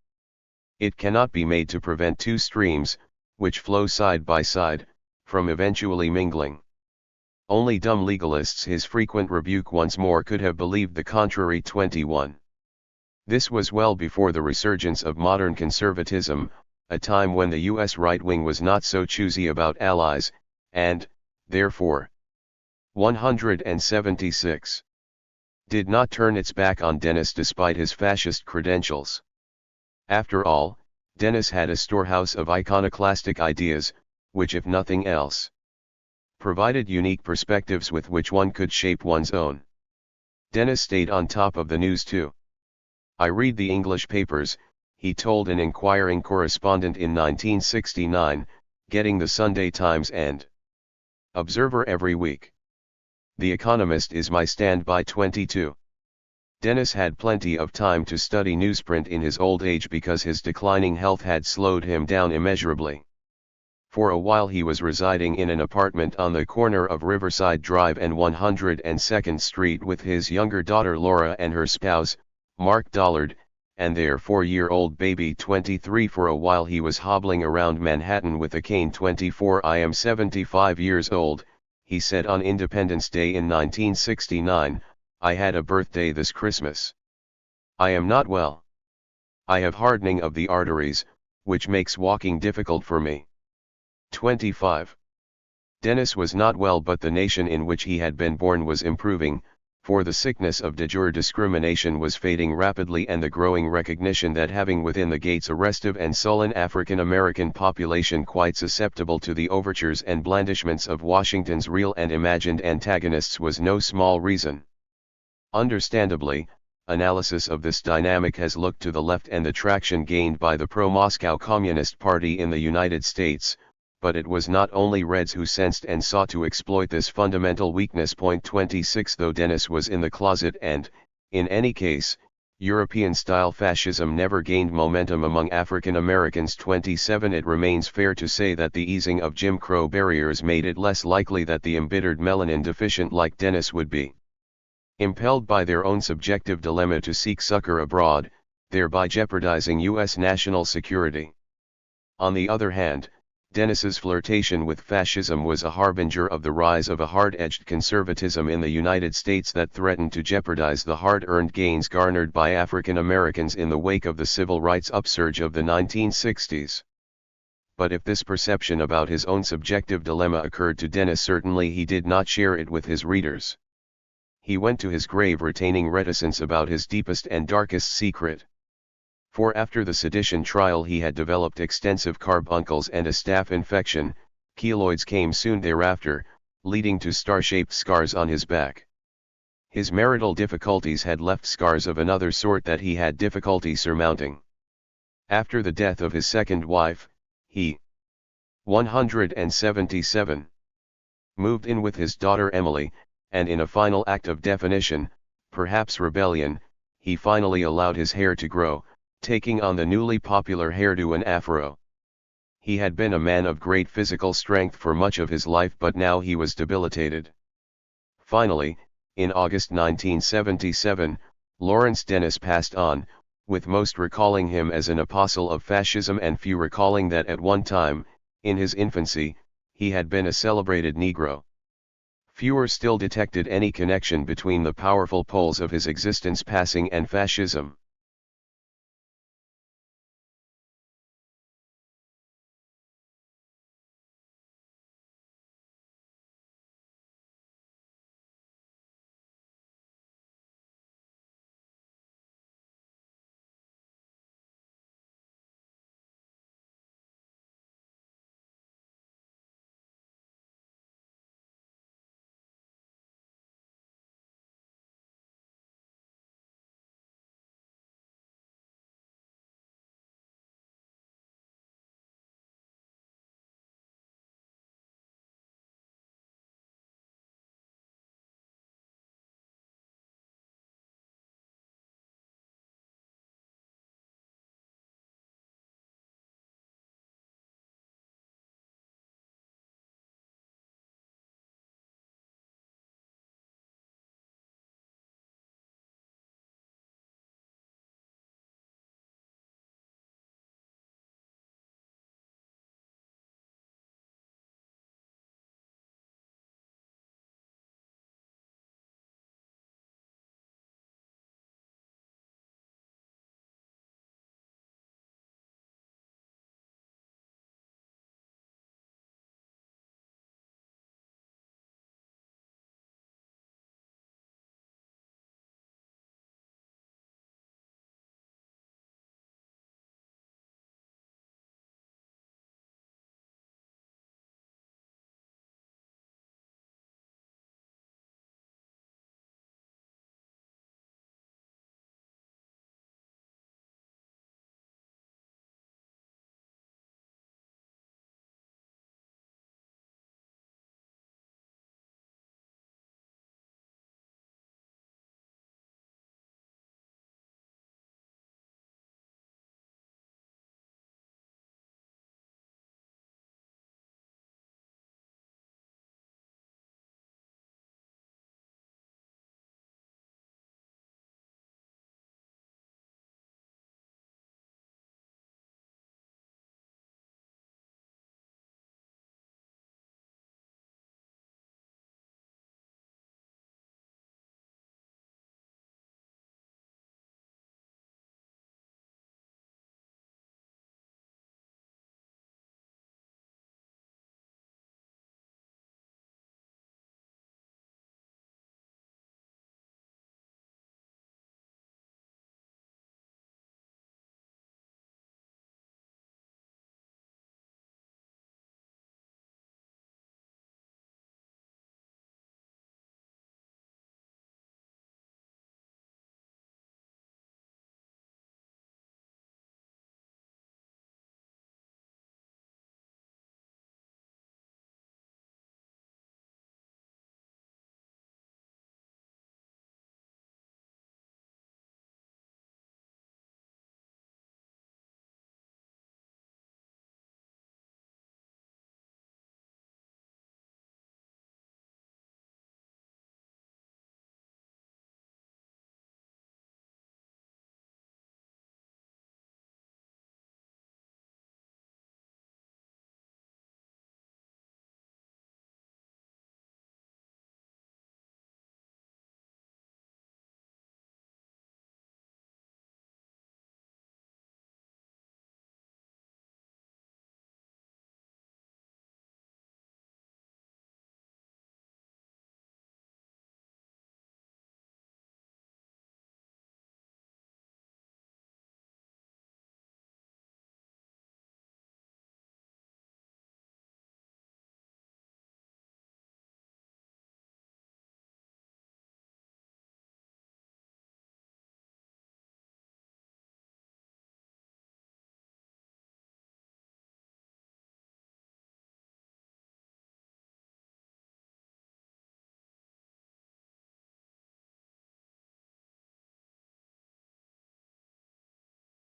It cannot be made to prevent 2 streams, which flow side by side, from eventually mingling. Only dumb legalists, his frequent rebuke once more, could have believed the contrary. 21. This was well before the resurgence of modern conservatism, a time when the U.S. right wing was not so choosy about allies, and, therefore, 176. Did not turn its back on Dennis despite his fascist credentials. After all, Dennis had a storehouse of iconoclastic ideas, which if nothing else, provided unique perspectives with which one could shape one's own. Dennis stayed on top of the news too. I read the English papers, he told an inquiring correspondent in 1969, getting the Sunday Times and Observer every week. The Economist is my standby. 22. Dennis had plenty of time to study newsprint in his old age because his declining health had slowed him down immeasurably. For a while he was residing in an apartment on the corner of Riverside Drive and 102nd Street with his younger daughter Laura and her spouse, Mark Dollard, and their 4-year-old baby. 23. For a while he was hobbling around Manhattan with a cane. 24. I am 75 years old, he said on Independence Day in 1969, I had a birthday this Christmas. I am not well. I have hardening of the arteries, which makes walking difficult for me. 25. Dennis was not well, but the nation in which he had been born was improving, for the sickness of de jure discrimination was fading rapidly, and the growing recognition that having within the gates a restive and sullen African American population quite susceptible to the overtures and blandishments of Washington's real and imagined antagonists was no small reason. Understandably, analysis of this dynamic has looked to the left and the traction gained by the pro-Moscow Communist Party in the United States, but it was not only Reds who sensed and sought to exploit this fundamental weakness. 26. Though Dennis was in the closet and, in any case, European-style fascism never gained momentum among African Americans. 27. It remains fair to say that the easing of Jim Crow barriers made it less likely that the embittered melanin deficient like Dennis would be impelled by their own subjective dilemma to seek succor abroad, thereby jeopardizing U.S. national security. On the other hand, Dennis's flirtation with fascism was a harbinger of the rise of a hard-edged conservatism in the United States that threatened to jeopardize the hard-earned gains garnered by African Americans in the wake of the civil rights upsurge of the 1960s. But if this perception about his own subjective dilemma occurred to Dennis, certainly he did not share it with his readers. He went to his grave retaining reticence about his deepest and darkest secret. For after the sedition trial he had developed extensive carbuncles and a staph infection. Keloids came soon thereafter, leading to star-shaped scars on his back. His marital difficulties had left scars of another sort that he had difficulty surmounting. After the death of his second wife, he, 177, moved in with his daughter Emily, and in a final act of definition, perhaps rebellion, he finally allowed his hair to grow, taking on the newly popular hairdo and afro. He had been a man of great physical strength for much of his life, but now he was debilitated. Finally, in August 1977, Lawrence Dennis passed on, with most recalling him as an apostle of fascism and few recalling that at one time, in his infancy, he had been a celebrated Negro. Fewer still detected any connection between the powerful poles of his existence passing and fascism.